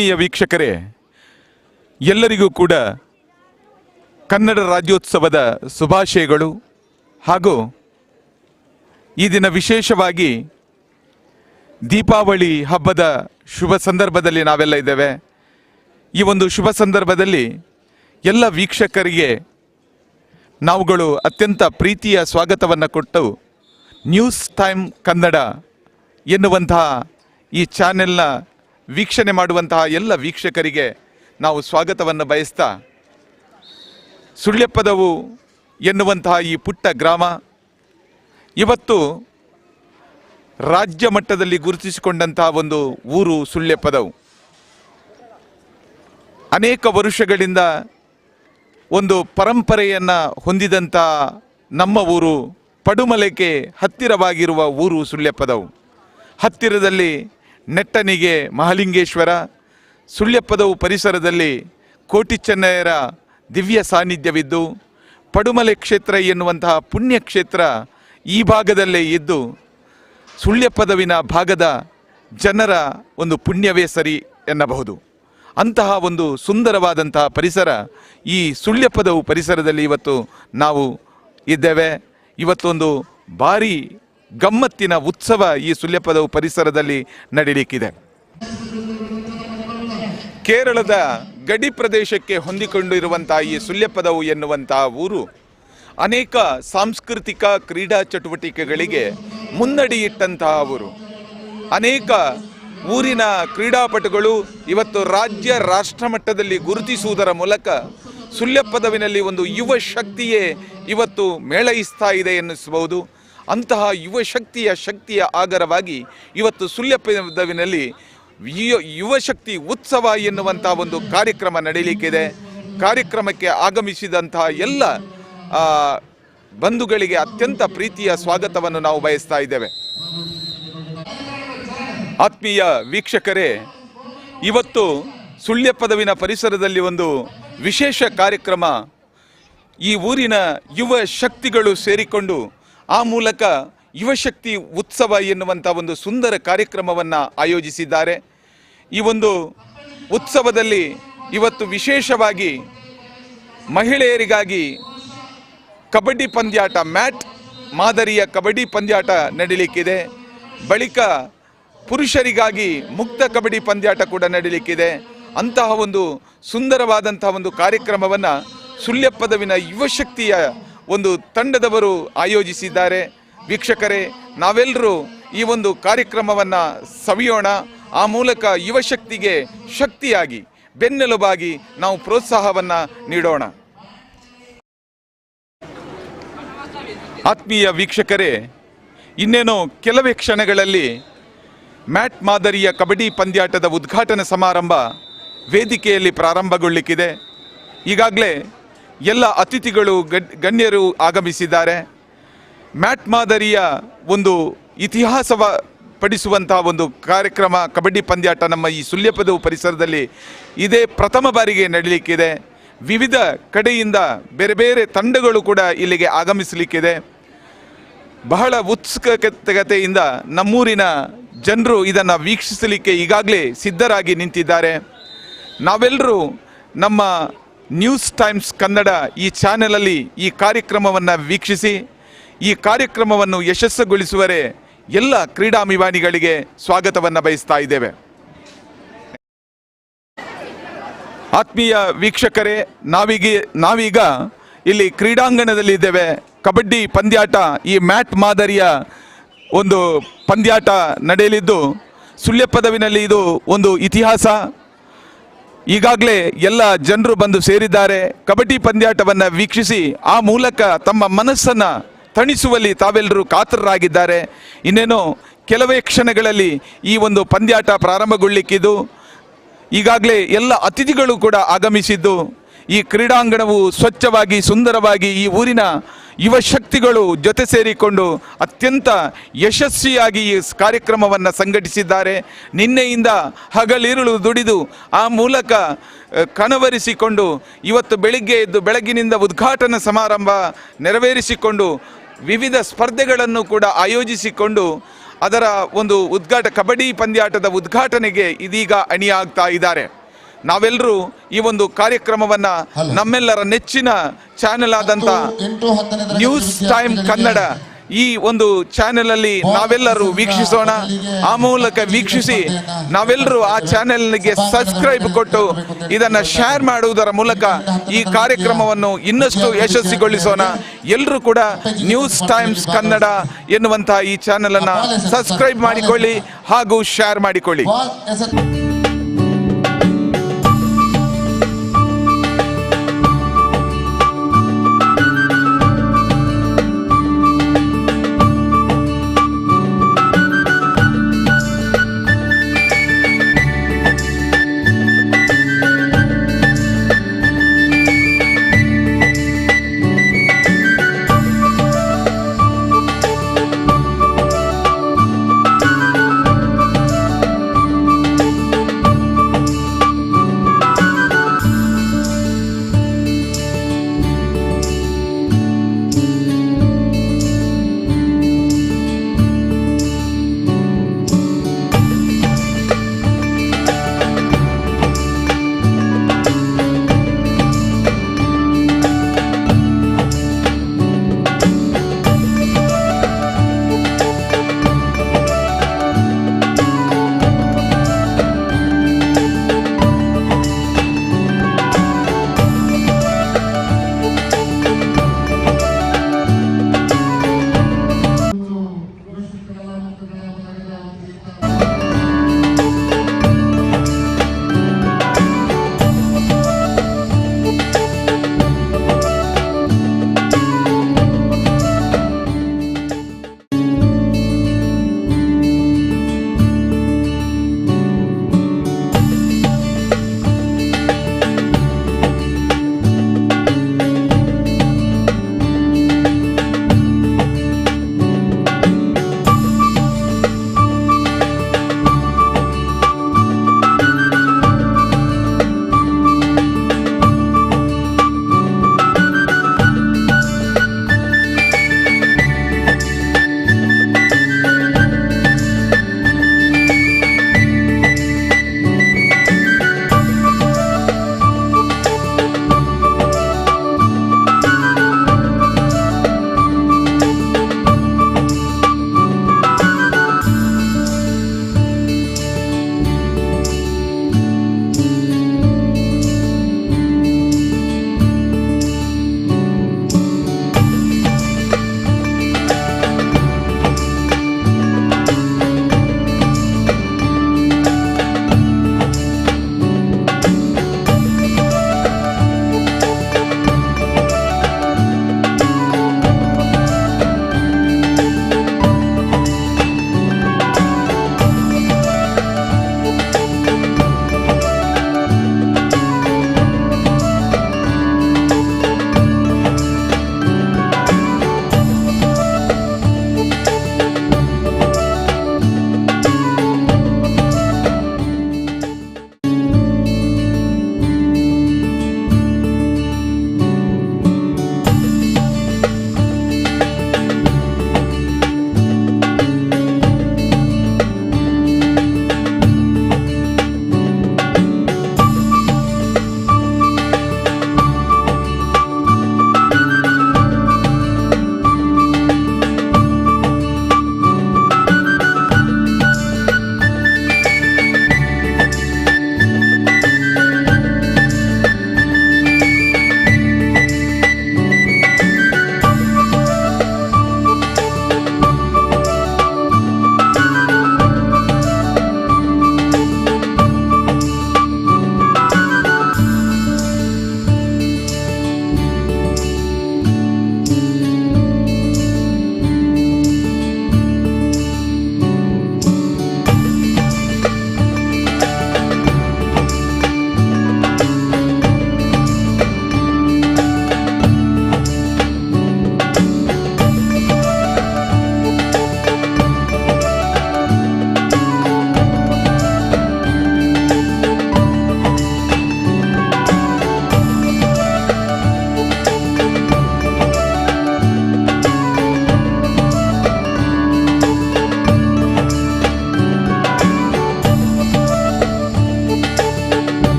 ಆತ್ಮೀಯ ವೀಕ್ಷಕರೇ, ಎಲ್ಲರಿಗೂ ಕೂಡ ಕನ್ನಡ ರಾಜ್ಯೋತ್ಸವದ ಶುಭಾಶಯಗಳು. ಹಾಗೂ ಈ ದಿನ ವಿಶೇಷವಾಗಿ ದೀಪಾವಳಿ ಹಬ್ಬದ ಶುಭ ಸಂದರ್ಭದಲ್ಲಿ ನಾವೆಲ್ಲ ಇದ್ದೇವೆ. ಈ ಒಂದು ಶುಭ ಸಂದರ್ಭದಲ್ಲಿ ಎಲ್ಲ ವೀಕ್ಷಕರಿಗೆ ನಾವುಗಳು ಅತ್ಯಂತ ಪ್ರೀತಿಯ ಸ್ವಾಗತವನ್ನು ಕೊಟ್ಟು ನ್ಯೂಸ್ ಟೈಮ್ ಕನ್ನಡ ಎನ್ನುವಂತಹ ಈ ಚಾನೆಲ್ನ ವೀಕ್ಷಣೆ ಮಾಡುವಂತಹ ಎಲ್ಲ ವೀಕ್ಷಕರಿಗೆ ನಾವು ಸ್ವಾಗತವನ್ನು ಬಯಸ್ತಾ, ಸುಳ್ಯಪದವು ಎನ್ನುವಂತಹ ಈ ಪುಟ್ಟ ಗ್ರಾಮ ಇವತ್ತು ರಾಜ್ಯ ಮಟ್ಟದಲ್ಲಿ ಗುರುತಿಸಿಕೊಂಡಂತಹ ಒಂದು ಊರು ಸುಳ್ಯಪದವು. ಅನೇಕ ವರ್ಷಗಳಿಂದ ಒಂದು ಪರಂಪರೆಯನ್ನು ಹೊಂದಿದಂಥ ನಮ್ಮ ಊರು, ಪಡುಮಲೆಗೆ ಹತ್ತಿರವಾಗಿರುವ ಊರು ಸುಳ್ಯಪದವು. ಹತ್ತಿರದಲ್ಲಿ ನೆಟ್ಟಣಿಗೆ ಮಹಾಲಿಂಗೇಶ್ವರ, ಸುಳ್ಯಪದವು ಪರಿಸರದಲ್ಲಿ ಕೋಟಿ ಚೆನ್ನಯ್ಯರ ದಿವ್ಯ ಸಾನ್ನಿಧ್ಯವಿದ್ದು, ಪಡುಮಲೆ ಕ್ಷೇತ್ರ ಎನ್ನುವಂತಹ ಪುಣ್ಯಕ್ಷೇತ್ರ ಈ ಭಾಗದಲ್ಲೇ ಇದ್ದು, ಸುಳ್ಯಪದವಿನ ಭಾಗದ ಜನರ ಒಂದು ಪುಣ್ಯವೇ ಸರಿ ಎನ್ನಬಹುದು. ಅಂತಹ ಒಂದು ಸುಂದರವಾದಂತಹ ಪರಿಸರ ಈ ಸುಳ್ಯಪದವು ಪರಿಸರದಲ್ಲಿ ಇವತ್ತು ನಾವು ಇದ್ದೇವೆ. ಇವತ್ತೊಂದು ಭಾರಿ ಗಮ್ಮತ್ತಿನ ಉತ್ಸವ ಈ ಸುಳ್ಯಪದವು ಪರಿಸರದಲ್ಲಿ ನಡೀಲಿಕ್ಕಿದೆ. ಕೇರಳದ ಗಡಿ ಪ್ರದೇಶಕ್ಕೆ ಹೊಂದಿಕೊಂಡಿರುವಂತಹ ಈ ಸುಳ್ಯಪದವು ಎನ್ನುವಂತಹ ಊರು ಅನೇಕ ಸಾಂಸ್ಕೃತಿಕ ಕ್ರೀಡಾ ಚಟುವಟಿಕೆಗಳಿಗೆ ಮುನ್ನಡೆಯಿಟ್ಟಂತಹ ಊರು. ಅನೇಕ ಊರಿನ ಕ್ರೀಡಾಪಟುಗಳು ಇವತ್ತು ರಾಜ್ಯ ರಾಷ್ಟ್ರ ಮಟ್ಟದಲ್ಲಿ ಗುರುತಿಸುವುದರ ಮೂಲಕ ಸುಳ್ಯಪದವಿನಲ್ಲಿ ಒಂದು ಯುವ ಶಕ್ತಿಯೇ ಇವತ್ತು ಮೇಳೈಸ್ತಾ ಇದೆ ಎನ್ನಿಸಬಹುದು. ಅಂತಹ ಶಕ್ತಿಯ ಆಗರವಾಗಿ ಇವತ್ತು ಸುಳ್ಯಪದವಿನಲ್ಲಿ ಯುವಶಕ್ತಿ ಉತ್ಸವ ಎನ್ನುವಂಥ ಒಂದು ಕಾರ್ಯಕ್ರಮ ನಡೀಲಿಕ್ಕಿದೆ. ಕಾರ್ಯಕ್ರಮಕ್ಕೆ ಆಗಮಿಸಿದಂತಹ ಎಲ್ಲ ಬಂಧುಗಳಿಗೆ ಅತ್ಯಂತ ಪ್ರೀತಿಯ ಸ್ವಾಗತವನ್ನು ನಾವು ಬಯಸ್ತಾ ಇದ್ದೇವೆ. ಆತ್ಮೀಯ ವೀಕ್ಷಕರೇ, ಇವತ್ತು ಸುಳ್ಯಪದವಿನ ಪರಿಸರದಲ್ಲಿ ಒಂದು ವಿಶೇಷ ಕಾರ್ಯಕ್ರಮ, ಈ ಊರಿನ ಯುವ ಶಕ್ತಿಗಳು ಸೇರಿಕೊಂಡು ಆ ಮೂಲಕ ಯುವಶಕ್ತಿ ಉತ್ಸವ ಎನ್ನುವಂಥ ಒಂದು ಸುಂದರ ಕಾರ್ಯಕ್ರಮವನ್ನು ಆಯೋಜಿಸಿದ್ದಾರೆ. ಈ ಒಂದು ಉತ್ಸವದಲ್ಲಿ ಇವತ್ತು ವಿಶೇಷವಾಗಿ ಮಹಿಳೆಯರಿಗಾಗಿ ಕಬಡ್ಡಿ ಪಂದ್ಯಾಟ, ಮ್ಯಾಟ್ ಮಾದರಿಯ ಕಬಡ್ಡಿ ಪಂದ್ಯಾಟ ನಡೀಲಿಕ್ಕಿದೆ. ಬಳಿಕ ಪುರುಷರಿಗಾಗಿ ಮುಕ್ತ ಕಬಡ್ಡಿ ಪಂದ್ಯಾಟ ಕೂಡ ನಡೀಲಿಕ್ಕಿದೆ. ಅಂತಹ ಒಂದು ಸುಂದರವಾದಂತಹ ಒಂದು ಕಾರ್ಯಕ್ರಮವನ್ನು ಸುಳ್ಯಪದವಿನ ಯುವಶಕ್ತಿಯ ಒಂದು ತಂಡದವರು ಆಯೋಜಿಸಿದ್ದಾರೆ. ವೀಕ್ಷಕರೇ, ನಾವೆಲ್ಲರೂ ಈ ಒಂದು ಕಾರ್ಯಕ್ರಮವನ್ನು ಸವಿಯೋಣ. ಆ ಮೂಲಕ ಯುವಶಕ್ತಿಗೆ ಶಕ್ತಿಯಾಗಿ, ಬೆನ್ನೆಲುಬಾಗಿ ನಾವು ಪ್ರೋತ್ಸಾಹವನ್ನು ನೀಡೋಣ. ಆತ್ಮೀಯ ವೀಕ್ಷಕರೇ, ಇನ್ನೇನು ಕೆಲವೇ ಕ್ಷಣಗಳಲ್ಲಿ ಮ್ಯಾಟ್ ಮಾದರಿಯ ಕಬಡ್ಡಿ ಪಂದ್ಯಾಟದ ಉದ್ಘಾಟನಾ ಸಮಾರಂಭ ವೇದಿಕೆಯಲ್ಲಿ ಪ್ರಾರಂಭಗೊಳ್ಳಿಕ್ಕಿದೆ. ಈಗಾಗಲೇ ಎಲ್ಲ ಅತಿಥಿಗಳು ಗಣ್ಯರು ಆಗಮಿಸಿದ್ದಾರೆ. ಮ್ಯಾಟ್ ಮಾದರಿಯ ಒಂದು ಇತಿಹಾಸವ ಪಡಿಸುವಂತಹ ಒಂದು ಕಾರ್ಯಕ್ರಮ ಕಬಡ್ಡಿ ಪಂದ್ಯಾಟ ನಮ್ಮ ಈ ಸುಳ್ಯಪದವು ಪರಿಸರದಲ್ಲಿ ಇದೇ ಪ್ರಥಮ ಬಾರಿಗೆ ನಡೀಲಿಕ್ಕಿದೆ. ವಿವಿಧ ಕಡೆಯಿಂದ ಬೇರೆ ಬೇರೆ ತಂಡಗಳು ಕೂಡ ಇಲ್ಲಿಗೆ ಆಗಮಿಸಲಿಕ್ಕಿದೆ. ಬಹಳ ಉತ್ಸುಕತೆಯಿಂದ ನಮ್ಮೂರಿನ ಜನರು ಇದನ್ನು ವೀಕ್ಷಿಸಲಿಕ್ಕೆ ಈಗಾಗಲೇ ಸಿದ್ಧರಾಗಿ ನಿಂತಿದ್ದಾರೆ. ನಾವೆಲ್ಲರೂ ನಮ್ಮ ನ್ಯೂಸ್ ಟೈಮ್ಸ್ ಕನ್ನಡ ಈ ಚಾನೆಲಲ್ಲಿ ಈ ಕಾರ್ಯಕ್ರಮವನ್ನು ವೀಕ್ಷಿಸಿ ಈ ಕಾರ್ಯಕ್ರಮವನ್ನು ಯಶಸ್ಸುಗೊಳಿಸುವರೆ ಎಲ್ಲ ಕ್ರೀಡಾಭಿಮಾನಿಗಳಿಗೆ ಸ್ವಾಗತವನ್ನು ಬಯಸ್ತಾ ಇದ್ದೇವೆ. ಆತ್ಮೀಯ ವೀಕ್ಷಕರೇ, ನಾವೀಗ ಇಲ್ಲಿ ಕ್ರೀಡಾಂಗಣದಲ್ಲಿ ಇದ್ದೇವೆ. ಕಬಡ್ಡಿ ಪಂದ್ಯಾಟ, ಈ ಮ್ಯಾಟ್ ಮಾದರಿಯ ಒಂದು ಪಂದ್ಯಾಟ ನಡೆಯಲಿದ್ದು, ಸುಳ್ಯಪದವಿನಲ್ಲಿ ಇದು ಒಂದು ಇತಿಹಾಸ. ಈಗಾಗಲೇ ಎಲ್ಲ ಜನರು ಬಂದು ಸೇರಿದ್ದಾರೆ. ಕಬಡ್ಡಿ ಪಂದ್ಯಾಟವನ್ನು ವೀಕ್ಷಿಸಿ ಆ ಮೂಲಕ ತಮ್ಮ ಮನಸ್ಸನ್ನು ತಣಿಸುವಲ್ಲಿ ತಾವೆಲ್ಲರೂ ಕಾತರರಾಗಿದ್ದಾರೆ. ಇನ್ನೇನು ಕೆಲವೇ ಕ್ಷಣಗಳಲ್ಲಿ ಈ ಒಂದು ಪಂದ್ಯಾಟ ಪ್ರಾರಂಭಗೊಳ್ಳಿಕ್ಕಿದ್ದು, ಈಗಾಗಲೇ ಎಲ್ಲ ಅತಿಥಿಗಳು ಕೂಡ ಆಗಮಿಸಿದ್ದು, ಈ ಕ್ರೀಡಾಂಗಣವು ಸ್ವಚ್ಛವಾಗಿ ಸುಂದರವಾಗಿ ಈ ಊರಿನ ಯುವ ಶಕ್ತಿಗಳು ಜೊತೆ ಸೇರಿಕೊಂಡು ಅತ್ಯಂತ ಯಶಸ್ವಿಯಾಗಿ ಈ ಕಾರ್ಯಕ್ರಮವನ್ನು ಸಂಘಟಿಸಿದ್ದಾರೆ. ನಿನ್ನೆಯಿಂದ ಹಗಲಿರುಳು ದುಡಿದು ಆ ಮೂಲಕ ಕನವರಿಸಿಕೊಂಡು ಇವತ್ತು ಬೆಳಿಗ್ಗೆ ಎದ್ದು ಬೆಳಗಿನಿಂದ ಉದ್ಘಾಟನಾ ಸಮಾರಂಭ ನೆರವೇರಿಸಿಕೊಂಡು ವಿವಿಧ ಸ್ಪರ್ಧೆಗಳನ್ನು ಕೂಡ ಆಯೋಜಿಸಿಕೊಂಡು ಅದರ ಒಂದು ಕಬಡ್ಡಿ ಪಂದ್ಯಾಟದ ಉದ್ಘಾಟನೆಗೆ ಇದೀಗ ಅಣಿಯಾಗ್ತಾ ಇದ್ದಾರೆ. ನಾವೆಲ್ಲರೂ ಈ ಒಂದು ಕಾರ್ಯಕ್ರಮವನ್ನು ನಮ್ಮೆಲ್ಲರ ನೆಚ್ಚಿನ ಚಾನೆಲ್ ಆದಂಥ ನ್ಯೂಸ್ ಟೈಮ್ ಕನ್ನಡ ಈ ಒಂದು ಚಾನೆಲ್ ಅಲ್ಲಿ ನಾವೆಲ್ಲರೂ ವೀಕ್ಷಿಸೋಣ. ಆ ಮೂಲಕ ವೀಕ್ಷಿಸಿ ನಾವೆಲ್ಲರೂ ಆ ಚಾನೆಲ್ಗೆ ಸಬ್ಸ್ಕ್ರೈಬ್ ಕೊಟ್ಟು ಇದನ್ನು ಶೇರ್ ಮಾಡುವುದರ ಮೂಲಕ ಈ ಕಾರ್ಯಕ್ರಮವನ್ನು ಇನ್ನಷ್ಟು ಯಶಸ್ವಿಗೊಳಿಸೋಣ. ಎಲ್ಲರೂ ಕೂಡ ನ್ಯೂಸ್ ಟೈಮ್ಸ್ ಕನ್ನಡ ಎನ್ನುವಂತಹ ಈ ಚಾನೆಲ್ ಅನ್ನು ಸಬ್ಸ್ಕ್ರೈಬ್ ಮಾಡಿಕೊಳ್ಳಿ ಹಾಗೂ ಶೇರ್ ಮಾಡಿಕೊಳ್ಳಿ.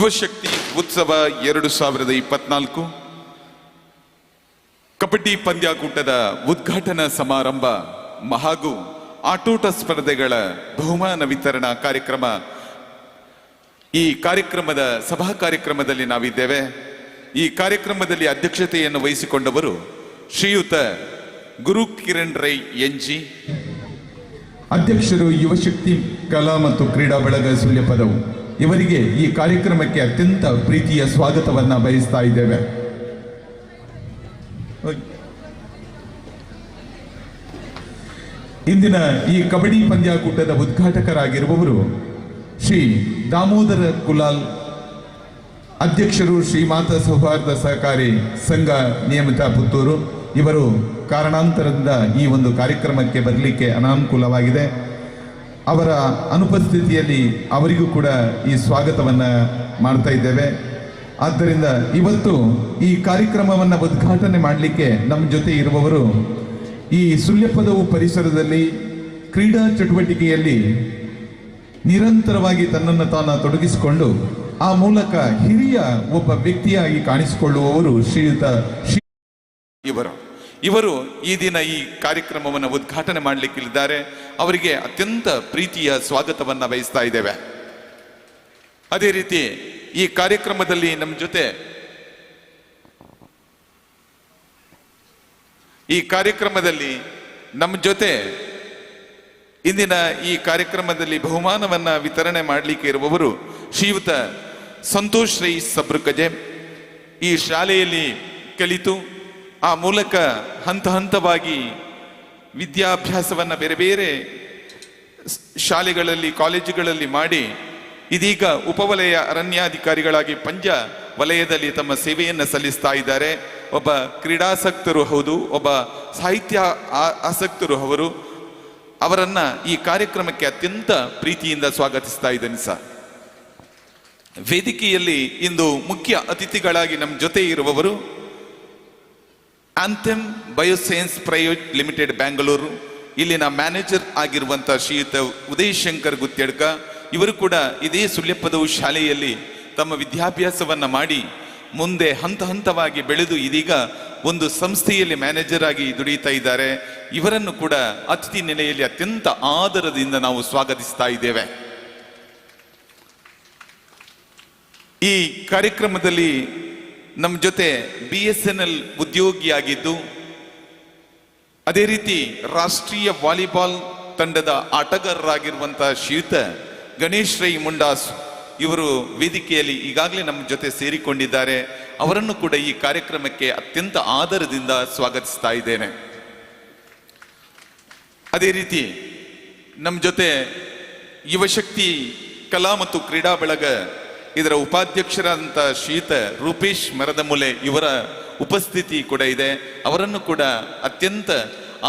ಯುವಶಕ್ತಿ ಉತ್ಸವ 2024 ಕಬಡ್ಡಿ ಪಂದ್ಯಾಕೂಟದ ಉದ್ಘಾಟನಾ ಸಮಾರಂಭ ಹಾಗೂ ಆಟೋಟ ಸ್ಪರ್ಧೆಗಳ ಬಹುಮಾನ ವಿತರಣಾ ಕಾರ್ಯಕ್ರಮ. ಈ ಕಾರ್ಯಕ್ರಮದ ಸಭಾ ಕಾರ್ಯಕ್ರಮದಲ್ಲಿ ನಾವಿದ್ದೇವೆ. ಈ ಕಾರ್ಯಕ್ರಮದಲ್ಲಿ ಅಧ್ಯಕ್ಷತೆಯನ್ನು ವಹಿಸಿಕೊಂಡವರು ಶ್ರೀಯುತ ಗುರುಕಿರಣ್ ರೈ ಎನ್ಜಿ, ಅಧ್ಯಕ್ಷರು ಯುವಶಕ್ತಿ ಕಲಾ ಮತ್ತು ಕ್ರೀಡಾ ಬಳಗ ಸುಳ್ಯಪದವು. ಇವರಿಗೆ ಈ ಕಾರ್ಯಕ್ರಮಕ್ಕೆ ಅತ್ಯಂತ ಪ್ರೀತಿಯ ಸ್ವಾಗತವನ್ನ ಬಯಸ್ತಾ ಇದ್ದೇವೆ. ಇಂದಿನ ಈ ಕಬಡ್ಡಿ ಪಂದ್ಯಾಕೂಟದ ಉದ್ಘಾಟಕರಾಗಿರುವವರು ಶ್ರೀ ದಾಮೋದರ ಕುಲಾಲ್, ಅಧ್ಯಕ್ಷರು ಶ್ರೀಮಾತಾ ಸೌಹಾರ್ದ ಸಹಕಾರಿ ಸಂಘ ನಿಯಮಿತ ಪುತ್ತೂರು. ಇವರು ಕಾರಣಾಂತರದಿಂದ ಈ ಒಂದು ಕಾರ್ಯಕ್ರಮಕ್ಕೆ ಬರಲಿಕ್ಕೆ ಅನಾನುಕೂಲವಾಗಿದೆ. ಅವರ ಅನುಪಸ್ಥಿತಿಯಲ್ಲಿ ಅವರಿಗೂ ಕೂಡ ಈ ಸ್ವಾಗತವನ್ನು ಮಾಡ್ತಾ ಇದ್ದೇವೆ. ಆದ್ದರಿಂದ ಇವತ್ತು ಈ ಕಾರ್ಯಕ್ರಮವನ್ನು ಉದ್ಘಾಟನೆ ಮಾಡಲಿಕ್ಕೆ ನಮ್ಮ ಜೊತೆ ಇರುವವರು ಈ ಸುಳ್ಯಪದವು ಪರಿಸರದಲ್ಲಿ ಕ್ರೀಡಾ ಚಟುವಟಿಕೆಯಲ್ಲಿ ನಿರಂತರವಾಗಿ ತನ್ನನ್ನು ತಾನು ತೊಡಗಿಸಿಕೊಂಡು ಆ ಮೂಲಕ ಹಿರಿಯ ಒಬ್ಬ ವ್ಯಕ್ತಿಯಾಗಿ ಕಾಣಿಸಿಕೊಳ್ಳುವವರು ಶ್ರೀಯುತ ಇವರು ಈ ದಿನ ಈ ಕಾರ್ಯಕ್ರಮವನ್ನು ಉದ್ಘಾಟನೆ ಮಾಡಲಿಕ್ಕಿದ್ದಾರೆ. ಅವರಿಗೆ ಅತ್ಯಂತ ಪ್ರೀತಿಯ ಸ್ವಾಗತವನ್ನ ಬಯಸ್ತಾ ಇದ್ದೇವೆ. ಅದೇ ರೀತಿ ಈ ಕಾರ್ಯಕ್ರಮದಲ್ಲಿ ನಮ್ಮ ಜೊತೆ ಇಂದಿನ ಈ ಕಾರ್ಯಕ್ರಮದಲ್ಲಿ ಬಹುಮಾನವನ್ನ ವಿತರಣೆ ಮಾಡಲಿಕ್ಕೆ ಇರುವವರು ಶ್ರೀಯುತ ಸಂತೋಷ್ ರೈ ಸಬ್ರುಕಜೆ. ಈ ಶಾಲೆಯಲ್ಲಿ ಕಲಿತು ಆ ಮೂಲಕ ಹಂತ ಹಂತವಾಗಿ ವಿದ್ಯಾಭ್ಯಾಸವನ್ನ ಬೇರೆ ಬೇರೆ ಶಾಲೆಗಳಲ್ಲಿ ಕಾಲೇಜುಗಳಲ್ಲಿ ಮಾಡಿ ಇದೀಗ ಉಪವಲಯ ಅರಣ್ಯಾಧಿಕಾರಿಗಳಾಗಿ ಪಂಜ ವಲಯದಲ್ಲಿ ತಮ್ಮ ಸೇವೆಯನ್ನು ಸಲ್ಲಿಸ್ತಾ ಇದ್ದಾರೆ. ಒಬ್ಬ ಕ್ರೀಡಾಸಕ್ತರು ಹೌದು, ಒಬ್ಬ ಸಾಹಿತ್ಯ ಆಸಕ್ತರು ಅವರು. ಅವರನ್ನ ಈ ಕಾರ್ಯಕ್ರಮಕ್ಕೆ ಅತ್ಯಂತ ಪ್ರೀತಿಯಿಂದ ಸ್ವಾಗತಿಸ್ತಾ ಇದ್ದೇನೆ ಸರ್. ವೇದಿಕೆಯಲ್ಲಿ ಇಂದು ಮುಖ್ಯ ಅತಿಥಿಗಳಾಗಿ ನಮ್ಮ ಜೊತೆ ಇರುವವರು ಆಂಥೆಮ್ ಬಯೋಸೈನ್ಸ್ ಪ್ರೈವೇಟ್ ಲಿಮಿಟೆಡ್ ಬ್ಯಾಂಗ್ಳೂರು ಇಲ್ಲಿನ ಮ್ಯಾನೇಜರ್ ಆಗಿರುವಂತಹ ಶ್ರೀಯುತ ಉದಯ್ ಶಂಕರ್ ಗುತ್ತೇಡ್ಕ. ಇವರು ಕೂಡ ಇದೇ ಸುಳ್ಯಪದವು ಶಾಲೆಯಲ್ಲಿ ತಮ್ಮ ವಿದ್ಯಾಭ್ಯಾಸವನ್ನ ಮಾಡಿ ಮುಂದೆ ಹಂತ ಹಂತವಾಗಿ ಬೆಳೆದು ಇದೀಗ ಒಂದು ಸಂಸ್ಥೆಯಲ್ಲಿ ಮ್ಯಾನೇಜರ್ ಆಗಿ ದುಡಿಯುತ್ತಾ ಇದ್ದಾರೆ. ಇವರನ್ನು ಕೂಡ ಅತಿಥಿ ನೆಲೆಯಲ್ಲಿ ಅತ್ಯಂತ ಆದರದಿಂದ ನಾವು ಸ್ವಾಗತಿಸ್ತಾ ಇದ್ದೇವೆ. ಈ ಕಾರ್ಯಕ್ರಮದಲ್ಲಿ ನಮ್ಮ ಜೊತೆ BSNL ಉದ್ಯೋಗಿಯಾಗಿದ್ದು, ಅದೇ ರೀತಿ ರಾಷ್ಟ್ರೀಯ ವಾಲಿಬಾಲ್ ತಂಡದ ಆಟಗಾರರಾಗಿರುವಂತಹ ಶ್ರೀಯುತ ಗಣೇಶ್ ರೈ ಮುಂಡಾಸ್ ಇವರು ವೇದಿಕೆಯಲ್ಲಿ ಈಗಾಗಲೇ ನಮ್ಮ ಜೊತೆ ಸೇರಿಕೊಂಡಿದ್ದಾರೆ. ಅವರನ್ನು ಕೂಡ ಈ ಕಾರ್ಯಕ್ರಮಕ್ಕೆ ಅತ್ಯಂತ ಆದರದಿಂದ ಸ್ವಾಗತಿಸ್ತಾ ಇದ್ದೇನೆ. ಅದೇ ರೀತಿ ನಮ್ಮ ಜೊತೆ ಯುವಶಕ್ತಿ ಕಲಾ ಮತ್ತು ಕ್ರೀಡಾ ಬಳಗ ಇದರ ಉಪಾಧ್ಯಕ್ಷರಾದಂಥ ಶ್ರೀಯುತ ರೂಪೇಶ್ ಮರದಮೂಲೆ ಇವರ ಉಪಸ್ಥಿತಿ ಕೂಡ ಇದೆ. ಅವರನ್ನು ಕೂಡ ಅತ್ಯಂತ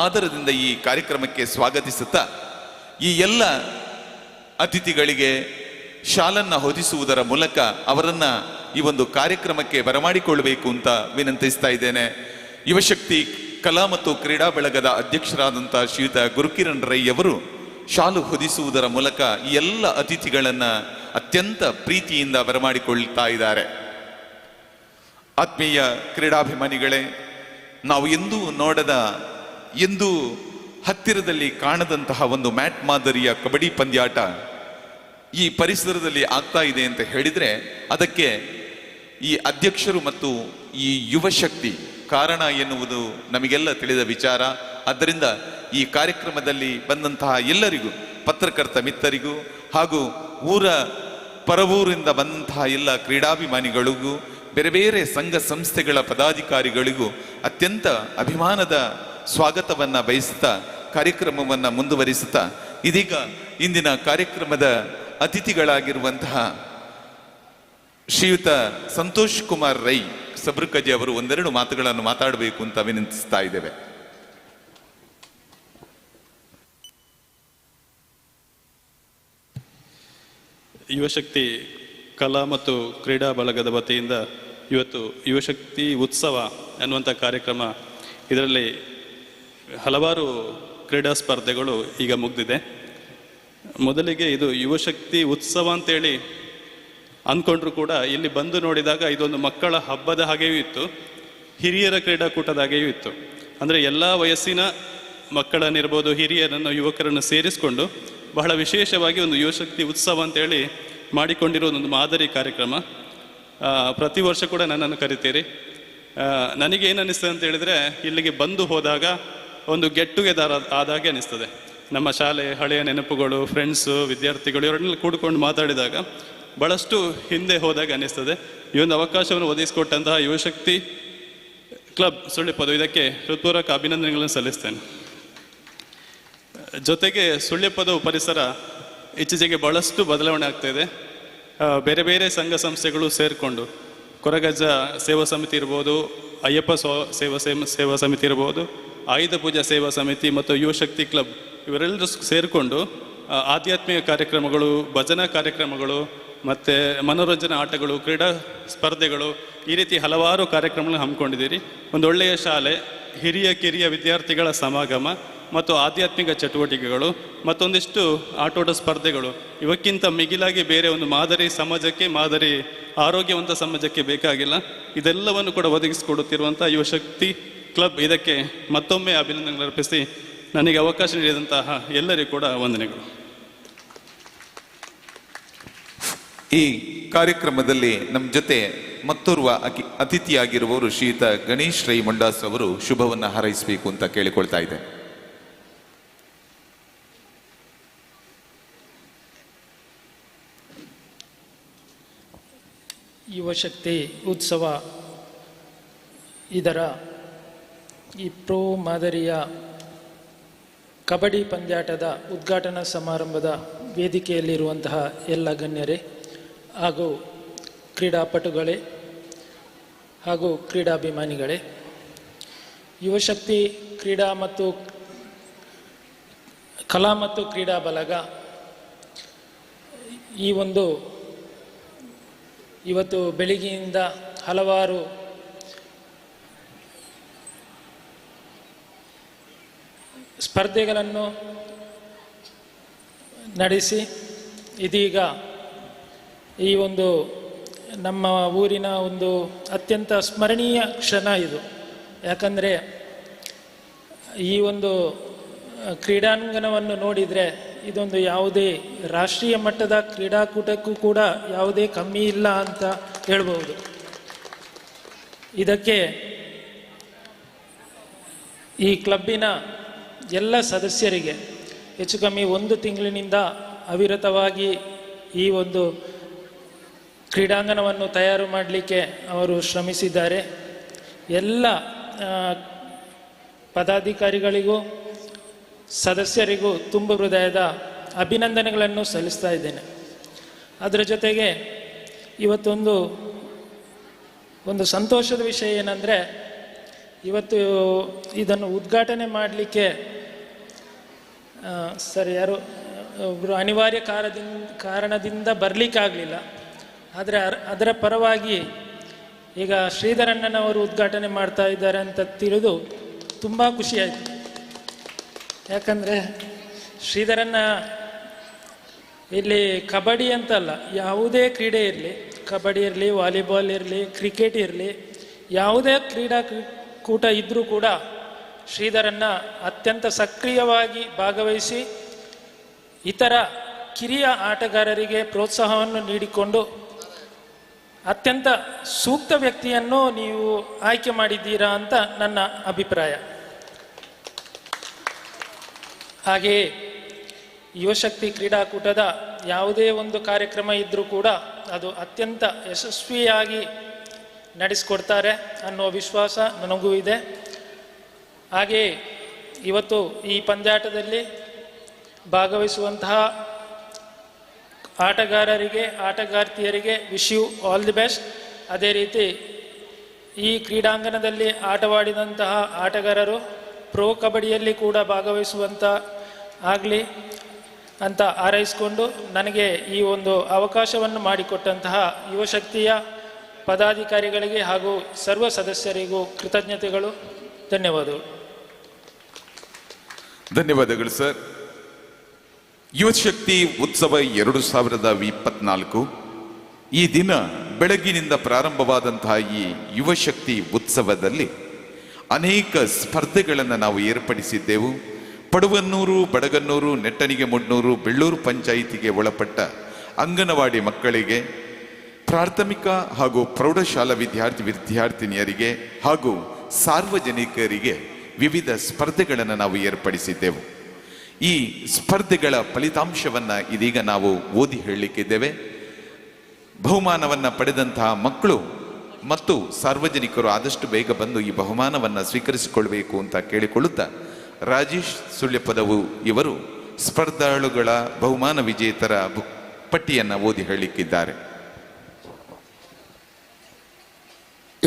ಆದರದಿಂದ ಈ ಕಾರ್ಯಕ್ರಮಕ್ಕೆ ಸ್ವಾಗತಿಸುತ್ತಾ ಈ ಎಲ್ಲ ಅತಿಥಿಗಳಿಗೆ ಶಾಲನ್ನ ಹೊದಿಸುವುದರ ಮೂಲಕ ಅವರನ್ನ ಈ ಒಂದು ಕಾರ್ಯಕ್ರಮಕ್ಕೆ ಬರಮಾಡಿಕೊಳ್ಳಬೇಕು ಅಂತ ವಿನಂತಿಸ್ತಾ ಇದ್ದೇನೆ. ಯುವಶಕ್ತಿ ಕಲಾ ಮತ್ತು ಕ್ರೀಡಾ ಬಳಗದ ಅಧ್ಯಕ್ಷರಾದಂಥ ಶ್ರೀಯುತ ಗುರುಕಿರಣ್ ರೈ ಅವರು ಶಾಲು ಹೊದಿಸುವುದರ ಮೂಲಕ ಈ ಎಲ್ಲ ಅತಿಥಿಗಳನ್ನ ಅತ್ಯಂತ ಪ್ರೀತಿಯಿಂದ ಬರಮಾಡಿಕೊಳ್ತಾ ಇದ್ದಾರೆ. ಆತ್ಮೀಯ ಕ್ರೀಡಾಭಿಮಾನಿಗಳೇ, ನಾವು ಎಂದೂ ಹತ್ತಿರದಲ್ಲಿ ಕಾಣದಂತಹ ಒಂದು ಮ್ಯಾಟ್ ಮಾದರಿಯ ಕಬಡ್ಡಿ ಪಂದ್ಯಾಟ ಈ ಪರಿಸರದಲ್ಲಿ ಆಗ್ತಾ ಇದೆ ಅಂತ ಹೇಳಿದ್ರೆ ಅದಕ್ಕೆ ಈ ಅಧ್ಯಕ್ಷರು ಮತ್ತು ಈ ಯುವಶಕ್ತಿ ಕಾರಣ ಎನ್ನುವುದು ನಮಗೆಲ್ಲ ತಿಳಿದ ವಿಚಾರ. ಆದ್ದರಿಂದ ಈ ಕಾರ್ಯಕ್ರಮದಲ್ಲಿ ಬಂದಂತಹ ಎಲ್ಲರಿಗೂ, ಪತ್ರಕರ್ತ ಮಿತ್ರರಿಗೂ ಹಾಗೂ ಪರವೂರಿಂದ ಬಂದಂತಹ ಎಲ್ಲ ಕ್ರೀಡಾಭಿಮಾನಿಗಳಿಗೂ, ಬೇರೆ ಬೇರೆ ಸಂಘ ಸಂಸ್ಥೆಗಳ ಪದಾಧಿಕಾರಿಗಳಿಗೂ ಅತ್ಯಂತ ಅಭಿಮಾನದ ಸ್ವಾಗತವನ್ನ ಬಯಸುತ್ತಾ ಕಾರ್ಯಕ್ರಮವನ್ನ ಮುಂದುವರಿಸುತ್ತಾ ಇದೀಗ ಇಂದಿನ ಕಾರ್ಯಕ್ರಮದ ಅತಿಥಿಗಳಾಗಿರುವಂತಹ ಶ್ರೀಯುತ ಸಂತೋಷ್ ಕುಮಾರ್ ರೈ ಸಬ್ರುಕಜೆ ಅವರು ಒಂದೆರಡು ಮಾತುಗಳನ್ನು ಮಾತಾಡಬೇಕು ಅಂತ ವಿನಂತಿಸ್ತಾ ಇದ್ದೇವೆ. ಯುವಶಕ್ತಿ ಕಲಾ ಮತ್ತು ಕ್ರೀಡಾ ಬಳಗದ ವತಿಯಿಂದ ಇವತ್ತು ಯುವಶಕ್ತಿ ಉತ್ಸವ ಅನ್ನುವಂಥ ಕಾರ್ಯಕ್ರಮ, ಇದರಲ್ಲಿ ಹಲವಾರು ಕ್ರೀಡಾ ಸ್ಪರ್ಧೆಗಳು ಈಗ ಮುಗಿದಿದೆ. ಮೊದಲಿಗೆ ಇದು ಯುವಶಕ್ತಿ ಉತ್ಸವ ಅಂತೇಳಿ ಅಂದ್ಕೊಂಡ್ರು ಕೂಡ ಇಲ್ಲಿ ಬಂದು ನೋಡಿದಾಗ ಇದೊಂದು ಮಕ್ಕಳ ಹಬ್ಬದ ಹಾಗೆಯೂ ಇತ್ತು, ಹಿರಿಯರ ಕ್ರೀಡಾಕೂಟದ ಹಾಗೆಯೂ ಇತ್ತು. ಅಂದರೆ ಎಲ್ಲ ವಯಸ್ಸಿನ ಮಕ್ಕಳನ್ನಿರ್ಬೋದು, ಹಿರಿಯರನ್ನು, ಯುವಕರನ್ನು ಸೇರಿಸಿಕೊಂಡು ಬಹಳ ವಿಶೇಷವಾಗಿ ಒಂದು ಯುವಶಕ್ತಿ ಉತ್ಸವ ಅಂತೇಳಿ ಮಾಡಿಕೊಂಡಿರೋದೊಂದು ಮಾದರಿ ಕಾರ್ಯಕ್ರಮ. ಪ್ರತಿ ವರ್ಷ ಕೂಡ ನನ್ನನ್ನು ಕರಿತೀರಿ. ನನಗೇನು ಅನ್ನಿಸ್ತದೆ ಅಂತ ಹೇಳಿದರೆ, ಇಲ್ಲಿಗೆ ಬಂದು ಹೋದಾಗ ಒಂದು ಗೆಟ್ ಟುಗೆದರ್ ಆದಾಗೆ ಅನ್ನಿಸ್ತದೆ. ನಮ್ಮ ಶಾಲೆ ಹಳೆಯ ನೆನಪುಗಳು, ಫ್ರೆಂಡ್ಸು, ವಿದ್ಯಾರ್ಥಿಗಳು ಇವರನ್ನೆಲ್ಲ ಕೂಡ್ಕೊಂಡು ಮಾತಾಡಿದಾಗ ಭಾಳಷ್ಟು ಹಿಂದೆ ಹೋದಾಗ ಅನ್ನಿಸ್ತದೆ. ಈ ಒಂದು ಅವಕಾಶವನ್ನು ಒದಗಿಸಿಕೊಟ್ಟಂತಹ ಯುವಶಕ್ತಿ ಕ್ಲಬ್ ಸುಳ್ಯಪದ ಇದಕ್ಕೆ ಹೃತ್ಪೂರ್ವಕ ಅಭಿನಂದನೆಗಳನ್ನು ಸಲ್ಲಿಸ್ತೇನೆ. ಜೊತೆಗೆ ಸುಳ್ಯಪದವು ಪರಿಸರ ಇತ್ತೀಚೆಗೆ ಭಾಳಷ್ಟು ಬದಲಾವಣೆ ಆಗ್ತಾಯಿದೆ. ಬೇರೆ ಬೇರೆ ಸಂಘ ಸಂಸ್ಥೆಗಳು ಸೇರಿಕೊಂಡು ಕೊರಗಜ್ಜ ಸೇವಾ ಸಮಿತಿ ಇರ್ಬೋದು, ಅಯ್ಯಪ್ಪ ಸೇವಾ ಸಮಿತಿ ಇರ್ಬೋದು, ಆಯುಧ ಪೂಜಾ ಸೇವಾ ಸಮಿತಿ ಮತ್ತು ಯುವಶಕ್ತಿ ಕ್ಲಬ್ ಇವರೆಲ್ಲರೂ ಸೇರಿಕೊಂಡು ಆಧ್ಯಾತ್ಮಿಕ ಕಾರ್ಯಕ್ರಮಗಳು, ಭಜನಾ ಕಾರ್ಯಕ್ರಮಗಳು ಮತ್ತು ಮನೋರಂಜನಾ ಆಟಗಳು, ಕ್ರೀಡಾ ಸ್ಪರ್ಧೆಗಳು, ಈ ರೀತಿ ಹಲವಾರು ಕಾರ್ಯಕ್ರಮಗಳನ್ನು ಹಮ್ಮಿಕೊಂಡಿದ್ದೀರಿ. ಒಂದು ಒಳ್ಳೆಯ ಶಾಲೆ, ಹಿರಿಯ ಕಿರಿಯ ವಿದ್ಯಾರ್ಥಿಗಳ ಸಮಾಗಮ ಮತ್ತು ಆಧ್ಯಾತ್ಮಿಕ ಚಟುವಟಿಕೆಗಳು, ಮತ್ತೊಂದಿಷ್ಟು ಆಟೋಟ ಸ್ಪರ್ಧೆಗಳು, ಇವಕ್ಕಿಂತ ಮಿಗಿಲಾಗಿ ಬೇರೆ ಒಂದು ಮಾದರಿ ಸಮಾಜಕ್ಕೆ, ಮಾದರಿ ಆರೋಗ್ಯವಂತ ಸಮಾಜಕ್ಕೆ ಬೇಕಾಗಿಲ್ಲ. ಇದೆಲ್ಲವನ್ನು ಕೂಡ ಒದಗಿಸಿಕೊಡುತ್ತಿರುವಂಥ ಯುವಶಕ್ತಿ ಕ್ಲಬ್ ಇದಕ್ಕೆ ಮತ್ತೊಮ್ಮೆ ಅಭಿನಂದನೆ ಅರ್ಪಿಸಿ ನನಗೆ ಅವಕಾಶ ನೀಡಿದಂತಹ ಎಲ್ಲರಿಗೂ ಕೂಡ ವಂದನೆಗಳು. ಈ ಕಾರ್ಯಕ್ರಮದಲ್ಲಿ ನಮ್ಮ ಜೊತೆ ಮತ್ತೋರ್ವ ಅತಿಥಿಯಾಗಿರುವವರು ಶ್ರೀಯುತ ಗಣೇಶ್ ರೈ ಮೊಂಡಾಸ್ ಅವರು ಶುಭವನ್ನು ಹಾರೈಸಬೇಕು ಅಂತ ಕೇಳಿಕೊಳ್ತಾ ಇದೆ. ಯುವಶಕ್ತಿ ಉತ್ಸವ ಇದರ ಈ ಪ್ರೋ ಮಾದರಿಯ ಕಬಡ್ಡಿ ಪಂದ್ಯಾಟದ ಉದ್ಘಾಟನಾ ಸಮಾರಂಭದ ವೇದಿಕೆಯಲ್ಲಿರುವಂತಹ ಎಲ್ಲ ಗಣ್ಯರೇ ಹಾಗೂ ಕ್ರೀಡಾಪಟುಗಳೇ ಹಾಗೂ ಕ್ರೀಡಾಭಿಮಾನಿಗಳೇ, ಯುವಶಕ್ತಿ ಕ್ರೀಡಾ ಮತ್ತು ಕಲಾ ಮತ್ತು ಕ್ರೀಡಾ ಬಲಗ ಈ ಒಂದು ಇವತ್ತು ಬೆಳಿಗ್ಗೆಯಿಂದ ಹಲವಾರು ಸ್ಪರ್ಧೆಗಳನ್ನು ನಡೆಸಿ ಇದೀಗ ಈ ಒಂದು ನಮ್ಮ ಊರಿನ ಒಂದು ಅತ್ಯಂತ ಸ್ಮರಣೀಯ ಕ್ಷಣ ಇದು. ಯಾಕಂದರೆ ಈ ಒಂದು ಕ್ರೀಡಾಂಗಣವನ್ನು ನೋಡಿದರೆ ಇದೊಂದು ಯಾವುದೇ ರಾಷ್ಟ್ರೀಯ ಮಟ್ಟದ ಕ್ರೀಡಾಕೂಟಕ್ಕೂ ಕೂಡ ಯಾವುದೇ ಕಮ್ಮಿ ಇಲ್ಲ ಅಂತ ಹೇಳ್ಬೋದು. ಇದಕ್ಕೆ ಈ ಕ್ಲಬ್ಬಿನ ಎಲ್ಲ ಸದಸ್ಯರಿಗೆ ಹೆಚ್ಚು ಕಮ್ಮಿ 1 ತಿಂಗಳಿನಿಂದ ಅವಿರತವಾಗಿ ಈ ಒಂದು ಕ್ರೀಡಾಂಗಣವನ್ನು ತಯಾರು ಮಾಡಲಿಕ್ಕೆ ಅವರು ಶ್ರಮಿಸಿದ್ದಾರೆ. ಎಲ್ಲ ಪದಾಧಿಕಾರಿಗಳಿಗೂ ಸದಸ್ಯರಿಗೂ ತುಂಬ ಹೃದಯದ ಅಭಿನಂದನೆಗಳನ್ನು ಸಲ್ಲಿಸ್ತಾ ಇದ್ದೇನೆ. ಅದರ ಜೊತೆಗೆ ಇವತ್ತೊಂದು ಸಂತೋಷದ ವಿಷಯ ಏನಂದರೆ, ಇವತ್ತು ಇದನ್ನು ಉದ್ಘಾಟನೆ ಮಾಡಲಿಕ್ಕೆ ಸರ್ ಯಾರು ಒಬ್ಬರು ಅನಿವಾರ್ಯ ಕಾರಣದಿಂದ ಬರಲಿಕ್ಕಾಗಲಿಲ್ಲ. ಆದರೆ ಅದರ ಪರವಾಗಿ ಈಗ ಶ್ರೀಧರಣ್ಣನವರು ಉದ್ಘಾಟನೆ ಮಾಡ್ತಾ ಇದ್ದಾರೆ ಅಂತ ತಿಳಿದು ತುಂಬ ಖುಷಿಯಾಯಿತು. ಯಾಕಂದರೆ ಶ್ರೀಧರಣ್ಣ ಇಲ್ಲಿ ಕಬಡ್ಡಿ ಅಂತಲ್ಲ, ಯಾವುದೇ ಕ್ರೀಡೆ ಇರಲಿ, ಕಬಡ್ಡಿ ಇರಲಿ, ವಾಲಿಬಾಲ್ ಇರಲಿ, ಕ್ರಿಕೆಟ್ ಇರಲಿ, ಯಾವುದೇ ಕ್ರೀಡಾಕೂಟ ಇದ್ದರೂ ಕೂಡ ಶ್ರೀಧರಣ್ಣ ಅತ್ಯಂತ ಸಕ್ರಿಯವಾಗಿ ಭಾಗವಹಿಸಿ ಇತರ ಕಿರಿಯ ಆಟಗಾರರಿಗೆ ಪ್ರೋತ್ಸಾಹವನ್ನು ನೀಡಿಕೊಂಡು ಅತ್ಯಂತ ಸೂಕ್ತ ವ್ಯಕ್ತಿಯನ್ನು ನೀವು ಆಯ್ಕೆ ಮಾಡಿದ್ದೀರಾ ಅಂತ ನನ್ನ ಅಭಿಪ್ರಾಯ. ಹಾಗೆಯೇ ಯುವಶಕ್ತಿ ಕ್ರೀಡಾಕೂಟದ ಯಾವುದೇ ಒಂದು ಕಾರ್ಯಕ್ರಮ ಇದ್ದರೂ ಕೂಡ ಅದು ಅತ್ಯಂತ ಯಶಸ್ವಿಯಾಗಿ ನಡೆಸಿಕೊಡ್ತಾರೆ ಅನ್ನೋ ವಿಶ್ವಾಸ ನನಗೂ ಇದೆ. ಹಾಗೆಯೇ ಇವತ್ತು ಈ ಪಂದ್ಯಾಟದಲ್ಲಿ ಭಾಗವಹಿಸುವಂತಹ ಆಟಗಾರರಿಗೆ, ಆಟಗಾರ್ತಿಯರಿಗೆ wish you all the best. ಅದೇ ರೀತಿ ಈ ಕ್ರೀಡಾಂಗಣದಲ್ಲಿ ಆಟವಾಡಿದಂತಹ ಆಟಗಾರರು ಪ್ರೋ ಕಬಡ್ಡಿಯಲ್ಲಿ ಕೂಡ ಭಾಗವಹಿಸುವಂಥ ಆಗಲಿ ಅಂತ ಹಾರೈಸಿಕೊಂಡು ನನಗೆ ಈ ಒಂದು ಅವಕಾಶವನ್ನು ಮಾಡಿಕೊಟ್ಟಂತಹ ಯುವಶಕ್ತಿಯ ಪದಾಧಿಕಾರಿಗಳಿಗೆ ಹಾಗೂ ಸರ್ವ ಸದಸ್ಯರಿಗೂ ಕೃತಜ್ಞತೆಗಳು, ಧನ್ಯವಾದಗಳು. ಧನ್ಯವಾದಗಳು ಸರ್. ಯುವಶಕ್ತಿ ಉತ್ಸವ 2024 ಈ ದಿನ ಬೆಳಗಿನಿಂದ ಪ್ರಾರಂಭವಾದಂತಹ ಈ ಯುವಶಕ್ತಿ ಉತ್ಸವದಲ್ಲಿ ಅನೇಕ ಸ್ಪರ್ಧೆಗಳನ್ನು ನಾವು ಏರ್ಪಡಿಸಿದ್ದೆವು. ಪಡುವನ್ನೂರು, ಬಡಗನ್ನೂರು, ನೆಟ್ಟಣಿಗೆ ಮುಡ್ನೂರು, ಬೆಳ್ಳೂರು ಪಂಚಾಯಿತಿಗೆ ಒಳಪಟ್ಟ ಅಂಗನವಾಡಿ ಮಕ್ಕಳಿಗೆ, ಪ್ರಾಥಮಿಕ ಹಾಗೂ ಪ್ರೌಢಶಾಲಾ ವಿದ್ಯಾರ್ಥಿನಿಯರಿಗೆ ಹಾಗೂ ಸಾರ್ವಜನಿಕರಿಗೆ ವಿವಿಧ ಸ್ಪರ್ಧೆಗಳನ್ನು ನಾವು ಏರ್ಪಡಿಸಿದ್ದೆವು. ಈ ಸ್ಪರ್ಧೆಗಳ ಫಲಿತಾಂಶವನ್ನು ಇದೀಗ ನಾವು ಓದಿ ಹೇಳಲಿಕ್ಕಿದ್ದೇವೆ. ಬಹುಮಾನವನ್ನು ಪಡೆದಂತಹ ಮಕ್ಕಳು ಮತ್ತು ಸಾರ್ವಜನಿಕರು ಆದಷ್ಟು ಬೇಗ ಬಂದು ಈ ಬಹುಮಾನವನ್ನು ಸ್ವೀಕರಿಸಿಕೊಳ್ಬೇಕು ಅಂತ ಕೇಳಿಕೊಳ್ಳುತ್ತಾ ರಾಜೇಶ್ ಸುಳ್ಯಪದವು ಇವರು ಸ್ಪರ್ಧಾಳುಗಳ ಬಹುಮಾನ ವಿಜೇತರ ಪಟ್ಟಿಯನ್ನು ಓದಿ ಹೇಳಲಿಕ್ಕಿದ್ದಾರೆ.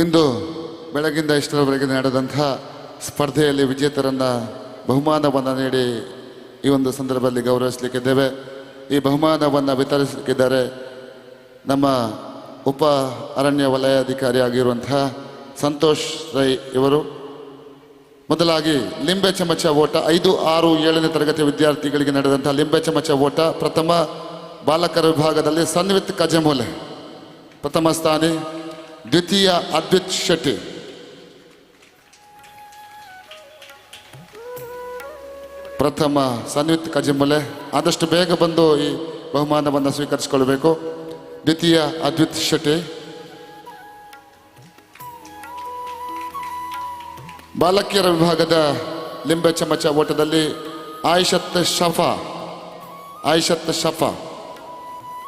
ಇಂದು ಬೆಳಗಿಂದ ಇಷ್ಟರವರೆಗೆ ನಡೆದಂತಹ ಸ್ಪರ್ಧೆಯಲ್ಲಿ ವಿಜೇತರನ್ನು ಬಹುಮಾನವನ್ನು ನೀಡಿ ಈ ಒಂದು ಸಂದರ್ಭದಲ್ಲಿ ಗೌರವಿಸಲಿಕ್ಕಿದ್ದೇವೆ. ಈ ಬಹುಮಾನವನ್ನು ವಿತರಿಸಲಿಕ್ಕಿದ್ದಾರೆ ನಮ್ಮ ಉಪ ಅರಣ್ಯ ವಲಯಾಧಿಕಾರಿ ಆಗಿರುವಂತಹ ಸಂತೋಷ್ ರೈ ಇವರು. ಮೊದಲಾಗಿ ಲಿಂಬೆ ಚಮಚ ಓಟ 5, 6, 7ನೇ ತರಗತಿ ವಿದ್ಯಾರ್ಥಿಗಳಿಗೆ ನಡೆದಂತಹ ಲಿಂಬೆ ಚಮಚ ಓಟ ಪ್ರಥಮ ಬಾಲಕರ ವಿಭಾಗದಲ್ಲಿ ಸನ್ವಿತ್ ಕಜಮೂಲೆ ಪ್ರಥಮ ಸ್ಥಾನಿ, ದ್ವಿತೀಯ ಅದ್ವಿತ್ ಶೆಟ್ಟಿ, ಪ್ರಥಮ ಸನ್ವಿತ್ ಕಜಮೂಲೆ. ಆದಷ್ಟು ಬೇಗ ಬಂದು ಈ ಬಹುಮಾನವನ್ನು ಸ್ವೀಕರಿಸಿಕೊಳ್ಳಬೇಕು. ದ್ವಿತೀಯ ಅದ್ವಿತ್ ಶೆಟ್ಟಿ. ಬಾಲಕಿಯರ ವಿಭಾಗದ ಲಿಂಬೆ ಚಮಚ ಓಟದಲ್ಲಿ ಆಯಿಷತ್ ಶಫಾ,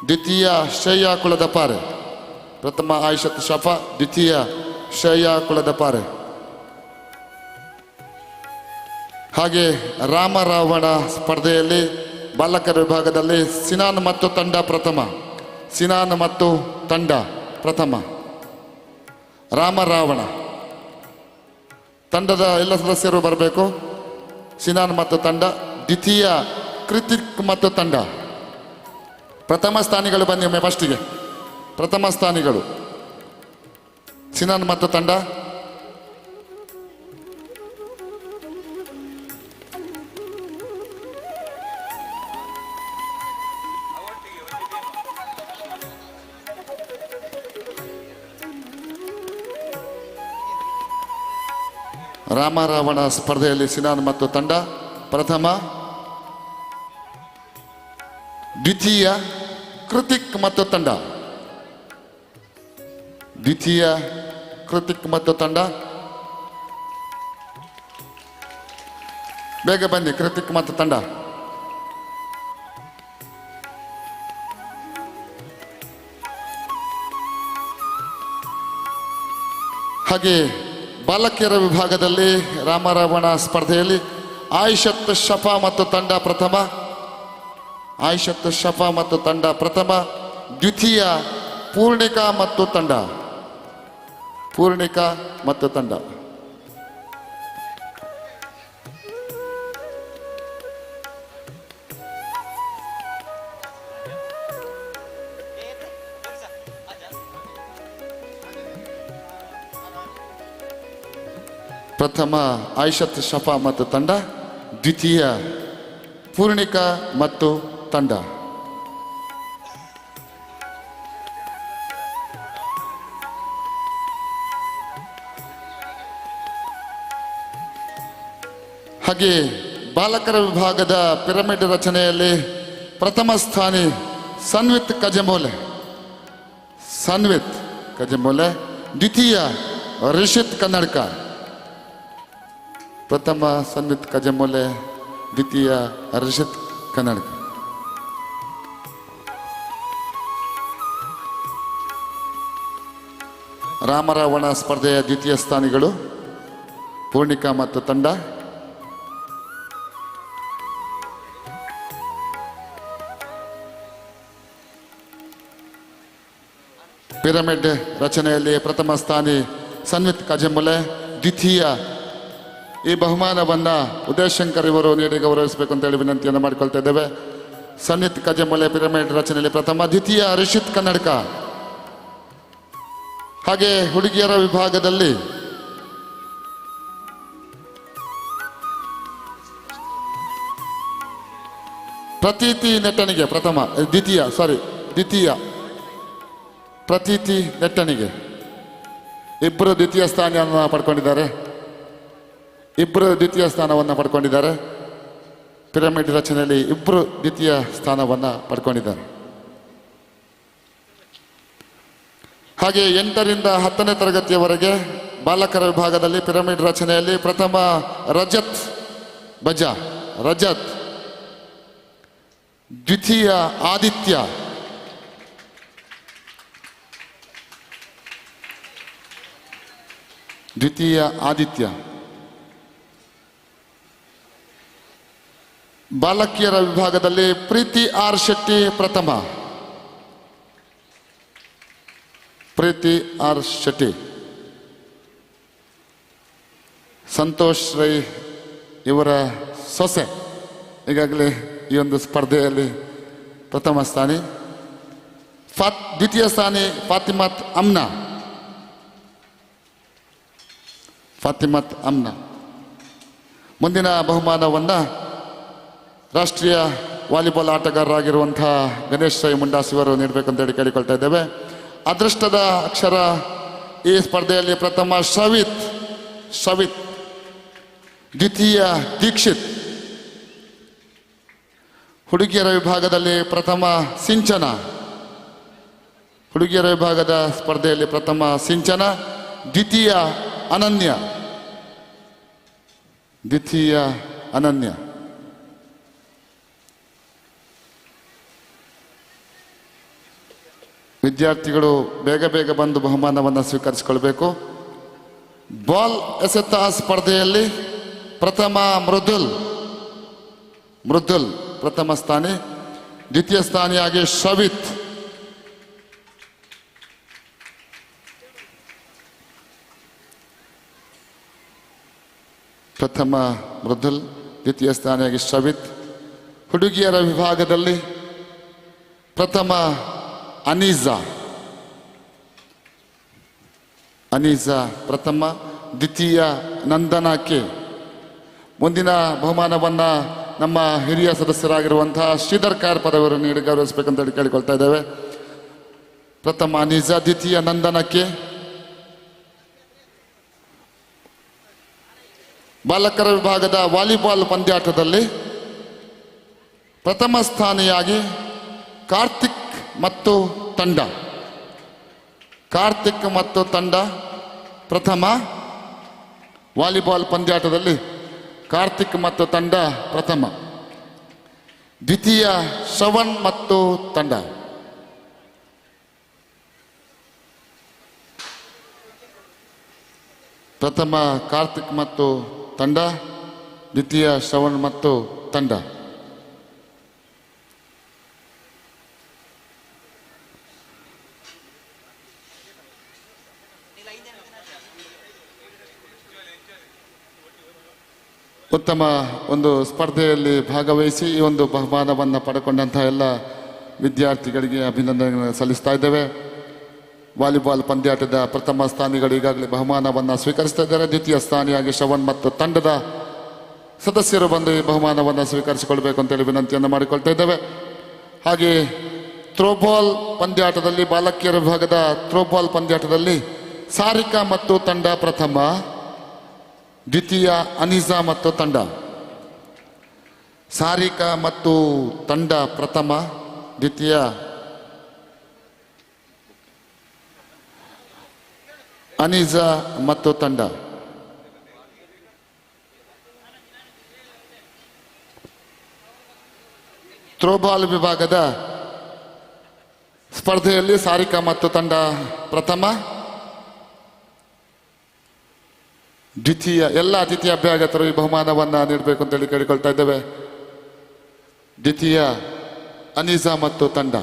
ದ್ವಿತೀಯ ಶ್ರೇಯಾ ಕುಳದಪಾರೆ. ಪ್ರಥಮ ಆಯಿಷತ್ ಶಫಾ, ದ್ವಿತೀಯ ಶ್ರೇಯಾ ಕುಳದಪಾರೆ. ಹಾಗೆ ರಾಮರಾವಣ ಸ್ಪರ್ಧೆಯಲ್ಲಿ ಬಾಲಕರ ವಿಭಾಗದಲ್ಲಿ ಸಿನಾನ್ ಮತ್ತು ತಂಡ ಪ್ರಥಮ. ರಾಮರಾವಣ ತಂಡದ ಎಲ್ಲ ಸದಸ್ಯರು ಬರಬೇಕು. ಸಿನಾನ್ ಮತ್ತು ತಂಡ. ದ್ವಿತೀಯ ಕೃತಿಕ್ ಮತ್ತು ತಂಡ. ಪ್ರಥಮ ಸ್ಥಾನಿಗಳು ಬನ್ನಿ ಒಮ್ಮೆ ಫಸ್ಟಿಗೆ. ಪ್ರಥಮ ಸ್ಥಾನಿಗಳು ಸಿನಾನ್ ಮತ್ತು ತಂಡ. ರಾಮರಾವಣ ಸ್ಪರ್ಧೆಯಲ್ಲಿ ಸಿನಾನ್ ಮತ್ತು ತಂಡ ಪ್ರಥಮ. ದ್ವಿತೀಯ ಕೃತಿಕ್ ಮತ್ತು ತಂಡ. ಬೇಗ ಬನ್ನಿ ಕೃತಿಕ್ ಮತ್ತು ತಂಡ. ಹಾಗೆ ಬಾಲಕಿಯರ ವಿಭಾಗದಲ್ಲಿ ರಾಮರಾವಣ ಸ್ಪರ್ಧೆಯಲ್ಲಿ ಆಯಿಷತ್ ಶಫಾ ಮತ್ತು ತಂಡ ಪ್ರಥಮ. ದ್ವಿತೀಯ ಪೂರ್ಣಿಕಾ ಮತ್ತು ತಂಡ. ಪ್ರಥಮ ಆಯಿಷತ್ ಶಫಾ ಮತ್ತು ತಂಡ, ದ್ವಿತೀಯ ಪೂರ್ಣಿಕಾ ಮತ್ತು ತಂಡ. ಹಾಗೆ ಬಾಲಕರ ವಿಭಾಗದ ಪಿರಮಿಡ್ ರಚನೆಯಲ್ಲಿ ಪ್ರಥಮ ಸ್ಥಾನಿ ಸನ್ವಿತ್ ಕಜಮೂಲೆ. ದ್ವಿತೀಯ ರಿಷಿತ್ ಕನ್ನಡಕ. ಪ್ರಥಮ ಸನ್ವಿತ್ ಕಜಮೂಲೆ, ದ್ವಿತೀಯ ರಿಷಿತ್ ಕನ್ನಡಕ. ರಾಮರಾವಣ ಸ್ಪರ್ಧೆಯ ದ್ವಿತೀಯ ಸ್ಥಾನಿಗಳು ಪೂರ್ಣಿಕಾ ಮತ್ತು ತಂಡ. ಪಿರಮಿಡ್ ರಚನೆಯಲ್ಲಿ ಪ್ರಥಮ ಸ್ಥಾನಿ ಸನ್ವಿತ್ ಕಜಮೂಲೆ, ದ್ವಿತೀಯ. ಈ ಬಹುಮಾನವನ್ನು ಉದಯಶಂಕರ್ ಇವರು ನೀಡಿ ಗೌರವಿಸಬೇಕು ಅಂತ ಹೇಳಿ ವಿನಂತಿಯನ್ನು ಮಾಡಿಕೊಳ್ತಾ ಇದ್ದೇವೆ. ಸನ್ವಿತ್ ಕಜಮೂಲೆ ಪಿರಮಿಡ್ ರಚನೆಯಲ್ಲಿ ಪ್ರಥಮ, ದ್ವಿತೀಯ ರಿಷಿತ್ ಕನ್ನಡಕ. ಹಾಗೆ ಹುಡುಗಿಯರ ವಿಭಾಗದಲ್ಲಿ ಪ್ರತೀತಿ ನೆಟ್ಟಣಿಗೆ ದ್ವಿತೀಯ ಪ್ರತೀತಿ ನೆಟ್ಟಣಿಗೆ ಇಬ್ಬರು ದ್ವಿತೀಯ ಸ್ಥಾನವನ್ನು ಪಡ್ಕೊಂಡಿದ್ದಾರೆ. ಇಬ್ಬರು ದ್ವಿತೀಯ ಸ್ಥಾನವನ್ನು ಪಡ್ಕೊಂಡಿದ್ದಾರೆ. ಪಿರಮಿಡ್ ರಚನೆಯಲ್ಲಿ ಇಬ್ಬರು ದ್ವಿತೀಯ ಸ್ಥಾನವನ್ನು ಪಡ್ಕೊಂಡಿದ್ದಾರೆ. ಹಾಗೆ 8ರಿಂದ 10ನೇ ತರಗತಿಯವರೆಗೆ ಬಾಲಕರ ವಿಭಾಗದಲ್ಲಿ ಪಿರಮಿಡ್ ರಚನೆಯಲ್ಲಿ ಪ್ರಥಮ ರಜತ್ ಬಜಾ ರಜತ್, ದ್ವಿತೀಯ ಆದಿತ್ಯ, ದ್ವಿತೀಯ ಆದಿತ್ಯ. ಬಾಲಕಿಯರ ವಿಭಾಗದಲ್ಲಿ ಪ್ರೀತಿ ಆರ್ ಶೆಟ್ಟಿ ಪ್ರಥಮ, ಪ್ರೀತಿ ಆರ್ ಶೆಟ್ಟಿ. ಸಂತೋಷ್ ರೈ ಇವರ ಸೊಸೆ ಈಗಾಗಲೇ ಈ ಒಂದು ಸ್ಪರ್ಧೆಯಲ್ಲಿ ಪ್ರಥಮ ಸ್ಥಾನಿ. ದ್ವಿತೀಯ ಸ್ಥಾನಿ ಫಾತಿಮತ್ ಅಮ್ನಾ, ಫಾತಿಮತ್ ಅಮ್ನಾ. ಮುಂದಿನ ಬಹುಮಾನವನ್ನು ರಾಷ್ಟ್ರೀಯ ವಾಲಿಬಾಲ್ ಆಟಗಾರರಾಗಿರುವಂತಹ ಗಣೇಶ್ ರೈ ಮುಂಡಾಸ್ ಇವರು ನೀಡಬೇಕಂತೇಳಿ ಕೇಳಿಕೊಳ್ತಾ ಇದ್ದೇವೆ. ಅದೃಷ್ಟದ ಅಕ್ಷರ ಈ ಸ್ಪರ್ಧೆಯಲ್ಲಿ ಪ್ರಥಮ ಶ್ರವಿತ್, ಶ್ರವಿತ್. ದ್ವಿತೀಯ ದೀಕ್ಷಿತ್. ಹುಡುಗಿಯರ ವಿಭಾಗದಲ್ಲಿ ಪ್ರಥಮ ಸಿಂಚನ, ಹುಡುಗಿಯರ ವಿಭಾಗದ ಸ್ಪರ್ಧೆಯಲ್ಲಿ ಪ್ರಥಮ ಸಿಂಚನ. ದ್ವಿತೀಯ ಅನನ್ಯ, ದ್ವಿತೀಯ ಅನನ್ಯ. ವಿದ್ಯಾರ್ಥಿಗಳು ಬೇಗ ಬೇಗ ಬಂದು ಬಹುಮಾನವನ್ನು ಸ್ವೀಕರಿಸಿಕೊಳ್ಬೇಕು. ಬಾಲ್ ಎಸೆತ ಸ್ಪರ್ಧೆಯಲ್ಲಿ ಪ್ರಥಮ ಮೃದುಲ್, ಮೃದುಲ್ ಪ್ರಥಮ ಸ್ಥಾನಿ. ದ್ವಿತೀಯ ಸ್ಥಾನಿಯಾಗಿ ಶ್ರವಿತ್. ಪ್ರಥಮ ಮೃದುಲ್, ದ್ವಿತೀಯ ಸ್ಥಾನಿಯಾಗಿ ಶ್ರವಿತ್. ಹುಡುಗಿಯರ ವಿಭಾಗದಲ್ಲಿ ಪ್ರಥಮ ಅನೀಜಾ, ಅನೀಜಾ ಪ್ರಥಮ. ದ್ವಿತೀಯ ನಂದನಾ ಕೆ. ಮುಂದಿನ ಬಹುಮಾನವನ್ನು ನಮ್ಮ ಹಿರಿಯ ಸದಸ್ಯರಾಗಿರುವಂತಹ ಶ್ರೀಧರ್ ಕಾರ್ಪದ್ ಅವರು ನೀಡಿ ಗೌರವಿಸಬೇಕಂತ ಕೇಳಿಕೊಳ್ತಾ ಇದ್ದೇವೆ. ಪ್ರಥಮ ಅನೀಜಾ, ದ್ವಿತೀಯ ನಂದನಾ ಕೆ. ಬಾಲಕರ ವಿಭಾಗದ ವಾಲಿಬಾಲ್ ಪಂದ್ಯಾಟದಲ್ಲಿ ಪ್ರಥಮ ಸ್ಥಾನಿಯಾಗಿ ಕಾರ್ತಿಕ್ ಮತ್ತು ತಂಡ, ಕಾರ್ತಿಕ್ ಮತ್ತು ತಂಡ ಪ್ರಥಮ. ವಾಲಿಬಾಲ್ ಪಂದ್ಯಾಟದಲ್ಲಿ ಕಾರ್ತಿಕ್ ಮತ್ತು ತಂಡ ಪ್ರಥಮ. ದ್ವಿತೀಯ ಶ್ರವಣ್ ಮತ್ತು ತಂಡ. ಪ್ರಥಮ ಕಾರ್ತಿಕ್ ಮತ್ತು ತಂಡ, ದ್ವಿತೀಯ ಶ್ರವಣ್ ಮತ್ತು ತಂಡ. ಉತ್ತಮ ಒಂದು ಸ್ಪರ್ಧೆಯಲ್ಲಿ ಭಾಗವಹಿಸಿ ಈ ಒಂದು ಬಹುಮಾನವನ್ನು ಪಡ್ಕೊಂಡಂತಹ ಎಲ್ಲ ವಿದ್ಯಾರ್ಥಿಗಳಿಗೆ ಅಭಿನಂದನೆ ಸಲ್ಲಿಸ್ತಾ ಇದ್ದೇವೆ. ವಾಲಿಬಾಲ್ ಪಂದ್ಯಾಟದ ಪ್ರಥಮ ಸ್ಥಾನಿಗಳು ಈಗಾಗಲೇ ಬಹುಮಾನವನ್ನು ಸ್ವೀಕರಿಸ್ತಾ ಇದ್ದಾರೆ. ದ್ವಿತೀಯ ಸ್ಥಾನಿಯಾಗಿ ಶ್ರವಣ್ ಮತ್ತು ತಂಡದ ಸದಸ್ಯರು ಬಂದು ಈ ಬಹುಮಾನವನ್ನು ಸ್ವೀಕರಿಸಿಕೊಳ್ಬೇಕು ಅಂತೇಳಿ ವಿನಂತಿಯನ್ನು ಮಾಡಿಕೊಳ್ತಾ ಇದ್ದೇವೆ. ಹಾಗೆ ಥ್ರೋಬಾಲ್ ಪಂದ್ಯಾಟದಲ್ಲಿ, ಬಾಲಕಿಯರ ವಿಭಾಗದ ಥ್ರೋಬಾಲ್ ಪಂದ್ಯಾಟದಲ್ಲಿ ಸಾರಿಕಾ ಮತ್ತು ತಂಡ ಪ್ರಥಮ. ದ್ವಿತೀಯ ಅನೀಜಾ ಮತ್ತು ತಂಡ. ಸಾರಿಕಾ ಮತ್ತು ತಂಡ ಪ್ರಥಮ, ದ್ವಿತೀಯ ಅನೀಜಾ ಮತ್ತು ತಂಡ. ಥ್ರೋಬಾಲ್ ವಿಭಾಗದ ಸ್ಪರ್ಧೆಯಲ್ಲಿ ಸಾರಿಕಾ ಮತ್ತು ತಂಡ ಪ್ರಥಮ. ದ್ವಿತೀಯ ಎಲ್ಲ ಅತಿಥಿ ಅಭ್ಯಾಗತರು ಈ ಬಹುಮಾನವನ್ನು ನೀಡಬೇಕು ಅಂತೇಳಿ ಕೇಳಿಕೊಳ್ತಾ ಇದ್ದೇವೆ. ದ್ವಿತೀಯ ಅನೀಜಾ ಮತ್ತು ತಂಡ.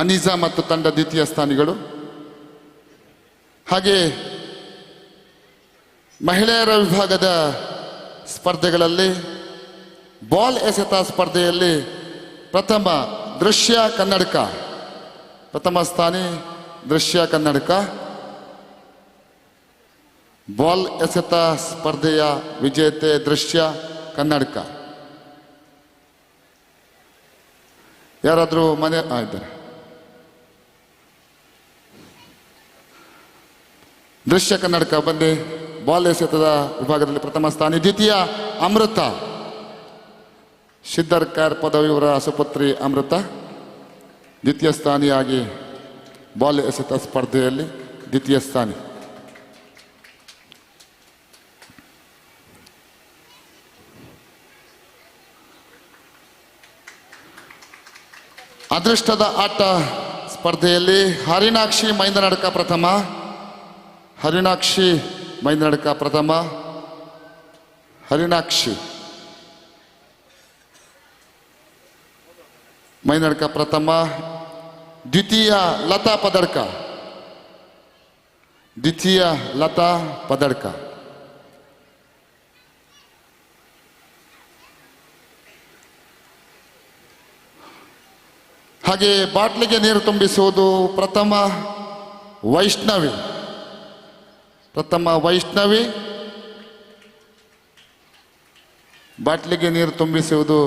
ಅನೀಜಾ ಮತ್ತು ತಂಡ ದ್ವಿತೀಯ ಸ್ಥಾನಿಗಳು. ಹಾಗೆ ಮಹಿಳೆಯರ ವಿಭಾಗದ ಸ್ಪರ್ಧೆಗಳಲ್ಲಿ ಬಾಲ್ ಎಸೆತ ಸ್ಪರ್ಧೆಯಲ್ಲಿ ಪ್ರಥಮ ದೃಶ್ಯ ಕನ್ನಡಕ, ಪ್ರಥಮ ಸ್ಥಾನಿ ದೃಶ್ಯ ಕನ್ನಡಕ. ಬಾಲ್ ಎಸೆತ ಸ್ಪರ್ಧೆಯ ವಿಜೇತೆ ದೃಶ್ಯ ಕನ್ನಡಕ. ಯಾರಾದರೂ ಮನೆ ಇದ್ದಾರೆ? ದೃಶ್ಯ ಕನ್ನಡಕ ಬನ್ನಿ. ಬಾಲ್ ಎಸೆತದ ವಿಭಾಗದಲ್ಲಿ ಪ್ರಥಮ ಸ್ಥಾನಿ ದ್ವಿತೀಯ ಅಮೃತ, ಸಿದ್ಧರ್ಕಾರ್ ಪದವಿಯವರ ಸುಪುತ್ರಿ ಅಮೃತ ದ್ವಿತೀಯ ಸ್ಥಾನಿಯಾಗಿ ಬಾಲ್ ಎಸೆತ ಸ್ಪರ್ಧೆಯಲ್ಲಿ ದ್ವಿತೀಯ ಸ್ಥಾನಿ. ಅದೃಷ್ಟದ ಆಟ ಸ್ಪರ್ಧೆಯಲ್ಲಿ ಹರಿಣಾಕ್ಷಿ ಮೈಂದನಡ್ಕ ಪ್ರಥಮ, ಹರಿಣಾಕ್ಷಿ ಮೈಂದನಡ್ಕ ಪ್ರಥಮ, ಹರಿಣಾಕ್ಷಿ ಮೈಂದನಡ್ಕ ಪ್ರಥಮ. ದ್ವಿತೀಯ ಲತಾ ಪದಡ್ಕ, ದ್ವಿತೀಯ ಲತಾ ಪದಡ್ಕ. ಹಾಗೆ ಬಾಟ್ಲಿಗೆ ನೀರು ತುಂಬಿಸುವುದು ಪ್ರಥಮ ವೈಷ್ಣವಿ, ಪ್ರಥಮ ವೈಷ್ಣವಿ. ಬಾಟ್ಲಿಗೆ ನೀರು ತುಂಬಿಸುವುದು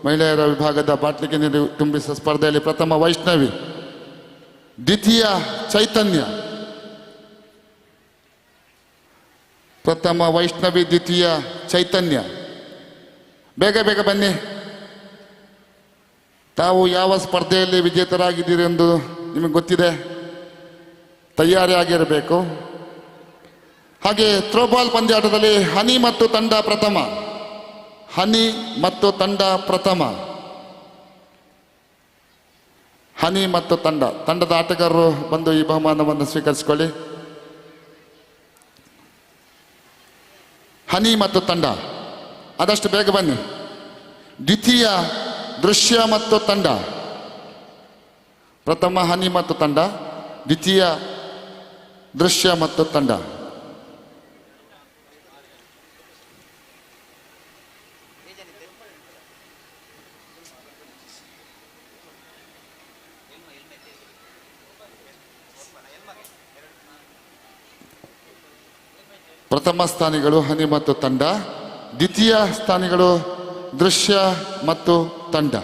ಮಹಿಳೆಯರ ವಿಭಾಗದ ಬಾಟ್ಲಿಗೆ ನೀರು ತುಂಬಿಸುವ ಸ್ಪರ್ಧೆಯಲ್ಲಿ ಪ್ರಥಮ ವೈಷ್ಣವಿ, ದ್ವಿತೀಯ ಚೈತನ್ಯ, ಪ್ರಥಮ ವೈಷ್ಣವಿ, ದ್ವಿತೀಯ ಚೈತನ್ಯ. ಬೇಗ ಬೇಗ ಬನ್ನಿ. ತಾವು ಯಾವ ಸ್ಪರ್ಧೆಯಲ್ಲಿ ವಿಜೇತರಾಗಿದ್ದೀರಿ ಎಂದು ನಿಮಗೆ ಗೊತ್ತಿದೆ, ತಯಾರಿ ಆಗಿರಬೇಕು. ಹಾಗೆ ಥ್ರೋಬಾಲ್ ಪಂದ್ಯಾಟದಲ್ಲಿ ಹನಿ ಮತ್ತು ತಂಡ ಪ್ರಥಮ, ಹನಿ ಮತ್ತು ತಂಡ ಪ್ರಥಮ, ಹನಿ ಮತ್ತು ತಂಡದ ಆಟಗಾರರು ಬಂದು ಈ ಬಹುಮಾನವನ್ನು ಸ್ವೀಕರಿಸಿಕೊಳ್ಳಿ. ಹನಿ ಮತ್ತು ತಂಡ ಆದಷ್ಟು ಬೇಗ ಬನ್ನಿ. ದ್ವಿತೀಯ ದೃಶ್ಯ ಮತ್ತು ತಂಡ, ಪ್ರಥಮ ಹನಿ ಮತ್ತು ತಂಡ, ದ್ವಿತೀಯ ದೃಶ್ಯ ಮತ್ತು ತಂಡ. ಪ್ರಥಮ ಸ್ಥಾನಿಗಳು ಹನಿ ಮತ್ತು ತಂಡ, ದ್ವಿತೀಯ ಸ್ಥಾನಿಗಳು ದೃಶ್ಯ ಮತ್ತು ತಂಡ.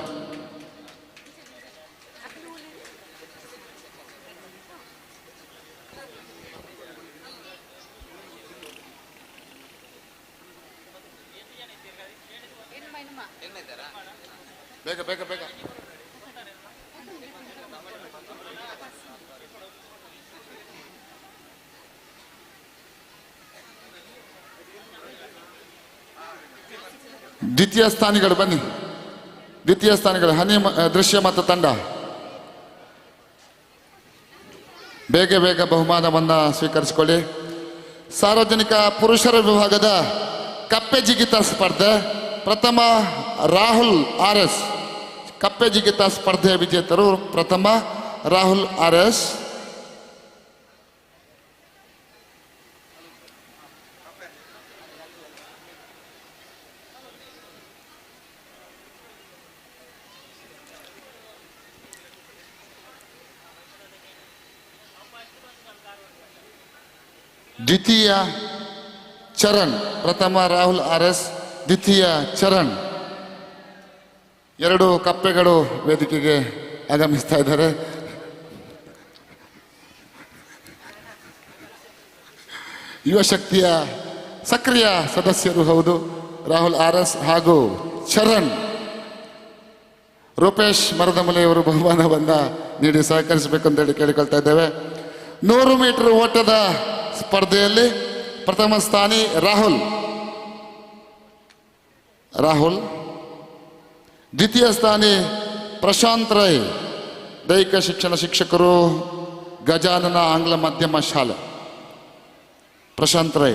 ಬೇಗ ಬೇಗ ಬೇಗ. ದ್ವಿತೀಯ ಸ್ಥಾನಿಗಳು ಬನ್ನಿ. ದ್ವಿತೀಯ ಸ್ಥಾನಿಗಳು ಹನಿ ದೃಶ್ಯ ಮತ್ತು ತಂಡ. ಬೇಗ ಬೇಗ ಬಹುಮಾನವನ್ನು ಸ್ವೀಕರಿಸಿಕೊಳ್ಳಿ. ಸಾರ್ವಜನಿಕ ಪುರುಷರ ವಿಭಾಗದ ಕಪ್ಪೆ ಜಿಗಿತ ಸ್ಪರ್ಧೆ ಪ್ರಥಮ ರಾಹುಲ್ RS. ಕಪ್ಪೆ ಜಿಗಿತ ಸ್ಪರ್ಧೆಯ ವಿಜೇತರು ಪ್ರಥಮ ರಾಹುಲ್ RS. ದ್ವಿತೀಯ ಚರಣ್, ಪ್ರಥಮ ರಾಹುಲ್ RS, ದ್ವಿತೀಯ ಚರಣ್. ಎರಡು ಕಪ್ಪೆಗಳು ವೇದಿಕೆಗೆ ಆಗಮಿಸ್ತಾ ಇದ್ದಾರೆ. ಯುವ ಶಕ್ತಿಯ ಸಕ್ರಿಯ ಸದಸ್ಯರು ಹೌದು ರಾಹುಲ್ RS ಹಾಗೂ ಚರಣ್. ರೂಪೇಶ್ ಮರದಮಲೆಯವರು ಬಹುಮಾನವನ್ನು ನೀಡಿ ಸಹಕರಿಸಬೇಕು ಅಂತೇಳಿ ಕೇಳಿಕೊಳ್ತಾ ಇದ್ದೇವೆ. 100 ಮೀಟರ್ ಓಟದ ಸ್ಪರ್ಧೆಯಲ್ಲಿ ಪ್ರಥಮ ಸ್ಥಾನಿ ರಾಹುಲ್, ದ್ವಿತೀಯ ಸ್ಥಾನಿ ಪ್ರಶಾಂತ್ ರೈ, ದೈಹಿಕ ಶಿಕ್ಷಣ ಶಿಕ್ಷಕರು, ಗಜಾನನ ಆಂಗ್ಲ ಮಾಧ್ಯಮ ಶಾಲೆ, ಪ್ರಶಾಂತ್ ರೈ.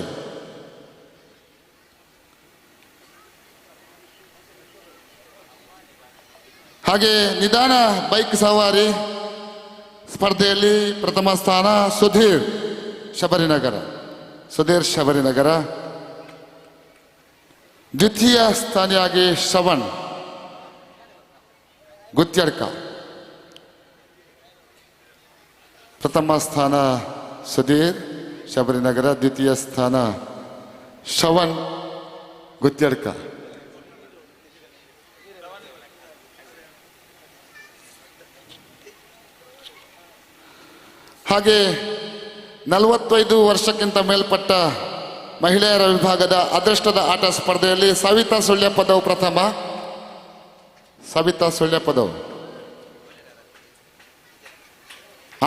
ಹಾಗೆ ನಿಧಾನ ಬೈಕ್ ಸವಾರಿ ಸ್ಪರ್ಧೆಯಲ್ಲಿ ಪ್ರಥಮ ಸ್ಥಾನ ಸುಧೀರ್ ಶಬರಿನಗರ. ದ್ವಿತೀಯ ಸ್ಥಾನಿಯಾಗಿ ಶ್ರವಣ್ ಗುತ್ಯಡ್ಕ. ಪ್ರಥಮ ಸ್ಥಾನ ಸುಧೀರ್ ಶಬರಿನಗರ, ದ್ವಿತೀಯ ಸ್ಥಾನ ಶ್ರವಣ್ ಗುತ್ಯಡ್ಕ. ಹಾಗೆ 45 ವರ್ಷಕ್ಕಿಂತ ಮೇಲ್ಪಟ್ಟ ಮಹಿಳೆಯರ ವಿಭಾಗದ ಅದೃಷ್ಟದ ಆಟ ಸ್ಪರ್ಧೆಯಲ್ಲಿ ಸವಿತಾ ಸುಳ್ಯಪದವು ಪ್ರಥಮ. ಸವಿತಾ ಸುಳ್ಯಪದವು.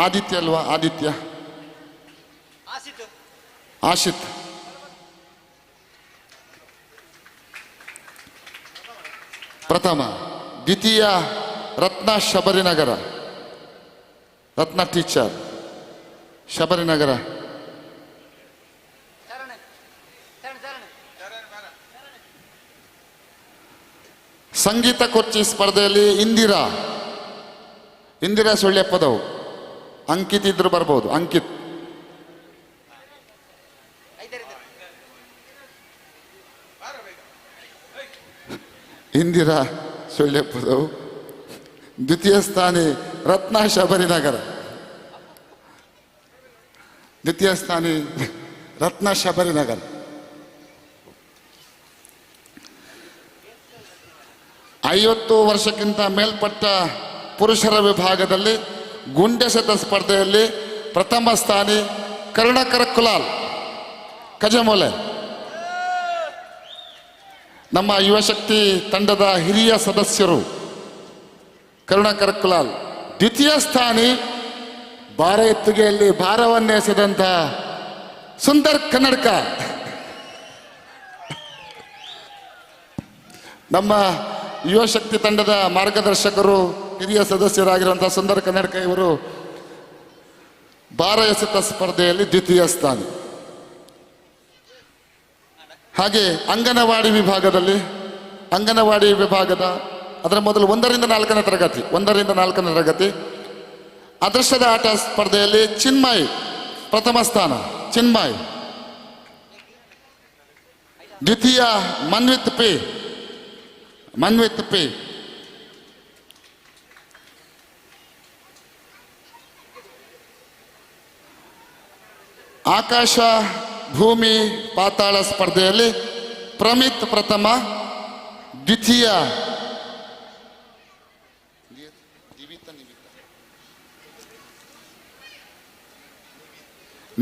ಆದಿತ್ಯ ಅಲ್ವಾ? ಆದಿತ್ಯ ಆಶಿತ್. ಪ್ರಥಮ. ದ್ವಿತೀಯ ರತ್ನ ಶಬರಿನಗರ, ರತ್ನ ಟೀಚರ್ ಶಬರಿನಗರ. ಸಂಗೀತ ಕುರ್ಚಿ ಸ್ಪರ್ಧೆಯಲ್ಲಿ ಇಂದಿರಾ ಸುಳ್ಯಪದವು. ಅಂಕಿತ್ ಇದ್ರು ಬರ್ಬೋದು. ಅಂಕಿತ್. ಇಂದಿರಾ ಸುಳ್ಯಪದವು. ದ್ವಿತೀಯ ಸ್ಥಾನಿ ರತ್ನ ಶಬರಿನಗರ. ದ್ವಿತೀಯ ಸ್ಥಾನಿ ರತ್ನ ಶಬರಿನಗರ. ಐವತ್ತು ವರ್ಷಕ್ಕಿಂತ ಮೇಲ್ಪಟ್ಟ ಪುರುಷರ ವಿಭಾಗದಲ್ಲಿ ಗುಂಡೆಸೆತ ಸ್ಪರ್ಧೆಯಲ್ಲಿ ಪ್ರಥಮ ಸ್ಥಾನಿ ಕರುಣಾಕರ ಕುಲಾಲ್ ಕಜಮೂಲೆ. ನಮ್ಮ ಯುವಶಕ್ತಿ ತಂಡದ ಹಿರಿಯ ಸದಸ್ಯರು ಕರುಣಾಕರ ಕುಲಾಲ್. ದ್ವಿತೀಯ ಸ್ಥಾನಿ ಭಾರ ಎತ್ತುಗೆಯಲ್ಲಿ ಭಾರವನ್ನು ಎಸೆದಂಥ ಸುಂದರ್ ಕನ್ನಡಕ. ನಮ್ಮ ಯುವಶಕ್ತಿ ತಂಡದ ಮಾರ್ಗದರ್ಶಕರು ಹಿರಿಯ ಸದಸ್ಯರಾಗಿರುವಂತಹ ಸುಂದರ್ ಕನ್ನಡಕ ಇವರು ಭಾರ ಎಸೆತ ಸ್ಪರ್ಧೆಯಲ್ಲಿ ದ್ವಿತೀಯ ಸ್ಥಾನ. ಹಾಗೆ ಅಂಗನವಾಡಿ ವಿಭಾಗದ ಅದರ ಮೊದಲು 1ರಿಂದ 4ನೇ ತರಗತಿ ಅದೃಷ್ಟದ ಆಟ ಸ್ಪರ್ಧೆಯಲ್ಲಿ ಚಿನ್ಮಯ್ ಪ್ರಥಮ ಸ್ಥಾನ. ಚಿನ್ಮಯ್. ದ್ವಿತೀಯ ಮನ್ವಿತ್ ಪಿ. ಆಕಾಶ ಭೂಮಿ ಪಾತಾಳ ಸ್ಪರ್ಧೆಯಲ್ಲಿ ಪ್ರಮಿತ್ ಪ್ರಥಮ. ದ್ವಿತೀಯ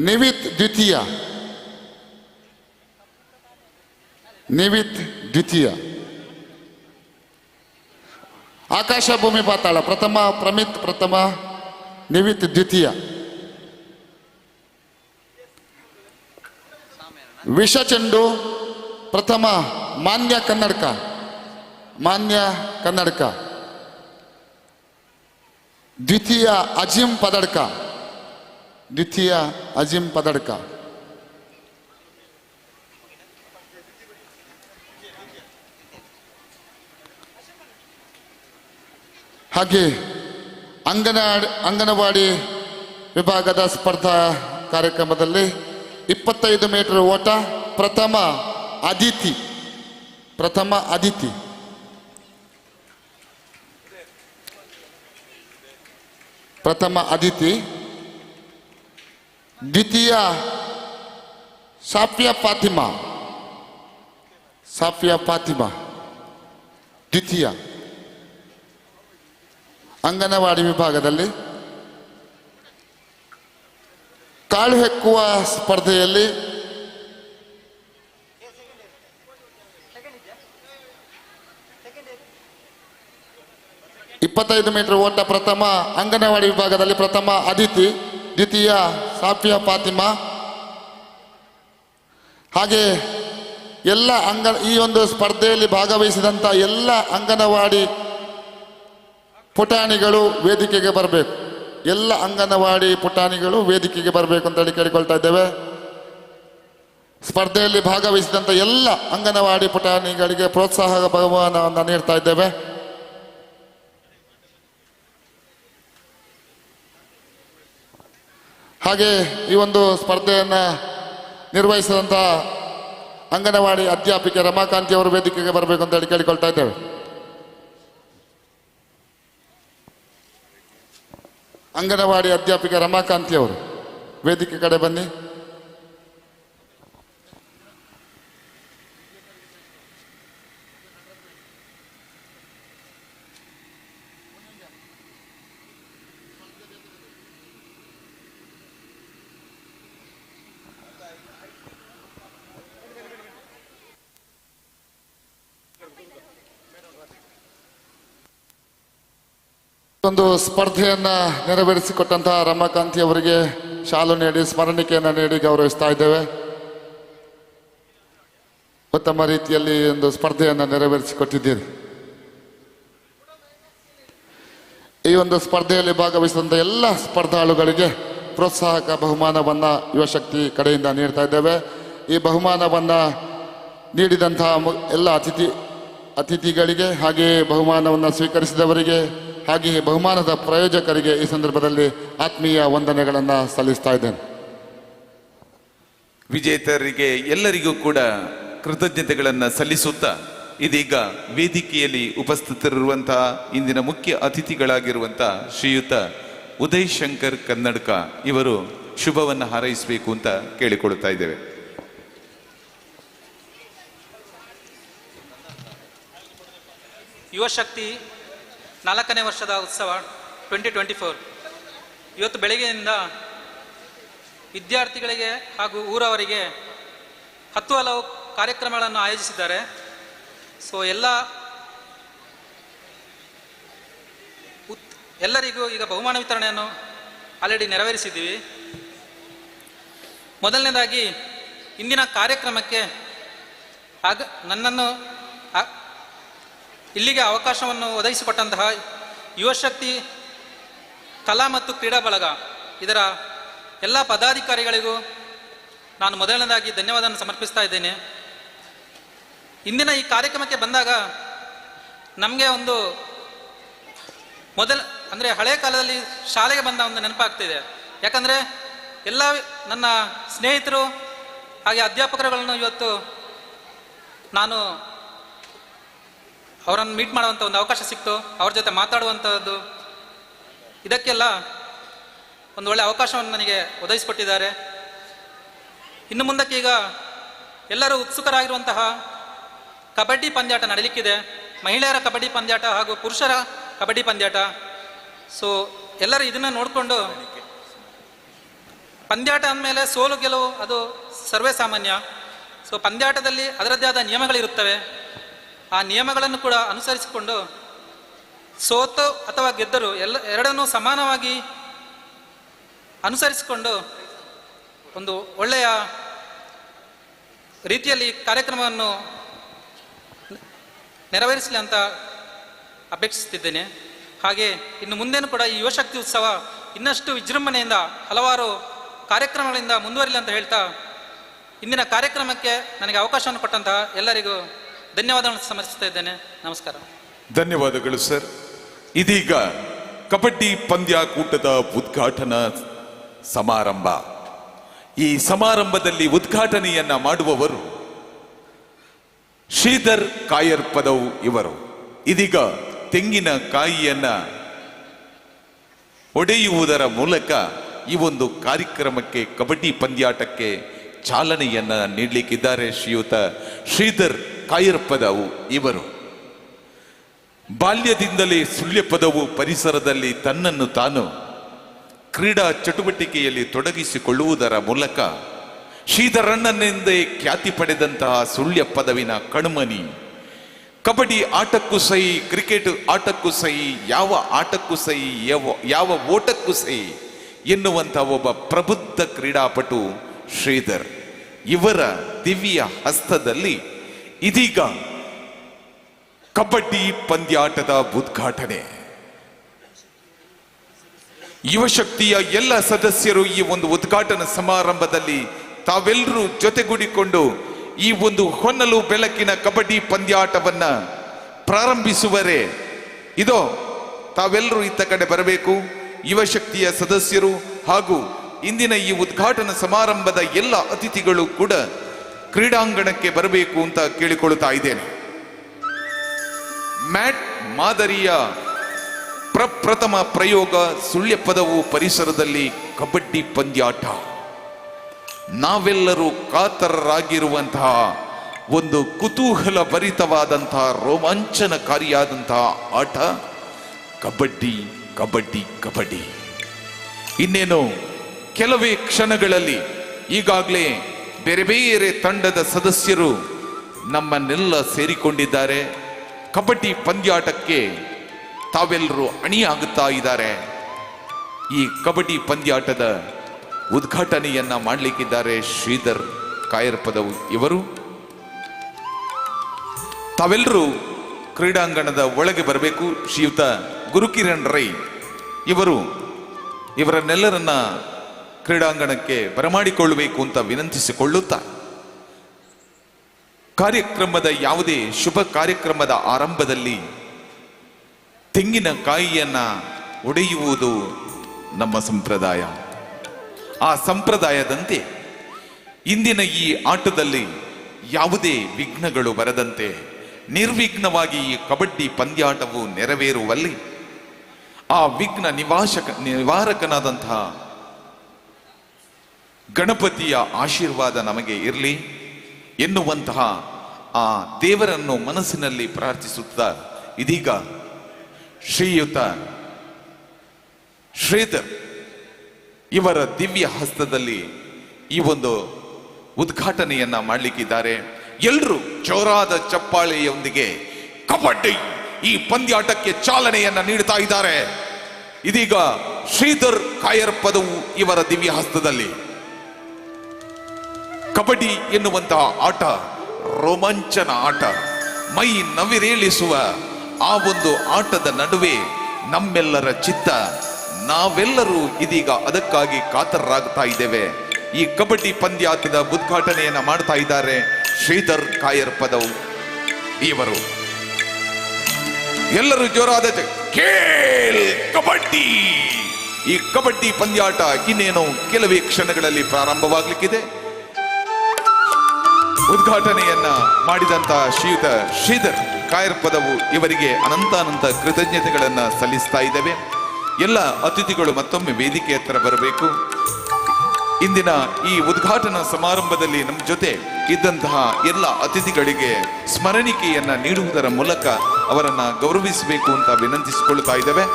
ನಿವಿತ್ ದ್ವಿತೀಯ. ಆಕಾಶ ಭೂಮಿ ಪಾತಾಳ ಪ್ರಥಮ, ಪ್ರಮಿತ್ ಪ್ರಥಮ, ನಿವಿತ್ ದ್ವಿತೀಯ. ವಿಷಚೆಂಡು ಪ್ರಥಮ ಮಾನ್ಯ ಕನ್ನಡಕ. ದ್ವಿತೀಯ ಅಜಿಂ ಪದಡ್ಕ. ಹಾಗೆ ಅಂಗನವಾಡಿ ವಿಭಾಗದ ಸ್ಪರ್ಧಾ ಕಾರ್ಯಕ್ರಮದಲ್ಲಿ 25 ಮೀಟರ್ ಓಟ ಪ್ರಥಮ ಅದಿತಿ. ದ್ವಿತೀಯ ಸಾಫಿಯಾ ಫಾತಿಮಾ ದ್ವಿತೀಯ. ಅಂಗನವಾಡಿ ವಿಭಾಗದಲ್ಲಿ ಕಾಳು ಹೆಕ್ಕುವ ಸ್ಪರ್ಧೆಯಲ್ಲಿ ಇಪ್ಪತ್ತೈದು ಮೀಟರ್ ಓಟ ಪ್ರಥಮ ಅಂಗನವಾಡಿ ವಿಭಾಗದಲ್ಲಿ ಪ್ರಥಮ ಅದಿತಿ, ದ್ವಿತೀಯ ಸಾಫಿಯಾ ಫಾತಿಮಾ. ಹಾಗೆ ಎಲ್ಲ ಈ ಒಂದು ಸ್ಪರ್ಧೆಯಲ್ಲಿ ಭಾಗವಹಿಸಿದಂಥ ಎಲ್ಲ ಅಂಗನವಾಡಿ ಪುಟಾಣಿಗಳು ವೇದಿಕೆಗೆ ಬರಬೇಕು. ಎಲ್ಲ ಅಂಗನವಾಡಿ ಪುಟಾಣಿಗಳು ವೇದಿಕೆಗೆ ಬರಬೇಕು ಅಂತ ಹೇಳಿ ಕೇಳಿಕೊಳ್ತಾ ಇದ್ದೇವೆ. ಸ್ಪರ್ಧೆಯಲ್ಲಿ ಭಾಗವಹಿಸಿದಂಥ ಎಲ್ಲ ಅಂಗನವಾಡಿ ಪುಟಾಣಿಗಳಿಗೆ ಪ್ರೋತ್ಸಾಹ ಬಹುಮಾನವನ್ನು ನೀಡ್ತಾ ಇದ್ದೇವೆ. ಹಾಗೆ ಈ ಒಂದು ಸ್ಪರ್ಧೆಯನ್ನು ನಿರ್ವಹಿಸಿದಂಥ ಅಂಗನವಾಡಿ ಅಧ್ಯಾಪಿಕೆ ರಮಾಕಾಂತಿ ಅವರು ವೇದಿಕೆಗೆ ಬರಬೇಕು ಅಂತ ಹೇಳಿ ಕೇಳಿಕೊಳ್ತಾ ಇದ್ದೇವೆ. ಅಂಗನವಾಡಿ ಅಧ್ಯಾಪಿಕೆ ರಮಾಕಾಂತಿ ಅವರು ವೇದಿಕೆ ಕಡೆ ಬನ್ನಿ. ಒಂದು ಸ್ಪರ್ಧೆಯನ್ನ ನೆರವೇರಿಸಿಕೊಟ್ಟಂತಹ ರಮಾಕಾಂತಿ ಅವರಿಗೆ ಶಾಲು ನೀಡಿ ಸ್ಮರಣಿಕೆಯನ್ನು ನೀಡಿ ಗೌರವಿಸ್ತಾ ಇದ್ದೇವೆ. ಉತ್ತಮ ರೀತಿಯಲ್ಲಿ ಒಂದು ಸ್ಪರ್ಧೆಯನ್ನು ನೆರವೇರಿಸಿಕೊಟ್ಟಿದ್ದೀರಿ. ಈ ಒಂದು ಸ್ಪರ್ಧೆಯಲ್ಲಿ ಭಾಗವಹಿಸಿದಂಥ ಎಲ್ಲ ಸ್ಪರ್ಧಾಳುಗಳಿಗೆ ಪ್ರೋತ್ಸಾಹಕ ಬಹುಮಾನವನ್ನ ಯುವಶಕ್ತಿ ಕಡೆಯಿಂದ ನೀಡ್ತಾ ಇದ್ದೇವೆ. ಈ ಬಹುಮಾನವನ್ನ ನೀಡಿದಂತಹ ಎಲ್ಲ ಅತಿಥಿಗಳಿಗೆ ಹಾಗೆಯೇ ಬಹುಮಾನವನ್ನು ಸ್ವೀಕರಿಸಿದವರಿಗೆ ಹಾಗೆಯೇ ಬಹುಮಾನದ ಪ್ರಾಯೋಜಕರಿಗೆ ಈ ಸಂದರ್ಭದಲ್ಲಿ ಆತ್ಮೀಯ ವಂದನೆಗಳನ್ನು ಸಲ್ಲಿಸ್ತಾ ಇದ್ದೇನೆ. ವಿಜೇತರಿಗೆ ಎಲ್ಲರಿಗೂ ಕೂಡ ಕೃತಜ್ಞತೆಗಳನ್ನು ಸಲ್ಲಿಸುತ್ತಾ ಇದೀಗ ವೇದಿಕೆಯಲ್ಲಿ ಉಪಸ್ಥಿತರಿರುವಂತಹ ಇಂದಿನ ಮುಖ್ಯ ಅತಿಥಿಗಳಾಗಿರುವಂತಹ ಶ್ರೀಯುತ ಉದಯ್ ಶಂಕರ್ ಕನ್ನಡಕ ಇವರು ಶುಭವನ್ನು ಹಾರೈಸಬೇಕು ಅಂತ ಕೇಳಿಕೊಳ್ತಾ ಇದ್ದೇವೆ. ಯುವಶಕ್ತಿ 4ನೇ ವರ್ಷದ ಉತ್ಸವ 2024 ಇವತ್ತು ಬೆಳಗ್ಗೆಯಿಂದ ವಿದ್ಯಾರ್ಥಿಗಳಿಗೆ ಹಾಗೂ ಊರವರಿಗೆ 10 ಹಲವು ಕಾರ್ಯಕ್ರಮಗಳನ್ನು ಆಯೋಜಿಸಿದ್ದಾರೆ. ಸೊ ಎಲ್ಲರಿಗೂ ಈಗ ಬಹುಮಾನ ವಿತರಣೆಯನ್ನು ಆಲ್ರೆಡಿ ನೆರವೇರಿಸಿದ್ದೀವಿ. ಮೊದಲನೇದಾಗಿ ಇಂದಿನ ಕಾರ್ಯಕ್ರಮಕ್ಕೆ ನನ್ನನ್ನು ಇಲ್ಲಿಗೆ ಅವಕಾಶವನ್ನು ಒದಗಿಸಿಕೊಟ್ಟಂತಹ ಯುವಶಕ್ತಿ ಕಲಾ ಮತ್ತು ಕ್ರೀಡಾ ಬಳಗ ಇದರ ಎಲ್ಲ ಪದಾಧಿಕಾರಿಗಳಿಗೂ ನಾನು ಮೊದಲನೇದಾಗಿ ಧನ್ಯವಾದವನ್ನು ಸಮರ್ಪಿಸ್ತಾ ಇದ್ದೇನೆ. ಇಂದಿನ ಈ ಕಾರ್ಯಕ್ರಮಕ್ಕೆ ಬಂದಾಗ ನಮಗೆ ಒಂದು ಅಂದರೆ ಹಳೆಯ ಕಾಲದಲ್ಲಿ ಶಾಲೆಗೆ ಬಂದ ಒಂದು ನೆನಪಾಗ್ತಿದೆ. ಯಾಕಂದರೆ ಎಲ್ಲ ನನ್ನ ಸ್ನೇಹಿತರು ಹಾಗೆ ಅಧ್ಯಾಪಕರುಗಳನ್ನು ಇವತ್ತು ನಾನು ಅವರನ್ನು ಮೀಟ್ ಮಾಡುವಂಥ ಒಂದು ಅವಕಾಶ ಸಿಕ್ತು. ಅವ್ರ ಜೊತೆ ಮಾತಾಡುವಂಥದ್ದು ಇದಕ್ಕೆಲ್ಲ ಒಂದು ಒಳ್ಳೆಯ ಅವಕಾಶವನ್ನು ನನಗೆ ಒದಗಿಸಿಕೊಟ್ಟಿದ್ದಾರೆ. ಇನ್ನು ಮುಂದಕ್ಕೆ ಈಗ ಎಲ್ಲರೂ ಉತ್ಸುಕರಾಗಿರುವಂತಹ ಕಬಡ್ಡಿ ಪಂದ್ಯಾಟ ನಡೀಲಿಕ್ಕಿದೆ. ಮಹಿಳೆಯರ ಕಬಡ್ಡಿ ಪಂದ್ಯಾಟ ಹಾಗೂ ಪುರುಷರ ಕಬಡ್ಡಿ ಪಂದ್ಯಾಟ. ಸೊ ಎಲ್ಲರೂ ಇದನ್ನು ನೋಡಿಕೊಂಡು ಪಂದ್ಯಾಟ ಅಂದಮೇಲೆ ಸೋಲು ಗೆಲುವು ಅದು ಸರ್ವೇ ಸಾಮಾನ್ಯ. ಸೊ ಪಂದ್ಯಾಟದಲ್ಲಿ ಅದರದ್ದೇ ಆದ ನಿಯಮಗಳಿರುತ್ತವೆ. ಆ ನಿಯಮಗಳನ್ನು ಕೂಡ ಅನುಸರಿಸಿಕೊಂಡು ಸೋತು ಅಥವಾ ಗೆದ್ದರು ಎರಡನ್ನೂ ಸಮಾನವಾಗಿ ಅನುಸರಿಸಿಕೊಂಡು ಒಂದು ಒಳ್ಳೆಯ ರೀತಿಯಲ್ಲಿ ಕಾರ್ಯಕ್ರಮವನ್ನು ನೆರವೇರಿಸಲಿ ಅಂತ ಅಪೇಕ್ಷಿಸುತ್ತಿದ್ದೇನೆ. ಹಾಗೆ ಇನ್ನು ಮುಂದೇನೂ ಕೂಡ ಈ ಯುವಶಕ್ತಿ ಉತ್ಸವ ಇನ್ನಷ್ಟು ವಿಜೃಂಭಣೆಯಿಂದ ಹಲವಾರು ಕಾರ್ಯಕ್ರಮಗಳಿಂದ ಮುಂದುವರಿಲಿ ಅಂತ ಹೇಳ್ತಾ ಇಂದಿನ ಕಾರ್ಯಕ್ರಮಕ್ಕೆ ನನಗೆ ಅವಕಾಶವನ್ನು ಕೊಟ್ಟಂತಹ ಎಲ್ಲರಿಗೂ ಧನ್ಯವಾದಗಳನ್ನು ಸಮರ್ಪಿಸ್ತಾ ಇದ್ದೇನೆ. ನಮಸ್ಕಾರ. ಧನ್ಯವಾದಗಳು ಸರ್. ಇದೀಗ ಕಬಡ್ಡಿ ಪಂದ್ಯಾಕೂಟದ ಉದ್ಘಾಟನಾ ಸಮಾರಂಭ. ಈ ಸಮಾರಂಭದಲ್ಲಿ ಉದ್ಘಾಟನೆಯನ್ನ ಮಾಡುವವರು ಶ್ರೀಧರ್ ಕಾಯರ್ ಪದವ್ ಇವರು. ಇದೀಗ ತೆಂಗಿನ ಕಾಯಿಯನ್ನ ಒಡೆಯುವುದರ ಮೂಲಕ ಈ ಒಂದು ಕಾರ್ಯಕ್ರಮಕ್ಕೆ ಕಬಡ್ಡಿ ಪಂದ್ಯಾಟಕ್ಕೆ ಚಾಲನೆಯನ್ನ ನೀಡಲಿಕ್ಕಿದ್ದಾರೆ ಶ್ರೀಯುತ ಶ್ರೀಧರ್ ಕಾಯರ್ ಪದವು ಇವರು. ಬಾಲ್ಯದಿಂದಲೇ ಸುಳ್ಯ ಪದವು ಪರಿಸರದಲ್ಲಿ ತನ್ನನ್ನು ತಾನು ಕ್ರೀಡಾ ಚಟುವಟಿಕೆಯಲ್ಲಿ ತೊಡಗಿಸಿಕೊಳ್ಳುವುದರ ಮೂಲಕ ಶ್ರೀಧರಣ್ಣನೆಂದೇ ಖ್ಯಾತಿ ಪಡೆದಂತಹ ಸುಳ್ಯ ಪದವಿನ ಕಣ್ಮನಿ. ಕಬಡ್ಡಿ ಆಟಕ್ಕೂ ಸೈ, ಕ್ರಿಕೆಟ್ ಆಟಕ್ಕೂ ಸೈ, ಯಾವ ಆಟಕ್ಕೂ ಸೈ, ಯಾವ ಓಟಕ್ಕೂ ಸೈ ಎನ್ನುವಂಥ ಒಬ್ಬ ಪ್ರಬುದ್ಧ ಕ್ರೀಡಾಪಟು ಶ್ರೀಧರ್. ಇವರ ದಿವ್ಯ ಹಸ್ತದಲ್ಲಿ ಇದೀಗ ಕಬಡ್ಡಿ ಪಂದ್ಯಾಟದ ಉದ್ಘಾಟನೆ. ಯುವಶಕ್ತಿಯ ಎಲ್ಲ ಸದಸ್ಯರು ಈ ಒಂದು ಉದ್ಘಾಟನಾ ಸಮಾರಂಭದಲ್ಲಿ ತಾವೆಲ್ಲರೂ ಜೊತೆಗೂಡಿಕೊಂಡು ಈ ಒಂದು ಹೊನ್ನಲು ಬೆಳಕಿನ ಕಬಡ್ಡಿ ಪಂದ್ಯಾಟವನ್ನ ಪ್ರಾರಂಭಿಸುವರೆ ಇದೋ ತಾವೆಲ್ಲರೂ ಇತ್ತ ಕಡೆ ಬರಬೇಕು. ಯುವಶಕ್ತಿಯ ಸದಸ್ಯರು ಹಾಗೂ ಇಂದಿನ ಈ ಉದ್ಘಾಟನಾ ಸಮಾರಂಭದ ಎಲ್ಲ ಅತಿಥಿಗಳು ಕೂಡ ಕ್ರೀಡಾಂಗಣಕ್ಕೆ ಬರಬೇಕು ಅಂತ ಕೇಳಿಕೊಳ್ತಾ ಇದ್ದೇನೆ. ಮ್ಯಾಟ್ ಮಾದರಿಯ ಪ್ರಪ್ರಥಮ ಪ್ರಯೋಗ ಸುಳ್ಯಪದವು ಪರಿಸರದಲ್ಲಿ ಕಬಡ್ಡಿ ಪಂದ್ಯಾಟ. ನಾವೆಲ್ಲರೂ ಕಾತರರಾಗಿರುವಂತಹ ಒಂದು ಕುತೂಹಲ ಭರಿತವಾದಂತಹ ರೋಮಾಂಚನಕಾರಿಯಾದಂತಹ ಆಟ ಕಬಡ್ಡಿ ಕಬಡ್ಡಿ ಕಬಡ್ಡಿ. ಇನ್ನೇನು ಕೆಲವೇ ಕ್ಷಣಗಳಲ್ಲಿ ಈಗಾಗಲೇ ಬೇರೆ ಬೇರೆ ತಂಡದ ಸದಸ್ಯರು ನಮ್ಮನ್ನೆಲ್ಲ ಸೇರಿಕೊಂಡಿದ್ದಾರೆ. ಕಬಡ್ಡಿ ಪಂದ್ಯಾಟಕ್ಕೆ ತಾವೆಲ್ಲರೂ ಅಣಿಯಾಗುತ್ತಾ ಇದ್ದಾರೆ. ಈ ಕಬಡ್ಡಿ ಪಂದ್ಯಾಟದ ಉದ್ಘಾಟನೆಯನ್ನ ಮಾಡಲಿಕ್ಕಿದ್ದಾರೆ ಶ್ರೀಧರ್ ಕಾಯರ್ಪದವು ಇವರು. ತಾವೆಲ್ಲರೂ ಕ್ರೀಡಾಂಗಣದ ಒಳಗೆ ಬರಬೇಕು. ಶ್ರೀಯುತ ಗುರುಕಿರಣ್ ರೈ ಇವರನ್ನೆಲ್ಲರನ್ನ ಕ್ರೀಡಾಂಗಣಕ್ಕೆ ಬರಮಾಡಿಕೊಳ್ಳಬೇಕು ಅಂತ ವಿನಂತಿಸಿಕೊಳ್ಳುತ್ತಾ, ಕಾರ್ಯಕ್ರಮದ ಯಾವುದೇ ಶುಭ ಕಾರ್ಯಕ್ರಮದ ಆರಂಭದಲ್ಲಿ ತೆಂಗಿನಕಾಯಿಯನ್ನ ಒಡೆಯುವುದು ನಮ್ಮ ಸಂಪ್ರದಾಯ. ಆ ಸಂಪ್ರದಾಯದಂತೆ ಇಂದಿನ ಈ ಆಟದಲ್ಲಿ ಯಾವುದೇ ವಿಘ್ನಗಳು ಬರದಂತೆ ನಿರ್ವಿಘ್ನವಾಗಿ ಈ ಕಬಡ್ಡಿ ಪಂದ್ಯಾಟವು ನೆರವೇರುವಲ್ಲಿ ಆ ವಿಘ್ನ ನಿವಾರಕನಾದಂತಹ ಗಣಪತಿಯ ಆಶೀರ್ವಾದ ನಮಗೆ ಇರಲಿ ಎನ್ನುವಂತಹ ಆ ದೇವರನ್ನು ಮನಸ್ಸಿನಲ್ಲಿ ಪ್ರಾರ್ಥಿಸುತ್ತಾ ಇದೀಗ ಶ್ರೀಯುತ ಶ್ರೀಧರ್ ಇವರ ದಿವ್ಯ ಹಸ್ತದಲ್ಲಿ ಈ ಒಂದು ಉದ್ಘಾಟನೆಯನ್ನ ಮಾಡಲಿಕ್ಕಿದ್ದಾರೆ. ಎಲ್ಲರೂ ಜೋರಾದ ಚಪ್ಪಾಳೆಯೊಂದಿಗೆ ಕಬಡ್ಡಿ ಈ ಪಂದ್ಯಾಟಕ್ಕೆ ಚಾಲನೆಯನ್ನ ನೀಡುತ್ತಾ ಇದ್ದಾರೆ. ಇದೀಗ ಶ್ರೀಧರ್ ಕಾಯರ್ಪದವು ಇವರ ದಿವ್ಯ ಹಸ್ತದಲ್ಲಿ. ಕಬಡ್ಡಿ ಎನ್ನುವಂತಹ ಆಟ ರೋಮಾಂಚನ ಆಟ, ಮೈ ನವಿರೇಳಿಸುವ ಆ ಒಂದು ಆಟದ ನಡುವೆ ನಮ್ಮೆಲ್ಲರ ಚಿತ್ತ, ನಾವೆಲ್ಲರೂ ಇದೀಗ ಅದಕ್ಕಾಗಿ ಕಾತರರಾಗ್ತಾ ಇದ್ದೇವೆ. ಈ ಕಬಡ್ಡಿ ಪಂದ್ಯಾಟದ ಉದ್ಘಾಟನೆಯನ್ನ ಮಾಡ್ತಾ ಇದ್ದಾರೆ ಶ್ರೀಧರ್ ಕಾಯರ್ಪದವು ಇವರು. ಎಲ್ಲರೂ ಜೋರಾದ ಖೇಲ್ ಕಬಡ್ಡಿ. ಈ ಕಬಡ್ಡಿ ಪಂದ್ಯಾಟ ಇನ್ನೇನು ಕೆಲವೇ ಕ್ಷಣಗಳಲ್ಲಿ ಪ್ರಾರಂಭವಾಗಲಿಕ್ಕಿದೆ. ಉದ್ಘಾಟನೆಯನ್ನ ಮಾಡಿದಂತಹ ಶ್ರೀಯುತ ಶ್ರೀಧರ್ ಕಾಯರ್ಪದವು ಇವರಿಗೆ ಅನಂತ ಕೃತಜ್ಞತೆಗಳನ್ನ ಸಲ್ಲಿಸ್ತಾ ಇದ್ದೇವೆ. ಎಲ್ಲ ಅತಿಥಿಗಳು ಮತ್ತೊಮ್ಮೆ ವೇದಿಕೆ ಹತ್ರ ಬರಬೇಕು. ಇಂದಿನ ಈ ಉದ್ಘಾಟನಾ ಸಮಾರಂಭದಲ್ಲಿ ನಮ್ಮ ಜೊತೆ ಇದ್ದಂತಹ ಎಲ್ಲ ಅತಿಥಿಗಳಿಗೆ ಸ್ಮರಣಿಕೆಯನ್ನ ನೀಡುವುದರ ಮೂಲಕ ಅವರನ್ನ ಗೌರವಿಸಬೇಕು ಅಂತ ವಿನಂತಿಸಿಕೊಳ್ತಾ ಇದ್ದೇವೆ.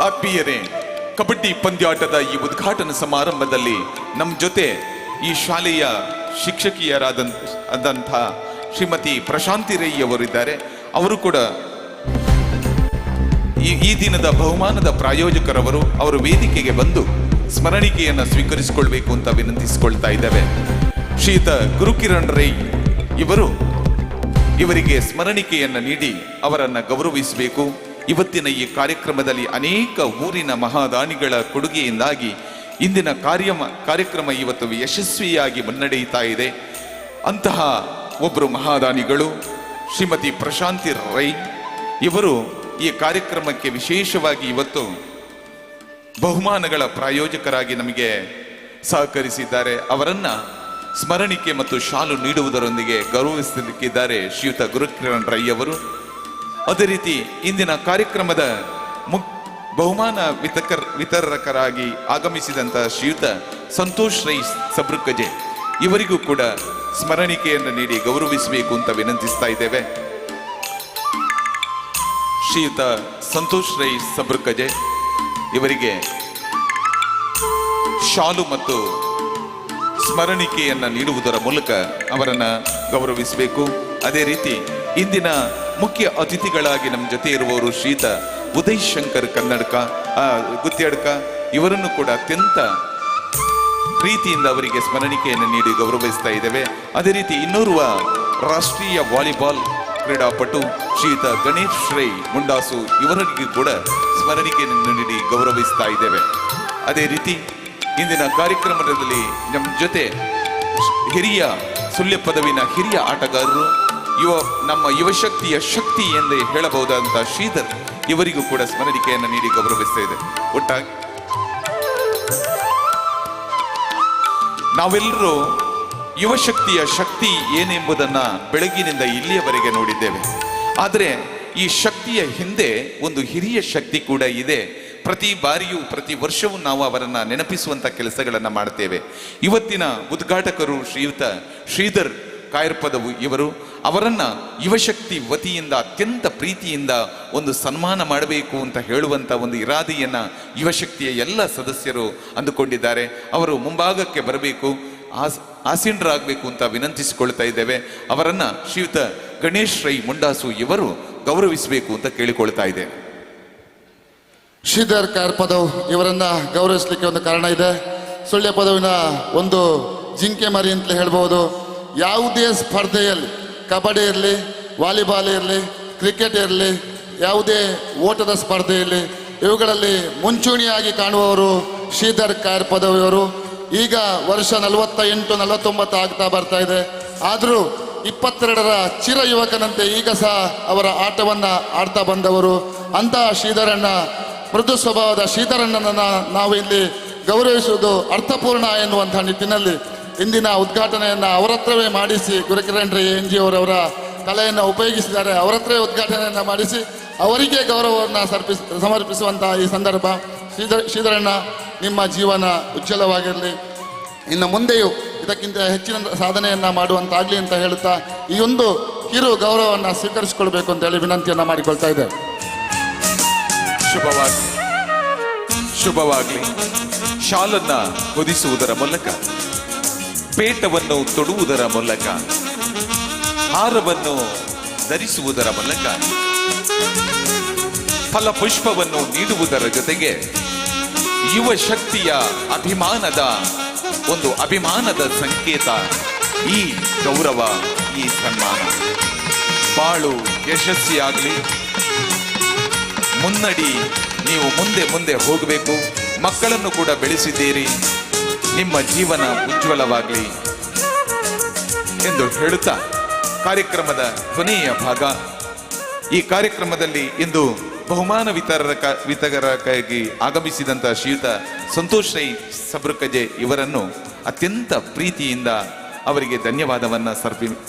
ಆತ್ಮೀಯರೇ, ಕಬಡ್ಡಿ ಪಂದ್ಯಾಟದ ಈ ಉದ್ಘಾಟನಾ ಸಮಾರಂಭದಲ್ಲಿ ನಮ್ಮ ಜೊತೆ ಈ ಶಾಲೆಯ ಶಿಕ್ಷಕಿಯರಾದಂಥ ಶ್ರೀಮತಿ ಪ್ರಶಾಂತಿ ರೈ ಅವರಿದ್ದಾರೆ. ಅವರು ಕೂಡ ಈ ದಿನದ ಬಹುಮಾನದ ಪ್ರಾಯೋಜಕರವರು. ಅವರು ವೇದಿಕೆಗೆ ಬಂದು ಸ್ಮರಣಿಕೆಯನ್ನು ಸ್ವೀಕರಿಸಿಕೊಳ್ಬೇಕು ಅಂತ ವಿನಂತಿಸಿಕೊಳ್ತಾ ಇದ್ದೇವೆ. ಶ್ರೀಯುತ ಗುರುಕಿರಣ್ ರೈ ಇವರಿಗೆ ಸ್ಮರಣಿಕೆಯನ್ನು ನೀಡಿ ಅವರನ್ನ ಗೌರವಿಸಬೇಕು. ಇವತ್ತಿನ ಈ ಕಾರ್ಯಕ್ರಮದಲ್ಲಿ ಅನೇಕ ಊರಿನ ಮಹಾದಾನಿಗಳ ಕೊಡುಗೆಯಿಂದಾಗಿ ಇಂದಿನ ಕಾರ್ಯಕ್ರಮ ಇವತ್ತು ಯಶಸ್ವಿಯಾಗಿ ಮುನ್ನಡೆಯುತ್ತಾ ಇದೆ. ಅಂತಹ ಒಬ್ಬರು ಮಹಾದಾನಿಗಳು ಶ್ರೀಮತಿ ಪ್ರಶಾಂತಿ ರೈ ಇವರು ಈ ಕಾರ್ಯಕ್ರಮಕ್ಕೆ ವಿಶೇಷವಾಗಿ ಇವತ್ತು ಬಹುಮಾನಗಳ ಪ್ರಾಯೋಜಕರಾಗಿ ನಮಗೆ ಸಹಕರಿಸಿದ್ದಾರೆ. ಅವರನ್ನ ಸ್ಮರಣಿಕೆ ಮತ್ತು ಶಾಲು ನೀಡುವುದರೊಂದಿಗೆ ಗೌರವಿಸಲಿಕ್ಕಿದ್ದಾರೆ ಶ್ರೀಯುತ ಗುರುಕಿರಣ್ ರೈ ಅವರು. ಅದೇ ರೀತಿ ಇಂದಿನ ಕಾರ್ಯಕ್ರಮದ ಬಹುಮಾನ ವಿತರಕರಾಗಿ ಆಗಮಿಸಿದಂತಹ ಶ್ರೀಯುತ ಸಂತೋಷ್ ರೈ ಸಬ್ರುಕಜೆ ಇವರಿಗೂ ಕೂಡ ಸ್ಮರಣಿಕೆಯನ್ನು ನೀಡಿ ಗೌರವಿಸಬೇಕು ಅಂತ ವಿನಂತಿಸ್ತಾ ಇದ್ದೇವೆ. ಶ್ರೀಯುತ ಸಂತೋಷ್ ರೈ ಸಬ್ರುಕಜೆ ಇವರಿಗೆ ಶಾಲು ಮತ್ತು ಸ್ಮರಣಿಕೆಯನ್ನ ನೀಡುವುದರ ಮೂಲಕ ಅವರನ್ನ ಗೌರವಿಸಬೇಕು. ಅದೇ ರೀತಿ ಇಂದಿನ ಮುಖ್ಯ ಅತಿಥಿಗಳಾಗಿ ನಮ್ಮ ಜೊತೆ ಇರುವವರು ಶ್ರೀಯುತ ಉದಯ್ ಶಂಕರ್ ಗುತ್ತೇಡ್ಕ ಇವರನ್ನು ಕೂಡ ಅತ್ಯಂತ ಪ್ರೀತಿಯಿಂದ ಅವರಿಗೆ ಸ್ಮರಣಿಕೆಯನ್ನು ನೀಡಿ ಗೌರವಿಸ್ತಾ ಇದ್ದೇವೆ. ಅದೇ ರೀತಿ ಇನ್ನೋರ್ವ ರಾಷ್ಟ್ರೀಯ ವಾಲಿಬಾಲ್ ಕ್ರೀಡಾಪಟು ಶ್ರೀಯುತ ಗಣೇಶ್ ರೈ ಮುಂಡಾಸು ಇವರಿಗೆ ಕೂಡ ಸ್ಮರಣಿಕೆಯನ್ನು ನೀಡಿ ಗೌರವಿಸ್ತಾ ಇದ್ದೇವೆ. ಅದೇ ರೀತಿ ಇಂದಿನ ಕಾರ್ಯಕ್ರಮದಲ್ಲಿ ನಮ್ಮ ಜೊತೆ ಹಿರಿಯ ಸುಳ್ಯ ಪದವಿನ ಹಿರಿಯ ಆಟಗಾರರು, ನಮ್ಮ ಯುವಶಕ್ತಿಯ ಶಕ್ತಿ ಎಂದೇ ಹೇಳಬಹುದಾದಂತಹ ಶ್ರೀಧರ್ ಇವರಿಗೂ ಕೂಡ ಸ್ಮರಣಿಕೆಯನ್ನು ನೀಡಿ ಗೌರವಿಸ್ತಾ ಇದೆ. ಒಟ್ಟಾಗಿ ನಾವೆಲ್ಲರೂ ಯುವಶಕ್ತಿಯ ಶಕ್ತಿ ಏನೆಂಬುದನ್ನ ಬೆಳಗಿನಿಂದ ಇಲ್ಲಿಯವರೆಗೆ ನೋಡಿದ್ದೇವೆ. ಆದರೆ ಈ ಶಕ್ತಿಯ ಹಿಂದೆ ಒಂದು ಹಿರಿಯ ಶಕ್ತಿ ಕೂಡ ಇದೆ. ಪ್ರತಿ ಬಾರಿಯೂ ಪ್ರತಿ ವರ್ಷವೂ ನಾವು ಅವರನ್ನ ನೆನಪಿಸುವಂತ ಕೆಲಸಗಳನ್ನ ಮಾಡ್ತೇವೆ. ಇವತ್ತಿನ ಉದ್ಘಾಟಕರು ಶ್ರೀಯುತ ಶ್ರೀಧರ್ ಕಾಯರ್ಪದವು ಇವರು. ಅವರನ್ನ ಯುವಶಕ್ತಿ ವತಿಯಿಂದ ಅತ್ಯಂತ ಪ್ರೀತಿಯಿಂದ ಒಂದು ಸನ್ಮಾನ ಮಾಡಬೇಕು ಅಂತ ಹೇಳುವಂತ ಒಂದು ಇರಾದೆಯನ್ನ ಯುವಶಕ್ತಿಯ ಎಲ್ಲ ಸದಸ್ಯರು ಅಂದುಕೊಂಡಿದ್ದಾರೆ. ಅವರು ಮುಂಭಾಗಕ್ಕೆ ಬರಬೇಕು, ಆಸೀನರಾಗಬೇಕು ಅಂತ ವಿನಂತಿಸಿಕೊಳ್ತಾ ಇದ್ದೇವೆ. ಅವರನ್ನ ಶ್ರೀಯುತ ಗಣೇಶ್ ರೈ ಮುಂಡಾಸು ಇವರು ಗೌರವಿಸಬೇಕು ಅಂತ ಕೇಳಿಕೊಳ್ತಾ ಇದ್ದೇವೆ. ಶ್ರೀಧರ್ ಕಾಯರ್ಪದವ್ ಇವರನ್ನ ಗೌರವಿಸಲಿಕ್ಕೆ ಒಂದು ಕಾರಣ ಇದೆ. ಸುಳ್ಯ ಪದವಿನ ಒಂದು ಜಿಂಕೆ ಮರಿ ಅಂತಲೇ ಹೇಳ್ಬೋದು. ಯಾವುದೇ ಸ್ಪರ್ಧೆಯಲ್ಲಿ, ಕಬಡ್ಡಿ ಇರಲಿ, ವಾಲಿಬಾಲ್ ಇರಲಿ, ಕ್ರಿಕೆಟ್ ಇರಲಿ, ಯಾವುದೇ ಓಟದ ಸ್ಪರ್ಧೆ ಇರಲಿ, ಇವುಗಳಲ್ಲಿ ಮುಂಚೂಣಿಯಾಗಿ ಕಾಣುವವರು ಶ್ರೀಧರ್ ಕಾಯರ್ಪದವ್ ಇವರು. ಈಗ ವರ್ಷ 48-49 ಆಗ್ತಾ ಬರ್ತಾ ಇದೆ. ಆದರೂ 22ರ ಚಿರ ಯುವಕನಂತೆ ಈಗ ಸಹ ಅವರ ಆಟವನ್ನ ಆಡ್ತಾ ಬಂದವರು. ಅಂತಹ ಶ್ರೀಧರಣ್ಣ, ಮೃದು ಸ್ವಭಾವದ ಶ್ರೀಧರಣ್ಣನನ್ನ ನಾವು ಇಲ್ಲಿ ಗೌರವಿಸುವುದು ಅರ್ಥಪೂರ್ಣ ಎನ್ನುವಂತಹ ನಿಟ್ಟಿನಲ್ಲಿ ಇಂದಿನ ಉದ್ಘಾಟನೆಯನ್ನ ಅವರ ಹತ್ರವೇ ಮಾಡಿಸಿ, ಗುರುಕಿರಣ್ ರೈ NG ಅವರವರ ಕಲೆಯನ್ನು ಉಪಯೋಗಿಸಿದ್ದಾರೆ. ಅವರ ಹತ್ರವೇ ಉದ್ಘಾಟನೆಯನ್ನ ಮಾಡಿಸಿ ಅವರಿಗೆ ಗೌರವವನ್ನು ಸಮರ್ಪಿಸುವಂತಹ ಈ ಸಂದರ್ಭ. ಶ್ರೀಧರಣ್ಣ, ನಿಮ್ಮ ಜೀವನ ಉಜ್ವಲವಾಗಿರಲಿ. ಇನ್ನು ಮುಂದೆಯೂ ಇದಕ್ಕಿಂತ ಹೆಚ್ಚಿನ ಸಾಧನೆಯನ್ನ ಮಾಡುವಂತಾಗಲಿ ಅಂತ ಹೇಳುತ್ತಾ ಈ ಒಂದು ಕಿರು ಗೌರವವನ್ನು ಸ್ವೀಕರಿಸಿಕೊಳ್ಬೇಕು ಅಂತ ಹೇಳಿ ವಿನಂತಿಯನ್ನ ಮಾಡಿಕೊಳ್ತಾ ಇದೆ. ಶುಭವಾಗ್ಲಿ. ಶಾಲನ್ನ ಹೊದಿಸುವುದರ ಮೂಲಕ, ಪೇಟವನ್ನು ತೊಡುವುದರ ಮೂಲಕ, ಹಾರವನ್ನು ಧರಿಸುವುದರ ಮೂಲಕ, ಫಲಪುಷ್ಪವನ್ನು ನೀಡುವುದರ ಜೊತೆಗೆ ಯುವ ಶಕ್ತಿಯ ಅಭಿಮಾನದ ಸಂಕೇತ ಈ ಗೌರವ, ಈ ಸನ್ಮಾನ. ಬಾಳು ಯಶಸ್ವಿಯಾಗಲಿ, ಮುನ್ನಡಿ. ನೀವು ಮುಂದೆ ಹೋಗಬೇಕು. ಮಕ್ಕಳನ್ನು ಕೂಡ ಬೆಳೆಸಿದ್ದೀರಿ, ನಿಮ್ಮ ಜೀವನ ಉಜ್ವಲವಾಗಲಿ ಎಂದು ಹೇಳುತ್ತಾ ಕಾರ್ಯಕ್ರಮದ ಕೊನೆಯ ಭಾಗ. ಈ ಕಾರ್ಯಕ್ರಮದಲ್ಲಿ ಇಂದು ಬಹುಮಾನ ವಿತರಕರಾಗಿ ಆಗಮಿಸಿದಂತಹ ಶ್ರೀಯುತ ಸಂತೋಷ್ ರೈ ಸಬ್ರುಕಜೆ ಇವರನ್ನು ಅತ್ಯಂತ ಪ್ರೀತಿಯಿಂದ ಅವರಿಗೆ ಧನ್ಯವಾದವನ್ನ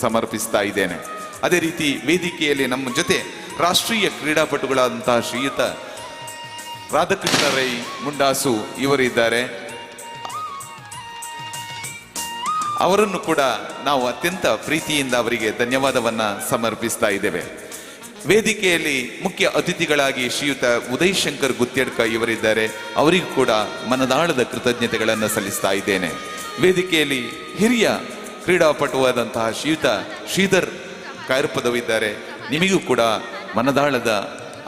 ಸಮರ್ಪಿಸ್ತಾ ಇದ್ದೇನೆ. ಅದೇ ರೀತಿ ವೇದಿಕೆಯಲ್ಲಿ ನಮ್ಮ ಜೊತೆ ರಾಷ್ಟ್ರೀಯ ಕ್ರೀಡಾಪಟುಗಳಾದಂತಹ ಶ್ರೀಯುತ ರಾಧಾಕೃಷ್ಣ ರೈ ಮುಂಡಾಸು ಇವರಿದ್ದಾರೆ. ಅವರನ್ನು ಕೂಡ ನಾವು ಅತ್ಯಂತ ಪ್ರೀತಿಯಿಂದ ಅವರಿಗೆ ಧನ್ಯವಾದವನ್ನ ಸಮರ್ಪಿಸ್ತಾ ಇದ್ದೇವೆ. ವೇದಿಕೆಯಲ್ಲಿ ಮುಖ್ಯ ಅತಿಥಿಗಳಾಗಿ ಶ್ರೀಯುತ ಉದಯ್ ಶಂಕರ್ ಗುತ್ತೇಡ್ಕ ಇವರಿದ್ದಾರೆ. ಅವರಿಗೂ ಕೂಡ ಮನದಾಳದ ಕೃತಜ್ಞತೆಗಳನ್ನು ಸಲ್ಲಿಸ್ತಾ ಇದ್ದೇನೆ. ವೇದಿಕೆಯಲ್ಲಿ ಹಿರಿಯ ಕ್ರೀಡಾಪಟುವಾದಂತಹ ಶ್ರೀಯುತ ಶ್ರೀಧರ್ ಕಾಯರ್ಪದವ್ ಇದ್ದಾರೆ. ನಿಮಗೂ ಕೂಡ ಮನದಾಳದ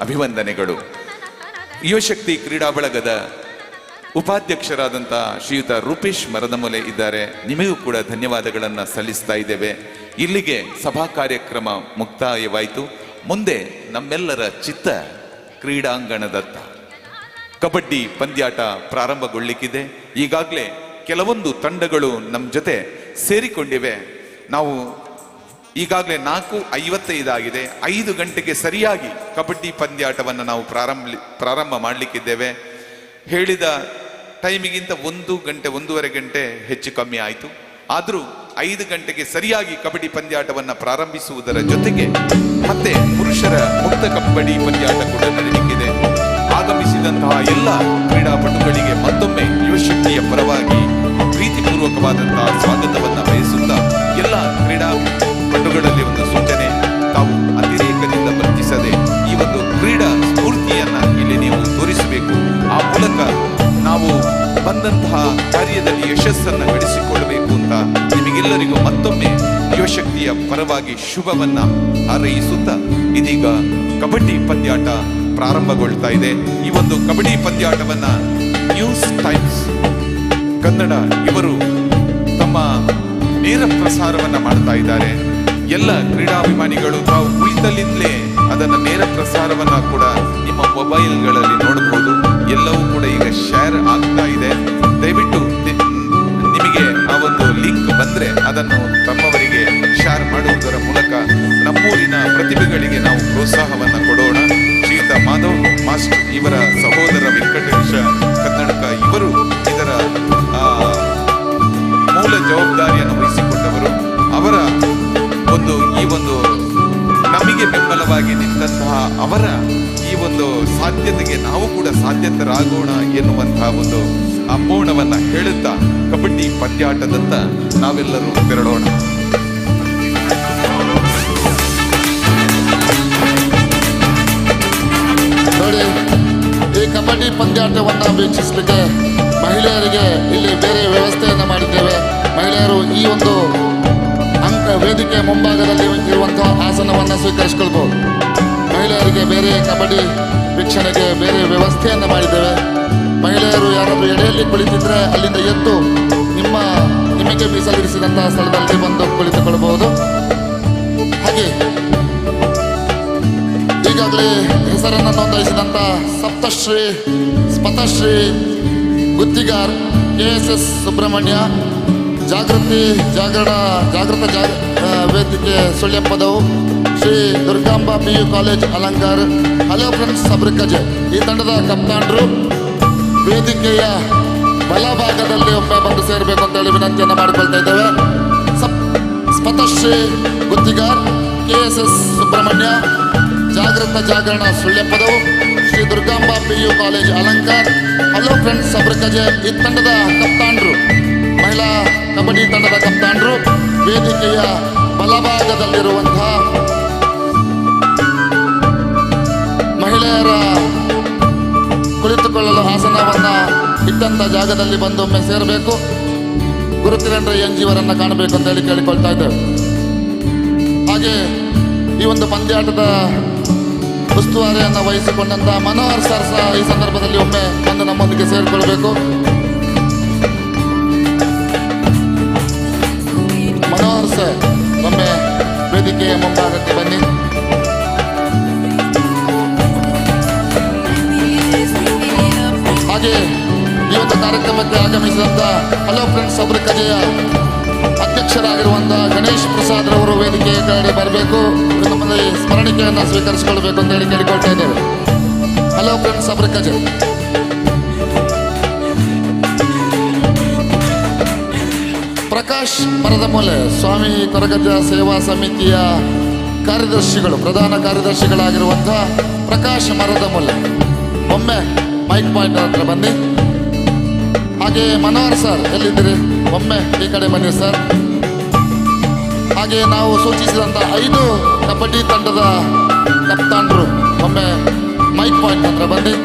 ಅಭಿವಂದನೆಗಳು. ಯುವಶಕ್ತಿ ಕ್ರೀಡಾ ಬಳಗದ ಉಪಾಧ್ಯಕ್ಷರಾದಂತಹ ಶ್ರೀಯುತ ರೂಪೇಶ್ ಮರದಮೊಲೆ ಇದ್ದಾರೆ. ನಿಮಗೂ ಕೂಡ ಧನ್ಯವಾದಗಳನ್ನು ಸಲ್ಲಿಸ್ತಾ ಇದ್ದೇವೆ. ಇಲ್ಲಿಗೆ ಸಭಾ ಕಾರ್ಯಕ್ರಮ ಮುಕ್ತಾಯವಾಯಿತು. ಮುಂದೆ ನಮ್ಮೆಲ್ಲರ ಚಿತ್ತ ಕ್ರೀಡಾಂಗಣದತ್ತ ಕಬಡ್ಡಿ ಪಂದ್ಯಾಟ ಪ್ರಾರಂಭಗೊಳ್ಳಿಕ್ಕಿದೆ. ಈಗಾಗಲೇ ಕೆಲವೊಂದು ತಂಡಗಳು ನಮ್ಮ ಜೊತೆ ಸೇರಿಕೊಂಡಿವೆ. ನಾವು ಈಗಾಗಲೇ 4:55 ಆಗಿದೆ. 5 ಗಂಟೆಗೆ ಸರಿಯಾಗಿ ಕಬಡ್ಡಿ ಪಂದ್ಯಾಟವನ್ನು ನಾವು ಪ್ರಾರಂಭ ಮಾಡಲಿಕ್ಕಿದ್ದೇವೆ. ಹೇಳಿದ ಟೈಮಿಗಿಂತ 1 ಗಂಟೆ 1.5 ಗಂಟೆ ಹೆಚ್ಚು ಕಮ್ಮಿ ಆಯಿತು. ಆದರೂ 5 ಗಂಟೆಗೆ ಸರಿಯಾಗಿ ಕಬಡ್ಡಿ ಪಂದ್ಯಾಟವನ್ನು ಪ್ರಾರಂಭಿಸುವುದರ ಜೊತೆಗೆ ಮತ್ತೆ ಪುರುಷರ ಮುಕ್ತ ಕಬಡ್ಡಿ ಪಂದ್ಯಾಟ ಕೂಡ ನಡೆಯಲಿಕ್ಕಿದೆ. ಆಗಮಿಸಿದಂತಹ ಎಲ್ಲ ಕ್ರೀಡಾಪಟುಗಳಿಗೆ ಮತ್ತೊಮ್ಮೆ ಯುವಶಕ್ತಿಯ ಪರವಾಗಿ ಪ್ರೀತಿಪೂರ್ವಕವಾದಂತಹ ಸ್ವಾಗತವನ್ನ ಬಯಸುತ್ತಾ ಎಲ್ಲ ಕ್ರೀಡಾಪಟುಗಳಲ್ಲಿ ಒಂದು ಸೂಚನೆ, ತಾವು ಅತಿರೇಕದಿಂದ ವರ್ತಿಸದೆ ಈ ಒಂದು ಕ್ರೀಡಾ ಸ್ಫೂರ್ತಿಯನ್ನ ಇಲ್ಲಿ ನೀವು ತೋರಿಸಬೇಕು. ಆ ಮೂಲಕ ನಾವು ಬಂದಂತಹ ಕಾರ್ಯದಲ್ಲಿ ಯಶಸ್ಸನ್ನು ಗಳಿಸಿಕೊಳ್ಳಬೇಕು ಅಂತ ನಿಮಗೆಲ್ಲರಿಗೂ ಮತ್ತೊಮ್ಮೆ ಯುವಶಕ್ತಿಯ ಪರವಾಗಿ ಶುಭವನ್ನ ಹಾರೈಸುತ್ತಾ ಇದೀಗ ಕಬಡ್ಡಿ ಪಂದ್ಯಾಟ ಪ್ರಾರಂಭಗೊಳ್ತಾ ಇದೆ. ಈ ಒಂದು ಕಬಡ್ಡಿ ಪಂದ್ಯಾಟವನ್ನ ನ್ಯೂಸ್ ಟೈಮ್ಸ್ ಕನ್ನಡ ಇವರು ತಮ್ಮ ನೇರ ಪ್ರಸಾರವನ್ನ ಮಾಡ್ತಾ ಇದ್ದಾರೆ. ಎಲ್ಲ ಕ್ರೀಡಾಭಿಮಾನಿಗಳು ತಾವು ಕುಳಿತಲ್ಲಿಂದಲೇ ಅದನ್ನ ನೇರ ಪ್ರಸಾರವನ್ನ ಕೂಡ ನಿಮ್ಮ ಮೊಬೈಲ್ಗಳಲ್ಲಿ ನೋಡಬಹುದು. ಎಲ್ಲವೂ ಕೂಡ ಈಗ ಶೇರ್ ಆಗ್ತಾ ಇದೆ. ದಯವಿಟ್ಟು ಬೆಂಬಲವಾಗಿ ನಿಂತಹ ಅವರ ಈ ಒಂದು ಸಾಧ್ಯತೆಗೆ ನಾವು ಕೂಡ ಸಾಧ್ಯತರಾಗೋಣ ಎನ್ನುವಂತಹ ಒಂದು ಅಪೂರ್ಣವನ್ನ ಹೇಳುತ್ತಾ ಕಬಡ್ಡಿ ಪಂದ್ಯಾಟದತ್ತ ನಾವೆಲ್ಲರೂ ತೆರಳೋಣ. ನೋಡಿ, ಈ ಕಬಡ್ಡಿ ಪಂದ್ಯಾಟವನ್ನು ವೀಕ್ಷಿಸಲಿಕ್ಕೆ ಮಹಿಳೆಯರಿಗೆ ಇಲ್ಲಿ ಬೇರೆ ವ್ಯವಸ್ಥೆಯನ್ನು ಮಾಡಿದ್ದೇವೆ. ಮಹಿಳೆಯರು ಈ ಒಂದು ವೇದಿಕೆ ಮುಂಭಾಗದಲ್ಲಿ ಇರುವಂತಹ ಆಸನವನ್ನು ಸ್ವೀಕರಿಸಿಕೊಳ್ಬಹುದು. ಮಹಿಳೆಯರಿಗೆ ಬೇರೆ ಕಬಡ್ಡಿ ವೀಕ್ಷಣೆಗೆ ಬೇರೆ ವ್ಯವಸ್ಥೆಯನ್ನು ಮಾಡಿದ್ದೇವೆ. ಮಹಿಳೆಯರು ಯಾರಾದರೂ ಎಡೆಯಲ್ಲಿ ಕುಳಿತಿದ್ರೆ ಅಲ್ಲಿಂದ ಎದ್ದು ನಿಮಗೆ ಮೀಸಲಿರಿಸಿದಂತಹ ಸ್ಥಳದಲ್ಲಿ ಬಂದು ಕುಳಿತುಕೊಳ್ಳಬಹುದು. ಹಾಗೆ ಈಗಾಗಲೇ ಹೆಸರನ್ನು ನೋಂದಾಯಿಸಿದಂಥ ಸ್ಪತಶ್ರೀ ಗುತ್ತಿಗಾರ್ KSS ಸುಬ್ರಹ್ಮಣ್ಯ, ಜಾಗೃತ ವೇದಿಕೆ ಸುಳ್ಯಪ್ಪದವು, Shri Durgamba PU college Alankar, hello friends ಸಬ್ರಿಕಜೆ ಈ ತಂಡದ ಕಪ್ತಾನರು ವೇದಿಕೆಯ ಬಲಭಾಗದಲ್ಲಿ ಒಮ್ಮೆ ಬಂದು ಸೇರಬೇಕು ಅಂತೇಳಿ ವಿನಂತಿಯನ್ನು ಮಾಡಿಕೊಳ್ತಾ ಇದ್ದೇವೆ. ಸ್ಪತಶ್ರೀ ಗುತ್ತಿಗಾರ್, KSS ಸುಬ್ರಹ್ಮಣ್ಯ, ಜಾಗರಣ ಸುಳ್ಯಪ್ಪದವು, Shri Durgamba PU college Alankar, hello friends ಸಬ್ರಿಕಜೆ ಈ ತಂಡದ ಕಪ್ತಾನರು, ಮಹಿಳಾ ಕಬಡ್ಡಿ ತಂಡದ ಕಪ್ತಾನರು ವೇದಿಕೆಯ ಬಲಭಾಗದಲ್ಲಿರುವಂತಹ ಮಹಿಳೆಯರ ಕುಳಿತುಕೊಳ್ಳಲು ಆಸನವನ್ನ ಇಟ್ಟಂತ ಜಾಗದಲ್ಲಿ ಬಂದೊಮ್ಮೆ ಸೇರಬೇಕು. ಗುರುತಿರೇಂದ್ರ NG ಕಾಣಬೇಕು ಅಂತ ಹೇಳಿ ಕೇಳಿಕೊಳ್ತಾ ಇದ್ದೇವೆ. ಹಾಗೆ ಈ ಒಂದು ಪಂದ್ಯಾಟದ ಉಸ್ತುವಾರಿಯನ್ನು ವಹಿಸಿಕೊಂಡಂತ ಮನೋಹರ್ ಸರ್ ಸಹ ಈ ಸಂದರ್ಭದಲ್ಲಿ ಒಮ್ಮೆ ಬಂದು ನಮ್ಮೊಂದಿಗೆ ಸೇರಿಕೊಳ್ಬೇಕು. ಮನೋಹರ್ ಸರ್ ಒಮ್ಮೆ ವೇದಿಕೆಯ ಮುಂಭಾಗಕ್ಕೆ ಬನ್ನಿ. ಹಾಗೆ ಈ ಒಂದು ಕಾರ್ಯಕ್ರಮಕ್ಕೆ ಆಗಮಿಸಿದಂತ ಹಲೋ ಫ್ರೆಂಡ್ಸ್ ಸಬ್ರಿಕಜೆಯ ಅಧ್ಯಕ್ಷರಾಗಿರುವಂತಹ ಗಣೇಶ್ ಪ್ರಸಾದ್ ರವರು ವೇದಿಕೆಯ ಕಡೆ ಬರಬೇಕು. ನಮ್ಮಲ್ಲಿ ಸ್ಮರಣಿಕೆಯನ್ನು ಸ್ವೀಕರಿಸಿಕೊಳ್ಬೇಕು ಅಂತ ಹೇಳಿ ಕೇಳಿಕೊಳ್ತಾ ಇದ್ದೇವೆ. Hello friends Sabrikaje. ಪ್ರಕಾಶ್ ಮರದಮೂಲೆ ಸ್ವಾಮಿ ಕೊರಗಜ್ಜ ಸೇವಾ ಸಮಿತಿಯ ಕಾರ್ಯದರ್ಶಿಗಳು, ಪ್ರಧಾನ ಕಾರ್ಯದರ್ಶಿಗಳಾಗಿರುವಂತಹ ಪ್ರಕಾಶ್ ಮರದಮೂಲೆ ಒಮ್ಮೆ ಮೈಕ್ ಪಾಯಿಂಟ್ ಹತ್ರ ಬನ್ನಿ. ಹಾಗೆ ಮನೋಹರ್ ಸರ್ ಎಲ್ಲಿದ್ದೀರಿ? ಒಮ್ಮೆ ಈ ಕಡೆ ಬನ್ನಿ ಸರ್. ಹಾಗೆ ನಾವು ಸೂಚಿಸಿದಂಥ 5 ಕಬಡ್ಡಿ ತಂಡದ ಕಪ್ತಾನರು ಒಮ್ಮೆ ಮೈಕ್ ಪಾಯಿಂಟ್ ಹತ್ರ ಬನ್ನಿ.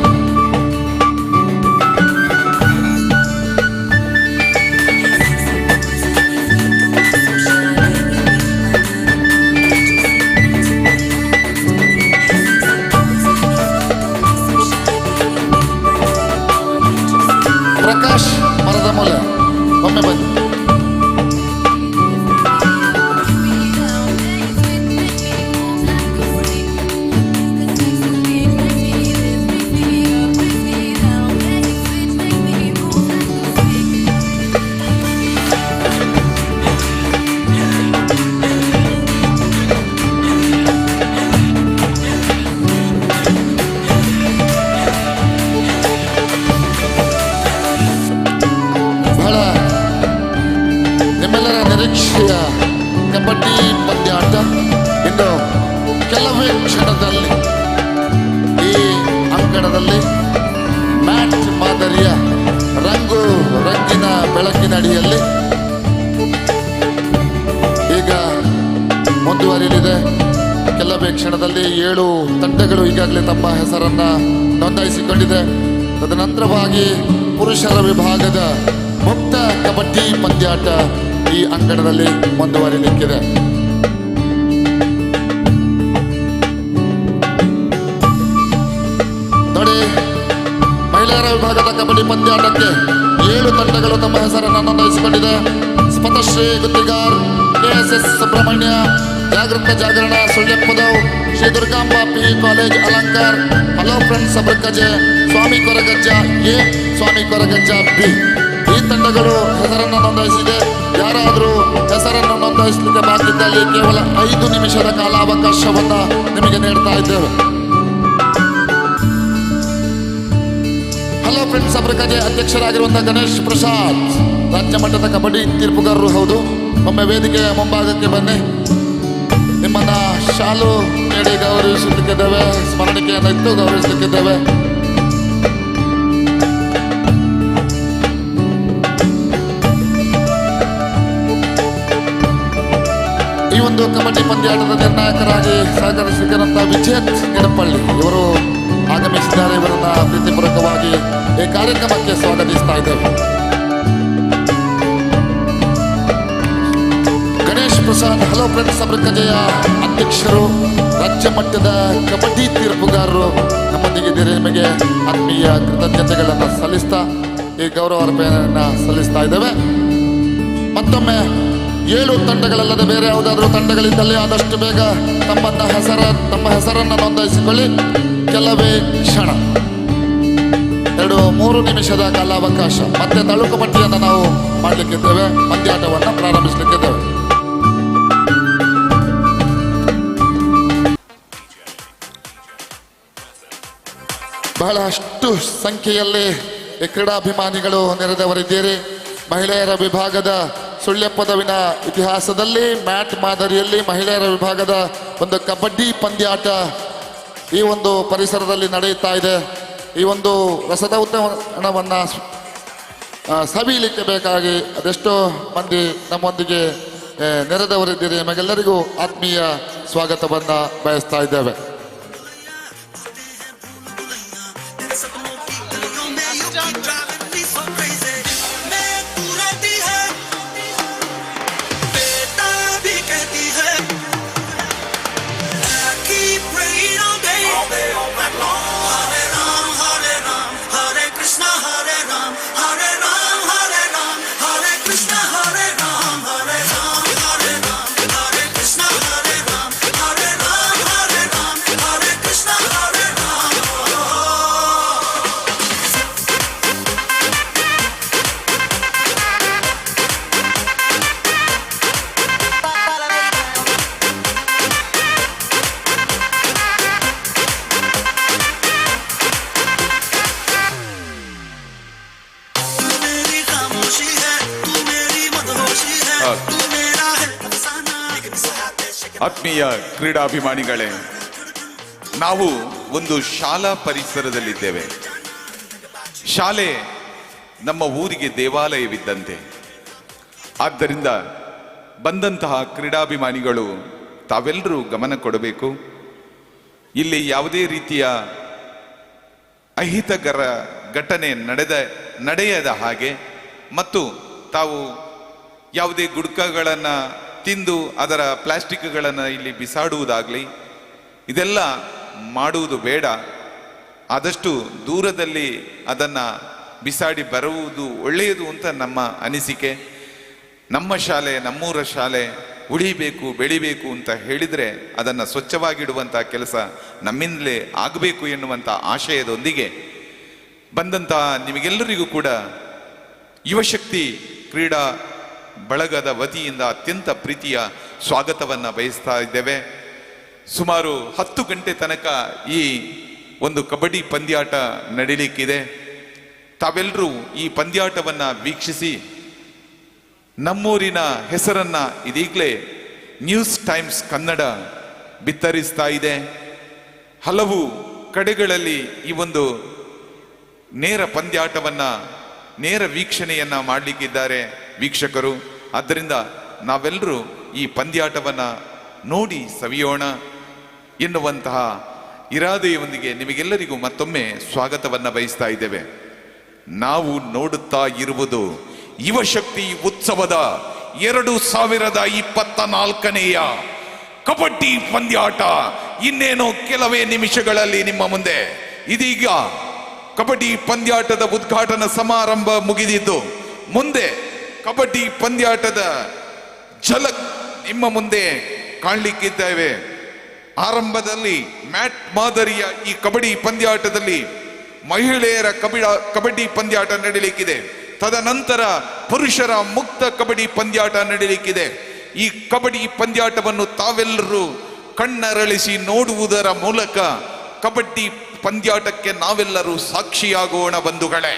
ಪ್ರಕಾಶ್ ಮರದಮೂಲೆ ಒಮ್ಮೆ ಬನ್ನಿ. ನಿಮ್ಮೆಲ್ಲರ ನಿರೀಕ್ಷೆಯ ಕಬಡ್ಡಿ ಪಂದ್ಯಾಟ ಇನ್ನು ಕೆಲವೇ ಕ್ಷಣದಲ್ಲಿ ಈ ಅಂಕಣದಲ್ಲಿ ಮ್ಯಾಟ್ ಮಾದರಿಯ ರಂಗಿನ ಬೆಳಕಿನ ಅಡಿಯಲ್ಲಿ ಈಗ ಮುಂದುವರಿಯಲಿದೆ. ಕೆಲವೇ ಕ್ಷಣದಲ್ಲಿ 7 ತಂಡಗಳು ಈಗಾಗಲೇ ತಮ್ಮ ಹೆಸರನ್ನ ನೋಂದಾಯಿಸಿಕೊಂಡಿದೆ. ತದನಂತರವಾಗಿ ಪುರುಷರ ವಿಭಾಗದ ಮುಕ್ತ ಕಬಡ್ಡಿ ಪಂದ್ಯಾಟ ಈ ಅಂಕಣದಲ್ಲಿ ಮುಂದುವರಿಲಿಕ್ಕಿದೆ. ನೋಡಿ, ಮಹಿಳೆಯರ ವಿಭಾಗದ ಕಬಡ್ಡಿ ಪಂದ್ಯಾಟಕ್ಕೆ 7 ತಂಡಗಳು ತಮ್ಮ ಹೆಸರನ್ನು ನೋಂದಾಯಿಸಿಕೊಂಡಿದೆ. Saptashri Guttigar, KSS Subrahmanya, Jagarana Sulyapadav, Shri Durgamba PU college Alankar, hello friends Sabrikaje, Swami Koragajja A, Swami Koragajja B ಈ ತಂಡಗಳು ಹೆಸರನ್ನು ನೋಂದಾಯಿಸಿದೆ. ಯಾರಾದರೂ ಹೆಸರನ್ನು ನೋಂದಾಯಿಸಲಿಕ್ಕೆ ಬಾಕಿದ್ದಲ್ಲಿ ಕೇವಲ 5 ನಿಮಿಷದ ಕಾಲಾವಕಾಶವನ್ನ ನಿಮಗೆ ನೀಡ್ತಾ ಇದ್ದೇವೆ. ಹಲೋ ಫ್ರೆಂಡ್ಸ್ ಸಬ್ರಿಕಜೆ ಅಧ್ಯಕ್ಷರಾಗಿರುವಂತಹ ಗಣೇಶ್ ಪ್ರಸಾದ್ ರಾಜ್ಯ ಮಟ್ಟದ ಕಬಡ್ಡಿ ತೀರ್ಪುಗಾರರು ಹೌದು. ಒಮ್ಮೆ ವೇದಿಕೆಯ ಮುಂಭಾಗಕ್ಕೆ ಬನ್ನಿ. ನಿಮ್ಮ ನಿಮ್ಮನ್ನ ಶಾಲು ನೀಡಿ ಗೌರವಿಸಲಿಕ್ಕಿದ್ದೇವೆ, ಸ್ಮರಣಿಕೆಯನ್ನು ಇಟ್ಟು ಗೌರವಿಸಲಿಕ್ಕಿದ್ದೇವೆ. ಈ ಒಂದು ಕಬಡ್ಡಿ ಪಂದ್ಯಾಟದ ನಿರ್ಣಾಯಕರಾಗಿ ಸಹಕರಿಸಿದಂತ ವಿಜೇತ್ ಗಿಡಪಳ್ಳಿ ಇವರು ಆಗಮಿಸಿದ್ದಾರೆ. ಇವರನ್ನ ಪ್ರೀತಿಪೂರ್ವಕವಾಗಿ ಈ ಕಾರ್ಯಕ್ರಮಕ್ಕೆ ಸ್ವಾಗತಿಸ್ತಾ ಇದ್ದೇವೆ. ಗಣೇಶ್ ಪ್ರಸಾದ್ ಹಲೋ ಫ್ರೆಂಡ್ಸ್ ಅಬ್ರಕಜೆಯ ಅಧ್ಯಕ್ಷರು, ರಾಜ್ಯ ಮಟ್ಟದ ಕಬಡ್ಡಿ ತೀರ್ಪುಗಾರರು ನಮ್ಮೊಂದಿಗಿದ್ದೀರಿ. ನಿಮಗೆ ಆತ್ಮೀಯ ಕೃತಜ್ಞತೆಗಳನ್ನು ಸಲ್ಲಿಸ್ತಾ ಈ ಗೌರವ ಅರ್ಪಣೆಯನ್ನು ಸಲ್ಲಿಸ್ತಾ ಇದ್ದೇವೆ. ಮತ್ತೊಮ್ಮೆ 7 ತಂಡಗಳಲ್ಲದೆ ಬೇರೆ ಯಾವುದಾದ್ರೂ ತಂಡಗಳಿದ್ದಲ್ಲಿ ಆದಷ್ಟು ಬೇಗ ತಮ್ಮ ಹೆಸರನ್ನು ನೋಂದಾಯಿಸಿಕೊಳ್ಳಿ. ಕೆಲವೇ ಕ್ಷಣ, 2-3 ನಿಮಿಷದ ಕಾಲಾವಕಾಶ. ಮತ್ತೆ ತಾಲೂಕು ಪಟ್ಟಿಯನ್ನು ನಾವು ಮಾಡಲಿಕ್ಕಿದ್ದೇವೆ, ಪಂದ್ಯಾಟವನ್ನು ಪ್ರಾರಂಭಿಸಲಿಕ್ಕಿದ್ದೇವೆ. ಬಹಳಷ್ಟು ಸಂಖ್ಯೆಯಲ್ಲಿ ಈ ಕ್ರೀಡಾಭಿಮಾನಿಗಳು ನೆರೆದವರಿದ್ದೀರಿ. ಮಹಿಳೆಯರ ವಿಭಾಗದ ಸುಳ್ಯಪದವಿನ ಇತಿಹಾಸದಲ್ಲಿ ಮ್ಯಾಟ್ ಮಾದರಿಯಲ್ಲಿ ಮಹಿಳೆಯರ ವಿಭಾಗದ ಒಂದು ಕಬಡ್ಡಿ ಪಂದ್ಯಾಟ ಈ ಒಂದು ಪರಿಸರದಲ್ಲಿ ನಡೆಯುತ್ತಾ ಇದೆ. ಈ ಒಂದು ರಸದ ಉದ್ಯಾನವನ್ನು ಸವಿಯಲಿಕ್ಕೆ ಬೇಕಾಗಿ ಅದೆಷ್ಟೋ ಮಂದಿ ನಮ್ಮೊಂದಿಗೆ ನೆರೆದವರಿದ್ದೀರಿ. ನಿಮಗೆಲ್ಲರಿಗೂ ಆತ್ಮೀಯ ಸ್ವಾಗತವನ್ನು ಬಯಸ್ತಾ ಇದ್ದೇವೆ. ಆತ್ಮೀಯ ಕ್ರೀಡಾಭಿಮಾನಿಗಳೇ, ನಾವು ಒಂದು ಶಾಲಾ ಪರಿಸರದಲ್ಲಿದ್ದೇವೆ. ಶಾಲೆ ನಮ್ಮ ಊರಿಗೆ ದೇವಾಲಯವಿದ್ದಂತೆ. ಆದ್ದರಿಂದ ಬಂದಂತಹ ಕ್ರೀಡಾಭಿಮಾನಿಗಳು ತಾವೆಲ್ಲರೂ ಗಮನ ಕೊಡಬೇಕು. ಇಲ್ಲಿ ಯಾವುದೇ ರೀತಿಯ ಅಹಿತಕರ ಘಟನೆ ನಡೆಯದ ಹಾಗೆ ಮತ್ತು ತಾವು ಯಾವುದೇ ಗುಡ್ಕಗಳನ್ನು ತಿಂದು ಅದರ ಪ್ಲಾಸ್ಟಿಕ್ಗಳನ್ನು ಇಲ್ಲಿ ಬಿಸಾಡುವುದಾಗಲಿ ಇದೆಲ್ಲ ಮಾಡುವುದು ಬೇಡ. ಆದಷ್ಟು ದೂರದಲ್ಲಿ ಅದನ್ನು ಬಿಸಾಡಿ ಬರುವುದು ಒಳ್ಳೆಯದು ಅಂತ ನಮ್ಮ ಅನಿಸಿಕೆ. ನಮ್ಮ ಶಾಲೆ, ನಮ್ಮೂರ ಶಾಲೆ ಉಳಿಬೇಕು, ಬೆಳಿಬೇಕು ಅಂತ ಹೇಳಿದರೆ ಅದನ್ನು ಸ್ವಚ್ಛವಾಗಿಡುವಂಥ ಕೆಲಸ ನಮ್ಮಿಂದಲೇ ಆಗಬೇಕು ಎನ್ನುವಂಥ ಆಶಯದೊಂದಿಗೆ ಬಂದಂತಹ ನಿಮಗೆಲ್ಲರಿಗೂ ಕೂಡ ಯುವಶಕ್ತಿ ಕ್ರೀಡಾ ಬಳಗದ ವತಿಯಿಂದ ಅತ್ಯಂತ ಪ್ರೀತಿಯ ಸ್ವಾಗತವನ್ನು ಬಯಸ್ತಾ ಇದ್ದೇವೆ. ಸುಮಾರು 10 ಗಂಟೆ ತನಕ ಈ ಒಂದು ಕಬಡ್ಡಿ ಪಂದ್ಯಾಟ ನಡೀಲಿಕ್ಕಿದೆ. ತಾವೆಲ್ಲರೂ ಈ ಪಂದ್ಯಾಟವನ್ನು ವೀಕ್ಷಿಸಿ ನಮ್ಮೂರಿನ ಹೆಸರನ್ನ ಇದೀಗಲೇ ನ್ಯೂಸ್ ಟೈಮ್ಸ್ ಕನ್ನಡ ಬಿತ್ತರಿಸ್ತಾ ಇದೆ. ಹಲವು ಕಡೆಗಳಲ್ಲಿ ಈ ಒಂದು ನೇರ ಪಂದ್ಯಾಟವನ್ನು ನೇರ ವೀಕ್ಷಣೆಯನ್ನ ಮಾಡಲಿಕ್ಕಿದ್ದಾರೆ ವೀಕ್ಷಕರು. ಆದ್ದರಿಂದ ನಾವೆಲ್ಲರೂ ಈ ಪಂದ್ಯಾಟವನ್ನು ನೋಡಿ ಸವಿಯೋಣ ಎನ್ನುವಂತಹ ಇರಾದೆಯೊಂದಿಗೆ ನಿಮಗೆಲ್ಲರಿಗೂ ಮತ್ತೊಮ್ಮೆ ಸ್ವಾಗತವನ್ನು ಬಯಸ್ತಾ ಇದ್ದೇವೆ. ನಾವು ನೋಡುತ್ತಾ ಇರುವುದು ಯುವಶಕ್ತಿ ಉತ್ಸವದ 2024ನೇಯ ಕಬಡ್ಡಿ ಪಂದ್ಯಾಟ. ಇನ್ನೇನು ಕೆಲವೇ ನಿಮಿಷಗಳಲ್ಲಿ ನಿಮ್ಮ ಮುಂದೆ. ಇದೀಗ ಕಬಡ್ಡಿ ಪಂದ್ಯಾಟದ ಉದ್ಘಾಟನಾ ಸಮಾರಂಭ ಮುಗಿದಿದ್ದು, ಮುಂದೆ ಕಬಡ್ಡಿ ಪಂದ್ಯಾಟದ ಝಲಕ್ ನಿಮ್ಮ ಮುಂದೆ ಕಾಣಲಿಕ್ಕಿದ್ದೇವೆ. ಆರಂಭದಲ್ಲಿ ಮ್ಯಾಟ್ ಮಾದರಿಯ ಈ ಕಬಡ್ಡಿ ಪಂದ್ಯಾಟದಲ್ಲಿ ಮಹಿಳೆಯರ ಕಬಡ್ಡಿ ಪಂದ್ಯಾಟ ನಡೀಲಿಕ್ಕಿದೆ. ತದನಂತರ ಪುರುಷರ ಮುಕ್ತ ಕಬಡ್ಡಿ ಪಂದ್ಯಾಟ ನಡೀಲಿಕ್ಕಿದೆ. ಈ ಕಬಡ್ಡಿ ಪಂದ್ಯಾಟವನ್ನು ತಾವೆಲ್ಲರೂ ಕಣ್ಣರಳಿಸಿ ನೋಡುವುದರ ಮೂಲಕ ಕಬಡ್ಡಿ ಪಂದ್ಯಾಟಕ್ಕೆ ನಾವೆಲ್ಲರೂ ಸಾಕ್ಷಿಯಾಗೋಣ ಬಂಧುಗಳೇ.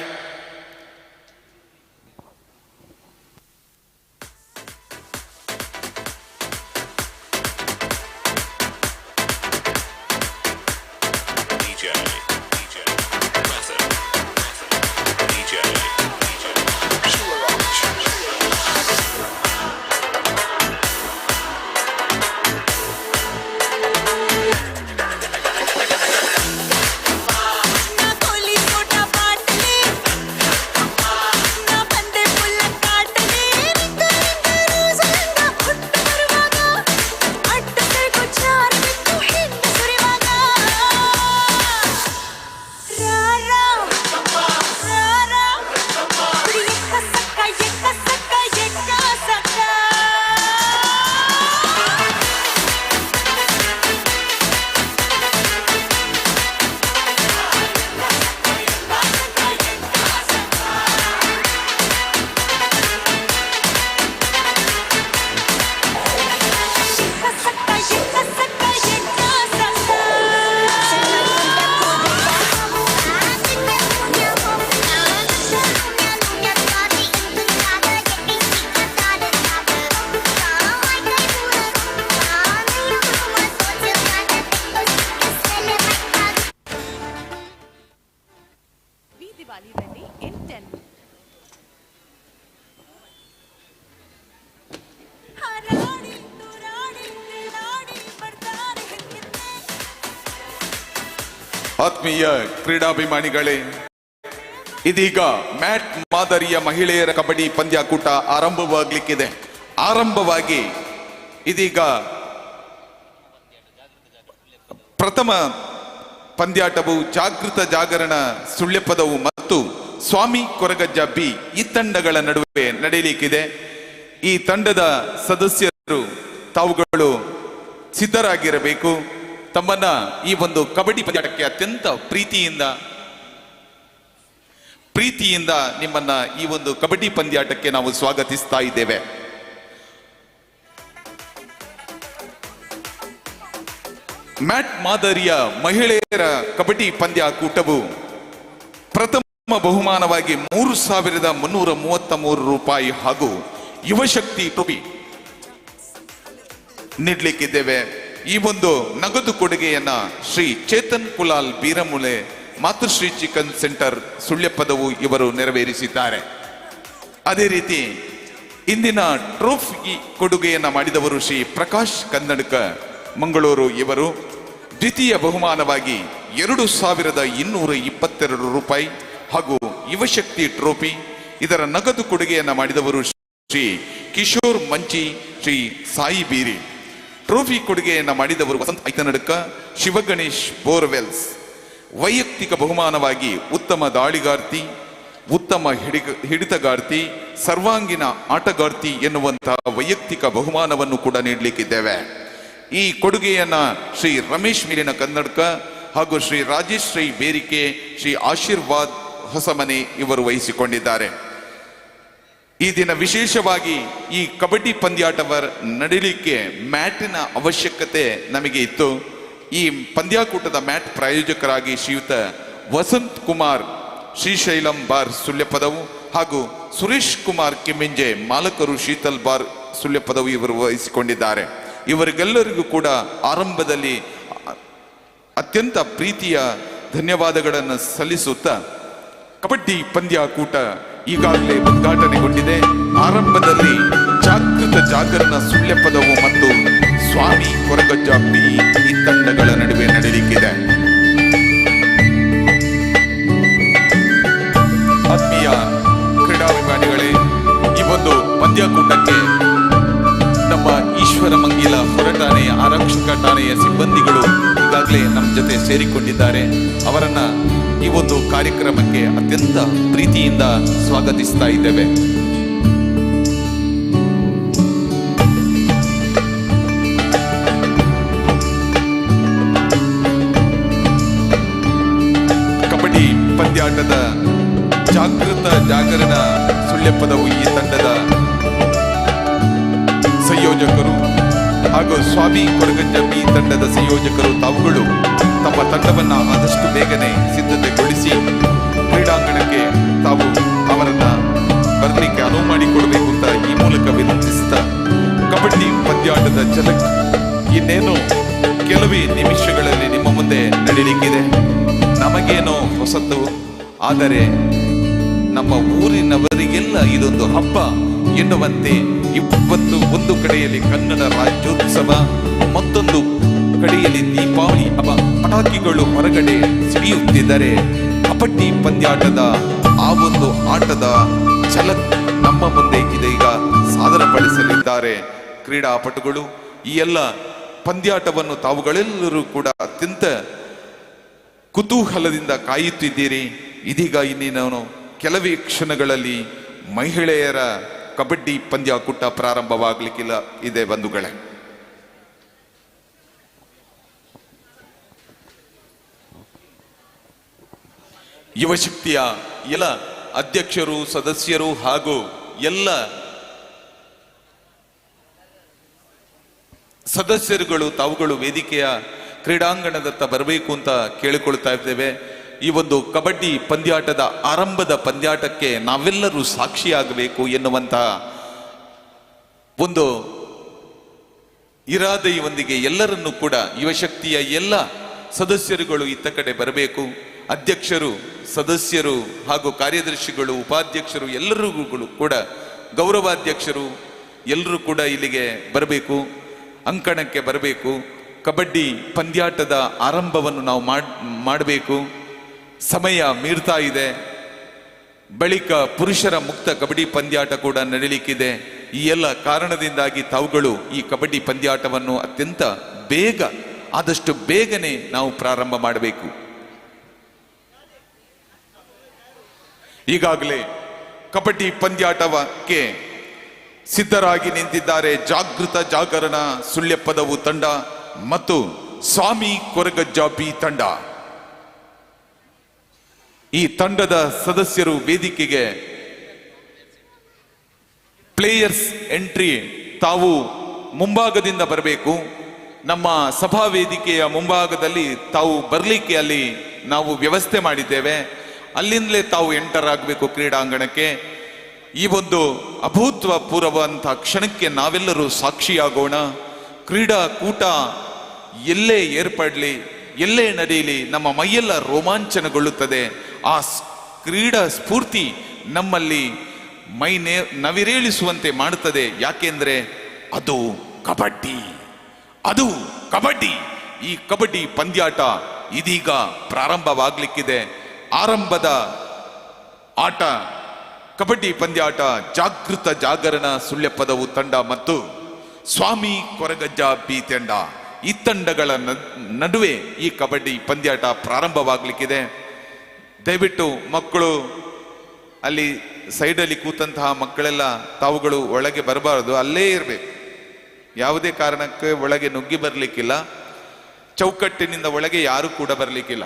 ಆತ್ಮೀಯ ಕ್ರೀಡಾಭಿಮಾನಿಗಳೇ, ಇದೀಗ ಮ್ಯಾಟ್ ಮಾದರಿಯ ಮಹಿಳೆಯರ ಕಬಡ್ಡಿ ಪಂದ್ಯಾಕೂಟ ಆರಂಭವಾಗಲಿಕ್ಕಿದೆ. ಆರಂಭವಾಗಿ ಇದೀಗ ಪ್ರಥಮ ಪಂದ್ಯಾಟವು ಜಾಗೃತ ಜಾಗರಣ ಸುಳ್ಯಪದವು ಮತ್ತು ಸ್ವಾಮಿ ಕೊರಗಜ್ಜ ಬಿ ಈ ತಂಡಗಳ ನಡುವೆ ನಡೆಯಲಿಕ್ಕಿದೆ. ಈ ತಂಡದ ಸದಸ್ಯರು ತಾವುಗಳು ಸಿದ್ಧರಾಗಿರಬೇಕು. ತಮ್ಮನ್ನ ಈ ಒಂದು ಕಬಡ್ಡಿ ಪಂದ್ಯಾಟಕ್ಕೆ ಅತ್ಯಂತ ಪ್ರೀತಿಯಿಂದ ನಿಮ್ಮನ್ನ ಈ ಒಂದು ಕಬಡ್ಡಿ ಪಂದ್ಯಾಟಕ್ಕೆ ನಾವು ಸ್ವಾಗತಿಸ್ತಾ ಇದ್ದೇವೆ. ಮ್ಯಾಟ್ ಮಾದರಿಯ ಮಹಿಳೆಯರ ಕಬಡ್ಡಿ ಪಂದ್ಯಾಕೂಟವು ಪ್ರಥಮ ಬಹುಮಾನವಾಗಿ 3,333 ರೂಪಾಯಿ ಹಾಗೂ ಯುವಶಕ್ತಿ ಟ್ರೋಫಿ ನೀಡಲಿಕ್ಕಿದ್ದೇವೆ. ಈ ಒಂದು ನಗದು ಕೊಡುಗೆಯನ್ನ ಶ್ರೀ ಚೇತನ್ ಕುಲಾಲ್ ಬೀರಮೂಲೆ ಮಾತೃಶ್ರೀ ಚಿಕನ್ ಸೆಂಟರ್ ಸುಳ್ಯಪದವು ಇವರು ನೆರವೇರಿಸಿದ್ದಾರೆ. ಅದೇ ರೀತಿ ಇಂದಿನ ಟ್ರೋಫಿ ಕೊಡುಗೆಯನ್ನ ಮಾಡಿದವರು ಶ್ರೀ ಪ್ರಕಾಶ್ ಕನ್ನಡಕ ಮಂಗಳೂರು ಇವರು. ದ್ವಿತೀಯ ಬಹುಮಾನವಾಗಿ 2,222 ರೂಪಾಯಿ ಹಾಗೂ ಯುವಶಕ್ತಿ ಟ್ರೋಫಿ. ಇದರ ನಗದು ಕೊಡುಗೆಯನ್ನ ಮಾಡಿದವರು ಶ್ರೀ ಕಿಶೋರ್ ಮಂಚಿ, ಶ್ರೀ ಸಾಯಿ ಬೀರಿ. ಟ್ರೋಫಿ ಕೊಡುಗೆಯನ್ನ ಮಾಡಿದವರು ವಸಂತ್ ಐತನಡ್ಕ, ಶಿವಗಣೇಶ್ ಬೋರ್ವೆಲ್ಸ್. ವೈಯಕ್ತಿಕ ಬಹುಮಾನವಾಗಿ ಉತ್ತಮ ದಾಳಿಗಾರ್ತಿ, ಉತ್ತಮ ಹಿಡಿತಗಾರ್ತಿ, ಸರ್ವಾಂಗೀಣ ಆಟಗಾರ್ತಿ ಎನ್ನುವಂತಹ ವೈಯಕ್ತಿಕ ಬಹುಮಾನವನ್ನು ಕೂಡ ನೀಡಲಿಕ್ಕಿದ್ದೇವೆ. ಈ ಕೊಡುಗೆಯನ್ನ ಶ್ರೀ ರಮೇಶ್ ಮೀಲಿನ ಕನ್ನಡಕ ಹಾಗೂ ಶ್ರೀ ರಾಜೇಶ್ ಶ್ರೀ ಬೇರಿಕೆ, ಶ್ರೀ ಆಶೀರ್ವಾದ್ ಹೊಸಮನೆ ಇವರು ವಹಿಸಿಕೊಂಡಿದ್ದಾರೆ. ಈ ದಿನ ವಿಶೇಷವಾಗಿ ಈ ಕಬಡ್ಡಿ ಪಂದ್ಯಾಟವ ನಡೀಲಿಕ್ಕೆ ಮ್ಯಾಟಿನ ಅವಶ್ಯಕತೆ ನಮಗೆ ಇತ್ತು. ಈ ಪಂದ್ಯಾಕೂಟದ ಮ್ಯಾಟ್ ಪ್ರಾಯೋಜಕರಾಗಿ ಶ್ರೀಯುತ ವಸಂತ್ ಕುಮಾರ್ ಶ್ರೀಶೈಲಂ ಬಾರ್ ಸುಳ್ಯಪದವು ಹಾಗೂ ಸುರೇಶ್ ಕುಮಾರ್ ಕಿಮ್ಮಿಂಜೆ ಮಾಲಕರು ಶೀತಲ್ ಬಾರ್ ಸುಳ್ಯಪದವು ಇವರು ವಹಿಸಿಕೊಂಡಿದ್ದಾರೆ. ಇವರಿಗೆಲ್ಲರಿಗೂ ಕೂಡ ಆರಂಭದಲ್ಲಿ ಅತ್ಯಂತ ಪ್ರೀತಿಯ ಧನ್ಯವಾದಗಳನ್ನು ಸಲ್ಲಿಸುತ್ತಾ ಕಬಡ್ಡಿ ಪಂದ್ಯಾಕೂಟ ಈಗಾಗಲೇ ಉದ್ಘಾಟನೆಗೊಂಡಿದೆ. ಆರಂಭದಲ್ಲಿ ಜಾಗೃತ ಜಾಗರಣ ಸುಳ್ಯಪದವು ಮತ್ತು ಸ್ವಾಮಿ ಕೊರಗಜ್ಜ ಬಿ ಈ ತಂಡಗಳ ನಡುವೆ ನಡೆಯಲಿಕ್ಕಿದೆ. ಆತ್ಮೀಯ ಕ್ರೀಡಾಭಿಮಾನಿಗಳೇ, ಈ ಒಂದು ಪಂದ್ಯಾಕೂಟಕ್ಕೆ ನಮ್ಮ ಈಶ್ವರ ಮಂಗಿಲ ಹೊರಠಾಣೆಯ ಆರಕ್ಷಕ ಠಾಣೆಯ ಸಿಬ್ಬಂದಿಗಳು ಈಗಾಗಲೇ ನಮ್ಮ ಜೊತೆ ಸೇರಿಕೊಂಡಿದ್ದಾರೆ. ಅವರನ್ನ ಈ ಒಂದು ಕಾರ್ಯಕ್ರಮಕ್ಕೆ ಅತ್ಯಂತ ಪ್ರೀತಿಯಿಂದ ಸ್ವಾಗತಿಸ್ತಾ ಇದ್ದೇವೆ. ಕಬಡ್ಡಿ ಪಂದ್ಯಾಟದ ಜಾಗೃತ ಜಾಗರಣ ಸುಳ್ಯಪದವು ಈ ತಂಡದ ಸಂಯೋಜಕರು ಹಾಗೂ ಸ್ವಾಮಿ ಕೊರಗಜ್ಜ ಬಿ ತಂಡದ ಸಂಯೋಜಕರು ತಾವುಗಳು ತಮ್ಮ ತಂಡವನ್ನ ಆದಷ್ಟು ಬೇಗನೆ ಸಿದ್ಧತೆಗೊಳಿಸಿ ಕ್ರೀಡಾಂಗಣಕ್ಕೆ ತಾವು ಅವರನ್ನ ಬರಲಿಕ್ಕೆ ಅನುವು ಮಾಡಿಕೊಡಬೇಕು ಅಂತ ಈ ಮೂಲಕ ವಿನಂತಿಸಿದ ಕಬಡ್ಡಿ ಪಂದ್ಯಾಟದ ಝಲಕ್ ಇನ್ನೇನು ಕೆಲವೇ ನಿಮಿಷಗಳಲ್ಲಿ ನಿಮ್ಮ ಮುಂದೆ ನಡೆಯಲಿಕ್ಕಿದೆ. ನಮಗೇನೋ ಹೊಸತು, ಆದರೆ ನಮ್ಮ ಊರಿನವರಿಗೆಲ್ಲ ಇದೊಂದು ಹಬ್ಬ ಎನ್ನುವಂತೆ ಇವತ್ತು ಒಂದು ಕಡೆಯಲ್ಲಿ ಕನ್ನಡ ರಾಜ್ಯೋತ್ಸವ, ಮತ್ತೊಂದು ಕಡೆಯಲ್ಲಿ ದೀಪಾವಳಿ ಹಬ್ಬ, ಪಟಾಕಿಗಳು ಹೊರಗಡೆ ಸಿಡಿಯುತ್ತಿದ್ದರೆ ಕಬಡ್ಡಿ ಪಂದ್ಯಾಟದ ಆ ಒಂದು ಆಟದ ಝಲಕ್ ನಮ್ಮ ಮುಂದೆ ಇದೀಗ ಸಾದರಪಡಿಸಲಿದ್ದಾರೆ ಕ್ರೀಡಾಪಟುಗಳು. ಈ ಎಲ್ಲ ಪಂದ್ಯಾಟವನ್ನು ತಾವುಗಳೆಲ್ಲರೂ ಕೂಡ ಅತ್ಯಂತ ಕುತೂಹಲದಿಂದ ಕಾಯುತ್ತಿದ್ದೀರಿ. ಇದೀಗ ಇನ್ನೇನು ಕೆಲವೇ ಕ್ಷಣಗಳಲ್ಲಿ ಮಹಿಳೆಯರ ಕಬಡ್ಡಿ ಪಂದ್ಯಾಕೂಟ ಪ್ರಾರಂಭವಾಗಲಿಕ್ಕಿಲ್ಲ ಇದೆ ಬಂಧುಗಳೇ. ಯುವಶಕ್ತಿಯ ಎಲ್ಲ ಅಧ್ಯಕ್ಷರು, ಸದಸ್ಯರು ಹಾಗೂ ಎಲ್ಲ ಸದಸ್ಯರುಗಳು ತಾವುಗಳು ವೇದಿಕೆಯ ಕ್ರೀಡಾಂಗಣದತ್ತ ಬರಬೇಕು ಅಂತ ಕೇಳಿಕೊಳ್ತಾ ಇದ್ದೇವೆ. ಈ ಒಂದು ಕಬಡ್ಡಿ ಪಂದ್ಯಾಟದ ಆರಂಭದ ಪಂದ್ಯಾಟಕ್ಕೆ ನಾವೆಲ್ಲರೂ ಸಾಕ್ಷಿಯಾಗಬೇಕು ಎನ್ನುವಂತಹ ಒಂದು ಇರಾದೆಯೊಂದಿಗೆ ಎಲ್ಲರನ್ನೂ ಕೂಡ ಯುವಶಕ್ತಿಯ ಎಲ್ಲ ಸದಸ್ಯರುಗಳು ಇತ್ತ ಕಡೆ ಬರಬೇಕು. ಅಧ್ಯಕ್ಷರು, ಸದಸ್ಯರು ಹಾಗೂ ಕಾರ್ಯದರ್ಶಿಗಳು, ಉಪಾಧ್ಯಕ್ಷರು ಎಲ್ಲರಿಗೂ ಕೂಡ, ಗೌರವಾಧ್ಯಕ್ಷರು ಎಲ್ಲರೂ ಕೂಡ ಇಲ್ಲಿಗೆ ಬರಬೇಕು, ಅಂಕಣಕ್ಕೆ ಬರಬೇಕು. ಕಬಡ್ಡಿ ಪಂದ್ಯಾಟದ ಆರಂಭವನ್ನು ನಾವು ಮಾಡಬೇಕು. ಸಮಯ ಮೀರ್ತಾ ಇದೆ. ಬಳಿಕ ಪುರುಷರ ಮುಕ್ತ ಕಬಡ್ಡಿ ಪಂದ್ಯಾಟ ಕೂಡ ನಡೆಯಲಿಕ್ಕಿದೆ. ಈ ಎಲ್ಲ ಕಾರಣದಿಂದಾಗಿ ತಾವುಗಳು ಈ ಕಬಡ್ಡಿ ಪಂದ್ಯಾಟವನ್ನು ಅತ್ಯಂತ ಬೇಗ, ಆದಷ್ಟು ಬೇಗನೆ ನಾವು ಪ್ರಾರಂಭ ಮಾಡಬೇಕು. ಈಗಾಗಲೇ ಕಬಡ್ಡಿ ಪಂದ್ಯಾಟಕ್ಕೆ ಸಿದ್ಧರಾಗಿ ನಿಂತಿದ್ದಾರೆ ಜಾಗೃತ ಜಾಗರಣ ಸುಳ್ಯಪದವು ತಂಡ ಮತ್ತು ಸ್ವಾಮಿ ಕೊರಗಜ್ಜ ಬಿ ತಂಡ. ಈ ತಂಡದ ಸದಸ್ಯರು ವೇದಿಕೆಗೆ ಪ್ಲೇಯರ್ಸ್ ಎಂಟ್ರಿ ತಾವು ಮುಂಭಾಗದಿಂದ ಬರಬೇಕು. ನಮ್ಮ ಸಭಾ ವೇದಿಕೆಯ ಮುಂಭಾಗದಲ್ಲಿ ತಾವು ಬರಲಿಕ್ಕೆ ಅಲ್ಲಿ ನಾವು ವ್ಯವಸ್ಥೆ ಮಾಡಿದ್ದೇವೆ. ಅಲ್ಲಿಂದಲೇ ತಾವು ಎಂಟರ್ ಆಗಬೇಕು ಕ್ರೀಡಾಂಗಣಕ್ಕೆ. ಈ ಒಂದು ಅಭೂತಪೂರ್ವವಂತಹ ಕ್ಷಣಕ್ಕೆ ನಾವೆಲ್ಲರೂ ಸಾಕ್ಷಿಯಾಗೋಣ. ಕ್ರೀಡಾಕೂಟ ಎಲ್ಲೇ ಏರ್ಪಡಲಿ, ಎಲ್ಲೇ ನಡೆಯಲಿ, ನಮ್ಮ ಮೈಯೆಲ್ಲ ರೋಮಾಂಚನಗೊಳ್ಳುತ್ತದೆ. ಆ ಕ್ರೀಡಾ ಸ್ಫೂರ್ತಿ ನಮ್ಮಲ್ಲಿ ನವಿರೇಳಿಸುವಂತೆ ಮಾಡುತ್ತದೆ. ಯಾಕೆಂದ್ರೆ ಅದು ಕಬಡ್ಡಿ, ಅದು ಕಬಡ್ಡಿ. ಈ ಕಬಡ್ಡಿ ಪಂದ್ಯಾಟ ಇದೀಗ ಪ್ರಾರಂಭವಾಗಲಿಕ್ಕಿದೆ. ಆರಂಭದ ಆಟ ಕಬಡ್ಡಿ ಪಂದ್ಯಾಟ ಜಾಗೃತ ಜಾಗರಣ ಸುಳ್ಯಪದವು ತಂಡ ಮತ್ತು ಸ್ವಾಮಿ ಕೊರಗಜ್ಜ ಬಿ ತಂಡ. ಈ ತಂಡಗಳ ನಡುವೆ ಈ ಕಬಡ್ಡಿ ಪಂದ್ಯಾಟ ಪ್ರಾರಂಭವಾಗಲಿಕ್ಕಿದೆ. ದಯವಿಟ್ಟು ಮಕ್ಕಳು ಅಲ್ಲಿ ಸೈಡಲ್ಲಿ ಕೂತಂತಹ ಮಕ್ಕಳೆಲ್ಲ ತಾವುಗಳು ಒಳಗೆ ಬರಬಾರದು, ಅಲ್ಲೇ ಇರಬೇಕು. ಯಾವುದೇ ಕಾರಣಕ್ಕೆ ಒಳಗೆ ನುಗ್ಗಿ ಬರಲಿಕ್ಕಿಲ್ಲ. ಚೌಕಟ್ಟಿನಿಂದ ಒಳಗೆ ಯಾರು ಕೂಡ ಬರಲಿಕ್ಕಿಲ್ಲ.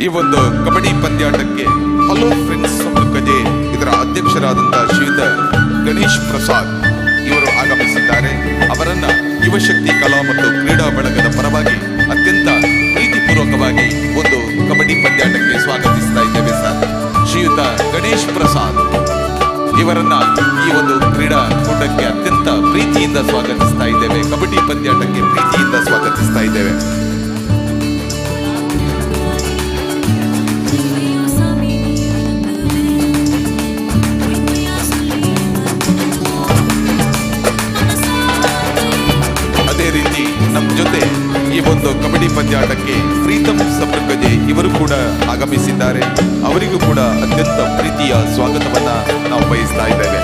ಈ ಒಂದು ಕಬಡ್ಡಿ ಪಂದ್ಯಾಟಕ್ಕೆ ಹಲೋ ಫ್ರೆಂಡ್ಸ್ ಸಮುಖಜೆ ಇದರ ಅಧ್ಯಕ್ಷರಾದಂತಹ ಶ್ರೀಯುತ ಗಣೇಶ್ ಪ್ರಸಾದ್ ಇವರು ಆಗಮಿಸಿದ್ದಾರೆ. ಅವರನ್ನ ಯುವಶಕ್ತಿ ಕಲಾ ಮತ್ತು ಕ್ರೀಡಾ ಬಳಗದ ಪರವಾಗಿ ಅತ್ಯಂತ ಪ್ರೀತಿಪೂರ್ವಕವಾಗಿ ಒಂದು ಕಬಡ್ಡಿ ಪಂದ್ಯಾಟಕ್ಕೆ ಸ್ವಾಗತಿಸ್ತಾ ಇದ್ದೇವೆ ಸರ್. ಶ್ರೀಯುತ ಗಣೇಶ್ ಪ್ರಸಾದ್ ಇವರನ್ನ ಈ ಒಂದು ಕ್ರೀಡಾ ಕೂಟಕ್ಕೆ ಅತ್ಯಂತ ಪ್ರೀತಿಯಿಂದ ಸ್ವಾಗತಿಸ್ತಾ ಇದ್ದೇವೆ. ಕಬಡ್ಡಿ ಪಂದ್ಯಾಟಕ್ಕೆ ಪ್ರೀತಿಯಿಂದ ಸ್ವಾಗತಿಸ್ತಾ ಇದ್ದೇವೆ. ನಮ್ಮ ಜೊತೆ ಈ ಒಂದು ಕಬಡ್ಡಿ ಪಂದ್ಯಾಟಕ್ಕೆ ಪ್ರೀತಮ್ ಸಬ್ರಕಜೆ ಇವರು ಕೂಡ ಆಗಮಿಸಿದ್ದಾರೆ. ಅವರಿಗೂ ಕೂಡ ಅತ್ಯಂತ ಪ್ರೀತಿಯ ಸ್ವಾಗತವನ್ನ ನಾವು ಬಯಸ್ತಾ ಇದ್ದೇವೆ.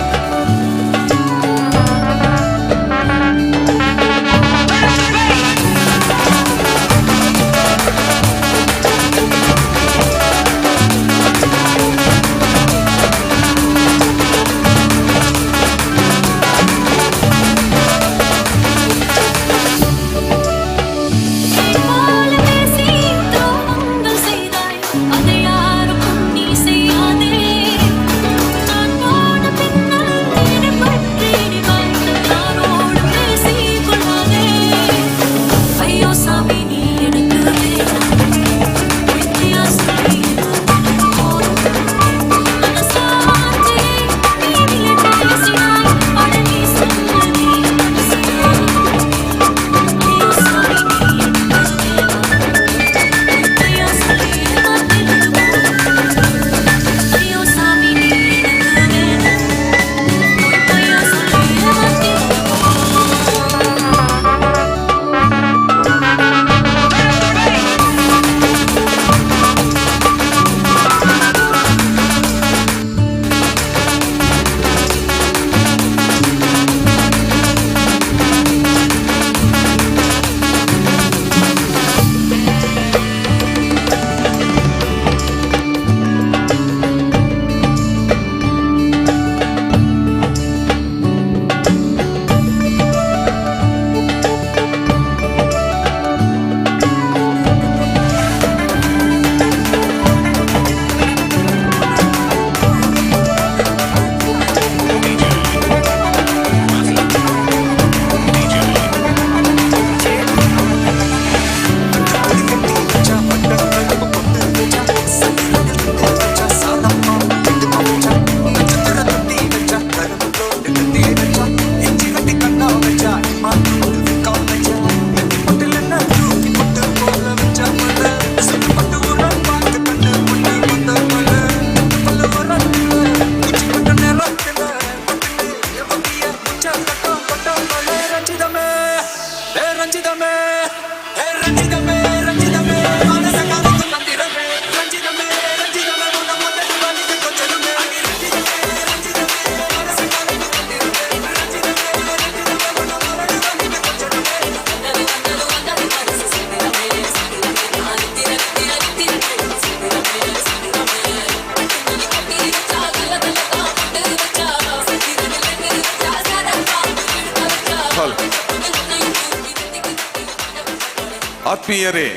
ಆತ್ಮೀಯರೇ,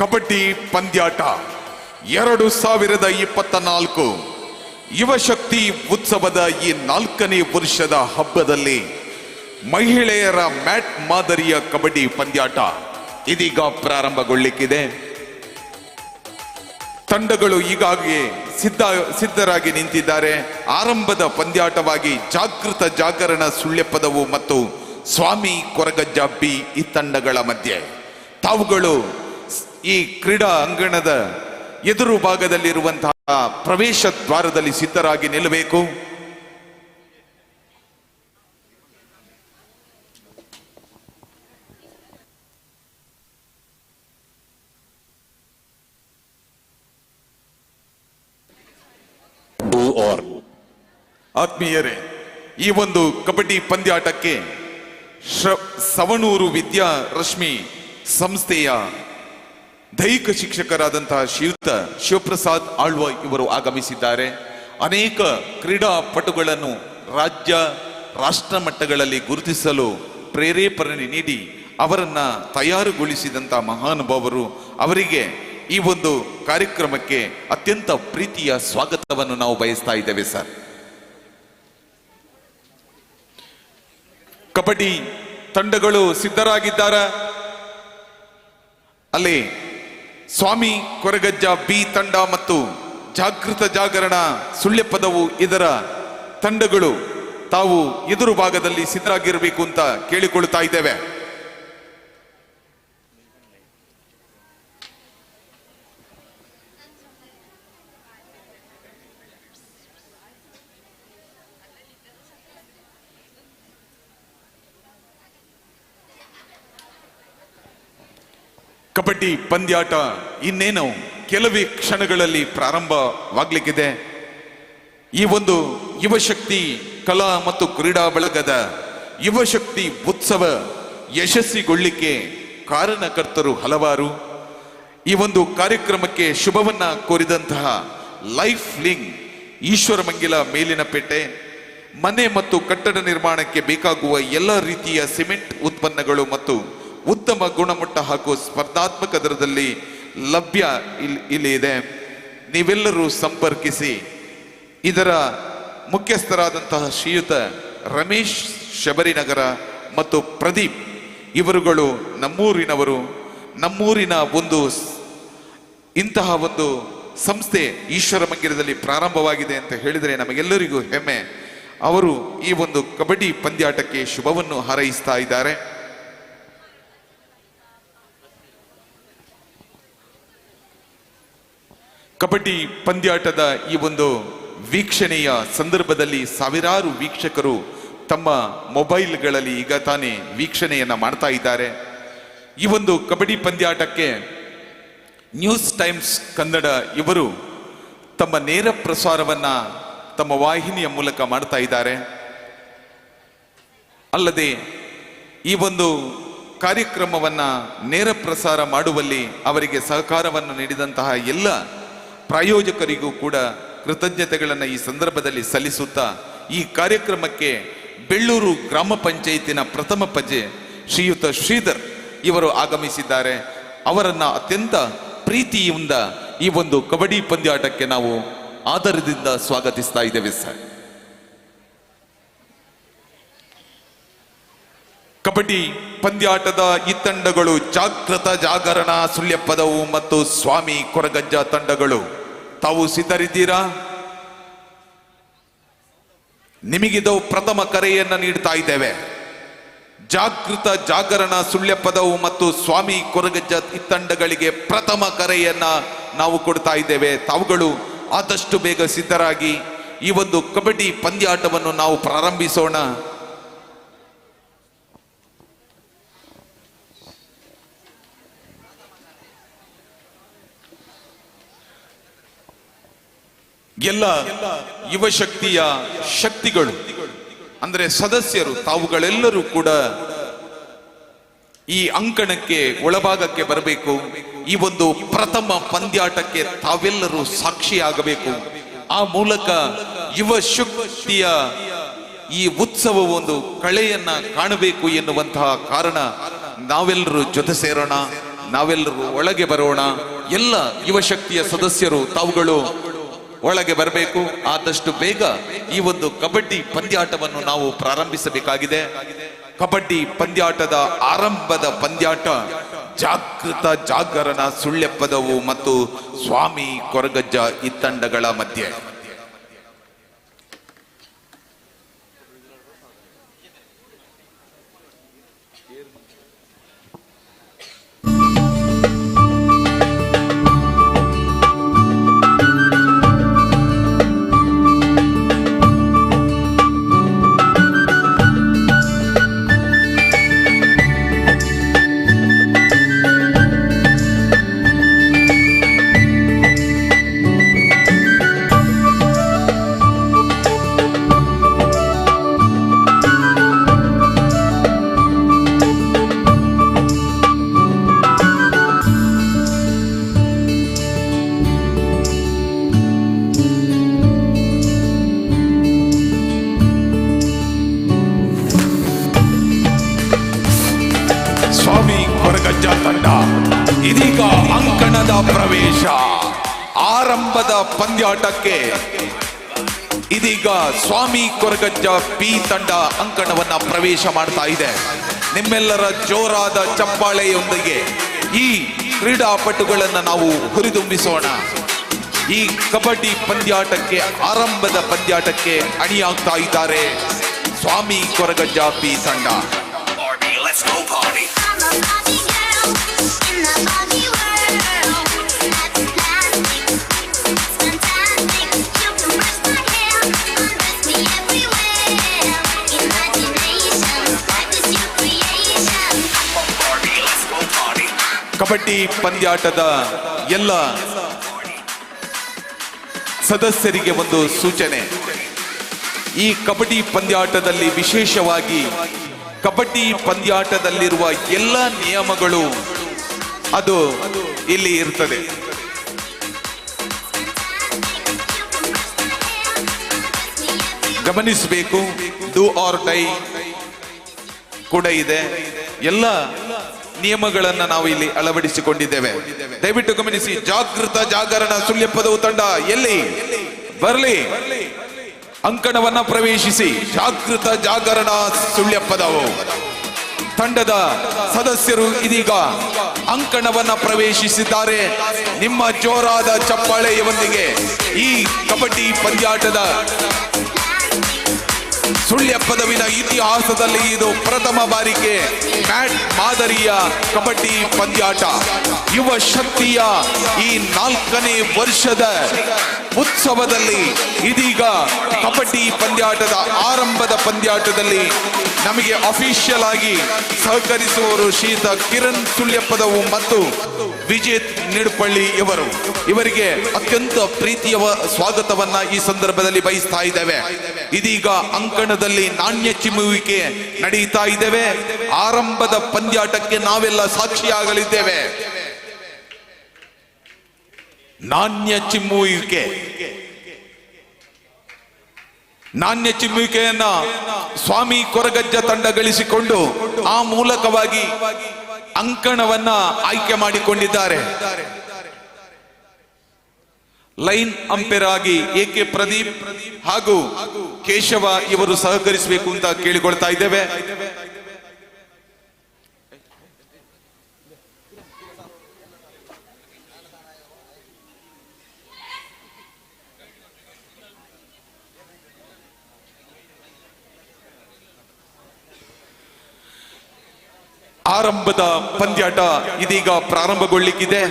ಕಬಡ್ಡಿ ಪಂದ್ಯಾಟ 2024 ಯುವಶಕ್ತಿ ಉತ್ಸವದ ಈ 4ನೇ ವರ್ಷದ ಹಬ್ಬದಲ್ಲಿ ಮಹಿಳೆಯರ ಮ್ಯಾಟ್ ಮಾದರಿಯ ಕಬಡ್ಡಿ ಪಂದ್ಯಾಟ ಇದೀಗ ಪ್ರಾರಂಭಗೊಳ್ಳಿಕ್ಕಿದೆ. ತಂಡಗಳು ಈಗಾಗಲೇ ಸಿದ್ಧರಾಗಿ ನಿಂತಿದ್ದಾರೆ. ಆರಂಭದ ಪಂದ್ಯಾಟವಾಗಿ ಜಾಗೃತ ಜಾಗರಣ ಸುಳ್ಯಪದವು ಮತ್ತು ಸ್ವಾಮಿ ಕೊರಗಜ್ಜ ಬಿ ಈ ತಂಡಗಳ ಮಧ್ಯೆ ತಾವುಗಳು ಈ ಕ್ರೀಡಾ ಅಂಗಣದ ಎದುರು ಭಾಗದಲ್ಲಿರುವಂತಹ ಪ್ರವೇಶ ದ್ವಾರದಲ್ಲಿ ಸಿದ್ಧರಾಗಿ ನಿಲ್ಲಬೇಕು. ಆತ್ಮೀಯರೇ, ಈ ಒಂದು ಕಬಡ್ಡಿ ಪಂದ್ಯಾಟಕ್ಕೆ ಸವಣೂರು ವಿದ್ಯಾ ರಶ್ಮಿ ಸಂಸ್ಥೆಯ ದೈಹಿಕ ಶಿಕ್ಷಕರಾದಂತಹ ಶ್ರೀಯುತ ಶಿವಪ್ರಸಾದ್ ಆಳ್ವ ಇವರು ಆಗಮಿಸಿದ್ದಾರೆ. ಅನೇಕ ಕ್ರೀಡಾಪಟುಗಳನ್ನು ರಾಜ್ಯ ರಾಷ್ಟ್ರ ಮಟ್ಟಗಳಲ್ಲಿ ಗುರುತಿಸಲು ಪ್ರೇರೇಪಣೆ ನೀಡಿ ಅವರನ್ನ ತಯಾರುಗೊಳಿಸಿದಂತ ಮಹಾನುಭಾವರು. ಅವರಿಗೆ ಈ ಒಂದು ಕಾರ್ಯಕ್ರಮಕ್ಕೆ ಅತ್ಯಂತ ಪ್ರೀತಿಯ ಸ್ವಾಗತವನ್ನು ನಾವು ಬಯಸ್ತಾ ಇದ್ದೇವೆ ಸರ್. ಕಬಡ್ಡಿ ತಂಡಗಳು ಸಿದ್ಧರಾಗಿದ್ದಾರ. ಅಲ್ಲಿ ಸ್ವಾಮಿ ಕೊರಗಜ್ಜ ಬಿ ತಂಡ ಮತ್ತು ಜಾಗೃತ ಜಾಗರಣ ಸುಳ್ಯಪದವು ಇದರ ತಂಡಗಳು ತಾವು ಎದುರು ಭಾಗದಲ್ಲಿ ಸಿದ್ಧರಾಗಿರಬೇಕು ಅಂತ ಕೇಳಿಕೊಳ್ತಾ ಇದ್ದೇವೆ. ಕಬಡ್ಡಿ ಪಂದ್ಯಾಟ ಇನ್ನೇನು ಕೆಲವೇ ಕ್ಷಣಗಳಲ್ಲಿ ಪ್ರಾರಂಭವಾಗಲಿಕ್ಕಿದೆ. ಈ ಒಂದು ಯುವಶಕ್ತಿ ಕಲಾ ಮತ್ತು ಕ್ರೀಡಾ ಬಳಗದ ಯುವಶಕ್ತಿ ಉತ್ಸವ ಯಶಸ್ವಿಗೊಳ್ಳಿಕ್ಕೆ ಕಾರಣಕರ್ತರು ಹಲವಾರು. ಈ ಒಂದು ಕಾರ್ಯಕ್ರಮಕ್ಕೆ ಶುಭವನ್ನ ಕೋರಿದಂತಹ ಲೈಫ್ ಲಿಂಕ್ ಈಶ್ವರಮಂಗಿಲ ಮೇಲಿನಪೇಟೆ ಮನೆ ಮತ್ತು ಕಟ್ಟಡ ನಿರ್ಮಾಣಕ್ಕೆ ಬೇಕಾಗುವ ಎಲ್ಲ ರೀತಿಯ ಸಿಮೆಂಟ್ ಉತ್ಪನ್ನಗಳು ಮತ್ತು ಉತ್ತಮ ಗುಣಮಟ್ಟ ಹಾಗೂ ಸ್ಪರ್ಧಾತ್ಮಕ ದರದಲ್ಲಿ ಲಭ್ಯ ಇಲ್ಲಿ ಇದೆ. ನೀವೆಲ್ಲರೂ ಸಂಪರ್ಕಿಸಿ. ಇದರ ಮುಖ್ಯಸ್ಥರಾದಂತಹ ಶ್ರೀಯುತ ರಮೇಶ್ ಶಬರಿನಗರ ಮತ್ತು ಪ್ರದೀಪ್ ಇವರುಗಳು ನಮ್ಮೂರಿನವರು. ನಮ್ಮೂರಿನ ಒಂದು ಇಂತಹ ಒಂದು ಸಂಸ್ಥೆ ಈಶ್ವರ ಮಂದಿರದಲ್ಲಿ ಪ್ರಾರಂಭವಾಗಿದೆ ಅಂತ ಹೇಳಿದರೆ ನಮಗೆಲ್ಲರಿಗೂ ಹೆಮ್ಮೆ. ಅವರು ಈ ಒಂದು ಕಬಡ್ಡಿ ಪಂದ್ಯಾಟಕ್ಕೆ ಶುಭವನ್ನು ಹಾರೈಸ್ತಾ ಇದ್ದಾರೆ. ಕಬಡ್ಡಿ ಪಂದ್ಯಾಟದ ಈ ಒಂದು ವೀಕ್ಷಣೆಯ ಸಂದರ್ಭದಲ್ಲಿ ಸಾವಿರಾರು ವೀಕ್ಷಕರು ತಮ್ಮ ಮೊಬೈಲ್ಗಳಲ್ಲಿ ಈಗ ತಾನೇ ವೀಕ್ಷಣೆಯನ್ನ ಮಾಡ್ತಾ ಇದ್ದಾರೆ. ಈ ಒಂದು ಕಬಡ್ಡಿ ಪಂದ್ಯಾಟಕ್ಕೆ ನ್ಯೂಸ್ ಟೈಮ್ಸ್ ಕನ್ನಡ ಇವರು ತಮ್ಮ ನೇರ ಪ್ರಸಾರವನ್ನ ತಮ್ಮ ವಾಹಿನಿಯ ಮೂಲಕ ಮಾಡ್ತಾ ಇದ್ದಾರೆ. ಅಲ್ಲದೆ ಈ ಒಂದು ಕಾರ್ಯಕ್ರಮವನ್ನ ನೇರ ಪ್ರಸಾರ ಮಾಡುವಲ್ಲಿ ಅವರಿಗೆ ಸಹಕಾರವನ್ನು ನೀಡಿದಂತಹ ಎಲ್ಲ ಪ್ರಾಯೋಜಕರಿಗೂ ಕೂಡ ಕೃತಜ್ಞತೆಗಳನ್ನು ಈ ಸಂದರ್ಭದಲ್ಲಿ ಸಲ್ಲಿಸುತ್ತಾ ಈ ಕಾರ್ಯಕ್ರಮಕ್ಕೆ ಬೆಳ್ಳೂರು ಗ್ರಾಮ ಪಂಚಾಯತಿನ ಪ್ರಥಮ ಪಂಚೆ ಶ್ರೀಯುತ ಶ್ರೀಧರ್ ಇವರು ಆಗಮಿಸಿದ್ದಾರೆ. ಅವರನ್ನ ಅತ್ಯಂತ ಪ್ರೀತಿಯಿಂದ ಈ ಒಂದು ಕಬಡ್ಡಿ ಪಂದ್ಯಾಟಕ್ಕೆ ನಾವು ಆದರದಿಂದ ಸ್ವಾಗತಿಸ್ತಾ ಇದ್ದೇವೆ ಸರ್. ಕಬಡ್ಡಿ ಪಂದ್ಯಾಟದ ಈ ತಂಡಗಳು ಜಾಗೃತ ಜಾಗರಣ ಸುಳ್ಯಪದವು ಮತ್ತು ಸ್ವಾಮಿ ಕೊರಗಜ್ಜ ತಂಡಗಳು. ತಾವು ಸಿದ್ಧರಿದ್ದೀರಾ? ನಿಮಗಿದು ಪ್ರಥಮ ಕರೆಯನ್ನ ನೀಡ್ತಾ ಇದ್ದೇವೆ. ಜಾಗೃತ ಜಾಗರಣ ಸುಳ್ಯಪದವು ಮತ್ತು ಸ್ವಾಮಿ ಕೊರಗಜ್ಜ ಈ ತಂಡಗಳಿಗೆ ಪ್ರಥಮ ಕರೆಯನ್ನ ನಾವು ಕೊಡ್ತಾ ಇದ್ದೇವೆ. ತಾವುಗಳು ಆದಷ್ಟು ಬೇಗ ಸಿದ್ಧರಾಗಿ ಈ ಒಂದು ಕಬಡ್ಡಿ ಪಂದ್ಯಾಟವನ್ನು ನಾವು ಪ್ರಾರಂಭಿಸೋಣ. ಎಲ್ಲ ಯುವಶಕ್ತಿಯ ಶಕ್ತಿಗಳು ಅಂದ್ರೆ ಸದಸ್ಯರು ತಾವುಗಳೆಲ್ಲರೂ ಕೂಡ ಈ ಅಂಕಣಕ್ಕೆ ಒಳಭಾಗಕ್ಕೆ ಬರಬೇಕು. ಈ ಒಂದು ಪ್ರಥಮ ಪಂದ್ಯಾಟಕ್ಕೆ ತಾವೆಲ್ಲರೂ ಸಾಕ್ಷಿಯಾಗಬೇಕು. ಆ ಮೂಲಕ ಯುವ ಶಕ್ತಿಯ ಈ ಉತ್ಸವ ಒಂದು ಕಳೆಯನ್ನ ಕಾಣಬೇಕು ಎನ್ನುವಂತಹ ಕಾರಣ ನಾವೆಲ್ಲರೂ ಜೊತೆ ಸೇರೋಣ. ನಾವೆಲ್ಲರೂ ಒಳಗೆ ಬರೋಣ. ಎಲ್ಲ ಯುವಶಕ್ತಿಯ ಸದಸ್ಯರು ತಾವುಗಳು ಒಳಗೆ ಬರಬೇಕು. ಆದಷ್ಟು ಬೇಗ ಈ ಒಂದು ಕಬಡ್ಡಿ ಪಂದ್ಯಾಟವನ್ನು ನಾವು ಪ್ರಾರಂಭಿಸಬೇಕಾಗಿದೆ. ಕಬಡ್ಡಿ ಪಂದ್ಯಾಟದ ಆರಂಭದ ಪಂದ್ಯಾಟ ಜಾಗೃತ ಜಾಗರಣ ಸುಳ್ಯಪದವು ಮತ್ತು ಸ್ವಾಮಿ ಕೊರಗಜ್ಜ ಈ ತಂಡಗಳ ಮಧ್ಯೆ. ಸ್ವಾಮಿ ಕೊರಗಜ್ಜ ತಂಡ ಇದೀಗ ಅಂಕಣದ ಪ್ರವೇಶ. ಆರಂಭದ ಪಂದ್ಯಾಟಕ್ಕೆ ಇದೀಗ ಸ್ವಾಮಿ ಕೊರಗಜ್ಜ ಪಿ ತಂಡ ಅಂಕಣವನ್ನ ಪ್ರವೇಶ ಮಾಡ್ತಾ ಇದೆ. ನಿಮ್ಮೆಲ್ಲರ ಜೋರಾದ ಚಪ್ಪಾಳೆಯೊಂದಿಗೆ ಈ ಕ್ರೀಡಾಪಟುಗಳನ್ನ ನಾವು ಹುರಿದುಂಬಿಸೋಣ. ಈ ಕಬಡ್ಡಿ ಪಂದ್ಯಾಟಕ್ಕೆ ಆರಂಭದ ಪಂದ್ಯಾಟಕ್ಕೆ ಅಣಿಯಾಗ್ತಾ ಇದ್ದಾರೆ ಸ್ವಾಮಿ ಕೊರಗಜ್ಜ ಪಿ ತಂಡ. ಕಬಡ್ಡಿ ಪಂದ್ಯಾಟದ ಎಲ್ಲ ಸದಸ್ಯರಿಗೆ ಒಂದು ಸೂಚನೆ. ಈ ಕಬಡ್ಡಿ ಪಂದ್ಯಾಟದಲ್ಲಿ ವಿಶೇಷವಾಗಿ ಕಬಡ್ಡಿ ಪಂದ್ಯಾಟದಲ್ಲಿರುವ ಎಲ್ಲ ನಿಯಮಗಳು ಅದು ಇಲ್ಲಿ ಇರ್ತದೆ. ಗಮನಿಸಬೇಕು. ಡೂ ಆರ್ ಡೈ ಕೂಡ ಇದೆ. ಎಲ್ಲ ನಿಯಮಗಳನ್ನ ನಾವು ಇಲ್ಲಿ ಅಳವಡಿಸಿಕೊಂಡಿದ್ದೇವೆ. ದಯವಿಟ್ಟು ಗಮನಿಸಿ. ಜಾಗೃತ ಜಾಗರಣ ಸುಳ್ಯಪದವು ತಂಡ ಎಲ್ಲಿ ಬರಲಿ, ಅಂಕಣವನ್ನ ಪ್ರವೇಶಿಸಿ. ಜಾಗೃತ ಜಾಗರಣ ಸುಳ್ಯಪದವು ತಂಡದ ಸದಸ್ಯರು ಇದೀಗ ಅಂಕಣವನ್ನ ಪ್ರವೇಶಿಸಿದ್ದಾರೆ. ನಿಮ್ಮ ಜೋರಾದ ಚಪ್ಪಾಳೆಯೊಂದಿಗೆ ಈ ಕಬಡ್ಡಿ ಪಂದ್ಯಾಟದ ಸುಳ್ಯ ಪದವಿನ ಇತಿಹಾಸದಲ್ಲಿ ಇದು ಪ್ರಥಮ ಬಾರಿಗೆ ಮ್ಯಾಟ್ ಮಾದರಿಯ ಕಬಡ್ಡಿ ಪಂದ್ಯಾಟ. ಯುವ ಶಕ್ತಿಯ ಈ 4ನೇ ವರ್ಷದ ಉತ್ಸವದಲ್ಲಿ ಇದೀಗ ಕಬಡ್ಡಿ ಪಂದ್ಯಾಟದ ಆರಂಭದ ಪಂದ್ಯಾಟದಲ್ಲಿ ನಮಗೆ ಅಫಿಷಿಯಲ್ ಆಗಿ ಸಹಕರಿಸುವವರು ಶ್ರೀಯುತ ಕಿರಣ್ ಸುಳ್ಯಪದವು ಮತ್ತು ವಿಜೇತ್ ನಿಡುಪಳ್ಳಿ ಇವರು. ಇವರಿಗೆ ಅತ್ಯಂತ ಪ್ರೀತಿಯ ಸ್ವಾಗತವನ್ನ ಈ ಸಂದರ್ಭದಲ್ಲಿ ಬಯಸ್ತಾ ಇದ್ದೇವೆ. ಇದೀಗ ಅಂಕಣದಲ್ಲಿ ನಾಣ್ಯ ಚಿಮ್ಮುವಿಕೆ ನಡೀತಾ ಇದ್ದೇವೆ. ಆರಂಭದ ಪಂದ್ಯಾಟಕ್ಕೆ ನಾವೆಲ್ಲ ಸಾಕ್ಷಿಯಾಗಲಿದ್ದೇವೆ. ನಾಣ್ಯ ಚಿಮ್ಮುವಿಕೆಯನ್ನ ಸ್ವಾಮಿ ಕೊರಗಜ್ಜ ತಂಡ ಗಳಿಸಿಕೊಂಡು ಆ ಮೂಲಕವಾಗಿ ಅಂಕಣವನ್ನ ಆಯ್ಕೆ ಮಾಡಿಕೊಂಡಿದ್ದಾರೆ. ಲೈನ್ ಅಂಪೈರ್ ಆಗಿ ಎಕೆ ಪ್ರದೀಪ್ ಹಾಗೂ ಕೇಶವ ಇವರು ಸಹಕರಿಸಬೇಕು ಅಂತ ಕೇಳಿಕೊಳ್ತಾ ಇದ್ದೇವೆ. ಆರಂಭದ ಪಂದ್ಯಾಟ ಇದೀಗ ಪ್ರಾರಂಭಗೊಳ್ಳಿಕ್ಕಿದೆ.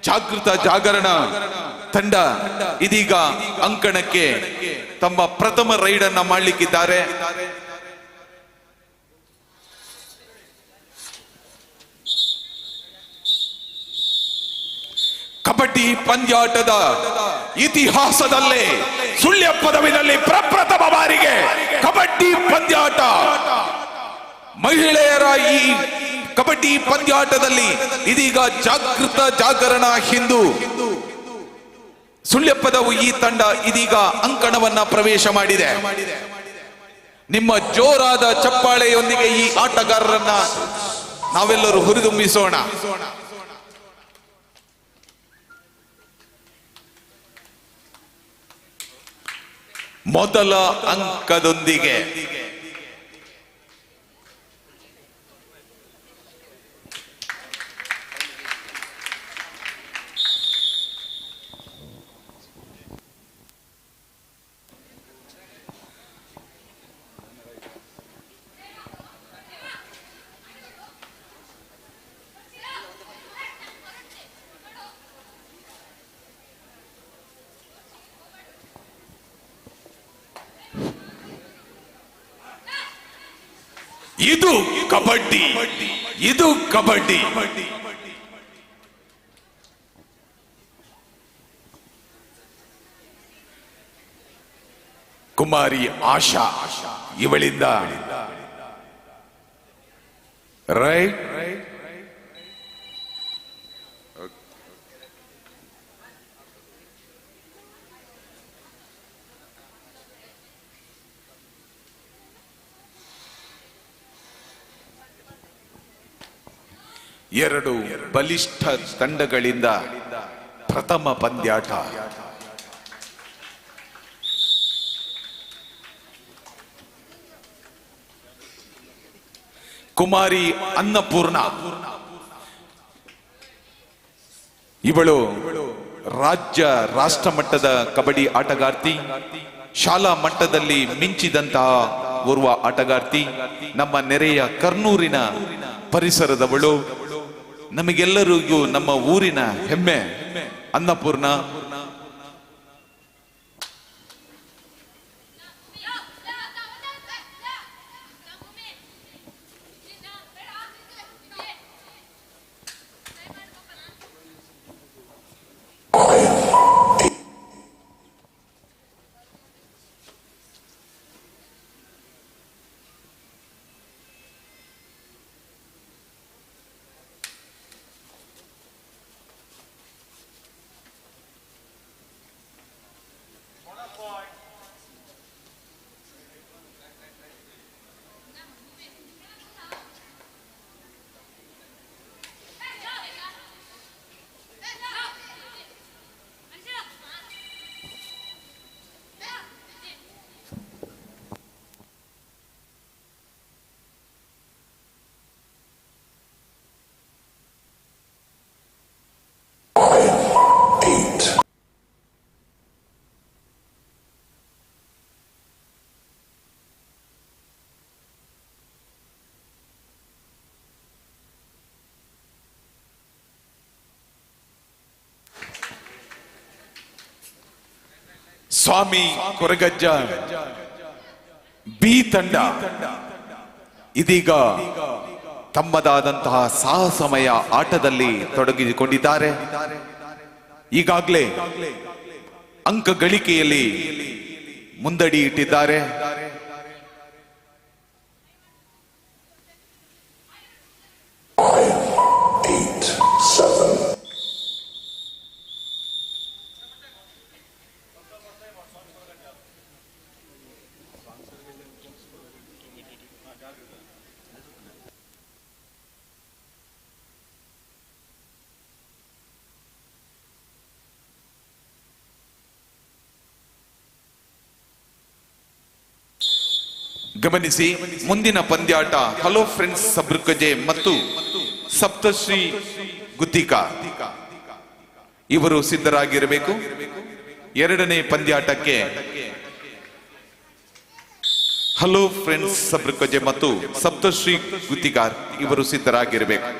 ಜಾಗೃತ ಜಾಗರಣ ತಂಡ ಇದೀಗ ಅಂಕಣಕ್ಕೆ ತಮ್ಮ ಪ್ರಥಮ ರೈಡ್ ಅನ್ನ ಮಾಡಲಿಕ್ಕಿದ್ದಾರೆ. ಕಬಡ್ಡಿ ಪಂದ್ಯಾಟದ ಇತಿಹಾಸದಲ್ಲೇ ಸುಳ್ಯ ಪದವಿನಲ್ಲಿ ಪ್ರಪ್ರಥಮ ಬಾರಿಗೆ ಕಬಡ್ಡಿ ಪಂದ್ಯಾಟ ಮಹಿಳೆಯರ ಈ ಕಬಡ್ಡಿ ಪಂದ್ಯಾಟದಲ್ಲಿ ಇದೀಗ ಜಾಗೃತ ಜಾಗರಣ ಹಿಂದೂ ಸುಳ್ಯಪದವು ಈ ತಂಡ ಇದೀಗ ಅಂಕಣವನ್ನ ಪ್ರವೇಶ ಮಾಡಿದೆ. ನಿಮ್ಮ ಜೋರಾದ ಚಪ್ಪಾಳೆಯೊಂದಿಗೆ ಈ ಆಟಗಾರರನ್ನ ನಾವೆಲ್ಲರೂ ಹುರಿದುಂಬಿಸೋಣ. ಮೊದಲ ಅಂಕದೊಂದಿಗೆ ಇದು ಕಬಡ್ಡಿ, ಇದು ಕಬಡ್ಡಿ. ಕುಮಾರಿ ಆಶಾ ಇವಳಿಂದ ರೈಟ್. ಎರಡು ಬಲಿಷ್ಠ ತಂಡಗಳಿಂದ ಪ್ರಥಮ ಪಂದ್ಯಾಟ. ಕುಮಾರಿ ಅನ್ನಪೂರ್ಣ ಇವಳು ರಾಷ್ಟ್ರ ಮಟ್ಟದ ಕಬಡ್ಡಿ ಆಟಗಾರ್ತಿ, ಶಾಲಾ ಮಟ್ಟದಲ್ಲಿ ಮಿಂಚಿದಂತಹ ಓರ್ವ ಆಟಗಾರ್ತಿ, ನಮ್ಮ ನೆರೆಯ ಕರ್ನೂರಿನ ಪರಿಸರದವಳು, ನಮಗೆಲ್ಲರಿಗೂ ನಮ್ಮ ಊರಿನ ಹೆಮ್ಮೆ ಅನ್ನಪೂರ್ಣ. ಸ್ವಾಮಿ ಕೊರಗಜ್ಜ ಬಿ ತಂಡ ಇದೀಗ ತಮ್ಮದಾದಂತಹ ಸಾಹಸಮಯ ಆಟದಲ್ಲಿ ತೊಡಗಿಕೊಂಡಿದ್ದಾರೆ. ಈಗಾಗಲೇ ಅಂಕ ಗಳಿಕೆಯಲ್ಲಿ ಮುಂದಡಿ ಇಟ್ಟಿದ್ದಾರೆ. ಗಮನಿಸಿ, ಮುಂದಿನ ಪಂದ್ಯಾಟ ಹಲೋ ಫ್ರೆಂಡ್ಸ್ ಸಬ್ರುಕಜೆ ಮತ್ತು ಸಪ್ತಶ್ರೀ ಗುತ್ತಿಕಾ ಇವರು ಸಿದ್ಧರಾಗಿರಬೇಕು. ಎರಡನೇ ಪಂದ್ಯಾಟಕ್ಕೆ ಹಲೋ ಫ್ರೆಂಡ್ಸ್ ಸಬ್ರುಕಜೆ ಮತ್ತು ಸಪ್ತಶ್ರೀ ಗುತ್ತಿಕಾರ್ ಇವರು ಸಿದ್ಧರಾಗಿರಬೇಕು.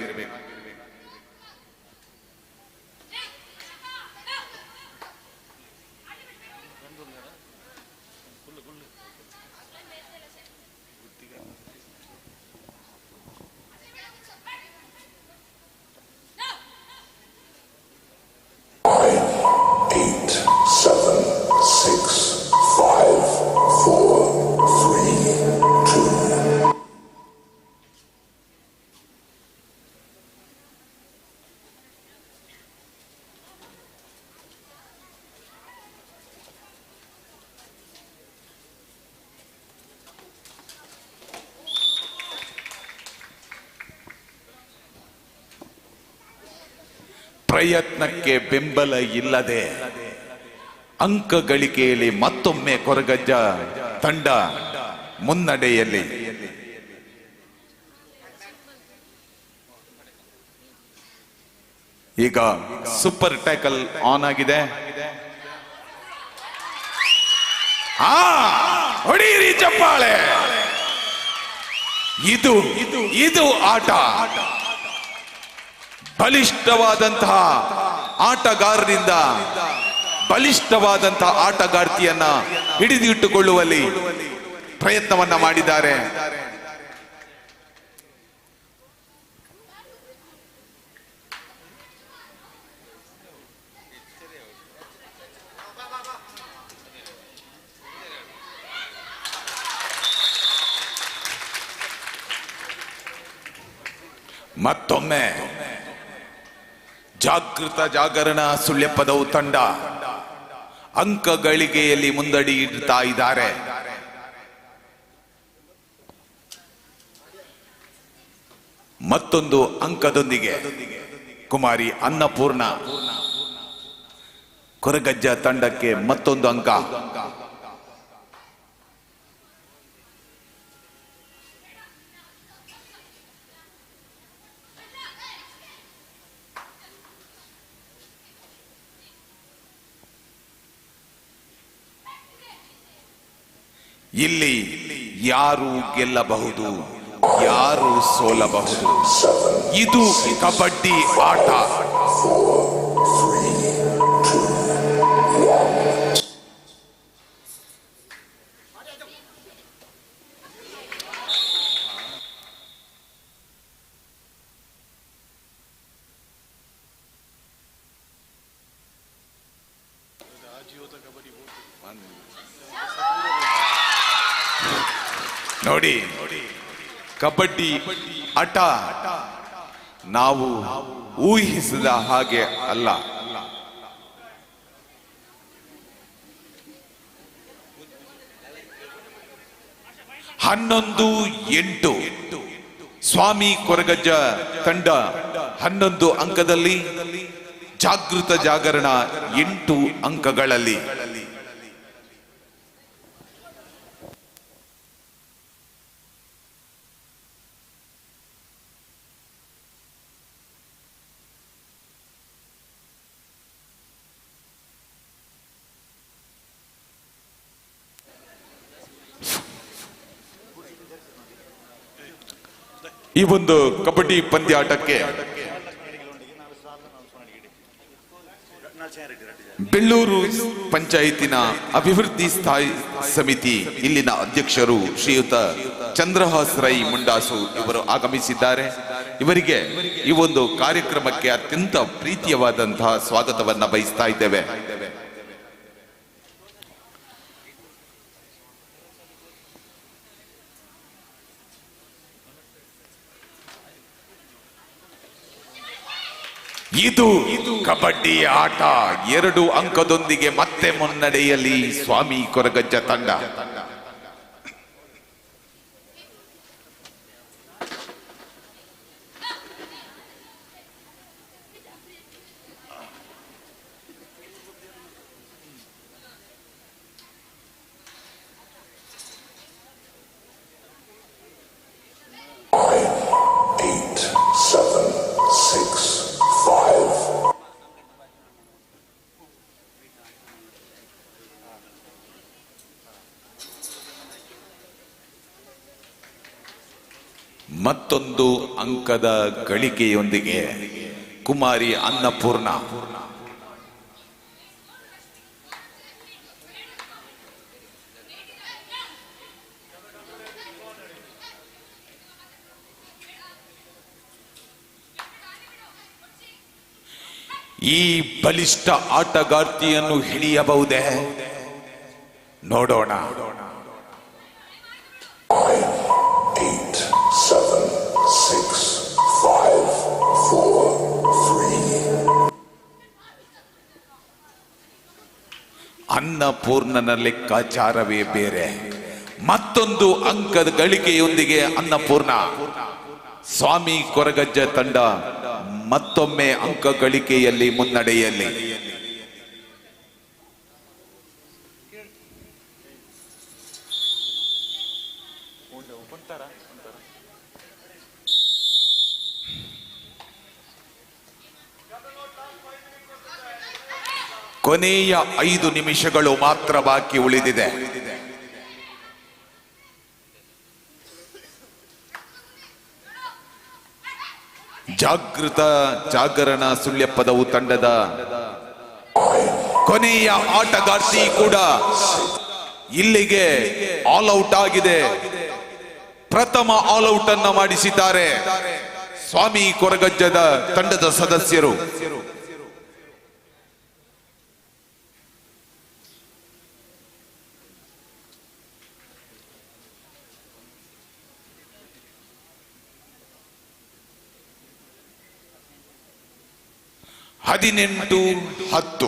ಪ್ರಯತ್ನಕ್ಕೆ ಬೆಂಬಲ ಇಲ್ಲದೆ ಅಂಕ ಗಳಿಕೆಯಲ್ಲಿ ಮತ್ತೊಮ್ಮೆ ಕೊರಗಜ್ಜ ತಂಡ ಮುನ್ನಡೆಯಲ್ಲಿ. ಈಗ ಸೂಪರ್ ಟ್ಯಾಕಲ್ ಆನ್ ಆಗಿದೆ. ಹೊಡೀರಿ ಚಪ್ಪಾಳೆ. ಇದು ಆಟ. ಬಲಿಷ್ಠವಾದಂತಹ ಆಟಗಾರರಿಂದ ಬಲಿಷ್ಠವಾದಂತಹ ಆಟಗಾರ್ತಿಯನ್ನ ಹಿಡಿದಿಟ್ಟುಕೊಳ್ಳುವಲ್ಲಿ ಪ್ರಯತ್ನವನ್ನ ಮಾಡಿದ್ದಾರೆ. ಮತ್ತೊಮ್ಮೆ ಜಾಗೃತ ಜಾಗರಣ ಸುಳ್ಯಪದವು ತಂಡ ಅಂಕ ಗಳಿಗೆಯಲ್ಲಿ ಮುಂದಡಿ ಇಡ್ತಾ ಇದ್ದಾರೆ. ಮತ್ತೊಂದು ಅಂಕದೊಂದಿಗೆ ಕುಮಾರಿ ಅನ್ನಪೂರ್ಣ ಕೊರಗಜ್ಜ ತಂಡಕ್ಕೆ ಮತ್ತೊಂದು ಅಂಕ. ಇಲ್ಲಿ ಯಾರು ಗೆಲ್ಲಬಹುದು, ಯಾರು ಸೋಲಬಹುದು. ಇದು ಕಬಡ್ಡಿ ಆಟ. ನೋಡಿ, ಕಬಡ್ಡಿ ಆಟ ನಾವು ಊಹಿಸಿದ ಹಾಗೆ ಅಲ್ಲ. ಹನ್ನೊಂದು 8 ಸ್ವಾಮಿ ಕೊರಗಜ್ಜ ತಂಡ 11 ಅಂಕದಲ್ಲಿ, ಜಾಗೃತ ಜಾಗರಣ 8 ಅಂಕಗಳಲ್ಲಿ. ಈ ಒಂದು ಕಬಡ್ಡಿ ಪಂದ್ಯಾಟಕ್ಕೆ ಬೆಳ್ಳೂರು ಪಂಚಾಯತಿನ ಅಭಿವೃದ್ಧಿ ಸ್ಥಾಯಿ ಸಮಿತಿ ಇಲ್ಲಿನ ಅಧ್ಯಕ್ಷರು ಶ್ರೀಯುತ ಚಂದ್ರಹಾಸ್ ರೈ ಮುಂಡಾಸು ಇವರು ಆಗಮಿಸಿದ್ದಾರೆ. ಇವರಿಗೆ ಈ ಒಂದು ಕಾರ್ಯಕ್ರಮಕ್ಕೆ ಅತ್ಯಂತ ಪ್ರೀತಿಯವಾದಂತಹ ಸ್ವಾಗತವನ್ನ ಬಯಸ್ತಾ ಇದ್ದೇವೆ. ಇದು ಕಬಡ್ಡಿ ಆಟ. 2 ಅಂಕದೊಂದಿಗೆ ಮತ್ತೆ ಮುನ್ನಡೆಯಲ್ಲಿ ಸ್ವಾಮಿ ಕೊರಗಜ್ಜ ತಂಡ. ಮತ್ತೊಂದು ಅಂಕದ ಗಳಿಕೆಯೊಂದಿಗೆ ಕುಮಾರಿ ಅನ್ನಪೂರ್ಣ ಈ ಬಲಿಷ್ಠ ಆಟಗಾರ್ತಿಯನ್ನು ಹಿಡಿಯಬಹುದೇ? ನೋಡೋಣ. 8, 7, 6, 5, 4, 3. ಅನ್ನಪೂರ್ಣನ ಲೆಕ್ಕಾಚಾರವೇ ಬೇರೆ. ಮತ್ತೊಂದು ಅಂಕದ ಗಳಿಕೆಯೊಂದಿಗೆ ಅನ್ನಪೂರ್ಣ ಸ್ವಾಮಿ ಕೊರಗಜ್ಜ ತಂಡ ಮತ್ತೊಮ್ಮೆ ಅಂಕ ಗಳಿಕೆಯಲ್ಲಿ ಮುನ್ನಡೆಯಲ್ಲಿ. ಕೊನೆಯ 5 ನಿಮಿಷಗಳು ಮಾತ್ರ ಬಾಕಿ ಉಳಿದಿದೆ. ಜಾಗೃತ ಜಾಗರಣ ಸುಳ್ಯಪ್ಪದವು ತಂಡದ ಕೊನೆಯ ಆಟಗಾರ್ತಿ ಕೂಡ ಇಲ್ಲಿಗೆ ಆಲ್ ಔಟ್ ಆಗಿದೆ. ಪ್ರಥಮ ಆಲ್ ಔಟ್ ಅನ್ನ ಮಾಡಿಸಿದ್ದಾರೆ ಸ್ವಾಮಿ ಕೊರಗಜ್ಜದ ತಂಡದ ಸದಸ್ಯರು. ಹದಿನೆಂಟು 10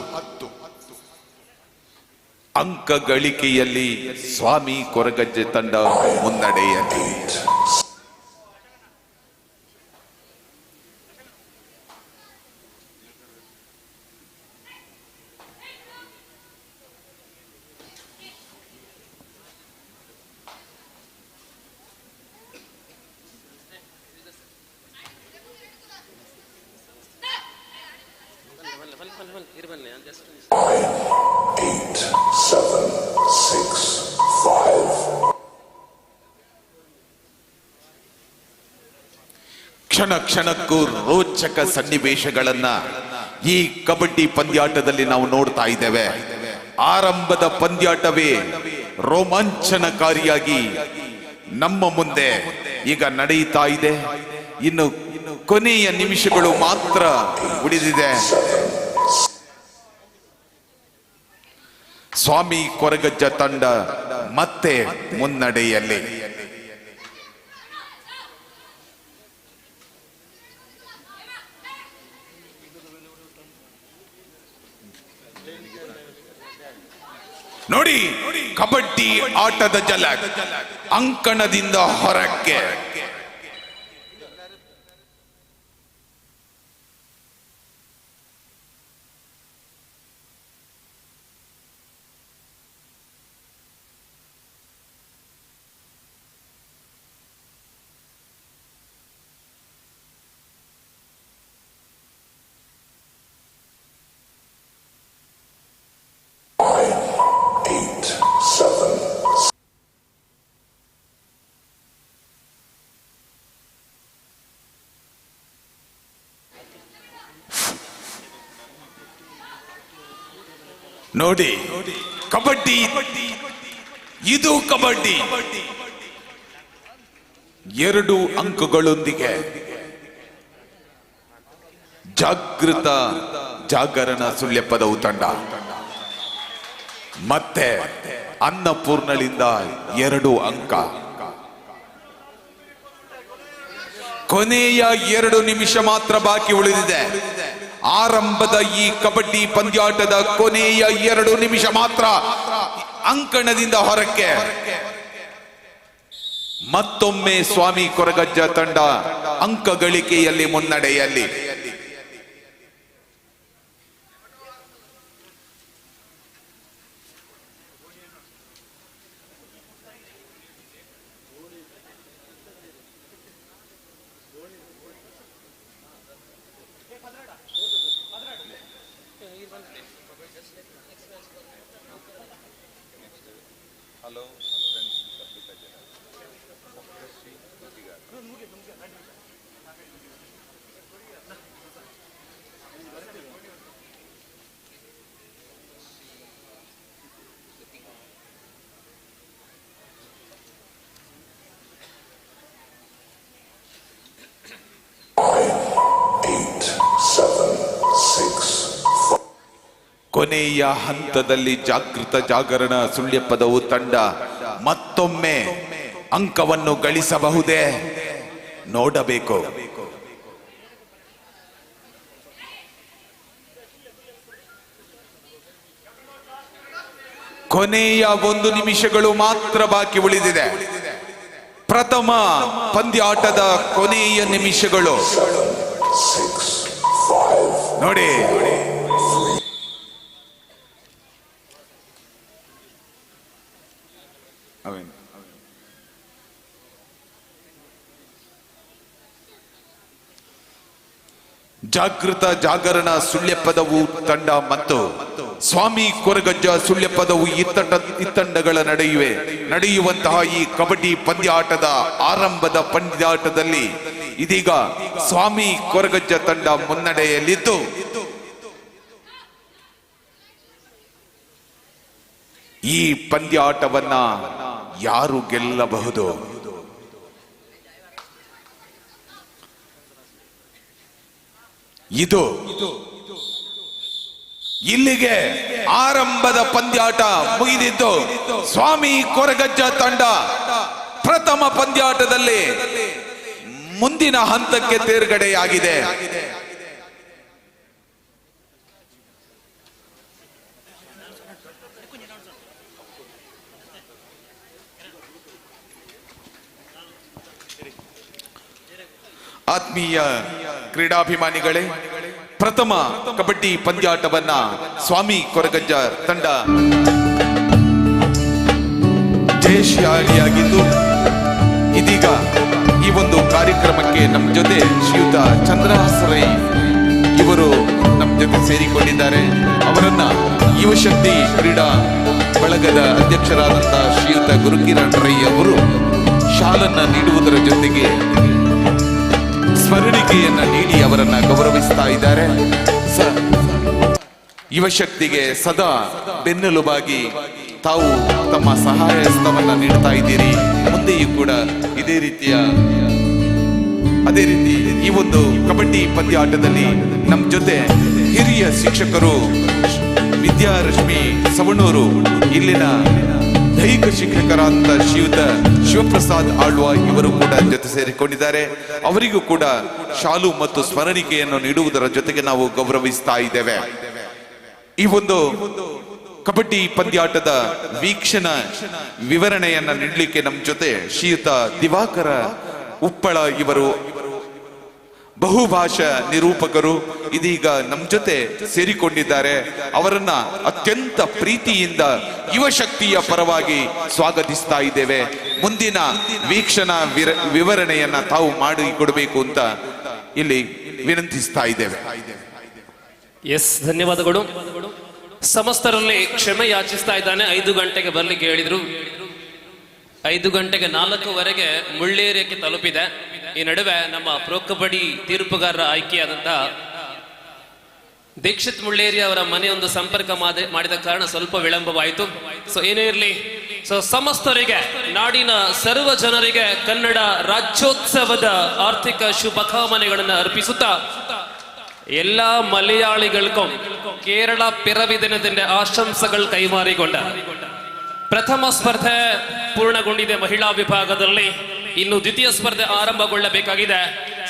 ಅಂಕ ಗಳಿಕೆಯಲ್ಲಿ ಸ್ವಾಮಿ ಕೊರಗಜ್ಜೆ ತಂಡ ಮುನ್ನಡೆಯಲ್ಲಿ. ಕ್ಷಣ ಕ್ಷಣಕ್ಕೂ ರೋಚಕ ಸನ್ನಿವೇಶಗಳನ್ನ ಈ ಕಬಡ್ಡಿ ಪಂದ್ಯಾಟದಲ್ಲಿ ನಾವು ನೋಡ್ತಾ ಇದ್ದೇವೆ. ಆರಂಭದ ಪಂದ್ಯಾಟವೇ ರೋಮಾಂಚನಕಾರಿಯಾಗಿ ನಮ್ಮ ಮುಂದೆ ಈಗ ನಡೆಯುತ್ತಾ ಇದೆ. ಇನ್ನು ಕೊನೆಯ ನಿಮಿಷಗಳು ಮಾತ್ರ ಉಳಿದಿದೆ. ಸ್ವಾಮಿ ಕೊರಗಜ್ಜ ತಂಡ ಮತ್ತೆ ಮುನ್ನಡೆಯಲ್ಲಿ. ನೋಡಿ, ಕಬಡ್ಡಿ ಆಟದ ಜಲಕ್ ಅಂಕಣದಿಂದ ಹೊರಕ್ಕೆ. ನೋಡಿ, ಕಬಡ್ಡಿ ಇದು ಕಬಡ್ಡಿ. 2 ಅಂಕಗಳೊಂದಿಗೆ ಜಾಗೃತ ಜಾಗರಣ ಸುಳ್ಯಪ್ಪದವು ತಂಡ ಮತ್ತೆ ಅನ್ನಪೂರ್ಣಳಿಂದ 2 ಅಂಕ. ಕೊನೆಯ 2 ನಿಮಿಷ ಮಾತ್ರ ಬಾಕಿ ಉಳಿದಿದೆ. ಆರಂಭದ ಈ ಕಬಡ್ಡಿ ಪಂದ್ಯಾಟದ ಕೊನೆಯ 2 ನಿಮಿಷ ಮಾತ್ರ ಅಂಕಣದಿಂದ ಹೊರಕ್ಕೆ. ಮತ್ತೊಮ್ಮೆ ಸ್ವಾಮಿ ಕೊರಗಜ್ಜ ತಂಡ ಅಂಕ ಗಳಿಕೆಯಲ್ಲಿ ಮುನ್ನಡೆಯಲ್ಲಿ. ಕೊನೆಯ ಹಂತದಲ್ಲಿ ಜಾಗೃತ ಜಾಗರಣ ಸುಳ್ಯಪ್ಪದವು ತಂಡ ಮತ್ತೊಮ್ಮೆ ಅಂಕವನ್ನು ಗಳಿಸಬಹುದೇ ನೋಡಬೇಕು. ಕೊನೆಯ 1 ನಿಮಿಷಗಳು ಮಾತ್ರ ಬಾಕಿ ಉಳಿದಿದೆ. ಪ್ರಥಮ ಪಂದ್ಯಾಟದ ಕೊನೆಯ ನಿಮಿಷಗಳು. 7, 6, ನೋಡಿ. ಜಾಗೃತ ಜಾಗರಣ ಸುಳ್ಯಪದವು ತಂಡ ಮತ್ತು ಸ್ವಾಮಿ ಕೊರಗಜ್ಜ ಸುಳ್ಯಪದವು ಇತ್ತಂಡಗಳ ನಡೆಯುವಂತಹ ಈ ಕಬಡ್ಡಿ ಪಂದ್ಯಾಟದ ಆರಂಭದ ಪಂದ್ಯಾಟದಲ್ಲಿ ಇದೀಗ ಸ್ವಾಮಿ ಕೊರಗಜ್ಜ ತಂಡ ಮುನ್ನಡೆಯಲ್ಲಿದ್ದು ಈ ಪಂದ್ಯಾಟವನ್ನ ಯಾರು ಗೆಲ್ಲಬಹುದು? ಇದು ಇಲ್ಲಿಗೆ ಆರಂಭದ ಪಂದ್ಯಾಟ ಮುಗಿದಿದ್ದು ಸ್ವಾಮಿ ಕೊರಗಜ್ಜ ತಂಡ ಪ್ರಥಮ ಪಂದ್ಯಾಟದಲ್ಲಿ ಮುಂದಿನ ಹಂತಕ್ಕೆ ತೇರ್ಗಡೆಯಾಗಿದೆ. ಆತ್ಮೀಯ ಕ್ರೀಡಾಭಿಮಾನಿಗಳೇ, ಪ್ರಥಮ ಕಬಡ್ಡಿ ಪಂದ್ಯಾಟವನ್ನ ಸ್ವಾಮಿ ಕೊರಗಜ್ಜ ತಂಡ ಜಯಶಾಲಿಯಾಗಿದ್ದು ಇದೀಗ ಈ ಒಂದು ಕಾರ್ಯಕ್ರಮಕ್ಕೆ ನಮ್ಮ ಜೊತೆ ಶ್ರೀಯುತ ಚಂದ್ರಹಾಸ್ ರೈ ಇವರು ನಮ್ಮ ಜೊತೆ ಸೇರಿಕೊಂಡಿದ್ದಾರೆ. ಅವರನ್ನ ಯುವಶಕ್ತಿ ಕ್ರೀಡಾ ಬಳಗದ ಅಧ್ಯಕ್ಷರಾದಂತಹ ಶ್ರೀಯುತ ಗುರುಕಿರಣ್ ರೈ ಅವರು ಶಾಲನ್ನ ನೀಡುವುದರ ಜೊತೆಗೆ ಸ್ಮರಣಿಕೆಯನ್ನ ನೀಡಿ ಅವರನ್ನ ಗೌರವಿಸ್ತಾ ಇದ್ದಾರೆ. ಯುವಶಕ್ತಿಗೆ ಸದಾ ಬೆನ್ನೆಲುಬಾಗಿ ತಾವು ತಮ್ಮ ಸಹಾಯ ಹಸ್ತವನ್ನ ನೀಡ್ತಾ ಇದ್ದೀರಿ. ಮುಂದೆಯೂ ಕೂಡ ಅದೇ ರೀತಿ ಈ ಒಂದು ಕಬಡ್ಡಿ ಪಂದ್ಯಾಟದಲ್ಲಿ ನಮ್ಮ ಜೊತೆ ಹಿರಿಯ ಶಿಕ್ಷಕರು ವಿದ್ಯಾರಶ್ಮಿ ಸವಣೂರು ಇಲ್ಲಿನ ದೈಹಿಕ ಶಿಕ್ಷಕರಾದ ಶ್ರೀಯುತ ಶಿವಪ್ರಸಾದ್ ಆಳ್ವ ಇವರು ಕೂಡ ಜೊತೆ ಸೇರಿಕೊಂಡಿದ್ದಾರೆ. ಅವರಿಗೂ ಕೂಡ ಶಾಲು ಮತ್ತು ಸ್ಮರಣಿಕೆಯನ್ನು ನೀಡುವುದರ ಜೊತೆಗೆ ನಾವು ಗೌರವಿಸ್ತಾ ಇದ್ದೇವೆ. ಈ ಒಂದು ಕಬಡ್ಡಿ ಪಂದ್ಯಾಟದ ವೀಕ್ಷಣ ವಿವರಣೆಯನ್ನ ನೀಡಲಿಕ್ಕೆ ನಮ್ಮ ಜೊತೆ ಶ್ರೀಯುತ ದಿವಾಕರ ಉಪ್ಪಳ ಇವರು ಬಹುಭಾಷಾ ನಿರೂಪಕರು ಇದೀಗ ನಮ್ಮ ಜೊತೆ ಸೇರಿಕೊಂಡಿದ್ದಾರೆ. ಅವರನ್ನ ಅತ್ಯಂತ ಪ್ರೀತಿಯಿಂದ ಯುವಶಕ್ತಿಯ ಪರವಾಗಿ ಸ್ವಾಗತಿಸ್ತಾ ಇದ್ದೇವೆ. ಮುಂದಿನ ವೀಕ್ಷಣಾ ವಿವರಣೆಯನ್ನ ತಾವು ಮಾಡಿಕೊಡಬೇಕು ಅಂತ ಇಲ್ಲಿ ವಿನಂತಿಸ್ತಾ ಇದ್ದೇವೆ. ಎಸ್, ಧನ್ಯವಾದಗಳು. ಸಮಸ್ತರಲ್ಲಿ ಕ್ಷಮೆ ಯಾಚಿಸ್ತಾ ಇದ್ದಾನೆ. 5 ಗಂಟೆಗೆ ಬರ್ಲಿಕ್ಕೆ ಹೇಳಿದ್ರು. 5 ಗಂಟೆಗೆ 4:15 ಮುಳ್ಳೇರಿಯಕ್ಕೆ ತಲುಪಿದೆ. ಈ ನಡುವೆ ನಮ್ಮ ಪ್ರೊ ಕಬಡ್ಡಿ ತೀರ್ಪುಗಾರರ ಆಯ್ಕೆಯಾದಂತಹ ದೀಕ್ಷಿತ್ ಮುಳ್ಳೇರಿ ಅವರ ಮನೆಯೊಂದು ಸಂಪರ್ಕ ಮಾಡಿದ ಕಾರಣ ಸ್ವಲ್ಪ ವಿಳಂಬವಾಯಿತು. ಸೊ ಏನೇ ಇರಲಿ, ಸೊ ಸಮಸ್ತರಿಗೆ, ನಾಡಿನ ಸರ್ವ ಜನರಿಗೆ ಕನ್ನಡ ರಾಜ್ಯೋತ್ಸವದ ಆರ್ಥಿಕ ಶುಭಕಾಮನೆಗಳನ್ನು ಅರ್ಪಿಸುತ್ತಾ എല്ലാ മലയാളികൾക്കും കേരള പിറവി ദിനത്തിന്റെ ആശംസകൾ കൈമാറിക്കൊണ്ട് ಪ್ರಥಮ ಸ್ಪರ್ಧೆ ಪೂರ್ಣಗೊಂಡಿದೆ ಮಹಿಳಾ ವಿಭಾಗದಲ್ಲಿ. ಇನ್ನು ದ್ವಿತೀಯ ಸ್ಪರ್ಧೆ ಆರಂಭಗೊಳ್ಳಬೇಕಾಗಿದೆ.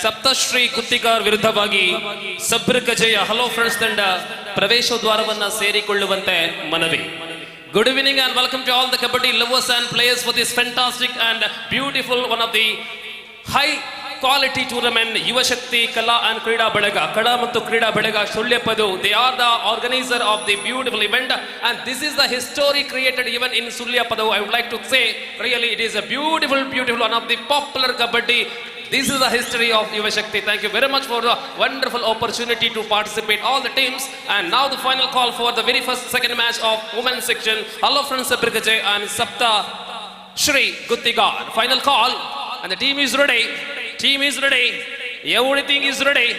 ಸಪ್ತಶ್ರೀ ಗುತ್ತಿಗಾರ್ ವಿರುದ್ಧವಾಗಿ ಸಬ್ರಕಜೆಯ ಹಲೋ ಫ್ರೆಂಡ್ಸ್ ತಂಡ ಪ್ರವೇಶದ್ವಾರವನ್ನ ಸೇರಿಕೊಳ್ಳುವಂತೆ ಮನವಿ. Good evening and welcome to all the kabaddi lovers and players for this fantastic and beautiful one of the high quality tournament Yuvashakti Kala and Krida Balaga. Kala ಮತ್ತು Krida Balaga Sulyapadu, they are the organizer of the beautiful event, and this is the history created even in Sulyapadu. I would like to say really it is a beautiful one of the popular kabaddi. This is the history of Yuvashakti. Thank you very much for the wonderful opportunity to participate all the teams. And now the final call for the very second match of women's section. Hello friends, Sabrikaje and Sapta Shri Guttigar. Final call and the team is ready. Everything is ready.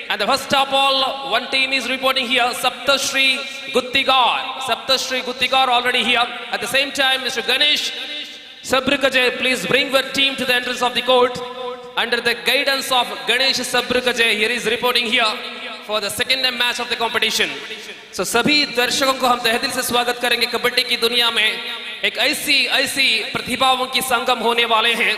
And the first of all, one team is reporting here, Saptashri Guttigar already here. At the same time, Mr. Ganesh Sabrikaje, please bring your team to the entrance of the court. Under the guidance of Ganesh Sabrikaje, here is reporting here for the second match of the competition. So सभी दर्शकों को हम तहे दिल से स्वागत करेंगे. कबड्डी की दुनिया में एक ऐसी प्रतिभाओं की संगम होने वाले हैं,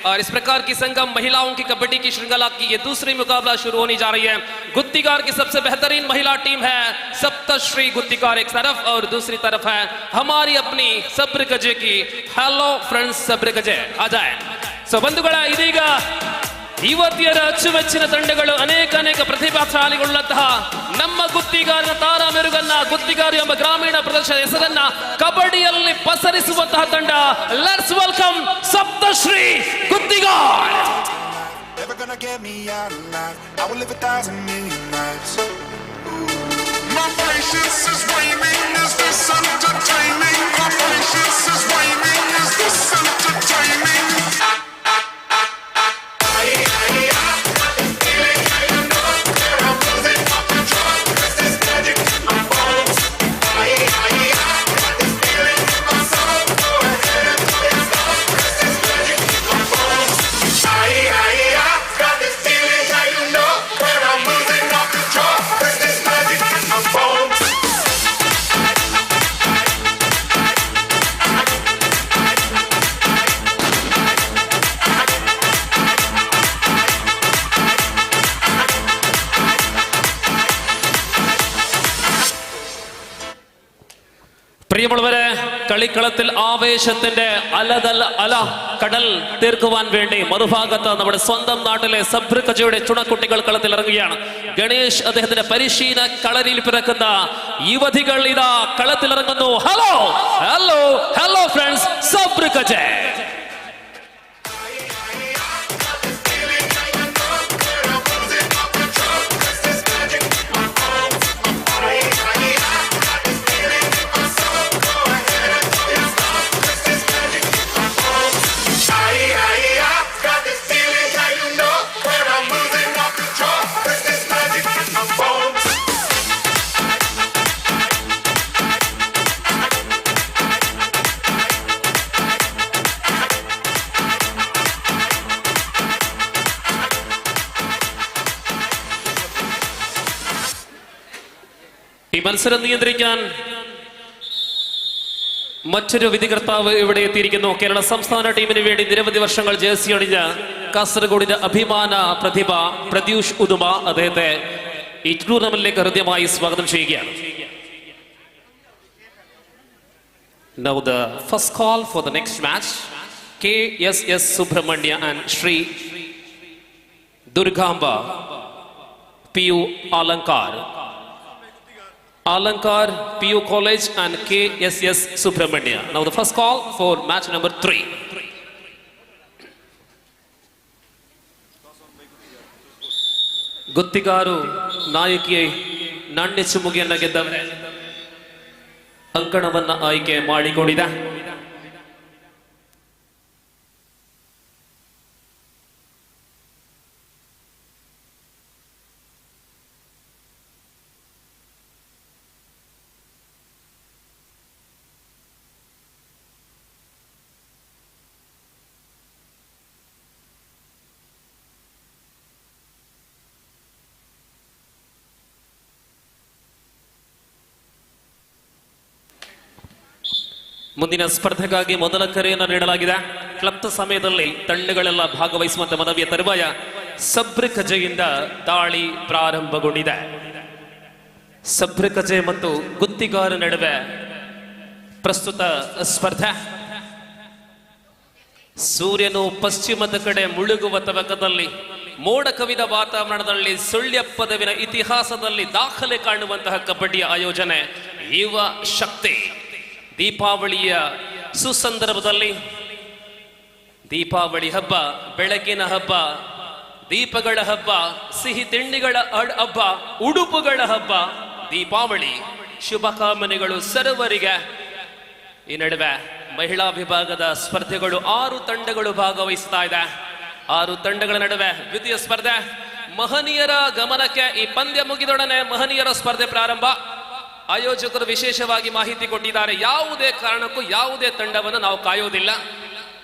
और इस प्रकार की संगम महिलाओं की कबड्डी की श्रृंखला की ये दूसरी मुकाबला शुरू होने जा रही है. गुत्तिकार की सबसे बेहतरीन महिला टीम है सप्तश्री गुत्तिकार एक तरफ, और दूसरी तरफ है हमारी अपनी सब्रकजे की हेलो फ्रेंड्स सब्रकजे. आ जाए. ಸೊ ಬಂಧುಗಳ, ಇದೀಗ ಇವತ್ತಿಯರ ಅಚ್ಚುಮೆಚ್ಚಿನ ತಂಡಗಳು ಅನೇಕ ಪ್ರತಿಭಾಶಾಲಿಗಳುಳ್ಳಂತಹ ನಮ್ಮ ಗುತ್ತಿಗಾರನ ತಾರಾ ಮೆರುಗನ್ನ, ಗುತ್ತಿಗಾರು ಎಂಬ ಗ್ರಾಮೀಣ ಪ್ರದೇಶದ ಹೆಸರನ್ನ ಕಬಡ್ಡಿಯಲ್ಲಿ ಪಸರಿಸುವಂತಹ ತಂಡ. Let's welcome Saptashri Guttigar. Never gonna get me out alive. I will live 1,000 million nights. My patience is waning. Is this entertaining? My patience is waning. Is this entertaining? പ്രിയമുള്ളവരെ, കളിക്കളത്തിൽ ആവേശത്തിന്റെ അല കടൽ തീർക്കുവാൻ വേണ്ടി മറുഭാഗത്ത് നമ്മുടെ സ്വന്തം നാട്ടിലെ സബ്രിക്കജയുടെ ചുണക്കുട്ടികൾ കളത്തിൽ ഇറങ്ങുകയാണ്. ഗണേഷ് അദ്ദേഹത്തിന്റെ പരിശീലന കളരിയിൽ പിറക്കുന്ന യുവതികൾ ഇതാ കളത്തിലിറങ്ങുന്നു. Hello hello hello friends, Sabrikaje. ഈ മത്സരം നിയന്ത്രിക്കാൻ മറ്റൊരു വിധികർത്താവ് ഇവിടെ എത്തിയിരിക്കുന്നു. കേരള സംസ്ഥാന ടീമിന് വേണ്ടി നിരവധി വർഷങ്ങൾ ജേഴ്സി അണിഞ്ഞ കാസർഗോഡിന്റെ അഭിമാന പ്രതിഭ പ്രത്യൂഷ് ഉദുമ അദ്ദേഹത്തെ ഈ ടൂർണമെന്റിലേക്ക് ഹൃദ്യമായി സ്വാഗതം ചെയ്യുകയാണ്. Now the first call for the next match, KSS Subramania and Sri Durgamba PU Alankar PU College and KSS Subramania. Now the first call for match number 3. Guttigaru ನಾಯಕಿ ನಾಣ್ಯ ಚುಮುಗಿಯನ್ನ ಗೆದ್ದವರೇ ಅಂಕಣವನ್ನ ಆಯ್ಕೆ ಮಾಡಿಕೊಂಡಿದೆ. ಮುಂದಿನ ಸ್ಪರ್ಧೆಗಾಗಿ ಮೊದಲ ಕರೆಯನ್ನು ನೀಡಲಾಗಿದೆ. ಕ್ಲಬ್ದ ಸಮಯದಲ್ಲಿ ತಂಡಗಳೆಲ್ಲ ಭಾಗವಹಿಸುವಂತೆ ಮನವಿಯ ತರುವಾಯ ಸಬ್ರಿಕಜೆಯಿಂದ ದಾಳಿ ಪ್ರಾರಂಭಗೊಂಡಿದೆ. ಸಬ್ರಿಕಜೆ ಮತ್ತು ಗುತ್ತಿಗಾರ ನಡುವೆ ಪ್ರಸ್ತುತ ಸ್ಪರ್ಧೆ. ಸೂರ್ಯನು ಪಶ್ಚಿಮದ ಕಡೆ ಮುಳುಗುವ ತವಕದಲ್ಲಿ ಮೋಡ ಕವಿದ ವಾತಾವರಣದಲ್ಲಿ ಸುಳ್ಯಪ್ಪದವಿನ ಇತಿಹಾಸದಲ್ಲಿ ದಾಖಲೆ ಕಾಣುವಂತಹ ಕಬಡ್ಡಿಯ ಆಯೋಜನೆ ಯುವ ಶಕ್ತಿ. ದೀಪಾವಳಿಯ ಸುಸಂದರ್ಭದಲ್ಲಿ ದೀಪಾವಳಿ ಹಬ್ಬ, ಬೆಳಕಿನ ಹಬ್ಬ, ದೀಪಗಳ ಹಬ್ಬ, ಸಿಹಿ ತಿಂಡಿಗಳ ಹಬ್ಬ, ಉಡುಪುಗಳ ಹಬ್ಬ, ದೀಪಾವಳಿ ಶುಭಕಾಮನೆಗಳು ಸರ್ವರಿಗೆ. ಈ ನಡುವೆ ಮಹಿಳಾ ವಿಭಾಗದ ಸ್ಪರ್ಧೆಗಳು 6 ತಂಡಗಳು ಭಾಗವಹಿಸ್ತಾ ಇದೆ. 6 ತಂಡಗಳ ನಡುವೆ ದ್ವಿತೀಯ ಸ್ಪರ್ಧೆ. ಮಹನೀಯರ ಗಮನಕ್ಕೆ ಈ ಪಂದ್ಯ ಮುಗಿದೊಡನೆ ಮಹನೀಯರ ಸ್ಪರ್ಧೆ ಪ್ರಾರಂಭ. ಆಯೋಜಕರು ವಿಶೇಷವಾಗಿ ಮಾಹಿತಿ ಕೊಟ್ಟಿದ್ದಾರೆ, ಯಾವುದೇ ಕಾರಣಕ್ಕೂ ಯಾವುದೇ ತಂಡವನ್ನು ನಾವು ಕಾಯೋದಿಲ್ಲ.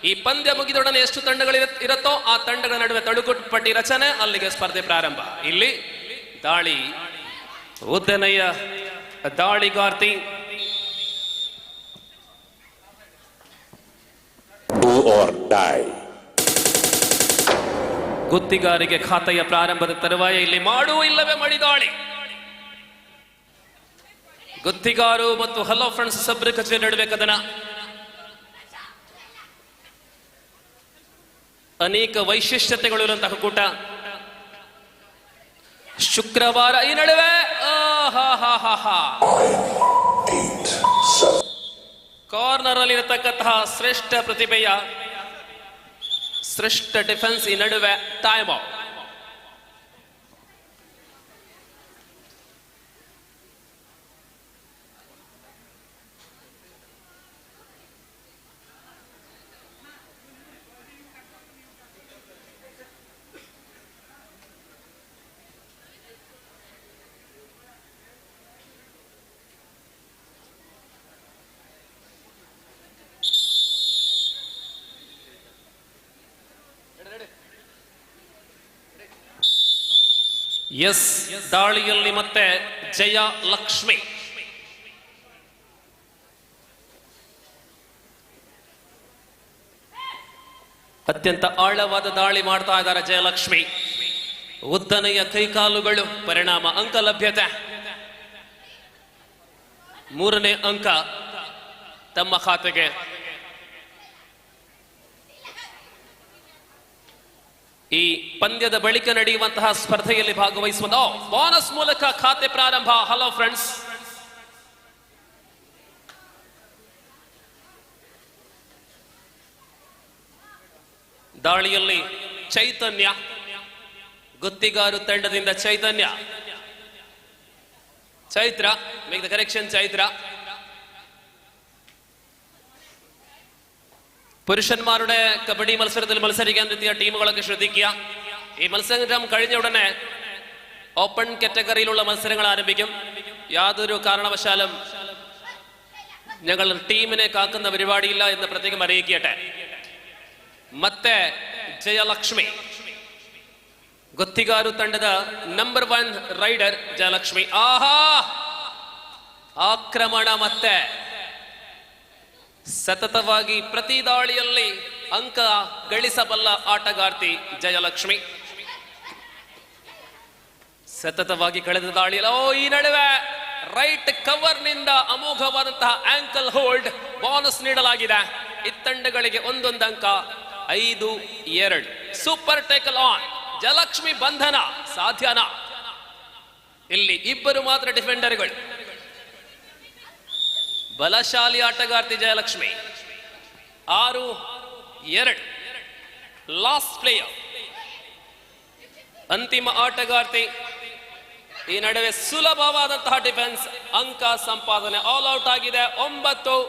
ಈ ಪಂದ್ಯ ಮುಗಿದೊಡನೆ ಎಷ್ಟು ತಂಡಗಳು ಇರುತ್ತೋ ಆ ತಂಡಗಳ ನಡುವೆ ತಳುಕುಟ್ಟು ಪಟ್ಟಿ ರಚನೆ, ಅಲ್ಲಿಗೆ ಸ್ಪರ್ಧೆ ಪ್ರಾರಂಭ. ಇಲ್ಲಿ ದಾಳಿ, ಉದ್ದನೆಯ ದಾಳಿಗಾರ್ತಿ Do or die. ಗುತ್ತಿಗಾರಿಗೆ ಖಾತೆಯ ಪ್ರಾರಂಭದ ತರುವಾಯ ಇಲ್ಲಿ ಮಾಡು ಇಲ್ಲವೇ ಮಡಿ ದಾಳಿ. ಗುತ್ತಿಗಾರು ಮತ್ತು ಹಲೋ ಫ್ರೆಂಡ್ಸ್ ಸಬ್ರಿಕಜೆ ನಡುವೆ ಕದನ. ಅನೇಕ ವೈಶಿಷ್ಟ್ಯತೆಗಳು ಇರುವಂತಹ ಕೂಟ. ಶುಕ್ರವಾರ ಈ ನಡುವೆ ಕಾರ್ನರ್ ಅಲ್ಲಿ ಇರತಕ್ಕಂತಹ ಶ್ರೇಷ್ಠ ಪ್ರತಿಭೆಯ ಶ್ರೇಷ್ಠ ಡಿಫೆನ್ಸ್ ಈ ನಡುವೆ ಟೈಮ್ ಔಟ್. ಎಸ್, ದಾಳಿಯಲ್ಲಿ ಮತ್ತೆ ಜಯ ಲಕ್ಷ್ಮಿ. ಅತ್ಯಂತ ಆಳವಾದ ದಾಳಿ ಮಾಡ್ತಾ ಇದ್ದಾರೆ ಜಯಲಕ್ಷ್ಮಿ. ಉದ್ದನೆಯ ಕೈಕಾಲುಗಳು, ಪರಿಣಾಮ ಅಂಕ ಲಭ್ಯತೆ. 3ನೇ ಅಂಕ ತಮ್ಮ ಖಾತೆಗೆ. ಈ ಪಂದ್ಯದ ಬಳಿಕ ನಡೆಯುವಂತಹ ಸ್ಪರ್ಧೆಯಲ್ಲಿ ಭಾಗವಹಿಸುವ ಬೋನಸ್ ಮೂಲಕ ಖಾತೆ ಪ್ರಾರಂಭ. ಹಲೋ ಫ್ರೆಂಡ್ಸ್, ದಾಳಿಯಲ್ಲಿ ಚೈತನ್ಯ, ಗುತ್ತಿಗಾರು ತಂಡದಿಂದ Chaitanya, Chaitra, make the correction, Chaitra. പുരുഷന്മാരുടെ കബഡി മത്സരത്തിൽ മത്സരിക്കാൻ എത്തിയ ടീമുകളൊക്കെ ശ്രദ്ധിക്കുക. ഈ മത്സരം കഴിഞ്ഞ ഉടനെ ഓപ്പൺ കാറ്റഗറിയിലുള്ള മത്സരങ്ങൾ ആരംഭിക്കും. യാതൊരു കാരണവശാലും ഞങ്ങൾ ടീമിനെ കാക്കുന്ന പരിപാടിയില്ല എന്ന് പ്രത്യേകം അറിയിക്കട്ടെ. ಮತ್ತೆ ಜಯಲಕ್ಷ್ಮಿ, ಗುತ್ತಿಗಾರು ತಂಡದ ನಂಬರ್ 1 ರೈಡರ್ ಜಯಲಕ್ಷ್ಮಿ. ಆಹಾ, ಆಕ್ರಮಣ ಮತ್ತೆ ಸತತವಾಗಿ ಪ್ರತಿ ದಾಳಿಯಲ್ಲಿ ಅಂಕ ಗಳಿಸಬಲ್ಲ ಆಟಗಾರ್ತಿ ಜಯಲಕ್ಷ್ಮಿ. ಸತತವಾಗಿ ಕಳೆದ ದಾಳಿಯಲ್ಲಿ ಈ ನಡುವೆ ರೈಟ್ ಕವರ್ ನಿಂದ ಅಮೋಘವಾದಂತಹ ಆಂಕಲ್ ಹೋಲ್ಡ್ ಬೋನಸ್ ನೀಡಲಾಗಿದೆ. ಇತ್ತಂಡಗಳಿಗೆ 1 ಅಂಕ. 5-2 ಸೂಪರ್ ಟೇಕಲ್ ಆನ್. ಜಯಲಕ್ಷ್ಮಿ ಬಂಧನ ಸಾಧ್ಯನಾ? ಇಲ್ಲಿ ಇಬ್ಬರು ಮಾತ್ರ ಡಿಫೆಂಡರ್ಗಳು. ಬಲಶಾಲಿ ಆಟಗಾರ್ತಿ ಜಯಲಕ್ಷ್ಮಿ. 6-2 last player. ಅಂತಿಮ ಆಟಗಾರ್ತಿ. ಈ ನಡುವೆ ಸುಲಭವಾದಂತಹ ಡಿಫೆನ್ಸ್, ಅಂಕ ಸಂಪಾದನೆ. ಆಲ್ ಔಟ್ ಆಗಿದೆ. 9.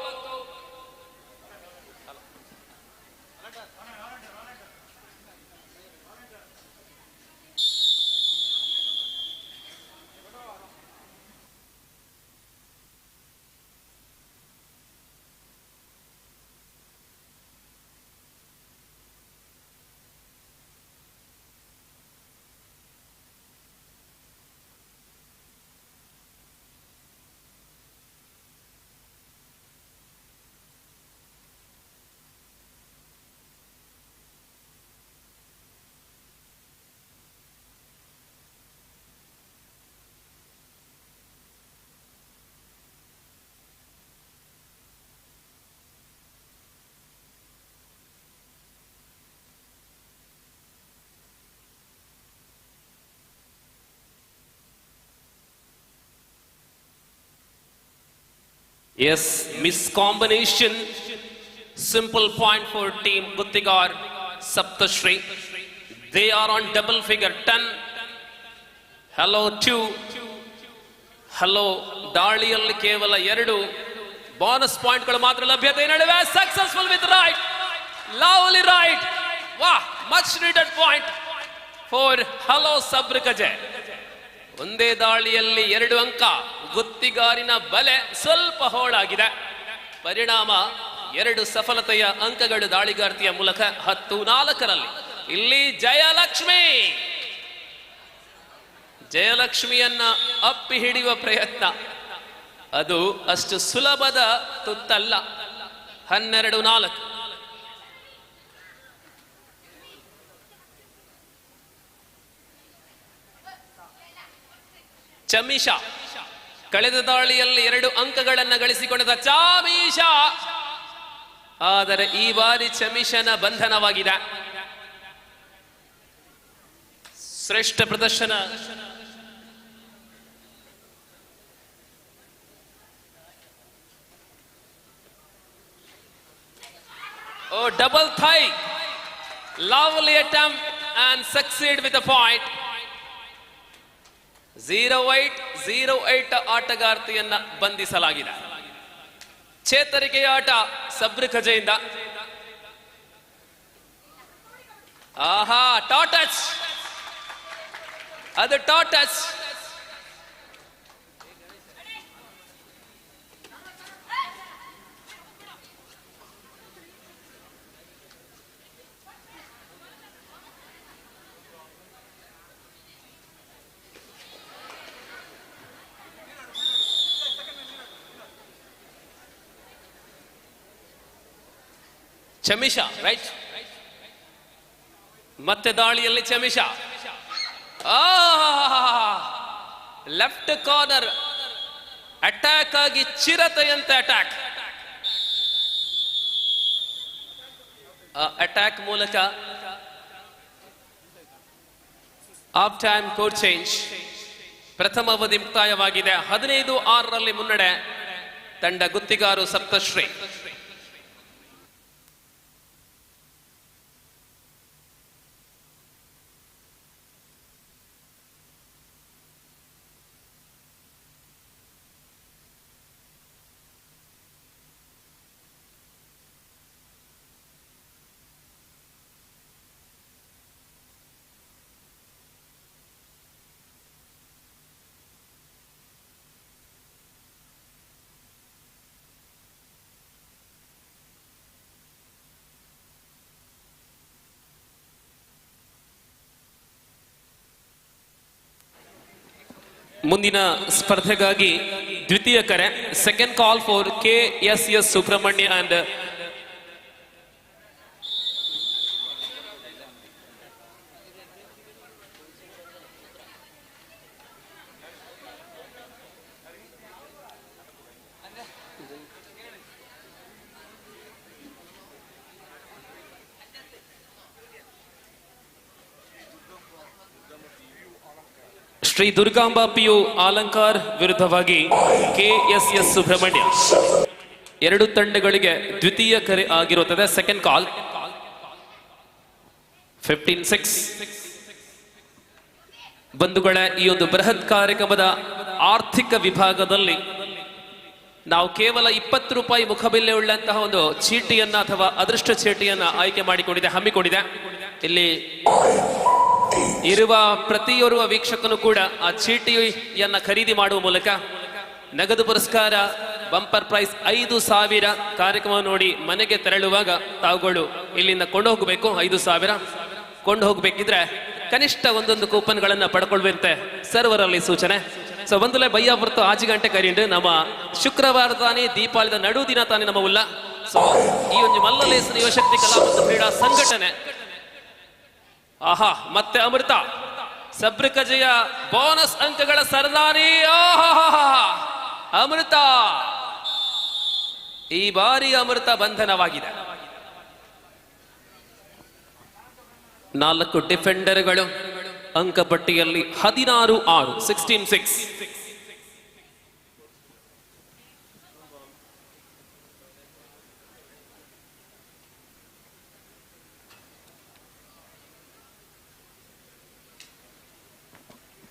Yes, miss combination. Simple point for team Guttigar Saptashri. They are on double figure 10. Hello 2. Hello ದಾಳಿಯಲ್ಲಿ ಕೇವಲ 2 ಬೋನಸ್ ಪಾಯಿಂಟ್ಗಳು ಮಾತ್ರ ಲಭ್ಯತೆ. ನಡುವೆ successful with right, lovely right. ವಾಹ್, much needed point for hello Sabrakaje. ಒಂದೇ ದಾಳಿಯಲ್ಲಿ 2 ಅಂಕ. ಗುತ್ತಿಗಾರಿನ ಬಲೆ ಸ್ವಲ್ಪ ಹೋಳಾಗಿದೆ. ಪರಿಣಾಮ 2 ಸಫಲತೆಯ ಅಂಕಗಳು ದಾಳಿಗಾರ್ತಿಯ ಮೂಲಕ. 10-4 ಇಲ್ಲಿ ಜಯಲಕ್ಷ್ಮಿಯನ್ನ ಅಪ್ಪಿ ಹಿಡಿಯುವ ಪ್ರಯತ್ನ ಅದು ಅಷ್ಟು ಸುಲಭದ ತುತ್ತಲ್ಲ. 12-4. ಚಮೀಶಾ ಕಳೆದ ದಾಳಿಯಲ್ಲಿ 2 ಅಂಕಗಳನ್ನು ಗಳಿಸಿಕೊಂಡ ಚಾಮೀಶಾ. ಆದರೆ ಈ ಬಾರಿ ಚಮೀಶನ ಬಂಧನವಾಗಿದೆ. ಶ್ರೇಷ್ಠ ಪ್ರದರ್ಶನ Oh, double thigh. Lovely attempt and succeed with a point. 0-8 ಆಟಗಾರ್ತಿಯನ್ನ ಬಂಧಿಸಲಾಗಿದೆ. ಚೇತರಿಕೆಯ ಆಟ ಸಬ್ರಕಜೆಯಿಂದ. ಆಹಾ, ಟಾಟಚ್. ಅದು ಟಾಟಚ್. ಚಮಿಷಾ, ರೈಟ್? ಮತ್ತೆ ದಾಳಿಯಲ್ಲಿ ಚಮಿಷಾ. ಲೆಫ್ಟ್ ಕಾರ್ನರ್ ಅಟ್ಯಾಕ್ ಆಗಿ ಚಿರತೆಯಂತೆ ಅಟ್ಯಾಕ್. ಅಟ್ಯಾಕ್ ಮೂಲಕ ಆಫ್ ಟೈಮ್ ಕೋಡ್ ಚೇಂಜ್. ಪ್ರಥಮ ಅವಧಿ ಮುಕ್ತಾಯವಾಗಿದೆ. 15-6 ಮುನ್ನಡೆ ತಂಡ ಗುತ್ತಿಗಾರು ಸಪ್ತಶ್ರೀ. ಮುಂದಿನ ಸ್ಪರ್ಧೆಗಾಗಿ ದ್ವಿತೀಯ ಕರೆ. Second call for KSS Subrahmanya and Shri Durgamba PU Alankar ವಿರುದ್ಧವಾಗಿ KSS ಸುಬ್ರಹ್ಮಣ್ಯ. ಎರಡು ತಂಡಗಳಿಗೆ ದ್ವಿತೀಯ ಕರೆ ಆಗಿರುತ್ತದೆ. Second call. 15-6. ಬಂಧುಗಳ ಈ ಒಂದು ಬೃಹತ್ ಕಾರ್ಯಕ್ರಮದ ಆರ್ಥಿಕ ವಿಭಾಗದಲ್ಲಿ ನಾವು ಕೇವಲ 20 ರೂಪಾಯಿ ಮುಖಬಿಲ್ಲೆ ಉಳ್ಳಂತಹ ಒಂದು ಚೀಟಿಯನ್ನ ಅಥವಾ ಅದೃಷ್ಟ ಚೀಟಿಯನ್ನ ಆಯ್ಕೆ ಮಾಡಿಕೊಂಡಿದೆ, ಹಮ್ಮಿಕೊಂಡಿದೆ. ಇಲ್ಲಿ ಇರುವ ಪ್ರತಿಯೋರ್ವ ವೀಕ್ಷಕನು ಕೂಡ ಆ ಚೀಟಿಯನ್ನ ಖರೀದಿ ಮಾಡುವ ಮೂಲಕ ನಗದು ಪುರಸ್ಕಾರ ಬಂಪರ್ ಪ್ರೈಸ್ 5,000 ಕಾರ್ಯಕ್ರಮ ನೋಡಿ ಮನೆಗೆ ತೆರಳುವಾಗ ತಾವುಗಳು ಇಲ್ಲಿಂದ ಕೊಂಡು ಹೋಗಬೇಕು. 5,000 ಕೊಂಡು ಹೋಗ್ಬೇಕಿದ್ರೆ ಕನಿಷ್ಠ ಒಂದೊಂದು ಕೂಪನ್ಗಳನ್ನ ಪಡ್ಕೊಳ್ಬೇಕಂತೆ ಸರ್ವರಲ್ಲಿ ಸೂಚನೆ. ಸೊ ಒಂದಲೇ ಬಯ್ಯ ಹೊರತು ಆಜಿ ಗಂಟೆ ಕರೀಂಡು ನಮ್ಮ ಶುಕ್ರವಾರ ತಾನೇ ದೀಪಾವಳಿದ ನಡು ದಿನ ತಾನೇ ನಮ್ಮ ಉಲ್ಲ. ಸೊ ಈ ಒಂದು ಮಲ್ಲಲೇಸನ ಯುವಶಕ್ತಿ ಕಲಾ ಮತ್ತು ಕ್ರೀಡಾ ಸಂಘಟನೆ. ಆಹಾ, ಮತ್ತೆ ಅಮೃತ ಸಬ್ರಕಜೆಯ ಬೋನಸ್ ಅಂಕಗಳ ಸರ್ದಾರಿ. ಅಮೃತ, ಈ ಬಾರಿ ಅಮೃತ ಬಂಧನವಾಗಿದೆ. 4 ಡಿಫೆಂಡರ್ಗಳು ಅಂಕಪಟ್ಟಿಯಲ್ಲಿ 16-6, 16-6.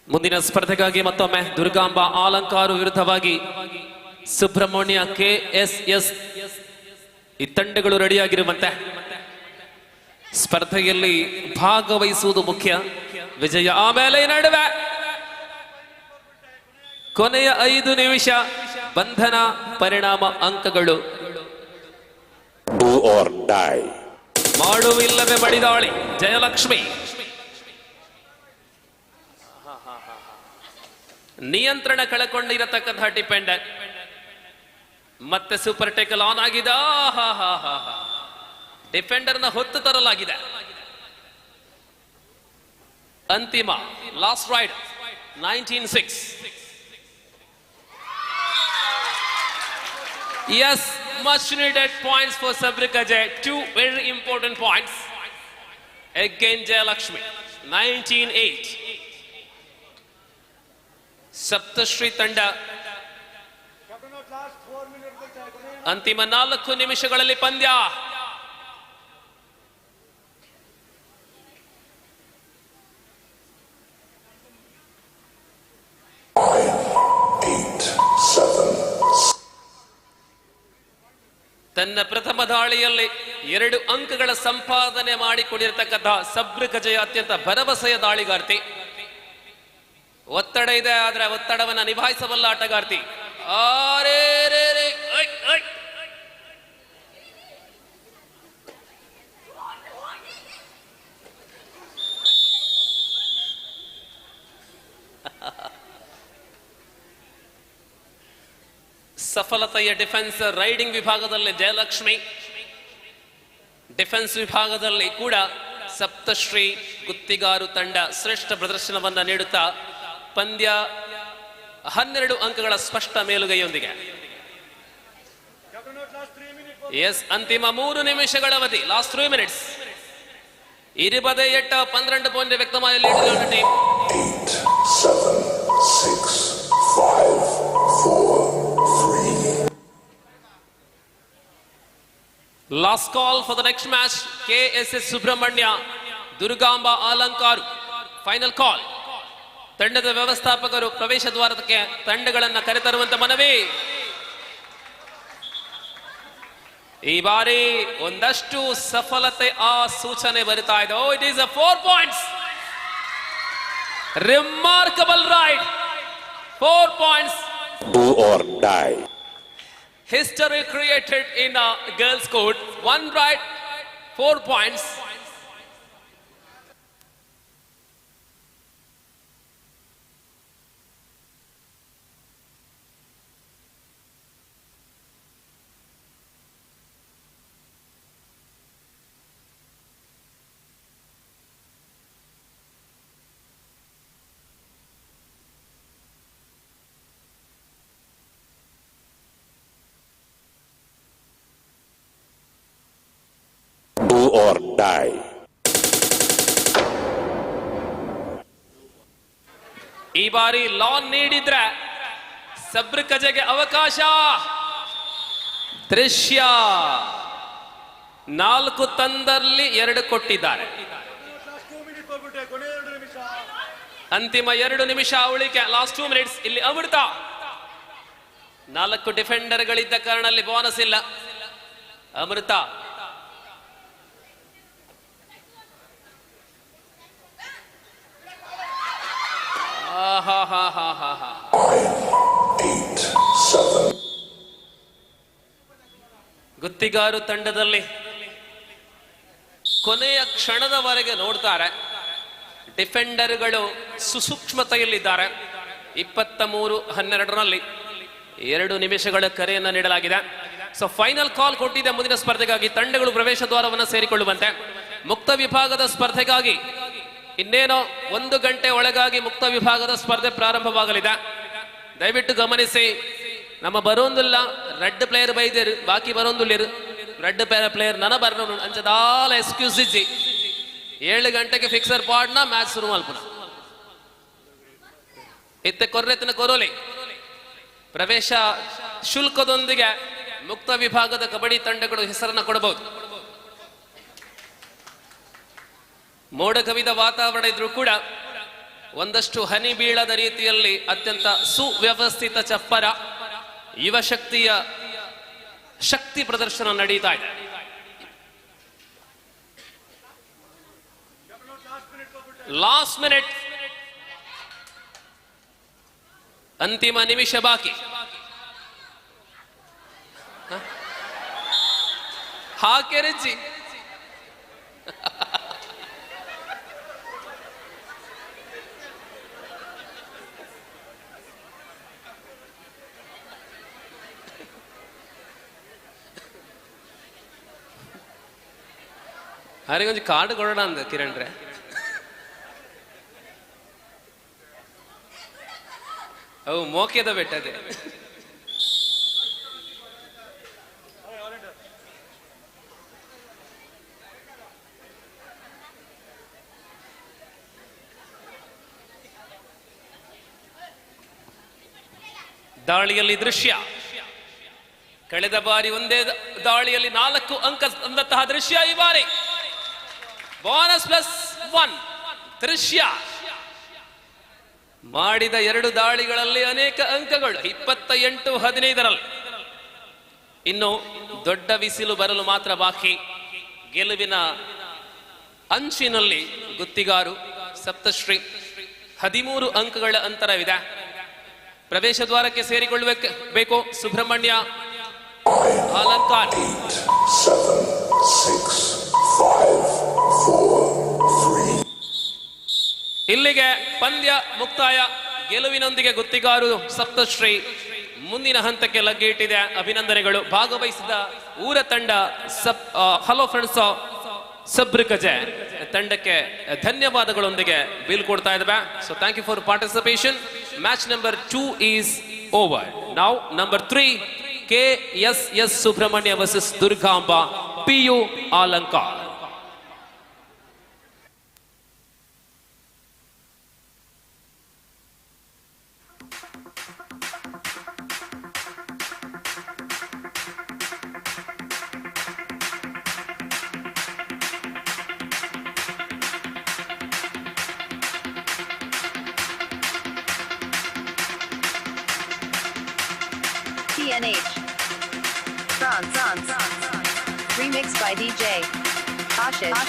ಮುಂದಿನ ಸ್ಪರ್ಧೆಗಾಗಿ ಮತ್ತೊಮ್ಮೆ ದುರ್ಗಾಂಬ ಆಲಂಕಾರು ವಿರುದ್ಧವಾಗಿ ಸುಬ್ರಹ್ಮಣ್ಯ KSS ಈ ತಂಡಗಳು ರೆಡಿಯಾಗಿರುವಂತೆ ಸ್ಪರ್ಧೆಯಲ್ಲಿ ಭಾಗವಹಿಸುವುದು ಮುಖ್ಯ. ವಿಜಯ ಆಮೇಲೆ ನಡುವೆ ಕೊನೆಯ 5 ನಿಮಿಷ ಬಂಧನ, ಪರಿಣಾಮ ಅಂಕಗಳು. Do or die. ಮಾಡುವಿಲ್ಲವೇ ಬಡಿದಾಳಿ. ಜಯಲಕ್ಷ್ಮಿ ನಿಯಂತ್ರಣ ಕಳೆಕೊಂಡಿರತಕ್ಕಂತಹ ಡಿಪೆಂಡರ್. ಮತ್ತೆ ಸೂಪರ್ ಟೇಕಲ್ ಆನ್ ಆಗಿದೆ. ಡಿಫೆಂಡರ್ನ ಹೊತ್ತು ತರಲಾಗಿದೆ. ಅಂತಿಮ last ride 19-6. Yes, much needed points for Sabrikajay. 2 very important points. Again Jayalakshmi. 19-8. Saptashree ತಂಡ ಅಂತಿಮ 4 ನಿಮಿಷಗಳಲ್ಲಿ ಪಂದ್ಯ. ತನ್ನ ಪ್ರಥಮ ದಾಳಿಯಲ್ಲಿ 2 ಅಂಕಗಳ ಸಂಪಾದನೆ ಮಾಡಿಕೊಂಡಿರತಕ್ಕಂತಹ ಸಬ್ರಕಜೆಯ ಅತ್ಯಂತ ಭರವಸೆಯ ದಾಳಿಗಾರ್ತಿ. ಒತ್ತಡ ಇದೆ, ಆದ್ರೆ ಒತ್ತಡವನ್ನ ನಿಭಾಯಿಸಬಲ್ಲ ಆಟಗಾರ್ತಿ. ಸಫಲತೆಯ ಡಿಫೆನ್ಸ್ ರೈಡಿಂಗ್ ವಿಭಾಗದಲ್ಲಿ ಜಯಲಕ್ಷ್ಮಿ, ಡಿಫೆನ್ಸ್ ವಿಭಾಗದಲ್ಲಿ ಕೂಡ ಸಪ್ತಶ್ರೀ ಗುತ್ತಿಗಾರು ತಂಡ ಶ್ರೇಷ್ಠ ಪ್ರದರ್ಶನವನ್ನ ನೀಡುತ್ತಾ ಪಂದ್ಯ 12 ಅಂಕಗಳ ಸ್ಪಷ್ಟ ಮೇಲುಗೈಯೊಂದಿಗೆ. ಎಸ್, ಅಂತಿಮ 3 ನಿಮಿಷಗಳ ಅವಧಿ, ಲಾಸ್ಟ್ 3 minutes. 28-12 പോയിന്റ് വ്യക്തമായി ലീഡിലാണ് team. 8, 7, 6, 5, 4, 3. Last call for the next match. KSS Subramanya, Durgamba Alankaru. Final call. ತಂಡದ ವ್ಯವಸ್ಥಾಪಕರು ಪ್ರವೇಶ ದ್ವಾರಕ್ಕೆ ತಂಡಗಳನ್ನು ಕರೆತರುವಂತ ಮನವಿ. ಈ ಬಾರಿ ಒಂದಷ್ಟು ಸಫಲತೆ ಆ ಸೂಚನೆ ಬರುತ್ತಾ ಇದೆ. It is a 4 points. Remarkable raid. 4 points. Do or die. History created in a girls' court. 1 ride, 4 points. Do or die. ಈ ಬಾರಿ ಲಾನ್ ನೀಡಿದ್ರೆ ಸಬ್ರಕಜೆಗೆ ಅವಕಾಶ. ದೃಶ್ಯ 4 ತಂದಲ್ಲಿ 2 ಕೊಟ್ಟಿದ್ದಾರೆ. ಅಂತಿಮ 2 ನಿಮಿಷ ಉಳಿಕೆ, ಲಾಸ್ಟ್ 2 minutes. ಇಲ್ಲಿ ಅಮೃತ 4 ಡಿಫೆಂಡರ್ಗಳಿದ್ದ ಕಾರಣದಲ್ಲಿ ಬೋನಸ್ ಇಲ್ಲ. ಅಮೃತ ಗುತ್ತಿಗಾರು ತಂಡದಲ್ಲಿ ಕೊನೆಯ ಕ್ಷಣದವರೆಗೆ ನೋಡ್ತಾರೆ. ಡಿಫೆಂಡರ್ಗಳು ಸುಸೂಕ್ಷ್ಮತೆಯಲ್ಲಿದ್ದಾರೆ. 23-12ರಲ್ಲಿ 2 ನಿಮಿಷಗಳ ಕರೆಯನ್ನು ನೀಡಲಾಗಿದೆ. ಸೊ ಫೈನಲ್ ಕಾಲ್ ಕೊಟ್ಟಿದೆ ಮುಂದಿನ ಸ್ಪರ್ಧೆಗಾಗಿ ತಂಡಗಳು ಪ್ರವೇಶ ದ್ವಾರವನ್ನು ಸೇರಿಕೊಳ್ಳುವಂತೆ. ಮುಕ್ತ ವಿಭಾಗದ ಸ್ಪರ್ಧೆಗಾಗಿ ಇನ್ನೇನೋ 1 ಗಂಟೆ ಒಳಗಾಗಿ ಮುಕ್ತ ವಿಭಾಗದ ಸ್ಪರ್ಧೆ ಪ್ರಾರಂಭವಾಗಲಿದೆ. ದಯವಿಟ್ಟು ಗಮನಿಸಿ, ನಮ್ಮ ಬರೋಂದಿಲ್ಲ ರೆಡ್ ಪ್ಲೇಯರ್ ಬೈದೇರು, ಬಾಕಿ ಬರೋಂದಿಲ್ಲ ರೆಡ್ ಪ್ಲೇಯರ್ ನನ ಬರ್ನ ಅಂಚದಾಲ ಎಕ್ಸ್ಕ್ಯೂಸ್ ಇಜ್ಜಿ 7 ಗಂಟೆಗೆ ಫಿಕ್ಸರ್ ಪಾಡ್ನ ಮ್ಯಾಚ್ ಶುರು ಮಲ್ಪುನ ಇತ್ತೆ ಕೊರ್ರೆತ್ತಿನ ಕೊರೋಲಿ ಪ್ರವೇಶ ಶುಲ್ಕದೊಂದಿಗೆ ಮುಕ್ತ ವಿಭಾಗದ ಕಬಡ್ಡಿ ತಂಡಗಳು ಹೆಸರನ್ನು ಕೊಡಬಹುದು. ಮೋಡ ಕವಿದ ವಾತಾವರಣ ಇದ್ರೂ ಕೂಡ ಒಂದಷ್ಟು ಹನಿ ಬೀಳದ ರೀತಿಯಲ್ಲಿ ಅತ್ಯಂತ ಸುವ್ಯವಸ್ಥಿತ ಚಪ್ಪರ ಯುವ ಶಕ್ತಿಯ ಶಕ್ತಿ ಪ್ರದರ್ಶನ ನಡೀತಾ ಇದೆ. ಲಾಸ್ಟ್ ಮಿನಿಟ್, ಅಂತಿಮ ನಿಮಿಷ ಬಾಕಿ. ಹಾಕೆ ರಿಜ್ಜಿ ಅವರಿಗೊಂದು ಕಾರ್ಡ್ ಕೊಡೋಣ ಅಂದ ಕಿರಣ್ರೆ. ಅವು ಮೋಕೆದ ಬೆಟ್ಟದೆ. ದಾಳಿಯಲ್ಲಿ ದೃಶ್ಯ, ಕಳೆದ ಬಾರಿ ಒಂದೇ ದಾಳಿಯಲ್ಲಿ 4 ಅಂಕ ತಂದಂತಹ ದೃಶ್ಯ ಈ ಬಾರಿ ಬೋನಸ್ +1 ದೃಶ್ಯ. ಮಾಡಿದ 2 ದಾಳಿಗಳಲ್ಲಿ ಅನೇಕ ಅಂಕಗಳು 28-15ರಲ್ಲಿ ಇನ್ನು ದೊಡ್ಡ ಬಿಸಿಲು ಬರಲು ಮಾತ್ರ ಬಾಕಿ. ಗೆಲುವಿನ ಅಂಚಿನಲ್ಲಿ ಗುತ್ತಿಗಾರು ಸಪ್ತಶ್ರೀ 13 ಅಂಕಗಳ ಅಂತರವಿದೆ. ಪ್ರವೇಶ ದ್ವಾರಕ್ಕೆ ಸೇರಿಕೊಳ್ಳಬೇಕು ಸುಬ್ರಹ್ಮಣ್ಯ ಅಲಂಕಾರ್. 7, 6, 5, 4, 3. ಇಲ್ಲಿಗೆ ಪಂದ್ಯ ಮುಕ್ತಾಯ. ಗೆಲುವಿನೊಂದಿಗೆ ಗುತ್ತಿಗಾರು ಸಪ್ತಶ್ರೀ ಮುಂದಿನ ಹಂತಕ್ಕೆ ಲಗ್ಗೆ ಇಟ್ಟಿದೆ. ಅಭಿನಂದನೆಗಳು. ಭಾಗವಹಿಸಿದ ಊರ ತಂಡ ಹಲೋ ಫ್ರೆಂಡ್ಸ್ ಸಬ್ರಿಕಜೆ ತಂಡಕ್ಕೆ ಧನ್ಯವಾದಗಳೊಂದಿಗೆ ಬೀಳ್ಕೊಡ್ತಾ ಇದ್ದಾವೆ. So thank you for participation. Match number 2 is over. Now number 3 KSS Subrahmanya versus Durgamba PU Alankar. TNH. France. Remixed by DJ Ashish.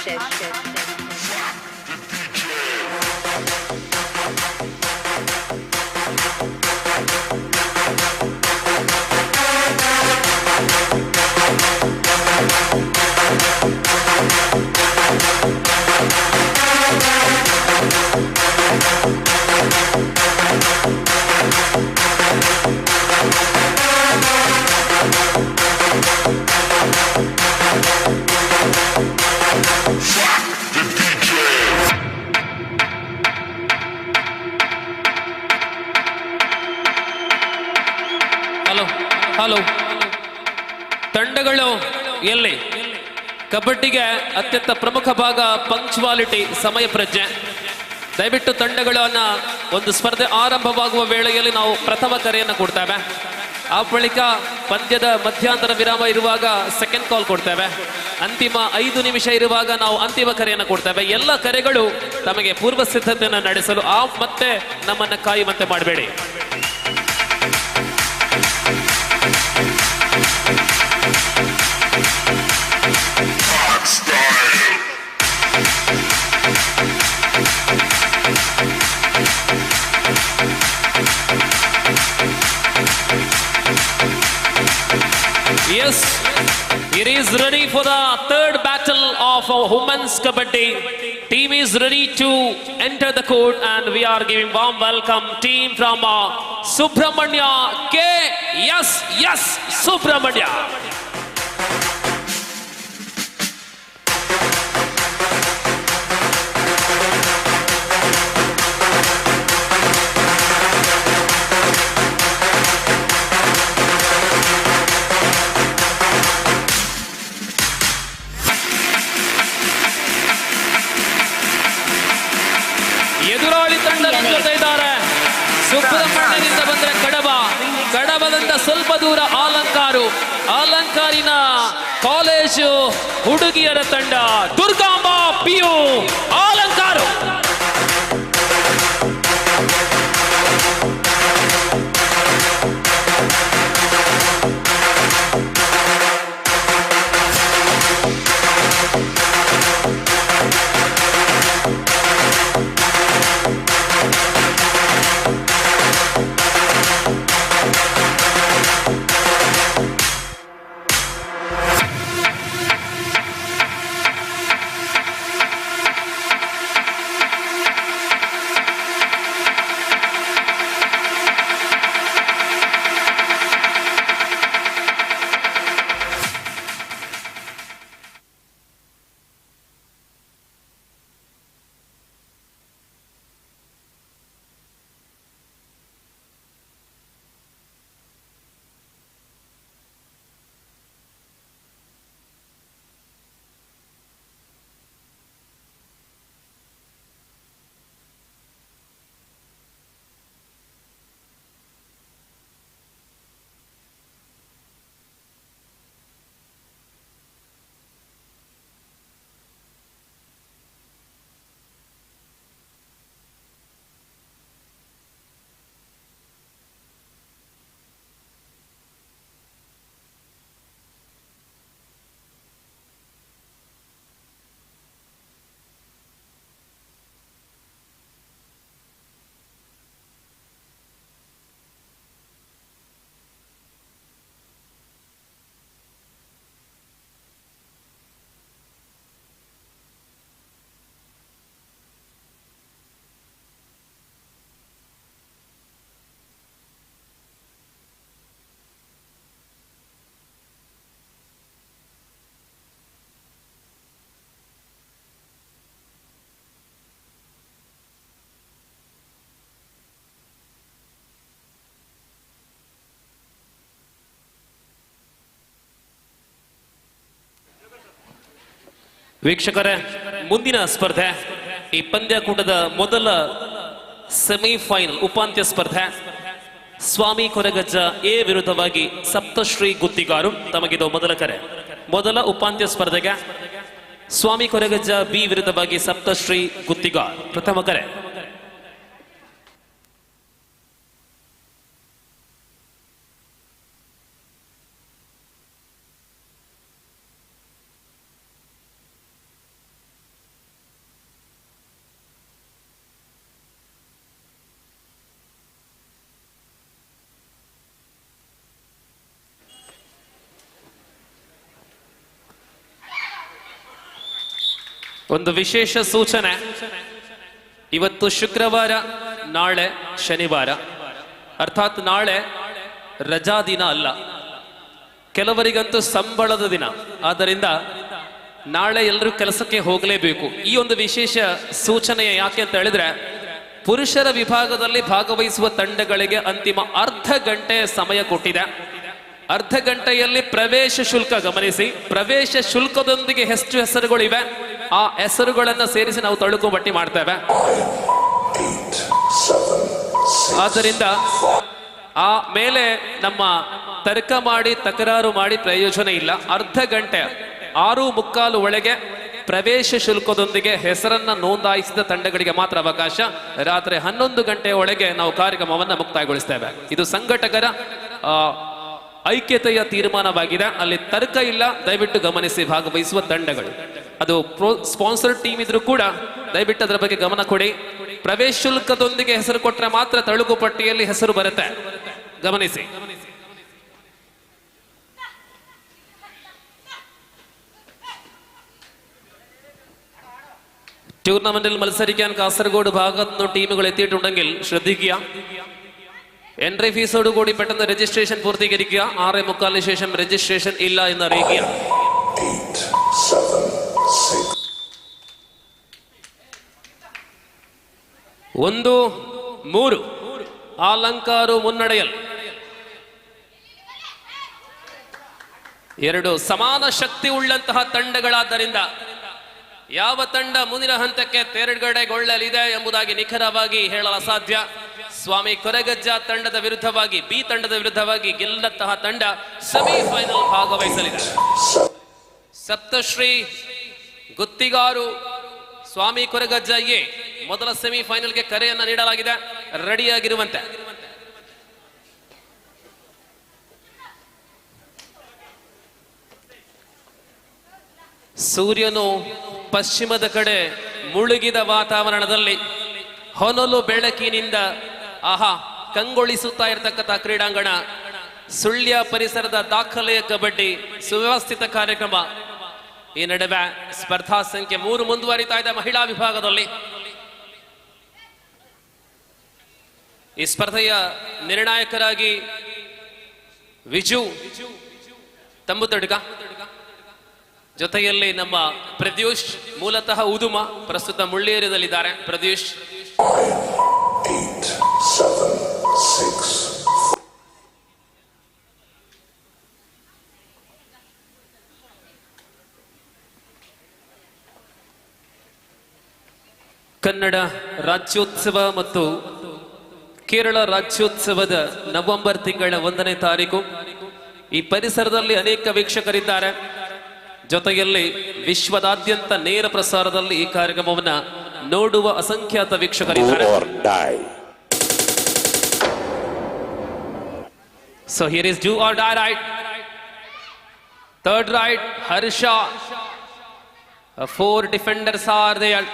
Hello ತಂಡಗಳು ಎಲ್ಲಿ? ಕಬಡ್ಡಿಗೆ ಅತ್ಯಂತ ಪ್ರಮುಖ ಭಾಗ ಪಂಕ್ಚುವಾಲಿಟಿ, ಸಮಯ ಪ್ರಜ್ಞೆ. ದಯವಿಟ್ಟು ತಂಡಗಳನ್ನ ಒಂದು ಸ್ಪರ್ಧೆ ಆರಂಭವಾಗುವ ವೇಳೆಯಲ್ಲಿ ನಾವು ಪ್ರಥಮ ಕರೆಯನ್ನು ಕೊಡ್ತೇವೆ. ಆ ಬಳಿಕ ಪಂದ್ಯದ ಮಧ್ಯಂತರ ವಿರಾಮ ಇರುವಾಗ ಸೆಕೆಂಡ್ ಕಾಲ್ ಕೊಡ್ತೇವೆ. ಅಂತಿಮ 5 ನಿಮಿಷ ಇರುವಾಗ ನಾವು ಅಂತಿಮ ಕರೆಯನ್ನು ಕೊಡ್ತೇವೆ. ಎಲ್ಲ ಕರೆಗಳು ತಮಗೆ ಪೂರ್ವ ಸಿದ್ಧತೆಯನ್ನು ನಡೆಸಲು ಮತ್ತೆ ನಮ್ಮನ್ನ ಕಾಯುವಂತೆ ಮಾಡಬೇಡಿ. Yes, it is ready for the third battle of our women's kabaddi. Team is ready to enter the court and we are giving warm welcome team from Subramanya KSS Subramanya. ಎದುರಾಳಿ ತಂಡ ನಮ್ಮ ಜೊತೆ ಇದ್ದಾರೆ. ಸುಬ್ರಹ್ಮಣ್ಯದಿಂದ ಬಂದ್ರೆ ಕಡಬದಿಂದ ಸ್ವಲ್ಪ ದೂರ ಅಲಂಕಾರಿನ ಕಾಲೇಜು ಹುಡುಗಿಯರ ತಂಡ ದುರ್ಗಾಂಬ PU ಅಲಂಕಾರು. ವೀಕ್ಷಕರೇ, ಮುಂದಿನ ಸ್ಪರ್ಧೆ ಈ ಪಂದ್ಯಕೂಟದ ಮೊದಲ ಸೆಮಿಫೈನಲ್ ಉಪಾಂತ್ಯ ಸ್ಪರ್ಧೆ ಸ್ವಾಮಿ ಕೊರಗಜ್ಜ ಎ ವಿರುದ್ಧವಾಗಿ ಸಪ್ತಶ್ರೀ ಗುತ್ತಿಗಾರು. ತಮಗಿದು ಮೊದಲ ಕರೆ. ಮೊದಲ ಉಪಾಂತ್ಯ ಸ್ಪರ್ಧೆಗೆ ಸ್ವಾಮಿ ಕೊರಗಜ್ಜ ಬಿ ವಿರುದ್ಧವಾಗಿ ಸಪ್ತಶ್ರೀ ಗುತ್ತಿಗಾರ್. ಪ್ರಥಮ ಕರೆ. ಒಂದು ವಿಶೇಷ ಸೂಚನೆ, ಇವತ್ತು ಶುಕ್ರವಾರ, ನಾಳೆ ಶನಿವಾರ, ಅರ್ಥಾತ್ ನಾಳೆ ರಜಾ ದಿನ ಅಲ್ಲ, ಕೆಲವರಿಗಂತೂ ಸಂಬಳದ ದಿನ. ಆದ್ದರಿಂದ ನಾಳೆ ಎಲ್ಲರೂ ಕೆಲಸಕ್ಕೆ ಹೋಗಲೇಬೇಕು. ಈ ಒಂದು ವಿಶೇಷ ಸೂಚನೆ ಯಾಕೆ ಅಂತ ಹೇಳಿದ್ರೆ, ಪುರುಷರ ವಿಭಾಗದಲ್ಲಿ ಭಾಗವಹಿಸುವ ತಂಡಗಳಿಗೆ ಅಂತಿಮ ಅರ್ಧ ಗಂಟೆ ಸಮಯ ಕೊಟ್ಟಿದೆ. ಅರ್ಧ ಗಂಟೆಯಲ್ಲಿ ಪ್ರವೇಶ ಶುಲ್ಕ ಗಮನಿಸಿ, ಪ್ರವೇಶ ಶುಲ್ಕದೊಂದಿಗೆ ಎಷ್ಟು ಹೆಸರುಗಳಿವೆ ಆ ಹೆಸರುಗಳನ್ನ ಸೇರಿಸಿ ನಾವು ತಳುಕು ಬಟ್ಟಿ ಮಾಡ್ತೇವೆ. ಆದ್ದರಿಂದ ಆ ಮೇಲೆ ನಮ್ಮ ತರ್ಕ ಮಾಡಿ ತಕರಾರು ಮಾಡಿ ಪ್ರಯೋಜನ ಇಲ್ಲ. ಅರ್ಧ ಗಂಟೆ 6:15 ಒಳಗೆ ಪ್ರವೇಶ ಶುಲ್ಕದೊಂದಿಗೆ ಹೆಸರನ್ನ ನೋಂದಾಯಿಸಿದ ತಂಡಗಳಿಗೆ ಮಾತ್ರ ಅವಕಾಶ. ರಾತ್ರಿ 11 ಗಂಟೆ ಒಳಗೆ ನಾವು ಕಾರ್ಯಕ್ರಮವನ್ನು ಮುಕ್ತಾಯಗೊಳಿಸ್ತೇವೆ. ಇದು ಸಂಘಟಕರ ಐಕ್ಯತೆಯ ತೀರ್ಮಾನವಾಗಿದೆ. ಅಲ್ಲಿ ತರ್ಕ ಇಲ್ಲ, ದಯವಿಟ್ಟು ಗಮನಿಸಿ ಭಾಗವಹಿಸುವ ತಂಡಗಳು. ಅದು ಸ್ಪಾನ್ಸರ್ ಟೀಮ್ ಇದ್ರೂ ಕೂಡ ದಯವಿಟ್ಟು ಅದರ ಬಗ್ಗೆ ಗಮನ ಕೊಡಿ. ಪ್ರವೇಶ ಶುಲ್ಕದೊಂದಿಗೆ ಹೆಸರು ಕೊಟ್ಟರೆ ಮಾತ್ರ ತಳುಕು ಪಟ್ಟಿಯಲ್ಲಿ ಹೆಸರು ಬರುತ್ತೆ, ಗಮನಿಸಿ. ടൂർണമെന്റിൽ മത്സരിക്കാൻ കാസർഗോഡ് ഭാഗത്തു നിന്ന് ടീമുകൾ എത്തിയിട്ടുണ്ടെങ്കിൽ ശ്രദ്ധിക്കുക. എൻട്രി ഫീസോട് കൂടി പെട്ടെന്ന് രജിസ്ട്രേഷൻ പൂർത്തീകരിക്കുക. 6:45 ശേഷം രജിസ്ട്രേഷൻ ഇല്ല എന്ന് അറിയിക്കുക. 8, 7, 6. 1-3 ಆಲಂಕಾರು ಮುನ್ನಡೆಯಲ್. ಎರಡು ಸಮಾನ ಶಕ್ತಿ ಉಳ್ಳಂತಹ ತಂಡಗಳಾದ್ದರಿಂದ ಯಾವ ತಂಡ ಮುಂದಿನ ಹಂತಕ್ಕೆ ತೇರ್ಗಡೆಗೊಳ್ಳಲಿದೆ ಎಂಬುದಾಗಿ ನಿಖರವಾಗಿ ಹೇಳಲು ಅಸಾಧ್ಯ. ಸ್ವಾಮಿ ಕೊರಗಜ್ಜ ತಂಡದ ವಿರುದ್ಧವಾಗಿ, ಬಿ ತಂಡದ ವಿರುದ್ಧವಾಗಿ ಗೆಲ್ಲಂತಹ ತಂಡ semifinal ಭಾಗವಹಿಸಲಿದೆ. Saptashree Guttigaru Swami Koragajja A ಮೊದಲ ಸೆಮಿಫೈನಲ್ಗೆ ಕರೆಯನ್ನ ನೀಡಲಾಗಿದೆ, ರೆಡಿಯಾಗಿರುವಂತೆ. ಸೂರ್ಯನು ಪಶ್ಚಿಮದ ಕಡೆ ಮುಳುಗಿದ ವಾತಾವರಣದಲ್ಲಿ ಹೊನಲು ಬೆಳಕಿನಿಂದ ಕಂಗೊಳಿಸುತ್ತಾ ಇರತಕ್ಕಂಥ ಕ್ರೀಡಾಂಗಣ, ಸುಳ್ಯ ಪರಿಸರದ ದಾಖಲೆಯ ಕಬಡ್ಡಿ ಸುವ್ಯವಸ್ಥಿತ ಕಾರ್ಯಕ್ರಮ. ಈ ನಡುವೆ ಸ್ಪರ್ಧಾ ಸಂಖ್ಯೆ 3 ಮುಂದುವರಿತಾ ಇದೆ ಮಹಿಳಾ ವಿಭಾಗದಲ್ಲಿ. ಈ ಸ್ಪರ್ಧೆಯ ನಿರ್ಣಾಯಕರಾಗಿ ವಿಜು ತಂಬುತಡ್ಕ, ಜೊತೆಯಲ್ಲಿ ನಮ್ಮ ಪ್ರದ್ಯೂಷ್, ಮೂಲತಃ ಉದುಮ, ಪ್ರಸ್ತುತ ಮುಳ್ಳೇರಿಯದಲ್ಲಿದ್ದಾರೆ. ಪ್ರದ್ಯೂಷ್ 8, 7, 6. ಕನ್ನಡ ರಾಜ್ಯೋತ್ಸವ ಮತ್ತು ಕೇರಳ ರಾಜ್ಯೋತ್ಸವದ ನವೆಂಬರ್ ತಿಂಗಳ 1ನೇ ತಾರೀಕು ಈ ಪರಿಸರದಲ್ಲಿ ಅನೇಕ ವೀಕ್ಷಕರಿದ್ದಾರೆ. ಜೊತೆಯಲ್ಲಿ ವಿಶ್ವದಾದ್ಯಂತ ನೇರ ಪ್ರಸಾರದಲ್ಲಿ ಈ ಕಾರ್ಯಕ್ರಮವನ್ನು ನೋಡುವ ಅಸಂಖ್ಯಾತ ವೀಕ್ಷಕರಿದ್ದಾರೆ. So here is do or die right. Third right, Harsha. 4 defenders are there.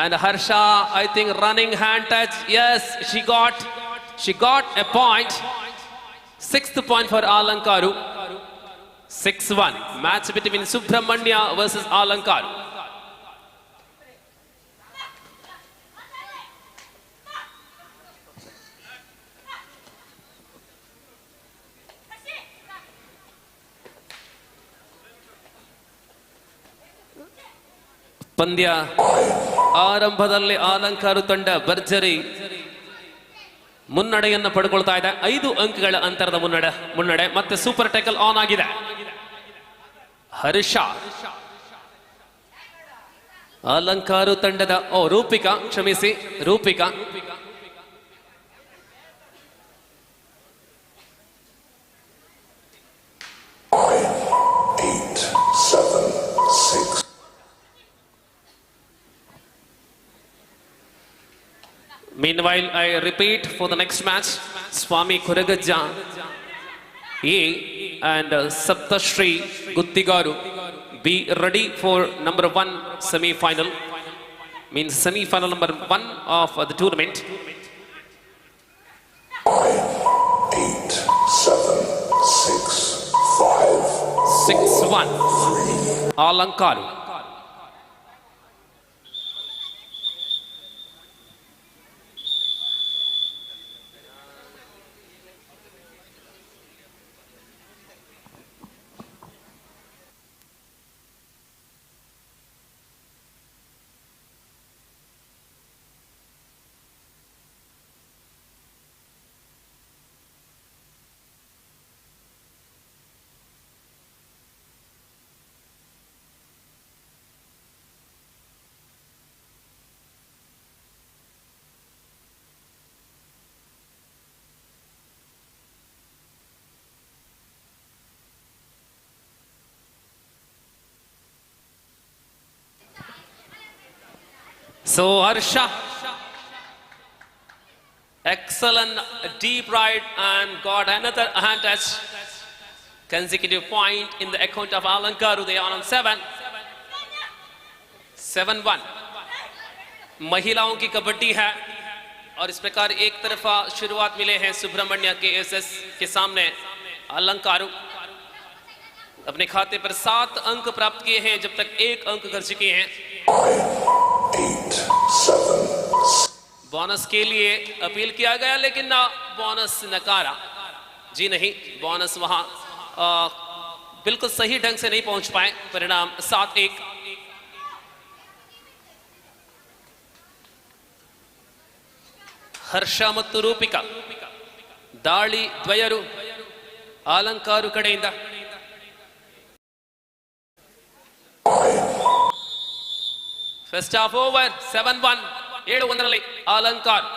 And Harsha, I think running hand touch. Yes, she got a point. 6th point for Alankaru. 6-1. Match between Subramanya versus Alankaru. ಪಂದ್ಯ ಆರಂಭದಲ್ಲಿ ಆಲಂಕಾರು ತಂಡ ಭರ್ಜರಿ ಮುನ್ನಡೆಯನ್ನು ಪಡೆದುಕೊಳ್ತಾ ಇದೆ. 5 ಅಂಕಗಳ ಅಂತರದ ಮುನ್ನಡೆ. ಮತ್ತೆ super tackle on ಆಗಿದೆ. ಹರ್ಷ ಅಲಂಕಾರು ತಂಡದ ರೂಪಿಕಾ, ಕ್ಷಮಿಸಿ, Roopika. Eight, seven, six. Meanwhile, I repeat for the next match, Swami Kuragajja A and Saptashri Guttigaru. Be ready for number 1 semi-final. Means semi-final number 1 of the tournament. 8, 7, 6, 5, 6-1. Alankaru. So Harsha, excellent deep right and got another hand touch. Consecutive point in the account of Alankaru. They are on 7. 7-1. महिलाओं की कबड्डी है और इस प्रकार एक तरफा शुरुआत मिले हैं सुब्रमण्य के एसएस के सामने. अलंकारू अपने खाते पर 7 अंक प्राप्त किए हैं, जब तक 1 अंक कर चुके हैं. 8, 7. बोनस के लिए अपील किया गया लेकिन ना बोनस नकारा. जी नहीं, बोनस वहां बिल्कुल सही ढंग से नहीं पहुंच पाए. परिणाम 7-1. ಹರ್ಷ ಮತ್ತು ರೂಪಿಕಾ ದಾಳಿ ದ್ವಯರು ಅಲಂಕಾರು ಕಡೆಯಿಂದ. First half over. 7-1. 7-1 ಅಲಂಕಾರ್.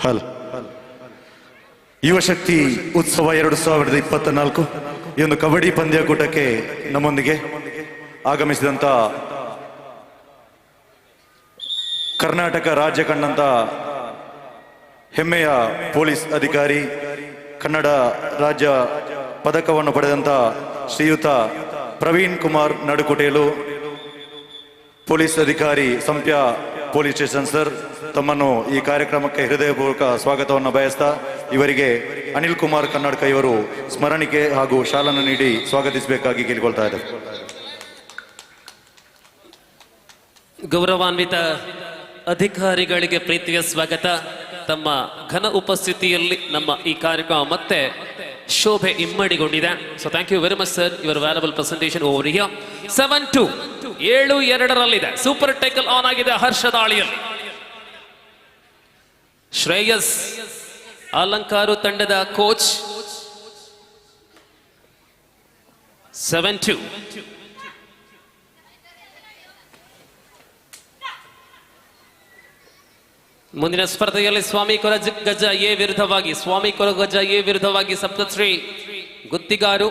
ಹಲ್ ಯುವಶಕ್ತಿ ಉತ್ಸವ 2024 ಈ ಒಂದು ಕಬಡ್ಡಿ ಪಂದ್ಯಾಕೂಟಕ್ಕೆ ನಮ್ಮೊಂದಿಗೆ ಆಗಮಿಸಿದಂತ ಕರ್ನಾಟಕ ರಾಜ್ಯ ಕಂಡಂತ ಹೆಮ್ಮೆಯ ಪೊಲೀಸ್ ಅಧಿಕಾರಿ, ಕನ್ನಡ ರಾಜ್ಯ ಪದಕವನ್ನು ಪಡೆದಂತ ಶ್ರೀಯುತ ಪ್ರವೀಣ್ ಕುಮಾರ್ ನಡುಕುಟೇಲು, ಪೊಲೀಸ್ ಅಧಿಕಾರಿ ಸಂಪ್ಯ ಪೊಲೀಸ್ ಸ್ಟೇಷನ್ ಸರ್, ತಮ್ಮನ್ನು ಈ ಕಾರ್ಯಕ್ರಮಕ್ಕೆ ಹೃದಯಪೂರ್ವಕ ಸ್ವಾಗತವನ್ನು ಬಯಸ್ತಾ ಇವರಿಗೆ ಅನಿಲ್ ಕುಮಾರ್ ಕನ್ನಡಕ ಇವರು ಸ್ಮರಣಿಕೆ ಹಾಗೂ ಶಾಲನ್ನು ನೀಡಿ ಸ್ವಾಗತಿಸಬೇಕಾಗಿ ಕೇಳಿಕೊಳ್ತಾ ಇದ್ದಾರೆ. ಗೌರವಾನ್ವಿತ ಅಧಿಕಾರಿಗಳಿಗೆ ಪ್ರೀತಿಯ ಸ್ವಾಗತ. ತಮ್ಮ ಘನ ಉಪಸ್ಥಿತಿಯಲ್ಲಿ ನಮ್ಮ ಈ ಕಾರ್ಯಕ್ರಮ ಮತ್ತೆ ಶೋಭೆ ಇಮ್ಮಡಿಗೊಂಡಿದೆ. So thank you very much sir, your valuable presentation over here. 7-2. 7-2 super tackle on ಆಗಿದೆ ಹರ್ಷ ದಾಳಿಯಲ್ಲಿ. ಶ್ರೇಯಸ್ ಅಲಂಕಾರು ತಂಡದ ಕೋಚ್. 7-2. ಮುಂದಿನ ಸ್ಪರ್ಧೆಯಲ್ಲಿ ಸ್ವಾಮಿ ಕೊರಗಜ್ಜ ಎ ವಿರುದ್ಧವಾಗಿ ಸಪ್ತಶ್ರೀ ಗುತ್ತಿಗಾರು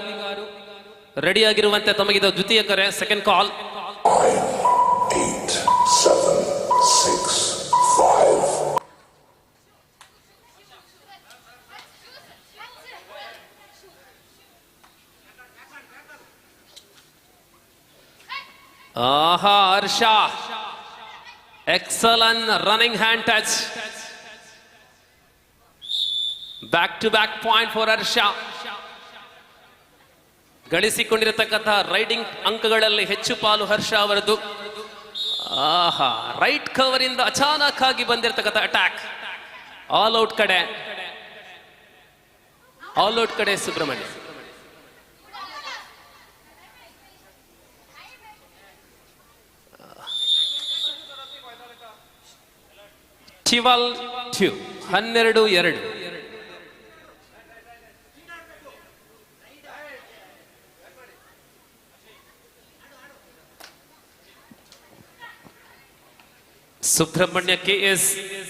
ರೆಡಿಯಾಗಿರುವಂತೆ ತಮಗಿದ ದ್ವಿತೀಯ ಕರೆ. Second call. 8, 7, 6, 5. ಆಹಾ, Harsha excellent running hand touch. Back to back point for Harsha. ಗಳಿಸಿಕೊಂಡಿರತಕ್ಕಂತಹ ರೈಡಿಂಗ್ ಅಂಕಗಳಲ್ಲಿ ಹೆಚ್ಚು ಪಾಲು ಹರ್ಷ ಅವರದ್ದು. ಆಹಾ, ರೈಟ್ ಕವರ್ ಇಂದ ಅಚಾನಕ್ ಆಗಿ ಬಂದಿರತಕ್ಕಂಥ ಅಟ್ಯಾಕ್. ಆಲ್ ಔಟ್ ಕಡೆ ಸುಬ್ರಹ್ಮಣ್ಯ. ಟಿವಲ್ 12-2. ಸುಬ್ರಹ್ಮಣ್ಯ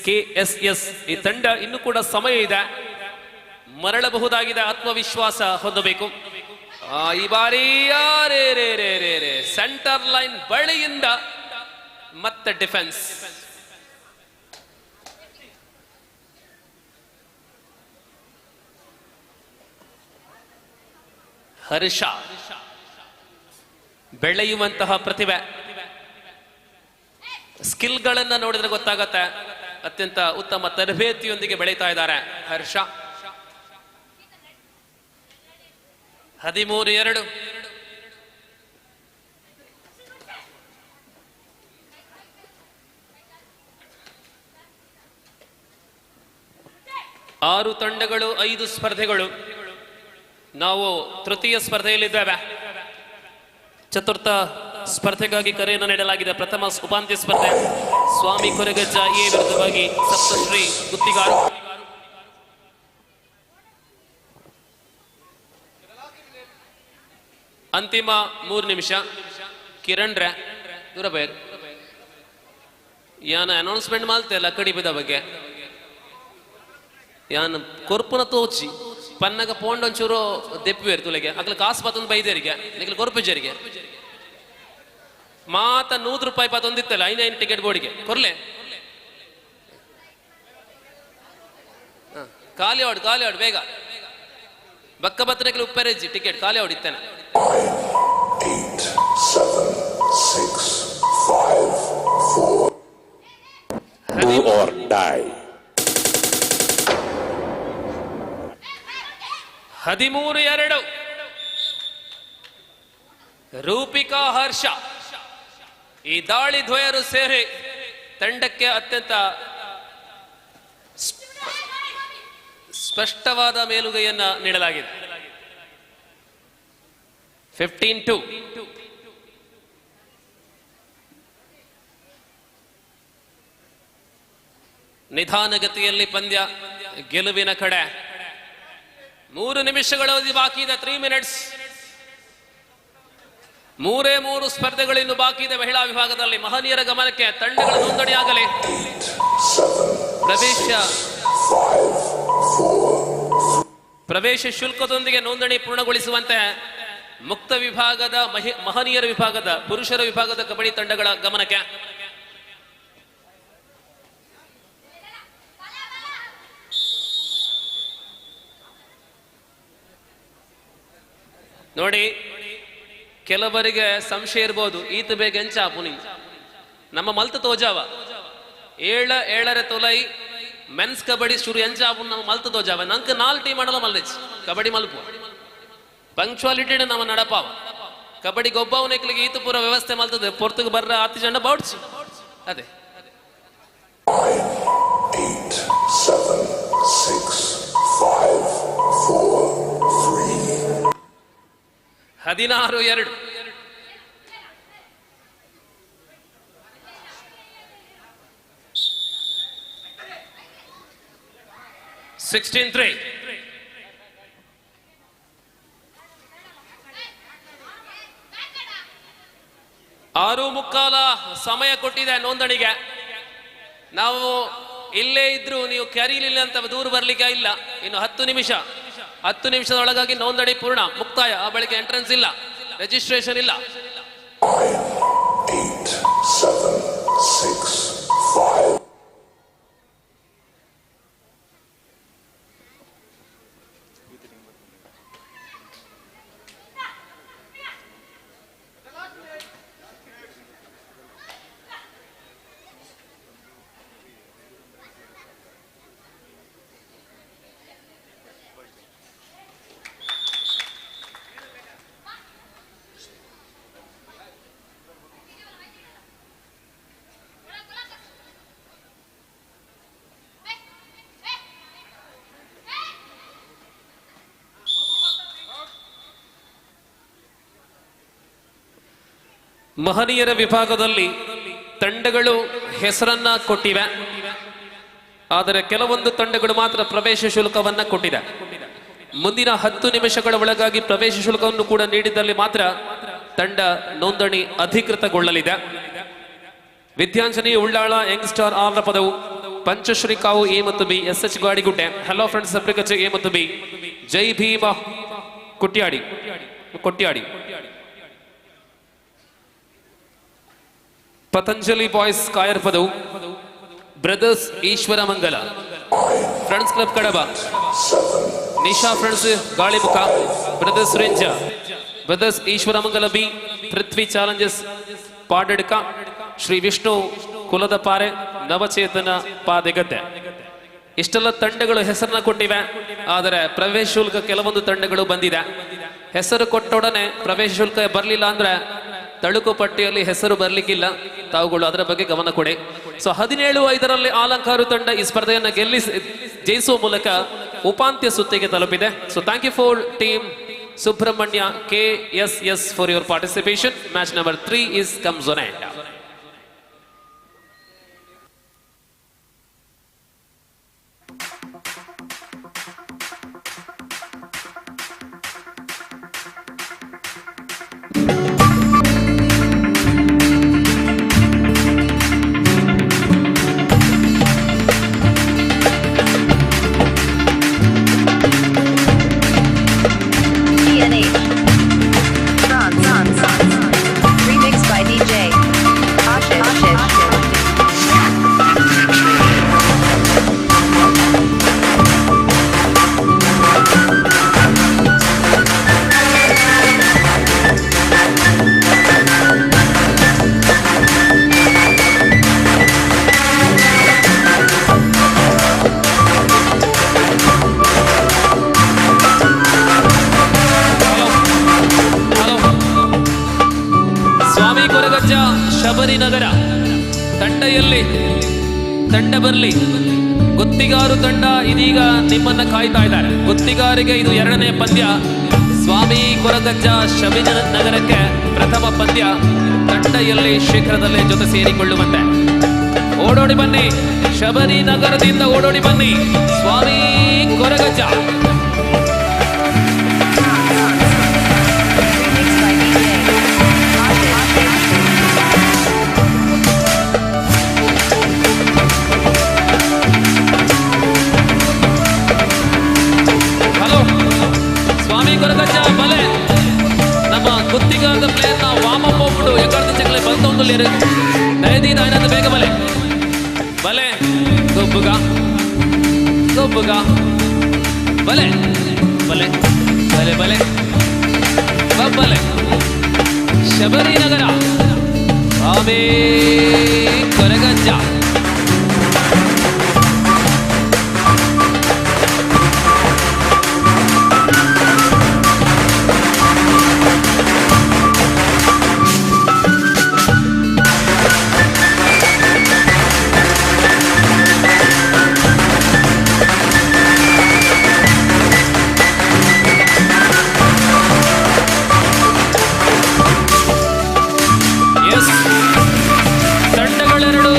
KSS ಈ ತಂಡ ಇನ್ನು ಕೂಡ ಸಮಯ ಇದೆ, ಮರಳಬಹುದಾಗಿದೆ, ಆತ್ಮವಿಶ್ವಾಸ ಹೊಂದಬೇಕು. ಈ ಬಾರಿ ಸೆಂಟರ್ ಲೈನ್ ಬಳಿಯಿಂದ ಮತ್ತೆ ಡಿಫೆನ್ಸ್. ಹರ್ಷ ಬೆಳೆಯುವಂತಹ ಪ್ರತಿಭೆ. ಸ್ಕಿಲ್ಗಳನ್ನ ನೋಡಿದ್ರೆ ಗೊತ್ತಾಗತ್ತೆ, ಅತ್ಯಂತ ಉತ್ತಮ ತರಬೇತಿಯೊಂದಿಗೆ ಬೆಳೀತಾ ಇದ್ದಾರೆ ಹರ್ಷ. 13-2. ಆರು ತಂಡಗಳು, 5 ಸ್ಪರ್ಧೆಗಳು. ನಾವು ತೃತೀಯ ಸ್ಪರ್ಧೆಯಲ್ಲಿದ್ದೇವೆ. ಚತುರ್ಥ ಸ್ಪರ್ಧೆಗಾಗಿ ಕರೆಯನ್ನು ನೀಡಲಾಗಿದೆ. ಪ್ರಥಮ ಉಪಾಂತ್ಯ ಸ್ಪರ್ಧೆ ಸ್ವಾಮಿ ಕೊರಗಜ್ಜ ಎ ವಿರುದ್ಧವಾಗಿ ಸಪ್ತಶ್ರೀ ಗುತ್ತಿಗಾರು. ಅಂತಿಮ 3 ನಿಮಿಷ. ಕಿರಣ್ ರೇ ದೂರ ಬೇರ್ ಯಾನ ಅನೌನ್ಸ್ಮೆಂಟ್ ಮಾಡ್ತೇಲ್ಲ ಕಡಿ ಬಿದ ಬಗ್ಗೆ ಯಾನ್ ಕೊರ್ಪುನ ತೋಚಿ ಪನ್ನಗ ಪೋಂಡ್ ಒಂಚೂರು ದೆಪ್ಪುವೇರು ತುಲೆಗೆ ಅಗ್ಲ ಕಾಸು ಪತ್ತೊಂದು ಬೈದೇರಿಗೆ ನಿಗ್ಲ ಕೊರ್ಪುಜರಿಗೆ ಮಾತ 100 ರೂಪಾಯಿ ಪತ್ತೊಂದಿತ್ತಲ್ಲ 5 ಟಿಕೆಟ್ ಬೋರ್ಡಿಗೆ ಕೊರ್ಲೆ ಖಾಲಿ ಆಡು ಬೇಗ ಬಕ್ಕ ಬತ್ತನೆಗೆ ಉಪ್ಪೆರೆಜ್ಜಿ ಟಿಕೆಟ್ ಖಾಲಿ ಆಡಿತ್ತೇನೆ. 8, 7, 6, 5, 4. Do or die. 13-2. ರೂಪಿಕಾ ಹರ್ಷ ಈ ದಾಳಿ ದ್ವಯರು ಸೇರಿ ತಂಡಕ್ಕೆ ಅತ್ಯಂತ ಸ್ಪಷ್ಟವಾದ ಮೇಲುಗೈಯನ್ನ ನೀಡಲಾಗಿದೆ. 15-2. ನಿಧಾನಗತಿಯಲ್ಲಿ ಪಂದ್ಯ ಗೆಲುವಿನ ಕಡೆ. 3 ನಿಮಿಷಗಳ ಅವಧಿ ಬಾಕಿ ಇದೆ. 3 ಮಿನಿಟ್ಸ್. 3 ಸ್ಪರ್ಧೆಗಳಿನ್ನು ಬಾಕಿ ಇದೆ. ಮಹಿಳಾ ವಿಭಾಗದಲ್ಲಿ ಮಹನೀಯರ ಗಮನಕ್ಕೆ ತಂಡಗಳ ನೋಂದಣಿಯಾಗಲಿ. ಪ್ರವೇಶ ಶುಲ್ಕದೊಂದಿಗೆ ನೋಂದಣಿ ಪೂರ್ಣಗೊಳಿಸುವಂತೆ ಮುಕ್ತ ವಿಭಾಗದ ಮಹನೀಯರ ವಿಭಾಗದ ಪುರುಷರ ವಿಭಾಗದ ಕಬಡ್ಡಿ ತಂಡಗಳ ಗಮನಕ್ಕೆ. ನೋಡಿ, ಕೆಲವರಿಗೆ ಸಂಶಯ ಇರ್ಬೋದು, ಈತ ಬೇಗ ಎಂಚಾಪುನಿ ನಮ್ಮ ಮಲ್ತ ತೋಜಾವ 7 ತೊಲೈ ಮೆನ್ಸ್ ಕಬಡ್ಡಿ ಶುರು ಎಂಚಾಪು ನಮ್ಮ ಮಲ್ತ ತೋಜಾವ ನಂಗೆ 4 ಟೀಮ್ ಮಾಡಲ್ಲ ಮಲ್ಲೆಜ್ ಕಬಡ್ಡಿ ಮಲ್ಪು ಪಂಕ್ಚುವಾಲಿಟಿ ನಮ್ಮ ನಡಪಾವ ಕಬಡ್ಡಿ ಗೊಬ್ಬವನಿಕ್ಲಿಗೆ ಈತ ಪೂರ ವ್ಯವಸ್ಥೆ ಮಲ್ತದೆ ಪೊರ್ತಗೆ ಬರ್ರ 10 ಜನ ಬೌಡ್ಸಿ ಅದೇ 8, 7, 6, 5, 4, 3. 16-2. ಆರು ಮುಕ್ಕಾಲ ಸಮಯ ಕೊಟ್ಟಿದೆ ನೋಂದಣಿಗೆ. ನಾವು ಇಲ್ಲೇ ಇದ್ರು ನೀವು ಕರೀಲಿಲ್ಲ ಅಂತ ದೂರ ಬರ್ಲಿಕ್ಕೆ ಇಲ್ಲ. ಇನ್ನು 10 ನಿಮಿಷ 10 ನಿಮಿಷದೊಳಗಾಗಿ ನೋಂದಣಿ ಪೂರ್ಣ ಮುಕ್ತಾಯ. ಆ ಬಳಿಕ ಎಂಟ್ರೆನ್ಸ್ ಇಲ್ಲ, ರಿಜಿಸ್ಟ್ರೇಷನ್ ಇಲ್ಲ. 8, 7, 6, 5. ಮಹನೀಯರ ವಿಭಾಗದಲ್ಲಿ ತಂಡಗಳು ಹೆಸರನ್ನ ಕೊಟ್ಟಿವೆ, ಆದರೆ ಕೆಲವೊಂದು ತಂಡಗಳು ಮಾತ್ರ ಪ್ರವೇಶ ಶುಲ್ಕವನ್ನ ಕೊಟ್ಟಿದೆ. ಮುಂದಿನ 10 ನಿಮಿಷಗಳ ಒಳಗಾಗಿ ಪ್ರವೇಶ ಶುಲ್ಕವನ್ನು ಕೂಡ ನೀಡಿದಲ್ಲಿ ಮಾತ್ರ ತಂಡ ನೋಂದಣಿ ಅಧಿಕೃತಗೊಳ್ಳಲಿದೆ. ವಿದ್ಯಾಂಜನಿ ಉಳ್ಳಾಳ ಯಂಗ್ ಸ್ಟಾರ್ ಆರ್ ರ ಪದವು, ಪಂಚಶ್ರೀ ಕಾವು ಎ ಮತ್ತು B, SH Gadigudde, hello friends ಅಪ್ಲಿಕಚೆ ಎ ಮತ್ತು B, Jai Bhima Kotyadi, Patanjali boys Kayar Padavu, brothers Eshwara Mangala, friends club Kadaba, Nisha friends Galimukha, brothers Renja, brothers Eshwara Mangala B, Prithvi challengers Padadka, Shri Vishnu ಕುಲದ ಪಾರೆ, ನವಚೇತನ ಪಾದೆಗದ್ದೆ. ಇಷ್ಟೆಲ್ಲ ತಂಡಗಳು ಹೆಸರನ್ನ ಕೊಟ್ಟಿವೆ, ಆದರೆ ಪ್ರವೇಶ ಶುಲ್ಕ ಕೆಲವೊಂದು ತಂಡಗಳು ಬಂದಿದೆ. ಹೆಸರು ಕೊಟ್ಟೊಡನೆ ಪ್ರವೇಶ ಶುಲ್ಕ ಬರಲಿಲ್ಲ ಅಂದ್ರೆ ತಳುಕು ಪಟ್ಟಿಯಲ್ಲಿ ಹೆಸರು ಬರ್ಲಿಕ್ಕಿಲ್ಲ. ತಾವುಗಳು ಅದರ ಬಗ್ಗೆ ಗಮನ ಕೊಡಿ. ಸೊ 17-5ರಲ್ಲಿ ಆಲಂಕಾರು ತಂಡ ಈ ಸ್ಪರ್ಧೆಯನ್ನು ಜಯಿಸುವ ಮೂಲಕ ಉಪಾಂತ್ಯ ಸುತ್ತಿಗೆ ತಲುಪಿದೆ. So thank you for team Subrahmanya KSS for your participation. Match number 3 is comes on end. TNH. Remixed by DJ Ashish. ಸ್ವಾಮಿ ಕೊರಗಜ್ಜ ಶಬರಿನಗರ ತಂಡ ಬರಲಿ. ಗುತ್ತಿಗಾರು ತಂಡ ಇದೀಗ ನಿಮ್ಮನ್ನ ಕಾಯ್ತಾ ಇದ್ದಾರೆ. ಗುತ್ತಿಗಾರಿಗೆ ಇದು 2ನೇ ಪಂದ್ಯ. ಸ್ವಾಮಿ ಕೊರಗಜ್ಜ ಶಬರಿನಗರಕ್ಕೆ ಪ್ರಥಮ ಪಂದ್ಯ. ತಂಡ ಎಲ್ಲಿ ಶೀಘ್ರದಲ್ಲೇ ಜೊತೆ ಸೇರಿಕೊಳ್ಳುವಂತೆ ಓಡೋಡಿ ಬನ್ನಿ. ಶಬರಿನಗರದಿಂದ ಓಡೋಡಿ ಬನ್ನಿ. ಸ್ವಾಮಿ ಕೊರಗಜ್ಜ. ಸ್ವಾಮಿ ಕೊರಗಜ್ಜ ಬಲೆ ನಮ್ಮ ಗುತ್ತಿಗಾರದ ಪ್ಲೇಯರ್ನ ವಾಮಪ್ ಹೋಗ್ಬಿಟ್ಟು ಎಕಡೆ ಚಕ್ಕಲೆ ಬಂದೊಂದು ದಯದಿ ದಾಯನದ ಬೇಗ ಬಲೆ ಗೊಬ್ಬುಗ ಬಲೆ ಬಲೆ ಬಲೆ ಬಲೆ ಬಬ್ಬಲೆ ಶಬರಿನಗರ ಸ್ವಾಮಿ ಕೊರಗಜ್ಜ. ತಂಡಗಳೆರಡು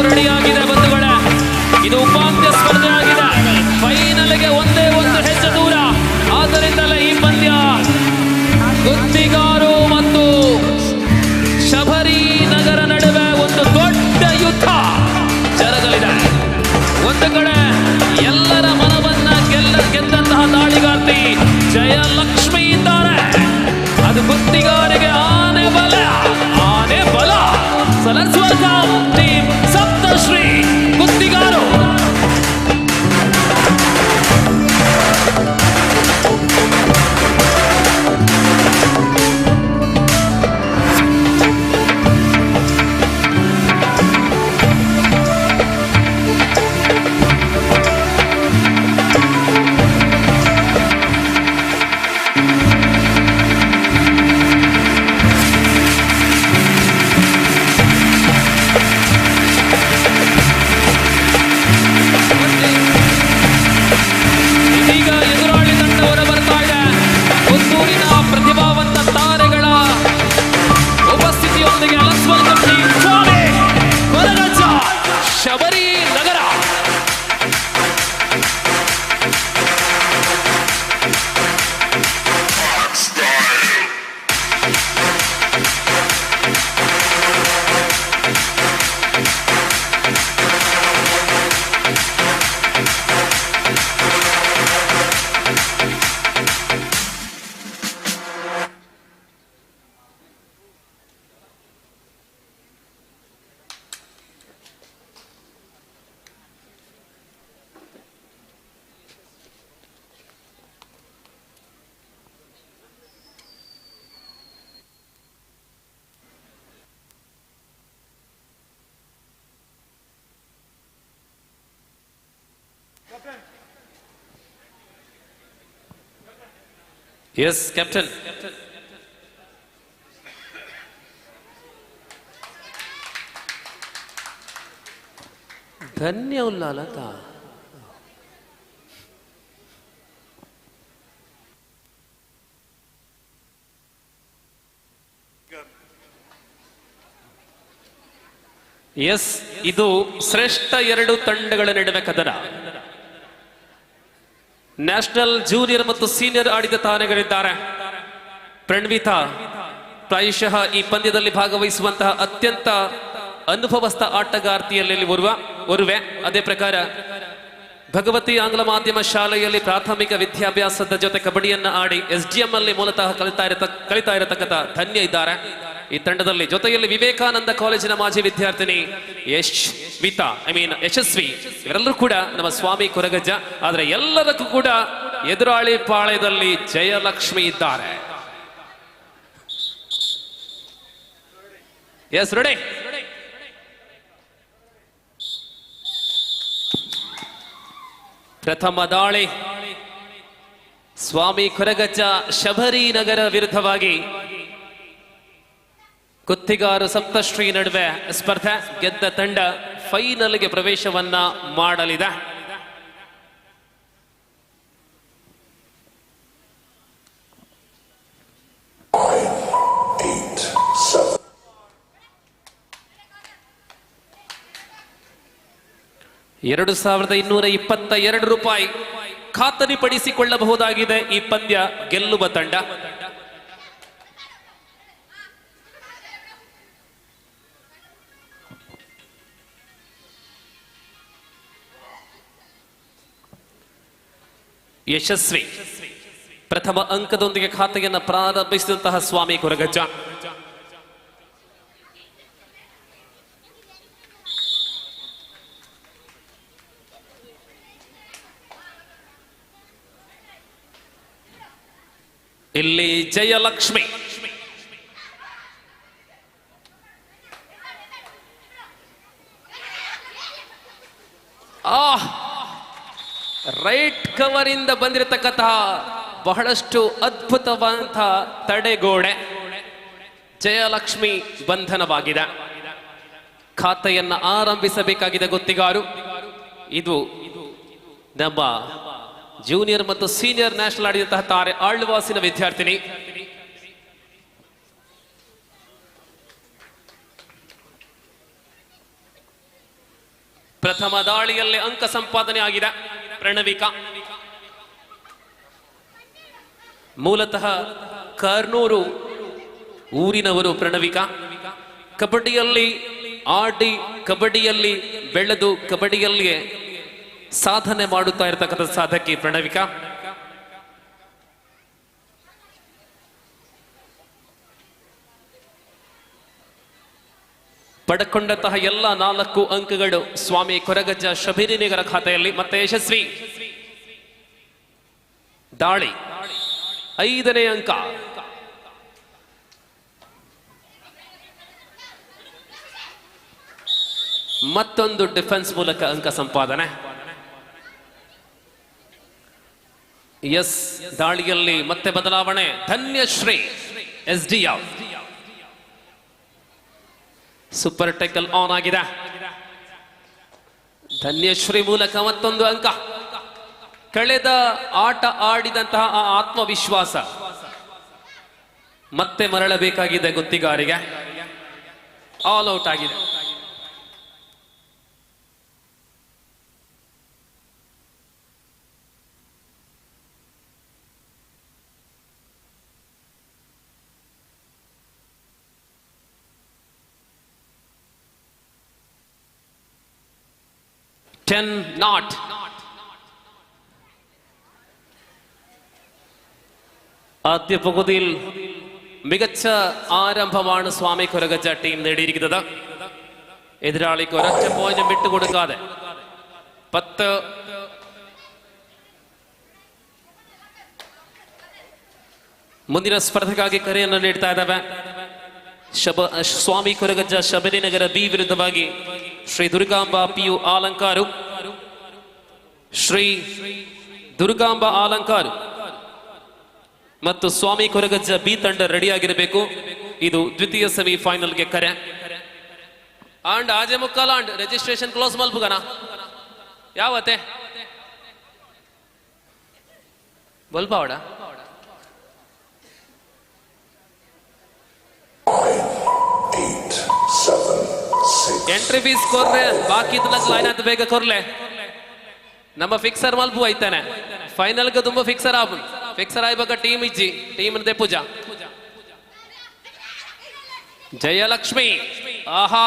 ಎಸ್ ಕ್ಯಾಪ್ಟನ್. ಧನ್ಯ ಉಲ್ಲಾಲತ. ಎಸ್, ಇದು ಶ್ರೇಷ್ಠ ಎರಡು ತಂಡಗಳ ನಡುವೆ ಕದನ. ನ್ಯಾಷನಲ್ ಜೂನಿಯರ್ ಮತ್ತು ಸೀನಿಯರ್ ಆಡಿದ ತಾರೆಗಳಿದ್ದಾರೆ. ಪ್ರಣವಿತಾ ಪ್ರಾಯಶಃ ಈ ಪಂದ್ಯದಲ್ಲಿ ಭಾಗವಹಿಸುವಂತಹ ಅತ್ಯಂತ ಅನುಭವಸ್ಥ ಆಟಗಾರ್ತಿಯಲ್ಲಿ ಓರ್ವೆ. ಅದೇ ಪ್ರಕಾರ ಭಗವತಿ ಆಂಗ್ಲ ಮಾಧ್ಯಮ ಶಾಲೆಯಲ್ಲಿ ಪ್ರಾಥಮಿಕ ವಿದ್ಯಾಭ್ಯಾಸದ ಜೊತೆ ಕಬಡ್ಡಿಯನ್ನ ಆಡಿ SDM ಅಲ್ಲಿ ಮೂಲತಃ ಕಲಿತಾ ಇರತಕ್ಕಂಥ ಧನ್ಯ ಇದ್ದಾರೆ ಈ ತಂಡದಲ್ಲಿ. ಜೊತೆಯಲ್ಲಿ ವಿವೇಕಾನಂದ ಕಾಲೇಜಿನ ಮಾಜಿ ವಿದ್ಯಾರ್ಥಿನಿ ಯಶಸ್ವಿ, ಇವರೆಲ್ಲರೂ ಕೂಡ ನಮ್ಮ ಸ್ವಾಮಿ ಕೊರಗಜ್ಜ. ಆದ್ರೆ ಎಲ್ಲದಕ್ಕೂ ಕೂಡ ಎದುರಾಳಿ ಪಾಳ್ಯದಲ್ಲಿ ಜಯಲಕ್ಷ್ಮಿ ಇದ್ದಾರೆ. Yes, ready. ಪ್ರಥಮ ದಾಳಿ ಸ್ವಾಮಿ ಕೊರಗಜ್ಜ ಶಬರಿ ನಗರ ವಿರುದ್ಧವಾಗಿ ಗುತ್ತಿಗಾರು ಸಪ್ತಶ್ರೀ ನಡುವೆ ಸ್ಪರ್ಧೆ. ಗೆದ್ದ ತಂಡ ಫೈನಲ್ಗೆ ಪ್ರವೇಶವನ್ನ ಮಾಡಲಿದೆ. ₹2,222 ಖಾತರಿಪಡಿಸಿಕೊಳ್ಳಬಹುದಾಗಿದೆ ಈ ಪಂದ್ಯ ಗೆಲ್ಲುವ ತಂಡ. ಯಶಸ್ವಿ ಪ್ರಥಮ ಅಂಕದೊಂದಿಗೆ ಖಾತೆಯನ್ನು ಪ್ರಾರಂಭಿಸಿದಂತಹ ಸ್ವಾಮಿ ಕೊರಗಜ್ಜ. ಇಲ್ಲಿ ಜಯಲಕ್ಷ್ಮಿ ರೈಟ್ ಕವರ್ ಇಂದ ಬಂದಿರತಕ್ಕಂತಹ ಬಹಳಷ್ಟು ಅದ್ಭುತವಾದಂತಹ ತಡೆಗೋಡೆ. ಜಯಲಕ್ಷ್ಮಿ ಬಂಧನವಾಗಿದೆ. ಖಾತೆಯನ್ನ ಆರಂಭಿಸಬೇಕಾಗಿದೆ ಗುತ್ತಿಗಾರು. ಇದು ನಮ್ಮ ಜೂನಿಯರ್ ಮತ್ತು ಸೀನಿಯರ್ ನ್ಯಾಷನಲ್ ಆಡಿದಂತಹ ತಾರೆ ಆಳ್ವಾಸಿನ ವಿದ್ಯಾರ್ಥಿನಿ. ಪ್ರಥಮ ದಾಳಿಯಲ್ಲಿ ಅಂಕ ಸಂಪಾದನೆ ಆಗಿದೆ ಪ್ರಣವಿಕಾ. ಮೂಲತಃ ಕರ್ನೂರು ಊರಿನವರು ಪ್ರಣವಿಕಾ. ಕಬಡ್ಡಿಯಲ್ಲಿ ಆಡಿ, ಕಬಡ್ಡಿಯಲ್ಲಿ ಬೆಳೆದು, ಕಬಡ್ಡಿಯಲ್ಲಿಯೇ ಸಾಧನೆ ಮಾಡುತ್ತಾ ಇರತಕ್ಕಂಥ ಸಾಧಕಿ ಪ್ರಣವಿಕಾ. ಪಡ್ಕೊಂಡಂತಹ ಎಲ್ಲ 4 ಅಂಕಗಳು ಸ್ವಾಮಿ ಕೊರಗಜ್ಜ ಶಬರಿನಗರ ಖಾತೆಯಲ್ಲಿ. ಮತ್ತೆ ಯಶಸ್ವಿ ದಾಳಿ 5ನೇ ಅಂಕ. ಮತ್ತೊಂದು ಡಿಫೆನ್ಸ್ ಮೂಲಕ ಅಂಕ ಸಂಪಾದನೆ. ಎಸ್, ದಾಳಿಯಲ್ಲಿ ಮತ್ತೆ ಬದಲಾವಣೆ. ಧನ್ಯಶ್ರೀ SDM ಸೂಪರ್ ಟೆಕಲ್ ಆನ್ ಆಗಿದೆ. ಧನ್ಯಶ್ರೀ ಮೂಲಕ ಮತ್ತೊಂದು ಅಂಕ. ಕಳೆದ ಆಟ ಆಡಿದಂತಹ ಆ ಆತ್ಮವಿಶ್ವಾಸ ಮತ್ತೆ ಮರಳಬೇಕಾಗಿದೆ ಗುತ್ತಿಗಾರಿಗೆ. ಆಲ್ ಔಟ್ ಆಗಿದೆ. not ആദ്യ പകുതിയിൽ മികച്ച ആരംഭമാണ് സ്വാമി കൊരഗജ്ജ ടീം നേടിയിരിക്കുന്നത്. എതിരാളിക്ക് ഒരൊറ്റ പോയിന്റും വിട്ടുകൊടുക്കാതെ 10 ಮುಂದಿನ ಸ್ಪರ್ಧೆಗಾಗಿ ಕರೆಯನ್ನು ನೀಡ್ತಾ ಇದ್ದಾವೆ. ಸ್ವಾಮಿ ಕೊರಗಜ್ಜ ಶಬರಿನಗರ ಬಿ ವಿರುದ್ಧವಾಗಿ ಶ್ರೀ ದುರ್ಗಾಂಬ PU ಆಲಂಕಾರು. ಶ್ರೀ ದುರ್ಗಾಂಬ ಆಲಂಕಾರು ಮತ್ತು ಸ್ವಾಮಿ ಕೊರಗಜ್ಜ ಬಿ ತಂಡ ರೆಡಿ ಆಗಿರಬೇಕು. ಇದು ದ್ವಿತೀಯ ಸೆಮಿಫೈನಲ್ಗೆ ಕರೆ. ಅಂಡ್ ಆಜೆ ಮುಕ್ಕಾಲ ಅಂಡ್ ರಿಜಿಸ್ಟ್ರೇಷನ್ ಕ್ಲೋಸ್ ಮಲ್ಪುಗನ ಯಾವತ್ತೆ ಬಲ್ಪಾವಡ ಎಂಟ್ರಿ ಫೀಸ್ ಕೊರ್ರೆ ಬಾಕಿ ಲೈನ್ ಅಂತ ಬೇಗ ಕೊರ್ಲೆ ನಮ್ಮ ಫಿಕ್ಸರ್ ಮಲ್ಪು ಐತಾನೆ ಫೈನಲ್ಗೆ ತುಂಬಾ ಫಿಕ್ಸರ್ ಆಪು ಫಿಕ್ಸರ್ ಆಯ್ಬೇಕ ಟೀಮ್ ಇಜ್ಜಿ ಟೀಮ್ ಅಂತೆ ಪೂಜಾ ಜಯಲಕ್ಷ್ಮಿ ಆಹಾ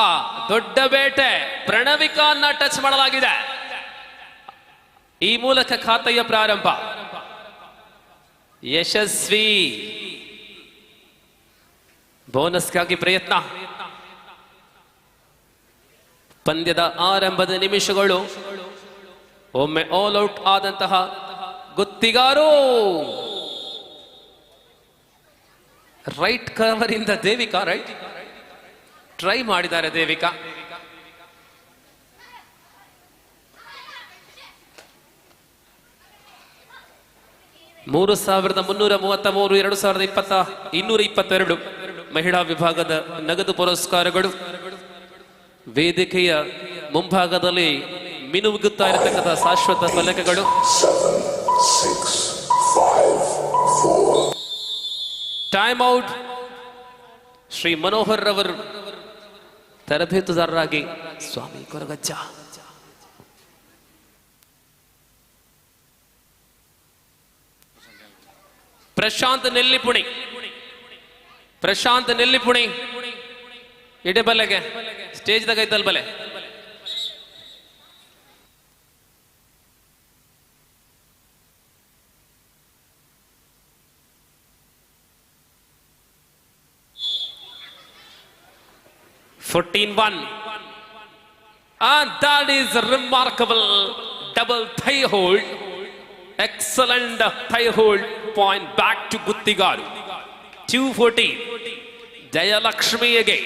ದೊಡ್ಡ ಬೇಟೆ ಪ್ರಣವಿಕಾನ್ನ ಟಚ್ ಮಾಡಲಾಗಿದೆ. ಈ ಮೂಲಕ ಖಾತೆಯ ಪ್ರಾರಂಭ ಯಶಸ್ವಿ. ಬೋನಸ್ಗಾಗಿ ಪ್ರಯತ್ನ. ಪಂದ್ಯದ ಆರಂಭದ ನಿಮಿಷಗಳು. ಒಮ್ಮೆ ಆಲ್ ಔಟ್ ಆದಂತಹ ಗುತ್ತಿಗಾರು ರೈಟ್ ಕವರ್ ಇಂದ ದೇವಿಕಾ ರೈಟ್ ಟ್ರೈ ಮಾಡಿದ್ದಾರೆ. ದೇವಿಕಾ $3,333 222 ಮಹಿಳಾ ವಿಭಾಗದ ನಗದು ಪುರಸ್ಕಾರಗಳು. ವೇದಿಕೆಯ ಮುಂಭಾಗದಲ್ಲಿ ಮಿನುಗುತ್ತಾ ಇರತಕ್ಕಂಥ ಶಾಶ್ವತ ಫಲಕಗಳು. 7, 6, 5, 4. Time out. ಶ್ರೀ ಮನೋಹರ್ ರವರು ತರಬೇತುದಾರರಾಗಿ ಸ್ವಾಮಿ ಕೊರಗಜ್ಜ. ಪ್ರಶಾಂತ್ ನೆಲ್ಲಿಪುಣಿ ಇಡೆ ಬಲೆಗೆ ಸ್ಟೇಜ್ ದಾಗ ಐತಲ್ ಬಲೆ. $14-1 and that is a remarkable double thigh hold. Excellent thigh hold point back to Guttigaru. 2-14 Jayalakshmi again.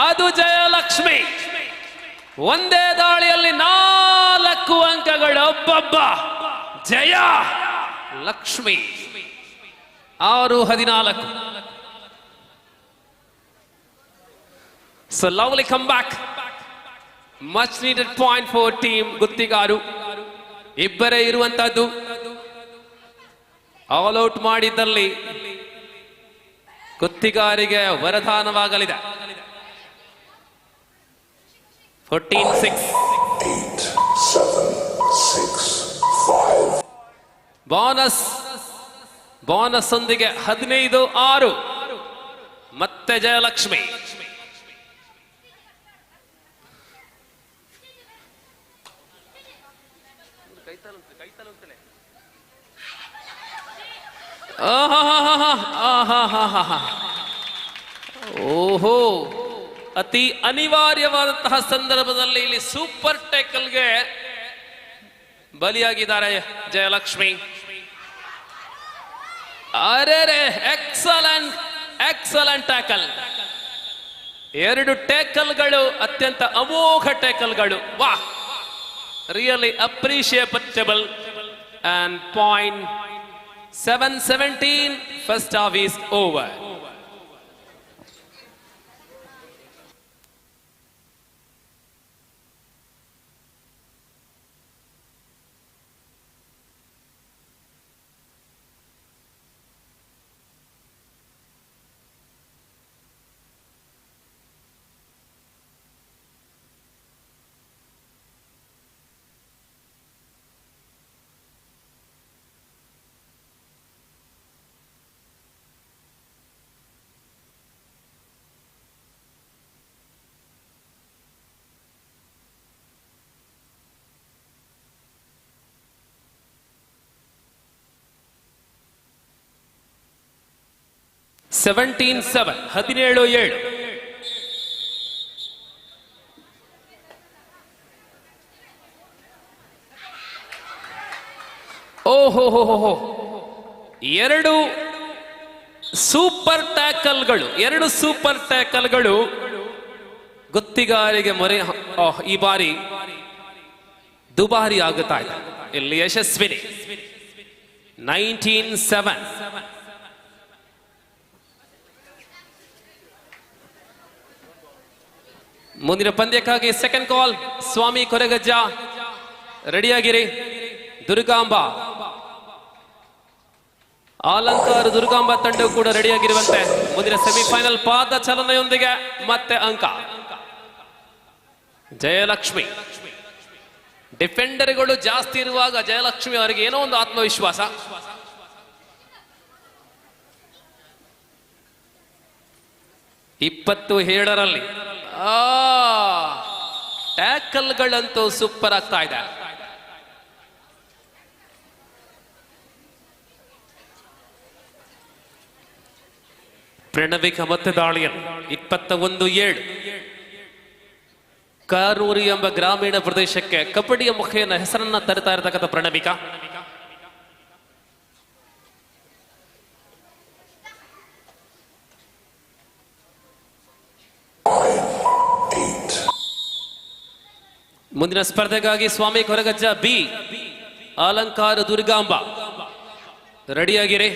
ಅದು ಜಯಲಕ್ಷ್ಮಿ. ಒಂದೇ ದಾಳಿಯಲ್ಲಿ 4 ಅಂಕಗಳು. ಒಬ್ಬೊಬ್ಬ ಜಯ Lakshmi 6-14. So lovely comeback. Much needed point for team ಗುತ್ತಿಗಾರು. ಇಬ್ಬರೇ ಇರುವಂತದ್ದು. ಆಲ್ ಔಟ್ ಮಾಡಿದ್ದಲ್ಲಿ ಗುತ್ತಿಗಾರಿಗೆ ವರದಾನವಾಗಲಿದೆ. 14-6. 8, 7, 6, 5. ಬೋನಸ್ ಒಂದಿಗೆ 15-6 ಮತ್ತೆ ಜಯಲಕ್ಷ್ಮಿ. ಓಹೋ, ಅತಿ ಅನಿವಾರ್ಯವಾದಂತಹ ಸಂದರ್ಭದಲ್ಲಿ ಇಲ್ಲಿ ಸೂಪರ್ ಟ್ಯಾಕಲ್ಗೆ ಬಲಿಯಾಗಿದ್ದಾರೆ ಜಯಲಕ್ಷ್ಮಿ. ಅರೆ ಎಕ್ಸಲೆಂಟ್ ಟ್ಯಾಕಲ್. 2 ಟ್ಯಾಕಲ್ಗಳು ಅತ್ಯಂತ ಅಮೋಘ ಟ್ಯಾಕಲ್ಗಳು. ವಾ, really appreciable. And point 7-17. First half is over. $17-7. ಓಹೋ, 2 ಸೂಪರ್ ಟ್ಯಾಕಲ್ಗಳು, 2 ಸೂಪರ್ ಟ್ಯಾಕಲ್ಗಳು ಗುತ್ತಿಗಾರಿಗೆ ಮೊರೆ ಈ ಬಾರಿ ದುಬಾರಿ ಆಗುತ್ತಾ ಇದೆ. ಇಲ್ಲಿ ಯಶಸ್ವಿನಿ 19-7. ಮುಂದಿನ ಪಂದ್ಯಕ್ಕಾಗಿ ಸೆಕೆಂಡ್ ಕಾಲ್. ಸ್ವಾಮಿ ಕೊರಗಜ್ಜ ರೆಡಿಯಾಗಿರಿ. ದುರ್ಗಾಂಬ ಅಲಂಕಾರ ದುರ್ಗಾಂಬ ತಂಡವು ಕೂಡ ರೆಡಿಯಾಗಿರುವಂತೆ ಮುಂದಿನ ಸೆಮಿಫೈನಲ್ ಪಾದ ಚಲನೆಯೊಂದಿಗೆ ಮತ್ತೆ ಅಂಕ. ಜಯಲಕ್ಷ್ಮಿ ಡಿಫೆಂಡರ್ಗಳು ಜಾಸ್ತಿ ಇರುವಾಗ ಜಯಲಕ್ಷ್ಮಿ ಅವರಿಗೆ ಏನೋ ಒಂದು ಆತ್ಮವಿಶ್ವಾಸ. ಇಪ್ಪತ್ತು 7ರಲ್ಲಿ ಟ್ಯಾಕಲ್ಗಳಂತೂ ಸೂಪರ್ ಆಗ್ತಾ ಇದೆ. ಪ್ರಣವಿಕ ಮತ್ತೆ ದಾಳಿಯಲ್ಲಿ 21-7. ಕಾರೂರಿ ಎಂಬ ಗ್ರಾಮೀಣ ಪ್ರದೇಶಕ್ಕೆ ಕಬಡ್ಡಿಯ ಮುಖೇನ ಹೆಸರನ್ನ ತರುತ್ತಾ ಇರತಕ್ಕಂಥ ಪ್ರಣವಿಕ ಮುಂದಿನ ಸ್ಪರ್ಧೆಗಾಗಿ ಸ್ವಾಮಿ ಕೊರಗಜ್ಜ ಬಿ, ಅಲಂಕಾರ ದುರ್ಗಾಂಬ ರೆಡಿಯಾಗಿರಿ.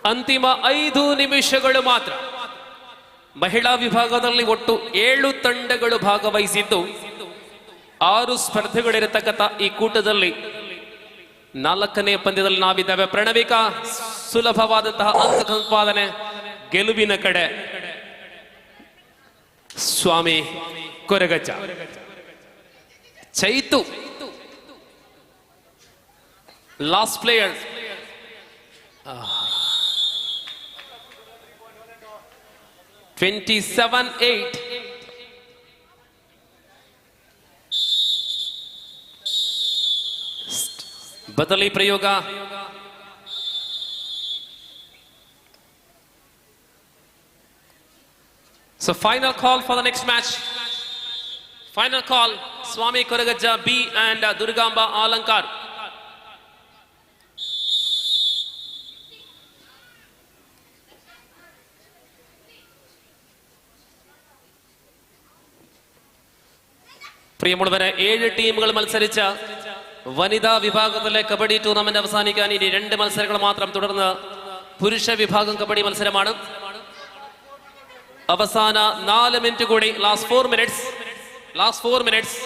ಅಂತಿಮ 5 ನಿಮಿಷಗಳು ಮಾತ್ರ. ಮಹಿಳಾ ವಿಭಾಗದಲ್ಲಿ ಒಟ್ಟು 7 ತಂಡಗಳು ಭಾಗವಹಿಸಿದ್ದು 6 ಸ್ಪರ್ಧೆಗಳಿರತಕ್ಕಂಥ ಈ ಕೂಟದಲ್ಲಿ 4ನೇ ಪಂದ್ಯದಲ್ಲಿ ನಾವಿದ್ದೇವೆ. ಪ್ರಣವಿಕಾ ಸುಲಭವಾದಂತಹ ಅಂಕ ಸಂಪಾದನೆ, ಗೆಲುವಿನ ಕಡೆ ಸ್ವಾಮಿ ಕೊರಗಜ್ಜ. Chaitu last player 27-8. ಬದಲಿ ಪ್ರಯೋಗ. So final call for the next match. Final call. Swami Koragajja B and Durgamba Alankar. പ്രിയമുള്ളവരെ 7 ടീമുകൾ മത്സരിച്ച വനിതാ വിഭാഗത്തിലെ കബഡി ടൂർണമെന്റ് അവസാനിക്കാൻ ഇനി 2 മത്സരങ്ങൾ മാത്രം. തുടർന്ന് പുരുഷ വിഭാഗം കബഡി മത്സരമാണ്. അവസാന 4 മിനിറ്റ് കൂടി, ലാസ്റ്റ് 4 മിനിറ്റ്സ്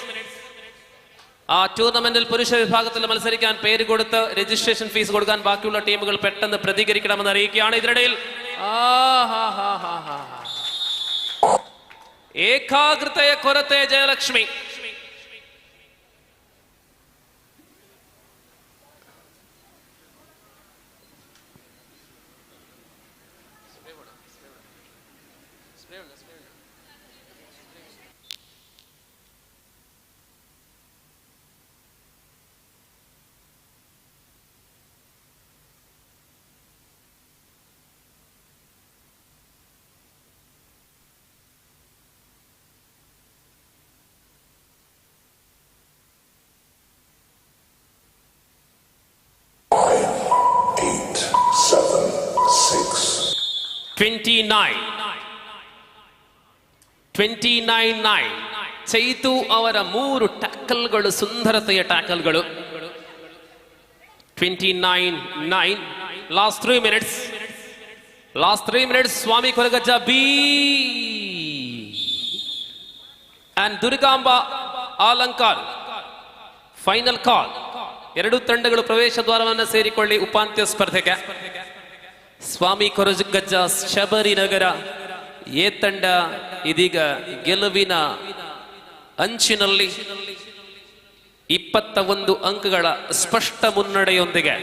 ആ ടൂർണമെന്റിൽ പുരുഷ വിഭാഗത്തിൽ മത്സരിക്കാൻ പേര് കൊടുത്ത് രജിസ്ട്രേഷൻ ഫീസ് കൊടുക്കാൻ ബാക്കിയുള്ള ടീമുകൾ പെട്ടെന്ന് പ്രതികരിക്കണമെന്ന് അറിയിക്കുകയാണ്. ഇതിനിടയിൽ ഏകാഗ്രതയെ കൊരത്തെ ജയലക്ഷ്മി. ಚೈತು ಅವರ 3 ಟ್ಯಾಕಲ್ಗಳು ಸುಂದರತೆಯ ಟ್ಯಾಕಲ್ಗಳು. 29-9. Last 3 minutes. Swami Koragajja B and Durgamba Alankar. Final call. 2 ತಂಡಗಳು ಪ್ರವೇಶ ದ್ವಾರವನ್ನು ಸೇರಿಕೊಳ್ಳಿ ಉಪಾಂತ್ಯ ಸ್ಪರ್ಧೆಗೆ. ಸ್ವಾಮಿ ಕೊರಗಜ್ಜ ಶಬರಿನಗರ ಎ ತಂಡ ಇದೀಗ ಗೆಲುವಿನ ಅಂಚಿನಲ್ಲಿ 21 ಅಂಕಗಳ ಸ್ಪಷ್ಟ ಮುನ್ನಡೆಯೊಂದಿಗೆ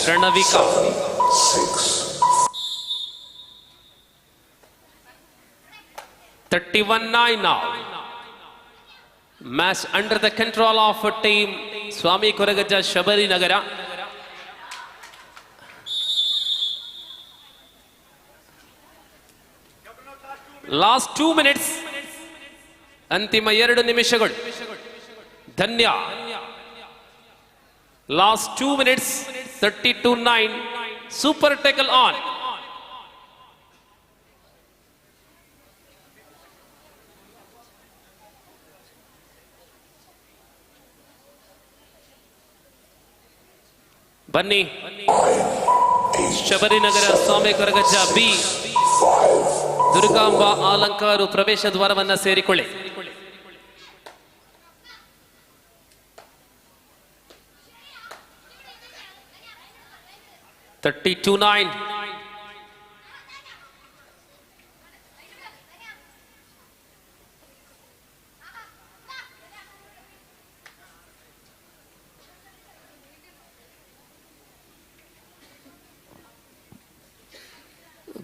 ಪ್ರಣವಿಕಾ 31-9 now. Match under the control of team Swami Koragajja Shabari Nagara. Last 2 minutes. ಅಂತಿಮ 2 ನಿಮಿಷಗಳು. ಧನ್ಯ. Last 2 minutes. 32-9. Super tackle on. ಬನ್ನಿ ಶಬರಿನಗರ ಸ್ವಾಮಿ ಕೊರಗಜ್ಜ ಬಿ ದುರ್ಗಾಂಬ ಅಲಂಕಾರು ಪ್ರವೇಶ ದ್ವಾರವನ್ನ ಸೇರಿಕೊಳ್ಳಿ. $32-9.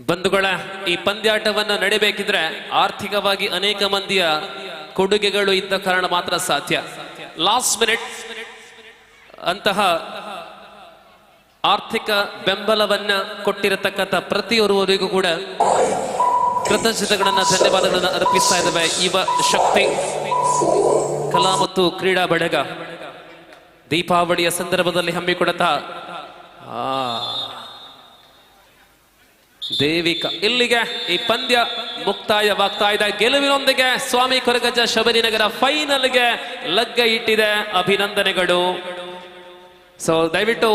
ಬಂಧುಗಳ ಈ ಪಂದ್ಯಾಟವನ್ನ ನಡೆಯಬೇಕಿದ್ರೆ ಆರ್ಥಿಕವಾಗಿ ಅನೇಕ ಮಂದಿಯ ಕೊಡುಗೆಗಳು ಇದ್ದ ಕಾರಣ ಮಾತ್ರ ಸಾಧ್ಯ. ಲಾಸ್ಟ್ ಮಿನಿಟ್ ಅಂತಹ ಆರ್ಥಿಕ ಬೆಂಬಲವನ್ನ ಕೊಟ್ಟಿರತಕ್ಕಂಥ ಪ್ರತಿಯೊಬ್ಬರಿಗೂ ಕೂಡ ಕೃತಜ್ಞತೆಗಳನ್ನ ಧನ್ಯವಾದಗಳನ್ನ ಅರ್ಪಿಸ್ತಾ ಇದ್ದಾವೆ. ಯುವ ಶಕ್ತಿ ಕಲಾ ಮತ್ತು ಕ್ರೀಡಾ ಬಳಗ ದೀಪಾವಳಿಯ ಸಂದರ್ಭದಲ್ಲಿ ಹಮ್ಮಿಕೊಡುತ್ತಾ ದೇವಿಕ. ಇಲ್ಲಿಗೆ ಈ ಪಂದ್ಯ ಮುಕ್ತಾಯವಾಗ್ತಾ ಇದೆ. ಗೆಲುವಿನೊಂದಿಗೆ ಸ್ವಾಮಿ ಕೊರಗಜ್ಜ ಶಬರಿನಗರ ಫೈನಲ್ಗೆ ಲಗ್ಗ ಇಟ್ಟಿದೆ. ಅಭಿನಂದನೆಗಳು. ಸೊ ದಯವಿಟ್ಟು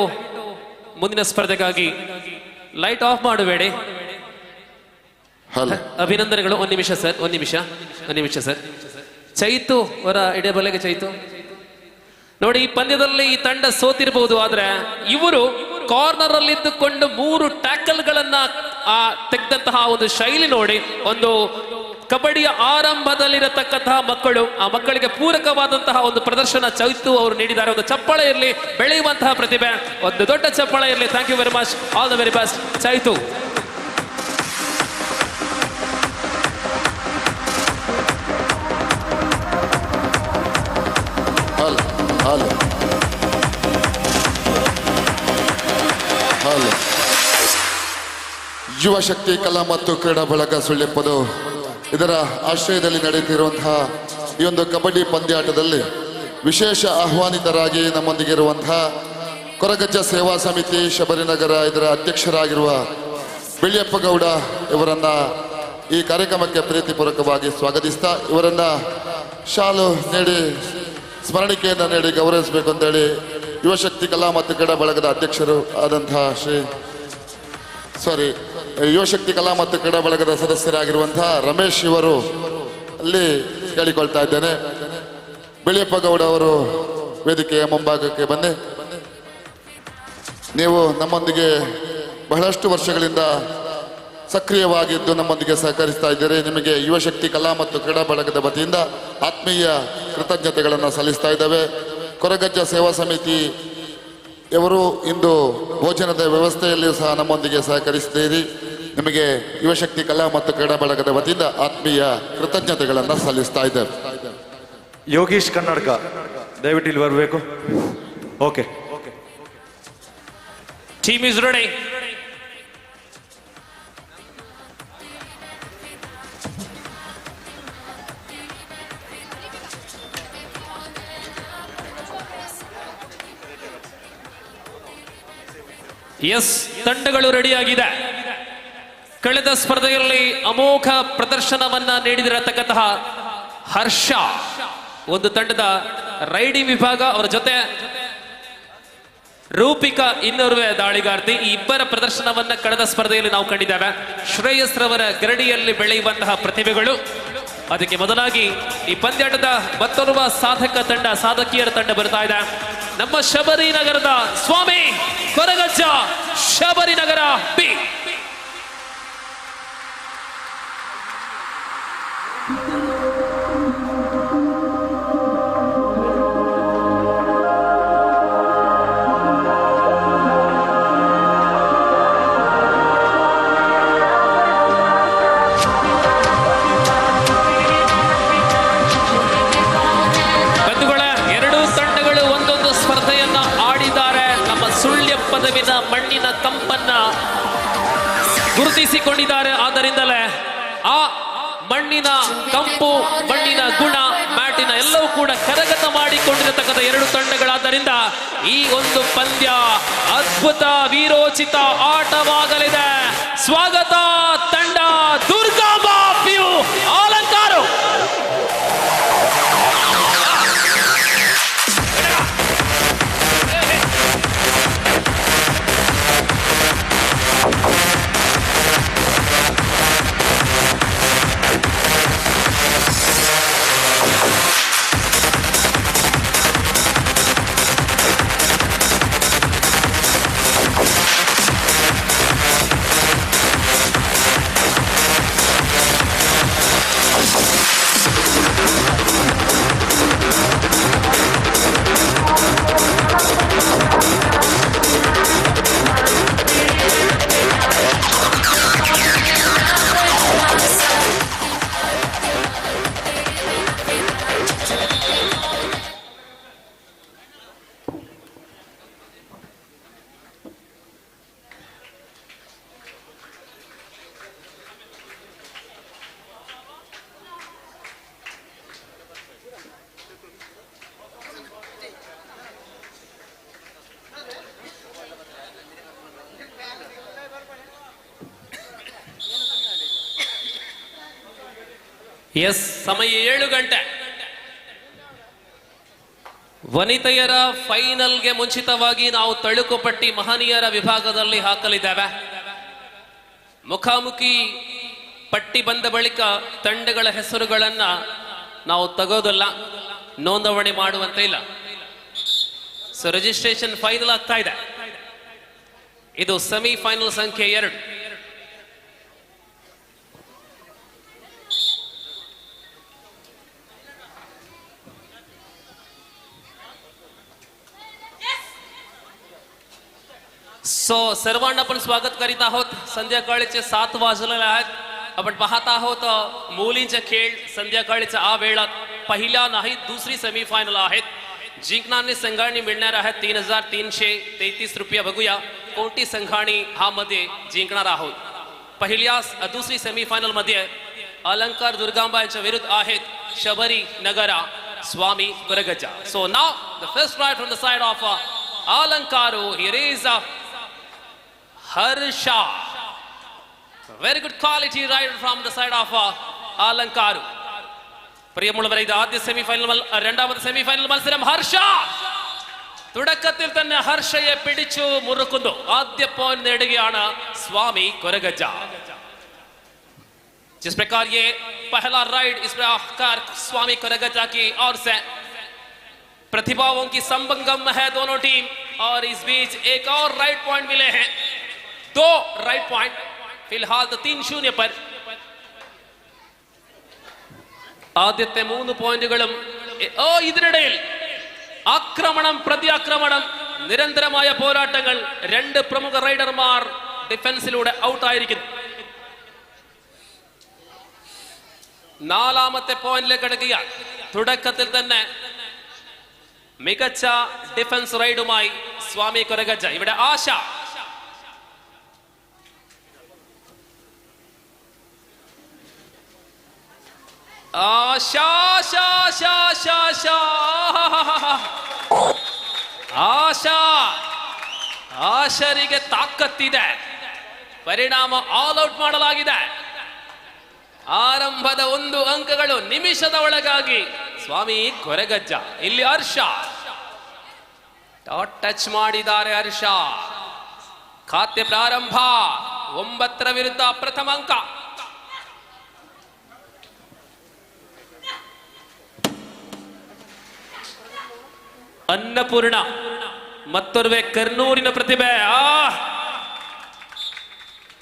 ಮುಂದಿನ ಸ್ಪರ್ಧೆಗಾಗಿ ಲೈಟ್ ಆಫ್ ಮಾಡಬೇಡಿ. ಅಭಿನಂದನೆಗಳು. ಒಂದು ನಿಮಿಷ ಸರ್, ಒಂದು ನಿಮಿಷ ಸರ್. ಚೈತು ಅವರ ಇಡಬಲೆಗೆ ಚೈತು ನೋಡಿ, ಈ ಪಂದ್ಯದಲ್ಲಿ ಈ ತಂಡ ಸೋತಿರಬಹುದು, ಆದ್ರೆ ಇವರು ಕಾರ್ನರ್ ಅಲ್ಲಿ ಇದ್ದುಕೊಂಡು 3 ಟ್ಯಾಕಲ್ ಗಳನ್ನ ತೆಗೆದಂತಹ ಒಂದು ಶೈಲಿ ನೋಡಿ, ಒಂದು ಕಬಡ್ಡಿಯ ಆರಂಭದಲ್ಲಿರತಕ್ಕಂತಹ ಮಕ್ಕಳು, ಆ ಮಕ್ಕಳಿಗೆ ಪೂರಕವಾದಂತಹ ಒಂದು ಪ್ರದರ್ಶನ ಚೈತು ಅವರು ನೀಡಿದ್ದಾರೆ. ಒಂದು ಚಪ್ಪಾಳೆ ಇರಲಿ, ಬೆಳೆಯುವಂತಹ ಪ್ರತಿಭೆ, ಒಂದು ದೊಡ್ಡ ಚಪ್ಪಾಳೆ ಇರಲಿ. Thank you very much. All the very best Chaitu. ಯುವ ಶಕ್ತಿ ಕಲಾ ಮತ್ತು ಕ್ರೀಡಾ ಬಳಗ ಸುಳ್ಯಪ್ಪದು ಇದರ ಆಶ್ರಯದಲ್ಲಿ ನಡೆಯುತ್ತಿರುವಂತಹ ಈ ಒಂದು ಕಬಡ್ಡಿ ಪಂದ್ಯಾಟದಲ್ಲಿ ವಿಶೇಷ ಆಹ್ವಾನಿತರಾಗಿ ನಮ್ಮೊಂದಿಗೆ ಇರುವಂತಹ ಕೊರಗಜ್ಜ ಸೇವಾ ಸಮಿತಿ ಶಬರಿನಗರ ಇದರ ಅಧ್ಯಕ್ಷರಾಗಿರುವ ಬೆಳ್ಳಿಯಪ್ಪ ಗೌಡ ಇವರನ್ನ ಈ ಕಾರ್ಯಕ್ರಮಕ್ಕೆ ಪ್ರೀತಿಪೂರ್ವಕವಾಗಿ ಸ್ವಾಗತಿಸ್ತಾ ಇವರನ್ನ ಶಾಲು ನೀಡಿ ಸ್ಮರಣಿಕೆಯನ್ನು ನೀಡಿ ಗೌರವಿಸಬೇಕು ಅಂತೇಳಿ ಯುವಶಕ್ತಿ ಕಲಾ ಮತ್ತು ಕ್ರೀಡಾ ಬಳಗದ ಅಧ್ಯಕ್ಷರು ಆದಂತಹ ಯುವಶಕ್ತಿ ಕಲಾ ಮತ್ತು ಕ್ರೀಡಾ ಬಳಗದ ಸದಸ್ಯರಾಗಿರುವಂತಹ ರಮೇಶ್ ಇವರು ಅಲ್ಲಿ ಕೇಳಿಕೊಳ್ತಾ ಇದ್ದೇನೆ. ಬೆಳ್ಳಿಯಪ್ಪ ಗೌಡ ಅವರು ವೇದಿಕೆಯ ಮುಂಭಾಗಕ್ಕೆ ಬನ್ನಿ. ನೀವು ನಮ್ಮೊಂದಿಗೆ ಬಹಳಷ್ಟು ವರ್ಷಗಳಿಂದ ಸಕ್ರಿಯವಾಗಿದ್ದು ನಮ್ಮೊಂದಿಗೆ ಸಹಕರಿಸ್ತಾ ಇದ್ದೀರಿ. ನಿಮಗೆ ಯುವಶಕ್ತಿ ಕಲಾ ಮತ್ತು ಕ್ರೀಡಾ ಬಳಗದ ವತಿಯಿಂದ ಆತ್ಮೀಯ ಕೃತಜ್ಞತೆಗಳನ್ನು ಸಲ್ಲಿಸ್ತಾ ಇದ್ದಾವೆ. ಕೊರಗಜ್ಜ ಸೇವಾ ಸಮಿತಿ ಇವರು ಇಂದು ಭೋಜನದ ವ್ಯವಸ್ಥೆಯಲ್ಲಿಯೂ ಸಹ ನಮ್ಮೊಂದಿಗೆ ಸಹಕರಿಸಿದ್ದೀರಿ. ನಿಮಗೆ ಯುವಶಕ್ತಿ ಕಲಾ ಮತ್ತು ಕ್ರೀಡಾ ಬಳಗದ ವತಿಯಿಂದ ಆತ್ಮೀಯ ಕೃತಜ್ಞತೆಗಳನ್ನು ಸಲ್ಲಿಸ್ತಾ ಇದ್ದೇವೆ. ಯೋಗೀಶ್ ಕನ್ನಡಕ ದಯವಿಟ್ಟು ಇಲ್ಲಿ ಬರಬೇಕು. Okay, team is ready. Yes, ತಂಡಗಳು ರೆಡಿಯಾಗಿದೆ. ಕಳೆದ ಸ್ಪರ್ಧೆಯಲ್ಲಿ ಅಮೋಘ ಪ್ರದರ್ಶನವನ್ನ ನೀಡಿದಿರತಕ್ಕಂತಹ ಹರ್ಷ ಒಂದು ತಂಡದ ರೈಡಿಂಗ್ ವಿಭಾಗ, ಅವರ ಜೊತೆ ರೂಪಿಕಾ ಇನ್ನೋರ್ವೆ ದಾಳಿಗಾರ್ತಿ. ಈ ಇಬ್ಬರ ಪ್ರದರ್ಶನವನ್ನ ಕಳೆದ ಸ್ಪರ್ಧೆಯಲ್ಲಿ ನಾವು ಕಂಡಿದ್ದೇವೆ. ಶ್ರೇಯಸ್ ರವರ ಗರಡಿಯಲ್ಲಿ ಬೆಳೆಯುವಂತಹ ಪ್ರತಿಭೆಗಳು. ಅದಕ್ಕೆ ಮೊದಲಾಗಿ ಈ ಪಂದ್ಯಾಟದ ಮತ್ತೋರ್ವ ಸಾಧಕಿಯರ ತಂಡ ಬರ್ತಾ ಇದೆ. ನಮ್ಮ ಶಬರಿನಗರದ ಸ್ವಾಮಿ ಕೊರಗಜ್ಜ ಶಬರಿನಗರ ಬಿ. ಚೆಲುವಿನ ಮಣ್ಣಿನ ಕಂಪನ್ನ ಗುರುತಿಸಿಕೊಂಡಿದ್ದಾರೆ. ಆದ್ದರಿಂದಲೇ ಆ ಮಣ್ಣಿನ ಕಂಪು, ಮಣ್ಣಿನ ಗುಣ, ಮ್ಯಾಟಿನ ಎಲ್ಲವೂ ಕೂಡ ಕರಗತ ಮಾಡಿಕೊಂಡಿರತಕ್ಕಂಥ ಎರಡು ತಂಡಗಳಾದ್ದರಿಂದ ಈ ಒಂದು ಪಂದ್ಯ ಅದ್ಭುತ ವೀರೋಚಿತ ಆಟವಾಗಲಿದೆ. ಸ್ವಾಗತ ತಂಡ ದುರ್ಗಾಂಬಾ PU ಆಲಂಕಾರು. ಎಸ್, ಸಮಯ 7 ಗಂಟೆ. ವನಿತೆಯರ ಫೈನಲ್ಗೆ ಮುಂಚಿತವಾಗಿ ನಾವು ತಳುಕು ಪಟ್ಟಿ ಮಹನೀಯರ ವಿಭಾಗದಲ್ಲಿ ಹಾಕಲಿದ್ದೇವೆ. ಮುಖಾಮುಖಿ ಪಟ್ಟಿ ಬಂದ ಬಳಿಕ ತಂಡಗಳ ಹೆಸರುಗಳನ್ನ ನಾವು ತಗೋದಲ್ಲ, ನೋಂದಣಿ ಮಾಡುವಂತೆ ಇಲ್ಲ. ಸೊ ರಿಜಿಸ್ಟ್ರೇಷನ್ ಫೈನಲ್ ಆಗ್ತಾ ಇದೆ. ಇದು ಸೆಮಿಫೈನಲ್ ಸಂಖ್ಯೆ 2. सो सर्वांना आपण स्वागत करीत आहोत. संध्याकाळचे 7 वाजलेले आहेत. आपण पाहत आहोत मुलींचे खेळ संध्याकाळच्या आ वेळात पहिल्या नाही दुसरी सेमीफायनल आहेत. जिंकणारे संघांनी मिळणार आहेत 3,333 रुपये. बघूया कोणती संघांनी हा मध्ये जिंकणार आहोत. पहिल्या दुसरी सेमीफायनल मध्ये अलंकार दुर्गांबा यांच्या विरुद्ध आहेत Shabari Nagara Swami Koragajja. So now the first raid from the side of Alankaru. Here is Harsha. Very good quality ride from the side of Alankaru. പ്രിയമുള്ളവരെ, ഇത് ആദ്യ സെമിഫൈനൽ, രണ്ടാമത്തെ സെമിഫൈനൽ മത്സരം. ഹർഷ തുടക്കത്തിൽ തന്നെ ഹർഷയെ പിടിച്ചു മുറുക്കുന്നു. ആദ്യ പോയിന്റ് നേടുകയാണ് സ്വാമി കൊരഗജ്ജ. जिस प्रकार ये पहला राइड इस प्रकार स्वामी कोरगज्जा की ओर से प्रतिभाओं की संगम है दोनों टीम. और इस बीच एक और राइट पॉइंट मिले हैं. 2 राइट पॉइंट फिलहाल तो 3-0 पर. ആദ്യത്തെ 3 പോയിന്റുകളും ഇതിനിടയിൽ ആക്രമണം പ്രത്യാക്രമണം, നിരന്തരമായ പോരാട്ടങ്ങൾ. 2 പ്രമുഖ റൈഡർമാർ ഡിഫൻസിലൂടെ ഔട്ടായിരിക്കുന്നു. 4ാമത്തെ പോയിന്റിലേക്ക് അടുക്കുക. തുടക്കത്തിൽ തന്നെ മികച്ച ഡിഫൻസ് റൈഡുമായി സ്വാമി കൊരഗജ്ജ. ഇവിടെ ആശ ಆಶರಿಗೆ ತಾಕತ್ತಿದೆ. ಪರಿಣಾಮ ಆಲ್ ಔಟ್ ಮಾಡಲಾಗಿದೆ. ಆರಂಭದ 1 ಅಂಕಗಳು ನಿಮಿಷದ ಒಳಗಾಗಿ ಸ್ವಾಮಿ ಕೊರಗಜ್ಜ. ಇಲ್ಲಿ ಹರ್ಷ ಟಚ್ ಮಾಡಿದ್ದಾರೆ. ಹರ್ಷ ಖಾತೆ ಪ್ರಾರಂಭ. 9ರ ವಿರುದ್ಧ ಪ್ರಥಮ ಅಂಕ. ಅನ್ನಪೂರ್ಣ ಮತ್ತೊರ್ವೆ ಕರ್ನೂರಿನ ಪ್ರತಿಭೆ.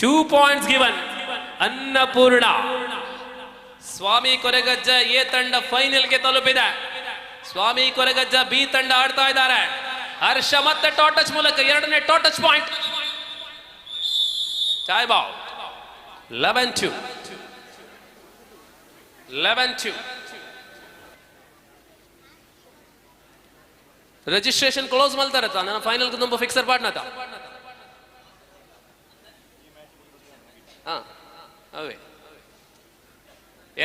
2 points given. Annapoorna. Swami Koragajja A ತಂಡ ಫೈನಲ್ಗೆ ತಲುಪಿದೆ. ಸ್ವಾಮಿ ಕೊರಗಜ್ಜ ಬಿ ತಂಡ ಆಡ್ತಾ ಇದ್ದಾರೆ. ಹರ್ಷ ಮತ್ತೆ ಟಾಟಚ್ ಮೂಲಕ 2ನೇ toe touch point. Time out. 11-2. Registration close ಮಾಡ್ತಾರತ್ತ. ನನ್ನ ಫೈನಲ್ ತುಂಬ ಫಿಕ್ಸರ್ ಪಾಡ್ನತ. ಹಾ ಅವೇ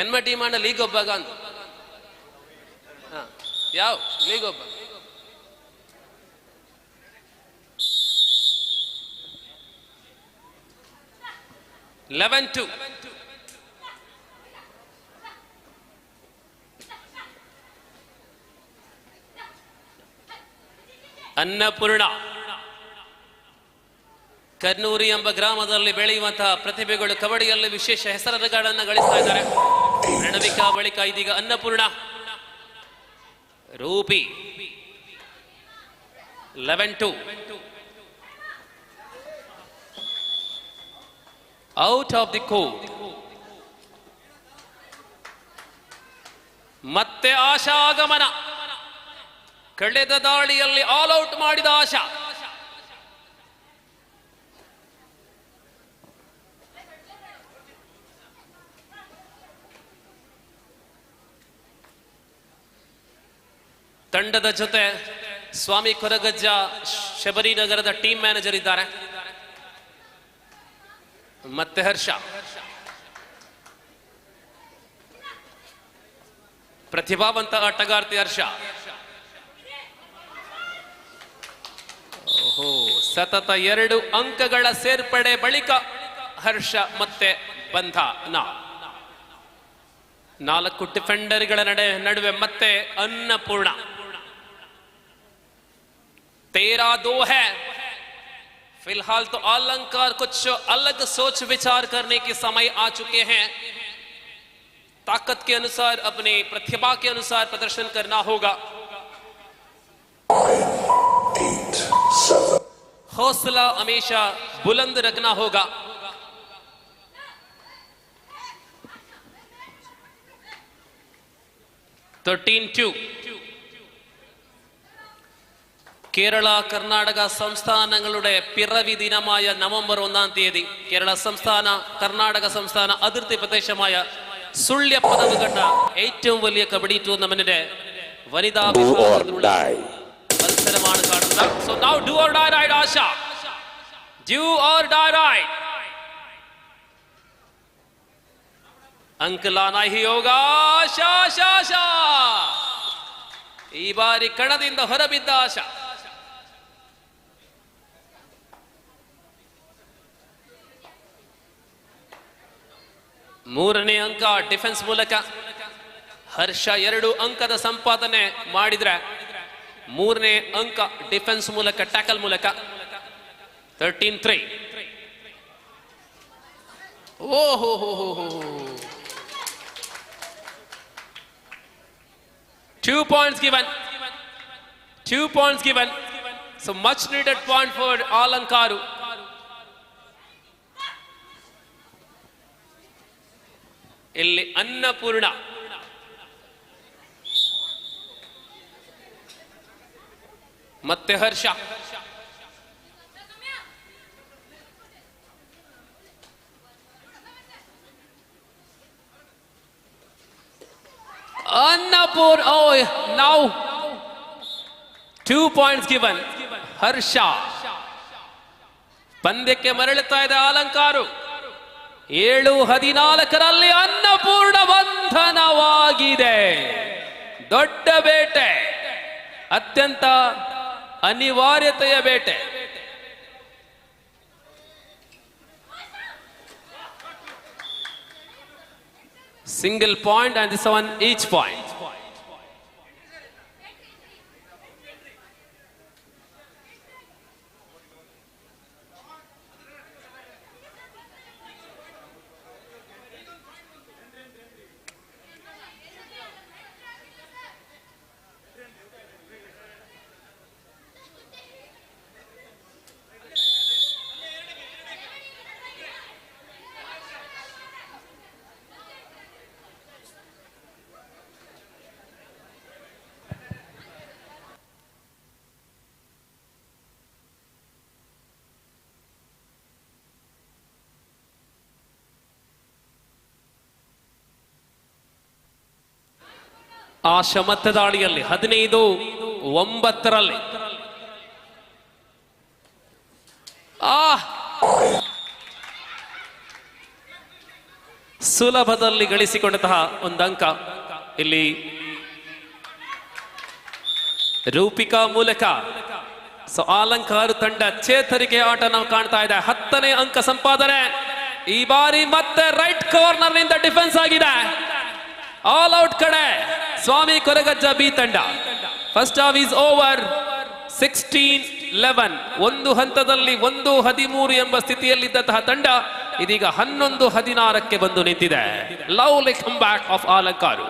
ಎನ್ಮ ಟೀಮ್ ಅಣ್ಣ ಲೀಗ್ ಒಬ್ಬಾಗ ಅಂತ ಯಾವ ಲೀಗ್ ಒಬ್ಬ ಲೆವೆನ್ ಟು ಅನ್ನಪೂರ್ಣ ಕರ್ನೂರಿ ಎಂಬ ಗ್ರಾಮದಲ್ಲಿ ಬೆಳೆಯುವಂತಹ ಪ್ರತಿಭೆಗಳು ಕಬಡ್ಡಿಯಲ್ಲಿ ವಿಶೇಷ ಹೆಸರುಗಳನ್ನು ಗಳಿಸ್ತಾ ಇದ್ದಾರೆ. ರಣವಿಕಾ ಬಳಿಕ ಇದೀಗ Annapurna rupee 11-2 out of the court. ಮತ್ತೆ ಆಶಾ ಆಗಮನ. ಕಳೆದ ದಾಳಿಯಲ್ಲಿ ಆಲ್ ಔಟ್ ಮಾಡಿದ ಆಶಾ ತಂಡದ ಜೊತೆ ಸ್ವಾಮಿ ಕೊರಗಜ್ಜ ಶಬರಿನಗರದ ಟೀಮ್ ಮ್ಯಾನೇಜರ್ ಇದ್ದಾರೆ. ಮತ್ತೆ ಹರ್ಷ ಪ್ರತಿಭಾವಂತ ಆಟಗಾರ್ತಿ ಹರ್ಷ. ಓಹೋ, ಸತತ 2 ಅಂಕಗಳ ಸೇರ್ಪಡೆ ಬಳಿಕ ಹರ್ಷ ಮತ್ತೆ ಬಂಧನ. 4 ಡಿಫೆಂಡರ್ಗಳ ನಡುವೆ ಮತ್ತೆ ಅನ್ನಪೂರ್ಣ. 13-2 है. फिलहाल तो अलंकार कुछ अलग सोच विचार करने के समय आ चुके हैं. ताकत के अनुसार अपनी प्रतिभा के अनुसार प्रदर्शन करना होगा. 8, 7. हौसला हमेशा बुलंद रखना होगा. तो 13-2 കേരള കർണാടക സംസ്ഥാനങ്ങളുടെ പിറവി ദിനമായ നവംബർ 1-ാം തീയതി കേരള സംസ്ഥാന കർണാടക സംസ്ഥാന അതിർത്തി പ്രദേശമായ സുള്യപ്പദവ് കണ്ട ഏറ്റവും വലിയ കബഡി ടൂർണമെന്റിന്റെ വനിതാ വിഭാഗത്തിലുള്ള മത്സരമാണ് കാണുന്നത്. So now do or die ride Asha. Do or die ride. अंक लाना ही होगा. आशा आशा आशा ಈ ಬಾರಿ ಕಣದಿಂದ ಹೊರಬಿದ್ದ ಆಶಾ. ಮೂರನೇ ಅಂಕ ಡಿಫೆನ್ಸ್ ಮೂಲಕ. ಹರ್ಷ 2 ಅಂಕದ ಸಂಪಾದನೆ ಮಾಡಿದ್ರೆ 3ನೇ ಅಂಕ ಡಿಫೆನ್ಸ್ ಮೂಲಕ, ಟ್ಯಾಕಲ್ ಮೂಲಕ. 13-3. ಓಹೋ ಹೋ ಹೋ ಹೋ. 2 points given. 2 points given. So much needed point for Alankaru. ಇಲ್ಲಿ ಅನ್ನಪೂರ್ಣ ಮತ್ತೆ ಹರ್ಷ. Annapur, oh, now 2 points given. ಹರ್ಷ ಪಂದ್ಯಕ್ಕೆ ಮರಳುತ್ತಾ ಇದೆ ಅಲಂಕಾರು. 7-14 ಅನ್ನಪೂರ್ಣ ಬಂಧನವಾಗಿದೆ. ದೊಡ್ಡ ಬೇಟೆ, ಅತ್ಯಂತ ಅನಿವಾರ್ಯತೆಯ ಬೇಟೆ. Single point and this one each point. ಆ ಶಮತ್ತ ದಾಳಿಯಲ್ಲಿ 15-9 ಆ ಸುಲಭದಲ್ಲಿ ಗಳಿಸಿಕೊಂಡಂತಹ ಒಂದು ಅಂಕ ಇಲ್ಲಿ ರೂಪಿಕಾ ಮೂಲಕ. ಸೊ ಆಲಂಕಾರು ತಂಡ ಚೇತರಿಕೆ ಆಟ ನಾವು ಕಾಣ್ತಾ ಇದೆ. 10ನೇ ಅಂಕ ಸಂಪಾದನೆ. ಈ ಬಾರಿ ಮತ್ತೆ ರೈಟ್ ಕಾರ್ನರ್ ನಿಂದ ಡಿಫೆನ್ಸ್ ಆಗಿದೆ. ಆಲ್ ಔಟ್ ಕಡೆ ಸ್ವಾಮಿ ಕೊರಗಜ್ಜ ಬಿ ತಂಡ. First half is over. 16-11 ಒಂದು ಹಂತದಲ್ಲಿ 1-13 ಎಂಬ ಸ್ಥಿತಿಯಲ್ಲಿದ್ದಂತಹ ತಂಡ ಇದೀಗ 11-16ಕ್ಕೆ ಬಂದು ನಿಂತಿದೆ. Lovely come back of Alankaru.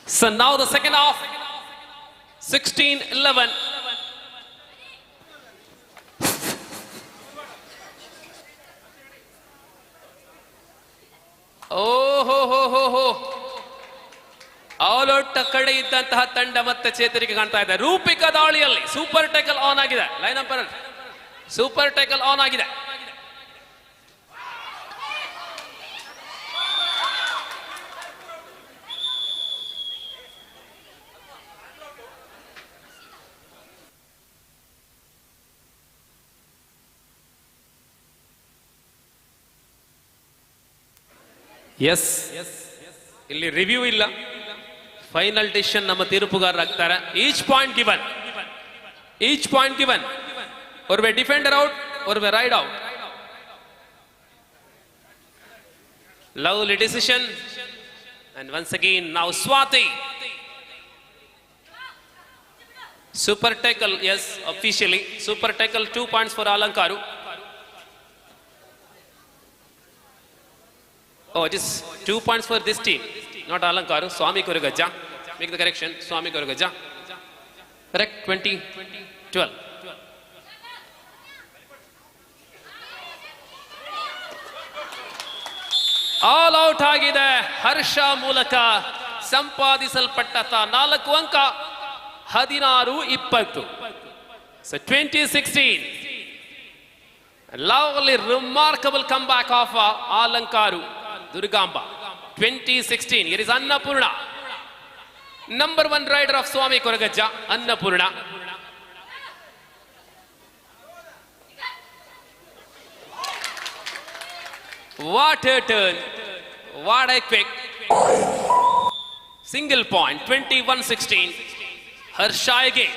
So now the second half, 16-11. ಓಹೋ ಆಲ್ ಔಟ್ ಕಡೆ ಇದ್ದಂತಹ ತಂಡ ಮತ್ತೆ ಚೇತರಿಕೆ ಕಾಣ್ತಾ ಇದೆ. ರೂಪಿಕಾ ದಾಳಿಯಲ್ಲಿ ಸೂಪರ್ ಟೈಕಲ್ ಆನ್ ಆಗಿದೆ. Line up super tackle on ಆಗಿದೆ. ಎಸ್, ಇಲ್ಲಿ ರಿವ್ಯೂ ಇಲ್ಲ, ಫೈನಲ್ ಡಿಸಿಷನ್ ನಮ್ಮ ತೀರ್ಪುಗಾರರಾಗ್ತಾರೆ. Each point given. ಒರ್ವೆ ಡಿಫೆಂಡರ್ ಔಟ್, ಒರ್ವೆ raid out. Lovely decision. And once again now Swathi. Super tackle, yes, officially super tackle. 2 points for Alankaru. Oh, it is 2 points for this team, not Alankaru. Swami Korugajja. Make the correction. Swami Korugajja. Correct. 20-12. All out ಆಗಿದೆ. ಹರ್ಷ ಮೂಲಕ ಸಂಪಾದಿಸಲ್ಪಟ್ಟ 4 ಅಂಕ. 16-20. So 2016. Lovely, remarkable comeback of Alankaru. Durgamba. 2016. Here is Annapurna. Number 1 rider of Swami Korugajja, Annapurna. What a turn. What a quick. Single point. 21-16. Harsha again.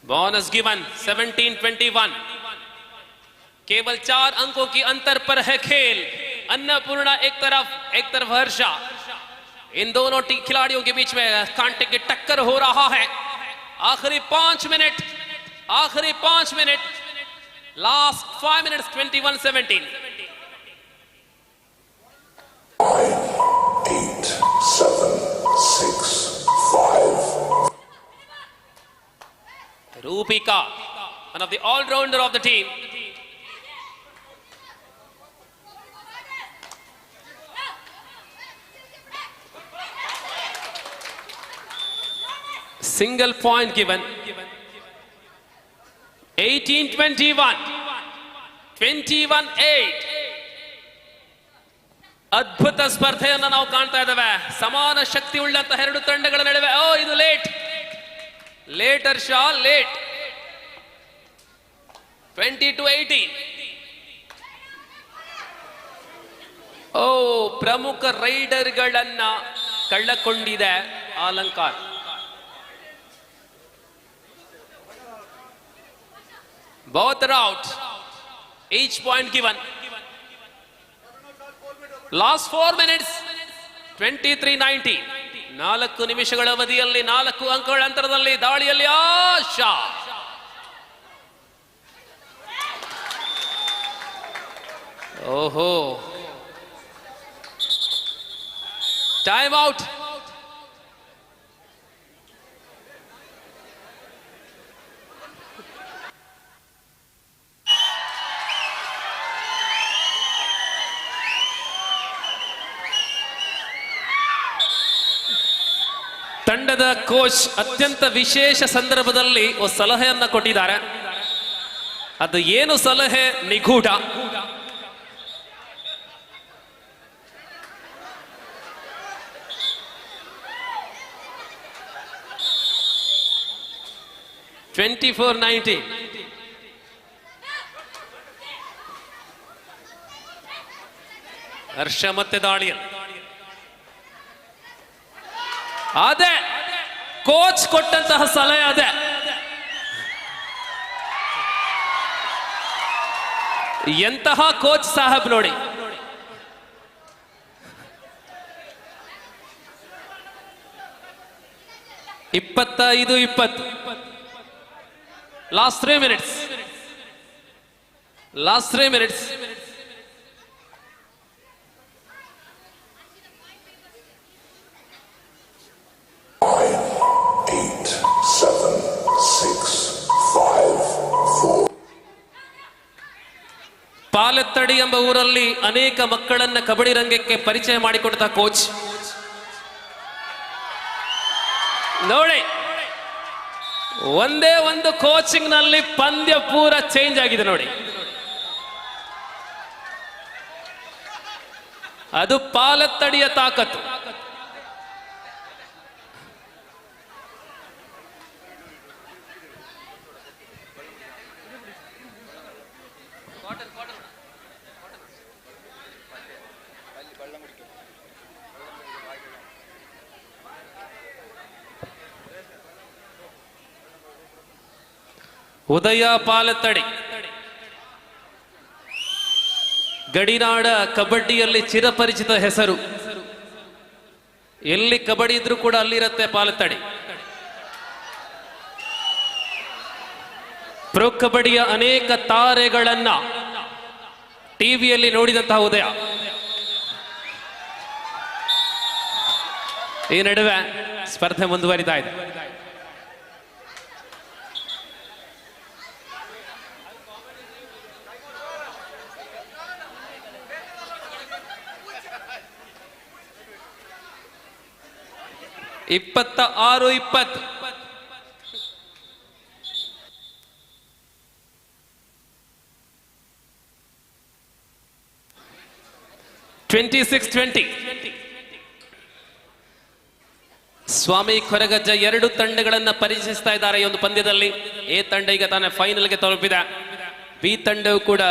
Bonus given. 17-21. केवल 4 अंकों की अंतर पर है खेल. अन्नपूर्णा एक तरफ हर्षा. इन दोनों खिलाड़ियों के बीच में कांटे की टक्कर हो रहा है. आखिरी 5 minute. Last 5 minutes. 21-17. 8, 7, 6, 5. Rupika, one of the all-rounder of the team. Single point given. 18-21. 21-8. ಅದ್ಭುತ ಸ್ಪರ್ಧೆಯನ್ನು ನಾವು ಕಾಣ್ತಾ ಇದ್ದೇವೆ. ಸಮಾನ ಶಕ್ತಿ ಉಳ್ಳಂತಹ 2 ತಂಡಗಳ ನಡುವೆ. ಇದು ಲೇಟ್ ಹರ್ಷ, ಲೇಟ್. 20-18. ಓ, ಪ್ರಮುಖ ರೈಡರ್ಗಳನ್ನ ಕಳ್ಳಕೊಂಡಿದೆ ಅಲಂಕಾರ್. Both are out. Each point given. Last 4 minutes. 23-19. 4 ನಿಮಿಷಗಳ ಅವಧಿಯಲ್ಲಿ 4 ಅಂಕಗಳ ಅಂತರದಲ್ಲಿ ದಾಳಿಯಲ್ಲಿ ಆಶಾ. ಓಹೋ, ಟೈಮ್ ಔಟ್. ತಂಡದ ಕೋಚ್ ಅತ್ಯಂತ ವಿಶೇಷ ಸಂದರ್ಭದಲ್ಲಿ ಒಂದು ಸಲಹೆಯನ್ನ ಕೊಟ್ಟಿದ್ದಾರೆ. ಅದು ಏನು ಸಲಹೆ? ನಿಗೂಢ. ಹರ್ಷ ಮತ್ತೆ ದಾಳಿಯಲ್ಲಿ ಅದೇ ಕೋಚ್ ಕೊಟ್ಟಂತಹ ಸಲಹೆ. ಅದೇ ಎಂತಹ ಕೋಚ್ ಸಾಹೇಬ್ ನೋಡಿ. ಇಪ್ಪತ್ತೈದು 20. Last 3 minutes. Last 3 minutes. ಪಾಲೆತ್ತಡಿ ಎಂಬ ಊರಲ್ಲಿ ಅನೇಕ ಮಕ್ಕಳನ್ನ ಕಬಡ್ಡಿ ರಂಗಕ್ಕೆ ಪರಿಚಯ ಮಾಡಿಕೊಡ್ತ ಕೋಚ್ ನೋಡಿ. ಒಂದೇ ಒಂದು ಕೋಚಿಂಗ್ ನಲ್ಲಿ ಪಂದ್ಯ ಪೂರ ಚೇಂಜ್ ಆಗಿದೆ ನೋಡಿ. ಅದು ಪಾಲೆತ್ತಡಿಯ ತಾಕತ್ತು. ಉದಯ ಪಾಲೆತ್ತಡಿ ಗಡಿನಾಡ ಕಬಡ್ಡಿಯಲ್ಲಿ ಚಿರಪರಿಚಿತ ಹೆಸರು. ಎಲ್ಲಿ ಕಬಡ್ಡಿ ಇದ್ರೂ ಕೂಡ ಅಲ್ಲಿರತ್ತೆ ಪಾಲೆತ್ತಡಿ. ಪ್ರೊ ಕಬಡ್ಡಿಯ ಅನೇಕ ತಾರೆಗಳನ್ನ ಟಿವಿಯಲ್ಲಿ ನೋಡಿದಂತಹ ಉದಯ. ಈ ನಡುವೆ ಸ್ಪರ್ಧೆ ಮುಂದುವರಿತಾ ಇದೆ. ಇಪ್ಪತ್ತ 6-20. ಸ್ವಾಮಿ ಕೊರಗಜ್ಜ 2 ತಂಡಗಳನ್ನ ಪರಿಚಯಿಸ್ತಾ ಇದ್ದಾರೆ ಈ ಒಂದು ಪಂದ್ಯದಲ್ಲಿ. ಎ ತಂಡ ಈಗ ತಾನೇ ಫೈನಲ್ಗೆ ತಲುಪಿದೆ. ಬಿ ತಂಡವು ಕೂಡ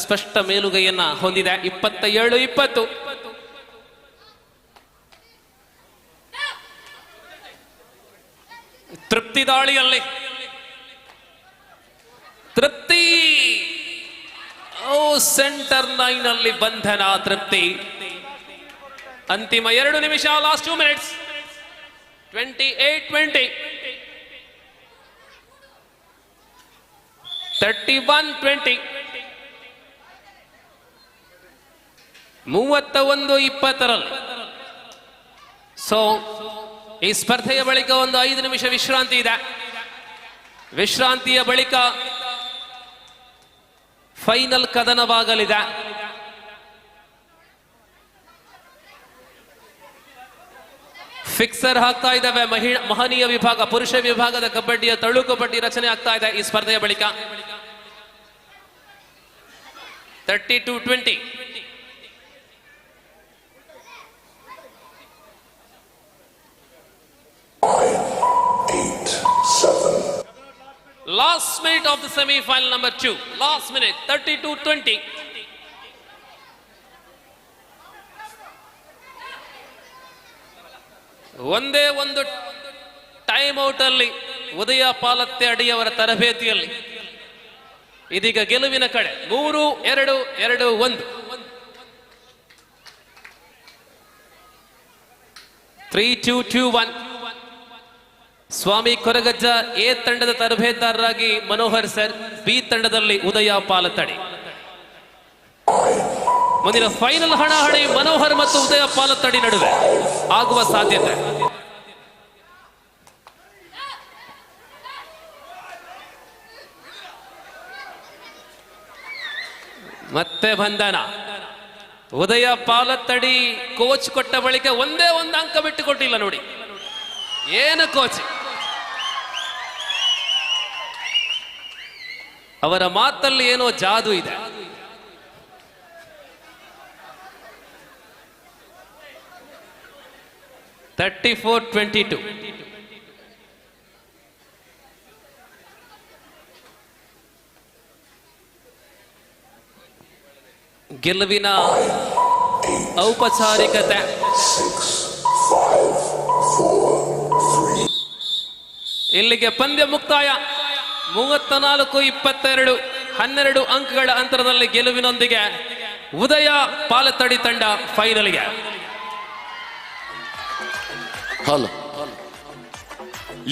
ಸ್ಪಷ್ಟ ಮೇಲುಗೈಯನ್ನ ಹೊಂದಿದೆ. 27-20. ತೃಪ್ತಿ ದಾಳಿಯಲ್ಲಿ ತೃಪ್ತಿ. ಸೆಂಟರ್ ಲೈನ್ ಅಲ್ಲಿ ಬಂಧನ ತೃಪ್ತಿ. ಅಂತಿಮ 2 ನಿಮಿಷ. Last 2 minutes. 28-20. 31-20. 31-20. ಸೊ ಈ ಸ್ಪರ್ಧೆಯ ಬಳಿಕ ಒಂದು 5 ನಿಮಿಷ ವಿಶ್ರಾಂತಿ ಇದೆ. ವಿಶ್ರಾಂತಿಯ ಬಳಿಕ ಫೈನಲ್ ಕದನವಾಗಲಿದೆ. ಫಿಕ್ಸರ್ ಹಾಕ್ತಾ ಇದ್ದಾವೆ. ಮಹನೀಯ ವಿಭಾಗ, ಪುರುಷ ವಿಭಾಗದ ಕಬಡ್ಡಿಯ ತಳು ಕಬಡ್ಡಿ ರಚನೆ ಆಗ್ತಾ ಇದೆ ಈ ಸ್ಪರ್ಧೆಯ ಬಳಿಕ. 32-20. Last minute of the semi-final number 2. Last minute, 32-20. ಒಂದೇ ಒಂದು ಟೈಮ್ ಔಟ್ ಅಲ್ಲಿ ಉದಯ ಪಾಲತ್ತೆ ಅಡಿಯವರ ತರಬೇತಿಯಲ್ಲಿ ಇದೀಗ ಗೆಲುವಿನ ಕಡೆ 3-2-2-1. 3-2-2-1. ಸ್ವಾಮಿ ಕೊರಗಜ್ಜ ಎ ತಂಡದ ತರಬೇತುದಾರರಾಗಿ ಮನೋಹರ್ ಸರ್, ಬಿ ತಂಡದಲ್ಲಿ ಉದಯ ಪಾಲತ್ತಡಿ. ಮುಂದಿನ ಫೈನಲ್ ಹಣಾಹಣಿ ಮನೋಹರ್ ಮತ್ತು ಉದಯ ಪಾಲತ್ತಡಿ ನಡುವೆ ಆಗುವ ಸಾಧ್ಯತೆ. ಮತ್ತೆ ಬಂಧನ. ಉದಯ ಪಾಲತ್ತಡಿ ಕೋಚ್ ಕೊಟ್ಟ ಬಳಿಕ ಒಂದೇ ಒಂದು ಅಂಕ ಬಿಟ್ಟು ಕೊಟ್ಟಿಲ್ಲ ನೋಡಿ. ಏನು ಕೋಚ್, ಅವರ ಮಾತಲ್ಲಿ ಏನೋ ಜಾದು ಇದೆ. (34-22). ಗೆಲುವಿನ ಔಪಚಾರಿಕತೆ. ಇಲ್ಲಿಗೆ ಪಂದ್ಯ ಮುಕ್ತಾಯ. 34-22, 12 ಅಂಕಗಳ ಅಂತರದಲ್ಲಿ ಗೆಲುವಿನೊಂದಿಗೆ ಉದಯ ಪಾಲತ್ತಡಿ ತಂಡ ಫೈನಲ್ಗೆ. ಹಲೋ,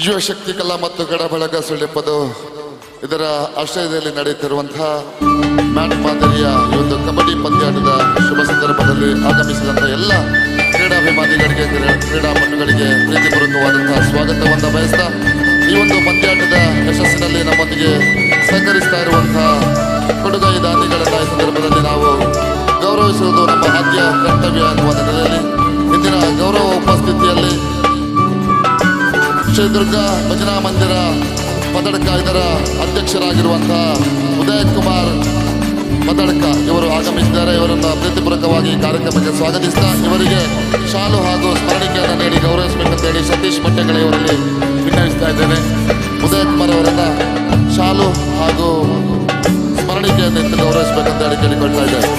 ಯುವ ಶಕ್ತಿ ಕಲಾ ಮತ್ತು ಗಡಬಳಗ ಸುಳ್ಳಿಪ್ಪದು ಇದರ ಆಶ್ರಯದಲ್ಲಿ ನಡೆಯುತ್ತಿರುವಂತಹ ಮ್ಯಾಟ್ ಮಾದರಿಯ ಈ ಒಂದು ಕಬಡ್ಡಿ ಪಂದ್ಯಾಟದ ಶುಭ ಸಂದರ್ಭದಲ್ಲಿ ಆಗಮಿಸಿದಂತಹ ಎಲ್ಲ ಕ್ರೀಡಾಭಿಮಾನಿಗಳಿಗೆ, ಕ್ರೀಡಾಪಟುಗಳಿಗೆ ಪ್ರೀತಿಪೂರ್ವಕವಾದಂತಹ ಸ್ವಾಗತವನ್ನು ಬಯಸ್ತಾ, ಈ ಒಂದು ಪಂದ್ಯಾಟದ ಯಶಸ್ಸಿನಲ್ಲಿ ನಮ್ಮೊಂದಿಗೆ ಸಹಕರಿಸ್ತಾ ಇರುವಂತಹ ಕೊಡುಗೈ ದಾನಿಗಳನ್ನು ಈ ಸಂದರ್ಭದಲ್ಲಿ ನಾವು ಗೌರವಿಸುವುದು ನಮ್ಮ ಆದ್ಯ ಕರ್ತವ್ಯ ಅನ್ನುವ ನೆಲೆಯಲ್ಲಿ ಇಂದಿನ ಗೌರವ ಉಪಸ್ಥಿತಿಯಲ್ಲಿ ಶ್ರೀ ದುರ್ಗಾ ಭಜನಾ ಮಂದಿರ ಪದಡ್ಕ ಇದರ ಅಧ್ಯಕ್ಷರಾಗಿರುವಂತಹ ಉದಯ್ ಕುಮಾರ್ ಪದಡ್ಕ ಇವರು ಆಗಮಿಸಿದ್ದಾರೆ. ಇವರನ್ನು ಪ್ರೀತಿಪೂರ್ವಕವಾಗಿ ಈ ಕಾರ್ಯಕ್ರಮಕ್ಕೆ ಸ್ವಾಗತಿಸ್ತಾ ಇವರಿಗೆ ಶಾಲು ಹಾಗೂ ಸ್ಮರಣಿಕೆಯನ್ನು ನೀಡಿ ಗೌರವಿಸಬೇಕಂತ ಹೇಳಿ ಸತೀಶ್ ಮಟ್ಟೆಗಳ ಇವರಲ್ಲಿ ವಿನ್ನವಿಸ್ತಾ ಇದ್ದೇನೆ. ಉದಯ್ ಕುಮಾರ್ ಅವರನ್ನ ಶಾಲು ಹಾಗೂ ಸ್ಮರಣಿಕೆಯನ್ನು ಇಟ್ಟು ಗೌರವಿಸಬೇಕಂತ ಹೇಳಿ ಕೇಳಿಕೊಳ್ತಾ ಇದ್ದೇನೆ.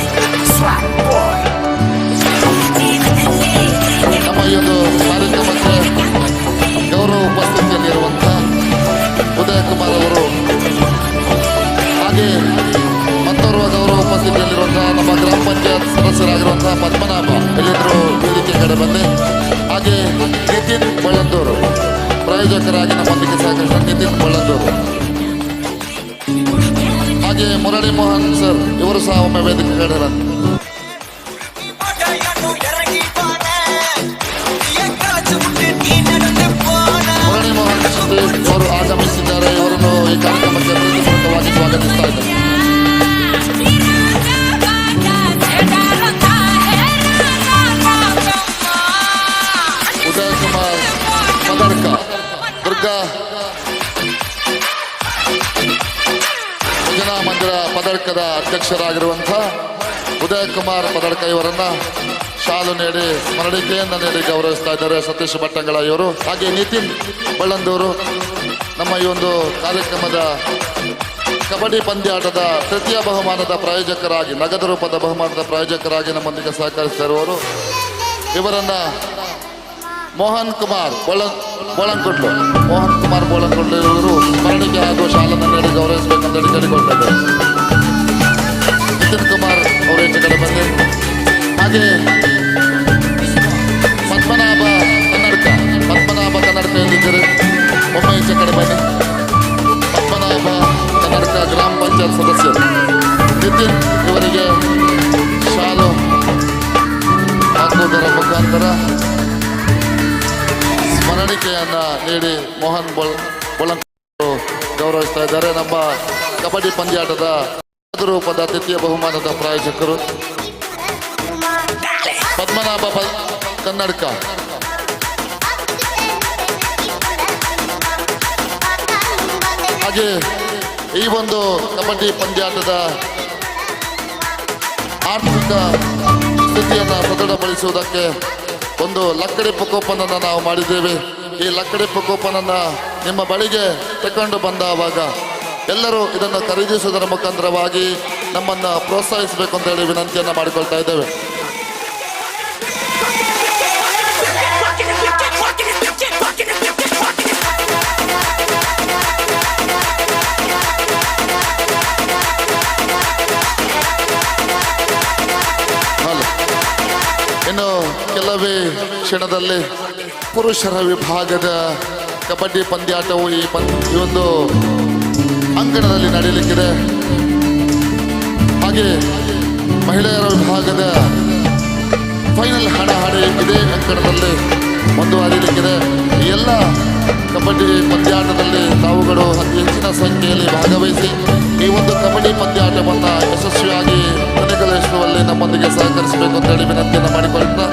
ನಮ್ಮ ಈ ಒಂದು ಕಾರ್ಯಕ್ರಮಕ್ಕೆ ಗೌರವ ಉಪಸ್ಥಿತಿಯಲ್ಲಿರುವಂಥ ಉದಯ್ ಕುಮಾರ್ ಅವರು, ಹಾಗೆ ಮತ್ತೋರ್ವ ಗೌರವ ಉಪಸ್ಥಿತಿಯಲ್ಲಿರುವಂತಹ ನಮ್ಮ ಗ್ರಾಮ ಪಂಚಾಯತ್ ಸದಸ್ಯರಾಗಿರುವಂತಹ ಪದ್ಮನಾಭ ಎಲ್ಲಿದ್ರು ವೇದಿಕೆ ಕಡೆ ಬಂದೆ, ಹಾಗೆ ನಿತಿನ್ ಬಳ್ಳಂದೂರು ಪ್ರಾಯೋಜಕರಾಗಿ ನಮ್ಮೊಂದಿಗೆ ಸಹಕರಿಸಿದ ನಿತಿನ್ ಬಳ್ಳಂದೂರು, ಹಾಗೆ ಮುರಳಿ ಮೋಹನ್ ಸರ್ ಇವರು ಸಹ ಒಮ್ಮೆ ವೇದಿಕೆ ಕಡೆ ಬಂದು ಮುರಳಿ ಮೋಹನ್ ಸತೀಶ್ ಅವರು ಆಗಮಿಸಿದ್ದಾರೆ. ಇವರನ್ನು ಈ ಕಾರ್ಯಕ್ರಮಕ್ಕೆ ಪ್ರೀತಿಪೂರ್ವಕವಾಗಿ ಸ್ವಾಗತಿಸ್ತಾ ಇದ್ದಾರೆ. ಉದಯ್ ಕುಮಾರ್ ಪದಡ್ಕ, ದುರ್ಗಾ ಭಜನಾ ಮಂದಿರ ಪದಡ್ಕದ ಅಧ್ಯಕ್ಷರಾಗಿರುವಂತಹ ಉದಯ್ ಕುಮಾರ್ ಪದಡ್ಕ ಇವರನ್ನ ಶಾಲು ನೀಡಿ ಸ್ಮರಣಿಕೆಯನ್ನು ನೀಡಿ ಗೌರವಿಸ್ತಾ ಇದ್ದಾರೆ ಸತೀಶ್ ಭಟ್ಟಂಗಳ ಇವರು, ಹಾಗೆ ನಿತಿನ್ ಬಳ್ಳಂದೂರು ನಮ್ಮ ಈ ಒಂದು ಕಾರ್ಯಕ್ರಮದ ಕಬಡ್ಡಿ ಪಂದ್ಯಾಟದ ತೃತೀಯ ಬಹುಮಾನದ ಪ್ರಾಯೋಜಕರಾಗಿ, ನಗದು ರೂಪದ ಬಹುಮಾನದ ಪ್ರಾಯೋಜಕರಾಗಿ ನಮ್ಮೊಂದಿಗೆ ಸಹಕರಿಸ್ತಾ ಇರುವವರು. ಇವರನ್ನ ಮೋಹನ್ ಕುಮಾರ್ ಬೋಳಂಕೊಡ್ಲು ಇವರು ಸ್ಮರಣಿಕೆ ಹಾಗೂ ಶಾಲನ್ನು ನೀಡಿ ಗೌರವಿಸಬೇಕಂತ ಹೇಳಿ ಕೇಳಿಕೊಳ್ತಾ ಇದ್ದಾರೆ. ನಿತಿನ್ ಕುಮಾರ್ ಅವರು ಈಚೆ ಕಡೆ ಬಂದೆ, ಹಾಗೆ ಪದ್ಮನಾಭ ಕನ್ನಡಕ ಎಲ್ಲಿದ್ದೀರಿ ಒಮ್ಮೆ ಈಚೆ ಕಡೆ ಬನ್ನಿ. ಪದ್ಮನಾಭ ಕನ್ನಡಕ ಗ್ರಾಮ ಪಂಚಾಯತ್ ಸದಸ್ಯರು ನಿತಿನ್ ಇವರಿಗೆ ಶಾಲು ಹಾಕುವುದರ ಮುಖಾಂತರ ಸ್ಮರಣಿಕೆಯನ್ನ ನೀಡಿ ಮೋಹನ್ ಬೋಳಂಕರು ಗೌರವಿಸ್ತಾ ಇದ್ದಾರೆ. ನಮ್ಮ ಕಬಡ್ಡಿ ಪಂದ್ಯಾಟದ ರೂಪದ ತೃತೀಯ ಬಹುಮಾನದ ಪ್ರಾಯೋಜಕರು ಪದ್ಮನಾಭ ಕನ್ನಡಕ, ಹಾಗೆ ಈ ಒಂದು ಕಬಡ್ಡಿ ಪಂದ್ಯಾಟದ ಆರ್ಥಿಕ ಸ್ಥಿತಿಯನ್ನು ಸದೃಢಪಡಿಸುವುದಕ್ಕೆ ಒಂದು ಲಕ್ಕಡಿಪ್ಪು ಕೂಪನ್ ಅನ್ನು ನಾವು ಮಾಡಿದ್ದೇವೆ. ಈ ಲಕ್ಕಡಿಪ್ಪು ಕೂಪನ್ ಅನ್ನು ನಿಮ್ಮ ಬಳಿಗೆ ತಕೊಂಡು ಬಂದವಾಗ ಎಲ್ಲರೂ ಇದನ್ನು ಖರೀದಿಸುವುದರ ಮುಖಾಂತರವಾಗಿ ನಮ್ಮನ್ನು ಪ್ರೋತ್ಸಾಹಿಸಬೇಕು ಅಂತ ಹೇಳಿ ವಿನಂತಿಯನ್ನು ಮಾಡಿಕೊಳ್ತಾ ಇದ್ದೇವೆ. ಇನ್ನು ಕೆಲವೇ ಕ್ಷಣದಲ್ಲಿ ಪುರುಷರ ವಿಭಾಗದ ಕಬಡ್ಡಿ ಪಂದ್ಯಾಟವು ಈ ಒಂದು ಅಂಕಣದಲ್ಲಿ ನಡೆಯಲಿಕ್ಕಿದೆ. ಹಾಗೆ ಮಹಿಳೆಯರ ವಿಭಾಗದ ಫೈನಲ್ ಹಣಾಹಣಿ ಇದೇ ಅಂಕಣದಲ್ಲಿ ಮುಂದುವರಿಯಲಿಕ್ಕಿದೆ. ಈ ಎಲ್ಲ ಕಬಡ್ಡಿ ಪಂದ್ಯಾಟದಲ್ಲಿ ತಾವುಗಳು ಅತಿ ಹೆಚ್ಚಿನ ಸಂಖ್ಯೆಯಲ್ಲಿ ಭಾಗವಹಿಸಿ ಈ ಒಂದು ಕಬಡ್ಡಿ ಪಂದ್ಯಾಟವನ್ನು ಯಶಸ್ವಿಯಾಗಿ ಕೊನೆಗೊಳಿಸುವಲ್ಲಿ ನಮ್ಮೊಂದಿಗೆ ಸಹಕರಿಸಬೇಕು ಅಂತ ಹೇಳಿ ವಿನಂತಿಯನ್ನು ಮಾಡಿಕೊಳ್ತಾ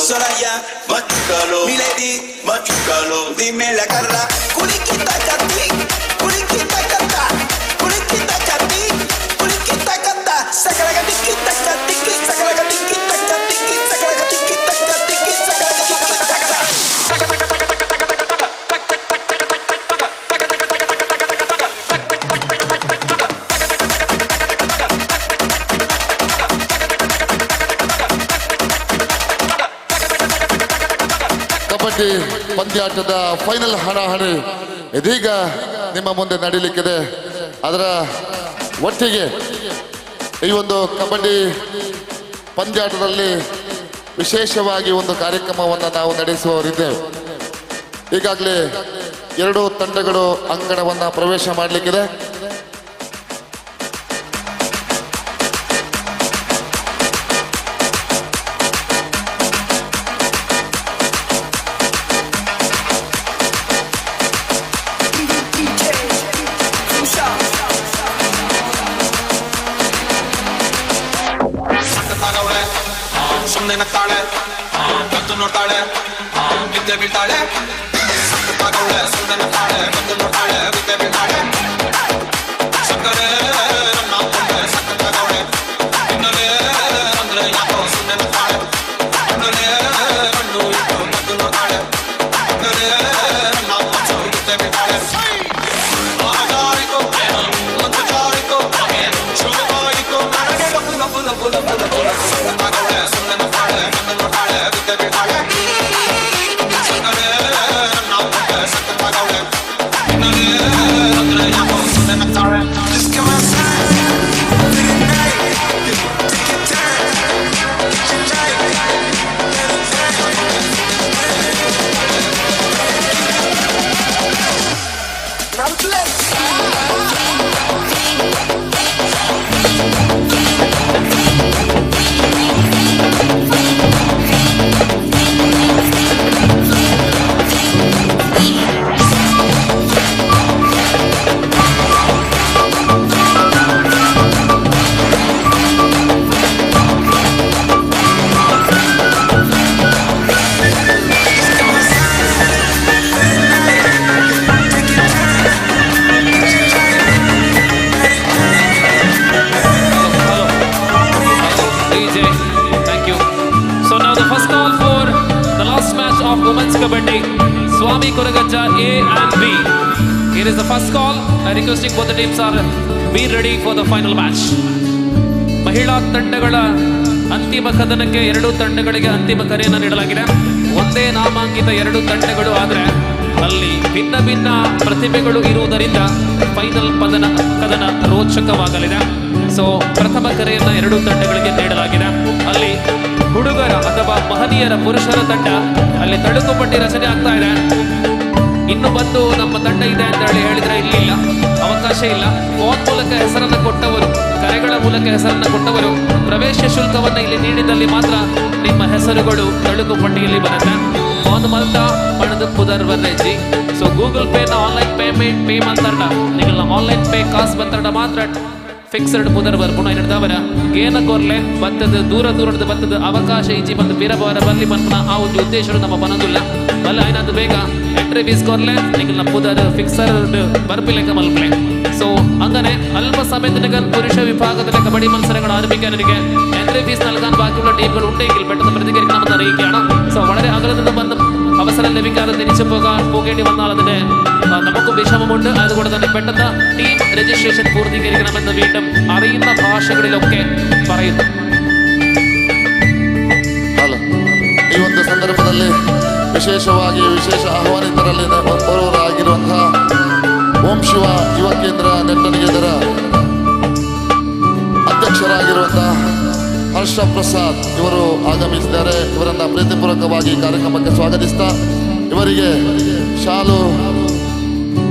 Soraya, machucalo, Milady, machucalo, dime la Carla, culiquita cati, culiquita cata, culiquita cati, culiquita cata, saca la gatiquita catiqui, saca la gatiquita catiqui, saca la gatiquita catiqui, saca la gatiquita cata. Kabaddi ಪಂದ್ಯಾಟದ final ಹಣಾಹಣಿ ಇದೀಗ ನಿಮ್ಮ ಮುಂದೆ ನಡೀಲಿಕ್ಕಿದೆ. ಅದರ ಒಟ್ಟಿಗೆ ಈ ಒಂದು ಕಬಡ್ಡಿ ಪಂದ್ಯಾಟದಲ್ಲಿ ವಿಶೇಷವಾಗಿ ಒಂದು ಕಾರ್ಯಕ್ರಮವನ್ನು ನಾವು ನಡೆಸುವವರಿದ್ದೇವೆ. ಈಗಾಗಲೇ 2 ತಂಡಗಳು ಅಂಗಣವನ್ನು ಪ್ರವೇಶ ಮಾಡಲಿಕ್ಕಿದೆ. ಸುಮ್ಮನೆ ತಾಳೆ ಕತ್ತು ನೋಡ್ತಾಳೆ ಬಿದ್ದೆ ಬೀಳ್ತಾಳೆ ತಗೊಳ್ಳೆ ಸುಮ್ಮನೆ ತಾಳೆ ಕತ್ತು ನೋಡ್ತಾಳೆ ಬಿದ್ದೆ ಬೀಳ್ತಾಳೆ ಸಕ್ಕರೆ ನನ್ನ ಕೊಂಡೆ ಸಕ್ಕ ತಗೊಳ್ಳೆ ಇನ್ನೊಲೆ ಅಂದ್ರೆ ಯಾಕೋ ಸುಮ್ಮನೆ ತಾಳೆ ಇನ್ನೊಲೆ ಕಣ್ಣು ಇಟ್ಟು ಕತ್ತು ನೋಡ್ತಾಳೆ ಇನ್ನೊಲೆ ನನ್ನ ಕೊಂಚ ಬಿದ್ದೆ ಬೀಳ್ತಾಳೆ ಆಗಾರಿಕೋ ಮತ್ತು ಜಾರಿಕೋ ಶುಭವಾಯಿಕೋ ನನಗೆ ಪುಲ ಪುಲ ಪುಲ ಪುಲ ಪುಲ ತಗೊಳ್ಳೆ ಸುಮ್ಮನೆ ತಾಳೆ ಕತ್ತು ನೋಡ್ತಾಳೆ ಬಿದ್ದೆ ಬೀಳ್ತಾಳೆ ಸಕ್ಕರೆ ನನ್ನ ಕೊಂಡೆ ಸಕ್ಕ ತಗೊಳ್ಳೆ ಇನ್ನೊಲೆ ಅಂದ್ರೆ ಯಾಕೋ ಸುಮ್ಮನೆ ತಾಳೆ Just come outside tonight, take your time, get your life, get it right. Now let's DJ, thank you. So now the first call for the last match of women's kabaddi, Swami Kuragajja A and B. Here is the first call. I requesting both the teams are be ready for the final match. ಮಹಿಳಾ ತಂಡಗಳ ಅಂತಿಮ ಕದನಕ್ಕೆ 2 ತಂಡಗಳಿಗೆ ಅಂತಿಮ ಕರೆಯನ್ನು ನೀಡಲಾಗಿದೆ. ಒಂದೇ ನಾಮಾಂಕಿತ 2 ತಂಡಗಳು ಆದರೆ ಅಲ್ಲಿ ಭಿನ್ನ ಭಿನ್ನ ಪ್ರತಿಭೆಗಳು ಇರುವುದರಿಂದ ಫೈನಲ್ ಕದನ ರೋಚಕವಾಗಲಿದೆ. ಸೊ ಪ್ರಥಮ ಕರೆಯನ್ನು 2 ತಂಡಗಳಿಗೆ ನೀಡಲಾಗಿದೆ. ಅಲ್ಲಿ ಹುಡುಗರ ಅಥವಾ ಮಹನೀಯರ ಪುರುಷರ ತಂಡ ಅಲ್ಲಿ ತಳುಕುಪಟ್ಟಿ ರಚನೆ ಆಗ್ತಾ ಇದೆ. ಇನ್ನು ಬಂದು ನಮ್ಮ ತಂಡ ಇದೆ ಅಂತ ಹೇಳಿದ್ರೆ ಇಲ್ಲಿಲ್ಲ, ಅವಕಾಶ ಇಲ್ಲ. ಫೋನ್ ಮೂಲಕ ಹೆಸರನ್ನ ಕೊಟ್ಟವರು, ಕರೆಗಳ ಮೂಲಕ ಹೆಸರನ್ನ ಕೊಟ್ಟವರು ಪ್ರವೇಶ ಶುಲ್ಕವನ್ನು ಇಲ್ಲಿ ನೀಡಿದಲ್ಲಿ ಮಾತ್ರ ನಿಮ್ಮ ಹೆಸರುಗಳು ತಳುಕು ಪಟ್ಟಿಯಲ್ಲಿ ಬರುತ್ತೆ. ಫೋನ್ ಮಲ್ತ ಪಣದು ಪುದರ್ ಬರ್ರೆಜ್ಜಿ. ಸೊ ಗೂಗಲ್ ಪೇನ ಆನ್ಲೈನ್ ಪೇಮೆಂಟ್ ಪೇ ಮಾಡ್ತಾರ, ನಿಗಳ ಆನ್ಲೈನ್ ಪೇ ಕಾಸು ಬಂತಾರ ಮಾತ್ರ ಫಿಕ್ಸ್ಡ್ ಪುದರ್ ಬರ್ಪುಣ ಹಿಡಿದವರ ಏನ ಕೊರ್ಲೆ ಬತ್ತದ ದೂರ ದೂರದ ಬತ್ತದ ಅವಕಾಶ ಈಜಿ ಬಂದು ಬೀರಬವರ ಬಲ್ಲಿ ಬಂಪನ ಆ ಒಂದು ಉದ್ದೇಶರು ನಮ್ಮ ಬನದಿಲ್ಲ ಬಲ್ಲ ಏನಾದ್ರು ಬೇಗ ಎಂಟ್ರಿ ಫೀಸ್ ಕೊರ್ಲೆ ನಿಗಳ ಪುದರ್ ಫಿಕ್ಸರ್ ಬರ್ಪಿಲೆಕ್ಕ ಮಲ್ಪಲೆ. ಸೊ അങ്ങനെ ಅಲ್ಪ ಸಮಯದ ಪುರುಷ ವಿಭಾಗದಲ್ಲಿ ಕಬಡ್ಡಿ മത്സരങ്ങൾ ആരംഭിക്കാനിരിക്കെ എൻട്രി ഫീസ് നൽകാൻ ബാക്കിയുള്ള ടീമുകൾ ഉണ്ടെങ്കിൽ പെട്ടെന്ന് പ്രതികരിക്കണമെന്ന് അറിയിക്കുകയാണ്. സോ വളരെ അകലത്തിൽ നിന്ന് അവസരം ലഭിക്കാതെ തിരിച്ചു പോകേണ്ടി വന്നാൽ അതിന് നമുക്കും വിഷമമുണ്ട്. അതുകൊണ്ട് തന്നെ പെട്ടെന്ന് ടീം രജിസ്ട്രേഷൻ പൂർത്തീകരിക്കണമെന്ന് വീണ്ടും അറിയുന്ന ഭാഷകളിലൊക്കെ പറയുന്നു. ಅಲ್ಲ, ಈ ಒಂದು ಸಂದರ್ಭದಲ್ಲಿ ವಿಶೇಷವಾಗಿ ವಿಶೇಷ ಆಹ್ವಾನಿತರಲ್ಲಿ ಒಬ್ಬರಾಗಿರುವಂತಹ ಓಂ ಶಿವ ಯುವ ಕೇಂದ್ರ ನೆಟ್ಟಣಿಗೆದರ ಅಧ್ಯಕ್ಷರಾಗಿರುವಂತಹ ಹರ್ಷ ಪ್ರಸಾದ್ ಇವರು ಆಗಮಿಸಿದ್ದಾರೆ. ಇವರನ್ನ ಪ್ರೀತಿಪೂರ್ವಕವಾಗಿ ಕಾರ್ಯಕ್ರಮಕ್ಕೆ ಸ್ವಾಗತಿಸ್ತಾ ಇವರಿಗೆ ಶಾಲು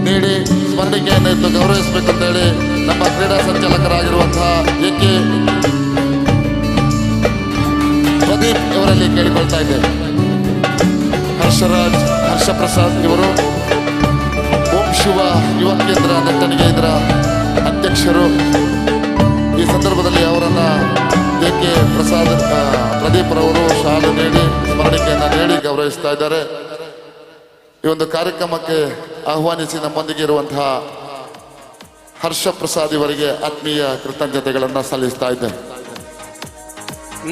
ನೀಡಿ ಸ್ಮರಣಿಕೆಯನ್ನು ಇಟ್ಟು ಗೌರವಿಸಬೇಕಂತ ಹೇಳಿ ನಮ್ಮ ಕ್ರೀಡಾ ಸಂಚಾಲಕರಾಗಿರುವಂತಹ ಎ.ಕೆ. ಪ್ರದೀಪ್ ಇವರಲ್ಲಿ ಕೇಳಿಕೊಳ್ತಾ ಇದ್ದೇವೆ. ಹರ್ಷ ಪ್ರಸಾದ್ ಇವರು ಓಂ ಶಿವ ಯುವ ಕೇಂದ್ರ ನೆಟ್ಟಣಿಗೆ ಇದರ ಅಧ್ಯಕ್ಷರು. ಈ ಸಂದರ್ಭದಲ್ಲಿ ಅವರನ್ನ ಎ.ಕೆ. ಪ್ರದೀಪ್ ರವರು ಶಾಲು ನೀಡಿ ಸ್ಮರಣಿಕೆಯನ್ನು ನೀಡಿ ಗೌರವಿಸ್ತಾ ಇದ್ದಾರೆ. ಈ ಒಂದು ಕಾರ್ಯಕ್ರಮಕ್ಕೆ ಆಹ್ವಾನಿಸಿ ನಮ್ಮೊಂದಿಗೆ ಇರುವಂತಹ ಹರ್ಷ ಪ್ರಸಾದ್ ಇವರಿಗೆ ಆತ್ಮೀಯ ಕೃತಜ್ಞತೆಗಳನ್ನು ಸಲ್ಲಿಸ್ತಾ ಇದ್ದೇವೆ.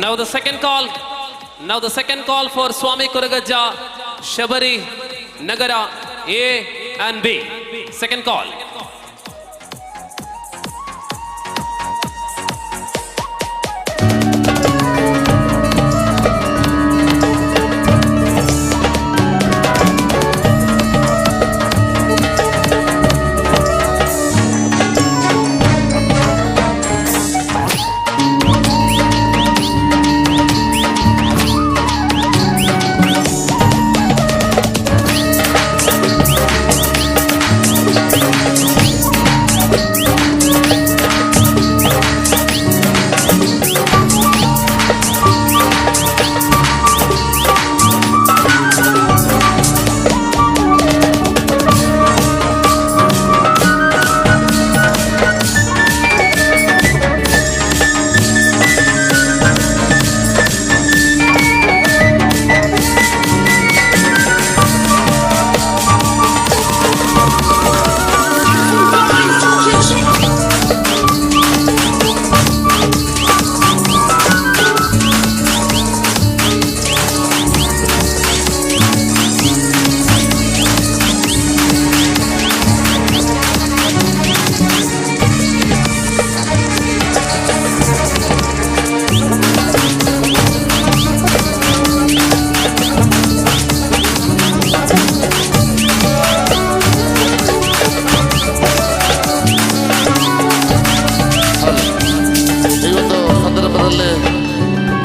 Now the second call for Swami Kuragajja, Shabari, Nagara A and B. Second call.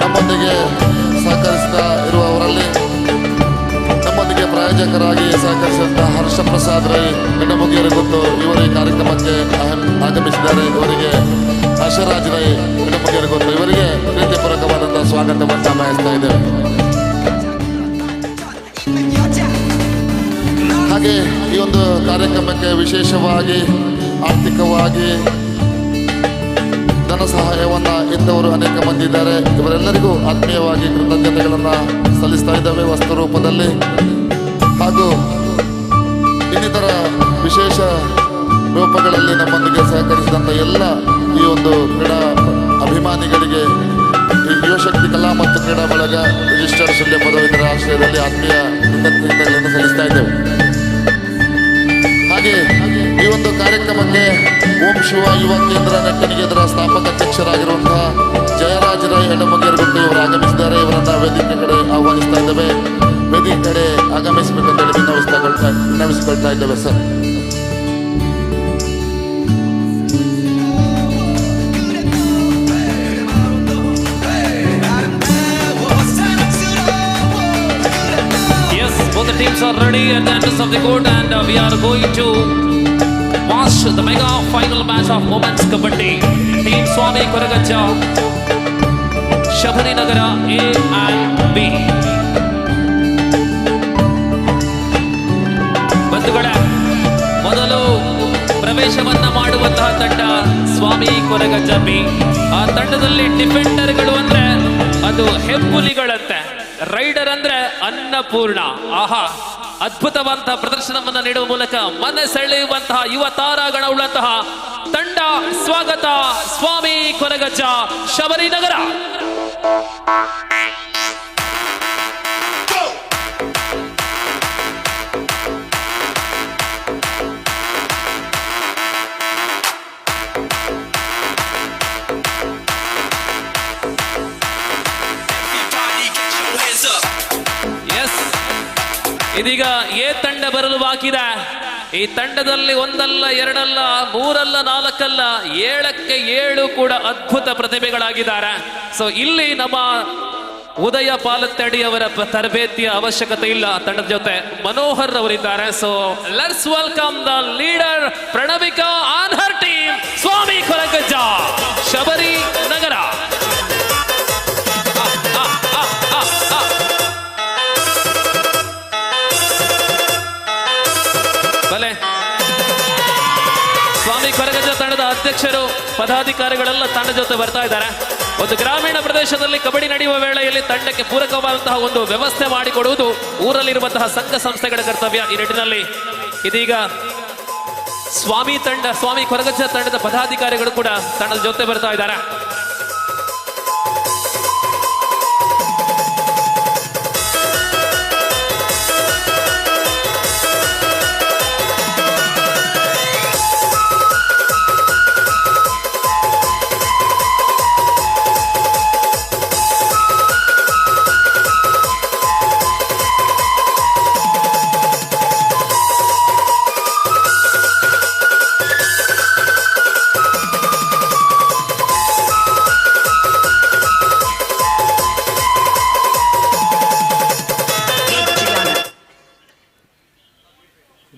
ನಮ್ಮೊಂದಿಗೆ ಸಹಕರಿಸ್ತಾ ಇರುವವರಲ್ಲಿ ನಮ್ಮೊಂದಿಗೆ ಪ್ರಾಯೋಜಕರಾಗಿ ಸಹಕರಿಸಿದಂತಹ ಹರ್ಷ ಪ್ರಸಾದ್ ರೈ ಗಂಡಮುಗಿಯರ ಗೊತ್ತು ಇವರು ಈ ಕಾರ್ಯಕ್ರಮಕ್ಕೆ ಆಗಮಿಸಿದ್ದಾರೆ. ಇವರಿಗೆ ಹರ್ಷರಾಜ್ ರೈ ಗಂಡಮುಗಿಯರ ಗೊತ್ತು ಇವರಿಗೆ ಪ್ರೀತಿಪೂರ್ವಕವಾದಂತಹ ಸ್ವಾಗತವನ್ನು ಬಯಸ್ತಾ ಇದ್ದೇವೆ. ಹಾಗೆ ಈ ಒಂದು ಕಾರ್ಯಕ್ರಮಕ್ಕೆ ವಿಶೇಷವಾಗಿ ಆರ್ಥಿಕವಾಗಿ ಧನ ಸಹಾಯವನ್ನು ಇದ್ದವರು ಅನೇಕ ಮಂದಿ ಇದ್ದಾರೆ. ಇವರೆಲ್ಲರಿಗೂ ಆತ್ಮೀಯವಾಗಿ ಕೃತಜ್ಞತೆಗಳನ್ನು ಸಲ್ಲಿಸ್ತಾ ಇದ್ದೇವೆ ವಸ್ತು ರೂಪದಲ್ಲಿ. ಹಾಗೂ ಇನ್ನಿತರ ವಿಶೇಷ ರೂಪಗಳಲ್ಲಿ ನಮ್ಮೊಂದಿಗೆ ಸಹಕರಿಸಿದಂಥ ಎಲ್ಲ ಈ ಒಂದು ಕ್ರೀಡಾ ಅಭಿಮಾನಿಗಳಿಗೆ ಈ ಯುವಶಕ್ತಿ ಕಲಾ ಮತ್ತು ಕ್ರೀಡಾ ಬಳಗ ರಿಜಿಸ್ಟರ್ಡ್ ಶಲ್ಯ ಪದವೀಧರ ಆಶ್ರಯದಲ್ಲಿ ಆತ್ಮೀಯ ಕೃತಜ್ಞತೆಗಳನ್ನು ಸಲ್ಲಿಸ್ತಾ ಇದ್ದೇವೆ. ಹಾಗೆ ಈ ಒಂದು ಕಾರ್ಯಕ್ರಮಕ್ಕೆ ಓಂ ಶಿವ ಯುವ ಕೇಂದ್ರ ನೆಟ್ಟಣಿಗೆದರ ಸ್ಥಾಪಕ ಅಧ್ಯಕ್ಷರಾಗಿರುವಂತಹ ಜಯರಾಜ್ ರೈ ಎಡಮುಗಿಯರಗುಂಟೆ ಇವರು ಆಗಮಿಸಿದ್ದಾರೆ. ಇವರನ್ನ ವೇದಿಕೆ ಕಡೆ ಆಹ್ವಾನಿಸ್ತಾ ಇದ್ದೇವೆ. ವೇದಿಕೆ ಕಡೆ ಆಗಮಿಸಬೇಕಂತೇಳಿ ವಿನ್ನವಿಸಿಕೊಳ್ತಾ ಇದ್ದೇವೆ sir. Yes, both the teams are ready at the entrance of the court, and we are going to watch the mega final match of Women's Kabaddi. Team Swami Koragajja, Shabari Nagara A and B. ಬಂಧುಗಳೇ, ಮೊದಲು ಪ್ರವೇಶವನ್ನ ಮಾಡುವಂತಹ ತಂಡ ಸ್ವಾಮಿ Koragajja B. ಆ ತಂಡದಲ್ಲಿ ಡಿಫೆಂಡರ್ಗಳು ಅಂದ್ರೆ ಅದು ಹೆಬ್ಬುಲಿಗಳಂತೆ, rider ಅಂದ್ರೆ ಅನ್ನಪೂರ್ಣ. ಆಹಾ, ಅದ್ಭುತವಂತಹ ಪ್ರದರ್ಶನವನ್ನ ನೀಡುವ ಮೂಲಕ ಮನೆ ಸೆಳೆಯುವಂತಹ ಯುವ ತಾರಾಗಣವುಳ್ಳಂತಹ ತಂಡ. ಸ್ವಾಗತ ಸ್ವಾಮಿ ಕೊರಗಜ್ಜ ಶಬರಿನಗರ. ಇದೀಗ ಎ ತಂಡ ಬರಲು ಬಾಕಿದೆ. ಈ ತಂಡದಲ್ಲಿ ಒಂದಲ್ಲ ಎರಡಲ್ಲ ಮೂರಲ್ಲ ನಾಲ್ಕಲ್ಲ 7ಕ್ಕೆ 7 ಕೂಡ ಅದ್ಭುತ ಪ್ರತಿಭೆಗಳಾಗಿದ್ದಾರೆ. ಸೊ ಇಲ್ಲಿ ನಮ್ಮ ಉದಯ ಪಾಲತ್ತಡಿ ಅವರ ತರಬೇತಿಯ ಅವಶ್ಯಕತೆ ಇಲ್ಲ. ತಂಡದ ಜೊತೆ ಮನೋಹರ್ ಅವರಿದ್ದಾರೆ. So let's welcome the leader Pranavika on her team Swami Koragajja Shabari Nagar. ಬಲೆ ಸ್ವಾಮಿ ಕೊರಗಜ್ಜ ತಂಡದ ಅಧ್ಯಕ್ಷರು ಪದಾಧಿಕಾರಿಗಳೆಲ್ಲ ತಂಡ ಜೊತೆ ಬರ್ತಾ ಇದ್ದಾರೆ. ಒಂದು ಗ್ರಾಮೀಣ ಪ್ರದೇಶದಲ್ಲಿ ಕಬಡ್ಡಿ ನಡೆಯುವ ವೇಳೆಯಲ್ಲಿ ತಂಡಕ್ಕೆ ಪೂರಕವಾದಂತಹ ಒಂದು ವ್ಯವಸ್ಥೆ ಮಾಡಿಕೊಡುವುದು ಊರಲ್ಲಿರುವಂತಹ ಸಂಘ ಸಂಸ್ಥೆಗಳ ಕರ್ತವ್ಯ. ಈ ನಿಟ್ಟಿನಲ್ಲಿ ಇದೀಗ ಸ್ವಾಮಿ ಕೊರಗಜ್ಜ ತಂಡದ ಪದಾಧಿಕಾರಿಗಳು ಕೂಡ ತಂಡದ ಜೊತೆ ಬರ್ತಾ ಇದ್ದಾರೆ.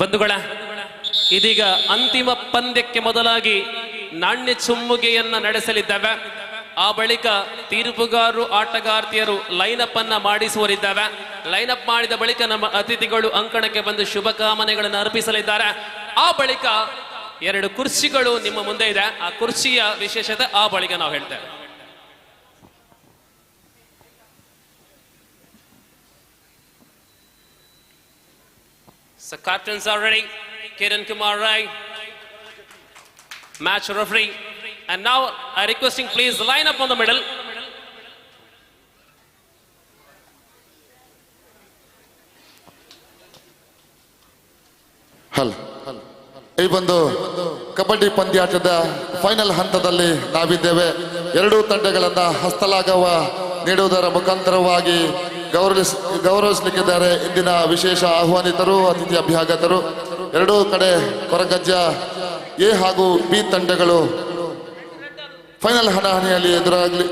ಬಂಧುಗಳ, ಇದೀಗ ಅಂತಿಮ ಪಂದ್ಯಕ್ಕೆ ಮೊದಲಾಗಿ ನಾಣ್ಯ ಚುಮ್ಮುಗೆಯನ್ನ ನಡೆಸಲಿದ್ದಾವೆ. ಆ ಬಳಿಕ ತೀರ್ಪುಗಾರರು ಆಟಗಾರ್ತಿಯರು ಲೈನಪ್ ಅನ್ನ ಮಾಡಿಸುವರಿದ್ದಾವೆ. ಲೈನಪ್ ಮಾಡಿದ ಬಳಿಕ ನಮ್ಮ ಅತಿಥಿಗಳು ಅಂಕಣಕ್ಕೆ ಬಂದು ಶುಭಕಾಮನೆಗಳನ್ನು ಅರ್ಪಿಸಲಿದ್ದಾರೆ. ಆ ಬಳಿಕ 2 ಕುರ್ಚಿಗಳು ನಿಮ್ಮ ಮುಂದೆ ಇದೆ. ಆ ಕುರ್ಚಿಯ ವಿಶೇಷತೆ ಆ ಬಳಿಕ ನಾವು ಹೇಳ್ತೇವೆ. So captains are ready. Kiran Kumar Rai, match referee. And now I requesting please line up on the middle. ಈ ಒಂದು ಕಬಡ್ಡಿ ಪಂದ್ಯಾಟದ ಫೈನಲ್ ಹಂತದಲ್ಲಿ ನಾವಿದ್ದೇವೆ. 2 ತಂಡಗಳನ್ನ ಹಸ್ತಲಾಘವ ನೀಡುವುದರ ಮುಖಾಂತರವಾಗಿ ಗೌರವಿಸಲಿಕ್ಕಿದ್ದಾರೆ ಇಂದಿನ ವಿಶೇಷ ಆಹ್ವಾನಿತರು, ಅತಿಥಿ ಅಭ್ಯಾಗತರು. 2 ಕಡೆ ಕೊರಗಜ್ಜ ಎ ಹಾಗೂ ಬಿ ತಂಡಗಳು ಫೈನಲ್ ಹಣಾಹಣಿಯಲ್ಲಿ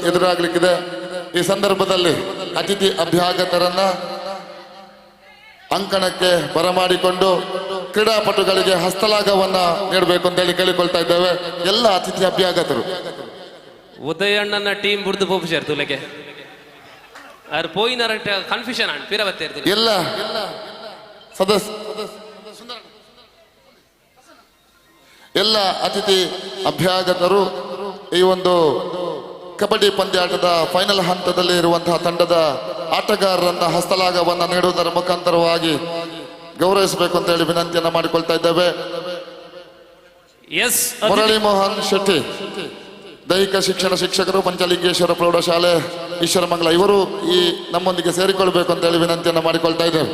ಎದುರಾಗಲಿಕ್ಕಿದೆ. ಈ ಸಂದರ್ಭದಲ್ಲಿ ಅತಿಥಿ ಅಭ್ಯಾಗತರನ್ನ ಅಂಕಣಕ್ಕೆ ಬರಮಾಡಿಕೊಂಡು ಕ್ರೀಡಾಪಟುಗಳಿಗೆ ಹಸ್ತಲಾಘವನ್ನ ನೀಡಬೇಕು ಅಂತ ಹೇಳಿ ಕೇಳಿಕೊಳ್ತಾ ಇದ್ದೇವೆ. ಎಲ್ಲ ಅತಿಥಿ ಅಭ್ಯಾಗತರು ಉದಯಣ್ಣನ ಟೀಮ್ ಬುಡ್ದು ಪೋಪಿಸಾರ್ ತುಲೆಗೆ ಅವ್ರು ಪೋಯಿನ ಕನ್ಫ್ಯೂಷನ್ ಆನ್ ಪಿರವತ್ತೆ ಎಲ್ಲ ಎಲ್ಲ ಅತಿಥಿ ಅಭ್ಯಾಗತರು ಈ ಒಂದು ಕಬಡ್ಡಿ ಪಂದ್ಯಾಟದ ಫೈನಲ್ ಹಂತದಲ್ಲಿ ಇರುವಂತಹ ತಂಡದ ಆಟಗಾರರನ್ನ ಹಸ್ತಲಾಘವನ್ನ ನೀಡುವುದರ ಮುಖಾಂತರವಾಗಿ ಗೌರವಿಸಬೇಕು ಅಂತ ಹೇಳಿ ವಿನಂತಿಯನ್ನ ಮಾಡಿಕೊಳ್ತಾ ಇದ್ದೇವೆ. ಮುರಳಿ ಮೋಹನ್ ಶೆಟ್ಟಿ, ದೈಹಿಕ ಶಿಕ್ಷಣ ಶಿಕ್ಷಕರು, ಪಂಚಲಿಂಗೇಶ್ವರ ಪ್ರೌಢಶಾಲೆ ಈಶ್ವರಮಂಗಲ, ಇವರು ಈ ನಮ್ಮೊಂದಿಗೆ ಸೇರಿಕೊಳ್ಬೇಕು ಅಂತ ಹೇಳಿ ವಿನಂತಿಯನ್ನ ಮಾಡಿಕೊಳ್ತಾ ಇದ್ದೇವೆ.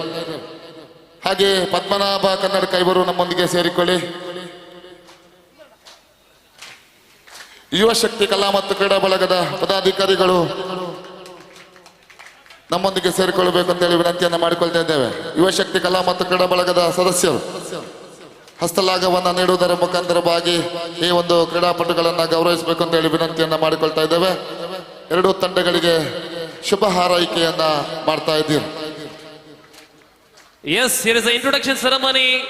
ಹಾಗೆ ಪದ್ಮನಾಭ ಕನ್ನಡಕ, ಇವರು ನಮ್ಮೊಂದಿಗೆ ಸೇರಿಕೊಳ್ಳಿ. ಯುವ ಶಕ್ತಿ ಕಲಾ ಮತ್ತು ಕ್ರೀಡಾ ಬಳಗದ ಪದಾಧಿಕಾರಿಗಳು ನಮ್ಮೊಂದಿಗೆ ಸೇರಿಕೊಳ್ಳಬೇಕು ಅಂತ ಹೇಳಿ ವಿನಂತಿಯನ್ನ ಮಾಡಿಕೊಳ್ತಾ ಇದ್ದೇವೆ. ಯುವ ಶಕ್ತಿ ಕಲಾ ಮತ್ತು ಕ್ರೀಡಾ ಬಳಗದ ಸದಸ್ಯರು ಹಸ್ತಲಾಘವನ್ನ ನೀಡುವುದರ ಮುಖಾಂತರವಾಗಿ ಈ ಒಂದು ಕ್ರೀಡಾಪಟುಗಳನ್ನ ಗೌರವಿಸಬೇಕು ಅಂತ ಹೇಳಿ ವಿನಂತಿಯನ್ನ ಮಾಡಿಕೊಳ್ತಾ ಇದ್ದೇವೆ. 2 ತಂಡಗಳಿಗೆ ಶುಭ ಹಾರೈಕೆಯನ್ನ ಮಾಡ್ತಾ ಇದ್ದೀರಿ. Yes, here is the introduction ceremony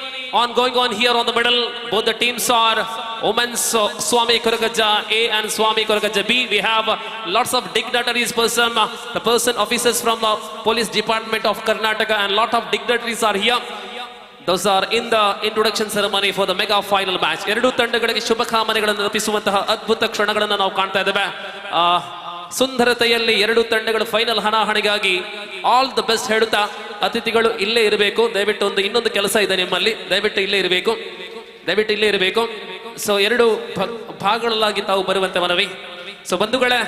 going on here on the middle. Both the teams are Women's Swami Kuragaja A and Swami Kuragaja B. We have lots of dignitaries officers from the police department of Karnataka, and lot of dignitaries are here. Those are in the introduction ceremony for the mega final match. ಎರಡು ತಂಡಗಳಿಗೆ ಶುಭಕಾಮನೆಗಳನ್ನು ಅರ್ಪಿಸುವಂತಹ ಅದ್ಭುತ ಕ್ಷಣಗಳನ್ನು ನಾವು ಕಾಣ್ತಾ ಇದ್ದೇವೆ. ಸುಂದರತೆಯಲ್ಲಿ ಎರಡು ತಂಡಗಳು final ಹಣಾಹಣಿಗಾಗಿ all the best ಹೇಳುತ್ತಾ, ಅತಿಥಿಗಳು ಇಲ್ಲೇ ಇರಬೇಕು. ದಯವಿಟ್ಟು ಇನ್ನೊಂದು ಕೆಲಸ ಇದೆ ನಿಮ್ಮಲ್ಲಿ, ದಯವಿಟ್ಟು ಇಲ್ಲೇ ಇರಬೇಕು. ಸೊ ಎರಡು ಭಾಗಗಳಾಗಿ ತಾವು ಬರುವಂತೆ ಮನವಿ. ಸೊ ಬಂಧುಗಳೇ,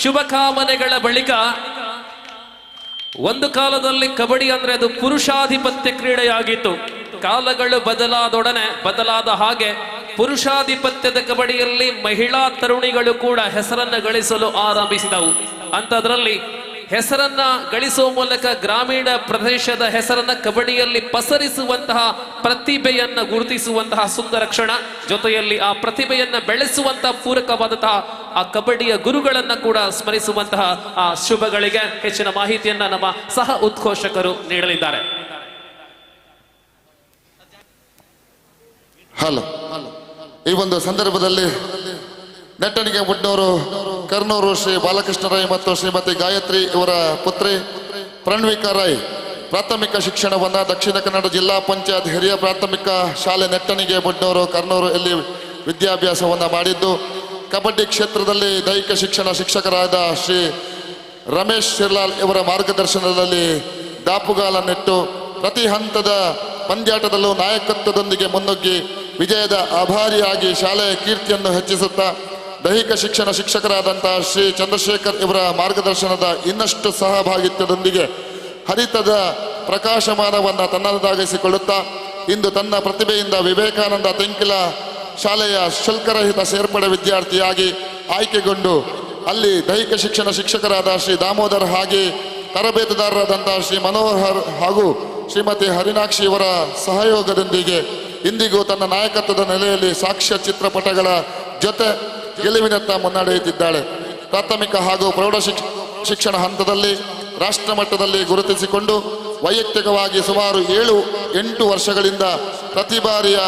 ಶುಭಕಾಮನೆಗಳ ಬಳಿಕ ಒಂದು ಕಾಲದಲ್ಲಿ ಕಬಡ್ಡಿ ಅಂದ್ರೆ ಅದು ಪುರುಷಾಧಿಪತ್ಯ ಕ್ರೀಡೆಯಾಗಿತ್ತು. ಕಾಲಗಳು ಬದಲಾದ ಹಾಗೆ ಪುರುಷಾಧಿಪತ್ಯದ ಕಬಡ್ಡಿಯಲ್ಲಿ ಮಹಿಳಾ ತರುಣಿಗಳು ಕೂಡ ಹೆಸರನ್ನ ಗಳಿಸಲು ಆರಂಭಿಸಿದವು. ಅಂತದ್ರಲ್ಲಿ ಹೆಸರನ್ನ ಗಳಿಸುವ ಮೂಲಕ ಗ್ರಾಮೀಣ ಪ್ರದೇಶದ ಹೆಸರನ್ನ ಕಬಡ್ಡಿಯಲ್ಲಿ ಪಸರಿಸುವಂತಹ ಪ್ರತಿಭೆಯನ್ನ ಗುರುತಿಸುವಂತಹ ಸುಂದರ ಕ್ಷಣ, ಜೊತೆಯಲ್ಲಿ ಆ ಪ್ರತಿಭೆಯನ್ನ ಬೆಳೆಸುವಂತಹ ಪೂರಕವಾದಂತಹ ಆ ಕಬಡ್ಡಿಯ ಗುರುಗಳನ್ನ ಕೂಡ ಸ್ಮರಿಸುವಂತಹ ಆ ಶುಭಗಳಿಗೆ ಹೆಚ್ಚಿನ ಮಾಹಿತಿಯನ್ನ ನಮ್ಮ ಸಹ ಉದ್ಘೋಷಕರು ನೀಡಲಿದ್ದಾರೆ. ಹಲೋ, ಈ ಒಂದು ಸಂದರ್ಭದಲ್ಲಿ ನೆಟ್ಟಣಿಗೆ ಮುಡ್ನೂರು ಕರ್ನೂರು ಶ್ರೀ ಬಾಲಕೃಷ್ಣ ರೈ ಮತ್ತು ಶ್ರೀಮತಿ ಗಾಯತ್ರಿ ಇವರ ಪುತ್ರಿ ಪ್ರಣವಿಕಾ ರೈ ಪ್ರಾಥಮಿಕ ಶಿಕ್ಷಣವನ್ನು ದಕ್ಷಿಣ ಕನ್ನಡ ಜಿಲ್ಲಾ ಪಂಚಾಯತ್ ಹಿರಿಯ ಪ್ರಾಥಮಿಕ ಶಾಲೆ ನೆಟ್ಟಣಿಗೆ ಮುಡ್ನೂರು ಕರ್ನೂರು ಇಲ್ಲಿ ವಿದ್ಯಾಭ್ಯಾಸವನ್ನು ಮಾಡಿದ್ದು, ಕಬಡ್ಡಿ ಕ್ಷೇತ್ರದಲ್ಲಿ ದೈಹಿಕ ಶಿಕ್ಷಣ ಶಿಕ್ಷಕರಾದ ಶ್ರೀ ರಮೇಶ್ ಶಿರ್ಲಾಲ್ ಇವರ ಮಾರ್ಗದರ್ಶನದಲ್ಲಿ ದಾಪುಗಾಲನ್ನಿಟ್ಟು ಪ್ರತಿ ಹಂತದ ಪಂದ್ಯಾಟದಲ್ಲೂ ನಾಯಕತ್ವದೊಂದಿಗೆ ಮುನ್ನುಗ್ಗಿ ವಿಜಯದ ಆಭಾರಿಯಾಗಿ ಶಾಲೆಯ ಕೀರ್ತಿಯನ್ನು ಹೆಚ್ಚಿಸುತ್ತಾ ದೈಹಿಕ ಶಿಕ್ಷಣ ಶಿಕ್ಷಕರಾದಂತಹ ಶ್ರೀ ಚಂದ್ರಶೇಖರ್ ಇವರ ಮಾರ್ಗದರ್ಶನದ ಇನ್ನಷ್ಟು ಸಹಭಾಗಿತ್ವದೊಂದಿಗೆ ಹರಿತದ ಪ್ರಕಾಶಮಾನವನ್ನು ತನ್ನದಾಗಿಸಿಕೊಳ್ಳುತ್ತಾ ಇಂದು ತನ್ನ ಪ್ರತಿಭೆಯಿಂದ ವಿವೇಕಾನಂದ ತೆಂಕಿಲ ಶಾಲೆಯ ಶುಲ್ಕರಹಿತ ಸೇರ್ಪಡೆ ವಿದ್ಯಾರ್ಥಿಯಾಗಿ ಆಯ್ಕೆಗೊಂಡು ಅಲ್ಲಿ ದೈಹಿಕ ಶಿಕ್ಷಣ ಶಿಕ್ಷಕರಾದ ಶ್ರೀ ದಾಮೋದರ್ ಹಾಗೆ ತರಬೇತುದಾರರಾದಂತಹ ಶ್ರೀ ಮನೋಹರ್ ಹಾಗೂ ಶ್ರೀಮತಿ ಹರಿನಾಕ್ಷಿ ಇವರ ಸಹಯೋಗದೊಂದಿಗೆ ಇಂದಿಗೂ ತನ್ನ ನಾಯಕತ್ವದ ನೆಲೆಯಲ್ಲಿ ಸಾಕ್ಷ್ಯ ಚಿತ್ರಪಟಗಳ ಜೊತೆ ಗೆಲುವಿನತ್ತ ಮುನ್ನಡೆಯುತ್ತಿದ್ದಾಳೆ. ಪ್ರಾಥಮಿಕ ಹಾಗೂ ಪ್ರೌಢ ಶಿಕ್ಷಣ ಹಂತದಲ್ಲಿ ರಾಷ್ಟ್ರ ಮಟ್ಟದಲ್ಲಿ ಗುರುತಿಸಿಕೊಂಡು ವೈಯಕ್ತಿಕವಾಗಿ ಸುಮಾರು 7-8 ವರ್ಷಗಳಿಂದ ಪ್ರತಿ ಬಾರಿಯ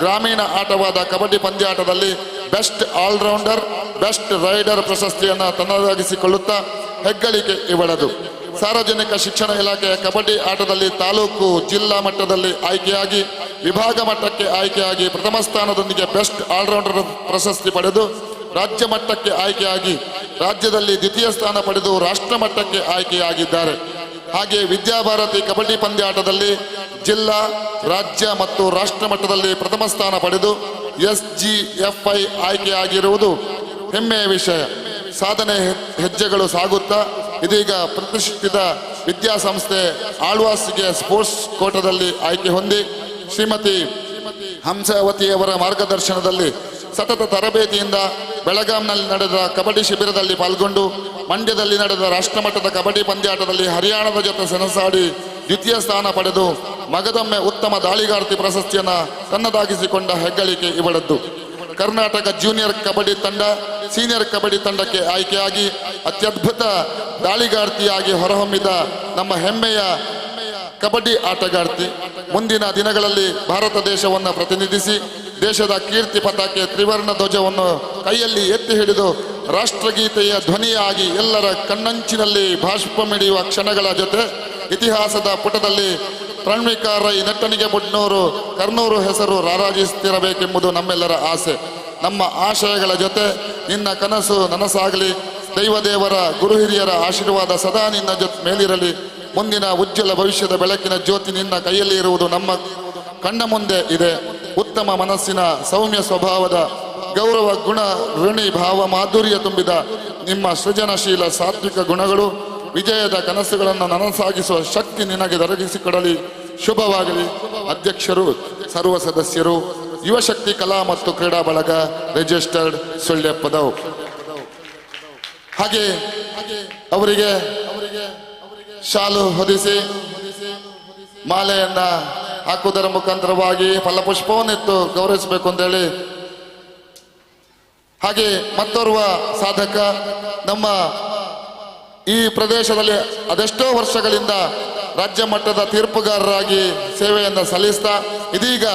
ಗ್ರಾಮೀಣ ಆಟವಾದ ಕಬಡ್ಡಿ ಪಂದ್ಯಾಟದಲ್ಲಿ ಬೆಸ್ಟ್ ಆಲ್ರೌಂಡರ್, ಬೆಸ್ಟ್ ರೈಡರ್ ಪ್ರಶಸ್ತಿಯನ್ನು ತನ್ನದಾಗಿಸಿಕೊಳ್ಳುತ್ತಾ ಹೆಗ್ಗಳಿಕೆ ಇವಳದು. ಸಾರ್ವಜನಿಕ ಶಿಕ್ಷಣ ಇಲಾಖೆಯ ಕಬಡ್ಡಿ ಆಟದಲ್ಲಿ ತಾಲೂಕು ಜಿಲ್ಲಾ ಮಟ್ಟದಲ್ಲಿ ಆಯ್ಕೆಯಾಗಿ ವಿಭಾಗ ಮಟ್ಟಕ್ಕೆ ಆಯ್ಕೆಯಾಗಿ ಪ್ರಥಮ ಸ್ಥಾನದೊಂದಿಗೆ ಬೆಸ್ಟ್ ಆಲ್ರೌಂಡರ್ ಪ್ರಶಸ್ತಿ ಪಡೆದು ರಾಜ್ಯ ಮಟ್ಟಕ್ಕೆ ಆಯ್ಕೆಯಾಗಿ ರಾಜ್ಯದಲ್ಲಿ ದ್ವಿತೀಯ ಸ್ಥಾನ ಪಡೆದು ರಾಷ್ಟ್ರ ಮಟ್ಟಕ್ಕೆ ಆಯ್ಕೆಯಾಗಿದ್ದಾರೆ. ಹಾಗೆ ವಿದ್ಯಾಭಾರತಿ ಕಬಡ್ಡಿ ಪಂದ್ಯಾಟದಲ್ಲಿ ಜಿಲ್ಲಾ, ರಾಜ್ಯ ಮತ್ತು ರಾಷ್ಟ್ರ ಮಟ್ಟದಲ್ಲಿ ಪ್ರಥಮ ಸ್ಥಾನ ಪಡೆದು SGFI ಆಯ್ಕೆಯಾಗಿರುವುದು ಹೆಮ್ಮೆಯ ವಿಷಯ. ಸಾಧನೆ ಹೆಜ್ಜೆಗಳು ಸಾಗುತ್ತಾ ಇದೀಗ ಪ್ರತಿಷ್ಠಿತ ವಿದ್ಯಾಸಂಸ್ಥೆ ಆಳ್ವಾಸ್ಗೆ ಸ್ಪೋರ್ಟ್ಸ್ ಕೋಟಾದಲ್ಲಿ ಆಯ್ಕೆ ಹೊಂದಿ ಶ್ರೀಮತಿ ಹಂಸಾವತಿಯವರ ಮಾರ್ಗದರ್ಶನದಲ್ಲಿ ಸತತ ತರಬೇತಿಯಿಂದ ಬೆಳಗಾಂನಲ್ಲಿ ನಡೆದ ಕಬಡ್ಡಿ ಶಿಬಿರದಲ್ಲಿ ಪಾಲ್ಗೊಂಡು ಮಂಡ್ಯದಲ್ಲಿ ನಡೆದ ರಾಷ್ಟ್ರಮಟ್ಟದ ಕಬಡ್ಡಿ ಪಂದ್ಯಾಟದಲ್ಲಿ ಹರಿಯಾಣದ ಜೊತೆ ಸೆಣಸಾಡಿ ದ್ವಿತೀಯ ಸ್ಥಾನ ಪಡೆದು ಮಗದೊಮ್ಮೆ ಉತ್ತಮ ದಾಳಿಗಾರ್ತಿ ಪ್ರಶಸ್ತಿಯನ್ನು ತನ್ನದಾಗಿಸಿಕೊಂಡ ಹೆಗ್ಗಳಿಕೆ ಇವಳದ್ದು. ಕರ್ನಾಟಕ ಜೂನಿಯರ್ ಕಬಡ್ಡಿ ತಂಡ ಸೀನಿಯರ್ ಕಬಡ್ಡಿ ತಂಡಕ್ಕೆ ಆಯ್ಕೆಯಾಗಿ ಅತ್ಯದ್ಭುತ ದಾಳಿಗಾರ್ತಿಯಾಗಿ ಹೊರಹೊಮ್ಮಿದ ನಮ್ಮ ಹೆಮ್ಮೆಯ ಕಬಡ್ಡಿ ಆಟಗಾರ್ತಿ ಮುಂದಿನ ದಿನಗಳಲ್ಲಿ ಭಾರತ ದೇಶವನ್ನು ಪ್ರತಿನಿಧಿಸಿ ದೇಶದ ಕೀರ್ತಿ ಪತಾಕೆ ತ್ರಿವರ್ಣ ಧ್ವಜವನ್ನು ಕೈಯಲ್ಲಿ ಎತ್ತಿ ಹಿಡಿದು ರಾಷ್ಟ್ರಗೀತೆಯ ಧ್ವನಿಯಾಗಿ ಎಲ್ಲರ ಕಣ್ಣಂಚಿನಲ್ಲಿ ಬಾಷ್ಪ ಮಿಡಿಯುವ ಕ್ಷಣಗಳ ಜೊತೆ ಇತಿಹಾಸದ ಪುಟದಲ್ಲಿ ಪ್ರಣವಿಕಾ ರೈ ನೆಟ್ಟಣಿಗೆ ಮುಡ್ನೂರು ಕರ್ನೂರು ಹೆಸರು ರಾರಾಜಿಸುತ್ತಿರಬೇಕೆಂಬುದು ನಮ್ಮೆಲ್ಲರ ಆಸೆ. ನಮ್ಮ ಆಶಯಗಳ ಜೊತೆ ನಿನ್ನ ಕನಸು ನನಸಾಗಲಿ. ದೈವದೇವರ ಗುರು ಹಿರಿಯರ ಆಶೀರ್ವಾದ ಸದಾ ನಿನ್ನ ಮೇಲಿರಲಿ. ಮುಂದಿನ ಉಜ್ವಲ ಭವಿಷ್ಯದ ಬೆಳಕಿನ ಜ್ಯೋತಿ ನಿನ್ನ ಕೈಯಲ್ಲಿ ಇರುವುದು ನಮ್ಮ ಕಣ್ಣ ಮುಂದೆ ಇದೆ. ಉತ್ತಮ ಮನಸ್ಸಿನ ಸೌಮ್ಯ ಸ್ವಭಾವದ ಗೌರವ ಗುಣ ಋಣಿ ಭಾವ ಮಾಧುರ್ಯ ತುಂಬಿದ ನಿಮ್ಮ ಸೃಜನಶೀಲ ಸಾತ್ವಿಕ ಗುಣಗಳು ವಿಜಯದ ಕನಸುಗಳನ್ನು ನನಸಾಗಿಸುವ ಶಕ್ತಿ ನಿನಗೆ ದೊರಕಿಸಿಕೊಡಲಿ. ಶುಭವಾಗಲಿ. ಅಧ್ಯಕ್ಷರು, ಸರ್ವ ಸದಸ್ಯರು, ಯುವಶಕ್ತಿ ಕಲಾ ಮತ್ತು ಕ್ರೀಡಾ ಬಳಗ, ರಿಜಿಸ್ಟರ್ಡ್ ಸುಳ್ಯಪ್ಪದವು. ಹಾಗೆ ಅವರಿಗೆ ಶಾಲು ಹೊದಿಸಿ ಮಾಲೆಯನ್ನ ಹಾಕುವುದರ ಮುಖಾಂತರವಾಗಿ ಫಲಪುಷ್ಪವನ್ನಿತ್ತು ಗೌರವಿಸಬೇಕು ಅಂತೇಳಿ. ಹಾಗೆ ಮತ್ತೋರ್ವ ಸಾಧಕ ನಮ್ಮ ಈ ಪ್ರದೇಶದಲ್ಲಿ ಅದೆಷ್ಟೋ ವರ್ಷಗಳಿಂದ ರಾಜ್ಯ ಮಟ್ಟದ ತೀರ್ಪುಗಾರರಾಗಿ ಸೇವೆಯನ್ನು ಸಲ್ಲಿಸ್ತಾ ಇದೀಗ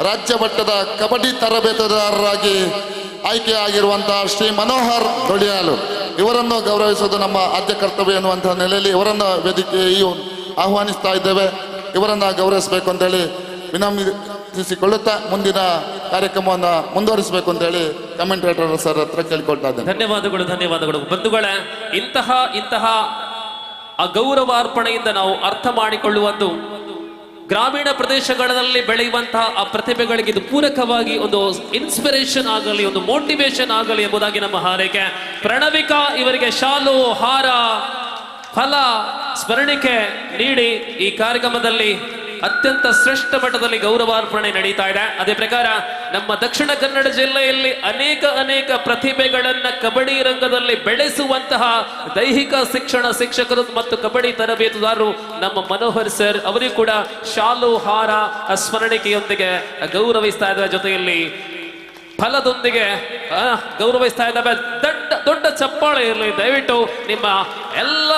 ರಾಜ್ಯ ಮಟ್ಟದ ಕಬಡ್ಡಿ ತರಬೇತುದಾರರಾಗಿ ಆಯ್ಕೆಯಾಗಿರುವಂತಹ ಶ್ರೀ ಮನೋಹರ್ ದೊಡಿಯಾಲು ಇವರನ್ನು ಗೌರವಿಸುವುದು ನಮ್ಮ ಆದ್ಯ ಕರ್ತವ್ಯ ಎನ್ನುವಂತಹ ನೆಲೆಯಲ್ಲಿ ಇವರನ್ನು ವೇದಿಕೆಯು ಆಹ್ವಾನಿಸ್ತಾ ಇದ್ದೇವೆ. ಇವರನ್ನು ಗೌರವಿಸಬೇಕು ಅಂತೇಳಿ ವಿನಂತಿಸಿಕೊಳ್ಳುತ್ತಾ ಮುಂದಿನ ಕಾರ್ಯಕ್ರಮವನ್ನು ಮುಂದುವರಿಸಬೇಕು ಅಂತೇಳಿ ಕಮೆಂಟೇಟರ್ ಸರ್ ಹತ್ರ ಕೇಳಿಕೊಳ್ತಾ ಇದ್ದೇನೆ. ಧನ್ಯವಾದಗಳು ಬಂಧುಗಳೇ. ಇಂತಹ ಅಗೌರವಾರ್ಪಣೆಯಿಂದ ನಾವು ಅರ್ಥ ಮಾಡಿಕೊಳ್ಳುವುದು ಗ್ರಾಮೀಣ ಪ್ರದೇಶಗಳಲ್ಲಿ ಬೆಳೆಯುವಂತಹ ಆ ಪ್ರತಿಭೆಗಳಿಗೆ ಇದು ಪೂರಕವಾಗಿ ಒಂದು ಇನ್ಸ್ಪಿರೇಷನ್ ಆಗಲಿ, ಒಂದು ಮೋಟಿವೇಶನ್ ಆಗಲಿ ಎಂಬುದಾಗಿ ನಮ್ಮ ಹಾರೈಕೆ. ಪ್ರಣವಿಕಾ ಇವರಿಗೆ ಶಾಲು, ಹಾರ, ಫಲ, ಸ್ಮರಣಿಕೆ ನೀಡಿ ಈ ಕಾರ್ಯಕ್ರಮದಲ್ಲಿ ಅತ್ಯಂತ ಶ್ರೇಷ್ಠ ಮಟ್ಟದಲ್ಲಿ ಗೌರವಾರ್ಪಣೆ ನಡೀತಾ ಇದೆ. ಅದೇ ಪ್ರಕಾರ ನಮ್ಮ ದಕ್ಷಿಣ ಕನ್ನಡ ಜಿಲ್ಲೆಯಲ್ಲಿ ಅನೇಕ ಪ್ರತಿಭೆಗಳನ್ನ ಕಬಡ್ಡಿ ರಂಗದಲ್ಲಿ ಬೆಳೆಸುವಂತಹ ದೈಹಿಕ ಶಿಕ್ಷಣ ಶಿಕ್ಷಕರು ಮತ್ತು ಕಬಡ್ಡಿ ತರಬೇತುದಾರರು ನಮ್ಮ ಮನೋಹರ್ ಸರ್ ಅವರಿಗೂ ಕೂಡ ಶಾಲು, ಹಾರ, ಸ್ಮರಣಿಕೆಯೊಂದಿಗೆ ಗೌರವಿಸ್ತಾ ಇದ್ದಾರೆ. ಜೊತೆಯಲ್ಲಿ ಫಲದೊಂದಿಗೆ ಗೌರವಿಸ್ತಾ ಇದ್ದಾವೆ. ದೊಡ್ಡ ಚಪ್ಪಾಳೆ ಇರಲಿ. ದಯವಿಟ್ಟು ನಿಮ್ಮ ಎಲ್ಲ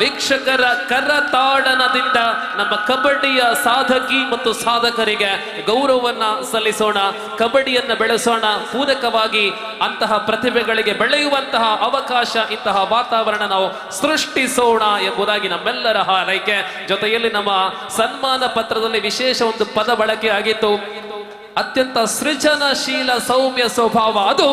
ವೀಕ್ಷಕರ ಕರತಾಡನದಿಂದ ನಮ್ಮ ಕಬಡ್ಡಿಯ ಸಾಧಕಿ ಮತ್ತು ಸಾಧಕರಿಗೆ ಗೌರವವನ್ನ ಸಲ್ಲಿಸೋಣ. ಕಬಡ್ಡಿಯನ್ನು ಬೆಳೆಸೋಣ. ಪೂರಕವಾಗಿ ಅಂತಹ ಪ್ರತಿಭೆಗಳಿಗೆ ಬೆಳೆಯುವಂತಹ ಅವಕಾಶ, ಇಂತಹ ವಾತಾವರಣ ನಾವು ಸೃಷ್ಟಿಸೋಣ ಎಂಬುದಾಗಿ ನಮ್ಮೆಲ್ಲರ ಹಾರೈಕೆ. ಜೊತೆಯಲ್ಲಿ ನಮ್ಮ ಸನ್ಮಾನ ಪತ್ರದಲ್ಲಿ ವಿಶೇಷ ಒಂದು ಪದ ಬಳಕೆ ಆಗಿತ್ತು. ಅತ್ಯಂತ ಸೃಜನಶೀಲ ಸೌಮ್ಯ ಸ್ವಭಾವ ಅದು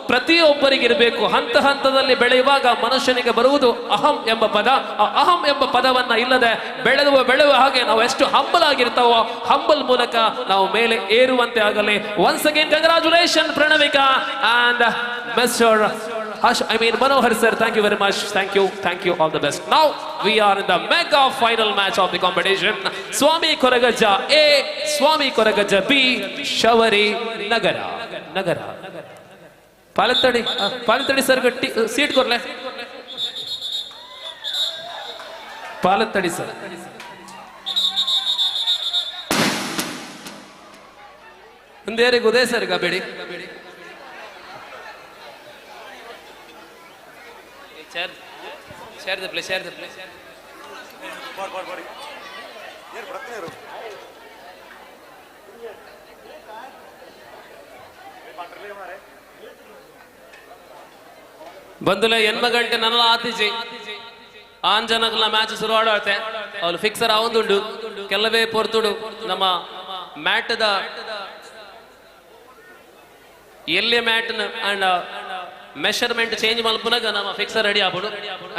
ಪ್ರತಿಯೊಬ್ಬರಿಗಿರಬೇಕು. ಹಂತ ಹಂತದಲ್ಲಿ ಬೆಳೆಯುವಾಗ ಮನುಷ್ಯನಿಗೆ ಬರುವುದು ಅಹಂ ಎಂಬ ಪದ. ಆ ಅಹಂ ಎಂಬ ಪದವನ್ನ ಇಲ್ಲದೆ ಬೆಳೆಯುವ ಹಾಗೆ ನಾವು ಎಷ್ಟು ಹಂಬಲ್ ಆಗಿರ್ತಾವೋ ಹಂಬಲ್ ಮೂಲಕ ನಾವು ಮೇಲೆ ಏರುವಂತೆ ಆಗಲಿ. Once again congratulation Pranavika and mister Manohar sir, thank you very much. Thank you, all the best. Now we are in the mega final match of the competition. Swami Koragaja A, Swami Koragaja B, Shavari Nagara. Palatadi sir seat korle. Palatadi sir.Undere Uday sir ga bedi. Share the place. ಬಂಧುಲೆ 8 ಗಂಟೆ ನನ್ನ ಆತಿಜಿ ಆಂಜನಗಲ match ಶುರು ಆಡತ್ತೆ. ಅವ್ರು fixer ಆವೊಂದುಂಡು ಕೆಲವೇ ಪೊರ್ತುಡು ನಮ್ಮ ಮ್ಯಾಟ್ದ ಎಲ್ಲೆ mat and measurement change ಮಲ್ಪುನಾಗ ನಮ್ಮ ಫಿಕ್ಸರ್ ರೆಡಿ ಆಪುಡು.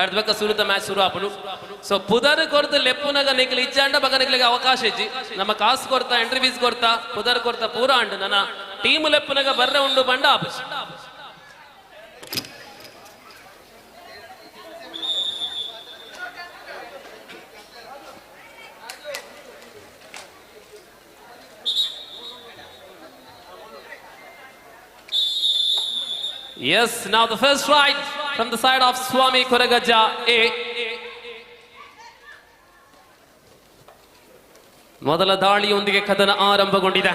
ಅರ್ಧಬೇಕ ಸುರುತ ಮ್ಯಾಚ್ ಶುರು ಆಪುಡು. ಸೊ ಪುದರ್ ಕೊರ್ತ ಲೆಪ್ಪುನಾಗ ನಿಕ್ಲಿ ಇಜ್ಜಾಂಡ ಬಗ ನಿಕ್ಲಿಗೆ ಅವಕಾಶ ಇಜ್ಜಿ ನಮ್ಮ ಕಾಸು ಕೊರ್ತಾ ಎಂಟ್ರಿ ಫೀಸ್ ಕೊರ್ತಾ ಪುದರ್ ಕೊರ್ತಾ ಪೂರ ಅಂಡ್ ನನ್ನ ಟೀಮ್ ಲೆಪ್ಪುನಾಗ ಬರ್ರೆ ಉಂಡು ಬಂಡ app. Yes, now the first strike from the side of Swami Koragaja A. ಮೊದಲ ದಾಳಿಯೊಂದಿಗೆ ಕದನ ಆರಂಭಗೊಂಡಿದೆ.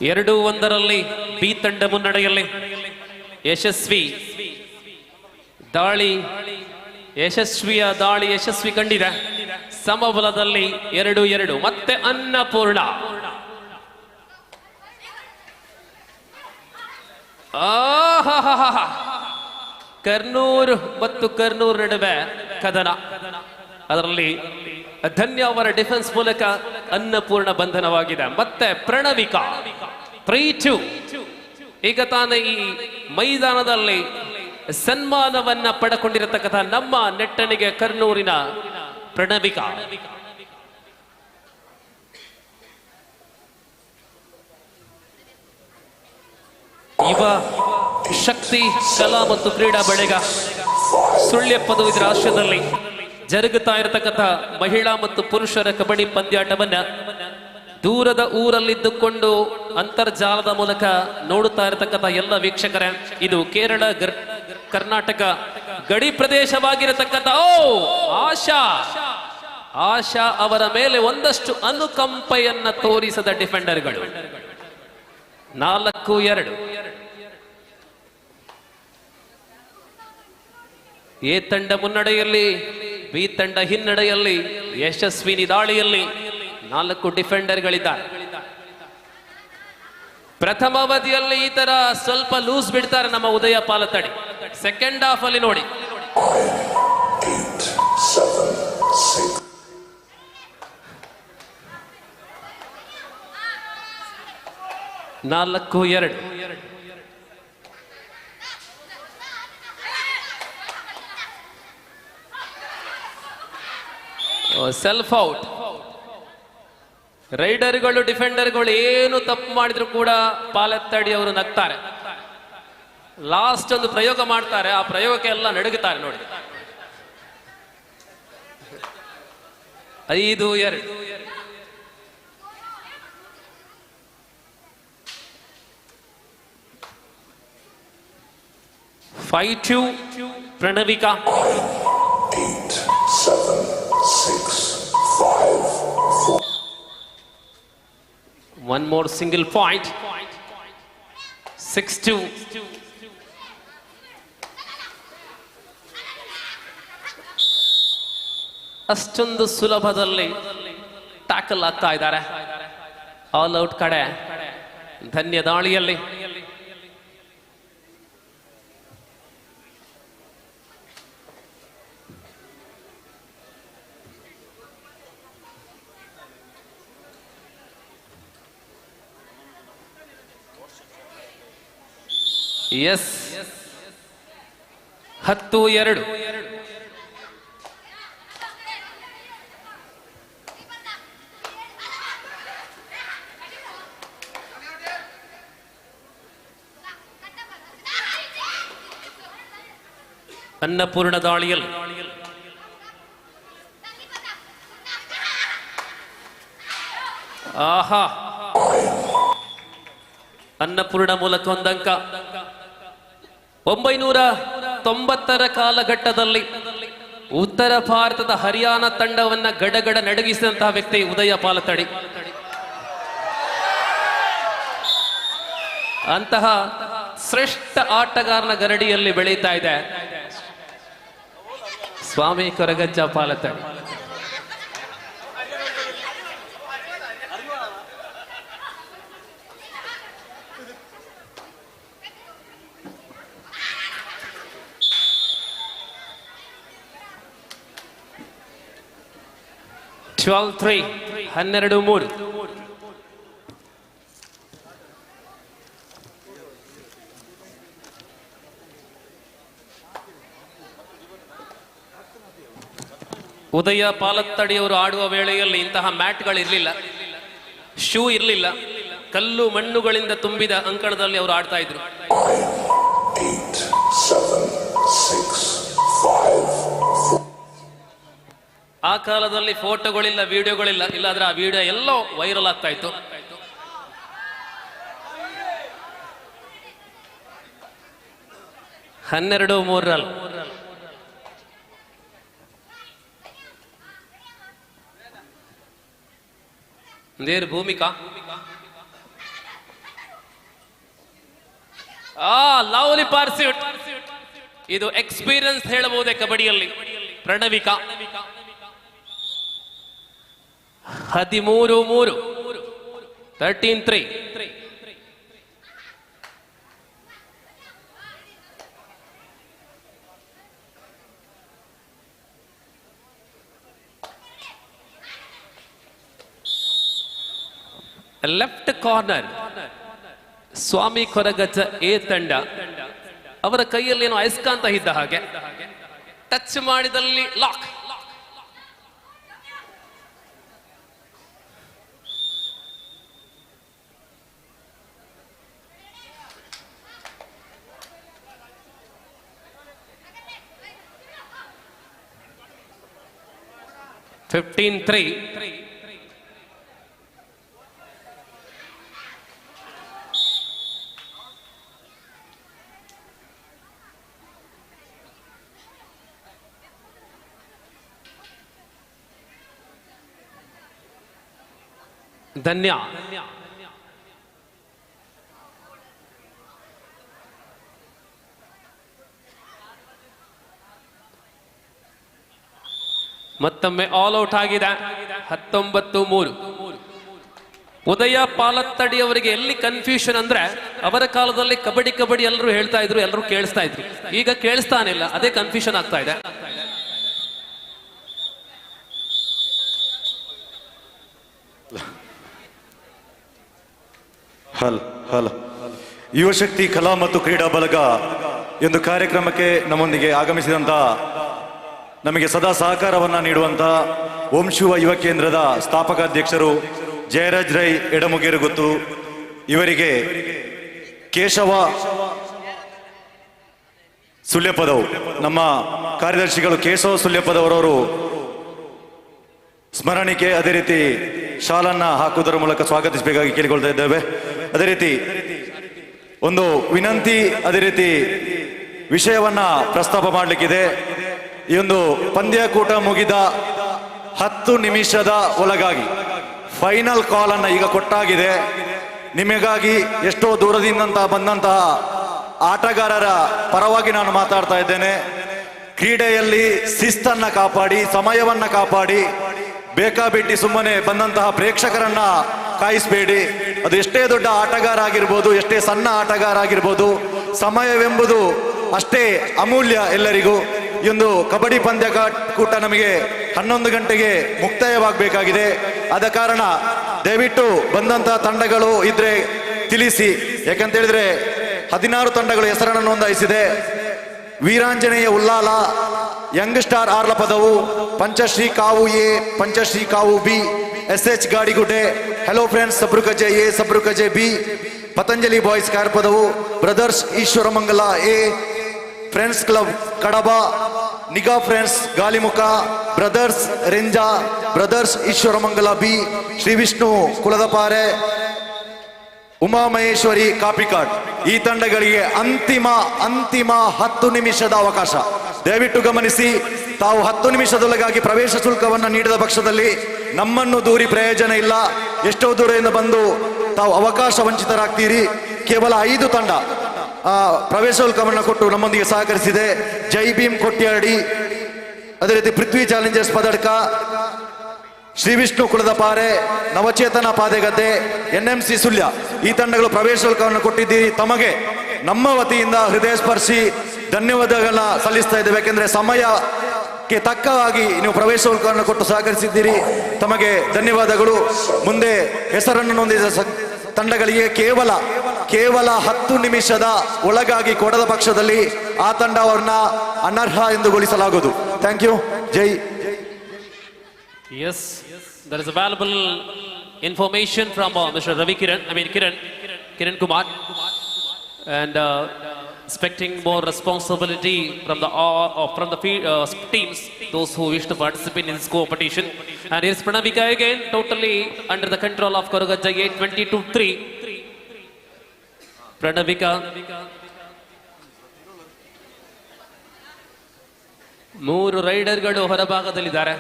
ಎರಡು ಒಂದರಲ್ಲಿ ಬಿ ತಂಡ ಮುನ್ನಡೆಯಲ್ಲಿ. ಯಶಸ್ವಿ ದಾಳಿ ಯಶಸ್ವಿ ಕಂಡಿದೆ. ಸಮಬಲದಲ್ಲಿ 2-2. ಮತ್ತೆ ಅನ್ನಪೂರ್ಣ ಕರ್ನೂರ್ ಮತ್ತು ಕರ್ನೂರ್ ನಡುವೆ ಕದನ. ಅದರಲ್ಲಿ ಧನ್ಯ ಅವರ ಡಿಫೆನ್ಸ್ ಮೂಲಕ ಅನ್ನಪೂರ್ಣ ಬಂಧನವಾಗಿದೆ. ಮತ್ತೆ ಪ್ರಣವಿಕಾ 3-2. ಈಗ ತಾನೇ ಈ ಮೈದಾನದಲ್ಲಿ ಸನ್ಮಾನವನ್ನ ಪಡೆಕೊಂಡಿರತಕ್ಕಂಥ ನಮ್ಮ ನೆಟ್ಟಣಿಗೆ ಕರ್ನೂರಿನ ಪ್ರಣವಿಕಾ. ಯುವ ಶಕ್ತಿ ಕಲಾ ಮತ್ತು ಕ್ರೀಡಾ ಬೆಳೆಗ ಸುಳ್ಯಪ್ಪದು ಇದರ ಆಶ್ರಯದಲ್ಲಿ ಜರುಗುತ್ತಾ ಇರತಕ್ಕಂಥ ಮಹಿಳಾ ಮತ್ತು ಪುರುಷರ ಕಬಡ್ಡಿ ಪಂದ್ಯಾಟವನ್ನ ದೂರದ ಊರಲ್ಲಿದ್ದುಕೊಂಡು ಅಂತರ್ಜಾಲದ ಮೂಲಕ ನೋಡುತ್ತಾ ಇರತಕ್ಕಂಥ ಎಲ್ಲ ವೀಕ್ಷಕರೇ, ಇದು ಕೇರಳ ಕರ್ನಾಟಕ ಗಡಿ ಪ್ರದೇಶವಾಗಿರತಕ್ಕಂಥ ಆಶಾ ಅವರ ಮೇಲೆ ಒಂದಷ್ಟು ಅನುಕಂಪೆಯನ್ನ ತೋರಿಸದ ಡಿಫೆಂಡರ್ಗಳು. 4-2. ಎ ತಂಡ ಮುನ್ನಡೆಯಲ್ಲಿ, ಬಿ ತಂಡ ಹಿನ್ನಡೆಯಲ್ಲಿ, ಯಶಸ್ವಿನಿ ದಾಳಿಯಲ್ಲಿ 4 ಡಿಫೆಂಡರ್ಗಳಿದ್ದಾರೆ. ಪ್ರಥಮ ಅವಧಿಯಲ್ಲಿ ಈ ತರ ಸ್ವಲ್ಪ ಲೂಸ್ ಬಿಡ್ತಾರೆ ನಮ್ಮ ಉದಯ ಪಾಲತಡಿ. ಸೆಕೆಂಡ್ ಹಾಫ್ ಅಲ್ಲಿ ನೋಡಿ 8, 7, 6. ನಾಲ್ಕು 2. Self out. ರೈಡರ್ಗಳು ಡಿಫೆಂಡರ್ಗಳು ಏನು ತಪ್ಪು ಮಾಡಿದ್ರು ಕೂಡ ಪಾಲತ್ತಡಿ ಅವರು ನಗ್ತಾರೆ. ಲಾಸ್ಟ್ ಒಂದು ಪ್ರಯೋಗ ಮಾಡ್ತಾರೆ, ಆ ಪ್ರಯೋಗಕ್ಕೆ ಎಲ್ಲ ನಡುಗುತ್ತಾರೆ ನೋಡಿ. 5-2. ಪ್ರಣವಿಕಾ. 8, 7, 6, 5, 4. One more single point. 6-2. ಅಷ್ಟೊಂದು ಸುಲಭದಲ್ಲಿ ಟ್ಯಾಕಲ್ ಆಗ್ತಾ ಇದ್ದಾರೆ. ಆಲ್ ಔಟ್ ಕಡೆ ಧನ್ಯ ದಾಳಿಯಲ್ಲಿ ಎಸ್ 10-2. ಅನ್ನಪೂರ್ಣ ದಾಳಿಯಲ್ಲಿ ಆಹಾ, ಅನ್ನಪೂರ್ಣ ಮೂಲಕ ಒಂದಂಕ. 990ರ ಕಾಲಘಟ್ಟದಲ್ಲಿ ಉತ್ತರ ಭಾರತದ ಹರಿಯಾಣ ತಂಡವನ್ನ ಗಡಗಡ ನಡಗಿಸಿದಂತಹ ವ್ಯಕ್ತಿ ಉದಯ ಪಾಲತಡಿ. ಅಂತಹ ಶ್ರೇಷ್ಠ ಆಟಗಾರನ ಗರಡಿಯಲ್ಲಿ ಬೆಳೀತಾ ಇದೆ ಸ್ವಾಮಿ ಕೊರಗಜ್ಜ ಪಾಲತಡಿ. $12-3. 12-3. ಉದಯ ಪಾಲತ್ತಡಿಯವರು ಆಡುವ ವೇಳೆಯಲ್ಲಿ ಇಂತಹ ಮ್ಯಾಟ್ಗಳಿರಲಿಲ್ಲ, ಶೂ ಇರಲಿಲ್ಲ, ಕಲ್ಲು ಮಣ್ಣುಗಳಿಂದ ತುಂಬಿದ ಅಂಕಣದಲ್ಲಿ ಅವರು ಆಡ್ತಾ ಇದ್ರು. 8, 7, 6, 5, 4. ಆ ಕಾಲದಲ್ಲಿ ಫೋಟೋಗಳಿಲ್ಲ, ವಿಡಿಯೋಗಳಿಲ್ಲ. ಇಲ್ಲಾದ್ರೆ ಆ ವಿಡಿಯೋ ಎಲ್ಲೋ ವೈರಲ್ ಆಗ್ತಾ ಇತ್ತು. ಹನ್ನೆರಡು 3 ನೇರ್ ಭೂಮಿಕಾ. ಲವ್ಲಿ ಪಾರ್ಸ್ಯೂಟ್. ಇದು ಎಕ್ಸ್ಪೀರಿಯನ್ಸ್ ಹೇಳಬಹುದೇ ಕಬಡ್ಡಿಯಲ್ಲಿ. Pranavika 13-3. 13-3. Left corner Swami Koragajja A ತಂಡ ಅವರ ಕೈಯಲ್ಲಿ ಏನೋ ಅಯಸ್ಕಾಂತ ಇದ್ದ ಹಾಗೆ ಟಚ್ ಮಾಡಿದಲ್ಲಿ ಲಾಕ್. (15-3). ಧನ್ಯ ಮತ್ತೊಮ್ಮೆ ಆಲ್ ಔಟ್ ಆಗಿದೆ. 19-3. ಉದಯ ಪಾಲತ್ತಡಿ ಅವರಿಗೆ ಎಲ್ಲಿ ಕನ್ಫ್ಯೂಷನ್ ಅಂದ್ರೆ, ಅವರ ಕಾಲದಲ್ಲಿ ಕಬಡ್ಡಿ ಕಬಡ್ಡಿ ಎಲ್ಲರೂ ಹೇಳ್ತಾ ಇದ್ರು, ಎಲ್ಲರೂ ಕೇಳಿಸ್ತಾ ಇದ್ರು. ಈಗ ಕೇಳಿಸ್ತಾನಿಲ್ಲ, ಅದೇ ಕನ್ಫ್ಯೂಷನ್ ಆಗ್ತಾ ಇದೆ. ಹಲೋ ಯುವಶಕ್ತಿ ಕಲಾ ಮತ್ತು ಕ್ರೀಡಾ ಬಳಗ ಈ ಒಂದು ಕಾರ್ಯಕ್ರಮಕ್ಕೆ ನಮ್ಮೊಂದಿಗೆ ಆಗಮಿಸಿದಂತ, ನಮಗೆ ಸದಾ ಸಹಕಾರವನ್ನ ನೀಡುವಂತ ಓಂಶಿವ ಯುವ ಕೇಂದ್ರದ ಸ್ಥಾಪಕ ಅಧ್ಯಕ್ಷರು ಜಯರಾಜ್ ರೈ ಎಡಮುಗೇರು ಗೊತ್ತು ಇವರಿಗೆ ಕೇಶವ ಸುಳ್ಯಪದವ್, ನಮ್ಮ ಕಾರ್ಯದರ್ಶಿಗಳು ಕೇಶವ ಸುಳ್ಯಪದವರವರು ಸ್ಮರಣಿಕೆ, ಅದೇ ರೀತಿ ಶಾಲನ್ನ ಹಾಕುವುದರ ಮೂಲಕ ಸ್ವಾಗತಿಸಬೇಕಾಗಿ ಕೇಳಿಕೊಳ್ತಾ ಇದ್ದೇವೆ. ಅದೇ ರೀತಿ ಒಂದು ವಿನಂತಿ, ಅದೇ ರೀತಿ ವಿಷಯವನ್ನ ಪ್ರಸ್ತಾಪ ಮಾಡಲಿಕ್ಕಿದೆ. ಈ ಒಂದು ಪಂದ್ಯಕೂಟ ಮುಗಿದ 10 ನಿಮಿಷದ ಒಳಗಾಗಿ ಫೈನಲ್ ಕಾಲ್ ಅನ್ನ ಈಗ ಕೊಟ್ಟಾಗಿದೆ. ನಿಮಗಾಗಿ ಎಷ್ಟೋ ದೂರದಿಂದ ಬಂದಂತಹ ಆಟಗಾರರ ಪರವಾಗಿ ನಾನು ಮಾತಾಡ್ತಾ ಇದ್ದೇನೆ. ಕ್ರೀಡೆಯಲ್ಲಿ ಶಿಸ್ತನ್ನ ಕಾಪಾಡಿ, ಸಮಯವನ್ನ ಕಾಪಾಡಿ, ಬೇಕಾಬಿಟ್ಟಿ ಸುಮ್ಮನೆ ಬಂದಂತಹ ಪ್ರೇಕ್ಷಕರನ್ನ ಕಾಯಿಸಬೇಡಿ. ಅದು ಎಷ್ಟೇ ದೊಡ್ಡ ಆಟಗಾರ ಆಗಿರ್ಬೋದು, ಎಷ್ಟೇ ಸಣ್ಣ ಆಟಗಾರ ಆಗಿರ್ಬೋದು, ಸಮಯವೆಂಬುದು ಅಷ್ಟೇ ಅಮೂಲ್ಯ ಎಲ್ಲರಿಗೂ. ಈ ಒಂದು ಕಬಡ್ಡಿ ಪಂದ್ಯಕೂಟ ನಮಗೆ 11 ಗಂಟೆಗೆ ಮುಕ್ತಾಯವಾಗಬೇಕಾಗಿದೆ. ಆದ ಕಾರಣ ದಯವಿಟ್ಟು ಬಂದಂತಹ ತಂಡಗಳು ಇದ್ರೆ ತಿಳಿಸಿ. ಯಾಕಂತ ಹೇಳಿದ್ರೆ 16 ತಂಡಗಳು ಹೆಸರನ್ನು ನೋಂದಾಯಿಸಿದೆ. Veeranjaneya Ullal, young star Arlapadavu, Panchashri Kavu A, Panchashri Kavu B, SH Gadigudde, hello friends Sabrukaje A, Sabrukaje B, Patanjali boys Karpadavu, brothers Eshwaramangala A, friends club Kadaba, Niga friends Galimukha, brothers Renja, brothers Eshwaramangala B, Shri Vishnu Kuladapare, Umamaheshwari Kapikad. ಈ ತಂಡಗಳಿಗೆ ಅಂತಿಮ 10 ನಿಮಿಷದ ಅವಕಾಶ. ದಯವಿಟ್ಟು ಗಮನಿಸಿ, ತಾವು 10 ನಿಮಿಷದೊಳಗಾಗಿ ಪ್ರವೇಶ ಶುಲ್ಕವನ್ನು ನೀಡಿದ ಪಕ್ಷದಲ್ಲಿ ನಮ್ಮನ್ನು ದೂರಿ ಪ್ರಯೋಜನ ಇಲ್ಲ. ಎಷ್ಟೋ ದೂರದಿಂದ ಬಂದು ತಾವು ಅವಕಾಶ ವಂಚಿತರಾಗ್ತೀರಿ. ಕೇವಲ 5 ತಂಡ ಪ್ರವೇಶ ಶುಲ್ಕವನ್ನು ಕೊಟ್ಟು ನಮ್ಮೊಂದಿಗೆ ಸಹಕರಿಸಿದೆ. ಜೈ ಭೀಮ್ ಕೊಟ್ಯಾಡಿ, ಅದೇ ರೀತಿ ಪೃಥ್ವಿ ಚಾಲೆಂಜರ್ಸ್ ಪದಡ್ಕ, ಶ್ರೀ ವಿಷ್ಣು ಕುಲದಪಾರೆ, ನವಚೇತನ ಪಾದೆಗದ್ದೆ, NMC ಸುಳ್ಯ. ಈ ತಂಡಗಳು ಪ್ರವೇಶ ಶುಲ್ಕವನ್ನು ಕೊಟ್ಟಿದ್ದೀರಿ. ತಮಗೆ ನಮ್ಮ ವತಿಯಿಂದ ಹೃದಯ ಸ್ಪರ್ಶಿ ಧನ್ಯವಾದಗಳನ್ನ ಸಲ್ಲಿಸ್ತಾ ಇದ್ದೇವೆ. ಯಾಕೆಂದ್ರೆ ಸಮಯಕ್ಕೆ ತಕ್ಕವಾಗಿ ನೀವು ಪ್ರವೇಶ ಶುಲ್ಕವನ್ನು ಕೊಟ್ಟು ಸಹಕರಿಸಿದ್ದೀರಿ. ತಮಗೆ ಧನ್ಯವಾದಗಳು. ಮುಂದೆ ಹೆಸರನ್ನು ನೊಂದಿದ ತಂಡಗಳಿಗೆ ಕೇವಲ 10 ನಿಮಿಷದ ಒಳಗಾಗಿ ಕೊಡದ ಪಕ್ಷದಲ್ಲಿ ಆ ತಂಡ ಅವರನ್ನ ಅನರ್ಹ ಎಂದುಗೊಳಿಸಲಾಗುವುದು. Thank you. ಜೈ. Yes, there is available information from Mr. Ravi Kiran, Kiran Kumar, and expecting more responsibility from the teams, those who wish to participate in this competition. And here's Pranavika again, totally under the control of Korugajja 22-3. Pranavika. 3 ರೈಡರ್ಗಳು ಹೊರಭಾಗದಲ್ಲಿದ್ದಾರೆ.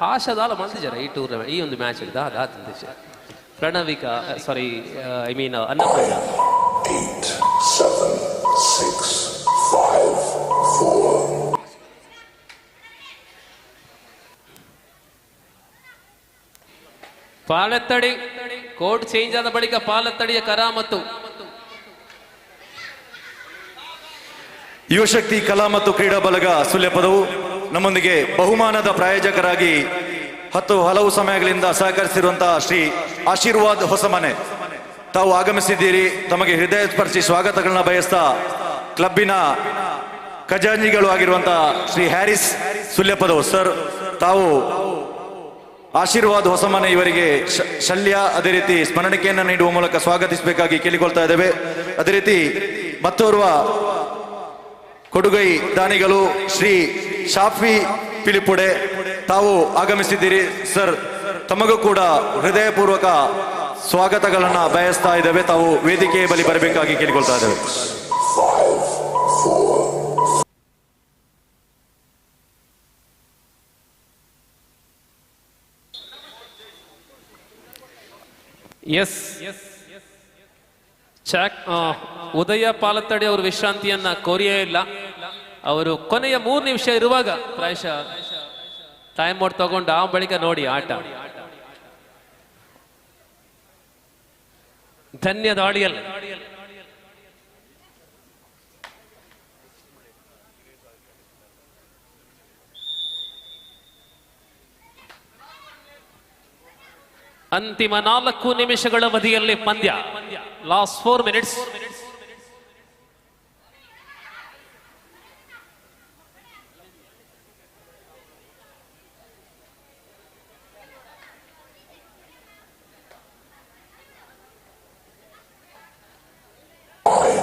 ಹಾಶದಾಲ ಮಾಡ್ತಿದ್ದಾರೆ ಈ tournament, ಈ ಒಂದು match ಪ್ರಣವಿಕ Annapurna. 8, 7, 6, 5, 4. ಪಾಲತ್ತಡಿ code change ಆದ ಬಳಿಕ ಪಾಲತ್ತಡಿಯ ಕರಾಮತ್ತು. ಯುವಶಕ್ತಿ ಕಲಾ ಮತ್ತು ಕ್ರೀಡಾ ಬಳಗ ಸುಳ್ಯಪದವು ನಮ್ಮೊಂದಿಗೆ ಬಹುಮಾನದ ಪ್ರಾಯೋಜಕರಾಗಿ ಹಲವು ಸಮಯಗಳಿಂದ ಸಹಕರಿಸಿರುವಂತಹ ಶ್ರೀ ಆಶೀರ್ವಾದ್ ಹೊಸಮನೆ ತಾವು ಆಗಮಿಸಿದ್ದೀರಿ. ತಮಗೆ ಹೃದಯ ಸ್ಪರ್ಶಿ ಸ್ವಾಗತಗಳನ್ನ ಬಯಸ್ತಾ ಕ್ಲಬ್ಬಿನ ಖಜಾಂಚಿಗಳು ಆಗಿರುವಂತಹ ಶ್ರೀ ಹ್ಯಾರಿಸ್ ಸುಲ್ಯಪದವು ಸರ್, ತಾವು ಆಶೀರ್ವಾದ್ ಹೊಸಮನೆ ಇವರಿಗೆ ಶಲ್ಯ ಅದೇ ರೀತಿ ಸ್ಮರಣಿಕೆಯನ್ನು ನೀಡುವ ಮೂಲಕ ಸ್ವಾಗತಿಸಬೇಕಾಗಿ ಕೇಳಿಕೊಳ್ತಾ ಇದ್ದೇವೆ. ಅದೇ ರೀತಿ ಮತ್ತೋರ್ವ ಕೊಡುಗೈ ದಾನಿಗಳು ಶ್ರೀ ಶಾಫಿ ಪಿಲಿಪುಡೆ ತಾವು ಆಗಮಿಸಿದ್ದೀರಿ ಸರ್, ತಮಗೂ ಕೂಡ ಹೃದಯಪೂರ್ವಕ ಸ್ವಾಗತಗಳನ್ನ ಬಯಸ್ತಾ ಇದ್ದೇವೆ. ತಾವು ವೇದಿಕೆಯ ಬಳಿ ಬರಬೇಕಾಗಿ ಕೇಳಿಕೊಳ್ತಾ ಇದ್ದೇವೆ. 5, 4. ಎಸ್ ಉದಯ ಪಾಲತ್ತಡಿ ಅವರು ವಿಶ್ರಾಂತಿಯನ್ನ ಕೋರಿಯೇ ಇಲ್ಲ. ಅವರು ಕೊನೆಯ 3 ನಿಮಿಷ ಇರುವಾಗ ಪ್ರಾಯಶಃ ಟೈಮ್ ಔಟ್ ತಗೊಂಡು ಆ ಬಳಿಕ ನೋಡಿ ಆಟ. ಧನ್ಯ ದಾಳಿಯಲ್ಲಿ ಅಂತಿಮ 4 ನಿಮಿಷಗಳ ಅವಧಿಯಲ್ಲಿ ಪಂದ್ಯ. Last 4 minutes.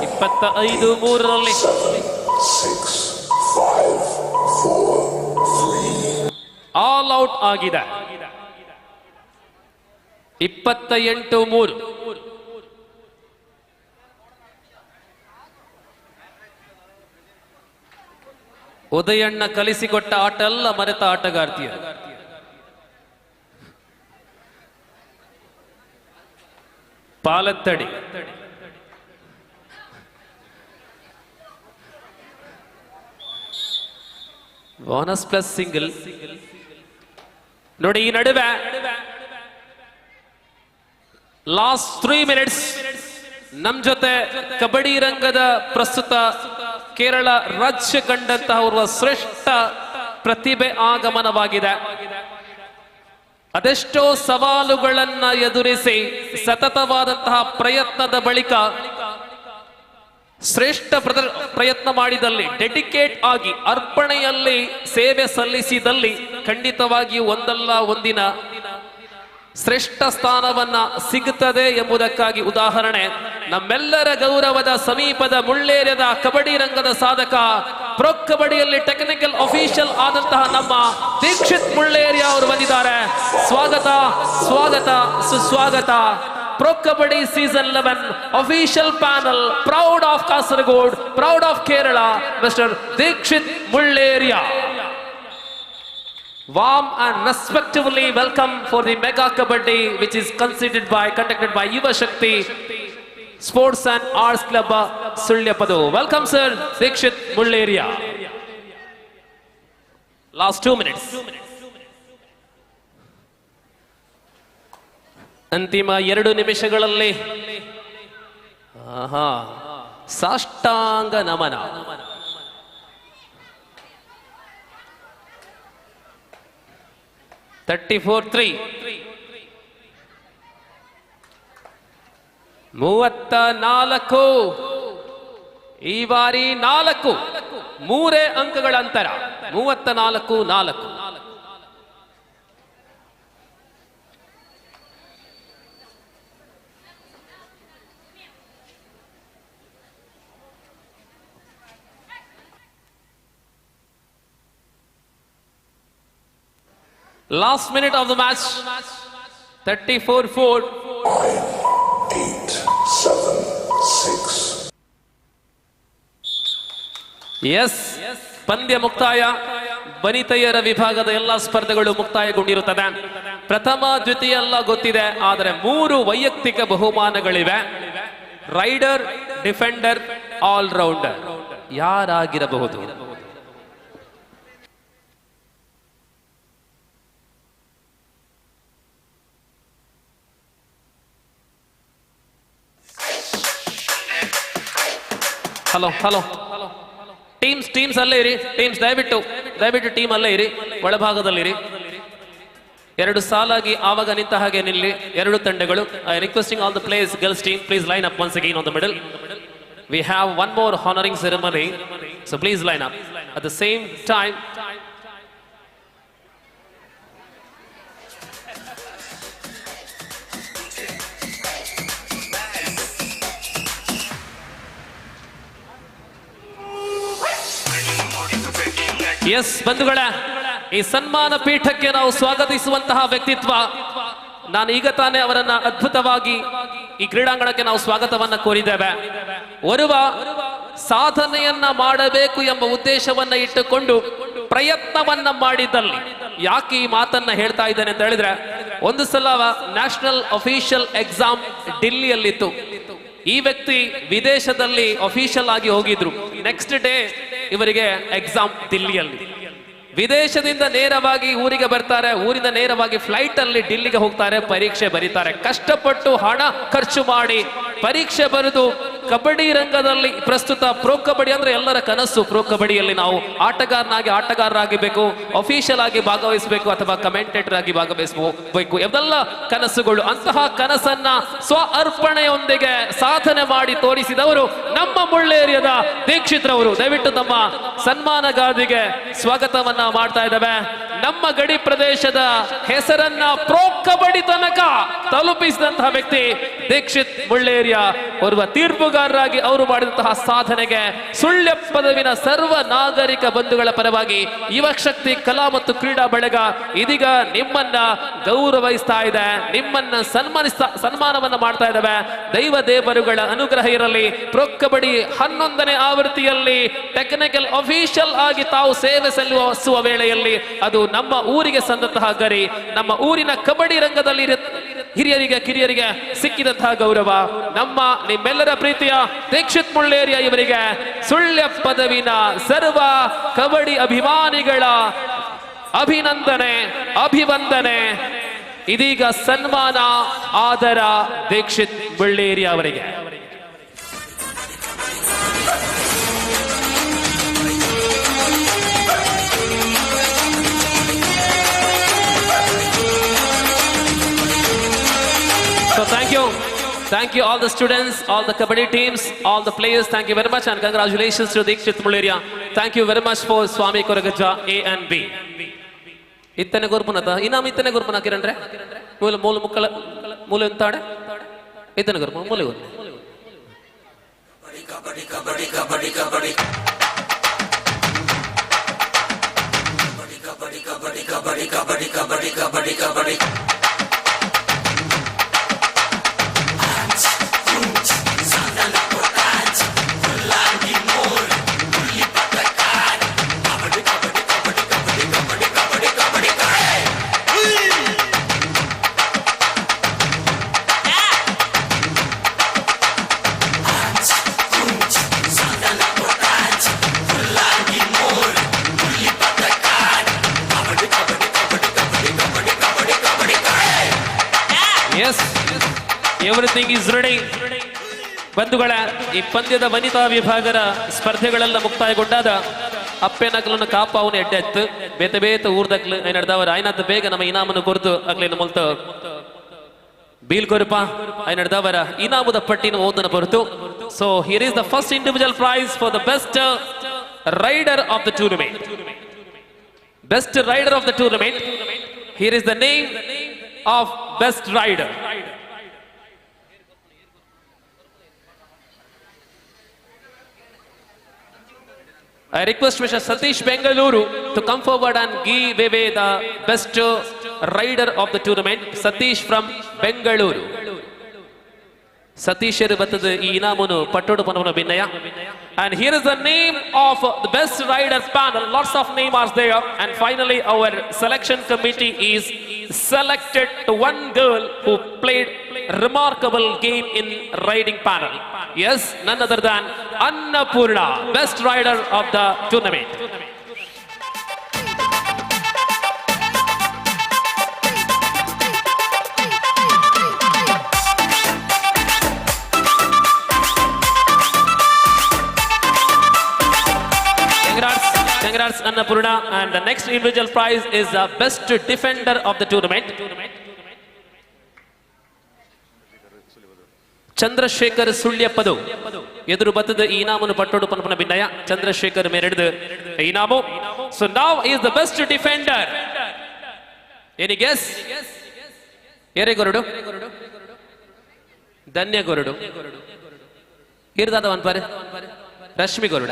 ಇಪ್ಪತ್ತ 5-3ರಲ್ಲಿ 7, 6, 5, 4, 3. ಆಲ್ ಔಟ್ ಆಗಿದೆ. 28-3. ಉದಯಣ್ಣ ಕಲಿಸಿಕೊಟ್ಟ ಆಟ ಎಲ್ಲ ಮರೆತ ಆಟಗಾರ್ತಿಯರು. ಪಾಲತ್ತಡಿ ಬೋನಸ್ ಪ್ಲಸ್ ಸಿಂಗಲ್. ನೋಡಿ ಈ ನಡುವೆ ಲಾಸ್ಟ್ 3 ಮಿನಿಟ್ಸ್ ನಮ್ ಜೊತೆ ಕಬಡ್ಡಿ ರಂಗದ ಪ್ರಸ್ತುತ ಕೇರಳ ರಾಜ್ಯ ಕಂಡಂತಹ ಓರ್ವ ಶ್ರೇಷ್ಠ ಪ್ರತಿಭೆ ಆಗಮನವಾಗಿದೆ. ಅದೆಷ್ಟೋ ಸವಾಲುಗಳನ್ನ ಎದುರಿಸಿ ಸತತವಾದಂತಹ ಪ್ರಯತ್ನದ ಬಳಿಕ ಶ್ರೇಷ್ಠ ಪ್ರಯತ್ನ ಮಾಡಿದಲ್ಲಿ, ಡೆಡಿಕೇಟ್ ಆಗಿ ಅರ್ಪಣೆಯಲ್ಲಿ ಸೇವೆ ಸಲ್ಲಿಸಿದಲ್ಲಿ ಖಂಡಿತವಾಗಿಯೂ ಒಂದಲ್ಲ ಒಂದಿನ ಶ್ರೇಷ್ಠ ಸ್ಥಾನವನ್ನ ಸಿಗುತ್ತದೆ ಎಂಬುದಕ್ಕಾಗಿ ಉದಾಹರಣೆ ನಮ್ಮೆಲ್ಲರ ಗೌರವದ ಸಮೀಪದ ಮುಳ್ಳೇರಿಯದ ಕಬಡ್ಡಿ ರಂಗದ ಸಾಧಕ, ಪ್ರೊ ಕಬಡ್ಡಿಯಲ್ಲಿ ಟೆಕ್ನಿಕಲ್ ಅಫಿಷಿಯಲ್ ಆದಂತಹ ನಮ್ಮ ದೀಕ್ಷಿತ್ ಮುಳ್ಳೇರಿಯ ಅವರು ಬಂದಿದ್ದಾರೆ. ಸ್ವಾಗತ ಸ್ವಾಗತ ಸುಸ್ವಾಗತ. Pro kabaddi season 11 official panel, proud of Kasaragod, proud of Kerala, mister Dikshith Mulleriya. Warm and respectively welcome for the Mega Kabaddi, which is conducted by Yuva Shakti Sports and Arts Club, Sulyapadu. Welcome, sir, Dikshit Mulleriya. Last 2 minutes. ಅಂತಿಮ 2 ನಿಮಿಷಗಳಲ್ಲಿ ಸಾಷ್ಟಾಂಗ ನಮನ. $34-3. 34. ಈ ಬಾರಿ 4, 3 ಅಂಕಗಳ ಅಂತರ. 34-4. Last minute of the match. 34-4. 9, 8, 7, 6. Yes. ಪಂದ್ಯ ಮುಕ್ತಾಯ. ವನಿತೆಯರ ವಿಭಾಗದ ಎಲ್ಲ ಸ್ಪರ್ಧೆಗಳು ಮುಕ್ತಾಯಗೊಂಡಿರುತ್ತದೆ. ಪ್ರಥಮ ದ್ವಿತೀಯ ಎಲ್ಲ ಗೊತ್ತಿದೆ, ಆದರೆ 3 ವೈಯಕ್ತಿಕ ಬಹುಮಾನಗಳಿವೆ. ರೈಡರ್, ಡಿಫೆಂಡರ್, ಆಲ್ ರೌಂಡರ್ ಯಾರಾಗಿರಬಹುದು? ಹಲೋ ಟೀಮ್ಸ್ ಅಲ್ಲೇ ಇರಿ. ಟೀಮ್ಸ್ ದಯವಿಟ್ಟು ಟೀಮ್ ಅಲ್ಲೇ ಇರಿ, ಒಳಭಾಗದಲ್ಲಿರಿ. 2 ಸಾಲಾಗಿ ಆವಾಗ ನಿಂತ ಹಾಗೆ ನಿಲ್ಲಿ 2 ತಂಡಗಳು. I requesting all the players, girls team, please line up once again on the middle. we have one more honoring ceremony. So please line up. At the same time, yes ಬಂಧುಗಳ ಈ ಸನ್ಮಾನ ಪೀಠಕ್ಕೆ ನಾವು ಸ್ವಾಗತಿಸುವಂತಹ ವ್ಯಕ್ತಿತ್ವ, ನಾನು ಈಗ ತಾನೇ ಅವರನ್ನ ಅದ್ಭುತವಾಗಿ ಈ ಕ್ರೀಡಾಂಗಣಕ್ಕೆ ನಾವು ಸ್ವಾಗತವನ್ನ ಕೋರಿದ್ದೇವೆ. ಓರ್ವ ಸಾಧನೆಯನ್ನ ಮಾಡಬೇಕು ಎಂಬ ಉದ್ದೇಶವನ್ನ ಇಟ್ಟುಕೊಂಡು ಪ್ರಯತ್ನವನ್ನ ಮಾಡಿದಲ್ಲಿ, ಯಾಕೆ ಈ ಮಾತನ್ನ ಹೇಳ್ತಾ ಇದ್ದೇನೆ ಅಂತ ಹೇಳಿದ್ರೆ, ಒಂದು ಸಲ ನ್ಯಾಷನಲ್ ಅಫಿಷಿಯಲ್ ಎಕ್ಸಾಮ್ ಡಿಲ್ಲಿಯಲ್ಲಿತ್ತು. ಈ ವ್ಯಕ್ತಿ ವಿದೇಶದಲ್ಲಿ ಅಫಿಷಿಯಲ್ ಆಗಿ ಹೋಗಿದ್ರು. ನೆಕ್ಸ್ಟ್ ಡೇ ಇವರಿಗೆ ಎಕ್ಸಾಮ್ ದಿಲ್ಲಿಯಲ್ಲಿ. ವಿದೇಶದಿಂದ ನೇರವಾಗಿ ಊರಿಗೆ ಬರ್ತಾರೆ, ಊರಿಂದ ನೇರವಾಗಿ ಫ್ಲೈಟ್ ಅಲ್ಲಿ ಡಿಲ್ಲಿಗೆ ಹೋಗ್ತಾರೆ, ಪರೀಕ್ಷೆ ಬರೀತಾರೆ. ಕಷ್ಟಪಟ್ಟು ಹಣ ಖರ್ಚು ಮಾಡಿ ಪರೀಕ್ಷೆ ಬರೆದು ಕಬಡ್ಡಿ ರಂಗದಲ್ಲಿ ಪ್ರಸ್ತುತ ಪ್ರೋ ಕಬಡ್ಡಿ ಅಂದ್ರೆ ಎಲ್ಲರ ಕನಸು. ಪ್ರೋ ಕಬಡ್ಡಿಯಲ್ಲಿ ನಾವು ಆಟಗಾರರಾಗಬೇಕು, ಅಫಿಷಿಯಲ್ ಆಗಿ ಭಾಗವಹಿಸಬೇಕು ಅಥವಾ ಕಮೆಂಟೇಟರ್ ಆಗಿ ಭಾಗವಹಿಸಬೇಕು, ಇವೆಲ್ಲ ಕನಸುಗಳು. ಅಂತಹ ಕನಸನ್ನ ಸ್ವ ಅರ್ಪಣೆಯೊಂದಿಗೆ ಸಾಧನೆ ಮಾಡಿ ತೋರಿಸಿದವರು ನಮ್ಮ ಮುಳ್ಳೇರಿಯದ ದೀಕ್ಷಿತ್ ರವರು. ದಯವಿಟ್ಟು ನಮ್ಮ ಸನ್ಮಾನ ಗಾದಿಗೆ ಸ್ವಾಗತವನ್ನ ಮಾಡ್ತಾ ಇದ್ದಾವೆ. ನಮ್ಮ ಗಡಿ ಪ್ರದೇಶದ ಹೆಸರನ್ನ ಪ್ರೋ ಕಬಡ್ಡಿ ತನಕ ತಲುಪಿಸಿದಂತಹ ವ್ಯಕ್ತಿ ದೀಕ್ಷಿತ್ ಮುಳ್ಳೇರಿಯ. ಓರ್ವ ತೀರ್ಪುಗಾರರಾಗಿ ಅವರು ಮಾಡಿದಂತಹ ಸಾಧನೆಗೆ ಸುಳ್ಯ ಪದವಿನ ಸರ್ವ ನಾಗರಿಕ ಬಂಧುಗಳ ಪರವಾಗಿ ಯುವ ಶಕ್ತಿ ಕಲಾ ಮತ್ತು ಕ್ರೀಡಾ ಬಳಗ ಇದೀಗ ನಿಮ್ಮನ್ನ ಗೌರವಿಸ್ತಾ ಇದೆ, ನಿಮ್ಮನ್ನ ಸನ್ಮಾನವನ್ನ ಮಾಡ್ತಾ ಇದ್ದಾವೆ. ದೈವ ದೇವರುಗಳ ಅನುಗ್ರಹ ಇರಲಿ. ಪ್ರೋ ಕಬಡ್ಡಿ 11ನೇ ಆವೃತ್ತಿಯಲ್ಲಿ ಟೆಕ್ನಿಕಲ್ ಅಫಿಷಿಯಲ್ ಆಗಿ ತಾವು ಸೇವೆ ಸಲ್ಲಿಸುವ ವೇಳೆಯಲ್ಲಿ ಅದು ನಮ್ಮ ಊರಿಗೆ ಸಂದಂತಹ ಗರಿ, ನಮ್ಮ ಊರಿನ ಕಬಡ್ಡಿ ರಂಗದಲ್ಲಿ ಹಿರಿಯರಿಗೆ ಕಿರಿಯರಿಗೆ ಸಿಕ್ಕಿದಂತಹ ಗೌರವ. ನಿಮ್ಮೆಲ್ಲರ ಪ್ರೀತಿಯ ದೀಕ್ಷಿತ್ ಮುಳ್ಳೇರಿಯ ಇವರಿಗೆ ಸುಳ್ಯ ಪದವಿನ ಸರ್ವ ಕಬಡ್ಡಿ ಅಭಿಮಾನಿಗಳ ಅಭಿನಂದನೆ, ಅಭಿವಂದನೆ. ಇದೀಗ ಸನ್ಮಾನ, ಆದರ ದೀಕ್ಷಿತ್ ಮುಳ್ಳೇರಿಯ ಅವರಿಗೆ. So thank you all the students, all the kabaddi teams, all the players. Thank you very much and congratulations to Dikshit Muleria. Thank you very much for Swami Koragaja A and B. ಇತ್ತನೆ ಗುರುಪುನತ ಇನಾಮ ಇತ್ತನೆ ಗುರುಪುನ ಕಿರಣ್ರೆ ಮೂಲ ಮೂಲ ಮುಕ್ಕಲ ಮೂಲ ಎಂತಾಡೆ ಇತ್ತನೆ ಗುರುಪುನ ಮೂಲ ಗುರು kabaddi kabaddi kabaddi kabaddi kabaddi kabaddi kabaddi kabaddi kabaddi kabaddi kabaddi everything is ready. ಬಂಧುಗಳ, ಈ ಪಂದ್ಯದ ವನಿತಾ ವಿಭಾಗದ ಸ್ಪರ್ಧೆಗಳೆಲ್ಲ ಮುಕ್ತಾಯಗೊಂಡಾದ ಅಪ್ಪೆನಕ್ಲನ್ನು ಕಾಪಾವನು ಎಡ್ಡೆತ್ತು ಬೇತೆ ಬೇತೆ ಊರ್ದಕ್ಲು ನಡೆದವರು ಆಯ್ನದ್ದು ಬೇಗ ನಮ್ಮ ಇನಾಮನ್ನು ಕೊರ್ದು ಅಗ್ಲಿನ ಮೊಲ್ತ ಬೀಲ್ಕೊರಪ ನಡೆದವರ ಇನಾಮದ ಪಟ್ಟಿನ ಓದನ ಹೊರತು. So here is the first individual prize for the best raider of the tournament. Best raider of the tournament. Here is the name of best raider. I request Mr. Satish Bengaluru to come forward and give away the best rider of the tournament. Satish from Bengaluru. Satish Eribatadu ee inamunu pattodu panavana binnaya. And here is the name of the best rider panel. Lots of names are there. And finally our selection committee is selected one girl who played remarkable game in riding panel. Yes, none other than Annapurna, best rider of the tournament. Congrats Annapurna. And the next individual prize is the best defender of the tournament. Chandrashekar Sulyapadavu ಎದುರು ಬತ್ತದ ಈ ಇನಾಮನ್ನು ಪಟ್ಟೋಡು ಪನಪನ ಭಿನ್ನಯ ಚಂದ್ರಶೇಖರ್ ಮೇರೆಡಿದು ಇನಾಮು. So now is the best defender. Any guess? ಏರೆಗೊರಡು ಧನ್ಯ ಗೊರಡು ಇರ್ದಾದವನ್ ಪಾರೆ ರಶ್ಮಿ ಗೊರಡ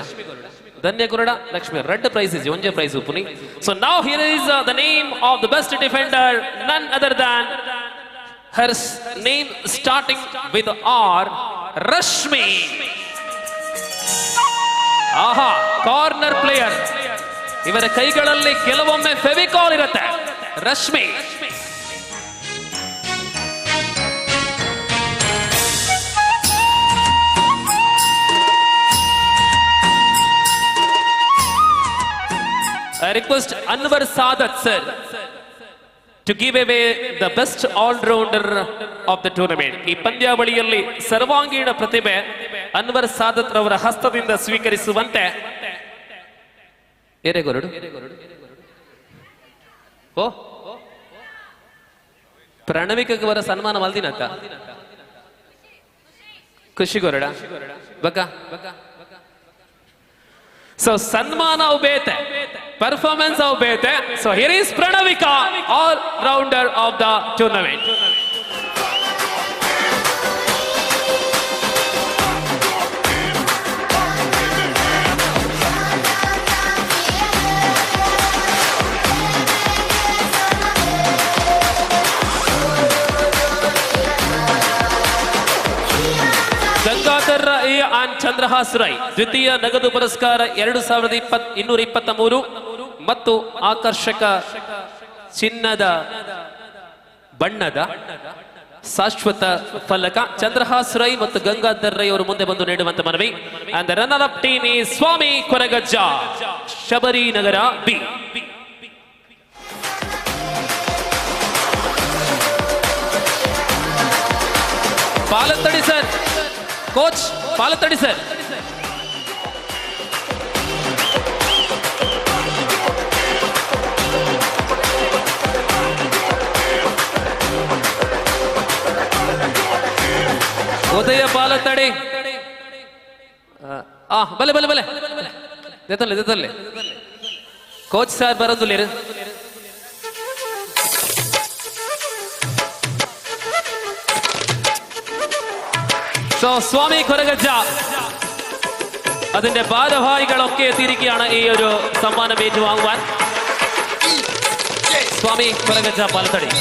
ಧನ್ಯ ಗೊರಡ ಲಕ್ಷ್ಮಿ ರೆಡ್ ಪ್ರೈಸ್ ಇಸ್ ಒಂಜೆ ಪ್ರೈಸ್ ಉಪುನಿ. So now here is the name of the best defender, none other than her name starting with R, Rashmi. ಆಹಾ, ಕಾರ್ನರ್ ಪ್ಲೇಯರ್. ಇವರ ಕೈಗಳಲ್ಲಿ ಕೆಲವೊಮ್ಮೆ ಫೆವಿಕಾಲ್ ಇರುತ್ತೆ. Rashmi I request Anwar Sadat sir to give away the best all-rounder of the tournament. ಈ ಪಂದ್ಯಾವಳಿಯಲ್ಲಿ ಸರ್ವಾಂಗೀಣ ಪ್ರತಿಭೆ ಅನ್ವರ್ ಸಾದತ್ ರವರ ಹಸ್ತದಿಂದ ಸ್ವೀಕರಿಸುವಂತೆ ಏರೆಗೊರಡು ಓ ಪ್ರಣವಿಕವರ ಸನ್ಮಾನ ಮಲ್ದಿನಕ್ಕ ಖುಷಿ ಗೊರಡ ಬಗ. ಸೊ ಸನ್ಮಾನ ಅವು ಬೇತೆ, performance of Bete. So here is Pranavika, all rounder of the tournament. Gangadhar Rai and Chandrahas Rai ದ್ವಿತೀಯ ನಗದು ಪುರಸ್ಕಾರ 2223 ಮತ್ತು ಆಕರ್ಷಕ ಚಿನ್ನದ ಬಣ್ಣದ ಶಾಶ್ವತ ಫಲಕ ಚಂದ್ರಹಾಸ್ ರೈ ಮತ್ತು ಗಂಗಾಧರ್ ರೈ ಅವರು ಮುಂದೆ ಬಂದು ನೀಡುವಂತ ಮನವಿ. And the runner up team is Swami Koragajja, Shabari Nagar B. Palathadi sir, coach Palathadi sir. Udaya Palathadi ಬಲೆ ಬಲೆ ಬಲೆ ದೇತಲ್ಲೆ ದೇತಲ್ಲೆ ಕೋಚ್ ಸರ್ ಬರೋದಿಲ್ಲ. സോ സ്വാമി കൊരഗജ്ജ അതിന്റെ ഭാരവാഹികളൊക്കെ എത്തിയിരിക്കുകയാണ് ഈ ഒരു സമ്മാനം ഏറ്റുവാങ്ങുവാൻ. സ്വാമി കൊരഗജ്ജ പാലത്തടി.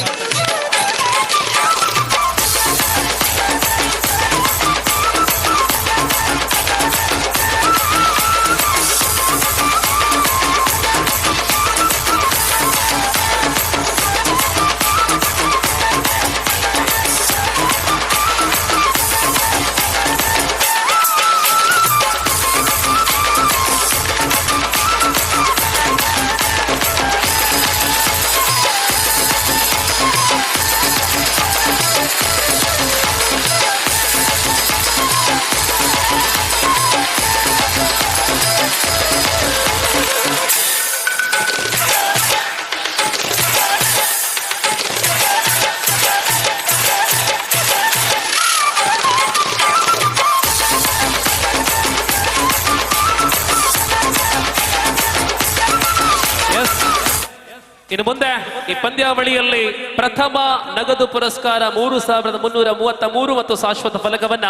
ಇನ್ನು ಮುಂದೆ ಈ ಪಂದ್ಯಾವಳಿಯಲ್ಲಿ ಪ್ರಥಮ ನಗದು ಪುರಸ್ಕಾರ 3333 ಮತ್ತು ಶಾಶ್ವತ ಫಲಕವನ್ನ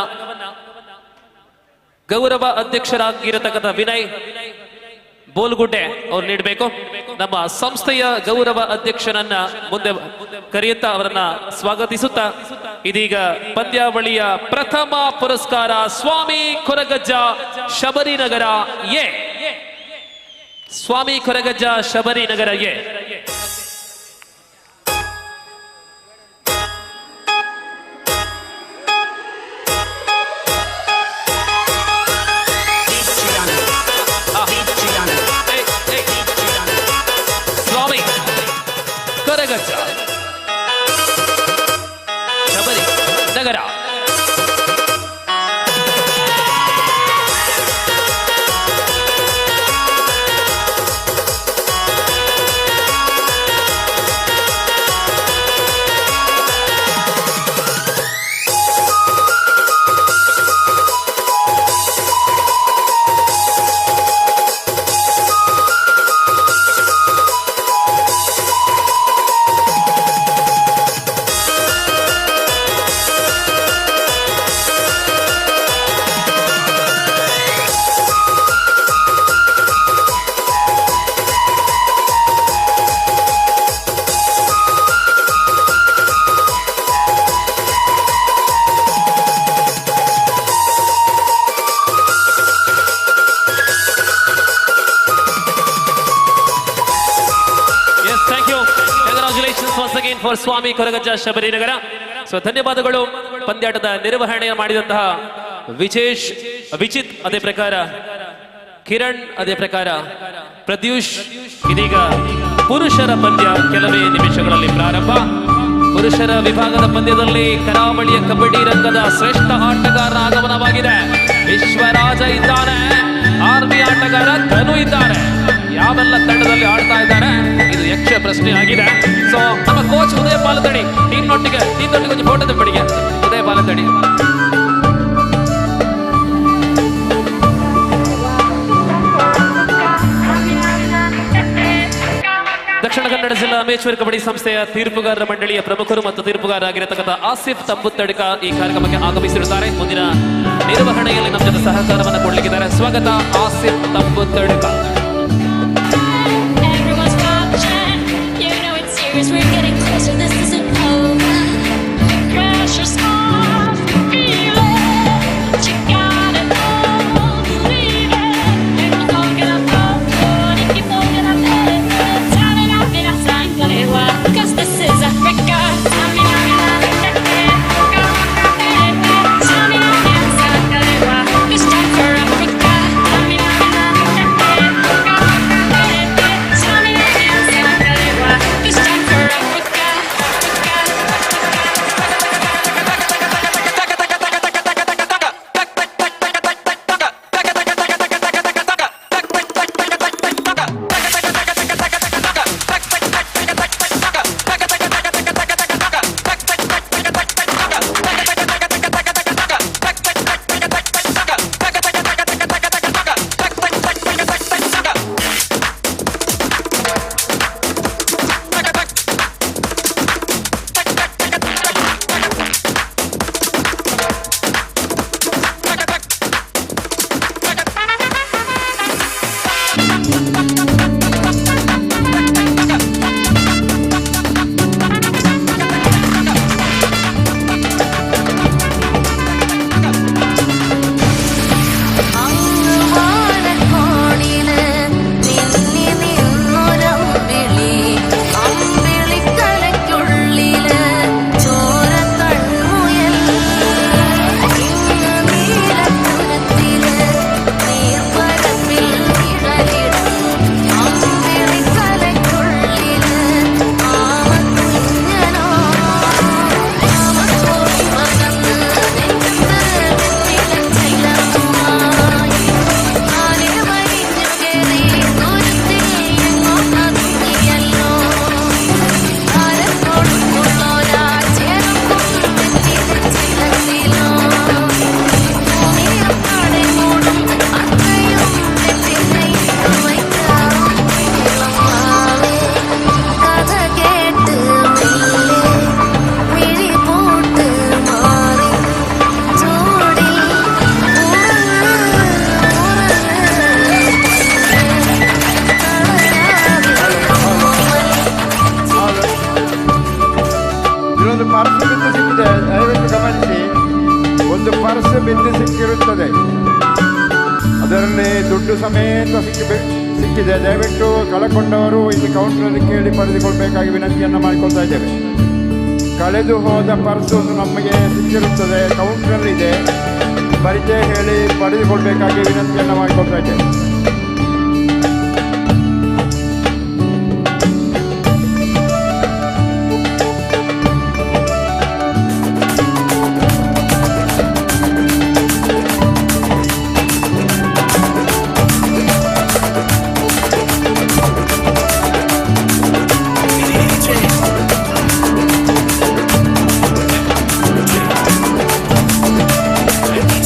ಗೌರವ ಅಧ್ಯಕ್ಷರಾಗಿರತಕ್ಕಂಥ ವಿನಯ್ ಬೋಲ್ಗುಡ್ಡೆ ಅವರು ನೀಡಬೇಕು. ನಮ್ಮ ಸಂಸ್ಥೆಯ ಗೌರವ ಅಧ್ಯಕ್ಷರನ್ನ ಮುಂದೆ ಕರೆಯುತ್ತಾ ಅವರನ್ನ ಸ್ವಾಗತಿಸುತ್ತಾ ಇದೀಗ ಪಂದ್ಯಾವಳಿಯ ಪ್ರಥಮ ಪುರಸ್ಕಾರ Swami Koragajja Shabarinagar A. Swami Koragajja Shabarinagar A. Swami Koragajja Shabari Nagar. Kumar Swami Koragajja Shabarinagar. So ಧನ್ಯವಾದಗಳು. ಪಂದ್ಯಾಟದ ನಿರ್ವಹಣೆ ಮಾಡಿದಂತಹ ವಿಚಿತ್, ಅದೇ ಪ್ರಕಾರ ಕಿರಣ್, ಅದೇ ಪ್ರಕಾರ ಪ್ರತ್ಯೂಷ್. ಇದೀಗ ಪುರುಷರ ಪಂದ್ಯ ಕೆಲವೇ ನಿಮಿಷಗಳಲ್ಲಿ ಪ್ರಾರಂಭ. ಪುರುಷರ ವಿಭಾಗದ ಪಂದ್ಯದಲ್ಲಿ ಕರಾವಳಿಯ ಕಬಡ್ಡಿ ರಂಗದ ಶ್ರೇಷ್ಠ ಆಟಗಾರರ ಆಗಮನವಾಗಿದೆ. ವಿಶ್ವರಾಜ ಇದ್ದಾನೆ, ಆರ್ಮಿ ಆಟಗಾರ ಧನು ಇದ್ದಾರೆ. ಯಾವೆಲ್ಲ ತಂಡದಲ್ಲಿ ಆಡ್ತಾ ಇದ್ದಾರೆ ಇದು ಯಕ್ಷ ಪ್ರಶ್ನೆ ಆಗಿದೆ. ಸೊ ನಮ್ಮ ಕೋಚ್ ಉದಯ ಪಾಲತಡಿ ಟೀಮ್ನೊಟ್ಟಿಗೆ ಒಂದು ಫೋಟೋದ ಪಡಿಗೆ ಉದಯ ಪಾಲತಡಿ. ದಕ್ಷಿಣ ಕನ್ನಡ ಜಿಲ್ಲಾ ಅಮೇಶ್ವರ್ ಕಬಡ್ಡಿ ಸಂಸ್ಥೆಯ ತೀರ್ಪುಗಾರರ ಮಂಡಳಿಯ ಪ್ರಮುಖರು ಮತ್ತು ತೀರ್ಪುಗಾರರಾಗಿರತಕ್ಕಂಥ ಆಸಿಫ್ ತಂಬುತ್ತಡ್ಕ ಈ ಕಾರ್ಯಕ್ರಮಕ್ಕೆ ಆಗಮಿಸಿರುತ್ತಾರೆ. ಮುಂದಿನ ನಿರ್ವಹಣೆಯಲ್ಲಿ ನಮ್ಮ ಜೊತೆ ಸಹಕಾರವನ್ನು ಕೊಡಲಿಕ್ಕಿದ್ದಾರೆ. ಸ್ವಾಗತ Asif ತಂಬುತ್ತಡ್ಕ. We're getting closer, this isn't over. Crash or smile, feel it. You gotta know, believe it. And don't get up, keep moving up, time it out, and I'm not gonna lie. 'Cause this is Africa. Time it out, and I'm time it out, and I'm not gonna lie. It's time for Africa. Time it out, and I'm time it out, and I'm not gonna lie. It's time for Africa. ಅದರಲ್ಲಿ ದುಡ್ಡು ಸಮೇತ ಸಿಕ್ಕಿದೆ. ದಯವಿಟ್ಟು ಕಳಕೊಂಡವರು ಇಲ್ಲಿ ಕೌಂಟರಲ್ಲಿ ಕೇಳಿ ಪಡೆದುಕೊಳ್ಬೇಕಾಗಿ ವಿನಂತಿಯನ್ನು ಮಾಡಿಕೊಳ್ತಾ ಇದ್ದೇವೆ. ಕಳೆದು ಹೋದ ಪರ್ಸು ನಮಗೆ ಸಿಕ್ಕಿರುತ್ತದೆ, ಕೌಂಟರಲ್ಲಿದೆ. ಪರಿಚಯ ಹೇಳಿ ಪಡೆದುಕೊಳ್ಬೇಕಾಗಿ ವಿನಂತಿಯನ್ನು ಮಾಡಿಕೊಳ್ತಾ ಇದ್ದೇವೆ.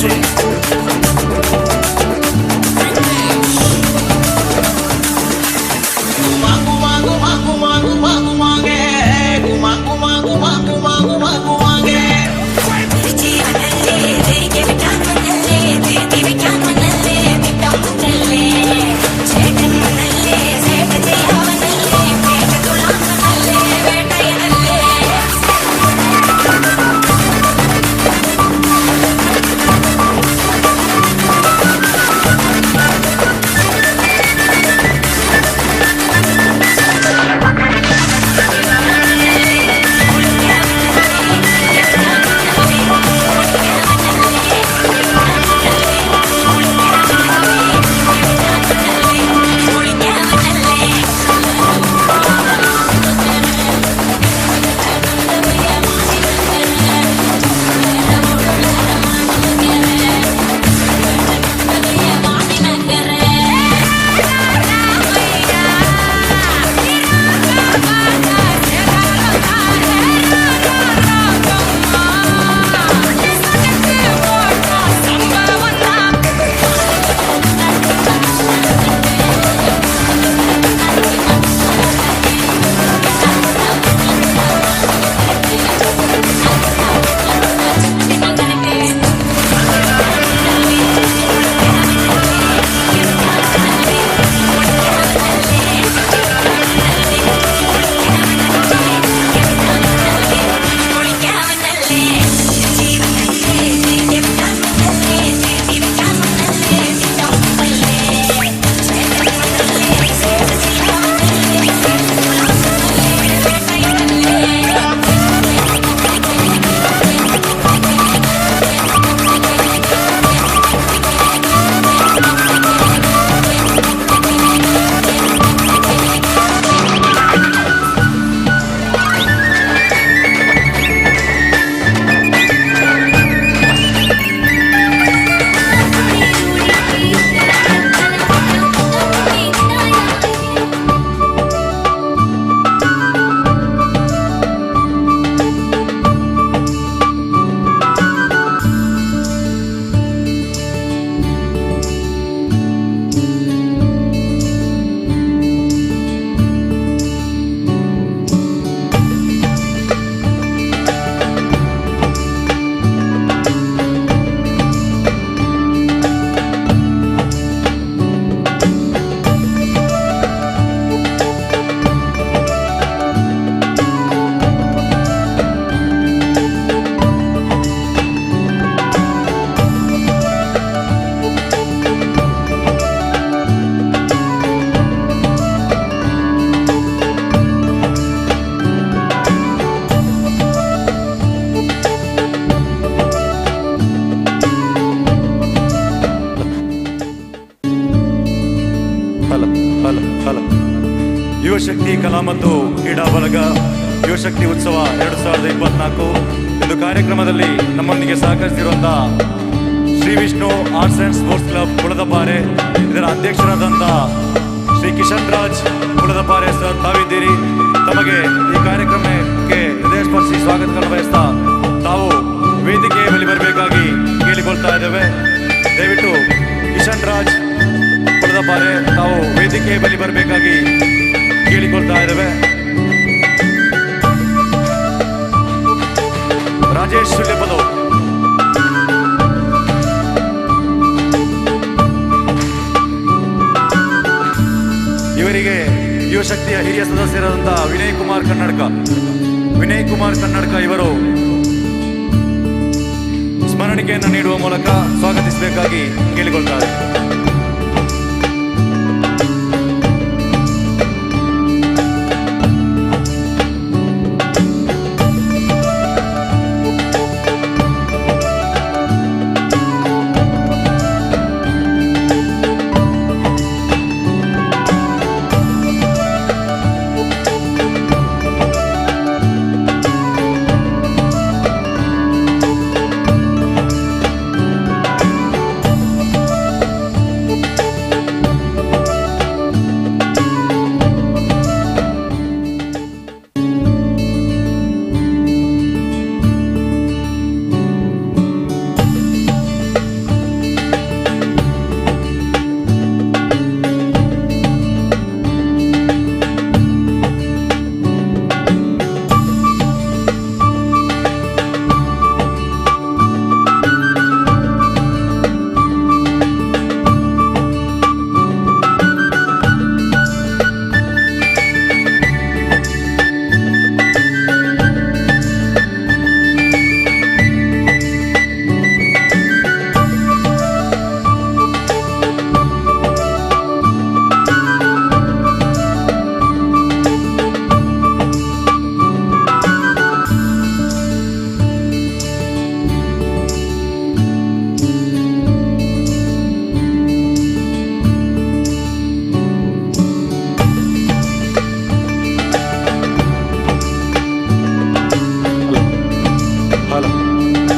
DJ. ಯುವಶಕ್ತಿ ಕಲಾ ಮತ್ತು ಕ್ರೀಡಾ ಬಳಗ ಯುವಶಕ್ತಿ ಉತ್ಸವ 2024 ಇದು ಕಾರ್ಯಕ್ರಮದಲ್ಲಿ ನಮ್ಮೊಂದಿಗೆ ಸಹಕರಿಸಿರುವಂತಹ Shri Vishnu arts and sports club Kuladapare ಇದರ ಅಧ್ಯಕ್ಷರಾದಂಥ ಶ್ರೀ ಕಿಶನ್ ರಾಜ್ ಕುಳದಪಾರೆ ಸರ್ ತಾವಿದ್ದೀರಿ. ತಮಗೆ ಈ ಕಾರ್ಯಕ್ರಮಕ್ಕೆ ಹೃದಯಸ್ಪರ್ಶಿ ಸ್ವಾಗತವನ್ನು ಬಯಸ್ತಾ ತಾವು ವೇದಿಕೆ ಬಳಿ ಬರಬೇಕಾಗಿ ಕೇಳಿಕೊಳ್ತಾ ಇದ್ದೇವೆ. ದಯವಿಟ್ಟು ಕಿಶನ್ ರಾಜ್ ಕುಳದಪಾರೆ ತಾವು ವೇದಿಕೆ ಬಳಿ ಬರಬೇಕಾಗಿ ಕೇಳಿಕೊಳ್ತಾ ಇದ್ದೇವೆ. ರಾಜೇಶ್ ಸುಳ್ಯಪದವ್ ಇವರಿಗೆ ಯುವಶಕ್ತಿಯ ಹಿರಿಯ ಸದಸ್ಯರಾದಂತಹ ವಿನಯ್ ಕುಮಾರ್ ಕನ್ನಡಕ ಇವರು ಸ್ಮರಣಿಕೆಯನ್ನು ನೀಡುವ ಮೂಲಕ ಸ್ವಾಗತಿಸಬೇಕಾಗಿ ಕೇಳಿಕೊಳ್ತಾರೆ.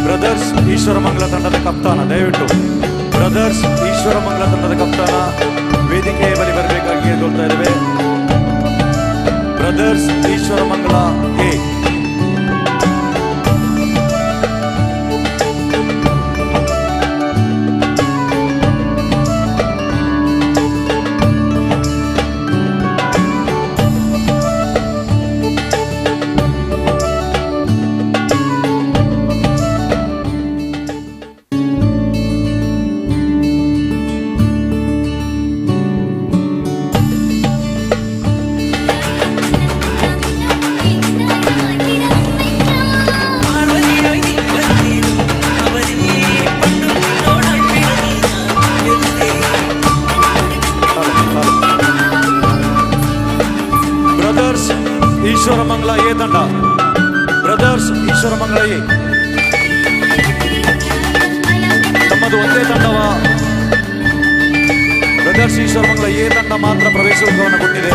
ಬ್ರದರ್ಸ್ ಈಶ್ವರಮಂಗಲ ತಂಡದ ಕಪ್ತಾನ ದಯವಿಟ್ಟು ಬ್ರದರ್ಸ್ ಈಶ್ವರಮಂಗಲ ತಂಡದ ಕಪ್ತಾನ ವೇದಿಕೆಯ ಬಳಿ ಬರಬೇಕಾಗಿ ಕೇಳ್ಕೊಳ್ತಾ ಇದ್ದೇವೆ. Brothers Eshwaramangala A Ishwaramangala A ತಂಡ ಬ್ರದರ್ಸ್ ಈಶ್ವರಮಂಗಲ ಎ ತಮ್ಮದು ಒಂದೇ ತಂಡವ ಬ್ರದರ್ಸ್ ಈಶ್ವರಮಂಗಲ ಎ ತಂಡ ಮಾತ್ರ ಪ್ರವೇಶವನ್ನು ಕೊಟ್ಟಿದೆ.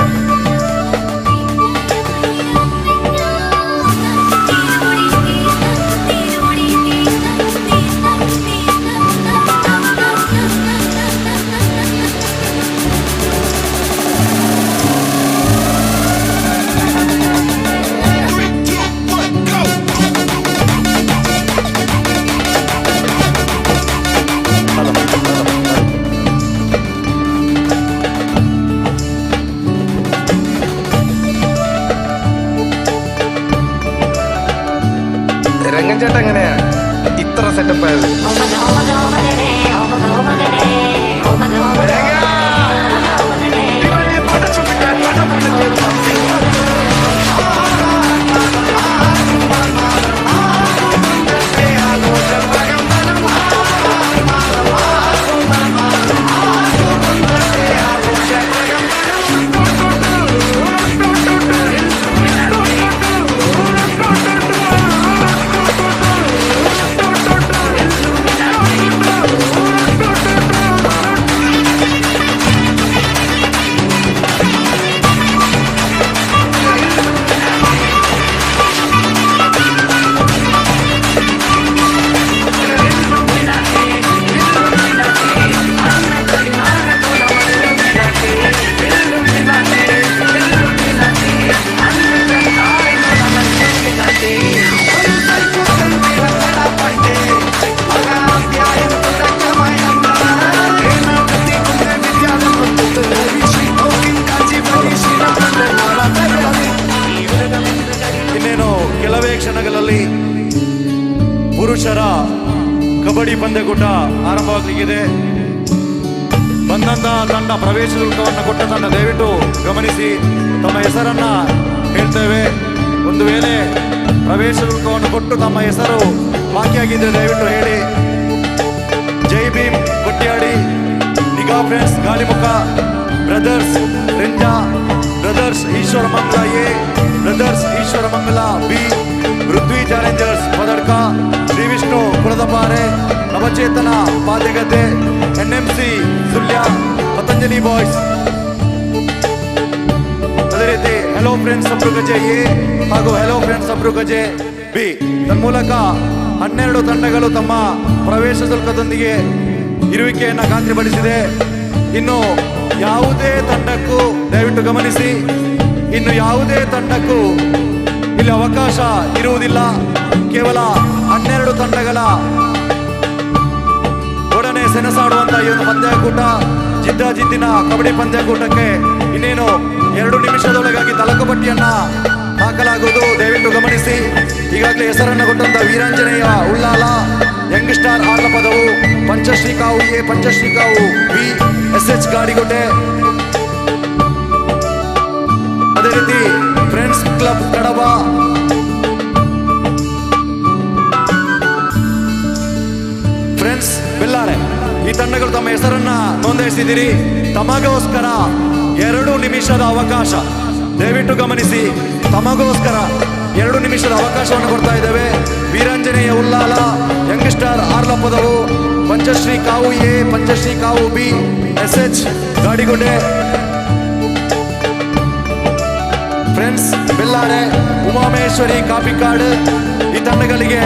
രംഗൻചേട്ടൻ എങ്ങനെയാ ഇത്ര സെറ്റപ്പ് ആയത്? ಪುರುಷರ ಕಬಡ್ಡಿ ಪಂದ್ಯಕೂಟ ಆರಂಭವಾಗಲಿಕ್ಕಿದೆ. ಬಂದಂತಹ ತಂಡ ಪ್ರವೇಶ ಶುಲ್ಕವನ್ನು ಕೊಟ್ಟ ತಂಡ ದಯವಿಟ್ಟು ಗಮನಿಸಿ ತಮ್ಮ ಹೆಸರನ್ನ ಹೇಳ್ತೇವೆ. ಒಂದು ವೇಳೆ ಪ್ರವೇಶ ಶುಲ್ಕವನ್ನು ಕೊಟ್ಟು ತಮ್ಮ ಹೆಸರು ಬಾಕಿಯಾಗಿದ್ದರೆ ದಯವಿಟ್ಟು ಹೇಳಿ. ಜೈ ಭೀಮ್ ಕೊಟ್ಯಾಡಿ, ನಿಗಾ friends Galimukha, brothers Renja, brothers Eshwara Mangala A, brothers Eshwara Mangala B, Prithvi Challengers ಪದಡ್ಕ, Shri Vishnu Kuladapare, Navachetana ಪಾದೆಗದ್ದೆ, NMC Sullia, Patanjali boys. ಅದೇ ರೀತಿ ಹೆಲೋ ಫ್ರೆಂಡ್ಸ್ ಸಬ್ರುಗಜೆ ಎ ಹಾಗೂ ಹೆಲೋ ಫ್ರೆಂಡ್ಸ್ ಸಬ್ರುಗಜೆ ಬಿ. ತನ್ಮೂಲಕ 12 ತಂಡಗಳು ತಮ್ಮ ಪ್ರವೇಶ ಶುಲ್ಕದೊಂದಿಗೆ ಇರುವಿಕೆಯನ್ನು ಖಾತ್ರಿಪಡಿಸಿದೆ. ಇನ್ನು ಯಾವುದೇ ತಂಡಕ್ಕೂ ದಯವಿಟ್ಟು ಗಮನಿಸಿ, ಇನ್ನು ಯಾವುದೇ ತಂಡಕ್ಕೂ ಇಲ್ಲಿ ಅವಕಾಶ ಇರುವುದಿಲ್ಲ. ಕೇವಲ 12 ತಂಡಗಳ ಒಡನೆ ಸೆಣಸಾಡುವಂತಹ ಈ ಒಂದು ಪಂದ್ಯಾಕೂಟ, ಜಿದ್ದಾಜಿದ್ದಿನ ಕಬಡ್ಡಿ ಪಂದ್ಯಾಕೂಟಕ್ಕೆ ಇನ್ನೇನು 2 ನಿಮಿಷದೊಳಗಾಗಿ ತಲಕುಪಟ್ಟಿಯನ್ನ ಹಾಕಲಾಗುವುದು. ದಯವಿಟ್ಟು ಗಮನಿಸಿ. ಈಗಾಗಲೇ ಹೆಸರನ್ನು ಕೊಟ್ಟಂತ Veeranjaneya Ullal, Young star Arlapadavu, Panchashri Kavu A, Panchashri Kavu B, SH ಗಾಡಿಗೋಟೆ, ಅದೇ ರೀತಿ ಫ್ರೆಂಡ್ಸ್ ಕ್ಲಬ್ ಕಡಬ, ಫ್ರೆಂಡ್ಸ್ ಬೆಲ್ಲಾರೆ. ಈ ತಂಡಗಳು ತಮ್ಮ ಹೆಸರನ್ನ ನೋಂದಾಯಿಸಿದಿರಿ. ತಮಗೋಸ್ಕರ 2 ನಿಮಿಷದ ಅವಕಾಶ, ದಯವಿಟ್ಟು ಗಮನಿಸಿ. ತಮಗೋಸ್ಕರ 2 ನಿಮಿಷದ ಅವಕಾಶವನ್ನು ಕೊಡ್ತಾ ಇದ್ದೇವೆ. Veeranjaneya Ullal, young star Arlapadavu, Panchashri Kavu A, Panchashri Kavu B, SH ಗಾಡಿಗುಡ್ಡೆ, friends ಬೆಲ್ಲಾರೆ, ಉಮಾಮೇಶ್ವರಿ Kapikad. ಈ ತಂಡಗಳಿಗೆ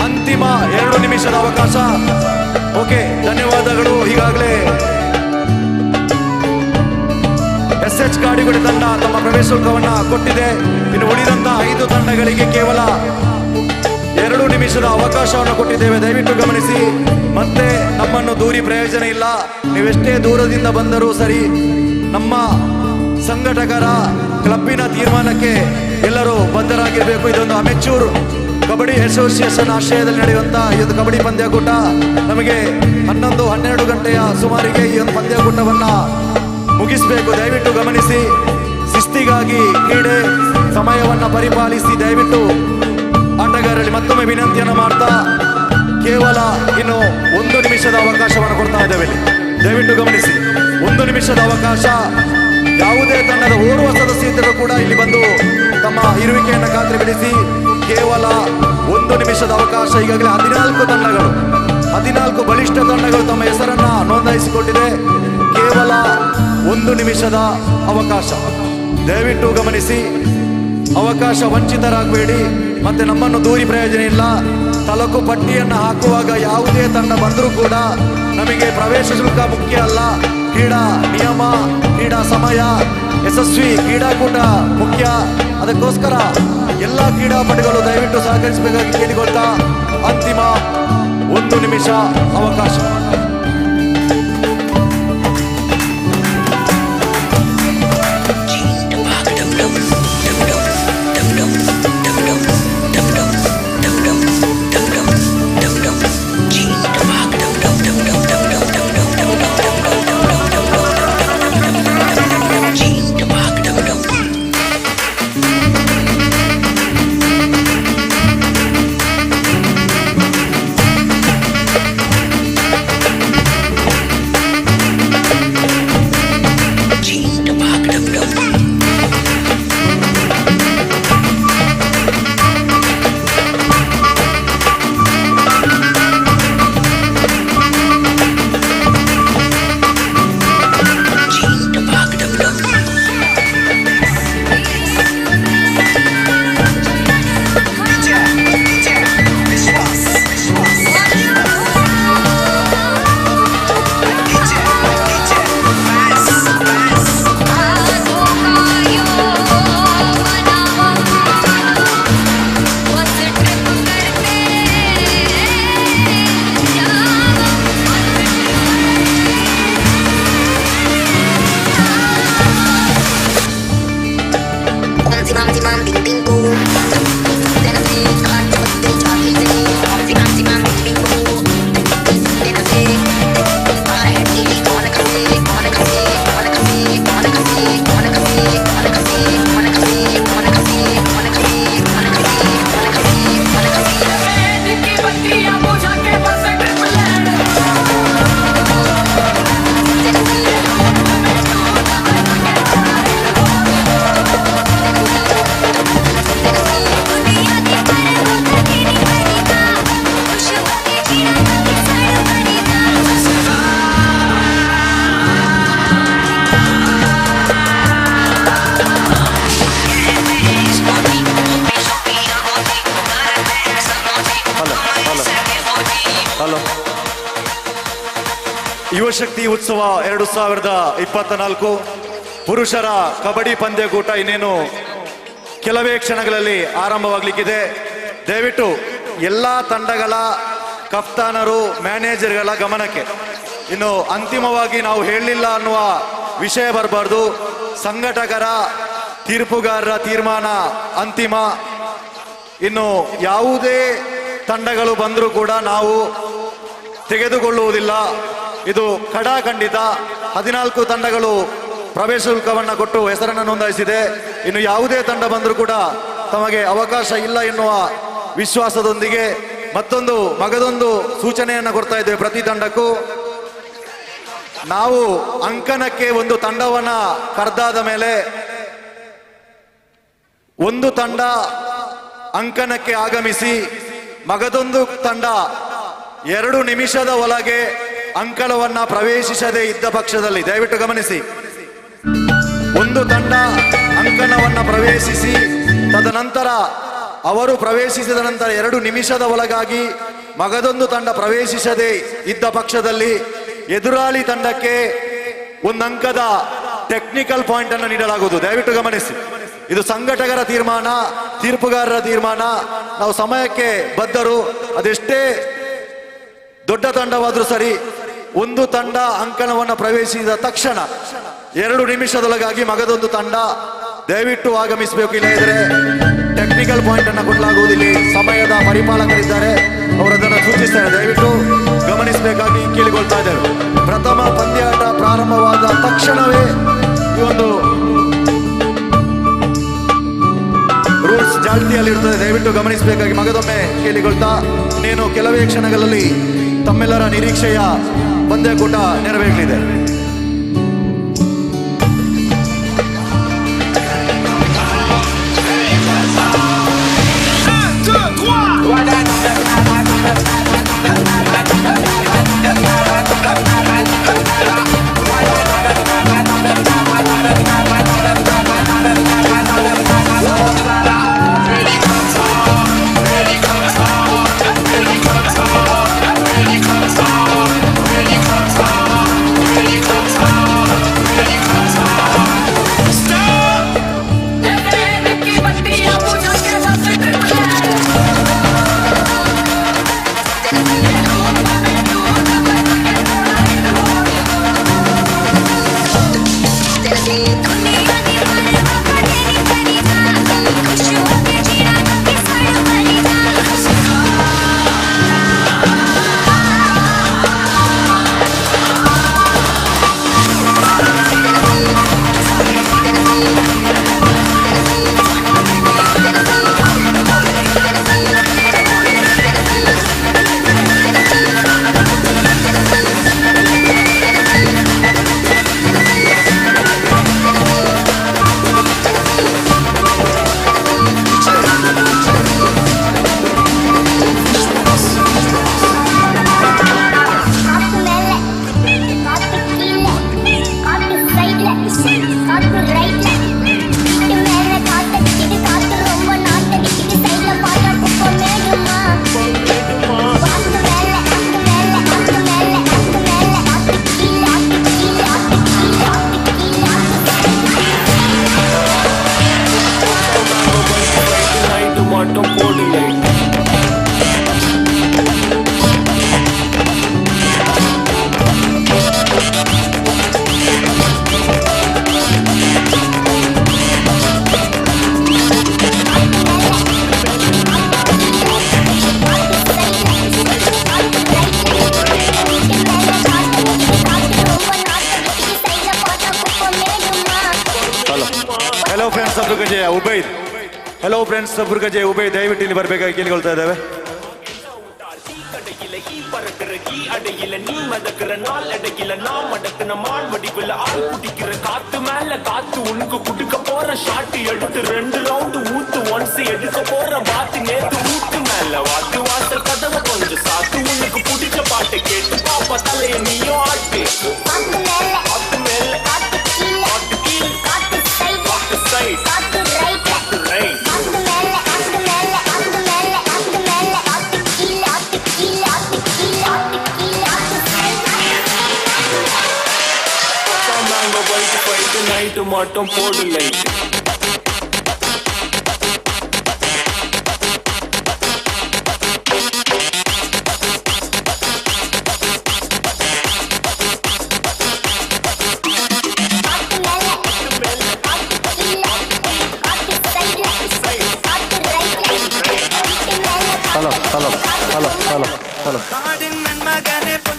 ಅಂತಿಮ 2 ನಿಮಿಷದ ಅವಕಾಶ. ಓಕೆ, ಧನ್ಯವಾದಗಳು. ಈಗಾಗಲೇ SH ಗಾಡಿಗುಡೆ ತಂಡ ತಮ್ಮ ಪ್ರವೇಶ ಶುಲ್ಕವನ್ನ ಕೊಟ್ಟಿದೆ. ಇನ್ನು ಉಳಿದಂತ 5 ತಂಡಗಳಿಗೆ ಕೇವಲ 2 ನಿಮಿಷದ ಅವಕಾಶವನ್ನು ಕೊಟ್ಟಿದ್ದೇವೆ. ದಯವಿಟ್ಟು ಗಮನಿಸಿ. ಮತ್ತೆ ನಮ್ಮನ್ನು ದೂರಿ ಪ್ರಯೋಜನ ಇಲ್ಲ. ನೀವೆಷ್ಟೇ ದೂರದಿಂದ ಬಂದರೂ ಸರಿ, ನಮ್ಮ ಸಂಘಟಕರ ಕ್ಲಬ್ಬಿನ ತೀರ್ಮಾನಕ್ಕೆ ಎಲ್ಲರೂ ಬದ್ಧರಾಗಿರಬೇಕು. ಇದೊಂದು ಅಮೆಚೂರ್ ಕಬಡ್ಡಿ ಅಸೋಸಿಯೇಷನ್ ಆಶ್ರಯದಲ್ಲಿ ನಡೆಯುವಂತಹ ಈ ಒಂದು ಕಬಡ್ಡಿ ಪಂದ್ಯಾಕೂಟ ನಮಗೆ 11-12 ಗಂಟೆಯ ಸುಮಾರಿಗೆ ಈ ಒಂದು ಪಂದ್ಯಾಕೂಟವನ್ನ ಮುಗಿಸಬೇಕು. ದಯವಿಟ್ಟು ಗಮನಿಸಿ. ಶಿಸ್ತಿಗಾಗಿ ಕ್ರೀಡೆ ಸಮಯವನ್ನ ಪರಿಪಾಲಿಸಿ ದಯವಿಟ್ಟು ಆಟಗಾರರಲ್ಲಿ ಮತ್ತೊಮ್ಮೆ ವಿನಂತಿಯನ್ನು ಮಾಡ್ತಾ ಕೇವಲ ಇನ್ನು 1 ನಿಮಿಷದ ಅವಕಾಶವನ್ನು ಕೊಡ್ತಾ ಇದ್ದೇವೆ. ದಯವಿಟ್ಟು ಗಮನಿಸಿ. 1 ನಿಮಿಷದ ಅವಕಾಶ. ಯಾವುದೇ ತಂಡದ ಓರ್ವ ಸದಸ್ಯರು ಕೂಡ ಇಲ್ಲಿ ಬಂದು ತಮ್ಮ ಇರುವಿಕೆಯನ್ನು ಖಾತ್ರಿಪಡಿಸಿ ಕೇವಲ 1 ನಿಮಿಷದ ಅವಕಾಶ. ಈಗಾಗಲೇ 14 ತಂಡಗಳು, 14 ಬಲಿಷ್ಠ ತಂಡಗಳು ತಮ್ಮ ಹೆಸರನ್ನ ನೋಂದಾಯಿಸಿಕೊಂಡಿದೆ. ಕೇವಲ 1 ನಿಮಿಷದ ಅವಕಾಶ. ದಯವಿಟ್ಟು ಗಮನಿಸಿ. ಅವಕಾಶ ವಂಚಿತರಾಗಬೇಡಿ. ಮತ್ತೆ ನಮ್ಮನ್ನು ದೂರಿ ಪ್ರಯೋಜನ ಇಲ್ಲ. ತಲಕು ಪಟ್ಟಿಯನ್ನು ಹಾಕುವಾಗ ಯಾವುದೇ ತಂಡ ಬಂದರೂ ಕೂಡ ನಮಗೆ ಪ್ರವೇಶ ಶುಲ್ಕ ಮುಖ್ಯ ಅಲ್ಲ. ಕ್ರೀಡಾ ನಿಯಮ, ಕ್ರೀಡಾ ಸಮಯ, ಯಶಸ್ವಿ ಕ್ರೀಡಾಕೂಟ ಮುಖ್ಯ. ಅದಕ್ಕೋಸ್ಕರ ಎಲ್ಲ ಕ್ರೀಡಾಪಟುಗಳು ದಯವಿಟ್ಟು ಸಹಕರಿಸಬೇಕಾಗಿ ಕೇಳಿಕೊಳ್ತಾ ಅಂತಿಮ 1 ನಿಮಿಷ ಅವಕಾಶ. ಹಲೋ. ಯುವಶಕ್ತಿ ಉತ್ಸವ 2024 ಪುರುಷರ ಕಬಡ್ಡಿ ಪಂದ್ಯಕೂಟ ಇನ್ನೇನು ಕೆಲವೇ ಕ್ಷಣಗಳಲ್ಲಿ ಆರಂಭವಾಗಲಿಕ್ಕಿದೆ. ದಯವಿಟ್ಟು ಎಲ್ಲ ತಂಡಗಳ ಕಪ್ತಾನರು, ಮ್ಯಾನೇಜರ್ಗಳ ಗಮನಕ್ಕೆ, ಇನ್ನು ಅಂತಿಮವಾಗಿ ನಾವು ಹೇಳಲಿಲ್ಲ ಅನ್ನುವ ವಿಷಯ ಬರಬಾರ್ದು. ಸಂಘಟಕರ, ತೀರ್ಪುಗಾರರ ತೀರ್ಮಾನ ಅಂತಿಮ. ಇನ್ನು ಯಾವುದೇ ತಂಡಗಳು ಬಂದರೂ ಕೂಡ ನಾವು ತೆಗೆದುಕೊಳ್ಳುವುದಿಲ್ಲ. ಇದು ಖಡಾಖಂಡಿತ. 14 ತಂಡಗಳು ಪ್ರವೇಶ ಶುಲ್ಕವನ್ನು ಕೊಟ್ಟು ಹೆಸರನ್ನು ನೋಂದಾಯಿಸಿದೆ. ಇನ್ನು ಯಾವುದೇ ತಂಡ ಬಂದರೂ ಕೂಡ ತಮಗೆ ಅವಕಾಶ ಇಲ್ಲ ಎನ್ನುವ ವಿಶ್ವಾಸದೊಂದಿಗೆ ಮಗದೊಂದು ಸೂಚನೆಯನ್ನು ಕೊಡ್ತಾ ಇದ್ದೇವೆ ಪ್ರತಿ ತಂಡಕ್ಕೂ. ನಾವು ಅಂಕಣಕ್ಕೆ ಒಂದು ತಂಡವನ್ನ ಕರೆದಾದ ಮೇಲೆ ಒಂದು ತಂಡ ಅಂಕಣಕ್ಕೆ ಆಗಮಿಸಿ ಮಗದೊಂದು ತಂಡ 2 ನಿಮಿಷದ ಒಳಗೆ ಅಂಕಣವನ್ನ ಪ್ರವೇಶಿಸದೇ ಇದ್ದ ಪಕ್ಷದಲ್ಲಿ, ದಯವಿಟ್ಟು ಗಮನಿಸಿ, ಒಂದು ತಂಡ ಅಂಕಣವನ್ನ ಪ್ರವೇಶಿಸಿ ತದನಂತರ ಅವರು ಪ್ರವೇಶಿಸಿದ ನಂತರ 2 ನಿಮಿಷದ ಒಳಗಾಗಿ ಮಗದೊಂದು ತಂಡ ಪ್ರವೇಶಿಸದೇ ಇದ್ದ ಪಕ್ಷದಲ್ಲಿ ಎದುರಾಳಿ ತಂಡಕ್ಕೆ 1 ಅಂಕದ ಟೆಕ್ನಿಕಲ್ ಪಾಯಿಂಟ್ ಅನ್ನು ನೀಡಲಾಗುವುದು. ದಯವಿಟ್ಟು ಗಮನಿಸಿ, ಇದು ಸಂಘಟಕರ ತೀರ್ಮಾನ, ತೀರ್ಪುಗಾರರ ತೀರ್ಮಾನ. ನಾವು ಸಮಯಕ್ಕೆ ಬದ್ಧರು. ಅದೆಷ್ಟೇ ದೊಡ್ಡ ತಂಡವಾದರೂ ಸರಿ, ಒಂದು ತಂಡ ಅಂಕಣವನ್ನು ಪ್ರವೇಶಿಸಿದ ತಕ್ಷಣ 2 ನಿಮಿಷದೊಳಗಾಗಿ ಮಗದೊಂದು ತಂಡ ದಯವಿಟ್ಟು ಆಗಮಿಸಬೇಕು. ಇಲ್ಲದಿದ್ದರೆ ಟೆಕ್ನಿಕಲ್ ಪಾಯಿಂಟ್ ಅನ್ನು ಕೊಡಲಾಗುವುದಿಲ್ಲ. ಸಮಯದ ಪರಿಪಾಲಕರಿದ್ದಾರೆ, ಅವರು ಅದನ್ನು ಸೂಚಿಸ್ತಾರೆ. ದಯವಿಟ್ಟು ಗಮನಿಸಬೇಕಾಗಿ ಕೇಳಿಕೊಳ್ತಾ ಇದ್ದೇವೆ. ಪ್ರಥಮ ಪಂದ್ಯಾಟ ಪ್ರಾರಂಭವಾದ ತಕ್ಷಣವೇ ಈ ಒಂದು ರೂಲ್ಸ್ ಜಾಲ್ತಿಯಲ್ಲಿರ್ತದೆ. ದಯವಿಟ್ಟು ಗಮನಿಸಬೇಕಾಗಿ ಮಗದೊಮ್ಮೆ ಕೇಳಿಕೊಳ್ತಾ, ಇನ್ನೇನು ಕೆಲವೇ ಕ್ಷಣಗಳಲ್ಲಿ ತಮ್ಮೆಲ್ಲರ ನಿರೀಕ್ಷೆಯ ಪಂದ್ಯಕೂಟ ನೆರವೇರಲಿದೆ. Hello friends ಸಬ್ರುಗಜೆ Ubaid, hello friends ಸಬ್ರುಗಜೆ Ubaid, ದಯವಿಟ್ಟು ಇಲ್ಲಿ ಬರಬೇಕಾಗಿ ಕೇಳಿಕೊಳ್ತಾ ಇದ್ದೇವೆ. அடையில நீ மதக்கிற நாள் அடையில நான் மடக்கின மான் வடிவுல ஆள் குடிக்கிற காத்து மேல காத்து உனக்கு குடுக்க போற ஷாட்டு எடுத்து 2 ரவுண்டு ஊத்து ஒன்ஸ் எடுக்க போற பாத்து நேத்து ஊத்து மேல வாத்து வாசல் கதவை கொஞ்சம் சாத்து உனக்கு பிடிச்ச பாட்டை கேட்டு பாப்பா தலைய நீயும் ஆட்டு. ஆட்டு மேல ஆட்டு மேல ஆட்டு கீழ ஆட்டு கீழ ஆட்டு சைடு ஆட்டு சைடு ஆட்டு ரைட் ஆட்டு ரைட் ஆட்டு மேல ஆட்டு மேல ஆட்டு மேல ஆட்டு மேல ஆட்டு கீழ ஆட்டு கீழ ஆட்டு கீழ மாட்டோம் போடு light hello hello hello hello hello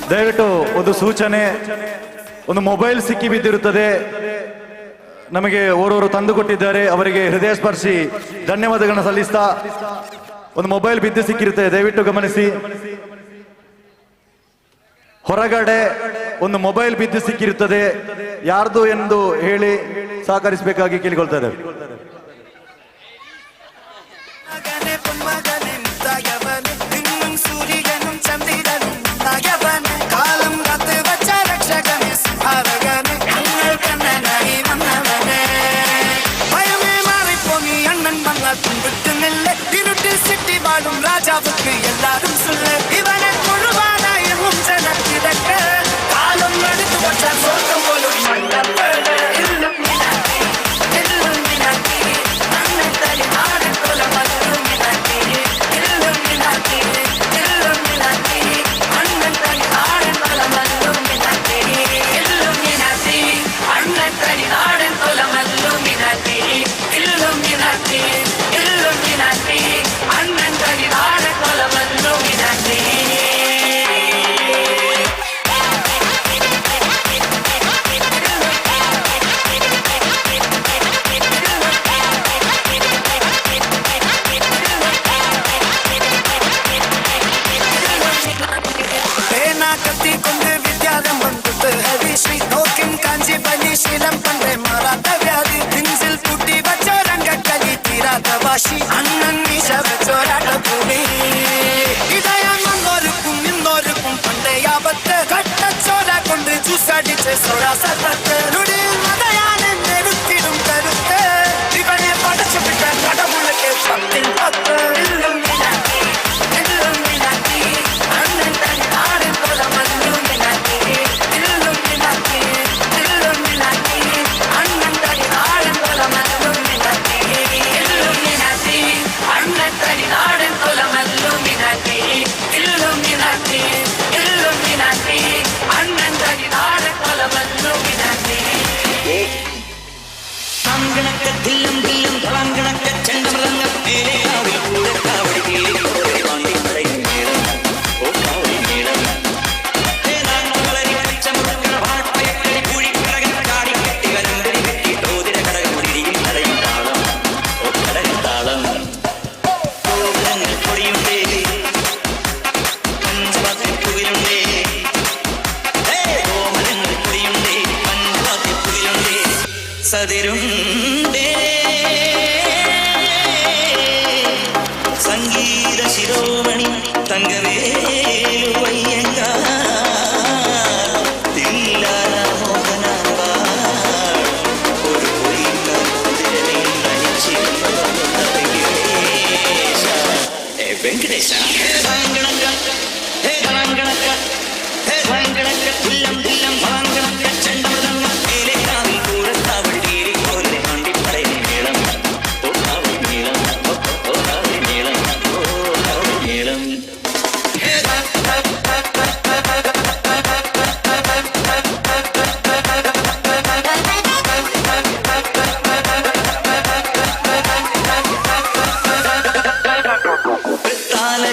ದಯವಿಟ್ಟು ಒಂದು ಸೂಚನೆ, ಒಂದು ಮೊಬೈಲ್ ಸಿಕ್ಕಿ ಬಿದ್ದಿರುತ್ತದೆ. ನಮಗೆ ಓರೋರು ತಂದು ಕೊಟ್ಟಿದ್ದಾರೆ, ಅವರಿಗೆ ಹೃದಯ ಸ್ಪರ್ಶಿ ಧನ್ಯವಾದಗಳನ್ನು ಸಲ್ಲಿಸ್ತಾ ಒಂದು ಮೊಬೈಲ್ ಬಿದ್ದು ಸಿಕ್ಕಿರುತ್ತೆ, ದಯವಿಟ್ಟು ಗಮನಿಸಿ. ಹೊರಗಡೆ ಒಂದು ಮೊಬೈಲ್ ಬಿದ್ದು ಸಿಕ್ಕಿರುತ್ತದೆ, ಯಾರ್ದು ಎಂದು ಹೇಳಿ ಸಹಕರಿಸಬೇಕಾಗಿ ಕೇಳಿಕೊಳ್ತಾ ಇದ್ದೇವೆ. ராஜாவுக்கு எல்லாரும் சொல்ல இவனை முழுவானாயும் ஜனத்திடக்க காலம் எடுத்து வச்சா சொர்க்கம் போலும் அண்ணன் நீசோராட்ட பூமி இதயம் வந்தோருக்கும் இன்னோருக்கும் பண்டைய ஆபத்து கட்ட சோழ கொண்டு ஜூஸ் அடிச்சு சோழா சர்பத்து நுடியில் மதையான நெருத்திடும் கருத்து இவனே படைச்சு விட்ட கடவுளுக்கு பத்தின் பத்து அண்ணன் தன் நாடு போல மல்லும் அண்ணன் தன் நாடு போல மல்லும் സതിരുണ്ടേ സംഗീത ശിരോമണി തങ്കവേലു വയ്യങ്ക ഒരു വെങ്കടേശ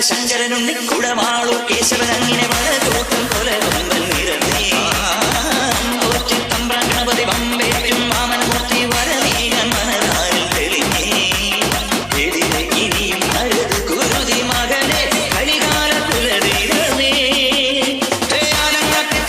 ശങ്കരനുണ്ണി കുടമാളു കേശവനങ്ങിനെ വളത്തോട്ടം പോലെ കൊമ്പൻ നിറമേ തമ്പ്രാൻ ഗണപതി പമ്പേറ്റും വാമനമൂർത്തി വരനീകൻ മനതാരിൽ തെളിഞ്ഞേ എതിരെ ഇനിയും അഴക് കുരുതി മകനെ കളികാല കുലതീരമേ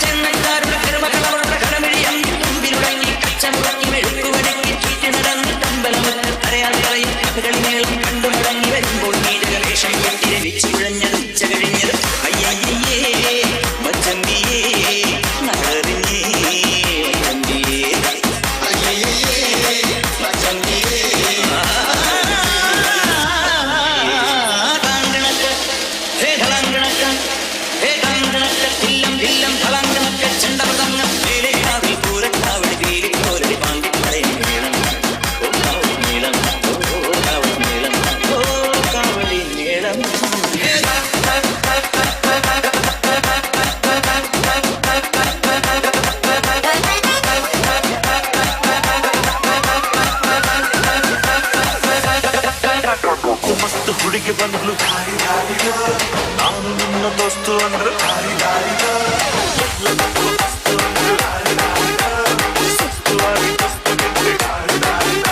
ചെന്നക്കാരുടെ കർമ്മകളവരുടെ കടമിഴിയം മുമ്പിലുടങ്ങി കച്ചമുടങ്ങി മെഴുക്കുവടക്കി ചുറ്റി നടന്ന് തമ്പലമൊക്കെ അറിയാതെ കളയും കളിമേളം കണ്ടു മടങ്ങി വരുമ്പോൾ നീലകവേഷം കെട്ടിരവിച്ചു കുഴഞ്ഞത് ഉച്ച കഴിഞ്ഞത് അയ്യയ്യേ മച്ചമ്പിയേ നഗറിഞ്ഞേ ചമ്പിയേ അയ്യയ്യേ മച്ചമ്പിയേ കാങ്കണക്ക ഹേ ധളങ്കണക്ക ഹേ കാങ്കണക്ക തില്ലം തില്ലം ധളങ്കണക്ക ചെണ്ടപതങ്ങ മേലെ കാവിൽ പൂരക്കാവടി വീലി കോരടി പാണ്ടി പടയും ನಾನು ನಿನ್ನ ದೋಸ್ತು ಅಂದ್ರೆ ದಾರಿ ದಾರಿದ ಎಲ್ಲದಕ್ಕೂ ಅಸ್ತು ಅಂದ್ರೆ ದಾರಿ ದಾರಿದ ಸುಸ್ತುವಾರಿ ದೋಸ್ತು ಬಿಟ್ಟು ದಾರಿ ದಾರಿದ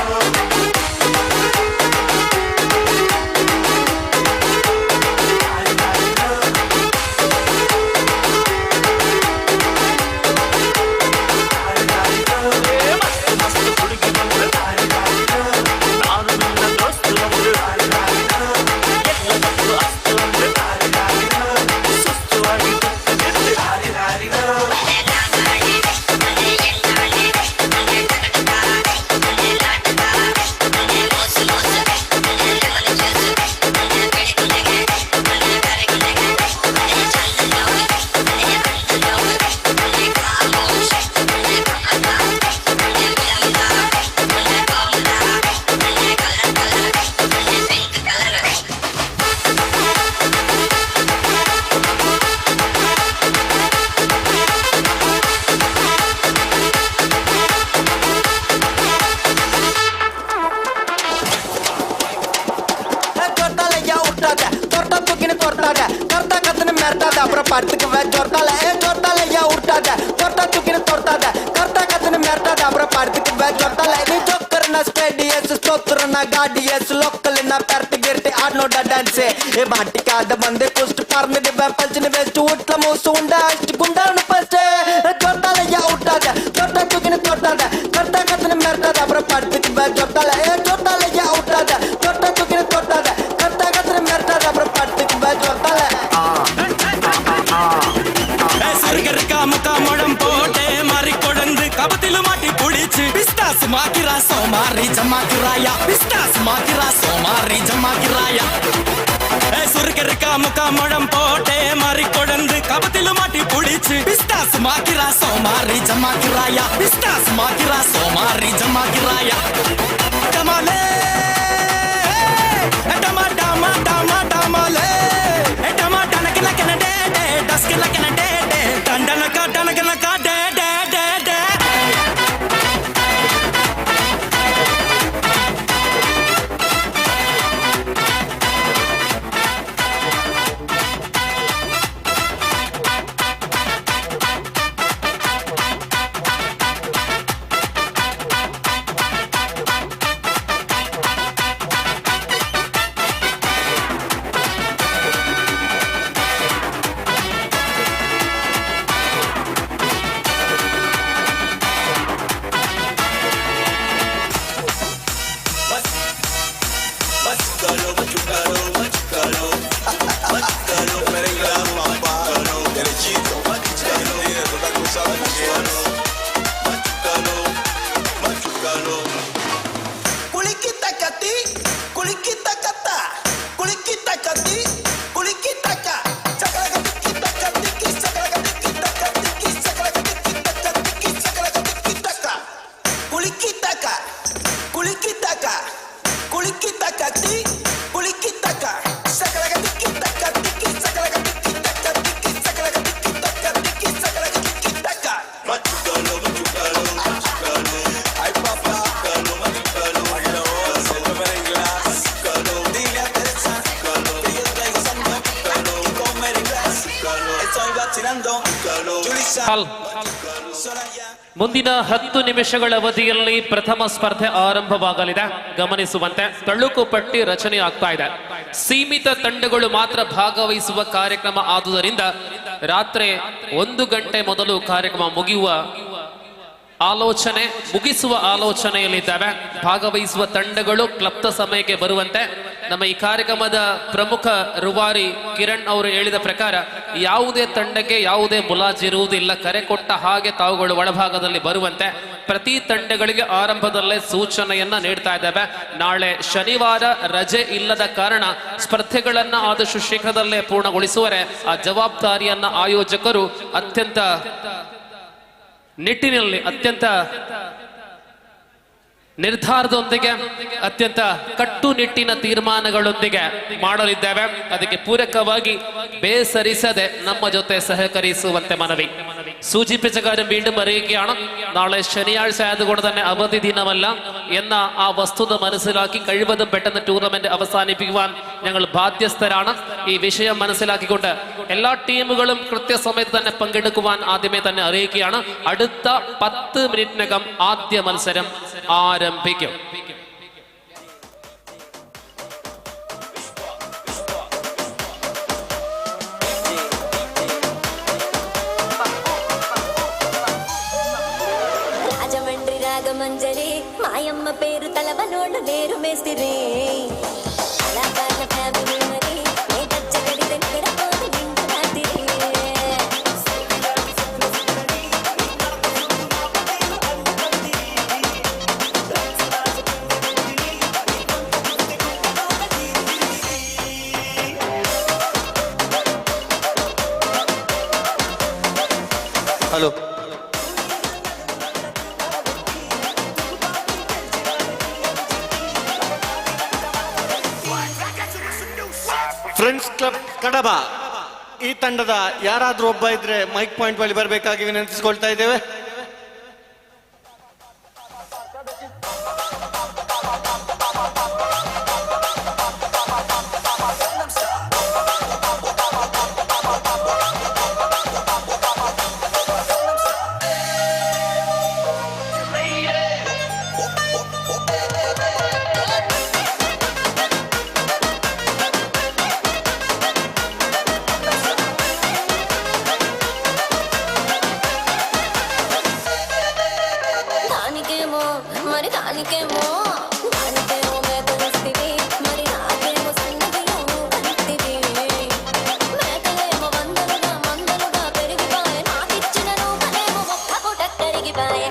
அப்புறம் படுத்துக்கு ஜொர்த்தால ஜொர்த்தால ஐயா விட்டாத தொட்டா தூக்கின்னு தொட்டாத கர்த்தா கத்துன்னு மிரட்டாத அப்புறம் படுத்துக்கு ஜொர்த்தால நீ ஜோக்கர்னா ஸ்டேடியஸ் ஸ்தோத்திரனா காடியஸ் லோக்கல்னா பெரட்டு கிரட்டி ஆடனோட டான்ஸ் ஏ மாட்டிக்காத வந்து குஸ்ட் பறந்துட்டு பல்ச்சுன்னு வெஸ்ட் வீட்டுல மூசு உண்டா அடிச்சு குண்டான்னு ஃபர்ஸ்ட் ஜொர்த்தால ஐயா விட்டாத தொட்டா தூக்கின்னு தொட்டாத கர்த்தா கத்துன்னு மிரட்டாத அப்புறம் படுத்துக்கு ஜொர்த்தால ஜொர்த்தால ஐயா விட்டாத தொட்டா தூக்கின்னு தொட்டாத கர்த்தா கத்துன்னு மிரட்டாத அப்புறம் படுத்துக்கு ஜொர்த்தால முடம் போட்டே மாறி கொடந்து கபத்தில மாட்டி புடிச்சு பிஸ்டாஸ் மாக்கிரா சோமாரி ஜமாக்கிராயா பிஸ்டாஸ் மாக்கிரா சோமாரி ஜமாக்கிராயா சுருக்கருக்கா முக்கா முடம் போட்டே மாறி கொடந்து கபத்தில மாட்டி புடிச்சு பிஸ்டாஸ் மாக்கிரா சோமாரி ஜமாக்கிராயா பிஸ்டாஸ் மாக்கிரா சோமாரி ஜமாக்கிராயா டமாலே டமா டமா டமா டமாலே டமா டனக்கன கனடே டஸ்கன கனடே டண்டனக்கா டனக்கனக்கா டே டே டே டே ಮುಂದಿನ 10 ನಿಮಿಷಗಳ ಅವಧಿಯಲ್ಲಿ ಪ್ರಥಮ ಸ್ಪರ್ಧೆ ಆರಂಭವಾಗಲಿದೆ. ಗಮನಿಸುವಂತೆ ತಳುಕು ಪಟ್ಟಿ ರಚನೆ ಆಗ್ತಾ ಇದೆ. ಸೀಮಿತ ತಂಡಗಳು ಮಾತ್ರ ಭಾಗವಹಿಸುವ ಕಾರ್ಯಕ್ರಮ ಆದುದರಿಂದ ರಾತ್ರಿ 1 ಗಂಟೆ ಮೊದಲು ಕಾರ್ಯಕ್ರಮ ಮುಗಿಸುವ ಆಲೋಚನೆಯಲ್ಲಿದ್ದಾವೆ. ಭಾಗವಹಿಸುವ ತಂಡಗಳು ಕ್ಲಪ್ತ ಸಮಯಕ್ಕೆ ಬರುವಂತೆ ನಮ್ಮ ಈ ಕಾರ್ಯಕ್ರಮದ ಪ್ರಮುಖ ರೂವಾರಿ ಕಿರಣ್ ಅವರು ಹೇಳಿದ ಪ್ರಕಾರ ಯಾವುದೇ ತಂಡಕ್ಕೆ ಯಾವುದೇ ಮುಲಾಜಿರುವುದಿಲ್ಲ. ಕರೆ ಕೊಟ್ಟ ಹಾಗೆ ತಾವುಗಳು ಒಳಭಾಗದಲ್ಲಿ ಬರುವಂತೆ ಪ್ರತಿ ತಂಡಗಳಿಗೆ ಆರಂಭದಲ್ಲೇ ಸೂಚನೆಯನ್ನ ನೀಡ್ತಾ ಇದ್ದಾವೆ. ನಾಳೆ ಶನಿವಾರ ರಜೆ ಇಲ್ಲದ ಕಾರಣ ಸ್ಪರ್ಧೆಗಳನ್ನ ಆದಷ್ಟು ಶೀಘ್ರದಲ್ಲೇ ಪೂರ್ಣಗೊಳಿಸುವರೆ ಆ ಜವಾಬ್ದಾರಿಯನ್ನ ಆಯೋಜಕರು ಅತ್ಯಂತ ನಿಟ್ಟಿನಲ್ಲಿ ಅತ್ಯಂತ ನಿರ್ಧಾರದೊಂದಿಗೆ ಅತ್ಯಂತ ಕಟ್ಟುನಿಟ್ಟಿನ ತೀರ್ಮಾನಗಳೊಂದಿಗೆ ಮಾಡಲಿದ್ದೇವೆ. ಅದಕ್ಕೆ ಪೂರಕವಾಗಿ ಬೇಸರಿಸದೆ ನಮ್ಮ ಜೊತೆ ಸಹಕರಿಸುವಂತೆ ಮನವಿ. സൂചിപ്പിച്ച കാര്യം വീണ്ടും അറിയിക്കുകയാണ്. നാളെ ശനിയാഴ്ച ആയതുകൊണ്ട് തന്നെ അവധി ദിനമല്ല എന്ന ആ വസ്തുത മനസ്സിലാക്കി കഴിവതും പെട്ടെന്ന് ടൂർണമെന്റ് അവസാനിപ്പിക്കുവാൻ ഞങ്ങൾ ബാധ്യസ്ഥരാണ്. ഈ വിഷയം മനസ്സിലാക്കിക്കൊണ്ട് എല്ലാ ടീമുകളും കൃത്യസമയത്ത് തന്നെ പങ്കെടുക്കുവാൻ ആദ്യമേ തന്നെ അറിയിക്കുകയാണ്. അടുത്ത 10 മിനിറ്റിനകം ആദ്യ മത്സരം ആരംഭിക്കും. రాజమండ్రి రాగమంజరి మాయమ్మ పేరు తలవనోళ్ళు వేరు మేస్తిరి కళాకారుల ఫ్యామిలీ మరి ఏ కచ్చగడి దగ్గర పోని నిండు రాత్రి హలో ಫ್ರೆಂಡ್ಸ್ ಕ್ಲಬ್ ಕಡಬ ಈ ತಂಡದ ಯಾರಾದ್ರೂ ಒಬ್ಬ ಇದ್ರೆ ಮೈಕ್ ಪಾಯಿಂಟ್ ಬಳಿ ಬರಬೇಕಾಗಿ ವಿನಂತಿಸಿಕೊಳ್ತಾ ಇದ್ದೇವೆ. దానికేమో మరి దానికేమో దానికేమో మేకలిస్తివి మరి నాకేమో సన్నగిలో కంటివి మేకలేమో వందలుగా మందలుగా పెరిగిపాయే నాకిచ్చిన రూపలేమో ఒక్క పూట కరిగిపాయే.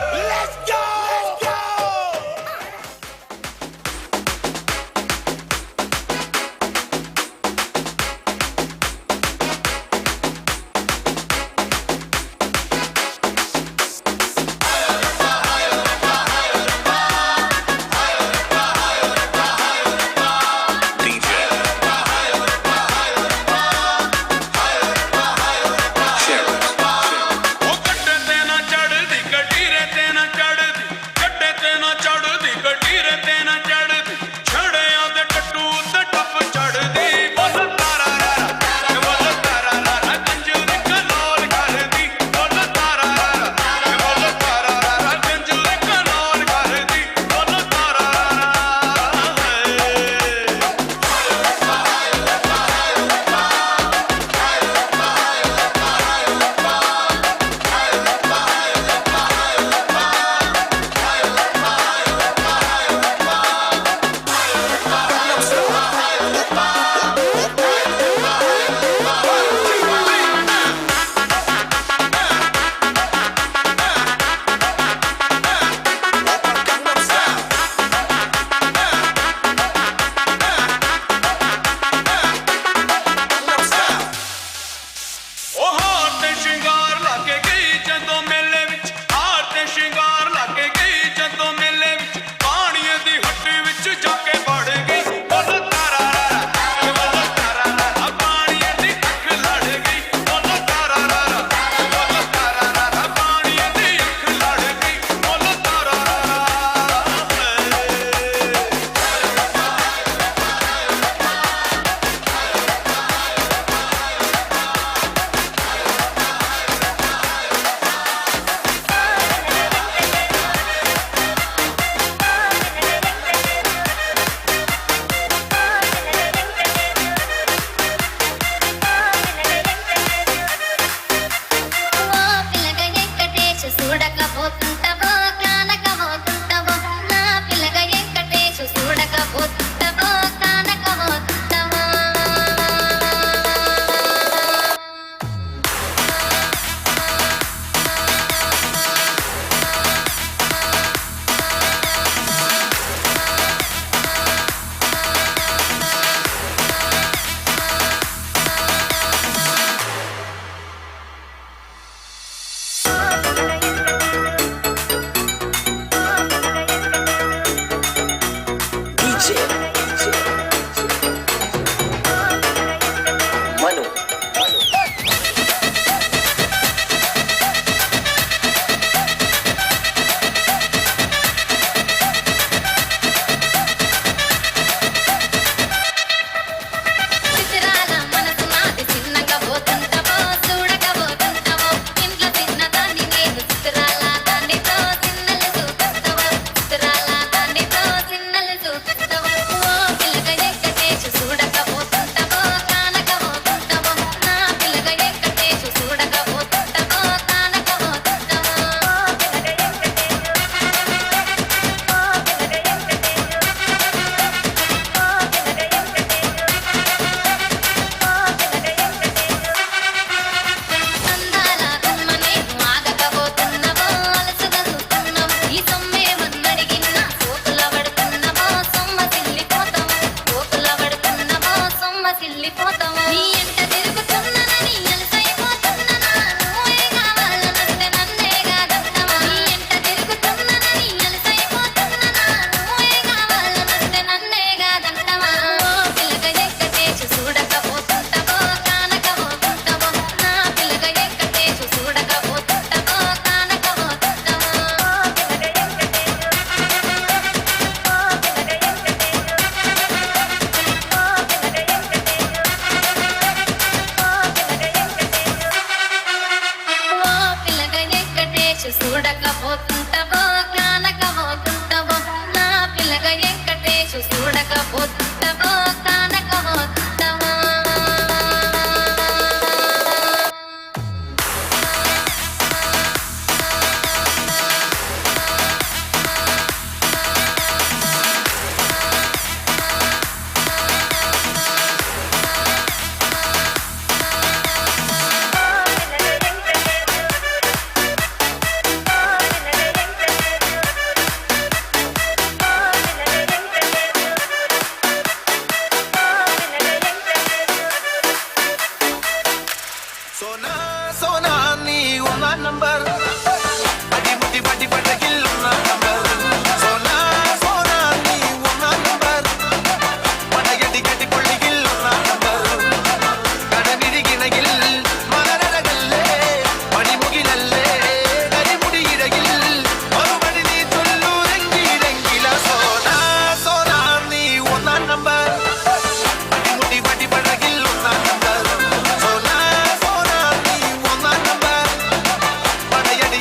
സോനാ നീ ഒന്നാം നമ്പർ അടിമുടി പടി പടകിൽ ഒന്നാം നമ്പർ സോനാ സോനാ നീ ഒന്നാം നമ്പർ പടയടി കെട്ടിക്കൊള്ളിയിൽ ഒന്നാം നമ്പർ കടമിഴികിണയിൽ മകരകല്ലേ പണിമുകിലല്ലേ കരിമുടി ഇഴകിൽ മറുപടി നീ ചൊല്ലൂരെങ്കിലെങ്കില സോനാ സോനാ നീ ഒന്നാം നമ്പർ അടിമുടി പടി പടകിൽ ഒന്നാം നമ്പർ സോനാ സോനാ നീ ഒന്നാം number പടയടി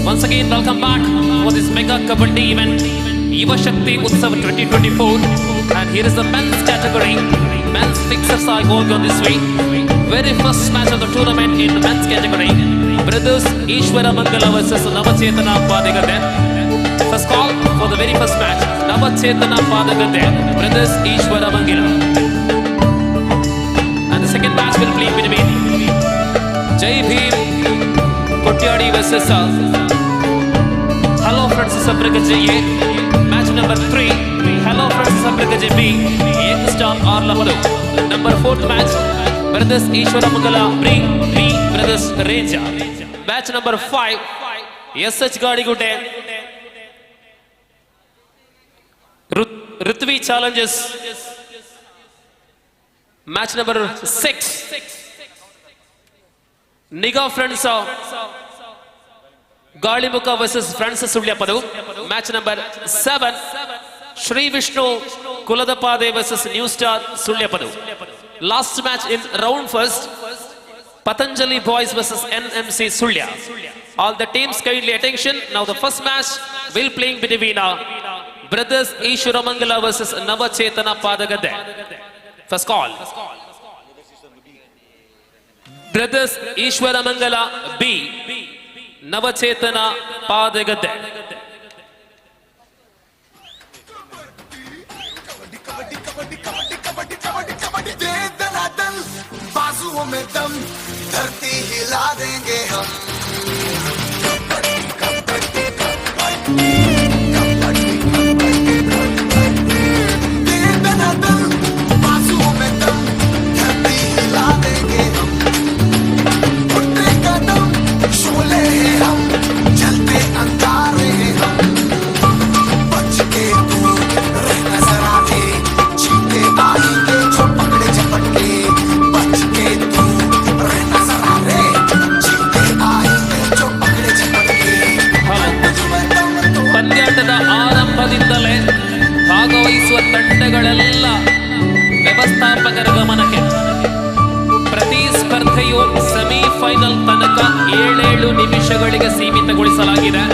Once again, welcome back for this mega Kabaddi event, Yuva Shakti Utsav 2024. And here is the men's category. Men's fixers are going on this way. Very first match of the tournament in the men's category. Brothers Ishwara Mangala versus Navachetana Padagade. First call for the very first match. Navachetana Padagade. Brothers Ishwara Mangala. And the second match will play between Jai Bhim Kotyadi versus Hello Friends Sabragaji. Match number 3. Hello Friends Sabragaji B. Young Star Arlahadu. Number 4th match. Brothers Ishwara Mangala B. Brothers Ranger. Match number 5. SH Gadigute. Ritvi challenges. Match number 6. Niga Friends Galimukha versus Friends Sulyapadu. Match number 7. Shri Vishnu Kuladapade versus New Star Sulyapadu. Last match in round first. Patanjali Boys versus NMC Sulya. All the teams kindly attention. Now the first match will playing between Brothers Ishwara Mangala versus Navachetana Padagade. First call. Brothers Ishwara Mangala B. Navachetana Padagade. बाजुओं में दम धरती हिला देंगे हम बाजुओं में दम धरती हिला देंगे हम उठते कदम शोले हैं हम चलते अंगारे हैं हम बच के तू रहना जरा दे चीते आएंगे जो पकड़े झपटके बच के तू रहना जरा दे चीते आएंगे जो पकड़े झपटके ಪಂದ್ಯಾಟದ ಆರಂಭದಿಂದಲೇ ಭಾಗವಹಿಸುವ ತಂಡಗಳೆಲ್ಲ ವ್ಯವಸ್ಥಾಪಕರ ಗಮನಕ್ಕೆ. ಪ್ರತಿ ಸ್ಪರ್ಧೆಯು ಸೆಮಿಫೈನಲ್ ತನಕ 7 ನಿಮಿಷಗಳಿಗೆ ಸೀಮಿತಗೊಳಿಸಲಾಗಿದೆ.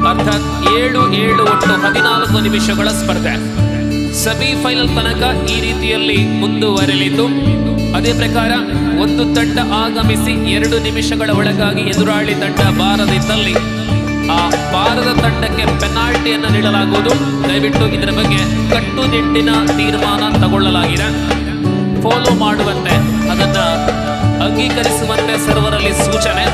ಅರ್ಥಾತ್ 7-7 ಒಟ್ಟು 14 ನಿಮಿಷಗಳ ಸ್ಪರ್ಧೆ. ಸೆಮಿಫೈನಲ್ ತನಕ ಈ ರೀತಿಯಲ್ಲಿ ಮುಂದುವರೆಯಲಿದ್ದು, ಅದೇ ಪ್ರಕಾರ ಒಂದು ತಂಡ ಆಗಮಿಸಿ 2 ನಿಮಿಷಗಳ ಒಳಗಾಗಿ ಎದುರಾಳಿ ತಂಡ ಬಾರದಿದ್ದಲ್ಲಿ ಆ ಬಾರದ ತಂಡಕ್ಕೆ ಪೆನಾಲ್ಟಿಯನ್ನು ನೀಡಲಾಗುವುದು. ದಯವಿಟ್ಟು ಇದರ ಬಗ್ಗೆ ಕಟ್ಟುನಿಟ್ಟಿನ ತೀರ್ಮಾನ ತಗೊಳ್ಳಲಾಗಿದೆ. ಫಾಲೋ ಮಾಡುವಂತೆ, ಅದನ್ನ ಅಂಗೀಕರಿಸುವಂತೆ ಸರ್ವರಲ್ಲಿ ಸೂಚನೆ.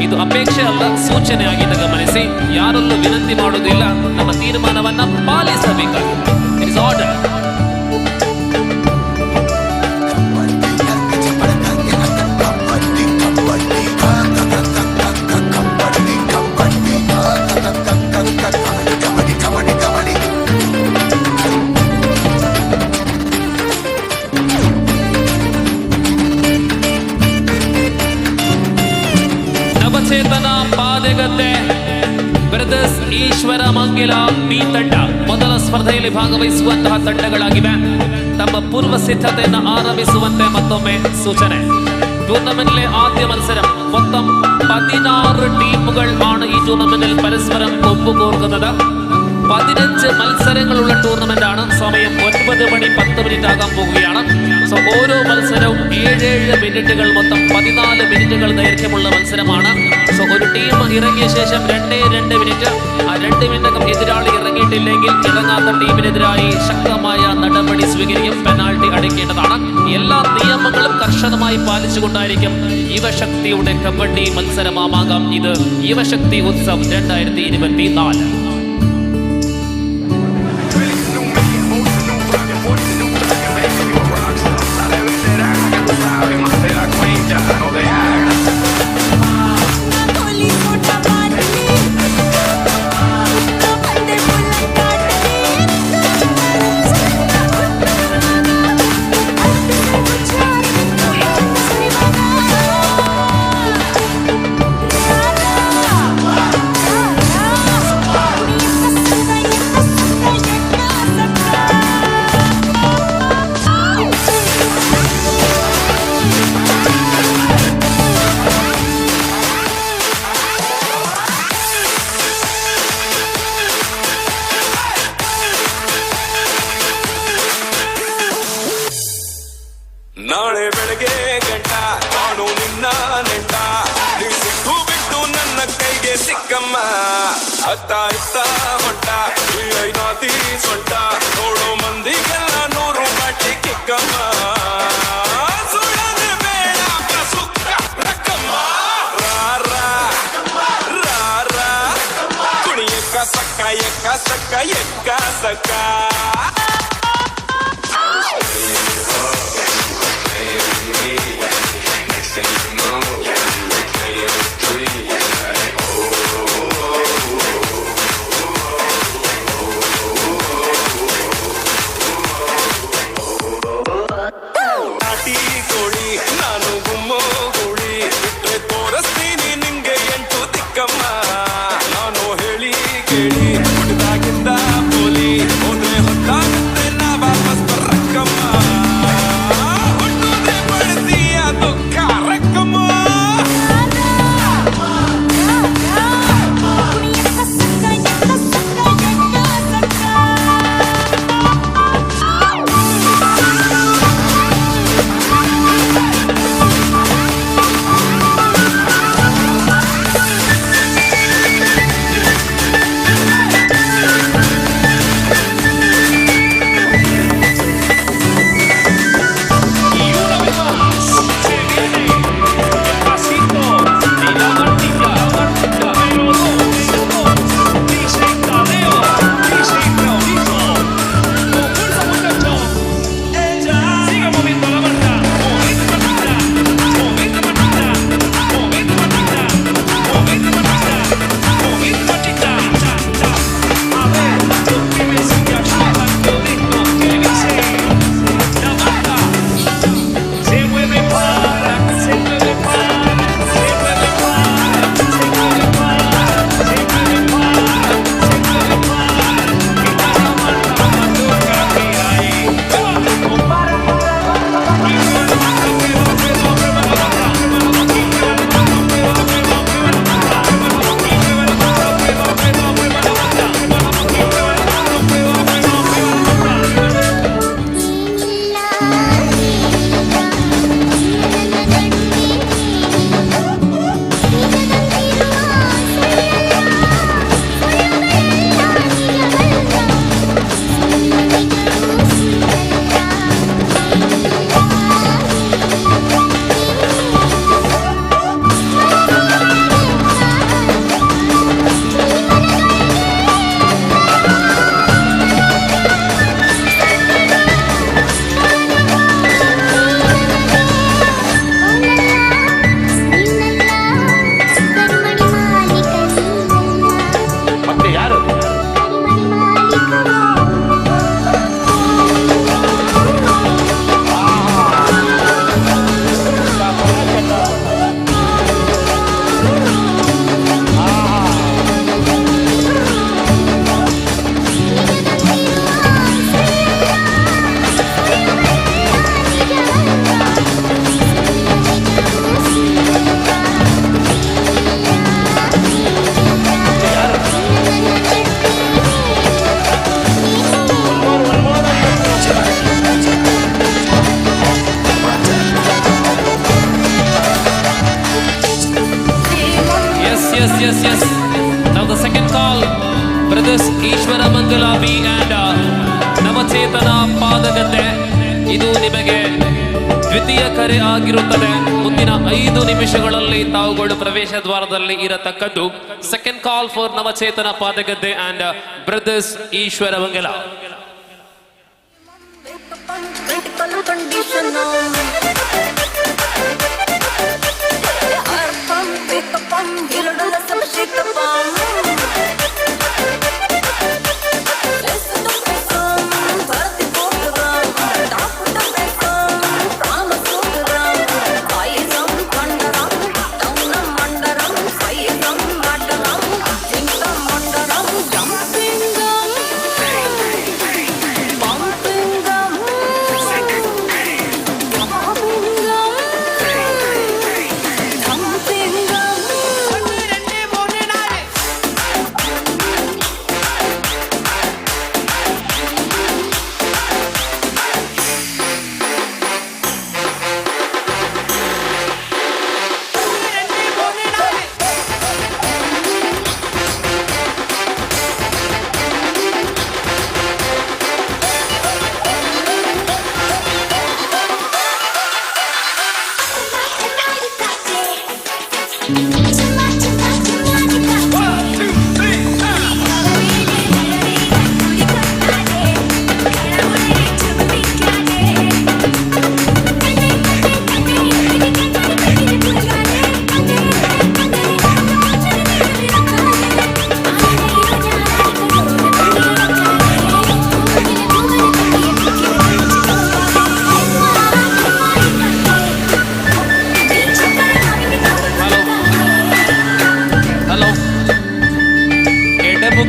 ಇದು ಅಪೇಕ್ಷೆ ಅಲ್ಲ, ಸೂಚನೆ ಆಗಿದೆ, ಗಮನಿಸಿ. ಯಾರಲ್ಲೂ ವಿನಂತಿ ಮಾಡುವುದಿಲ್ಲ, ನಮ್ಮ ತೀರ್ಮಾನವನ್ನ ಪಾಲಿಸಬೇಕಾಗಿದೆ. It is order. Navachetana Padegadde brothers Eshwara Mangila B ತಂಡ ಮೊದಲ ಸ್ಪರ್ಧೆಯಲ್ಲಿ ಭಾಗವಹಿಸುವಂತಹ ತಂಡಗಳಾಗಿವೆ. ತಮ್ಮ ಪೂರ್ವ ಸಿದ್ಧತೆಯನ್ನು ಆರಂಭಿಸುವಂತೆ ಮತ್ತೊಮ್ಮೆ ಸೂಚನೆ. ടൂർണമെന്റിലെ ആദ്യ മത്സരം മൊത്തം 16 ടീമുകൾ ആണ് ഈ ടൂർണമെന്റിൽ പരസ്പരം ഒപ്പുകോർക്കുന്നത്. 15 മത്സരങ്ങളുള്ള ടൂർണമെന്റ് ആണ്. സമയം 9 മണി 10 മിനിറ്റ് ആകാൻ പോവുകയാണ്. സോ ഓരോ മത്സരവും 7 മിനിറ്റുകൾ, മൊത്തം 14 മിനിറ്റുകൾ ദൈർഘ്യമുള്ള മത്സരമാണ്. സോ ഒരു ടീം ഇറങ്ങിയ ശേഷം 2 മിനിറ്റ്, ആ 2 മിനിറ്റകം എതിരാളി ഇറങ്ങിയിട്ടില്ലെങ്കിൽ ഇറങ്ങാത്ത ടീമിനെതിരായി ശക്തമായ നടപടി സ്വീകരിക്കും. പെനാൾട്ടി അടിക്കേണ്ടതാണ്. എല്ലാ നിയമങ്ങളും കർശനമായി പാലിച്ചുകൊണ്ടായിരിക്കും യുവശക്തിയുടെ കബഡി മത്സരമാകാം ഇത്. യുവശക്തി ഉത്സവ് 2024. ನಾಳೆ ಬೆಳಗ್ಗೆ ಗಂಟ ಕಾಣು ನಿನ್ನ ನೆಂಟ, ನೀ ಸಿಕ್ಕು ಬಿಟ್ಟು ನನ್ನ ಕೈಗೆ ಸಿಕ್ಕಮ್ಮ. ಅತ್ತ ಇತ್ತ ಹೊಂಟ ಈ ಐನಾತಿ ಸೊಂಟ, ನೋಡೋ ಮಂದಿಗೆಲ್ಲ 100 ಬಾಟಿ ಕಿಕ್ಕಮ್ಮ. ಸುಳ್ಳನೆ ಬೇಡ ಪ್ರಸುಕ್ಕ ರಕ್ಕಮ್ಮ. ರಾರಾ ರಾರಾ ಕುಣಿ ಎಕ್ಕ ಸಕ್ಕ ಎಕ್ಕ ಸಕ್ಕ ಎಕ್ಕ ಸಕ್ಕ. ನಾಟಿ ಕೋಳಿ ನಾನು ಗುಮ್ಮೋ ಗೂಳಿ, ಬಿಟ್ರೆ ತೋರಿಸ್ತೀನಿ ನಿಂಗೆ 8 ದಿಕ್ಕಮ್ಮ. ನಾನು ಹೇಳಿ ಕೇಳಿ ಹುಡುಗಾಗಿದ್ದ ಪೋಲಿ, ಹೋದ್ರೆ ಹೊತ್ತಾಗುತ್ತೆ ನಾ ವಾಪಸ್ ಬರಕ್ಕಮ್ಮ. ಹುಟ್ಟುದೇ ಬಳಸಿಯ ದುಃಖ ರಕ್ಕಮ್ಮ. ಈಶ್ವರ ಮಂಗಲಾಭಿ ಅಂಡ್ ನವಚೇತನ ಪಾದಗದ್ದೆ. ಇದು ನಿಮಗೆ ದ್ವಿತೀಯ ಕರೆ ಆಗಿರುತ್ತದೆ. ಮುಂದಿನ 5 ನಿಮಿಷಗಳಲ್ಲಿ ತಾವುಗಳು ಪ್ರವೇಶ ದ್ವಾರದಲ್ಲಿ ಇರತಕ್ಕದ್ದು. Second call for Navachetana Padagadde and brothers Eshwara Mangala.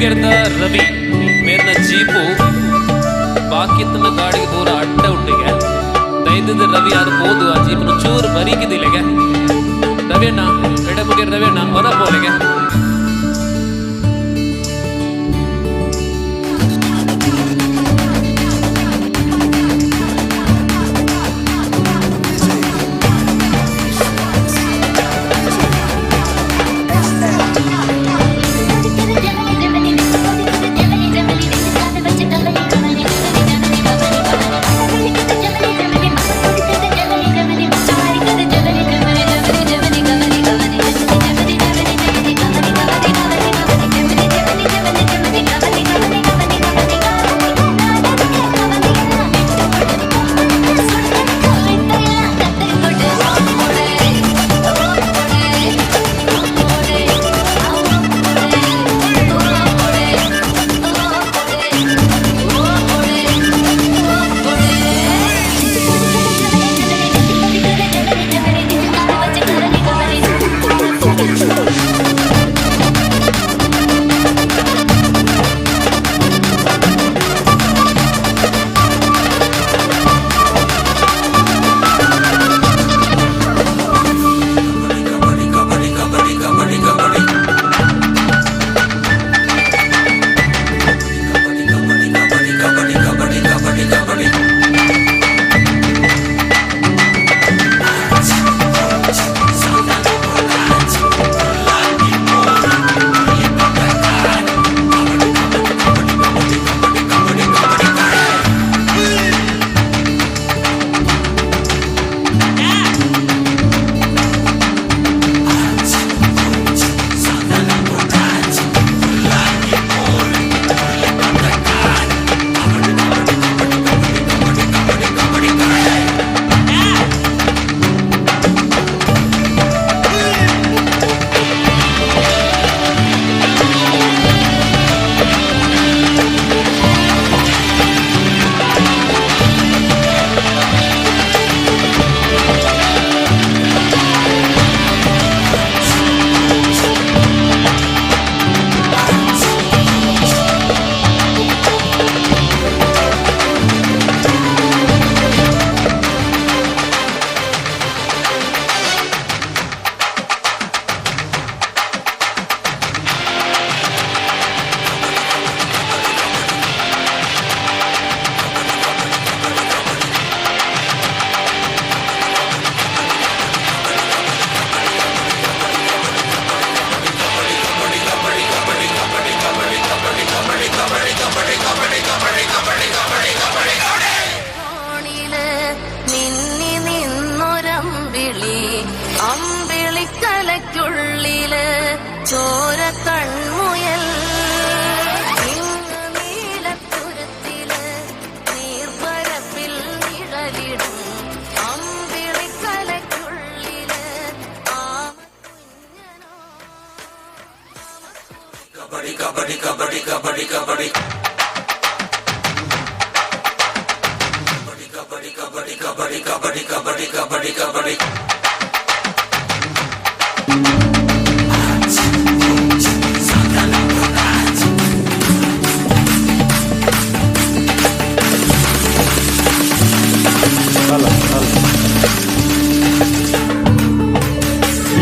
ಗೆರ್ದ ರವಿ ಮೇರ್ನ ಜೀಪು ಬಾಕಿತ್ತನ ಗಾಡಿಗೆ ದೂರ ಅಡ್ಡ ಉಟ್ಟಿಗೆ ದೈದದ ರವಿ ಅನ್ಬೋದು ಆ ಜೀಪನ ಚೂರು ಬರೀಕಿದಿಲೆಗೆ ರವಿಯಣ್ಣ ಎಡಬುಗೆ ರವಿಯಣ್ಣ ಹೊರ ಬೋಲೆಗೆ Jabali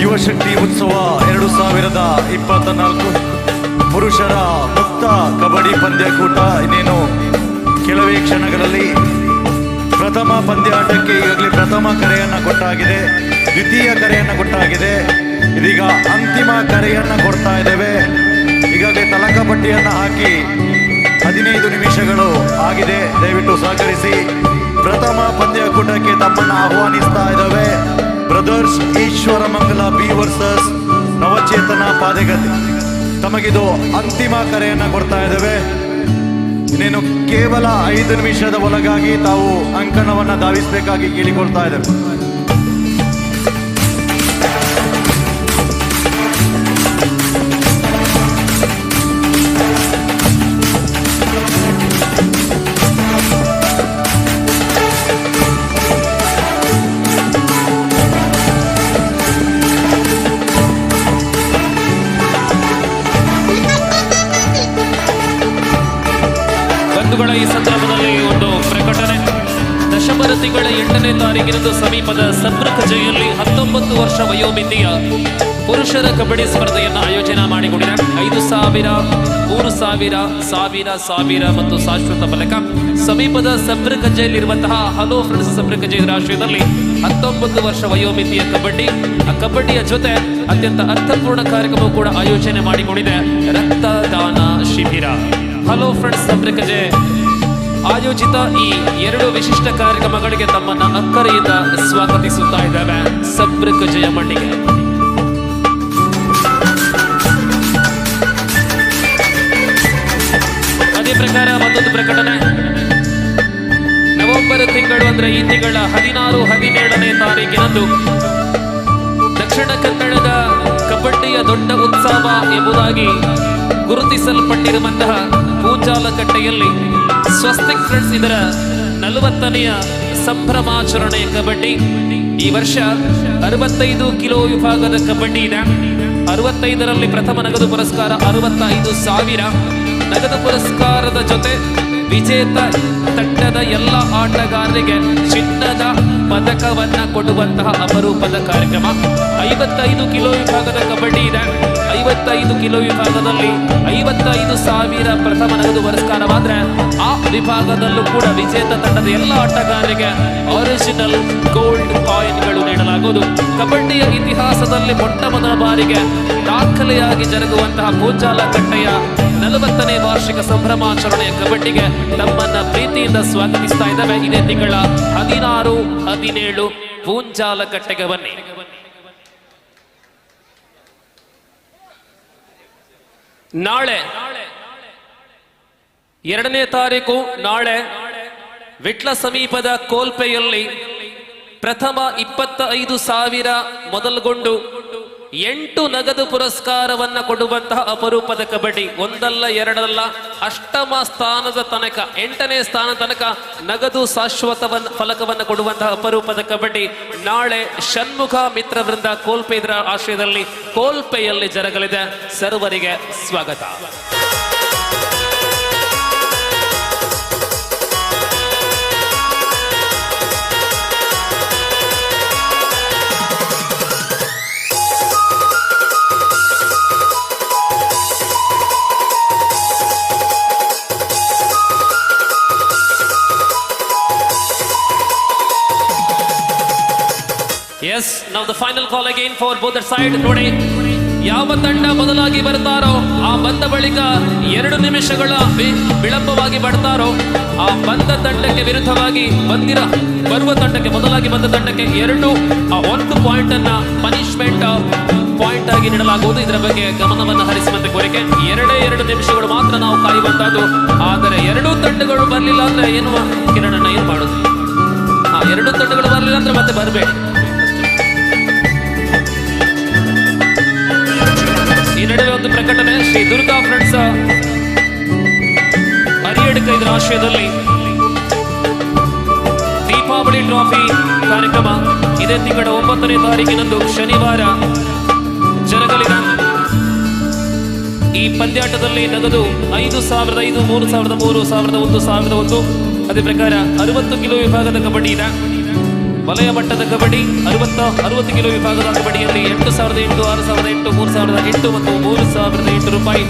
ಯುವ ಶಕ್ತಿ ಉತ್ಸವ 2024 ಪುರುಷರ ಮುಕ್ತ ಕಬಡ್ಡಿ ಪಂದ್ಯಕೂಟ ಇನ್ನೇನು ಕೆಲವೇ ಕ್ಷಣಗಳಲ್ಲಿ ಪ್ರಥಮ ಪಂದ್ಯಾಟಕ್ಕೆ ಈಗಾಗಲೇ ಪ್ರಥಮ ಕರೆಯನ್ನ ಕೊಟ್ಟಾಗಿದೆ, ದ್ವಿತೀಯ ಕರೆಯನ್ನ ಕೊಟ್ಟಾಗಿದೆ, ಇದೀಗ ಅಂತಿಮ ಕರೆಯನ್ನ ಕೊಡ್ತಾ ಇದ್ದೇವೆ. ಈಗಾಗಲೇ ತಲಂಗಪಟ್ಟಿಯನ್ನ ಹಾಕಿ 15 ನಿಮಿಷಗಳು ಆಗಿದೆ. ದಯವಿಟ್ಟು ಸಹಕರಿಸಿ. ಪ್ರಥಮ ಪಂದ್ಯಕೂಟಕ್ಕೆ ತಮ್ಮನ್ನ ಆಹ್ವಾನಿಸ್ತಾ ಇದ್ದಾವೆ brothers Eshwara Mangala B versus ನವಚೇತನ ಪಾದಗತಿ. ತಮಗಿದು ಅಂತಿಮ ಕರೆಯನ್ನ ಕೊಡ್ತಾ ಇದ್ದೇವೆ. ಇನ್ನೇನು ಕೇವಲ 5 ನಿಮಿಷದ ಒಳಗಾಗಿ ತಾವು ಅಂಕಣವನ್ನ ಧಾವಿಸಬೇಕಾಗಿ ಕೇಳಿಕೊಳ್ತಾ ಇದ್ದೇವೆ. ಬಂಧುಗಳ ಈ ಸಂದರ್ಭದಲ್ಲಿ ಒಂದು ಪ್ರಕಟಣೆ. ದಶಮರ ತಿಂಗಳ 8ನೇ ತಾರೀಕಿನಂದು ಸಮೀಪದ ಸಬ್ರಕಜೆಯಲ್ಲಿ 19 ವರ್ಷ ವಯೋಮಿತಿಯ ಪುರುಷರ ಕಬಡ್ಡಿ ಸ್ಪರ್ಧೆಯನ್ನು ಆಯೋಜನೆ ಮಾಡಿಕೊಂಡಿದೆ. 5,000, 3,000, 1,000 ಮತ್ತು ಶಾಶ್ವತ ಫಲಕ. ಸಮೀಪದ ಸಬ್ರಕಜೆಯಲ್ಲಿರುವಂತಹ ಹಲೋ ಫ್ರೆಂಡ್ಸ್ ಸಬ್ರಕಜೆ ರಾಷ್ಟ್ರೀಯದಲ್ಲಿ 19 ವರ್ಷ ವಯೋಮಿತಿಯ ಕಬಡ್ಡಿ, ಆ ಕಬಡ್ಡಿಯ ಜೊತೆ ಅತ್ಯಂತ ಅರ್ಥಪೂರ್ಣ ಕಾರ್ಯಕ್ರಮ ಕೂಡ ಆಯೋಜನೆ ಮಾಡಿಕೊಂಡಿದೆ. ರಕ್ತದಾನ ಶಿಬಿರ. ಹಲೋ ಫ್ರೆಂಡ್ಸ್ ಸಬ್ರಕಜೆ ಆಯೋಜಿತ ಈ 2 ವಿಶಿಷ್ಟ ಕಾರ್ಯಕ್ರಮಗಳಿಗೆ ತಮ್ಮನ್ನ ಅಕ್ಕರೆಯಿಂದ ಸ್ವಾಗತಿಸುತ್ತಾ ಇದ್ದಾವೆ ಸಬ್ರಕಜೆಯ ಮಣ್ಣಿಗೆ. ಅದೇ ಪ್ರಕಾರ ಮತ್ತೊಂದು ಪ್ರಕಟಣೆ. ನವೆಂಬರ್ ತಿಂಗಳು ಅಂದ್ರೆ ಈ ತಿಂಗಳ 16, 17ನೇ ತಾರೀಕಿನಂದು ದಕ್ಷಿಣ ಕನ್ನಡದ ಕಬಡ್ಡಿಯ ದೊಡ್ಡ ಉತ್ಸವ ಎಂಬುದಾಗಿ ಗುರುತಿಸಲ್ಪಟ್ಟಿರುವಂತಹ ಪೂಜಾಲಕಟ್ಟೆಯಲ್ಲಿ ಸ್ವಸ್ತಿಕ್ ಫ್ರೆಂಡ್ಸ್ ಇದರ 40ನೆಯ ಸಂಭ್ರಮಾಚರಣೆ ಕಬಡ್ಡಿ. ಈ ವರ್ಷ 65 ಕಿಲೋ ವಿಭಾಗದ ಕಬಡ್ಡಿ ಇದೆ. 65ರಲ್ಲಿ ಪ್ರಥಮ ನಗದು ಪುರಸ್ಕಾರ 65,000. ನಗದು ಪುರಸ್ಕಾರದ ಜೊತೆ ವಿಜೇತ ತಂಡದ ಎಲ್ಲ ಆಟಗಾರರಿಗೆ ಚಿನ್ನದ ಪದಕವನ್ನ ಕೊಡುವಂತಹ ಅಪರೂಪದ ಕಾರ್ಯಕ್ರಮ. 55 ಕಿಲೋ ವಿಭಾಗದ ಕಬಡ್ಡಿ ಇದೆ. 55 ಕಿಲೋ ವಿಭಾಗದಲ್ಲಿ 55,000 ಪ್ರಥಮ ನಗದು ಪುರಸ್ಕಾರವಾದ್ರೆ ಆ ವಿಭಾಗದಲ್ಲೂ ಕೂಡ ವಿಜೇತ ತಂಡದ ಎಲ್ಲ ಆಟಗಾರರಿಗೆ ಒರಿಜಿನಲ್ ಗೋಲ್ಡ್ ಕಾಯಿನ್ಗಳು ನೀಡಲಾಗುವುದು. ಕಬಡ್ಡಿಯ ಇತಿಹಾಸದಲ್ಲಿ ಮೊಟ್ಟ ಮೊದಲ ಬಾರಿಗೆ ದಾಖಲೆಯಾಗಿ ಜರುಗುವಂತಹ ಪೂಜಾಲಕಟ್ಟೆಯ 40ನೇ ವಾರ್ಷಿಕ ಸಂಭ್ರಮಾಚರಣೆಯ ಕಬಡ್ಡಿಗೆ ತಮ್ಮನ್ನ ಪ್ರೀತಿಯಿಂದ ಸ್ವಾಗತಿಸ್ತಾ ಇದ್ದಾವೆ. ಇದೇ ತಿಂಗಳ 16, 17 ಪೂಂಜಾಲಕಟ್ಟೆಗೆ ಬನ್ನಿ. ನಾಳೆ 2ನೇ ತಾರೀಕು ನಾಳೆ ವಿಟ್ಲ ಸಮೀಪದ ಕೋಲ್ಪೆಯಲ್ಲಿ ಪ್ರಥಮ 25,000 ಮೊದಲುಗೊಂಡು 8 ನಗದು ಪುರಸ್ಕಾರವನ್ನ ಕೊಡುವಂತಹ ಅಪರೂಪದ ಕಬಡ್ಡಿ. ಒಂದಲ್ಲ ಎರಡಲ್ಲ, ಅಷ್ಟಮ ಸ್ಥಾನದ ತನಕ 8ನೇ ಸ್ಥಾನ ತನಕ ನಗದು ಶಾಶ್ವತ ಫಲಕವನ್ನು ಕೊಡುವಂತಹ ಅಪರೂಪದ ಕಬಡ್ಡಿ ನಾಳೆ ಷಣ್ಮುಖ ಮಿತ್ರ ವೃಂದ ಕೋಲ್ಪೆ ಇದರ ಆಶ್ರಯದಲ್ಲಿ ಕೋಲ್ಪೆಯಲ್ಲಿ ಜರಗಲಿದೆ. ಸರ್ವರಿಗೆ ಸ್ವಾಗತ. Yes, now the final call again for both the side. ನೋಡಿ, ಯಾವ ತಂಡ ಮೊದಲಾಗಿ ಬರ್ತಾರೋ ಆ ಬಂದ ಬಳಿಕ 2 ನಿಮಿಷಗಳ ವಿಳಂಬವಾಗಿ ಬರ್ತಾರೋ ಆ ಬಂದ ತಂಡಕ್ಕೆ ವಿರುದ್ಧವಾಗಿ ಬರುವ ತಂಡಕ್ಕೆ ಮೊದಲಾಗಿ ಬಂದ ತಂಡಕ್ಕೆ 1 ಪಾಯಿಂಟ್ ಅನ್ನ ಪನಿಷ್ಮೆಂಟ್ ಪಾಯಿಂಟ್ ಆಗಿ ನೀಡಲಾಗುವುದು. ಇದರ ಬಗ್ಗೆ ಗಮನವನ್ನು ಹರಿಸುವಂತೆ ಕೋರಿಕೆ. 2 ನಿಮಿಷಗಳು ಮಾತ್ರ ನಾವು ಕಾಯುವಂತದ್ದು. ಆದರೆ 2 ತಂಡಗಳು ಬರಲಿಲ್ಲ ಅಂದ್ರೆ ಏನು ಕಿರಣಣ್ಣ ಏನು ಮಾಡುದು? 2 ತಂಡಗಳು ಬರಲಿಲ್ಲ ಅಂದ್ರೆ ಮತ್ತೆ ಬರಬೇಡಿ. ಈ ನಡುವೆ ಒಂದು ಪ್ರಕಟಣೆ. ಶ್ರೀ ದುರ್ಗಾ ಫ್ರೆಂಡ್ಸ್ ಇದರ ಆಶ್ರಯದಲ್ಲಿ ದೀಪಾವಳಿ ಟ್ರಾಫಿ ಕಾರ್ಯಕ್ರಮ ಇದೇ ತಿಂಗಳ 9ನೇ ತಾರೀಕಿನಂದು ಶನಿವಾರ ಜರಗಲಿದೆ. ಈ ಪಂದ್ಯಾಟದಲ್ಲಿ ನಗದು 5,000, 3,000, 3,000, 1,001. ಅದೇ ಪ್ರಕಾರ 60 ಕಿಲೋ ವಿಭಾಗದ ಕಬಡ್ಡಿ ಇದೆ. ವಲಯ ಮಟ್ಟದ ಕಬಡ್ಡಿ 60 ಕಿಲೋ ವಿಭಾಗದ ಕಬಡ್ಡಿಯಲ್ಲಿ 8,800, 6,800, 3,008 ಮತ್ತು 3,008 ರೂಪಾಯಿ.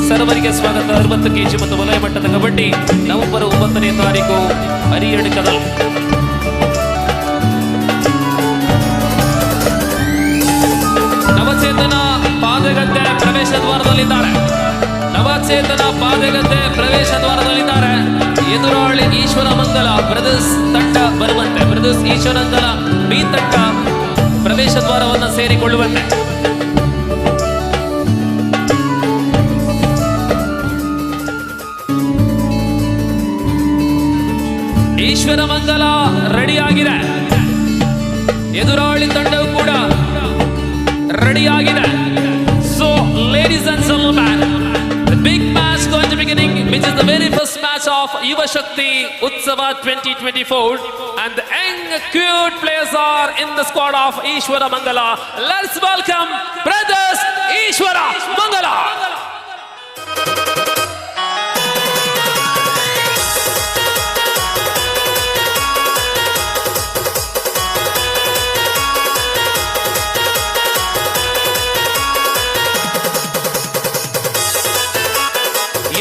ಸರ್ವರಿಗೆ ಸ್ವಾಗತ. 60 ಕೆಜಿ ಮತ್ತು ವಲಯ ಮಟ್ಟದ ಕಬಡ್ಡಿ ನವೆಂಬರ್ 9ನೇ ತಾರೀಕು ಹರಿಯಡ್ಕದಲ್ಲಿ. ನವಚೇತನ ಪಾದಗದ್ದೆ ಪ್ರವೇಶ ದ್ವಾರದಲ್ಲಿದ್ದಾರೆ. ನವಚೇತನ ಪಾದಗದ್ದೆ ಪ್ರವೇಶ ದ್ವಾರದಲ್ಲಿದ್ದಾರೆ. ಎದುರಾಳಿ ಈಶ್ವರ ಮಂಗಲ ಬ್ರದರ್ಸ್ ತಂಡ ಬರುವಂತೆ, ಬ್ರದರ್ಸ್ ಈಶ್ವರಂಗಲ ಬಿ ತಂಡ ಪ್ರವೇಶ ದ್ವಾರವನ್ನು ಸೇರಿಕೊಳ್ಳುವಂತೆ. ಈಶ್ವರ ಮಂಗಲ ರೆಡಿಯಾಗಿದೆ. ಎದುರಾಳಿ ತಂಡವು ಕೂಡ ರೆಡಿಯಾಗಿದೆ. So ladies and gentlemen, the big match going to be beginning, which is the very first match of Yuva Shakti Utsava 2024, and the young cute players are in the squad of Ishwara Mangala. Let's welcome brothers Ishwara Mangala.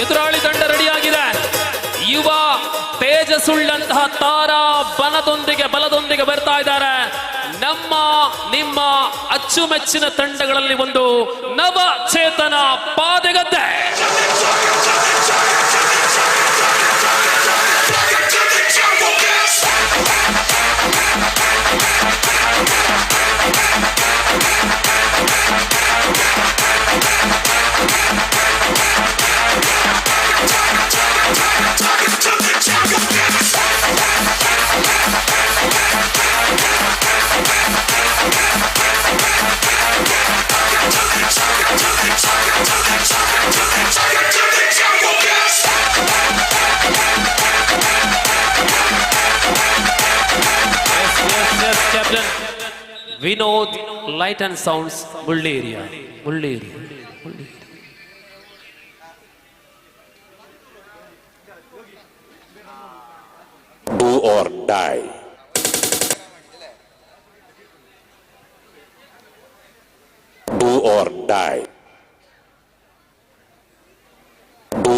ಎದುರಾಳಿ ತಂಡ ರೆಡಿಯಾಗಿದೆ. ಯುವ ತೇಜಸ್ಸುಳ್ಳಂತಹ ತಾರಾ ಬಲದೊಂದಿಗೆ ಬರ್ತಾ ಇದ್ದಾರೆ. ನಿಮ್ಮ ಅಚ್ಚುಮೆಚ್ಚಿನ ತಂಡಗಳಲ್ಲಿ ಒಂದು ನವಚೇತನ ಪಾದಗದ್ದೆ. Captain Vinod, Light and Sounds, Mulleria. Do or die. Do or die. Do.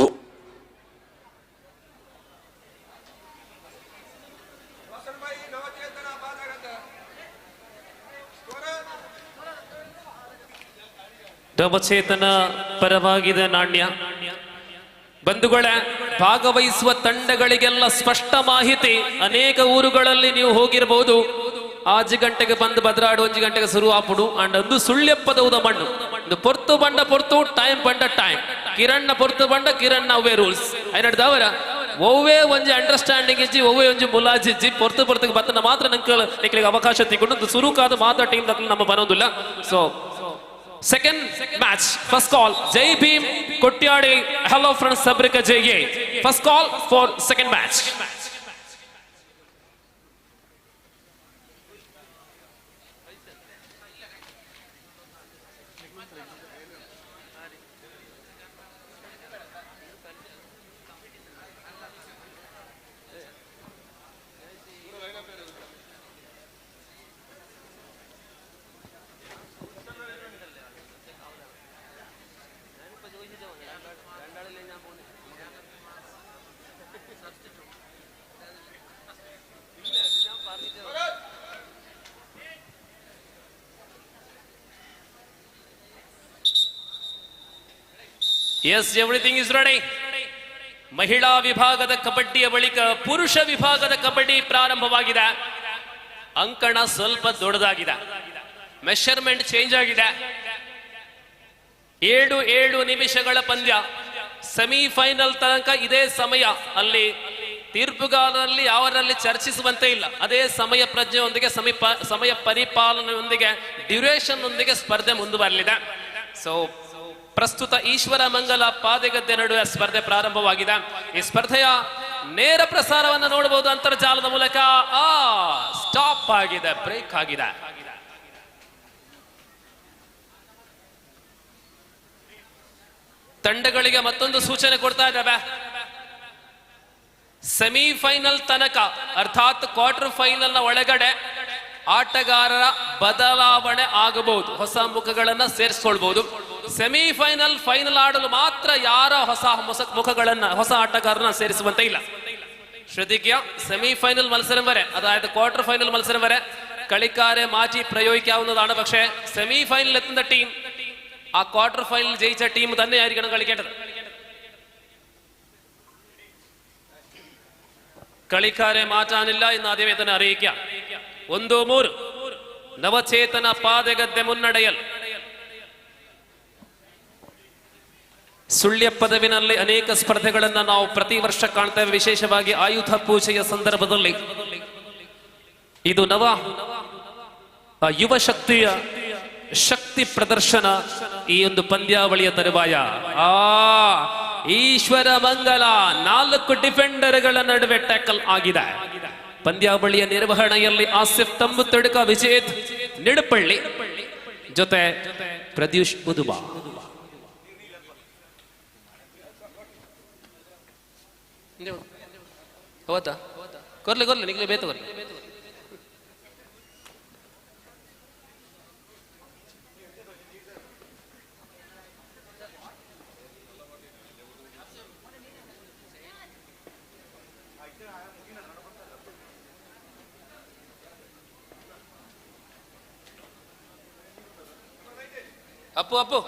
ನವಚೇತನ ಪರವಾಗಿದೆ ನಾಣ್ಯ. ಬಂಧುಗಳೇ, ಭಾಗವಹಿಸುವ ತಂಡಗಳಿಗೆಲ್ಲ ಸ್ಪಷ್ಟ ಮಾಹಿತಿ. ಅನೇಕ ಊರುಗಳಲ್ಲಿ ನೀವು ಹೋಗಿರಬಹುದು. 6 ಗಂಟೆಗೆ ಬಂದು ಬದ್ರಾಡು 1 ಗಂಟೆಗೆ ಶುರು ಆಪುಡು ಅಂಡ್ ಒಂದು ಸುಳ್ಯಪ್ಪದ ಮಣ್ಣು ಇದು ಪೊರ್ತು ಬಂಡ ಪೊರ್ತು ಟೈಮ್ ಬಂಡ ಟೈಮ್ ಕಿರಣ್ಣ ಪೊರ್ತು ಬಂಡ ಕಿರಣ್ಣ ಅವೇ ರೂಲ್ಸ್ ಐನಡ್ದವರ ಒವ್ವೇ ಒಂಜಿ ಅಂಡರ್ಸ್ಟ್ಯಾಂಡಿಂಗ್ ಇಜ್ಜಿ ಒವ್ವೇ ಒಂಜಿ ಮುಲಾಜಿಜ್ಜಿ ಪೊರ್ತು ಬತ್ತನ ಮಾತ್ರ ನಿಕ್ಲಿಗೆ ಅವಕಾಶ ತಿಕ್ಕೊಂಡು ಸುರುಕಾದ ಮಾತ್ರ ಟೀಮ್ ದಕ್ಕಲು ನಮ್ಮ ಬರೋದಿಲ್ಲ. So second match, first call Jai Bhim Kotyadi hello from Sabrika JA. First call for second match. Yes, everything is ready. ಮಹಿಳಾ ವಿಭಾಗದ ಕಬಡ್ಡಿಯ ಬಳಿಕ ಪುರುಷ ವಿಭಾಗದ ಕಬಡ್ಡಿ ಪ್ರಾರಂಭವಾಗಿದೆ. ಅಂಕಣ ಸ್ವಲ್ಪ ದೊಡ್ಡದಾಗಿದೆ. ಮೆಷರ್ಮೆಂಟ್ ಚೇಂಜ್ ಆಗಿದೆ. 7 ನಿಮಿಷಗಳ ಪಂದ್ಯ. ಸೆಮಿಫೈನಲ್ ತನಕ ಇದೇ ಸಮಯ. ಅಲ್ಲಿ ತೀರ್ಪುಗಾರರಲ್ಲಿ ಯಾವರಲ್ಲಿ ಚರ್ಚಿಸುವಂತೆ ಇಲ್ಲ. ಅದೇ ಸಮಯ ಪ್ರಜ್ಞೆಯೊಂದಿಗೆ ಸಮಯ ಪರಿಪಾಲನೆಯೊಂದಿಗೆ ಡ್ಯೂರೇಷನ್ ಒಂದಿಗೆ ಸ್ಪರ್ಧೆ ಮುಂದುವರಲಿದೆ. ಸೊ ಪ್ರಸ್ತುತ ಈಶ್ವರ ಮಂಗಲ ಪಾದೆಗದ್ದೆ ನಡುವೆ ಸ್ಪರ್ಧೆ ಪ್ರಾರಂಭವಾಗಿದೆ. ಈ ಸ್ಪರ್ಧೆಯ ನೇರ ಪ್ರಸಾರವನ್ನು ನೋಡಬಹುದು ಅಂತರ್ಜಾಲದ ಮೂಲಕ. ಸ್ಟಾಪ್ ಆಗಿದೆ, ಬ್ರೇಕ್ ಆಗಿದೆ. ತಂಡಗಳಿಗೆ ಮತ್ತೊಂದು ಸೂಚನೆ ಕೊಡ್ತಾ ಇದ್ದಾವೆ. ಸೆಮಿಫೈನಲ್ ತನಕ ಅರ್ಥಾತ್ ಕ್ವಾರ್ಟರ್ ಫೈನಲ್ ನ ಒಳಗಡೆ ಆಟಗಾರರ ಬದಲಾವಣೆ ಆಗಬಹುದು, ಹೊಸ ಮುಖಗಳನ್ನ ಸೇರಿಸ್ಕೊಳ್ಬಹುದು. ಸೆಮಿಫೈನಲ್ ಫೈನಲ್ ಆಡಲು ಮಾತ್ರ ಯಾರ ಹೊಸ ಮುಖಗಳನ್ನ, ಹೊಸ ಆಟಗಾರನ ಸೇರಿಸುವಂತೆ ಇಲ್ಲ. ശ്രദ്ധിക്കുക, സെമിഫൈനൽ മത്സരം വരെ, അതായത് ക്വാർട്ടർ ഫൈനൽ മത്സരം വരെ കളിക്കാരെ മാറ്റി പ്രയോഗിക്കാവുന്നതാണ്. പക്ഷേ സെമിഫൈനലിൽ എത്തുന്ന ടീം ആ ക്വാർട്ടർ ഫൈനൽ ജയിച്ച ടീം തന്നെയായിരിക്കണം കളിക്കേണ്ടത്. കളിക്കാരെ മാറ്റാനില്ല എന്ന് ആദ്യമേ തന്നെ അറിയിക്കുക. 1-3 ನವಚೇತನ ಪಾದೆಗದ್ದೆ ಮುನ್ನಡೆಯಲ್. ಸುಳ್ಯ ಪದವಿನಲ್ಲಿ ಅನೇಕ ಸ್ಪರ್ಧೆಗಳನ್ನ ನಾವು ಪ್ರತಿ ವರ್ಷ ಕಾಣ್ತೇವೆ, ವಿಶೇಷವಾಗಿ ಆಯುಧ ಪೂಜೆಯ ಸಂದರ್ಭದಲ್ಲಿ. ಇದು ನವ ಯುವ ಶಕ್ತಿಯ ಶಕ್ತಿ ಪ್ರದರ್ಶನ ಈ ಒಂದು ಪಂದ್ಯಾವಳಿಯ ತರುವಾಯ. ಈಶ್ವರ ಮಂಗಲ 4 ಡಿಫೆಂಡರ್ಗಳ ನಡುವೆ ಟ್ಯಾಕಲ್ ಆಗಿದೆ. ಪಂದ್ಯಾವಳಿಯ ನಿರ್ವಹಣೆಯಲ್ಲಿ ಆಸಿಫ್ ತಂಬುತಡ್ಕ, ವಿಜೇತ್ ನಿಡಪಳ್ಳಿ ಜೊತೆ ಪ್ರದ್ಯೂಷ್ ಉದುಬಾ. ಹೌದಾ? ಕೊರ್ಲಿ ಕೊರ್ಲಿ ನಿಗ್ಲಿ ಬೇತ ಕೊರ್ಲಿ. ಅಪ್ಪು ಅಪ್ಪು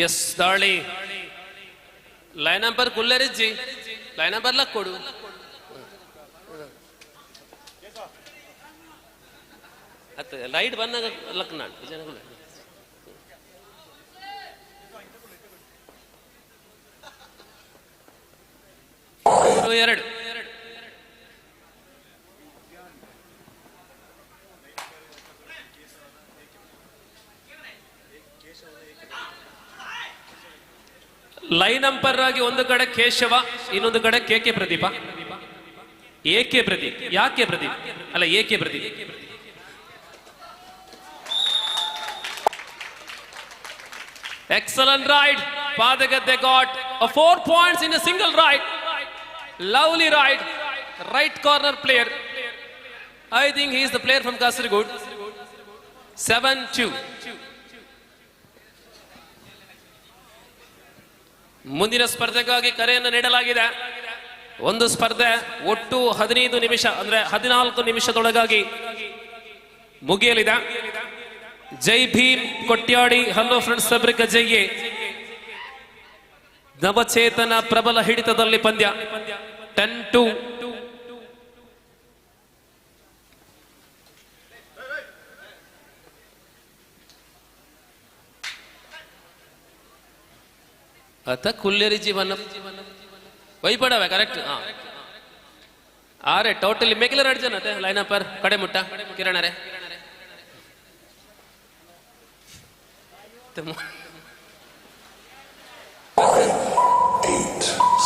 ಎಸ್ ದಾಳಿ ಲೈನ್ ನಂಬರ್ ಕುಲ್ಲರಿಜ್ಜಿ ಲೈನ್ ನಂಬರ್ ಲಕ್ ಕೊಡು. ಅತ್ತ ಲೈಟ್ ಬಂದಾಗ ಲಕ್ ನಾಡು ಜನಗಳು 2 ಲೈನ್ ನಂಬರ್ ಆಗಿ ಒಂದು ಕಡೆ ಕೇಶವ, ಇನ್ನೊಂದು ಕಡೆ ಕೆ ಪ್ರದೀಪ. ಎಕೆ ಪ್ರದೀಪ್, ಯಾಕೆ ಪ್ರದೀಪ್ ಅಲ್ಲ, AK Pradeep. Excellent ride. Padagadde got 4 points in a single ride. Lovely ride. Right corner player. I think he is the player from Kasaragod. 7-2. ಮುಂದಿನ ಸ್ಪರ್ಧೆಗಾಗಿ ಕರೆಯನ್ನು ನೀಡಲಾಗಿದೆ. ಒಂದು ಸ್ಪರ್ಧೆ ಒಟ್ಟು 15 ನಿಮಿಷ ಅಂದ್ರೆ 14 ನಿಮಿಷದೊಳಗಾಗಿ ಮುಗಿಯಲಿದೆ. ಜೈ ಭೀಮ್ ಕೊಟ್ಯಾಡಿ. ಹಲೋ ಫ್ರೆಂಡ್ಸ್, ಸಬ್ರಿಕ ಜೈಯೇ. ನವಚೇತನ ಪ್ರಬಲ ಹಿಡಿತದಲ್ಲಿ ಪಂದ್ಯ. 10-2. ಅತ ಕುಲ್ಲೇರಿ ಜೀವನ ವೈಪಡವೆ ಕರೆಕ್ಟ್. ಆರೆ ಟೋಟಲಿ ಮೇಕಿಲರ್ ಅಡ್ಜನ್ ಅತೆ ಲೈನ್ ಅಪ್ ಕಡೆ ಮುಟ್ಟ ಕಿರಣರೆ 8,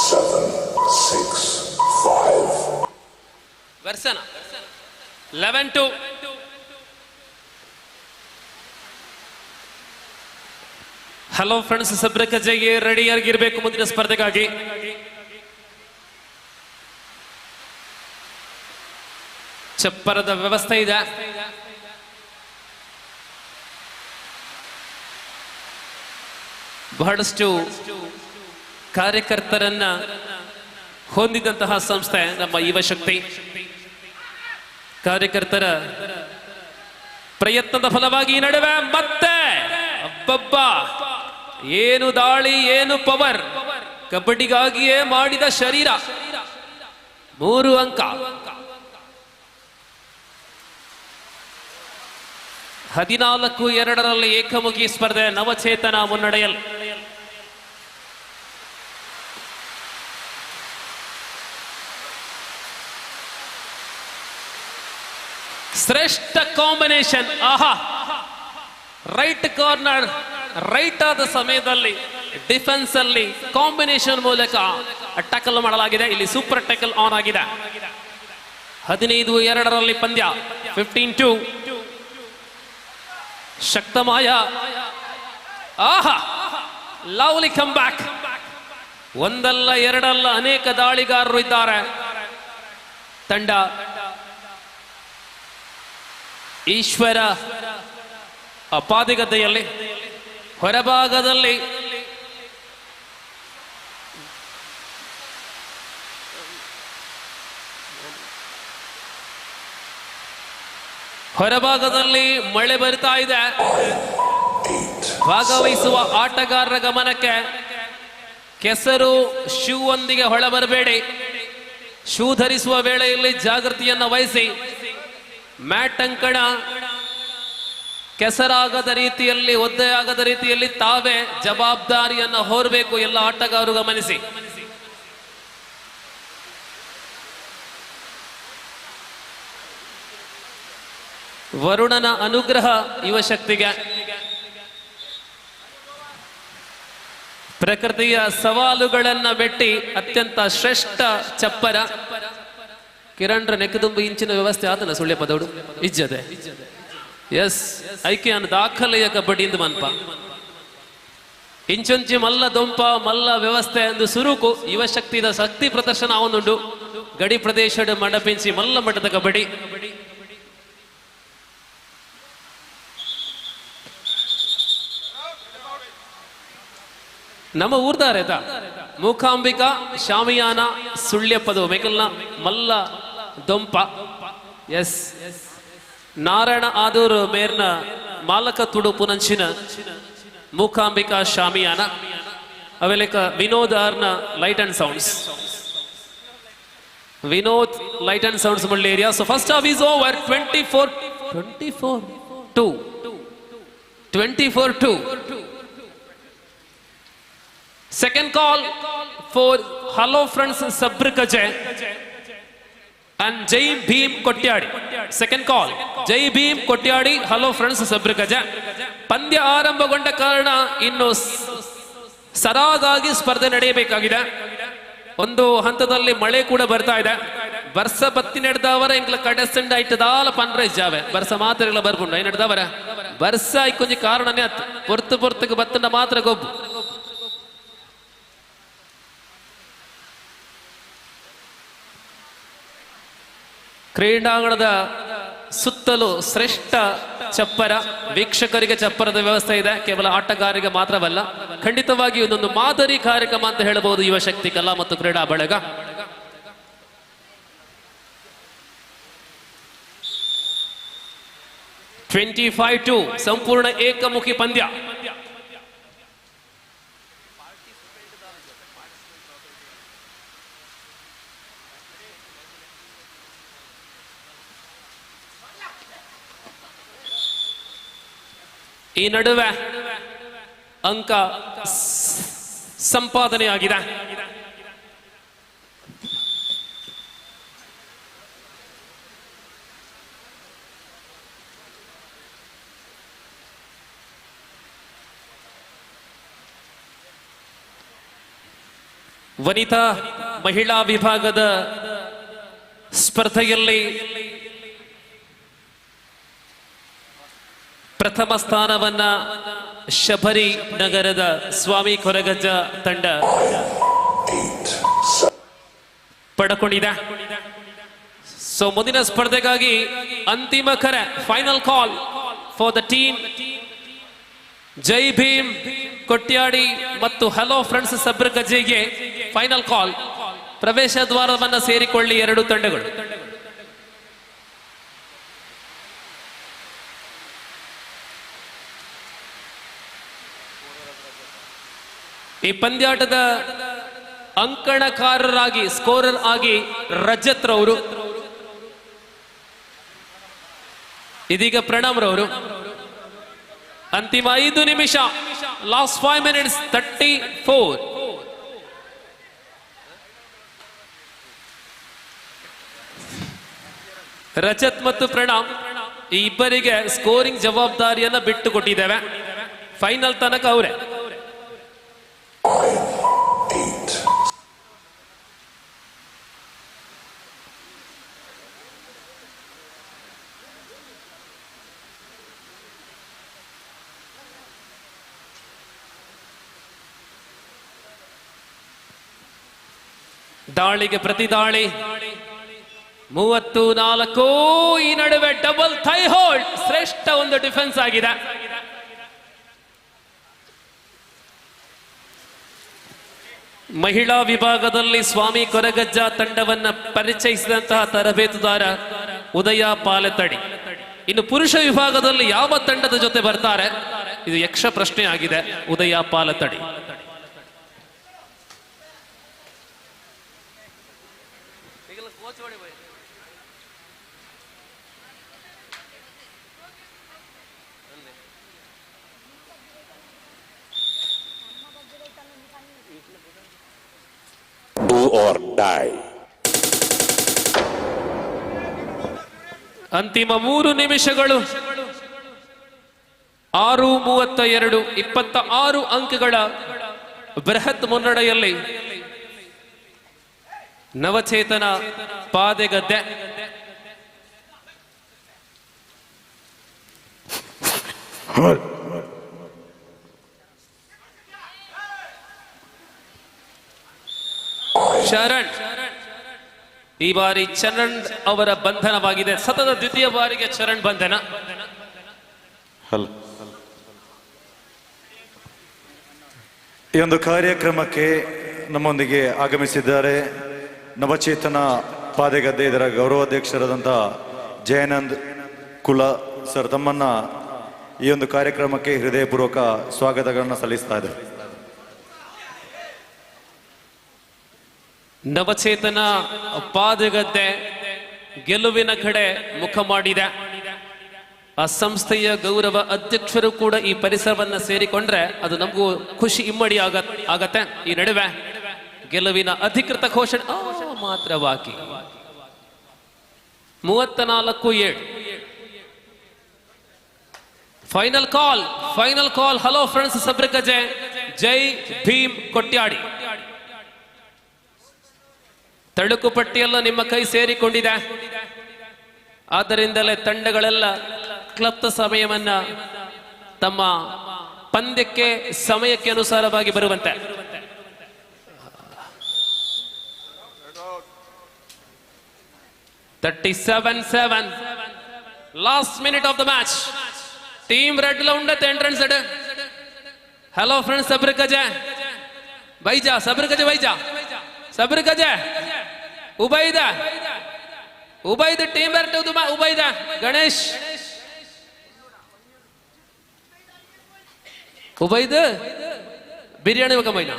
7, 6, 5. ವರ್ಷನ 11-2. ಹಲೋ ಫ್ರೆಂಡ್ಸ್, ಸಬ್ರಕ ಜೈಗೆ ರೆಡಿಯಾಗಿರ್ಬೇಕು ಮುಂದಿನ ಸ್ಪರ್ಧೆಗಾಗಿ. ಚಪ್ಪರದ ವ್ಯವಸ್ಥೆ ಇದೆ. ಬಹಳಷ್ಟು ಕಾರ್ಯಕರ್ತರನ್ನ ಹೊಂದಿದಂತಹ ಸಂಸ್ಥೆ ನಮ್ಮ ಯುವ ಶಕ್ತಿ. ಕಾರ್ಯಕರ್ತರ ಪ್ರಯತ್ನದ ಫಲವಾಗಿ ಈ ನಡುವೆ ಮತ್ತೆ ಅಬ್ಬಬ್ಬ, ಏನು ದಾಳಿ, ಏನು ಪವರ್! ಕಬಡ್ಡಿಗಾಗಿಯೇ ಮಾಡಿದ ಶರೀರ. 3 ಅಂಕ. 14-2 ಏಕಮುಖಿ ಸ್ಪರ್ಧೆ. ನವಚೇತನ ಮುನ್ನಡೆಯಲ್. ಶ್ರೇಷ್ಠ ಕಾಂಬಿನೇಷನ್. ಆಹಾ, ರೈಟ್ ಕಾರ್ನರ್, ರೈಟ್ ಆದ ಸಮಯದಲ್ಲಿ ಡಿಫೆನ್ಸ್ ಅಲ್ಲಿ ಕಾಂಬಿನೇಷನ್ ಮೂಲಕ ಟ್ಯಾಕಲ್ ಮಾಡಲಾಗಿದೆ. ಇಲ್ಲಿ ಸೂಪರ್ ಟ್ಯಾಕಲ್ ಆನ್ ಆಗಿದೆ. 15-2 ಪಂದ್ಯ. 15-2. ಶಕ್ತಮಾಯ. ಆಹಾ, ಲವ್ಲಿ ಕಮ್ ಬ್ಯಾಕ್. ಒಂದಲ್ಲ ಎರಡಲ್ಲ ಅನೇಕ ದಾಳಿಗಾರರು ಇದ್ದಾರೆ ತಂಡ. ಈಶ್ವರ ಅಪಾದಿಗದ್ದೆಯಲ್ಲಿ ಹೊರಭಾಗದಲ್ಲಿ ಮಳೆ ಬರ್ತಾ ಇದೆ. ಭಾಗವಹಿಸುವ ಆಟಗಾರರ ಗಮನಕ್ಕೆ, ಕೆಸರು ಶೂ ಒಂದಿಗೆ ಹೊಳ ಬರಬೇಡಿ. ಶೂ ಧರಿಸುವ ವೇಳೆಯಲ್ಲಿ ಜಾಗೃತಿಯನ್ನು ವಹಿಸಿ. ಮ್ಯಾಟ್ ಅಂಕಣ ಕೆಸರಾಗದ ರೀತಿಯಲ್ಲಿ, ಒದ್ದೆಯಾಗದ ರೀತಿಯಲ್ಲಿ ತಾವೇ ಜವಾಬ್ದಾರಿಯನ್ನು ಹೊರಬೇಕು. ಎಲ್ಲ ಆಟಗಾರರು ಗಮನಿಸಿ. ವರುಣನ ಅನುಗ್ರಹ ಯುವಶಕ್ತಿಗೆ. ಪ್ರಕೃತಿಯ ಸವಾಲುಗಳನ್ನ ಮೆಟ್ಟಿ ಅತ್ಯಂತ ಶ್ರೇಷ್ಠ ಚಪ್ಪರ. ಕಿರಣ್ರ ನೆಕ್ಕದುಂಬು ಇಂಚಿನ ವ್ಯವಸ್ಥೆ ಆತನ ಸುಳ್ಳೆ ಪದೋಡು ಇಜ್ಜದೆ. ಎಸ್, ಐಕೆ ಅನ್ನ ದಾಖಲೆಯ ಕಬಡ್ಡಿಯಿಂದ ಮನ್ಪ ಇಂಚೊಂಚಿ ಮಲ್ಲ ದೊಂಪ ಮಲ್ಲ ವ್ಯವಸ್ಥೆ ಎಂದು ಸುರುಕು ಯುವಶಕ್ತಿದ ಶಕ್ತಿ ಪ್ರದರ್ಶನ ಅವನುಂಡು. ಗಡಿ ಪ್ರದೇಶದ ಮಂಡಪಿಂಚಿ ಮಲ್ಲ ಮಟ್ಟದ ಕಬಡ್ಡಿ. ನಮ್ಮ ಊರ್ದಾರೇತ ಮೂಕಾಂಬಿಕಾ ಶಾಮಿಯಾನ ಸುಳ್ಯಪದು ಮೇಕಲ್ನ ಮಲ್ಲ ದೊಂಪ. ಎಸ್, ನಾರಾಯಣ ಆದೂರು ಮೇರ್ನ ಮಾಲಕ ತುಡು ಪುನಂಚಿನ ಮೂಕಾಂಬಿಕಾ ಶಾಮಿಯಾನ ಅವೆಲೆಕ ವಿನೋದ್ ಆರ್ನ light and sounds. Vinod light and sounds ಮುಳ್ಳಿ area. So first half is over. 24-2. Second call for Hello Friends Sabrikaje and Jai Bhim Kotyadi. Second call, Jai Bhim Kotyadi, Hello Friends Sabrikaje. ಪಂದ್ಯ ಆರಂಭಗೊಂಡ ಕಾರಣ ಇನ್ನು ಸರಾಗಾಗಿ ಸ್ಪರ್ಧೆ ನಡೆಯಬೇಕಾಗಿದೆ. ಒಂದು ಹಂತದಲ್ಲಿ ಮಳೆ ಕೂಡ ಬರ್ತಾ ಇದೆ. ಬರ್ಸ ಬತ್ತಿ ನಡೆದವರ ಇಂಗ್ಲ ಕಡೆಸಂಡ ಇಟ್ಟದಾಲ ಪನ್ರೆ ಜಾವೆ ಬರ್ಸ ಮಾತ್ರ ಇಲ್ಲ ಬರ್ಕೊಂಡು ಐ ನಡೆದವರ ಬರ್ಸ ಇಕ್ಕೊಂಜಿ ಕಾರಣನೇ ಅತ್ತು ಪೊರ್ತುಗೆ ಬತ್ತಂಡ ಮಾತ್ರ ಗೊಬ್ಬು. ಕ್ರೀಡಾಂಗಣದ ಸುತ್ತಲೂ ಶ್ರೇಷ್ಠ ಚಪ್ಪರ, ವೀಕ್ಷಕರಿಗೆ ಚಪ್ಪರದ ವ್ಯವಸ್ಥೆ ಇದೆ. ಕೇವಲ ಆಟಗಾರರಿಗೆ ಮಾತ್ರವಲ್ಲ, ಖಂಡಿತವಾಗಿ ಇದೊಂದು ಮಾದರಿ ಕಾರ್ಯಕ್ರಮ ಅಂತ ಹೇಳಬಹುದು ಯುವಶಕ್ತಿ ಕಲಾ ಮತ್ತು ಕ್ರೀಡಾ ಬಳಗ. (25-2) ಸಂಪೂರ್ಣ ಏಕಮುಖಿ ಪಂದ್ಯ. ಈ ನಡುವೆ ಅಂಕ ಸಂಪಾದನೆಯಾಗಿದೆ. ವನಿತಾ ಮಹಿಳಾ ವಿಭಾಗದ ಸ್ಪರ್ಧೆಯಲ್ಲಿ ಪ್ರಥಮ ಸ್ಥಾನವನ್ನ ಶಬರಿ ನಗರದ ಸ್ವಾಮಿ ಕೊರಗಜ್ಜ ತಂಡ ಪಡ್ಕೊಂಡಿದೆ. ಸೊ ಮುಂದಿನ ಸ್ಪರ್ಧೆಗಾಗಿ ಅಂತಿಮ ಕರೆ, final call for the team Jai Bhim Kotyadi ಮತ್ತು ಹಲೋ ಫ್ರೆಂಡ್ಸ್ ಸಬ್ರಗಜ್ಜೆಗೆ ಫೈನಲ್ ಕಾಲ್. ಪ್ರವೇಶ ದ್ವಾರವನ್ನ ಸೇರಿಕೊಳ್ಳಿ ಎರಡು ತಂಡಗಳು. ಈ ಪಂದ್ಯಾಟದ ಅಂಕಣಕಾರರಾಗಿ ಸ್ಕೋರರ್ ಆಗಿ ರಜತ್ ರವರು, ಇದೀಗ ಪ್ರಣಮ್ ರವರು. ಅಂತಿಮ 5 ನಿಮಿಷ, ಲಾಸ್ಟ್ 5 minutes 34. ರಜತ್ ಮತ್ತು ಪ್ರಣಮ್ ಈ ಇಬ್ಬರಿಗೆ ಸ್ಕೋರಿಂಗ್ ಜವಾಬ್ದಾರಿಯನ್ನ ಬಿಟ್ಟು ಕೊಟ್ಟಿದ್ದೇವೆ. ಫೈನಲ್ ತನಕ ಅವರೇ. ದಾಳಿಗೆ ಪ್ರತಿ ದಾಳಿ 34. ಈ ನಡುವೆ ಡಬಲ್ ಥೈ ಹೋಲ್ಡ್, ಶ್ರೇಷ್ಠ ಒಂದು ಡಿಫೆನ್ಸ್ ಆಗಿದೆ. ಮಹಿಳಾ ವಿಭಾಗದಲ್ಲಿ ಸ್ವಾಮಿ ಕೊರಗಜ್ಜ ತಂಡವನ್ನ ಪರಿಚಯಿಸಿದಂತಹ ತರಬೇತುದಾರ ಉದಯ ಪಾಲೆತಡಿ. ಇನ್ನು ಪುರುಷ ವಿಭಾಗದಲ್ಲಿ ಯಾವ ತಂಡದ ಜೊತೆ ಬರ್ತಾರೆ, ಇದು ಯಕ್ಷ ಪ್ರಶ್ನೆ ಆಗಿದೆ. ಉದಯ ಪಾಲೆತಡಿ. Do or die. ಅಂತಿಮ 3 ನಿಮಿಷಗಳು. 6:32, 26 ಅಂಕಗಳ ಬೃಹತ್ ಮುನ್ನಡೆಯಲ್ಲಿ ನವಚೇತನ ಪಾದೆಗದ್ದೆ. ಶರಣ್, ಈ ಬಾರಿ ಚರಣ್ ಅವರ ಬಂಧನವಾಗಿದೆ. ಸತತ ದ್ವಿತೀಯ ಬಾರಿಗೆ ಚರಣ್ ಬಂಧನ. ಈ ಒಂದು ಕಾರ್ಯಕ್ರಮಕ್ಕೆ ನಮ್ಮೊಂದಿಗೆ ಆಗಮಿಸಿದ್ದಾರೆ ನವಚೇತನ ಪಾದೆಗದ್ದೆ ಇದರ ಗೌರವಾಧ್ಯಕ್ಷರಾದಂಥ ಜಯಾನಂದ್ ಕುಲ ಸರ್. ತಮ್ಮನ್ನ ಈ ಒಂದು ಕಾರ್ಯಕ್ರಮಕ್ಕೆ ಹೃದಯಪೂರ್ವಕ ಸ್ವಾಗತಗಳನ್ನ ಸಲ್ಲಿಸ್ತಾ ಇದ್ದಾರೆ. ನವಚೇತನ ಪಾದೆಗದ್ದೆ ಗೆಲುವಿನ ಕಡೆ ಮುಖ ಮಾಡಿದೆ. ಆ ಸಂಸ್ಥೆಯ ಗೌರವ ಅಧ್ಯಕ್ಷರು ಕೂಡ ಈ ಪರಿಸರವನ್ನ ಸೇರಿಕೊಂಡ್ರೆ ಅದು ನಮಗೂ ಖುಷಿ ಇಮ್ಮಡಿ ಆಗತ್ತೆ. ಈ ನಡುವೆ ಗೆಲುವಿನ ಅಧಿಕೃತ ಘೋಷಣೆ ಮಾತ್ರ ಬಾಕಿ. 34-7 ಫೈನಲ್ ಕಾಲ್. ಹಲೋ ಫ್ರೆಂಡ್ಸ್ ಸಬ್ರಗಜೆ, ಜೈ ಭೀಮ್ ಕೊಟ್ಯಾಡಿ. ತಳುಕು ಪಟ್ಟಿಯೆಲ್ಲ ನಿಮ್ಮ ಕೈ ಸೇರಿಕೊಂಡಿದೆ. ಆದ್ದರಿಂದಲೇ ತಂಡಗಳೆಲ್ಲ ಕ್ಲಬ್ದ ಸಮಯವನ್ನ ತಮ್ಮ ಪಂದ್ಯಕ್ಕೆ ಸಮಯಕ್ಕೆ ಅನುಸಾರವಾಗಿ ಬರುವಂತೆ. Last minute of the match. Team ready లో ఉండతే ఎంట్రన్స్ ఎడ్. హలో ఫ్రెండ్స్ సబ్రగజే బైజా, సబ్రగజే బైజా, సబ్రగజే ಉಬೈದ ಟೀಮ್ ರೆಡ್ ಉಬೈದ ಗಣೇಶ್ ಉಬೈದ ಬಿರಿಯಾನಿ ಬೇಕಂಬೈನ.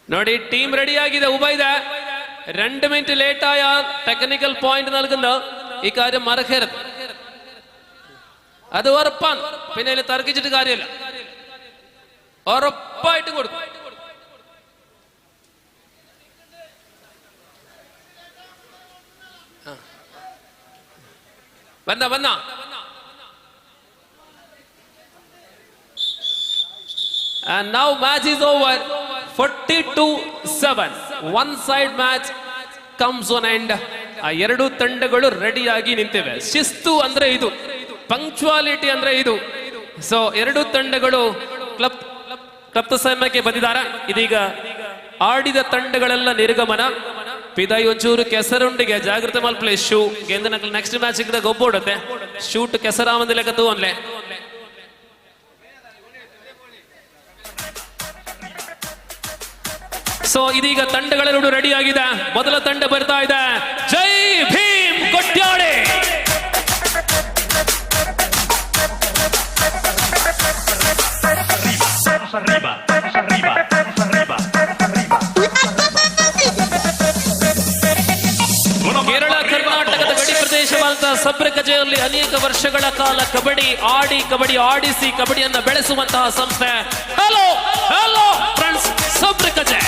ನೋಡಿ ടീം റെഡി ആಗಿದೆ. ഉബൈദ 2 മിനിറ്റ് ലേറ്റ് ആയ ടെക്നിക്കൽ പോയിന്റ് നൽകുന്ന ഈ കാര്യം മറക്കരുത്. അത് ഉറപ്പാണ്. പിന്നെ അതിൽ തർക്കിച്ചിട്ട് കാര്യമില്ല. ഉറപ്പായിട്ട് കൊടുക്കും. വന്ന and now match is over. 42-7 one side match comes on end. ಆ ಎರಡು ತಂಡಗಳು ರೆಡಿಯಾಗಿ ನಿಂತಿವೆ. ಶಿಸ್ತು ಅಂದ್ರೆ ಇದು, ಪಂಕ್ಚುಯಾಲಿಟಿ ಅಂದ್ರೆ ಇದು. ಸೊ ಎರಡು ತಂಡಗಳು ಕ್ಲಬ್ ಸಮಯಕ್ಕೆ ಬಂದಿದ್ದಾರೆ. ಇದೀಗ ಆಡಿದ ತಂಡಗಳೆಲ್ಲ ನಿರ್ಗಮನ. ಪಿದಾಯಿ ಒಂಚೂರು ಕೆಸರುಂಡಿಗೆ ಜಾಗ್ರತೆ ಮಲ್ಪಲೆ ಶೂ ಗೆಂದ ನೆಕ್ಸ್ಟ್ ಮ್ಯಾಚ್ ಗೊಬ್ಬೋಡತ್ತೆ. ಶೂಟ್ ಕೆಸರಾಮಂದಿಲೆಕ್ಕ ತೂವನ್ಲೆ. ಸೊ ಇದೀಗ ತಂಡಗಳೆರಡು ರೆಡಿ ಆಗಿದೆ. ಮೊದಲ ತಂಡ ಬರ್ತಾ ಇದೆ, ಜೈ ಭೀಮ್ ಕೊಟ್ಯಾಡಿ. ಕೇರಳ ಕರ್ನಾಟಕದ ಗಡಿ ಪ್ರದೇಶವಾದ ಸಬ್ರಗಜೆಯಲ್ಲಿ ಅನೇಕ ವರ್ಷಗಳ ಕಾಲ ಕಬಡ್ಡಿ ಆಡಿಸಿ ಕಬಡ್ಡಿಯನ್ನು ಬೆಳೆಸುವಂತಹ ಸಂಸ್ಥೆ ಹಲೋ ಫ್ರೆಂಡ್ಸ್ ಸಬ್ರಗಜೆ.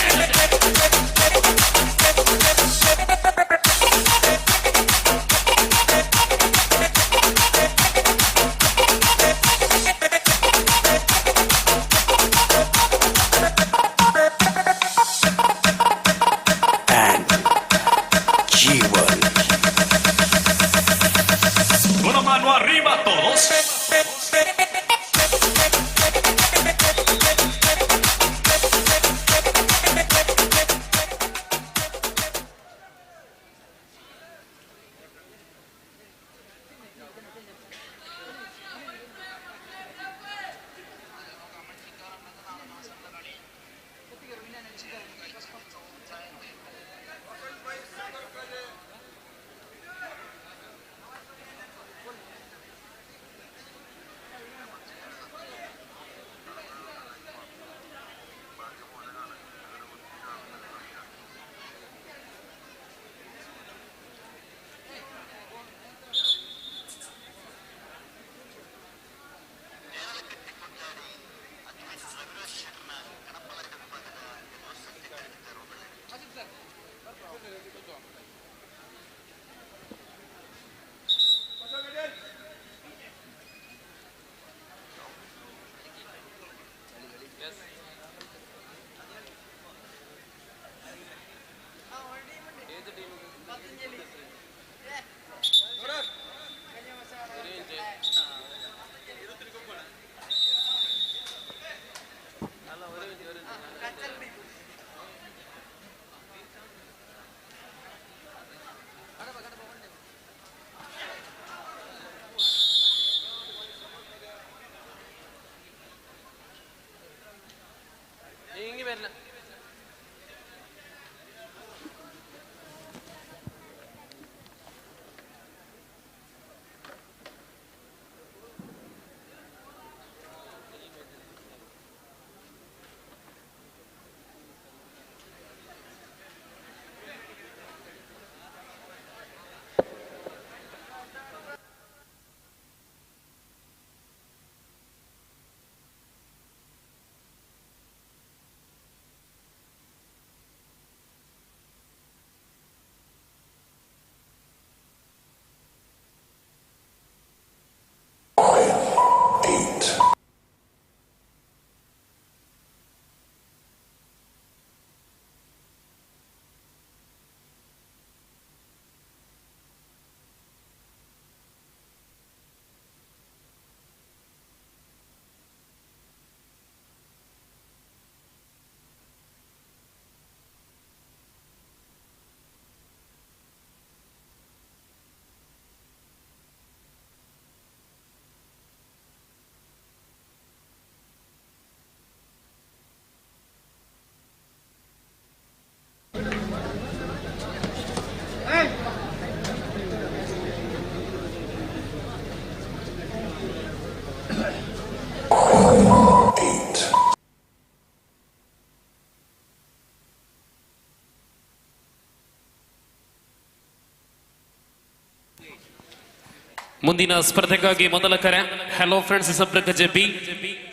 ಮುಂದಿನ ಸ್ಪರ್ಧೆಗಾಗಿ ಮೊದಲ ಕರೆ. Hello friends, Sabrakaje B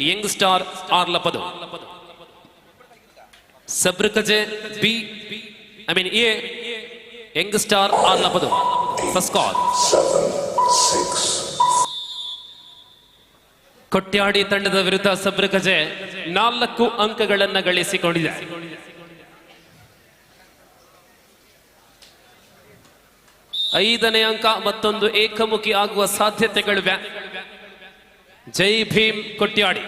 young star Arlapadu. Sabrakaje B A young star Arlapadu. First call. Kotyadi ತಂಡದ ವಿರುದ್ಧ ಸಬ್ರಕಜೆ 4 ಅಂಕಗಳನ್ನು ಗಳಿಸಿಕೊಂಡಿದೆ. ಐದನೇ ಅಂಕ ಮತ್ತೊಂದು ಏಕಮುಖಿ ಆಗುವ ಸಾಧ್ಯತೆಗಳಿವೆ. ಜೈ ಭೀಮ್ ಕೊಟ್ಯಾಡಿ.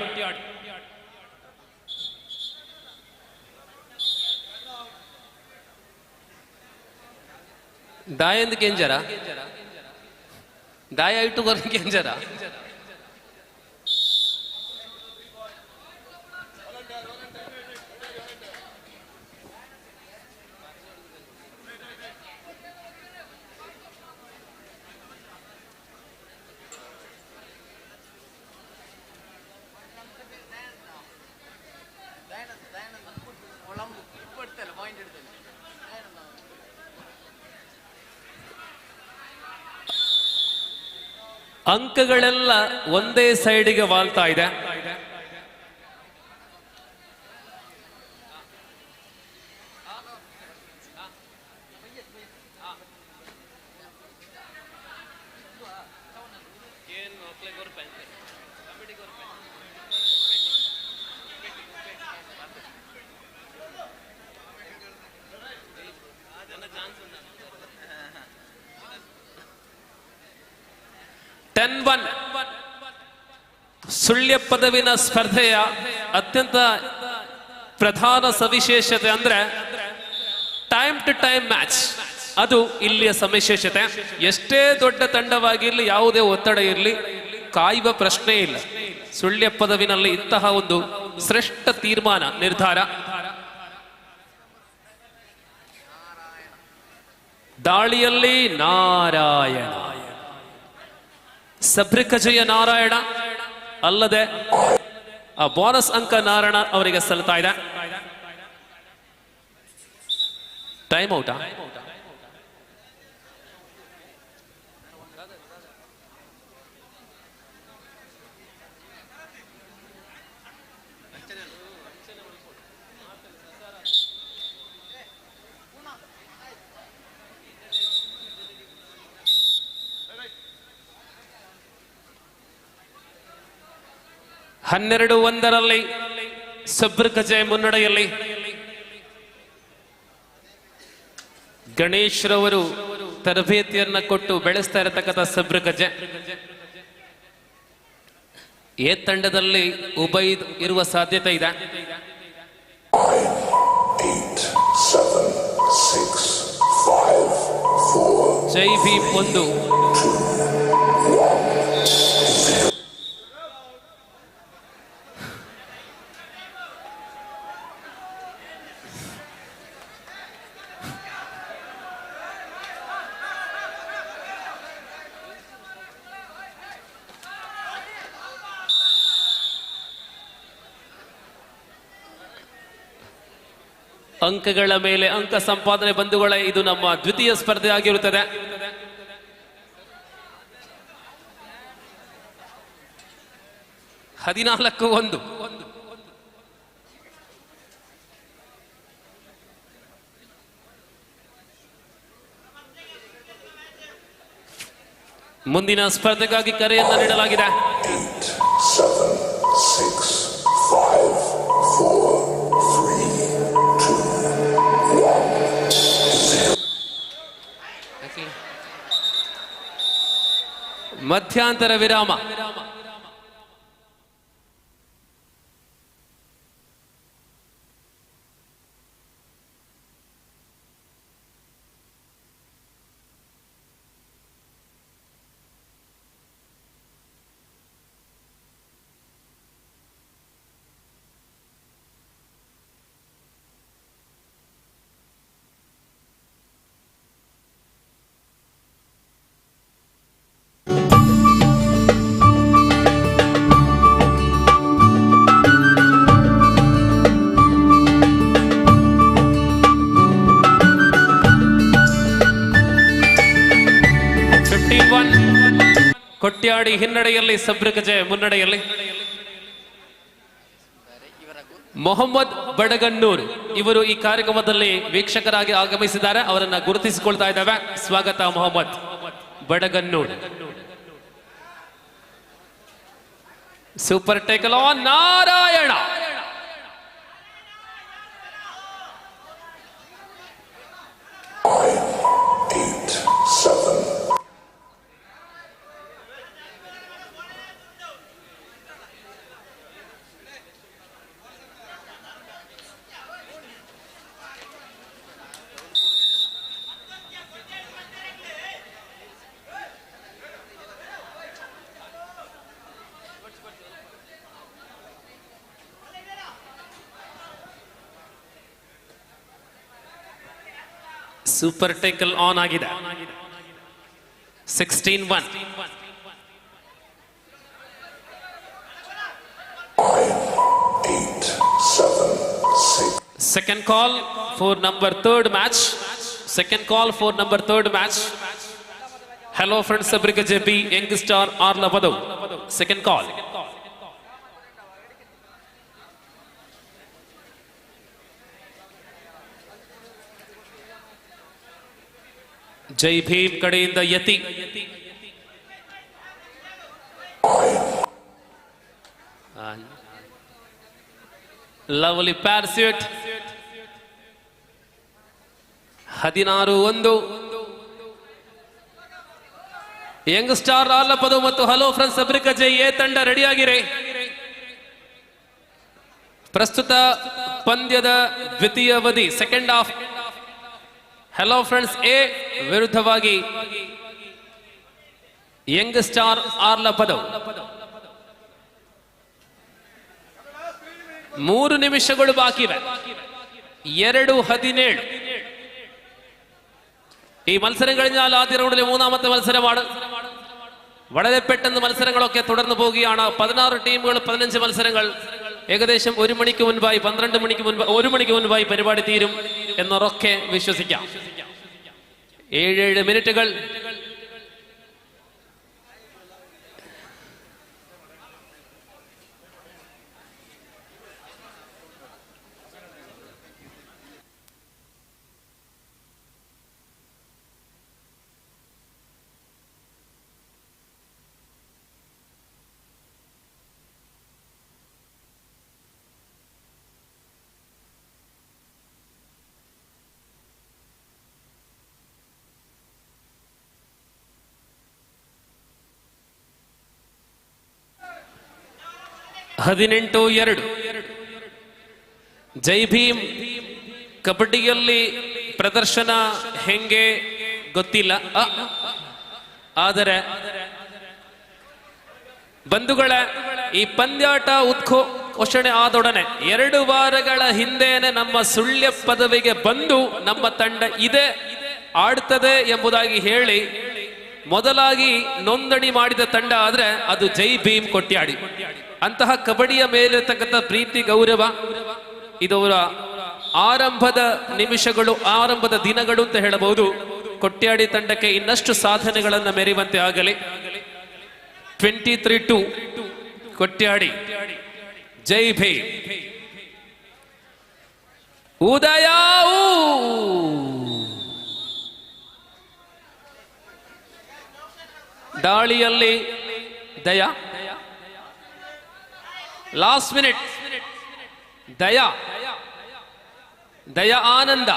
ದಾಯಂದ್ ಕೆಂಜರ ದಾಯ ಇಟ್ಟು ಬರ ಕೆಂಜರ ಅಂಕಗಳೆಲ್ಲ ಒಂದೇ ಸೈಡಿಗೆ ವಾಲ್ತಾ ಇದೆ. ಸುಳ್ಯ ಪದವಿನ ಸ್ಪರ್ಧೆಯ ಅತ್ಯಂತ ಪ್ರಧಾನ ಸವಿಶೇಷತೆ ಅಂದ್ರೆ ಟೈಮ್ ಟು ಟೈಮ್ ಮ್ಯಾಚ್. ಅದು ಇಲ್ಲಿಯ ಸವಿಶೇಷತೆ. ಎಷ್ಟೇ ದೊಡ್ಡ ತಂಡವಾಗಿರಲಿ, ಯಾವುದೇ ಒತ್ತಡ ಇರಲಿ, ಕಾಯುವ ಪ್ರಶ್ನೆ ಇಲ್ಲ. ಸುಳ್ಯ ಪದವಿನಲ್ಲಿ ಇಂತಹ ಒಂದು ಶ್ರೇಷ್ಠ ತೀರ್ಮಾನ, ನಿರ್ಧಾರ. ದಾಳಿಯಲ್ಲಿ ನಾರಾಯಣ, ಸಬ್ರಿಕಜಯ ನಾರಾಯಣ ಅಲ್ಲದೆ ಆ ಬೋನಸ್ ಅಂಕ ನಾರಾಯಣ ಅವರಿಗೆ ಸಲ್ತಾ ಇದೆ. Time out. ಹನ್ನೆರಡು 1 ಸಬ್ರಕಜೆ ಮುನ್ನಡೆಯಲ್ಲಿ. ಗಣೇಶ್ ರವರು ತರಬೇತಿಯನ್ನ ಕೊಟ್ಟು ಬೆಳೆಸ್ತಾ ಇರತಕ್ಕಂಥ ಸಬ್ರಕಜೆ. ಎ ತಂಡದಲ್ಲಿ ಉಬೈದ್ ಇರುವ ಸಾಧ್ಯತೆ ಇದೆ. 9, 8, 7, 6, 5, 4, ಜೈ ಭೀಮ್ 1. ಅಂಕಗಳ ಮೇಲೆ ಅಂಕ ಸಂಪಾದನೆ ಬಂಧುಗಳೇ, ಇದು ನಮ್ಮ ದ್ವಿತೀಯ ಸ್ಪರ್ಧೆ ಆಗಿರುತ್ತದೆ. ಹದಿನಾಲ್ಕು ಒಂದು. ಮುಂದಿನ ಸ್ಪರ್ಧೆಗಾಗಿ ಕರೆಯನ್ನು ನೀಡಲಾಗಿದೆ. 8, 7, 6, 5, 4, 3, 2, 1, 0. ಮಧ್ಯಂತರ ವಿರಾಮ. ಕೊಟ್ಯಾಡಿ ಹಿನ್ನಡೆಯಲ್ಲಿ, ಸಬ್ರಗಜೆ ಮುನ್ನಡೆಯಲ್ಲಿ. ಮೊಹಮ್ಮದ್ ಬಡಗನ್ನೂರು ಇವರು ಈ ಕಾರ್ಯಕ್ರಮದಲ್ಲಿ ವೀಕ್ಷಕರಾಗಿ ಆಗಮಿಸಿದ್ದಾರೆ. ಅವರನ್ನ ಗುರುತಿಸಿಕೊಳ್ತಾ ಇದ್ದಾವೆ. ಸ್ವಾಗತ Mohammed Badagannuru. Super tackle on Narayana. Super tackle on ಆಗಿದೆ. 16-1. Second call for number third match. Second call for number third match. Hello friends, Sabrika JB, Young Star Arla Badu. Second call. ಜೈ ಭೀಮ್ ಕಡೆಯಿಂದ ಯತಿ. ಲವ್ಲಿ ಪ್ಯಾರ್ಸ್ಯೂಟ್. 16-1. ಯಂಗ್ ಸ್ಟಾರ್ ಆಲಪದು ಮತ್ತು hello friends ಸಬ್ರಿಕಾ Jai A ತಂಡ ರೆಡಿಯಾಗಿರಿ. ಪ್ರಸ್ತುತ ಪಂದ್ಯದ ದ್ವಿತೀಯ ಅವಧಿ, second half. Hello friends A ವಿರುದ್ಧವಾಗಿ Young star ಆರ್ಲಪದವ್. 3 ನಿಮಿಷಗಳು ಬಾಕಿ ಇವೆ. 2:17. ഈ മത്സരം കഴിഞ്ഞാൽ ആദ്യ റൗണ്ടിലെ മൂന്നാമത്തെ മത്സരമാണ്. വളരെ പെട്ടെന്ന് മത്സരങ്ങളൊക്കെ തുടർന്നു പോവുകയാണ്. 16 ടീമുകൾ, 15 മത്സരങ്ങൾ. ഏകദേശം 1 മണിക്ക് മുൻപായി, 12 മണിക്ക് മുൻപ്, 1 മണിക്ക് മുൻപായി പരിപാടി തീരും എന്നൊക്കെ വിശ്വസിക്കാം. 7 മിനിറ്റുകൾ. ಹದಿನೆಂಟು 2. ಜೈ ಭೀಮ್ ಕಬಡ್ಡಿಯಲ್ಲಿ ಪ್ರದರ್ಶನ ಹೆಂಗೆ ಗೊತ್ತಿಲ್ಲ, ಆದರೆ ಬಂಧುಗಳ ಈ ಪಂದ್ಯಾಟ ಉದ್ಘೋಷಣೆ ಆದೊಡನೆ 2 ವಾರಗಳ ಹಿಂದೆನೆ ನಮ್ಮ ಸುಳ್ಯ ಪದವಿಗೆ ಬಂದು ನಮ್ಮ ತಂಡ ಇದೆ, ಆಡ್ತದೆ ಎಂಬುದಾಗಿ ಹೇಳಿ ಮೊದಲಾಗಿ ನೋಂದಣಿ ಮಾಡಿದ ತಂಡ ಆದ್ರೆ ಅದು ಜೈ ಭೀಮ್ ಕೊಟ್ಯಾಡಿ. ಅಂತಹ ಕಬಡ್ಡಿಯ ಮೇಲಿರತಕ್ಕಂಥ ಪ್ರೀತಿ, ಗೌರವ, ಇದವರ ಆರಂಭದ ನಿಮಿಷಗಳು, ಆರಂಭದ ದಿನಗಳು ಅಂತ ಹೇಳಬಹುದು. ಕೊಟ್ಯಾಡಿ ತಂಡಕ್ಕೆ ಇನ್ನಷ್ಟು ಸಾಧನೆಗಳನ್ನು ಮೆರೆಯುವಂತೆ ಆಗಲಿ. 23-2 ಕೊಟ್ಯಾಡಿ. ಜೈ ಭೀಮ್. ಉದಯ ದಾಳಿಯಲ್ಲಿ ದಯಾ. ಲಾಸ್ಟ್ ಮಿನಿಟ್ ದಯಾ ಆನಂದ.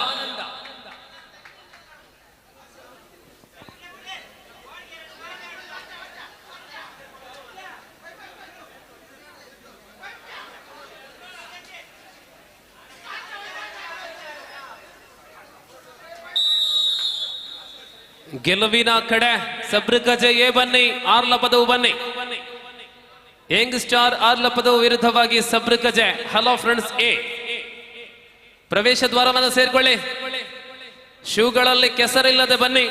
ಗೆಲುವಿನ ಕಡೆ ಸಬ್ರಗಜೆ ಎ ಬನ್ನಿ, ಆರ್ಲಪದವು ಬನ್ನಿ. ಯಂಗ್ ಸ್ಟಾರ್ ಆರ್ಲಪದವು ವಿರುದ್ಧವಾಗಿ ಸಬ್ರಗಜೆ. Hello friends A. ಪ್ರವೇಶ ದ್ವಾರವನ್ನು ಸೇರ್ಕೊಳ್ಳಿ. ಶೂಗಳಲ್ಲಿ ಕೆಸರಿಲ್ಲದೆ ಬನ್ನಿ.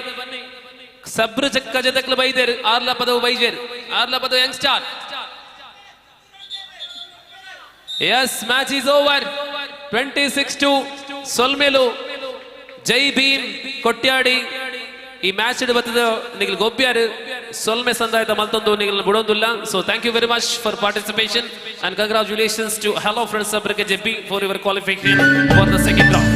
ಸಬ್ರಗಜೆ ಬೈದೇರು, ಆರ್ಲಪದವು ಬೈಜೇರು. Arlapadavu young star. Yes, match is over. 26-2 ಸೊಲ್ಮೇಲು ಜೈ ಭೀಮ್ ಕೊಟ್ಯಾಡಿ. ಈ ಮ್ಯಾಚ್ ಬರ್ತದೆ ನಿಗಲ್ ಗೊಬ್ಬ್ಯಾರು ಸೊಲ್ಮೆ ಸಂದಾಯದ ಮತ್ತೊಂದು ನಿಗಲ್ ಬಿಡೋದಿಲ್ಲ. So thank you very much for participation and congratulations to hello friends Sabragaje B for your qualification for the second round.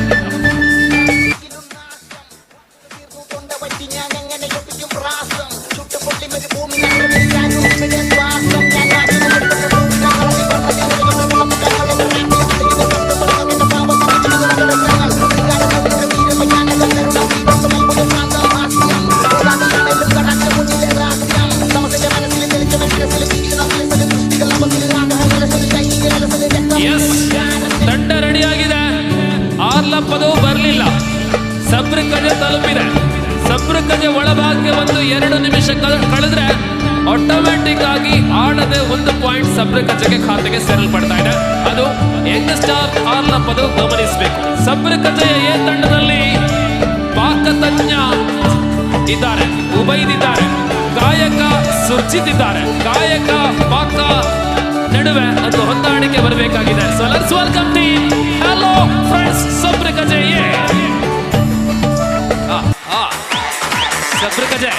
ತಂಡ ರೆಡಿಯಾಗಿದೆ. ಆರ್ಲಪ್ಪದವು ಬರಲಿಲ್ಲ, ಸಬ್ರಗಜೆ ತಲುಪಿದೆ. ಸಬ್ರಗಜೆ ಒಳಭಾಗಕ್ಕೆ ಒಂದು 2 ನಿಮಿಷ ಕಳೆದ್ರೆ ಆಟೋಮ್ಯಾಟಿಕ್ ಆಗಿ ಆಡದೆ 1 ಪಾಯಿಂಟ್ ಸಬ್ರಗಜೆಗೆ ಖಾತೆಗೆ ಸೇರಲ್ಪಡ್ತಾ ಇದೆ. ಅದು ಯಂಗ್ ಸ್ಟಾರ್ ಆರ್ಲಪ್ಪದವು ಗಮನಿಸಬೇಕು. ಸಬ್ರಗಜೆಯ ಎ ತಂಡದಲ್ಲಿ ಪಾಕತಜ್ಞ ಇದ್ದಾರೆ, ಉಬೈದ್ ಇದ್ದಾರೆ, ಗಾಯಕ ಸುರ್ಜಿತ್ ಇದ್ದಾರೆ. ಗಾಯಕ ಪಾಕ ನಡುವೆ ಅದು ಹೊಂದಾಣಿಕೆ ಬರಬೇಕಾಗಿದೆ. So let's welcome team hello friends Sabragaje A. Sabragaje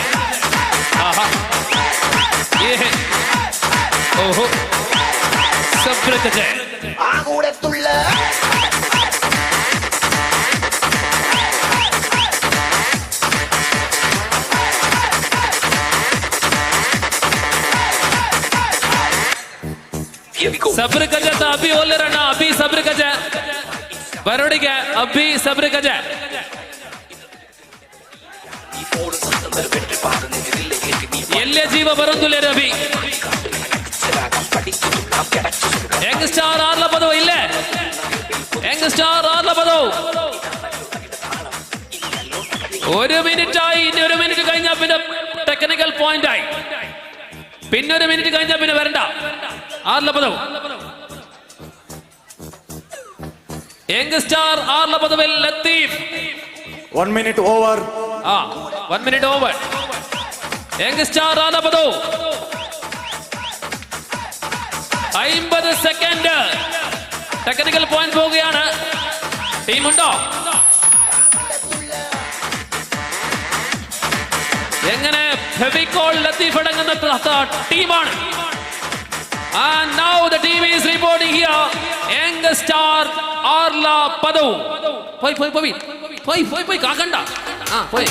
ಓಹೋ ಸಬ್ರಗಜೆ ಸಬ್ರಗಜ ಅಭಿ ಓಲರಣ್ಣ. ಅಭಿ ಸಬ್ರಗಜ ಬರೋಡಿಗೆ ಅಭಿ ಸಬ್ರಗಜ. ಎಲ್ಲೇ ಜೀವ ಬರೋದಿಲ್ಲ ರವಿ. ಯಂಗ್ ಸ್ಟಾರ್ ಆರ್ಲಪದವು ಇಲ್ಲೇ. ಯಂಗ್ സ്റ്റാർ ആർലപദവ് 1 മിനിറ്റ് ആയി. ഇനി 1 മിനിറ്റ് കഴിഞ്ഞാൽ പിന്നെ ടെക്നിക്കൽ പോയിന്റ് ആയി. പിന്നെ 1 മിനിറ്റ് കഴിഞ്ഞാൽ പിന്നെ വരണ്ട. ആർലപദവ് യങ് സ്റ്റാർ ആർലപദവിൽ Latheef 1 minute over. 1 minute over. Young star Arlapadav 50 second. Technical point പോവുകയാണ്. ടീമുണ്ടോ? എങ്ങനെ ഫെവിക്കോൾ ലത്തീഫ് അടങ്ങുന്ന ടീമാണ്. And now the team is reporting here. Young Star Arlapadu. Poi kakanda. Poi.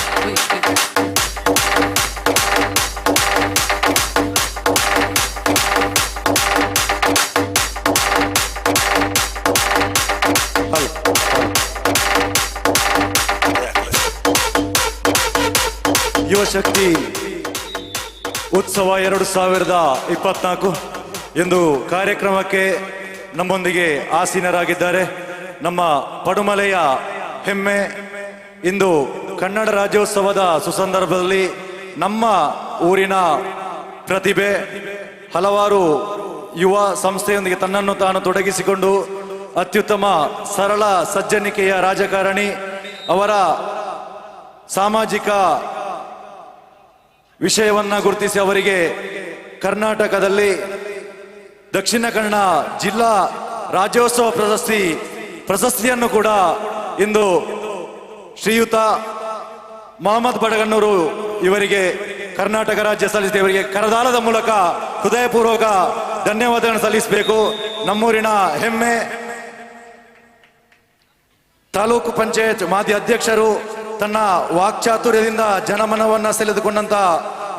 ಯುವ ಶಕ್ತಿ ಉತ್ಸವ 2024 ಎಂದು ಕಾರ್ಯಕ್ರಮಕ್ಕೆ ನಮ್ಮೊಂದಿಗೆ ಆಸೀನರಾಗಿದ್ದಾರೆ. ನಮ್ಮ ಪಡುಮಲೆಯ ಹೆಮ್ಮೆ ಇಂದು ಕನ್ನಡ ರಾಜ್ಯೋತ್ಸವದ ಸುಸಂದರ್ಭದಲ್ಲಿ ನಮ್ಮ ಊರಿನ ಪ್ರತಿಭೆ ಹಲವಾರು ಯುವ ಸಂಸ್ಥೆಯೊಂದಿಗೆ ತನ್ನನ್ನು ತಾನು ತೊಡಗಿಸಿಕೊಂಡು ಅತ್ಯುತ್ತಮ ಸರಳ ಸಜ್ಜನಿಕೆಯ ರಾಜಕಾರಣಿ. ಅವರ ಸಾಮಾಜಿಕ ವಿಷಯವನ್ನ ಗುರುತಿಸಿ ಅವರಿಗೆ ಕರ್ನಾಟಕದಲ್ಲಿ ದಕ್ಷಿಣ ಕನ್ನಡ ಜಿಲ್ಲಾ ರಾಜ್ಯೋತ್ಸವ ಪ್ರಶಸ್ತಿ ಪ್ರಶಸ್ತಿಯನ್ನು ಕೂಡ ಇಂದು ಶ್ರೀಯುತ ಮೊಹಮ್ಮದ್ ಬಡಗಣ್ಣೂರು ಇವರಿಗೆ ಕರ್ನಾಟಕ ರಾಜ್ಯ ಸಲ್ಲಿಸಿದೆ. ಇವರಿಗೆ ಕರದಾಲದ ಮೂಲಕ ಹೃದಯಪೂರ್ವಕ ಧನ್ಯವಾದಗಳನ್ನು ಸಲ್ಲಿಸಬೇಕು. ನಮ್ಮೂರಿನ ಹೆಮ್ಮೆ ತಾಲೂಕು ಪಂಚಾಯತ್ ಮಾಜಿ ಅಧ್ಯಕ್ಷರು, ತನ್ನ ವಾಕ್ಚಾತುರ್ಯದಿಂದ ಜನಮನವನ್ನ ಸೆಳೆದುಕೊಂಡಂತ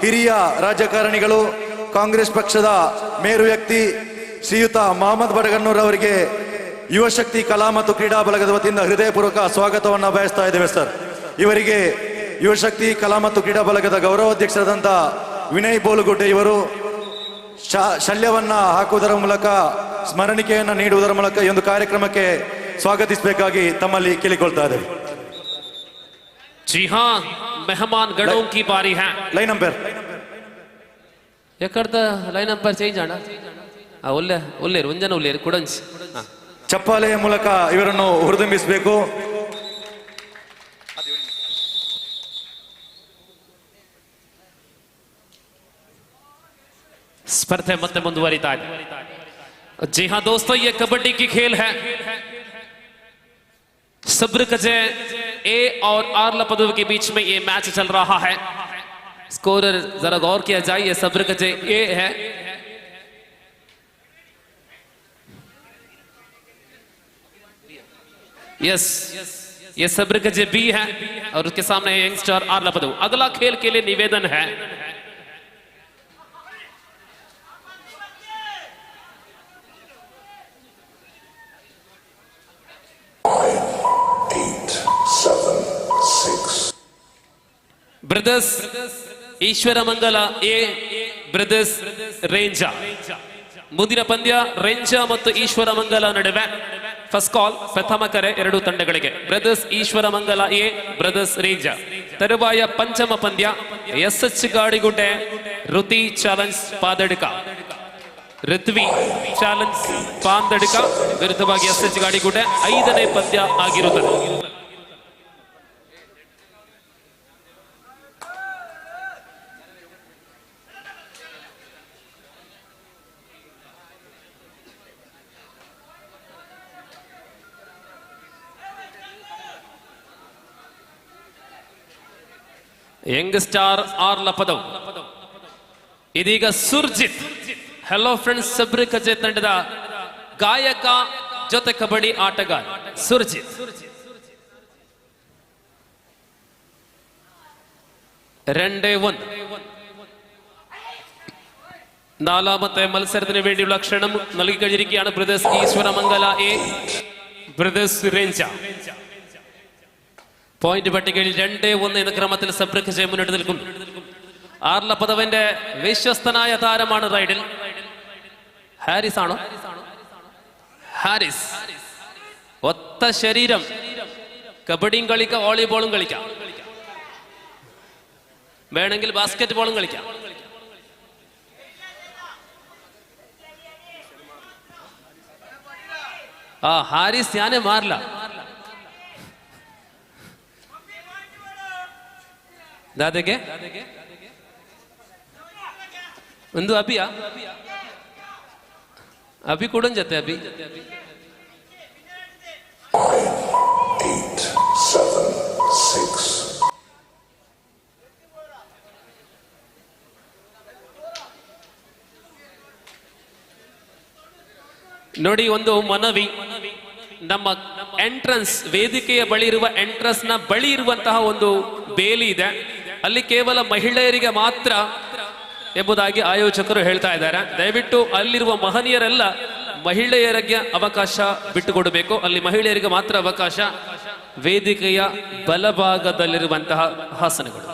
ಹಿರಿಯ ರಾಜಕಾರಣಿಗಳು, ಕಾಂಗ್ರೆಸ್ ಪಕ್ಷದ ಮೇರು ವ್ಯಕ್ತಿ ಶ್ರೀಯುತ ಮೊಹಮ್ಮದ್ ಬಡಗಣ್ಣೂರ್ ಅವರಿಗೆ ಯುವ ಶಕ್ತಿ ಕಲಾ ಮತ್ತು ಕ್ರೀಡಾ ಬಳಗದ ವತಿಯಿಂದ ಹೃದಯಪೂರ್ವಕ ಸ್ವಾಗತವನ್ನು ಬಯಸ್ತಾ ಇದ್ದೇವೆ ಸರ್. ಇವರಿಗೆ ಯುವ ಶಕ್ತಿ ಕಲಾ ಮತ್ತು ಕ್ರೀಡಾ ಬಳಗದ ಗೌರವಾಧ್ಯಕ್ಷರಾದಂಥ ವಿನಯ್ ಬೋಲುಗುಡ್ಡೆ ಇವರು ಶಲ್ಯವನ್ನ ಹಾಕುವುದರ ಮೂಲಕ, ಸ್ಮರಣಿಕೆಯನ್ನು ನೀಡುವುದರ ಮೂಲಕ ಈ ಒಂದು ಕಾರ್ಯಕ್ರಮಕ್ಕೆ ಸ್ವಾಗತಿಸಬೇಕಾಗಿ ತಮ್ಮಲ್ಲಿ ಕೇಳಿಕೊಳ್ತಾ ಇದ್ದೇವೆ. जी हाँ, मेहमान गणों की बारी है. ಲೈನ್ ನಂಬರ್ ಯಾಕರ್ದ ಲೈನ್ ನಂಬರ್ ಚೇಂಜ್ ಅಣ್ಣ. ಒಳ್ಳೆ ಒಳ್ಳೆರು ಒಂಜನ ಒಳ್ಳೆರು ಕುಡಂಚ್ ಚಪ್ಪಾಳೆಯ ಮೂಲಕ ಇವರನ್ನು ಹುರಿದುಂಬಿಸಬೇಕು. स्पर्धे ಮತ್ತೆ ಮುಂದುವರಿತಾ ಇದೆ. जी हाँ दोस्तों, ये कबड्डी की खेल है. सब्र कजे ए और आर लपदू के बीच में ये मैच चल रहा है. स्कोरर जरा गौर किया जाए, ये सब्र कजे ए है. यस, ये सब्र कजे बी है और उसके सामने यंगस्टर आर लपदू. अगला खेल के लिए निवेदन है. Brothers Eshwara Mangala A brothers range. ಮುಂದಿನ ಪಂದ್ಯ ರೇಂಜ ಮತ್ತು ಈಶ್ವರ ಮಂಗಲ ನಡುವೆ. ಫಸ್ಟ್ ಕಾಲ್, ಪ್ರಥಮ ಕರೆ ಎರಡು ತಂಡಗಳಿಗೆ. Brothers Eshwara Mangala A, brothers range. ತರುವಾಯ ಪಂಚಮ ಪಂದ್ಯ ಎಸ್ಎಚ್ ಗಾಡಿಗುಡ್ಡೆ ಋತಿ ಚಾಲೆಂಜ್ ಪಾದಡಿಕ. ಋತ್ವಿ ಚಾಲೆಂಜ್ ಪಾಂದಡಿಕ ವಿರುದ್ಧವಾಗಿ ಎಸ್ಎಚ್ ಗಾಡಿಗುಡ್ಡೆ. ಐದನೇ ಪಂದ್ಯ ಆಗಿರುತ್ತದೆ. ಯಂಗ್ ಸ್ಟಾರ್ ಆರ್ ಲಪದವ್ ಇದೀಗ ಸುರ್ಜಿತ್. ಹೆಲೋ ಫ್ರೆಂಡ್ಸ್, ಸಬ್ರಿ ಕಜೆ ತಂಡದ ಗಾಯಕ ಜೊತೆ ಕಬಡ್ಡಿ ಆಟಗಾರ ಸುರ್ಜಿತ್. രണ്ടേ ഒന്ന്. നാലാമത്തെ മത്സരത്തിന് വേണ്ടിയുള്ള ക്ഷണം നൽകി കഴിഞ്ഞിരിക്കുകയാണ് brothers Eshwaramangala A, brothers Renja. Point പട്ടികയിൽ 2-1 എന്ന ക്രമത്തിൽ സബ്രക് ജയ മുന്നിട്ട് നിൽക്കുന്നു. ആർല പദവന്റെ വിശ്വസ്തനായ താരമാണ് റൈഡിൽ. ഹാരിസ് ആണോ? ഹാരിസ്. ഒത്ത ശരീരം, കബഡിയും കളിക്കാം, വോളിബോളും കളിക്കാം, വേണമെങ്കിൽ ബാസ്കറ്റ് ബോളും കളിക്കാം. ആ ഹാരിസ് ഞാനേ മാറില്ല. दादेगे ಒಂದು ಅಭಿಯಾ ಅಭಿ ಕೊಡನ್ ಜತೆ ಅಭಿ 8, 7, 6. ನೋಡಿ, ಒಂದು ಮನವಿ. ನಮ್ಮ ಎಂಟ್ರನ್ಸ್ ವೇದಿಕೆಯ ಬಳಿ ಇರುವ ಎಂಟ್ರನ್ಸ್ ನ ಬಳಿ ಇರುವಂತಹ ಒಂದು ಬೇಲಿ ಇದೆ, ಅಲ್ಲಿ ಕೇವಲ ಮಹಿಳೆಯರಿಗೆ ಮಾತ್ರ ಎಂಬುದಾಗಿ ಆಯೋಜಕರು ಹೇಳ್ತಾ ಇದ್ದಾರೆ. ದಯವಿಟ್ಟು ಅಲ್ಲಿರುವ ಮಹನೀಯರೆಲ್ಲ ಮಹಿಳೆಯರಿಗೆ ಅವಕಾಶ ಬಿಟ್ಟುಕೊಡಬೇಕು. ಅಲ್ಲಿ ಮಹಿಳೆಯರಿಗೆ ಮಾತ್ರ ಅವಕಾಶ. ವೇದಿಕೆಯ ಬಲಭಾಗದಲ್ಲಿರುವಂತಹ ಹಾಸನಗಳು.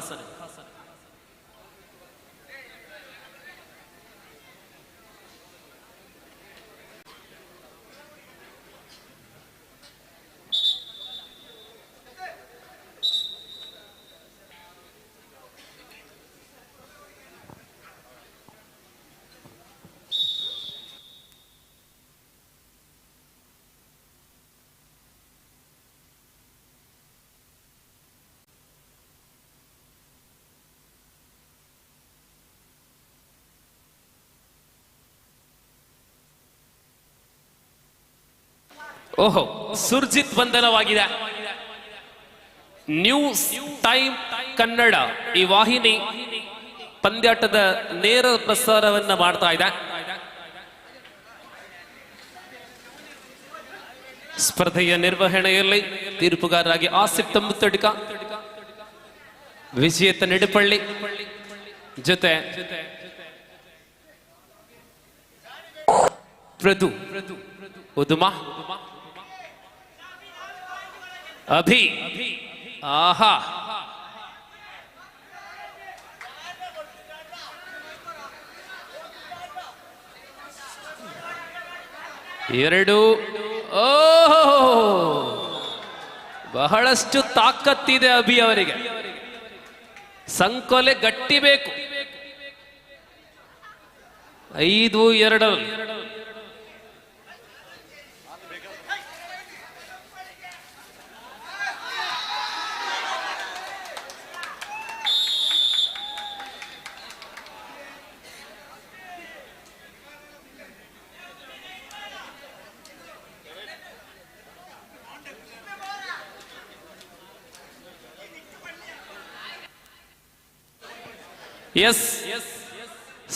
ಓಹೋ, ಸುರ್ಜಿತ್ ಬಂಧನವಾಗಿದೆ. ನ್ಯೂಸ್ ಟೈಮ್ ಕನ್ನಡ ಈ ವಾಹಿನಿ ಪಂದ್ಯಾಟದ ನೇರ ಪ್ರಸಾರವನ್ನ ಮಾಡ್ತಾ ಇದೆ. ಸ್ಪರ್ಧೆಯ ನಿರ್ವಹಣೆಯಲ್ಲಿ ತೀರ್ಪುಗಾರರಾಗಿ ಆಸಿಫ್ ತಮ್ಮುತ್ತಡ್ಕ, ವಿಜೇತ ನೆಡುಪಳ್ಳಿ ಜೊತೆ ಪ್ರದು ಉದುಮಾ ಅಭಿ. ಆಹಾ, ಎರಡು. ಓಹೋ, ಬಹಳಷ್ಟು ತಾಕತ್ತಿದೆ ಅಭಿ ಅವರಿಗೆ. ಸಂಕೋಲೆ ಗಟ್ಟಿ ಬೇಕು. 5-2. Yes,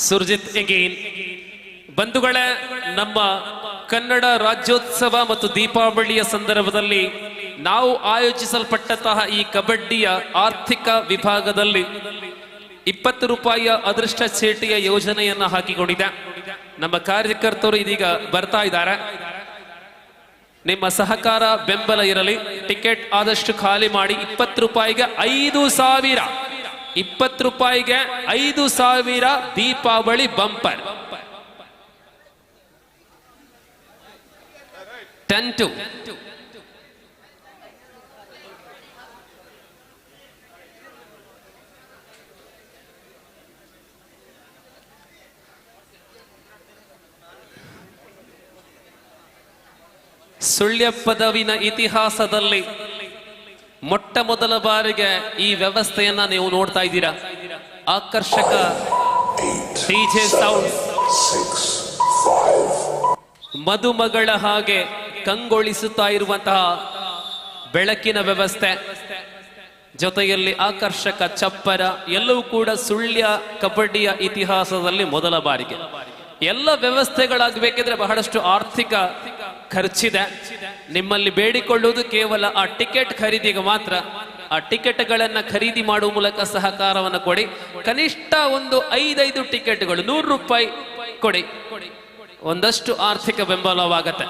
Surjit again. ಬಂಧುಗಳೇ, ನಮ್ಮ ಕನ್ನಡ ರಾಜ್ಯೋತ್ಸವ ಮತ್ತು ದೀಪಾವಳಿಯ ಸಂದರ್ಭದಲ್ಲಿ ನಾವು ಆಯೋಜಿಸಲ್ಪಟ್ಟಂತಹ ಈ ಕಬಡ್ಡಿಯ ಆರ್ಥಿಕ ವಿಭಾಗದಲ್ಲಿ 20 ರೂಪಾಯಿಯ ಅದೃಷ್ಟ ಚೀಟಿಯ ಯೋಜನೆಯನ್ನ ಹಾಕಿಕೊಂಡಿದೆ. ನಮ್ಮ ಕಾರ್ಯಕರ್ತರು ಇದೀಗ ಬರ್ತಾ ಇದ್ದಾರೆ. ನಿಮ್ಮ ಸಹಕಾರ ಬೆಂಬಲ ಇರಲಿ. ಟಿಕೆಟ್ ಆದಷ್ಟು ಖಾಲಿ ಮಾಡಿ. 20 ರೂಪಾಯಿಗೆ 5,000, 20 ರೂಪಾಯಿಗೆ 5,000 ದೀಪಾವಳಿ ಬಂಪರ್. 10-2. ಸುಳ್ಯ ಪದವಿನ ಇತಿಹಾಸದಲ್ಲಿ ಮೊಟ್ಟ ಮೊದಲ ಬಾರಿಗೆ ಈ ವ್ಯವಸ್ಥೆಯನ್ನ ನೀವು ನೋಡ್ತಾ ಇದ್ದೀರಾ. ಆಕರ್ಷಕ ಡಿಜೆ ಸೌಂಡ್, ಮದುಮಗಳ ಹಾಗೆ ಕಂಗೊಳಿಸುತ್ತಾ ಇರುವಂತಹ ಬೆಳಕಿನ ವ್ಯವಸ್ಥೆ, ಜೊತೆಯಲ್ಲಿ ಆಕರ್ಷಕ ಚಪ್ಪರ, ಎಲ್ಲವೂ ಕೂಡ ಸುಳ್ಯ ಕಬಡ್ಡಿಯ ಇತಿಹಾಸದಲ್ಲಿ ಮೊದಲ ಬಾರಿಗೆ. ಎಲ್ಲ ವ್ಯವಸ್ಥೆಗಳಾಗಬೇಕಿದ್ರೆ ಬಹಳಷ್ಟು ಆರ್ಥಿಕ ಖರ್ಚಿದೆ. ನಿಮ್ಮಲ್ಲಿ ಬೇಡಿಕೊಳ್ಳುವುದು ಕೇವಲ ಆ ಟಿಕೆಟ್ ಖರೀದಿಗೆ ಮಾತ್ರ. ಆ ಟಿಕೆಟ್ಗಳನ್ನ ಖರೀದಿ ಮಾಡುವ ಮೂಲಕ ಸಹಕಾರವನ್ನು ಕೊಡಿ. ಕನಿಷ್ಠ ಒಂದು 5 ಟಿಕೆಟ್ಗಳು 100 ರೂಪಾಯಿ ಕೊಡಿ. ಒಂದಷ್ಟು ಆರ್ಥಿಕ ಬೆಂಬಲವಾಗತ್ತೆ.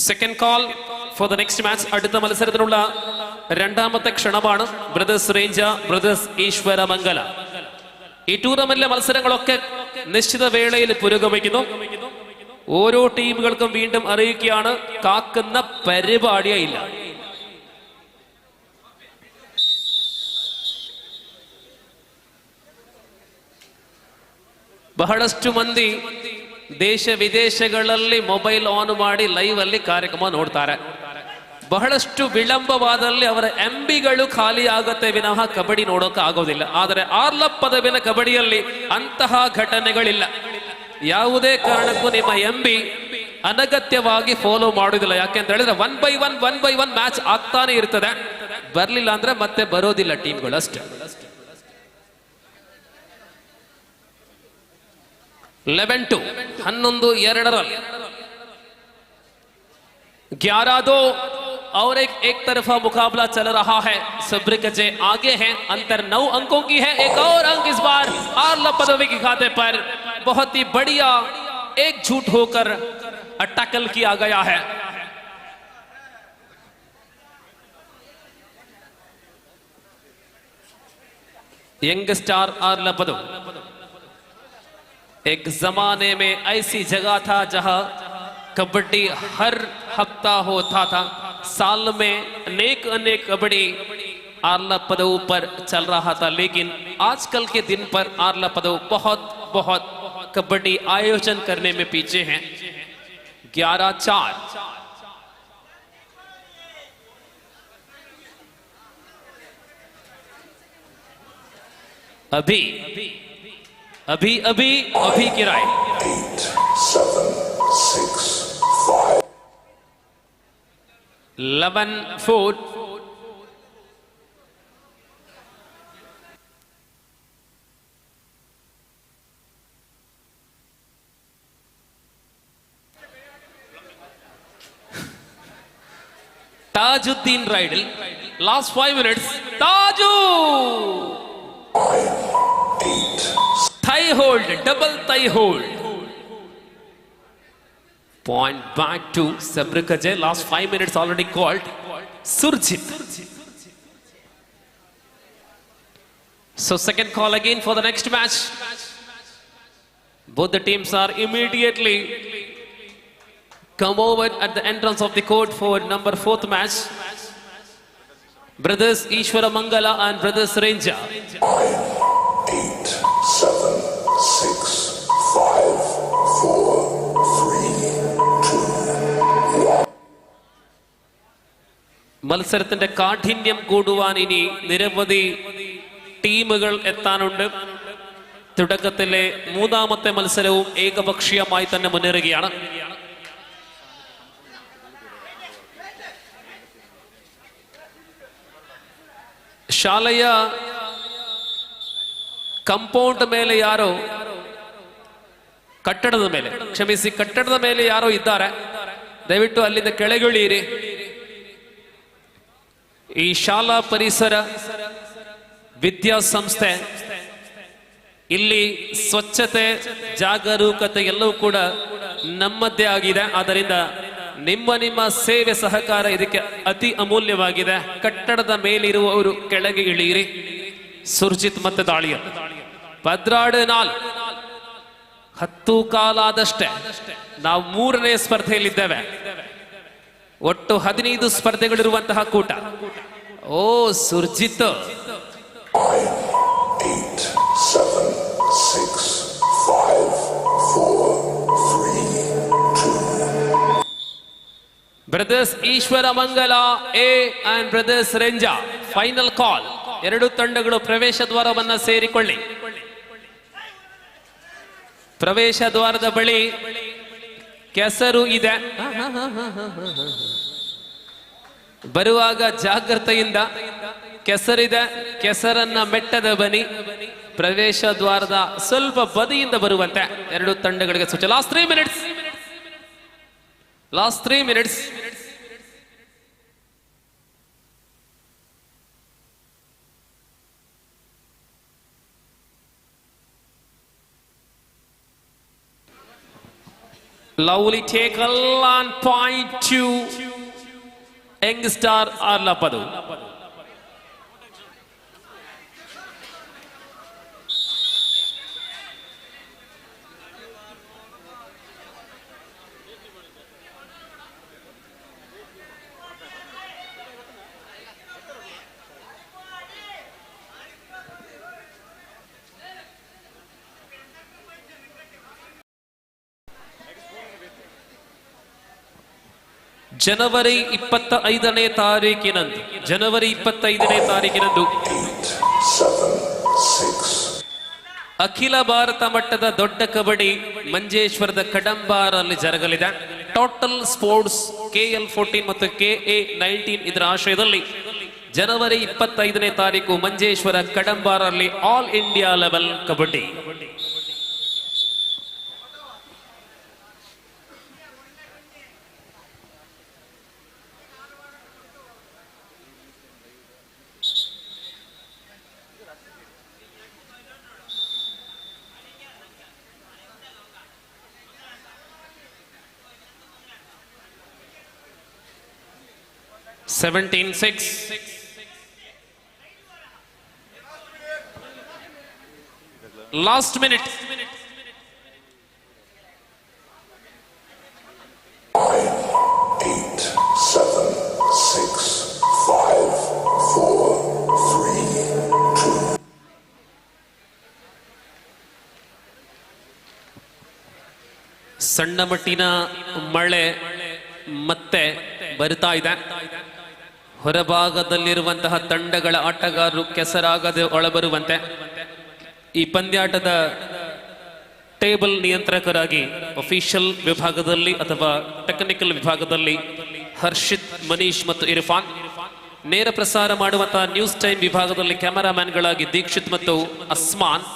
Second call for the next match. അടുത്ത മത്സരത്തിനുള്ള രണ്ടാമത്തെ ക്ഷണമാണ് ബ്രദേഴ്സ് റേഞ്ച, ബ്രദേഴ്സ് ഈശ്വരമംഗല. ഈ ടൂർണമെന്റിലെ മത്സരങ്ങളൊക്കെ നിശ്ചിത വേളയിൽ പുരോഗമിക്കുന്നു. ഓരോ ടീമുകൾക്കും വീണ്ടും അറിയിക്കുകയാണ്, കാക്കുന്ന പരിപാടിയേ ഇല്ല. ಬಹಳಷ್ಟು ಮಂದಿ ದೇಶ ವಿದೇಶಗಳಲ್ಲಿ ಮೊಬೈಲ್ ಆನ್ ಮಾಡಿ ಲೈವ್ ಅಲ್ಲಿ ಕಾರ್ಯಕ್ರಮ ನೋಡ್ತಾರೆ. ಬಹಳಷ್ಟು ವಿಳಂಬವಾದಲ್ಲಿ ಅವರ ಎಂಬಿಗಳು ಖಾಲಿ ಆಗುತ್ತೆ ವಿನಃ ಕಬಡ್ಡಿ ನೋಡೋಕೆ ಆಗೋದಿಲ್ಲ. ಆದರೆ ಆರ್ಲಪ್ ಪದವಿನ ಕಬಡ್ಡಿಯಲ್ಲಿ ಅಂತಹ ಘಟನೆಗಳಿಲ್ಲ. ಯಾವುದೇ ಕಾರಣಕ್ಕೂ ನಿಮ್ಮ ಎಂಬಿ ಅನಗತ್ಯವಾಗಿ ಫಾಲೋ ಮಾಡೋದಿಲ್ಲ. ಯಾಕೆಂತ ಹೇಳಿದ್ರೆ 1 ಮ್ಯಾಚ್ ಆಗ್ತಾನೆ ಇರ್ತದೆ. ಬರ್ಲಿಲ್ಲ ಅಂದ್ರೆ ಮತ್ತೆ ಬರೋದಿಲ್ಲ ಟೀಮ್ಗಳು ಅಷ್ಟೇ. 11-2, 11-2 11-2 और एक तरफा मुकाबला चल रहा है. सब्र गजे आगे हैं, अंतर 9 अंकों की है. एक और अंक इस बार आर्लप पदवी के खाते पर. बहुत ही बढ़िया एकजुट होकर टैकल किया गया है. यंग स्टार आर्लप पदवी. एक जमाने में ऐसी जगह था जहां कबड्डी हर हफ्ता होता था. साल में अनेक कबड्डी आर्लप पदवी पर चल रहा था. लेकिन आजकल के दिन पर आर्लप पदवी बहुत कबड्डी आयोजन करने में पीछे हैं. 11-4. अभी अभी अभी अभी की राय 8, 7, 6, 5. 11-4. Tajuddin Rydal. Last 5 minutes. Taju! 8. Thigh hold, double thigh hold. Point back to Sabrikaje. Last 5 minutes already called. Surjit. So second call again for the next match. Both the teams are immediately come over at the entrance of the court for number 4th match. Brothers Ishwara Mangala and Brothers Ranger. 9, 8, 7, 6, 5, 4, 3, 2, 1. മത്സരത്തിന്റെ കാഠിന്യം കൂടുവാൻ ഇനി നിരവധി ടീമുകൾ എത്താനുണ്ട്. തുടക്കത്തിലെ മൂന്നാമത്തെ മത്സരവും ഏകപക്ഷീയമായി തന്നെ മുന്നേറുകയാണ്. ಶಾಲೆಯ ಕಂಪೌಂಡ್ ಮೇಲೆ ಯಾರೋ ಕಟ್ಟಡದ ಮೇಲೆ ಯಾರೋ ಇದ್ದಾರೆ. ದಯವಿಟ್ಟು ಅಲ್ಲಿಂದ ಕೆಳಗಿಳಿಯಿರಿ. ಈ ಶಾಲಾ ಪರಿಸರ ವಿದ್ಯಾಸಂಸ್ಥೆ ಇಲ್ಲಿ ಸ್ವಚ್ಛತೆ ಜಾಗರೂಕತೆ ಎಲ್ಲವೂ ಕೂಡ ನಮ್ಮದೇ ಆಗಿದೆ. ಆದ್ದರಿಂದ ನಿಮ್ಮ ಸೇವೆ ಸಹಕಾರ ಇದಕ್ಕೆ ಅತಿ ಅಮೂಲ್ಯವಾಗಿದೆ. ಕಟ್ಟಡದ ಮೇಲಿರುವವರು ಕೆಳಗೆ ಇಳಿಯಿರಿ. ಸುರ್ಜಿತ್ ಮತ್ತೆ ದಾಳಿಯ ಭದ್ರಾಡ್ 10 ಕಾಲಾದಷ್ಟೇ ನಾವು 3ನೇ ಸ್ಪರ್ಧೆಯಲ್ಲಿದ್ದೇವೆ. ಒಟ್ಟು 15 ಸ್ಪರ್ಧೆಗಳಿರುವಂತಹ ಕೂಟ. ಓ Surjit 9, 8, 7, 6, 5, 4, 3, 2. Brothers Eshwara Mangala A and brothers Renja final call. ಎರಡು ತಂಡಗಳು ಪ್ರವೇಶ ದ್ವಾರವನ್ನ ಸೇರಿಕೊಳ್ಳಿ. ಪ್ರವೇಶ ದ್ವಾರದ ಬಳಿ ಕೆಸರು ಇದೆ. ಬರುವಾಗ ಜಾಗ್ರತೆಯಿಂದ. ಕೆಸರಿದೆ, ಕೆಸರನ್ನ ಮೆಟ್ಟದ ಬನ್ನಿ. ಪ್ರವೇಶ ದ್ವಾರದ ಸ್ವಲ್ಪ ಬದಿಯಿಂದ ಬರುವಂತೆ ಎರಡು ತಂಡಗಳಿಗೆ ಸೂಚನೆ. Last 3 minutes. Lovely tackle on point to Young Star Arlapadu. ಜನವರಿ 25ನೇ ತಾರೀಕಿನಂದು 8, 7, 6. ಅಖಿಲ ಭಾರತ ಮಟ್ಟದ ದೊಡ್ಡ ಕಬಡ್ಡಿ ಮಂಜೇಶ್ವರದ ಕಡಂಬಾರಲ್ಲಿ ಜರಗಲಿದೆ. ಟೋಟಲ್ ಸ್ಪೋರ್ಟ್ಸ್ KL14 ಮತ್ತು KA19 ಇದರ ಆಶ್ರಯದಲ್ಲಿ ಜನವರಿ 25ನೇ ತಾರೀಕು ಮಂಜೇಶ್ವರ ಕಡಂಬಾರಲ್ಲಿ all India level kabaddi. (17-6). Last minute. 9, 8, 7, 6, 5, 4, 3, 2. ಸಣ್ಣ ಮಟ್ಟಿನ ಮಳೆ ಮತ್ತೆ ಬರ್ತಾ ಇದೆ. ಹೊರಭಾಗದಲ್ಲಿರುವಂತಹ ತಂಡಗಳ ಆಟಗಾರರು ಕೆಸರಾಗದೆ ಒಳಬರುವಂತೆ. ಈ ಪಂದ್ಯಾಟದ ಟೇಬಲ್ ನಿಯಂತ್ರಕರಾಗಿ ಅಫಿಷಿಯಲ್ ವಿಭಾಗದಲ್ಲಿ ಅಥವಾ ಟೆಕ್ನಿಕಲ್ ವಿಭಾಗದಲ್ಲಿ ಹರ್ಷಿತ್, ಮನೀಶ್ ಮತ್ತು ಇರ್ಫಾನ್, ನೇರ ಪ್ರಸಾರ ಮಾಡುವಂತಹ ನ್ಯೂಸ್ ಟೈಮ್ ವಿಭಾಗದಲ್ಲಿ ಕ್ಯಾಮರಾಮ್ಯಾನ್ಗಳಾಗಿ ದೀಕ್ಷಿತ್ ಮತ್ತು ಅಸ್ಮಾನ್.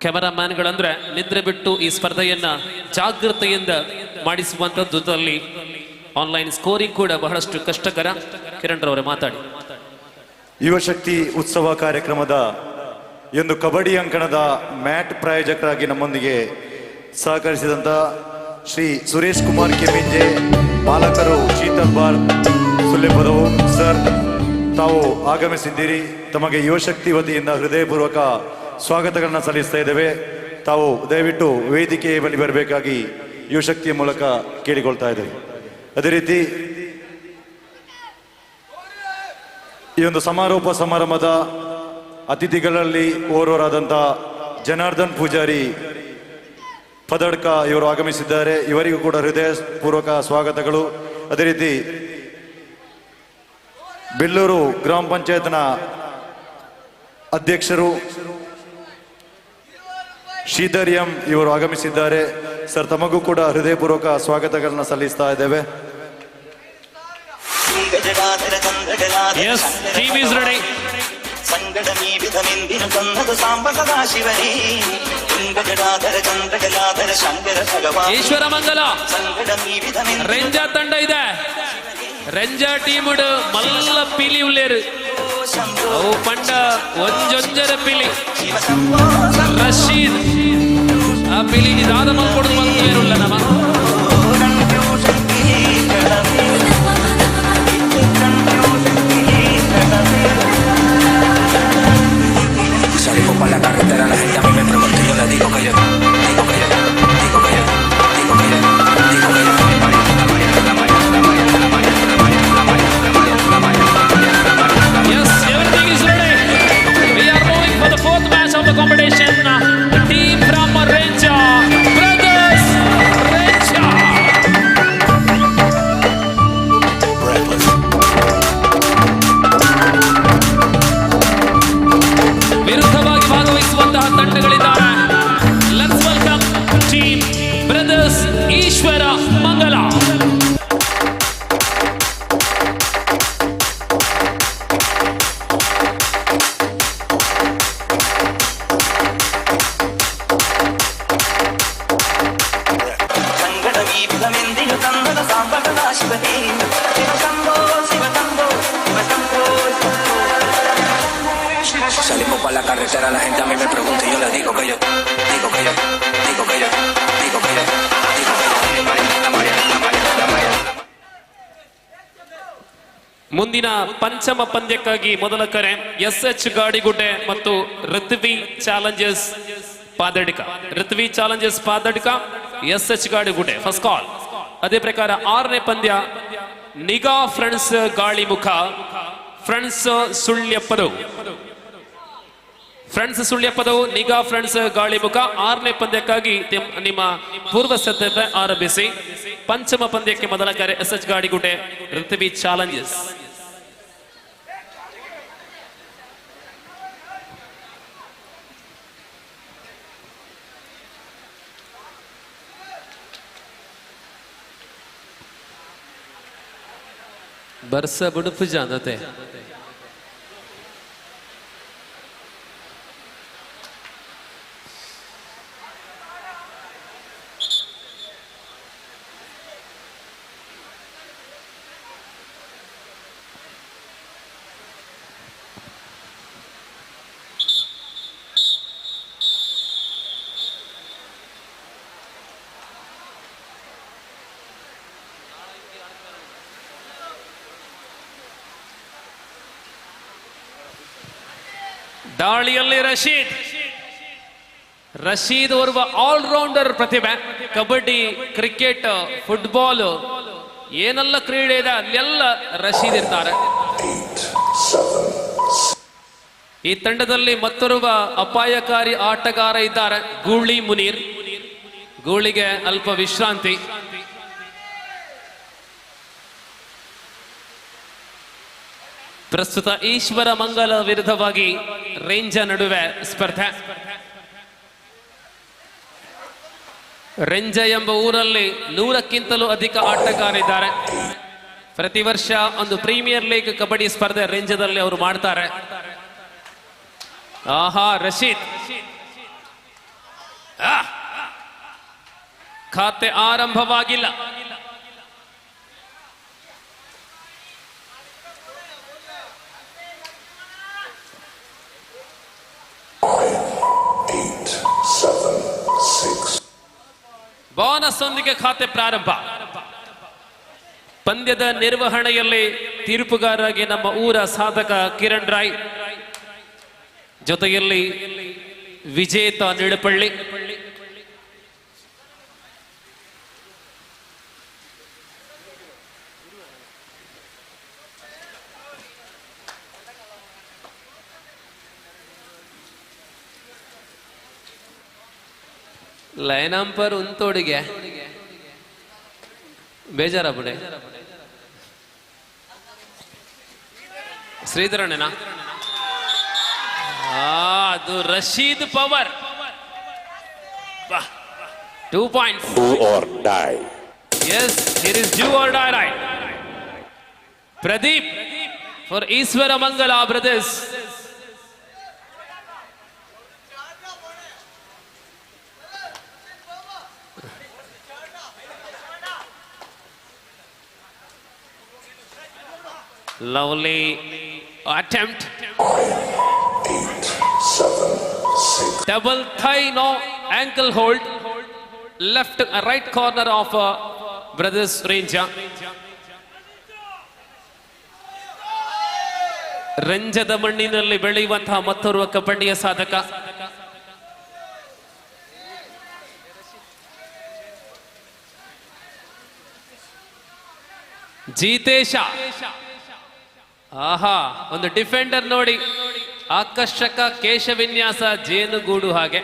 ಕ್ಯಾಮರಾಮ್ಯಾನ್ಗಳಂದ್ರೆ ನಿದ್ರೆ ಬಿಟ್ಟು ಈ ಸ್ಪರ್ಧೆಯನ್ನ ಜಾಗೃತೆಯಿಂದ ಮಾಡಿಸುವಂತದ್ದು. ಜೊತೆಯಲ್ಲಿ ಆನ್ಲೈನ್ ಸ್ಕೋರಿಂಗ್ ಕೂಡ ಬಹಳಷ್ಟು ಕಷ್ಟಕರ. ಕಿರಣ್ ರವರೇ ಮಾತಾಡಿ. ಯುವ ಶಕ್ತಿ ಉತ್ಸವ ಕಾರ್ಯಕ್ರಮದ ಈ ಒಂದು ಕಬಡ್ಡಿ ಅಂಕಣದ ಮ್ಯಾಟ್ ಪ್ರಾಯೋಜಕರಾಗಿ ನಮ್ಮೊಂದಿಗೆ ಸಹಕರಿಸಿದಂತ ಶ್ರೀ ಸುರೇಶ್ ಕುಮಾರ್ ಕೆಮಿಂಜೆ, ಮಾಲಕರು ಶೀತಲ್ ಬಾರ್ ಸುಲ್ಲೆಪದವು ಸರ್, ತಾವು ಆಗಮಿಸಿದ್ದೀರಿ. ತಮಗೆ ಯುವ ಶಕ್ತಿ ವತಿಯಿಂದ ಹೃದಯಪೂರ್ವಕ ಸ್ವಾಗತಗಳನ್ನ ಸಲ್ಲಿಸ್ತಾ ಇದ್ದೇವೆ. ತಾವು ದಯವಿಟ್ಟು ವೇದಿಕೆಯ ಬಳಿ ಬರಬೇಕಾಗಿ ಯುವ ಶಕ್ತಿಯ ಮೂಲಕ ಕೇಳಿಕೊಳ್ತಾ ಇದ್ದೇವೆ. ಅದೇ ರೀತಿ ಈ ಒಂದು ಸಮಾರೋಪ ಸಮಾರಂಭದ ಅತಿಥಿಗಳಲ್ಲಿ ಓರ್ವರಾದಂಥ ಜನಾರ್ದನ್ ಪೂಜಾರಿ ಪದಡ್ಕ ಇವರು ಆಗಮಿಸಿದ್ದಾರೆ. ಇವರಿಗೂ ಕೂಡ ಹೃದಯ ಪೂರ್ವಕ ಸ್ವಾಗತಗಳು. ಅದೇ ರೀತಿ ಬೆಳ್ಳೂರು ಗ್ರಾಮ ಪಂಚಾಯತ್ನ ಅಧ್ಯಕ್ಷರು ಶ್ರೀಧರ್ ಎಂ ಇವರು ಆಗಮಿಸಿದ್ದಾರೆ. ಸರ್, ತಮಗೂ ಕೂಡ ಹೃದಯಪೂರ್ವಕ ಸ್ವಾಗತಗಳನ್ನ ಸಲ್ಲಿಸ್ತಾ ಇದ್ದೇವೆ. ಈಶ್ವರ ಮಂಗಲ ರೆಂಜಾ ತಂಡ ಇದೆ. ರೆಂಜಾ ಟೀಮ್ ಮಲ್ಲ ಪಿಲಿ ಉಳ್ಳೇರು ಅವು ಪಂಡ ಒಂಜೊಂಜರ ಪಿಲಿ ರಶೀದ್ ಆ ಪಿಲಿ ಇದಾದ ಮಲ್ಕೊಡು ಮಲ್ಲೇರುಲ್ಲ ನಮ್ಮ Salgo para la carretera, la gente a mí me pregunta y yo le digo que yo, digo que yo, digo que yo, digo que yo, digo que yo. Yes, everything is ready. We are moving for the fourth match of the competition. The team from Renja Brothers, Renja. ವಿರುದ್ಧವಾಗಿ ಭಾಗವಹಿಸುವಂತಹ ತಂಡಗಳಿದ್ದಾರೆ. Let's welcome team brothers Eshwara Mangala. Salimos para la carretera, la gente a mí me pregunta y yo le digo que yo, digo que yo, digo que yo, digo que yo, digo que yo. ಮುಂದಿನ ಪಂಚಮ ಪಂದ್ಯಕ್ಕಾಗಿ ಮೊದಲ ಕರೆ SH Gadigudde ಮತ್ತು Ruthvi challengers Padadika. Ruthvi challengers Padadika, SH Gadigudde first call. ಅದೇ ಪ್ರಕಾರ 6ನೇ ಪಂದ್ಯ Niga friends Galimukha, friends ಸುಳ್ಯಪ್ಪರು. Friends Sulyapadavu Niga friends ಗಾಳಿಮುಖ. 6ನೇ ಪಂದ್ಯಕ್ಕಾಗಿ ನಿಮ್ಮ ಪೂರ್ವ ಸಿದ್ಧತೆ ಆರಂಭಿಸಿ. ಪಂಚಮ ಪಂದ್ಯಕ್ಕೆ ಮೊದಲ ಕರೆ ಎಸ್ಎಚ್ ಗಾಡಿಗುಡ್ಡೆ ಋತ್ವಿ ಚಾಲೆಂಜರ್ಸ್. ಬರ್ಸ ಬುಡುಪು ಜಾನತೆ ದಾಳಿಯಲ್ಲಿ ರಶೀದ್ ಓರ್ವ ಆಲ್ರೌಂಡರ್ ಪ್ರತಿಭೆ. ಕಬಡ್ಡಿ, ಕ್ರಿಕೆಟ್, ಫುಟ್ಬಾಲ್ ಏನೆಲ್ಲ ಕ್ರೀಡೆ ಇದೆ ಅಲ್ಲೆಲ್ಲ ರಶೀದ್ ಇರ್ತಾರೆ. ಈ ತಂಡದಲ್ಲಿ ಮತ್ತೋರ್ವ ಅಪಾಯಕಾರಿ ಆಟಗಾರ ಇದ್ದಾರೆ, ಗೂಳಿ ಮುನೀರ್. ಗೂಳಿಗೆ ಅಲ್ಪ ಪ್ರಸ್ತುತ ಈಶ್ವರ ಮಂಗಲ ವಿರುದ್ಧವಾಗಿ ರೇಂಜ ನಡುವೆ ಸ್ಪರ್ಧೆ. ರೆಂಜ ಎಂಬ ಊರಲ್ಲಿ 100ಕ್ಕಿಂತಲೂ ಅಧಿಕ ಆಟಗಾರರಿದ್ದಾರೆ. ಪ್ರತಿ ವರ್ಷ ಒಂದು ಪ್ರೀಮಿಯರ್ ಲೀಗ್ ಕಬಡ್ಡಿ ಸ್ಪರ್ಧೆ ರೆಂಜದಲ್ಲಿ ಅವರು ಮಾಡ್ತಾರೆ. ಆಹಾ, ರಶೀದ್ ಖಾತೆ ಆರಂಭವಾಗಿಲ್ಲ. ಬೋನಸ್ ಒಂದಿಗೆ ಖಾತೆ ಪ್ರಾರಂಭ. ಪಂದ್ಯದ ನಿರ್ವಹಣೆಯಲ್ಲಿ ತೀರ್ಪುಗಾರರಾಗಿ ನಮ್ಮ ಊರ ಸಾಧಕ ಕಿರಣ್ ರಾಯ್, ಜೊತೆಯಲ್ಲಿ ವಿಜೇತ ನಿಡಪಳ್ಳಿ. ಲೈನಂಪರ್ ಉಂತೋಡಿಗೆ ಬೇಜಾರ ಬಿಡೆ. ಶ್ರೀಧರಣ್ಣನ ಅದು Rashid power. 2 points. Do or die. Yes, it is do or die right. Pradeep for Iswara Mangala brothers. Lovely attempt. 8, 7, 6. Double thigh, no ankle hold. Left, right corner of brothers Ranger. ರಂಜದ ಮಣ್ಣಿನಲ್ಲಿ ಬೆಳೆಯುವಂತಹ ಮತ್ತೋರ್ವ ಕಬಡ್ಡಿಯ ಸಾಧಕ. ಜೀತೇಶ. ಆಹಾ, ಒಂದು ಡಿಫೆಂಡರ್ ನೋಡಿ, ಆಕರ್ಷಕ ಕೇಶ ವಿನ್ಯಾಸ, ಜೇನುಗೂಡು ಹಾಗೆ.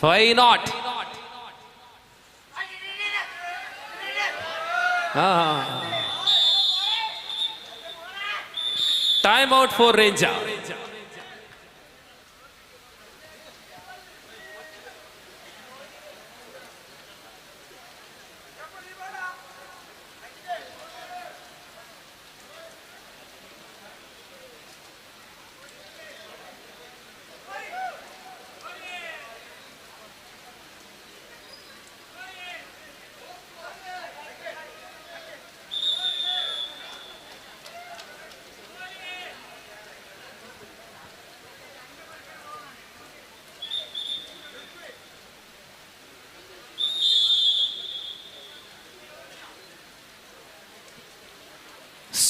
Why not? Time out for Ranger.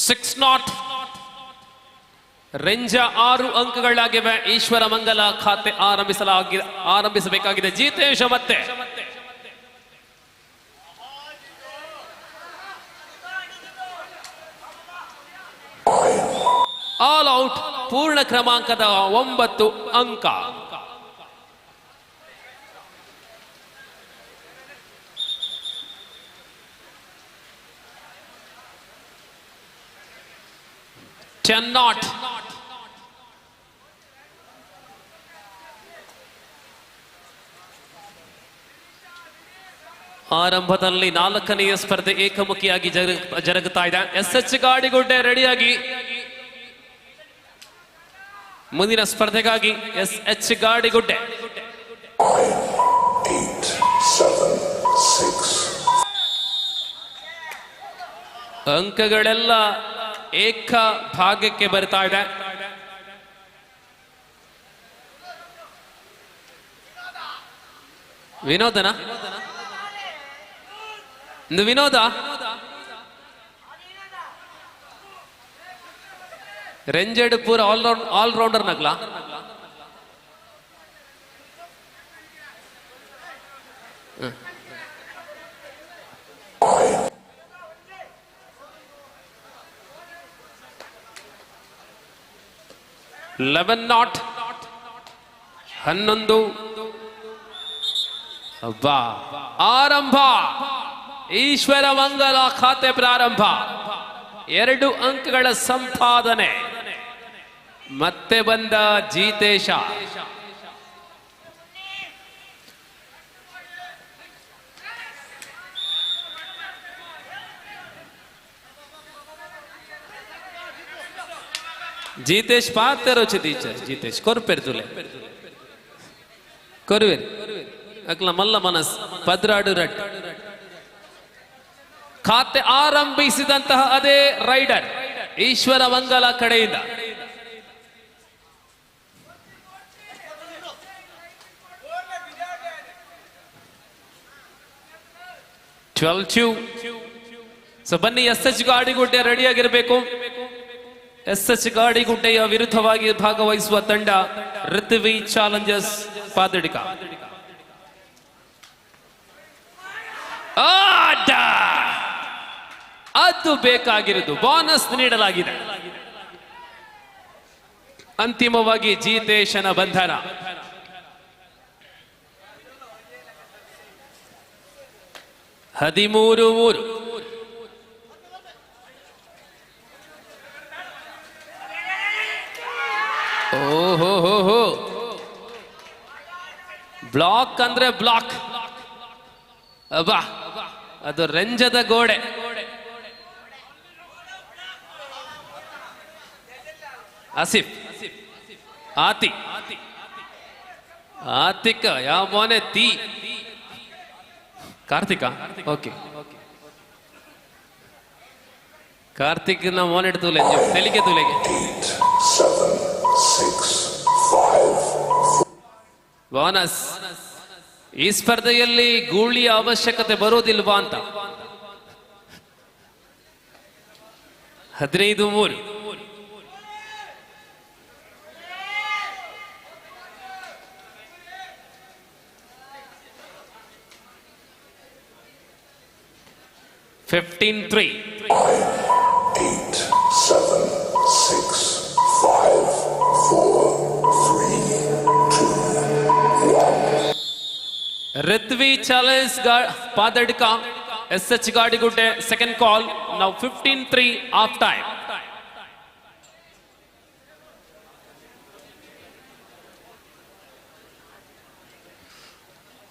Six not. ರೆಂಜ 6 ಅಂಕಗಳಾಗಿವೆ. Ishwara ಮಂಗಲ ಖಾತೆ ಆರಂಭಿಸಬೇಕಾಗಿದೆ. ಜೀತೇಶ ಮತ್ತೆ ಆಲ್ ಔಟ್. ಪೂರ್ಣ ಕ್ರಮಾಂಕದ 9 ಅಂಕ. Not. ಆರಂಭದಲ್ಲಿ 4ನೆಯ ಸ್ಪರ್ಧೆ ಏಕಮುಖಿಯಾಗಿ ಜರುಗುತ್ತಾ ಇದೆ. SH ಗಾಡಿಗುಡ್ಡೆ ರೆಡಿಯಾಗಿ ಮುಂದಿನ ಸ್ಪರ್ಧೆಗಾಗಿ SH ಗಾಡಿಗುಡ್ಡೆ. 8, 7, 6. ಅಂಕಗಳೆಲ್ಲ ಏಕ ಭಾಗಕ್ಕೆ ಬರ್ತಾ ಇದೆ. ವಿನೋದನ ವಿನೋದ ರೆಂಜೆಡ್ ಪೂರ ಆಲ್ರೌಂಡರ್ ನಗ್ಲಾ. $11. ಅಬ್ಬಾ ಆರಂಭ ಈಶ್ವರ ಮಂಗಲ ಖಾತೆ ಪ್ರಾರಂಭ 2 ಅಂಕಗಳ ಸಂಪಾದನೆ ಮತ್ತೆ ಬಂದ ಜಿತೇಶ ಜಿತೇಶ್ ಪಾತ್ರ ಜಿತೇಶ್ ಕೊರ್ಪೆರ್ ತುಲೆ ಕೊರುವೆರ್ ಅಕ್ಲ ಮಲ್ಲ ಮನಸ್ ಪದ್ರಾಡು ರಟ್ ಖಾತೆ ಆರಂಭಿಸಿದಂತಹ ಅದೇ ರೈಡರ್ ಈಶ್ವರ ಮಂಗಲ ಕಡೆಯಿಂದ ಸೊ ಬನ್ನಿ ಎಸ್ ಗಾಡಿಗುಡ್ಡೆ ರೆಡಿಯಾಗಿರಬೇಕು. ಎಸ್ ಗಾಡಿಗುಡ್ಡೆಯ ವಿರುದ್ಧವಾಗಿ ಭಾಗವಹಿಸುವ ತಂಡ ಋತ್ವಿ ಚಾಲೆಂಜರ್ಸ್ ಪಾದಡಿಕ. ಅದು ಬೇಕಾಗಿರುವುದು ಬೋನಸ್ ನೀಡಲಾಗಿದೆ. ಅಂತಿಮವಾಗಿ ಜಿತೇಶನ ಬಂಧನ. ಹದಿಮೂರು ಓಹೋ ಬ್ಲಾಕ್ ಅಂದ್ರೆ ಬ್ಲಾಕ್. ಅಬ್ಬಾ ಅದು ರಂಜದ ಗೋಡೆ. ಆಸಿಫ್ ಆತಿಕ ಯಾವ ಮೋನೆ ತೀ ಕಾರ್ತಿಕ ಓಕೆ ಕಾರ್ತಿಕ್ನ ಮೋನೆಟ್ ತುಲೆ ತೆಲಿಗೆ ತುಲೆಗೆ ಬೋನಸ್. ಈ ಸ್ಪರ್ಧೆಯಲ್ಲಿ ಗೂಳಿಯ ಅವಶ್ಯಕತೆ ಬರೋದಿಲ್ವಾ ಅಂತ 15-3. $15-3. 8, 7, 6, 5, 4, 3, 2, 1. Ruthvi challenge Padadka SH Gadigudde second call. ನಾವು 15-3 ಆಫ್ ಟೈಮ್.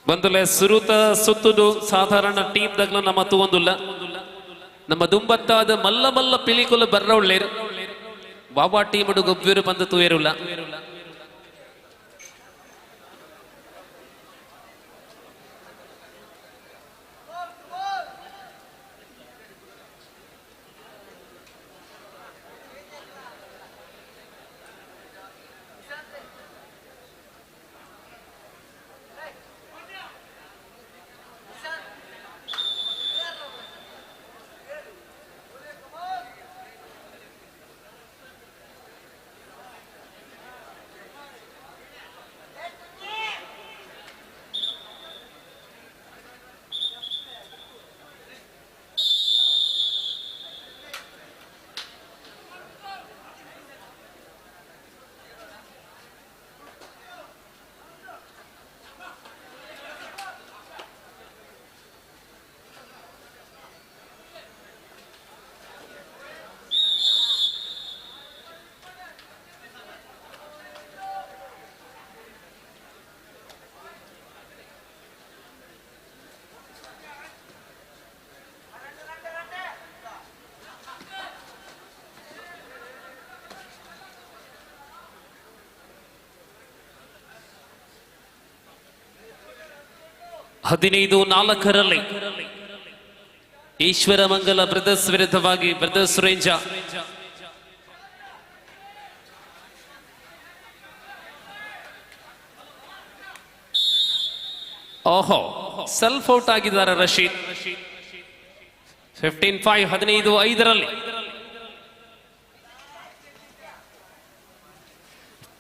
ಬಂದುಲೆ ಸುರುತ ಸುತ್ತುದು ಸಾಧಾರಣ ಟೀಮ್ ದಾಗ್ಲ ನಮ್ಮ ತೂಂದುಲ್ಲ ನಮ್ಮ ದುಂಬತ್ತಾದ ಮಲ್ಲ ಮಲ್ಲ ಪಿಲಿಕುಲ ಬರ್ರೌಳ್ಳೇರು ಬಾಬಾ ಟೀಮ್ ಗೊಬ್ಬಿರು ಬಂದು ತೂಯರುಲ್ಲ. ಹದಿನೈದು 4ರಲ್ಲಿ ಈಶ್ವರ ಮಂಗಲ ಬ್ರದರ್ಸ್ ವಿರುದ್ಧವಾಗಿ ಬ್ರದರ್ಸ್ ರೇಂಜ ಓಹೋ ಸೆಲ್ಫ್ ಔಟ್ ಆಗಿದ್ದಾರೆ ರಶೀದ್. 15-5 15-5ರಲ್ಲಿ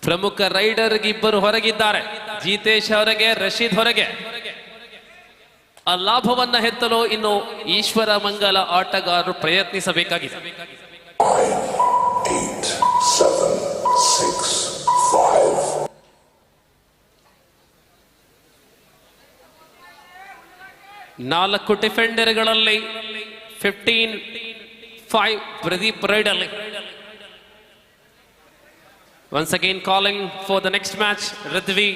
ಪ್ರಮುಖ ರೈಡರ್ ಇಬ್ಬರು ಹೊರಗಿದ್ದಾರೆ. ಜಿತೇಶ್ ಹೊರಗೆ, ರಶೀದ್ ಹೊರಗೆ. ಆ ಲಾಭವನ್ನ ಹೆತ್ತಲು ಇನ್ನು ಈಶ್ವರ ಮಂಗಲ ಆಟಗಾರರು ಪ್ರಯತ್ನಿಸಬೇಕಾಗಿದೆ. 8, 7, 6, 5. 4 ಡಿಫೆಂಡರ್ಗಳಲ್ಲಿ 15-5 Pradeep ರೈಡಲ್ಲಿ. Once again calling for the next match, Ridvi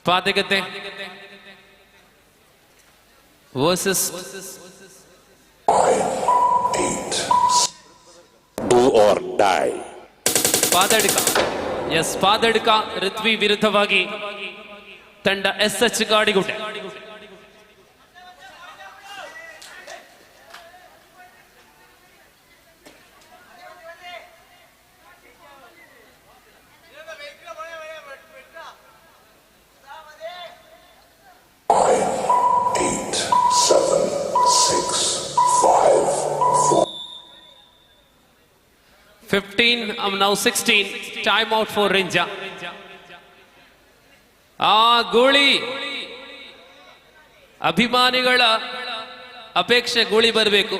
Padagate versus 8. Do or die. Padadika. Yes, Padadika Ridvi ವಿರುದ್ಧವಾಗಿ ತಂಡ SH ಗಾಡಿಗುಡ್ಡೆ. Now 16, time out for Rinja. ಗೋಳಿ ಅಭಿಮಾನಿಗಳ ಅಪೇಕ್ಷೆ ಗೋಳಿ ಬರಬೇಕು.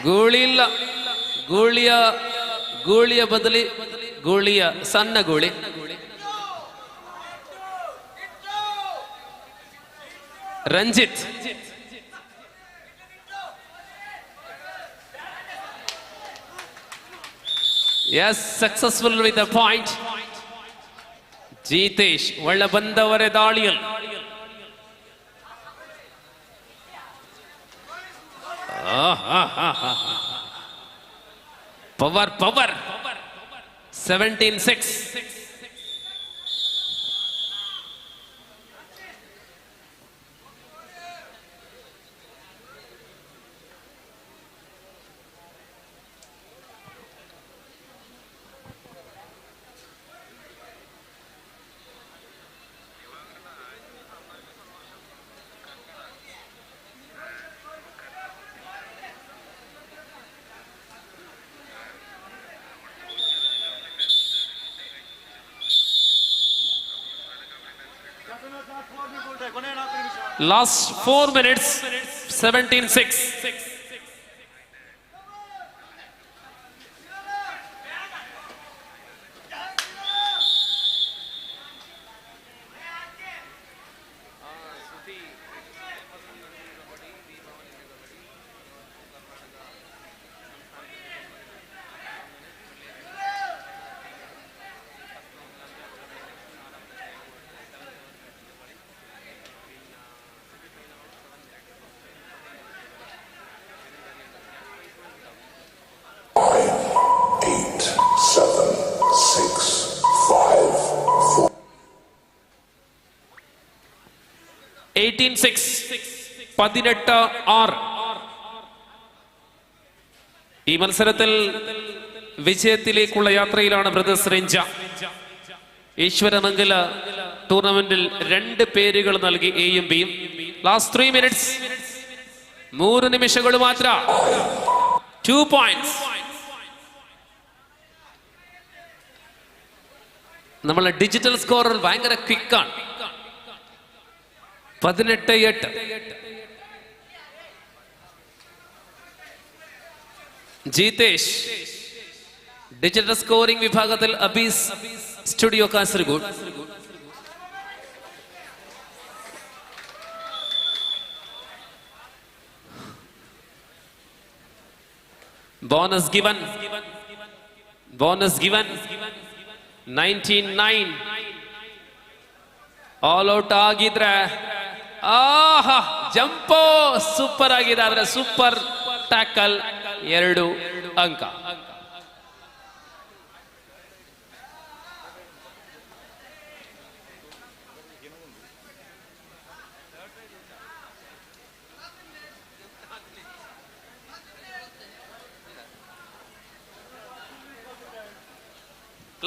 ಗೋಳಿ ಇಲ್ಲ, ಗೋಳಿಯ ಬದಲಿ ಗೋಳಿಯ ಸಣ್ಣ ಗೋಳಿ. Ranjit yes, successful with a point. ಜೀತೇಶ್ ಒಳ್ಳೆ ಬಂದವರೇ ದಾಳಿಯಲ್ಲಿ. ಪವರ್ 17-6. Last 4 minutes, 17-6. ഈ മത്സരത്തിൽ വിജയത്തിലേക്കുള്ള യാത്രയിലാണ് ബ്രദേഴ്സ് റിഞ്ച. ഈശ്വരമംഗല ടൂർണമെന്റിൽ 2 പേരുകൾ നൽകി എയും ബിയും. ലാസ്റ്റ് 3 minutes, 3 നിമിഷങ്ങൾ മാത്ര. 2 points. നമ്മളെ ഡിജിറ്റൽ സ്കോറർ ഭയങ്കര ക്വിക്കാണ്. 18-8. ജീതേഷ് ഡിജിറ്റൽ സ്കോറിംഗ് വിഭാഗത്തിൽ Abees studio Kasaragod. Bonus given 19-9. All out ಆಗಿದ್ರೆ ಆಹಾ ಜಂಪೋ ಸೂಪರ್ ಆಗಿದೆ, ಆದ್ರೆ ಸೂಪರ್ ಟ್ಯಾಕಲ್ 2 ಅಂಕ.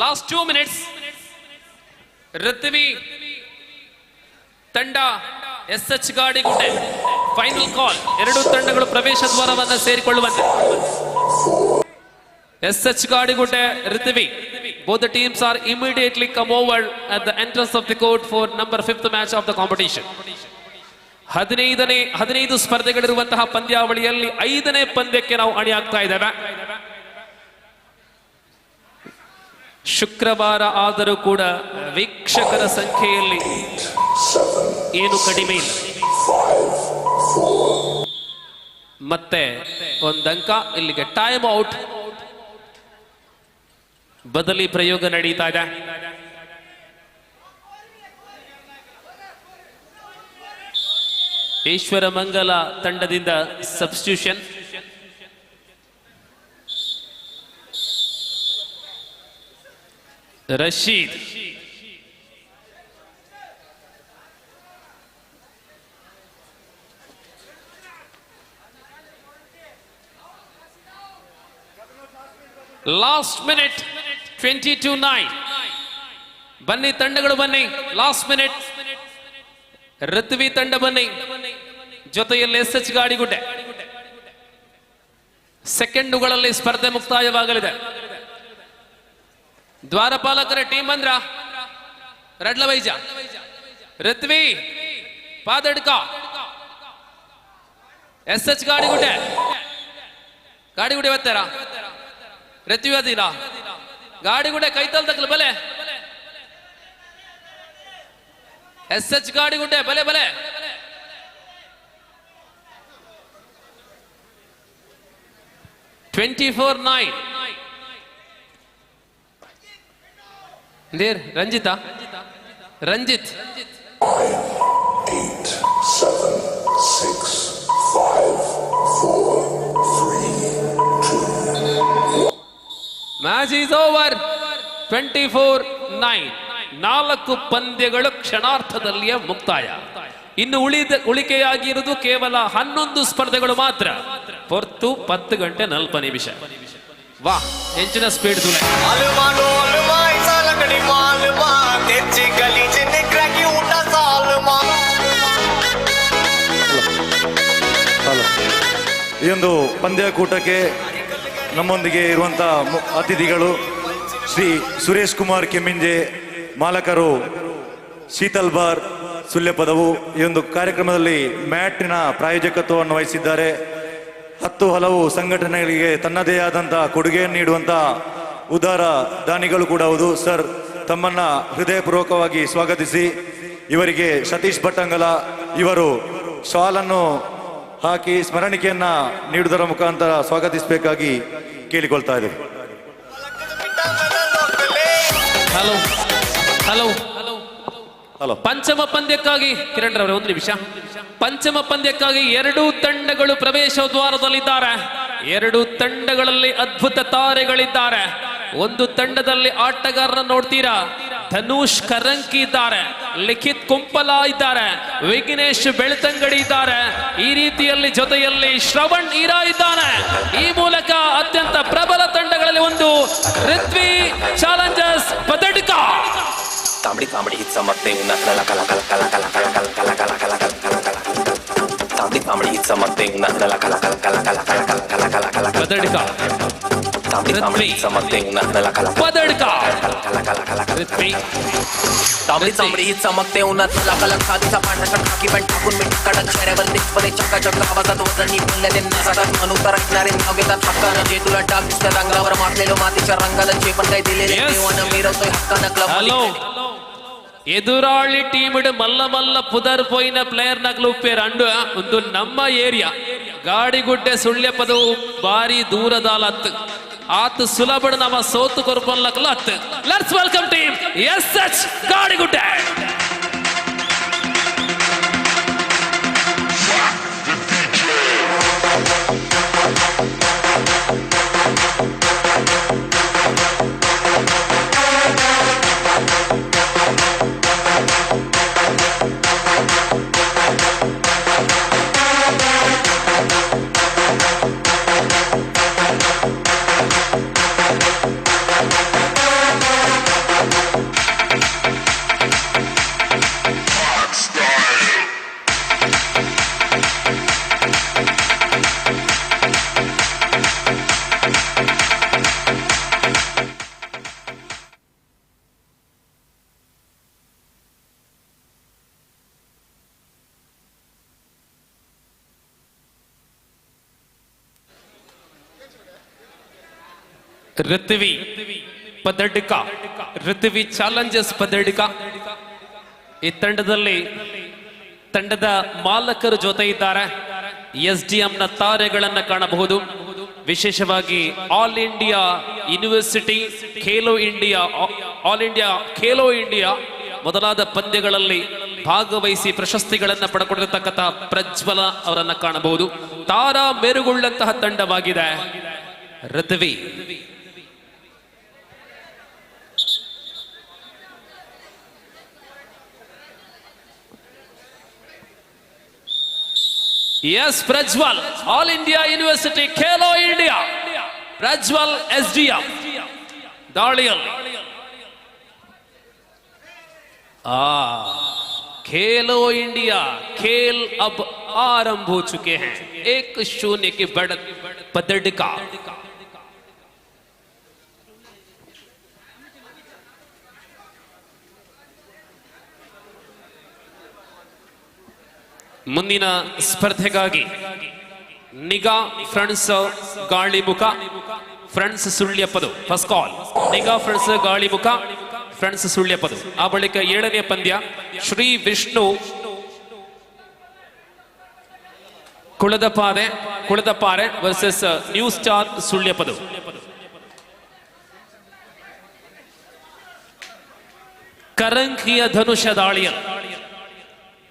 ಲಾಸ್ಟ್ 2 minutes, ಋತ್ವಿ ತಂಡ SH ಗಾಡಿಗುಡ್ಡೆ. ಫೈನಲ್ ಕಾಲ್, 2 ತಂಡಗಳು ಪ್ರವೇಶ ದ್ವಾರವನ್ನು ಸೇರಿಕೊಳ್ಳುವಂತೆ. SH Gadigudde, Ruthvi. Both the teams are immediately come over at the entrance of the court for number 5th match of the competition. 15 ಸ್ಪರ್ಧೆಗಳಿರುವಂತಹ ಪಂದ್ಯಾವಳಿಯಲ್ಲಿ 5ನೇ ಪಂದ್ಯಕ್ಕೆ ನಾವು ಅಣಿಯಾಗ್ತಾ ಇದ್ದೇವೆ. ಶುಕ್ರವಾರ ಆದರೂ ಕೂಡ ವೀಕ್ಷಕರ ಸಂಖ್ಯೆಯಲ್ಲಿ ಏನು ಕಡಿಮೆ ಇಲ್ಲ. ಮತ್ತೆ ಒಂದಂಕ ಇಲ್ಲಿಗೆ ಟೈಮ್ ಔಟ್. ಬದಲಿ ಪ್ರಯೋಗ ನಡೀತಾ ಇದೆ. ಈಶ್ವರ ಮಂಗಲ ತಂಡದಿಂದ ಸಬ್ಸ್ಟಿಟ್ಯೂಷನ್. Rashid last minute 22-9. ಬನ್ನಿ ತಂಡಗಳು ಬನ್ನಿ. ಲಾಸ್ಟ್ ಮಿನಿಟ್ ಋತ್ವಿ ತಂಡ ಬನ್ನಿ. ಜೊತೆಯಲ್ಲಿ SH ಗಾಡಿಗುಡ್ಡೆ. ಸೆಕೆಂಡುಗಳಲ್ಲಿ ಸ್ಪರ್ಧೆ ಮುಕ್ತಾಯವಾಗಲಿದೆ. ದ್ವಾರಪಾಲಕರ ಟೀಮ್ ಅಂದ್ರ ರಡ್ಲವೈಜ, ಋತ್ವಿ, ಪಾದಡ್ಕ, SH ಗಾಡಿಗುಡ್ಡೆ. ಗಾಡಿಗುಡ್ಡೆ ಬರ್ತಾರ ಋತ್ವಿ ಅದಿಲ್ಲ. ಗಾಡಿಗುಡ್ಡೆ ಕೈತಲ್ ತಕ್ಕಲು ಬಲೆ. SH ಗಾಡಿಗುಡ್ಡೆ ಬಲೆ ಬಲೆ. Ranjitha Ranjith 9, 8, 7, 6, 5, 4, 3, 2. Match is over. 24-9. 4 ಪಂದ್ಯಗಳು ಕ್ಷಣಾರ್ಧದಲ್ಲಿಯೇ ಮುಕ್ತಾಯ. ಇನ್ನು ಉಳಿಕೆಯಾಗಿರುವುದು ಕೇವಲ 11 ಸ್ಪರ್ಧೆಗಳು ಮಾತ್ರ. ಹೊರತು 10 ಗಂಟೆ 40 ನಿಮಿಷ. ವಾ, ಹೆಚ್ಚಿನ ಸ್ಪೀಡ್ ತುಲೆ. ಈ ಒಂದು ಪಂದ್ಯಕೂಟಕ್ಕೆ ನಮ್ಮೊಂದಿಗೆ ಇರುವಂಥ ಅತಿಥಿಗಳು ಶ್ರೀ ಸುರೇಶ್ ಕುಮಾರ್ ಕೆಮ್ಮಿಂಜೆ, ಮಾಲಕರು ಶೀತಲ್ ಬಾರ್ ಸುಳ್ಯಪದವು. ಈ ಒಂದು ಕಾರ್ಯಕ್ರಮದಲ್ಲಿ ಮ್ಯಾಟ್ನ ಪ್ರಾಯೋಜಕತ್ವವನ್ನು ವಹಿಸಿದ್ದಾರೆ. 10 ಹಲವು ಸಂಘಟನೆಗಳಿಗೆ ತನ್ನದೇ ಆದಂಥ ಕೊಡುಗೆಯನ್ನು ನೀಡುವಂಥ ಉದಾರ ದಾನಿಗಳು ಕೂಡ ಹೌದು. ಸರ್, ತಮ್ಮನ್ನ ಹೃದಯಪೂರ್ವಕವಾಗಿ ಸ್ವಾಗತಿಸಿ ಇವರಿಗೆ ಸತೀಶ್ ಭಟ್ಟಂಗಲ ಇವರು ಶಾಲನ್ನು ಹಾಕಿ ಸ್ಮರಣಿಕೆಯನ್ನ ನೀಡುವುದರ ಮುಖಾಂತರ ಸ್ವಾಗತಿಸಬೇಕಾಗಿ ಕೇಳಿಕೊಳ್ತಾ ಇದ್ದೇವೆ. Hello hello hello. ಪಂಚಮ ಪಂದ್ಯಕ್ಕಾಗಿ ಕಿರಣ್ ರವರೇ ಒಂದು ನಿಮಿಷ. ಪಂಚಮ ಪಂದ್ಯಕ್ಕಾಗಿ 2 ತಂಡಗಳು ಪ್ರವೇಶ ದ್ವಾರದಲ್ಲಿದ್ದಾರೆ. 2 ತಂಡಗಳಲ್ಲಿ ಅದ್ಭುತ ತಾರೆಗಳಿದ್ದಾರೆ. ಒಂದು ತಂಡದಲ್ಲಿ ಆಟಗಾರರ ನೋಡ್ತೀರಾ, ಧನುಷ್ ಕರಂಕಿ ಇದ್ದಾರೆ, ಲಿಖಿತ್ ಕುಂಪಲ ಇದ್ದಾರೆ, ವಿಘ್ನೇಶ್ ಬೆಳ್ತಂಗಡಿ ಇದ್ದಾರೆ. ಈ ರೀತಿಯಲ್ಲಿ ಜೊತೆಯಲ್ಲಿ ಶ್ರವಣ್ ಈರಾ ಇದ್ದಾನೆ. ಈ ಮೂಲಕ ಅತ್ಯಂತ ಪ್ರಬಲ ತಂಡಗಳಲ್ಲಿ ಒಂದು ಋತ್ವಿ ಚಾಲೆಂಜರ್ಸ್ ಪದಡ್ಕ. तांबडी तांबडी ही चमकते उन्हात कला कला कला कला कला कला कला कला कला कला कला कला तांबडी तांबडी ही चमकते उन्हात कला कला कला कला कला कला कला कला कला पदड़का. तांबडी तांबडी ही चमकते उन्हात कला कला पदड़का. कला कला कला ऋत्वी तांबडी तांबडी ही चमकते उन्हात कला कला खादीचा पांढरा खाकी पॅन्ट टाकून मी कडक चेहऱ्यावर दिसपणे चक्काचक आवाजात वजनी बोलले नासात अनुतर ऐकणारे नाव घेतात हक्कानं. जे तुला टाक दिसतं रंगावर माखलेलो मातीच्या रंगाला जे पण काही दिलेले देवानं मिरवतोय हक्कानं क्लब. హలో, ఎదురాళి టీముడు మల్ల మల్ల పుదర్ పోయిన ప్లేయర్ నగలు పేరు ಅಂಡು ಒಂದು ನಮ್ಮ ಏರಿಯಾ ಗಾಡಿಗುಡ್ಡೆ ಸುಳ್ಯಪದವು ಬಾರಿ ದೂರದಾಲ ಹತ್ತು ಆತು ಸುಲಭ ನಮ್ಮ ಸೋತು ಕೊರ್ಪಲ್ಲಕಲ್ಲ ಹತ್ತು. Let's welcome team SH Gadigudde. Ruthvi Padadika, Ruthvi challengers Padadika. ಈ ತಂಡದಲ್ಲಿ ತಂಡದ ಮಾಲಕರು ಜೊತೆ ಇದ್ದಾರೆ. SDM ನ ತಾರೆಗಳನ್ನ ಕಾಣಬಹುದು. ವಿಶೇಷವಾಗಿ all India university, Khelo India, all India Khelo India ಮೊದಲಾದ ಪಂದ್ಯಗಳಲ್ಲಿ ಭಾಗವಹಿಸಿ ಪ್ರಶಸ್ತಿಗಳನ್ನ ಪಡೆದುಕೊಂಡಿರತಕ್ಕಂತಹ ಪ್ರಜ್ವಲ ಅವರನ್ನ ಕಾಣಬಹುದು. ತಾರಾ ಮೆರುಗುಳ್ಳಂತಹ ತಂಡವಾಗಿದೆ ಋತುವಿ. Yes, Prajwal, All India University, Khelo India, Prajwal SDM, Dalial. खेलो इंडिया, खेल अब आरंभ हो चुके हैं. 1-0 की बढ़त पदडिका. ಮುಂದಿನ ಸ್ಪರ್ಧೆಗಾಗಿ Niga friends Galimukha, friends Sulyapadu. First call Niga friends Galimukha, friends Sulyapadu. ಆ ಬಳಿಕ 7ನೇ ಪಂದ್ಯ Shri Vishnu Kuladapare versus new star Sulyapadu. ಕರಂಕಿಯ ಧನುಷ ದಾಳಿಯ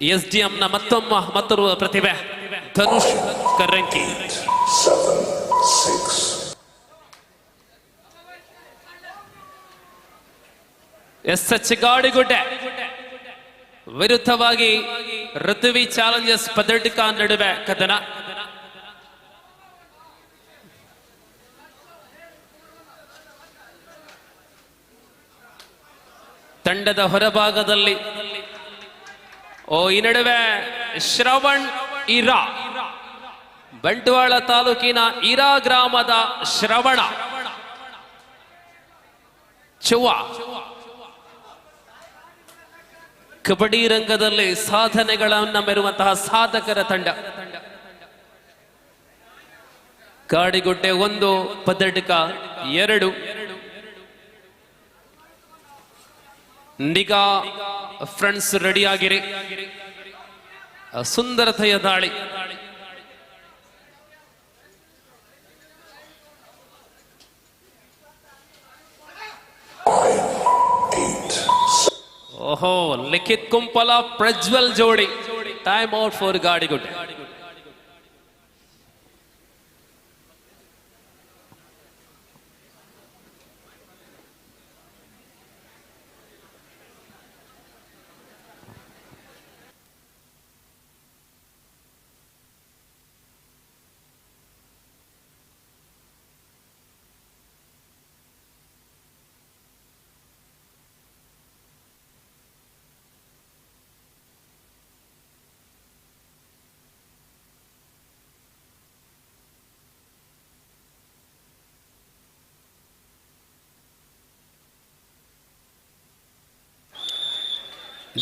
SDM ನ ಮತ್ತೊಬ್ಬ ಪ್ರತಿಭೆ ಧನುಷ್ ಕರಂಕಿ. 7, 6. SH ಗಾಡಿಗುಡ್ಡೆ ವಿರುದ್ಧವಾಗಿ ಋತುವಿ ಚಾಲೆಂಜರ್ಸ್ ಪದಡಿಕ ನಡುವೆ ಕದನ. ತಂಡದ ಹೊರಭಾಗದಲ್ಲಿ ಈ ನಡುವೆ ಶ್ರವಣ್ ಇರಾ, ಬಂಟ್ವಾಳ ತಾಲೂಕಿನ ಇರಾ ಗ್ರಾಮದ ಶ್ರವಣ ಚುವ ಕಬಡ್ಡಿ ರಂಗದಲ್ಲಿ ಸಾಧನೆಗಳನ್ನ ಮೆರುವಂತಹ ಸಾಧಕರ ತಂಡ. ಗಾಡಿಗುಡ್ಡೆ 1, ಪದಡಿಕ 2. ನಿಗಾ ಫ್ರೆಂಡ್ಸ್ ರೆಡಿಯಾಗಿರಿ. ಸುಂದರತೆಯ ದಾಳಿ. ಓಹೋ, ಲಿಖಿತ್ ಕುಂಪಲ ಪ್ರಜ್ವಲ್ ಜೋಡಿ. Time out for Gadigudde.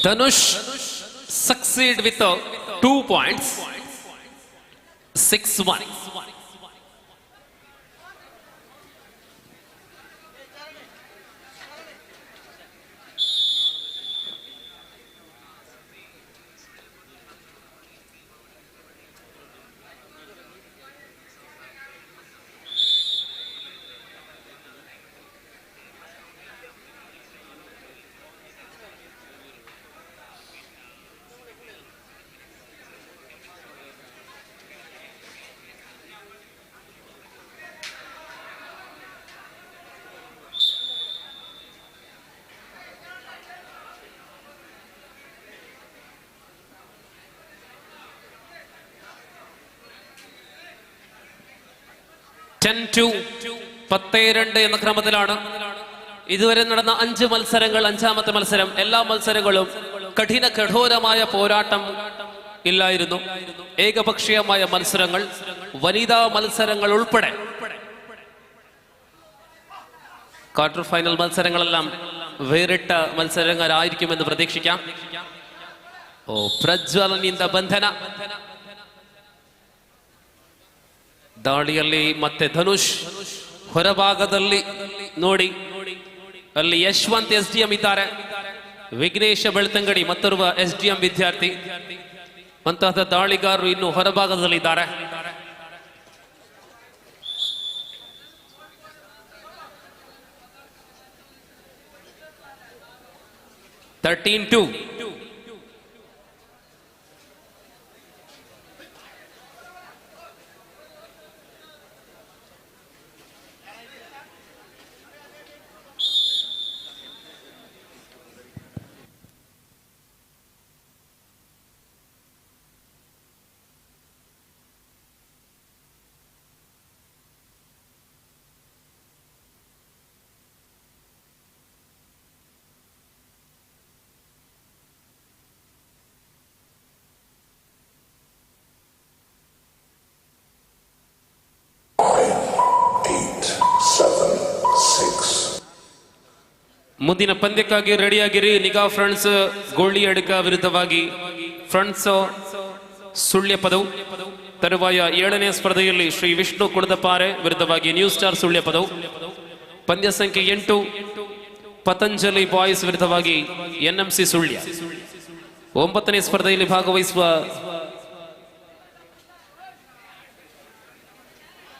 Dhanush succeed with 2 points, 6-1. to 12 എന്ന ക്രമത്തിലാണ് ഇതുവരെ നടന്ന 5 മത്സരങ്ങൾ. 5ാമത്തെ മത്സരം. എല്ലാ മത്സരങ്ങളും കഠോരമായ പോരാട്ടം ഇല്ലായിരുന്നു. ഏകപക്ഷീയമായ മത്സരങ്ങൾ, വനിതാ മത്സരങ്ങൾ ഉൾപ്പെടെ ക്വാർട്ടർ ഫൈനൽ മത്സരങ്ങളെല്ലാം വേറിട്ട മത്സരങ്ങളായിരിക്കുമെന്ന് പ്രതീക്ഷിക്കാം. ಪ್ರಜ್ವಲನಿಂದ ಬಂಧನ. ದಾಳಿಯಲ್ಲಿ ಮತ್ತೆ ಧನುಷ್ ಹೊರಭಾಗದಲ್ಲಿ ನೋಡಿ ಅಲ್ಲಿ ಯಶವಂತ್ SDM ಇದ್ದಾರೆ, ವಿಘ್ನೇಶ ಬೆಳ್ತಂಗಡಿ ಮತ್ತೋರ್ವ SDM ವಿದ್ಯಾರ್ಥಿ. ಅಂತಹ ದಾಳಿಗಾರರು ಇನ್ನು ಹೊರಭಾಗದಲ್ಲಿದ್ದಾರೆ. $13-2. ಮುಂದಿನ ಪಂದ್ಯಕ್ಕಾಗಿ ರೆಡಿಯಾಗಿರಿ. ನಿಗಾ ಫ್ರೆಂಡ್ಸ್ ಗೋಳಿ ಅಡ್ಕ ವಿರುದ್ಧವಾಗಿ ಫ್ರೆಂಡ್ಸ್ ಸುಳ್ಯ ಪದವು. ತರುವಾಯ 7ನೇ ಸ್ಪರ್ಧೆಯಲ್ಲಿ ಶ್ರೀ ವಿಷ್ಣು ಕುಡದಪಾರೆ ವಿರುದ್ಧವಾಗಿ ನ್ಯೂ ಸ್ಟಾರ್ ಸುಳ್ಯ ಪದವು. ಪಂದ್ಯ ಸಂಖ್ಯೆ 8 ಪತಂಜಲಿ ಬಾಯ್ಸ್ ವಿರುದ್ಧವಾಗಿ NMC ಸುಳ್ಯ. 9ನೇ ಸ್ಪರ್ಧೆಯಲ್ಲಿ ಭಾಗವಹಿಸುವ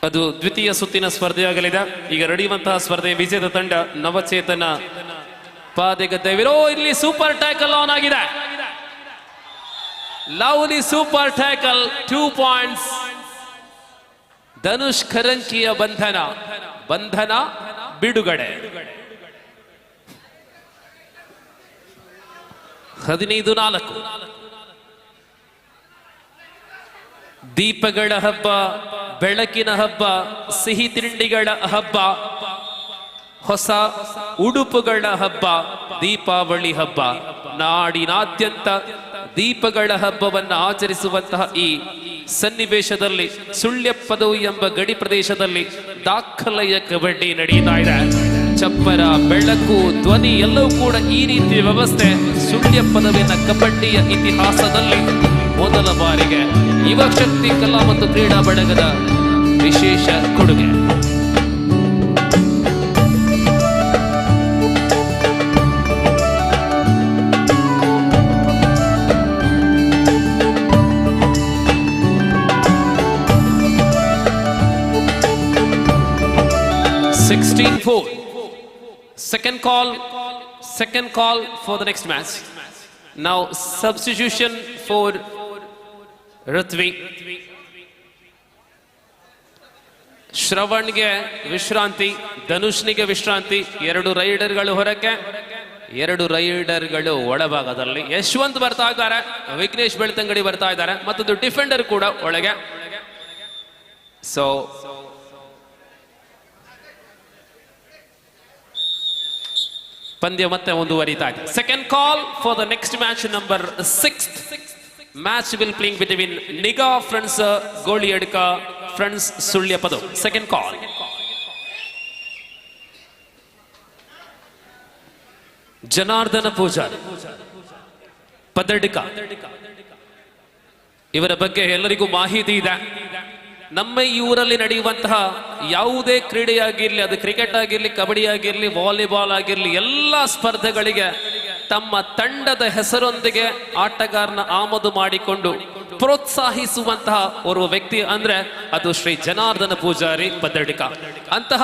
ಅದು ದ್ವಿತೀಯ ಸುತ್ತಿನ ಸ್ಪರ್ಧೆಯಾಗಲಿದೆ. ಈಗ ನಡೆಯುವಂತಹ ಸ್ಪರ್ಧೆ ವಿಜೇತ ತಂಡ ನವಚೇತನ ಪಾದೆಗದ್ದೆ ಇಲ್ಲಿ ಸೂಪರ್ ಟ್ಯಾಕಲ್ ಆನ್ ಆಗಿದೆ. Lovely super tackle, 2 points. Dhanush ಖರಂಕಿಯ ಬಂಧನ ಬಿಡುಗಡೆ. 15-4. ದೀಪಗಳ ಹಬ್ಬ, ಬೆಳಕಿನ ಹಬ್ಬ, ಸಿಹಿ ತಿಂಡಿಗಳ ಹಬ್ಬ, ಹೊಸ ಉಡುಪುಗಳ ಹಬ್ಬ, ದೀಪಾವಳಿ ಹಬ್ಬ. ನಾಡಿನಾದ್ಯಂತ ದೀಪಗಳ ಹಬ್ಬವನ್ನು ಆಚರಿಸುವಂತಹ ಈ ಸನ್ನಿವೇಶದಲ್ಲಿ ಸುಳ್ಯಪದವು ಎಂಬ ಗಡಿ ಪ್ರದೇಶದಲ್ಲಿ ದಾಖಲೆಯ ಕಬಡ್ಡಿ ನಡೀತಾ ಇದೆ. ಚಪ್ಪರ, ಬೆಳಕು, ಧ್ವನಿ ಎಲ್ಲವೂ ಕೂಡ ಈ ರೀತಿಯ ವ್ಯವಸ್ಥೆ ಸುಳ್ಯಪದವಿನ ಕಬಡ್ಡಿಯ ಇತಿಹಾಸದಲ್ಲಿ ಮೊದಲ ಬಾರಿಗೆ ಯುವ ಶಕ್ತಿ ಕಲಾ ಮತ್ತು ಕ್ರೀಡಾ ಬಳಗದ ವಿಶೇಷ ಕೊಡುಗೆ. Second call for the next match. Now substitution for Ritvi. ಶ್ರವಣ್ಗೆ ವಿಶ್ರಾಂತಿ, ಧನುಷ್ನಿಗೆ ವಿಶ್ರಾಂತಿ. 2 ರೈಡರ್ಗಳು ಹೊರಕ್ಕೆ, 2 ರೈಡರ್ಗಳು ಒಳಭಾಗದಲ್ಲಿ. ಯಶವಂತ್ ಬರ್ತಾ ಇದ್ದಾರೆ, ವಿಘ್ನೇಶ್ ಬೆಳ್ತಂಗಡಿ ಬರ್ತಾ ಇದ್ದಾರೆ, ಮತ್ತೊಂದು ಡಿಫೆಂಡರ್ ಕೂಡ ಒಳಗೆ. ಸೊ ಪಂದ್ಯ ಮತ್ತೆ ಮುಂದುವರಿತಾ ಇದೆ. Second call for the next match number 6th. Match will playing between Niga friends Goli Adka friends Sulya Padavu. Second call. Janardhana Poojary Padadka, ಇವರ ಬಗ್ಗೆ ಎಲ್ಲರಿಗೂ ಮಾಹಿತಿ ಇದೆ. ನಮ್ಮ ಈ ಊರಲ್ಲಿ ನಡೆಯುವಂತಹ ಯಾವುದೇ ಕ್ರೀಡೆಯಾಗಿರ್ಲಿ, ಅದು ಕ್ರಿಕೆಟ್ ಆಗಿರ್ಲಿ, ಕಬಡ್ಡಿ ಆಗಿರ್ಲಿ, ವಾಲಿಬಾಲ್ ಆಗಿರ್ಲಿ, ಎಲ್ಲ ಸ್ಪರ್ಧೆಗಳಿಗೆ ತಮ್ಮ ತಂಡದ ಹೆಸರೊಂದಿಗೆ ಆಟಗಾರನ ಆಮದು ಮಾಡಿಕೊಂಡು ಪ್ರೋತ್ಸಾಹಿಸುವಂತಹ ಓರ್ವ ವ್ಯಕ್ತಿ ಅಂದ್ರೆ ಅದು ಶ್ರೀ ಜನಾರ್ದನ ಪೂಜಾರಿ ಪದಡ್ಕ. ಅಂತಹ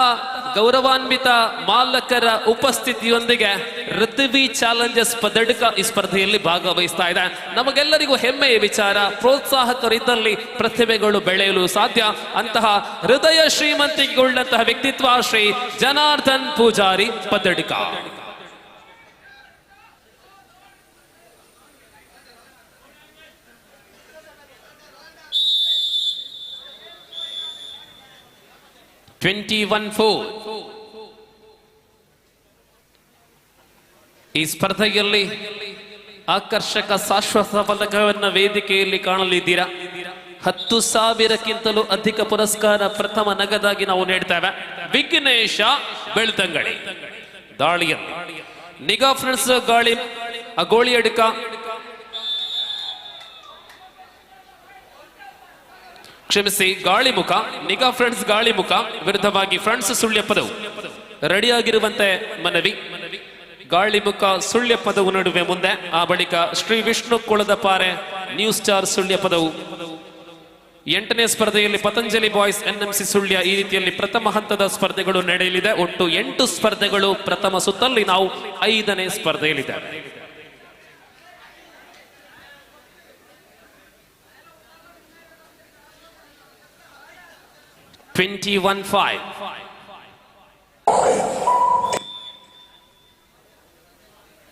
ಗೌರವಾನ್ವಿತ ಮಾಲಕರ ಉಪಸ್ಥಿತಿಯೊಂದಿಗೆ ಋತ್ವಿ ಚಾಲೆಂಜರ್ಸ್ ಪದಡ್ಕ ಈ ಸ್ಪರ್ಧೆಯಲ್ಲಿ ಭಾಗವಹಿಸ್ತಾ ಇದೆ. ನಮಗೆಲ್ಲರಿಗೂ ಹೆಮ್ಮೆಯ ವಿಚಾರ, ಪ್ರೋತ್ಸಾಹಕರಿದ್ದಲ್ಲಿ ಪ್ರತಿಭೆಗಳು ಬೆಳೆಯಲು ಸಾಧ್ಯ. ಅಂತಹ ಹೃದಯ ಶ್ರೀಮಂತಿಕೆಯುಳ್ಳಂತಹ ವ್ಯಕ್ತಿತ್ವ ಶ್ರೀ ಜನಾರ್ದನ್ ಪೂಜಾರಿ ಪದಡ್ಕ. ಈ ಸ್ಪರ್ಧೆಯಲ್ಲಿ ಆಕರ್ಷಕ ಶಾಶ್ವತ ಪದಕವನ್ನು ವೇದಿಕೆಯಲ್ಲಿ ಕಾಣಲಿದ್ದೀರಾ. 10,000ಕ್ಕಿಂತಲೂ ಅಧಿಕ ಪುರಸ್ಕಾರ ಪ್ರಥಮ ನಗದಾಗಿ ನಾವು ನೀಡ್ತೇವೆ. ವಿಘ್ನೇಶ ಬೆಳ್ತಂಗಡಿ ದಾಳಿಯಲ್ಲಿ ನಿಗಾ ಫ್ರೆಂಡ್ಸ್ ಗೋಳಿ ಅಡ್ಕ ಕ್ಷಮಿಸಿ ಗಾಳಿಮುಖ, ನಿಗಾ ಫ್ರೆಂಡ್ಸ್ ಗಾಳಿಮುಖ ವಿರುದ್ಧವಾಗಿ ಫ್ರೆಂಡ್ಸ್ ಸುಳ್ಯ ಪದವು. ರೆಡಿಯಾಗಿರುವಂತೆ ಮನವಿ. ಗಾಳಿಮುಖ ಸುಳ್ಯ ಪದವು ನಡುವೆ ಮುಂದೆ, ಆ ಬಳಿಕ ಶ್ರೀ ವಿಷ್ಣು ಕುಳದ ಪಾರೆ ನ್ಯೂ ಸ್ಟಾರ್ ಸುಳ್ಯ ಪದವು. 8ನೇ ಸ್ಪರ್ಧೆಯಲ್ಲಿ ಪತಂಜಲಿ ಬಾಯ್ಸ್ NMC ಸುಳ್ಯ. ಈ ರೀತಿಯಲ್ಲಿ ಪ್ರಥಮ ಹಂತದ ಸ್ಪರ್ಧೆಗಳು ನಡೆಯಲಿದೆ. ಒಟ್ಟು 8 ಸ್ಪರ್ಧೆಗಳು ಪ್ರಥಮ ಸುತ್ತಲ್ಲಿ. ನಾವು 5ನೇ ಸ್ಪರ್ಧೆಯಲ್ಲಿದ್ದೇವೆ.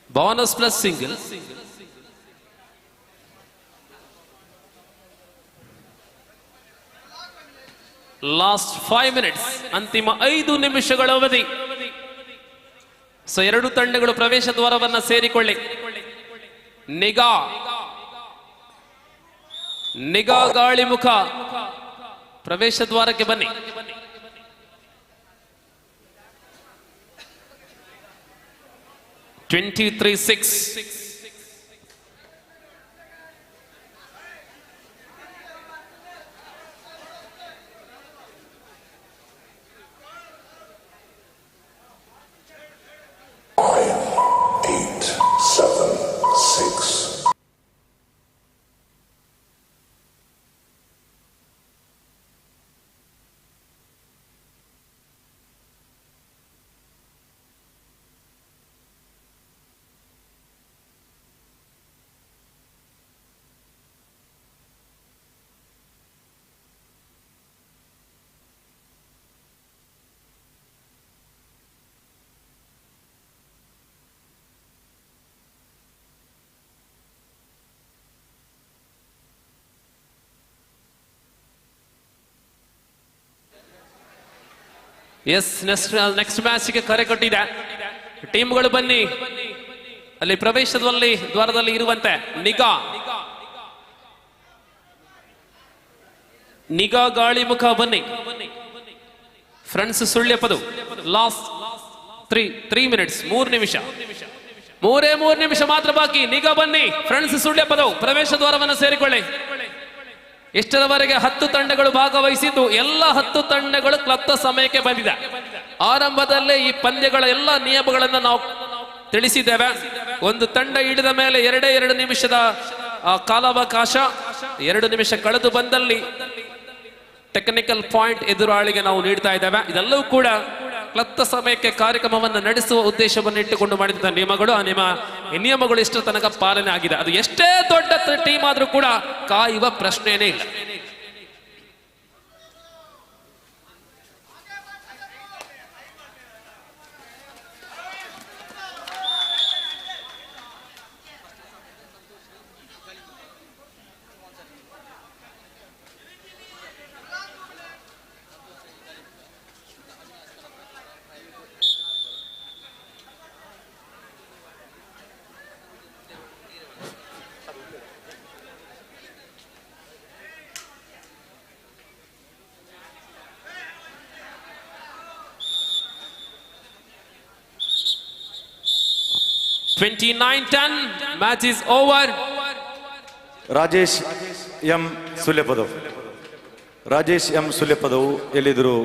Bonus plus single. Last 5 minutes, ಅಂತಿಮ 5 ನಿಮಿಷಗಳ ಅವಧಿ. ಸೊ 2 ತಂಡಗಳು ಪ್ರವೇಶ ದ್ವಾರವನ್ನ ಸೇರಿಕೊಳ್ಳಿ. ನಿಗಾ ಗಾಳಿಮುಖ ಪ್ರವೇಶ ದ್ವಾರಕ್ಕೆ ಬನ್ನಿ. (23-6) ಎಸ್, ನೆಕ್ಸ್ಟ್ ಮ್ಯಾಚ್ಗೆ ಕರೆ ಕೊಟ್ಟಿದೆ. ಟೀಮ್ಗಳು ಬನ್ನಿ, ಅಲ್ಲಿ ಪ್ರವೇಶದಲ್ಲಿ ದ್ವಾರದಲ್ಲಿ ಇರುವಂತೆ. ನಿಗಾ ಗಾಳಿಮುಖ ಬನ್ನಿ. ಫ್ರೆಂಡ್ಸ್ ಸುಳ್ಯ ಪದವು. ಲಾಸ್ಟ್ 3 ಮಿನಿಟ್ಸ್, 3 ನಿಮಿಷ, 3 ನಿಮಿಷ ಮಾತ್ರ ಬಾಕಿ. ನಿಗಾ ಬನ್ನಿ. ಫ್ರೆಂಡ್ಸ್ ಸುಳ್ಯ ಪದವು ಪ್ರವೇಶ ದ್ವಾರವನ್ನು ಸೇರಿಕೊಳ್ಳಿ. ಇಷ್ಟರವರೆಗೆ 10 ತಂಡಗಳು ಭಾಗವಹಿಸಿದ್ದು ಎಲ್ಲ 10 ತಂಡಗಳು ಕ್ಲಬ್ದ ಸಮಯಕ್ಕೆ ಬಂದಿದೆ. ಆರಂಭದಲ್ಲೇ ಈ ಪಂದ್ಯಗಳ ಎಲ್ಲ ನಿಯಮಗಳನ್ನು ನಾವು ತಿಳಿಸಿದ್ದೇವೆ. ಒಂದು ತಂಡ ಹಿಡಿದ ಮೇಲೆ 2 ನಿಮಿಷದ ಕಾಲಾವಕಾಶ. 2 ನಿಮಿಷ ಕಳೆದು ಬಂದಲ್ಲಿ ಟೆಕ್ನಿಕಲ್ ಪಾಯಿಂಟ್ ಎದುರಾಳಿಗೆ ನಾವು ನೀಡ್ತಾ ಇದ್ದೇವೆ. ಇದೆಲ್ಲವೂ ಕೂಡ ಕ್ಲಬ್ದ ಸಮಯಕ್ಕೆ ಕಾರ್ಯಕ್ರಮವನ್ನು ನಡೆಸುವ ಉದ್ದೇಶವನ್ನು ಇಟ್ಟುಕೊಂಡು ಮಾಡಿದ ನಿಯಮಗಳು. ಆ ನಿಯಮಗಳು ಇಷ್ಟರ ತನಕ ಪಾಲನೆ ಆಗಿದೆ. ಅದು ಎಷ್ಟೇ ದೊಡ್ಡ ಟೀಮ್ ಆದ್ರೂ ಕೂಡ ಕಾಯುವ ಪ್ರಶ್ನೆನೇ ಇಲ್ಲ. (29-10) match is over. Rajesh M Sulyapadavu. Rajesh M Sulyapadavu ಎಲ್ಲಿದ್ರು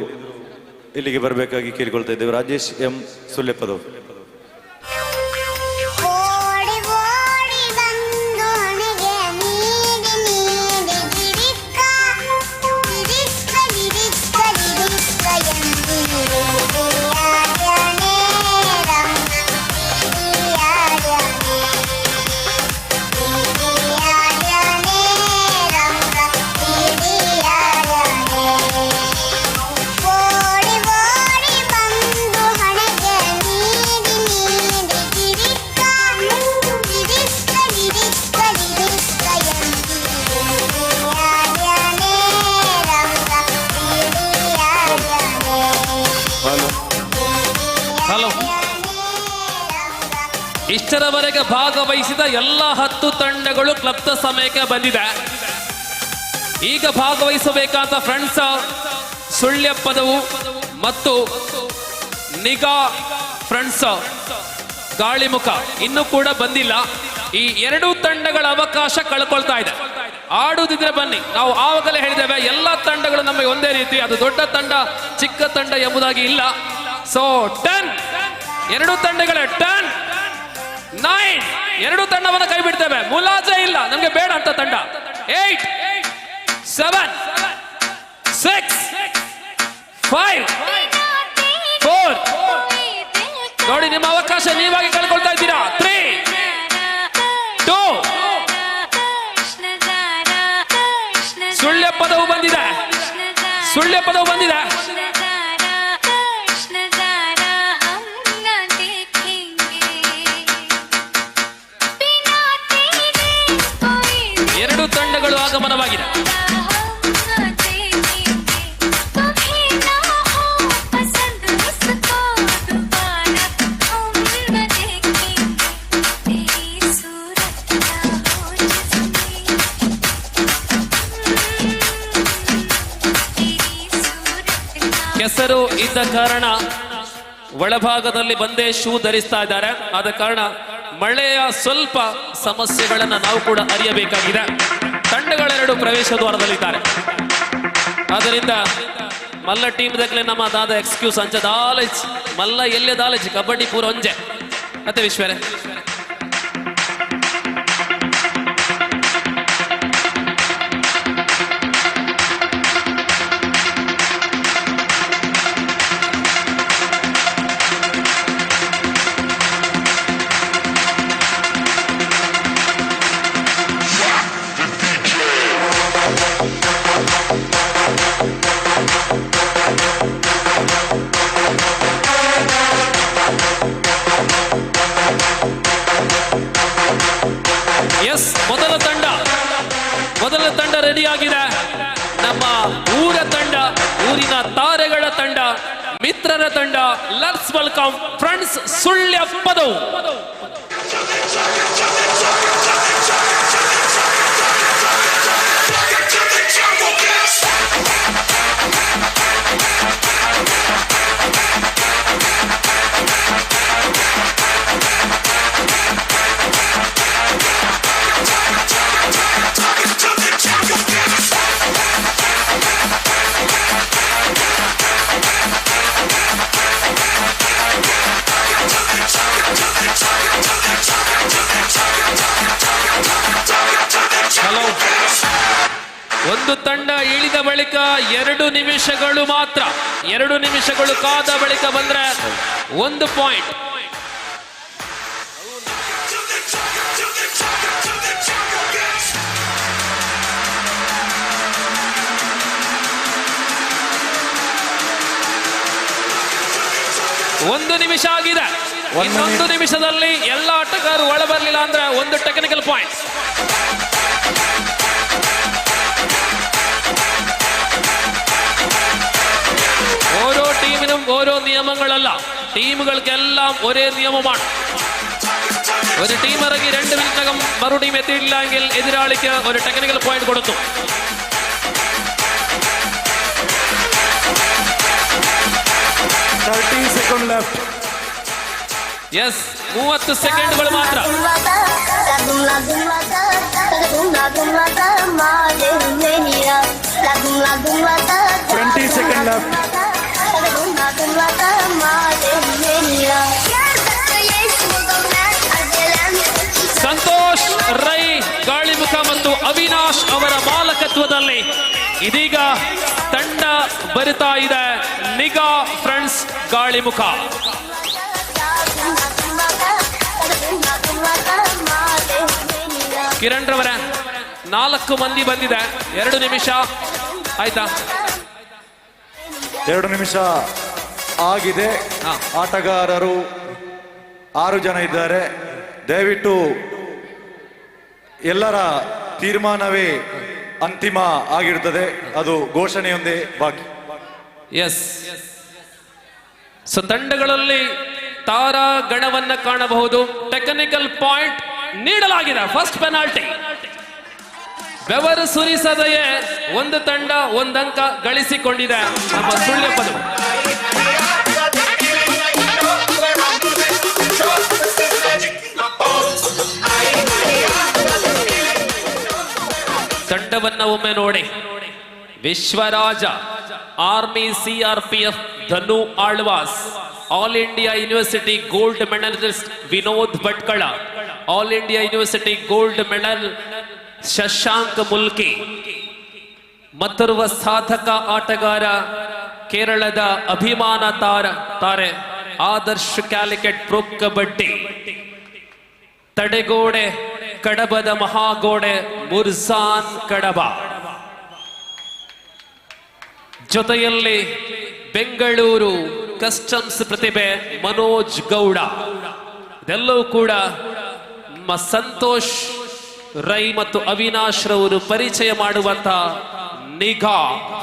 ಇಲ್ಲಿಗೆ ಬರಬೇಕಾಗಿ ಕೇಳಿಕೊಳ್ತಾ ಇದ್ದೇವೆ. ರಾಜೇಶ್ ಎಂ ಸುಲ್ಯಪದವು. ಇಷ್ಟರವರೆಗೆ ಭಾಗವಹಿಸಿದ ಎಲ್ಲ 10 ತಂಡಗಳು ಕ್ಲಬ್ದ ಸಮಯಕ್ಕೆ ಬಂದಿದೆ. ಈಗ ಭಾಗವಹಿಸಬೇಕಾದ ಫ್ರೆಂಡ್ಸ್ ಸುಳ್ಯ ಪದವು ಮತ್ತು ನಿಗಾ ಫ್ರೆಂಡ್ಸ್ ಗಾಳಿಮುಖ ಇನ್ನೂ ಕೂಡ ಬಂದಿಲ್ಲ. ಈ 2 ತಂಡಗಳ ಅವಕಾಶ ಕಳ್ಕೊಳ್ತಾ ಇದೆ. ಆಡುವುದಿದ್ರೆ ಬನ್ನಿ. ನಾವು ಆವಾಗಲೇ ಹೇಳಿದ್ದೇವೆ, ಎಲ್ಲ ತಂಡಗಳು ನಮಗೆ ಒಂದೇ ರೀತಿ. ಅದು ದೊಡ್ಡ ತಂಡ ಚಿಕ್ಕ ತಂಡ ಎಂಬುದಾಗಿ ಇಲ್ಲ. ಸೊ 10 2 ತಂಡಗಳ 10 9 ಎರಡು ತಂಡವನ್ನ ಕೈ ಬಿಡ್ತೇವೆ, ಮುಲಾಜೆ ಇಲ್ಲ, ನಮ್ಗೆ ಬೇಡ ಅಂತ ತಂಡ. 8 7 6 5 4 ನೋಡಿ, ನಿಮ್ಮ ಅವಕಾಶ ನೀವಾಗಿ ಕಳ್ಕೊಳ್ತಾ ಇದ್ದೀರಾ. 3 2 ಸುಳ್ಯ ಪದವು ಬಂದಿದೆ, ಸುಳ್ಯ ಪದವು ಬಂದಿದೆ. ಎರಡು ತಂಡಗಳು ಆಗಮನವಾಗಿದೆ. ಕೆಸರು ಇದ್ದ ಕಾರಣ ಒಳಭಾಗದಲ್ಲಿ ಬಂದೇ ಶೂ ಧರಿಸ್ತಾ ಇದ್ದಾರೆ. ಆದ ಕಾರಣ ಮಳೆಯ ಸ್ವಲ್ಪ ಸಮಸ್ಯೆಗಳನ್ನ ನಾವು ಕೂಡ ಅರಿಯಬೇಕಾಗಿದೆ. ತಂಡಗಳೆರಡು ಪ್ರವೇಶ ದ್ವಾರದಲ್ಲಿದ್ದಾರೆ. ಆದ್ದರಿಂದ ಮಲ್ಲ ಟೀಮ್ ದಕ್ಲೆ ನಮ್ಮ ದಾದ ಎಕ್ಸ್ಕ್ಯೂಸ್ ಅಂಚ ದಾಲೇಜ್ ಮಲ್ಲ ಎಲ್ಲೇ ದಾಲೇಜ್ ಕಬಡ್ಡಿ ಪೂರ ಒಂಜೆ ಮತ್ತೆ ವಿಶ್ವರೇ ಮೊದಲ ತಂಡ ರೆಡಿ ಆಗಿದೆ. ನಮ್ಮ ಊರ ತಂಡ, ಊರಿನ ತಾರೆಗಳ ತಂಡ, ಮಿತ್ರರ ತಂಡ. ಲೆಟ್ಸ್ ವೆಲ್ಕಮ್ ಫ್ರೆಂಡ್ಸ್ ಸುಳ್ಯ ಪದವು. ಒಂದು ತಂಡ ಇಳಿದ ಬಳಿಕ 2 ನಿಮಿಷಗಳು ಮಾತ್ರ, 2 ನಿಮಿಷಗಳು ಕಾದ ಬಳಿಕ ಬಂದ್ರೆ 1 ಪಾಯಿಂಟ್. ಒಂದು ನಿಮಿಷ ಆಗಿದೆ. ಇನ್ನೊಂದು ನಿಮಿಷದಲ್ಲಿ ಎಲ್ಲ ಆಟಗಾರರು ಒಳ ಬರಲಿಲ್ಲ ಅಂದ್ರೆ 1 ಟೆಕ್ನಿಕಲ್ ಪಾಯಿಂಟ್. ഓരോ ടീമിനും ഓരോ നിയമങ്ങളല്ല, ടീമുകൾക്കെല്ലാം ഒരേ നിയമമാണ്. ഒരു ടീം ഇറങ്ങി 2 മിനിറ്റിനകം മറു ടീം എത്തിയില്ല എങ്കിൽ എതിരാളിക്ക് ഒരു ടെക്നിക്കൽ പോയിന്റ് കൊടുത്തു. 30 seconds left. യെസ്, 30 സെക്കൻഡുകൾ മാത്രം. 20 seconds left. ಸಂತೋಷ್ ರೈ ಗಾಳಿಮುಖ ಮತ್ತು ಅವಿನಾಶ್ ಅವರ ಮಾಲಕತ್ವದಲ್ಲಿ ಇದೀಗ ತಂಡ ಬರಿತಾ ಇದೆ. ನಿಗಾ ಫ್ರೆಂಡ್ಸ್ ಗಾಳಿಮುಖ. ಕಿರಣ್ ರವರ 4 ಮಂದಿ ಬಂದಿದೆ. 2 ನಿಮಿಷ ಆಯ್ತಾ? 2 ನಿಮಿಷ ಆಗಿದೆ. ಆಟಗಾರರು 6 ಜನ ಇದ್ದಾರೆ. ದಯವಿಟ್ಟು ಎಲ್ಲರ ತೀರ್ಮಾನವೇ ಅಂತಿಮ ಆಗಿರುತ್ತದೆ, ಅದು ಘೋಷಣೆಯೊಂದೇ ಬಾಕಿ. ಎಸ್, ಸೊ ತಂಡಗಳಲ್ಲಿ ತಾರಾ ಗಣವನ್ನ ಕಾಣಬಹುದು. ಟೆಕ್ನಿಕಲ್ ಪಾಯಿಂಟ್ ನೀಡಲಾಗಿದೆ. First penalty. ಬೆವರು ಸುರಿಸದೆಯೇ ಒಂದು ತಂಡ 1 ಅಂಕ ಗಳಿಸಿಕೊಂಡಿದೆ. ನಮ್ಮ ಸುಳ್ಯ ಪದವು ತಂಡವನ್ನ ಒಮ್ಮೆ ನೋಡಿ. Vishwaraja, army, CRPF, Dhanu Alvas, all India university gold medallist Vinod Bhatkal, all India university gold medal Shashank Mulki, ಮತ್ತೋರ್ವ ಸಾಧಕ ಆಟಗಾರ ಕೇರಳದ ಅಭಿಮಾನ ತಾರೆ ಆದರ್ಶ್ ಕ್ಯಾಲಿಕೆಟ್ ಪ್ರೊ ಕಬಡ್ಡಿ, ತಡೆಗೋಡೆ ಕಡಬದ ಮಹಾಗೋಡೆ ಮುರ್ಸಾನ್ ಕಡಬ, ಜೊತೆಯಲ್ಲಿ ಬೆಂಗಳೂರು ಕಸ್ಟಮ್ಸ್ ಪ್ರತಿಭೆ ಮನೋಜ್ ಗೌಡ. ಇದೆಲ್ಲವೂ ಕೂಡ ನಮ್ಮ ಸಂತೋಷ್ ರೈ ಮತ್ತು ಅವಿನಾಶ್ ರವರು ಪರಿಚಯ ಮಾಡುವಂತಹ ನಿಘಾ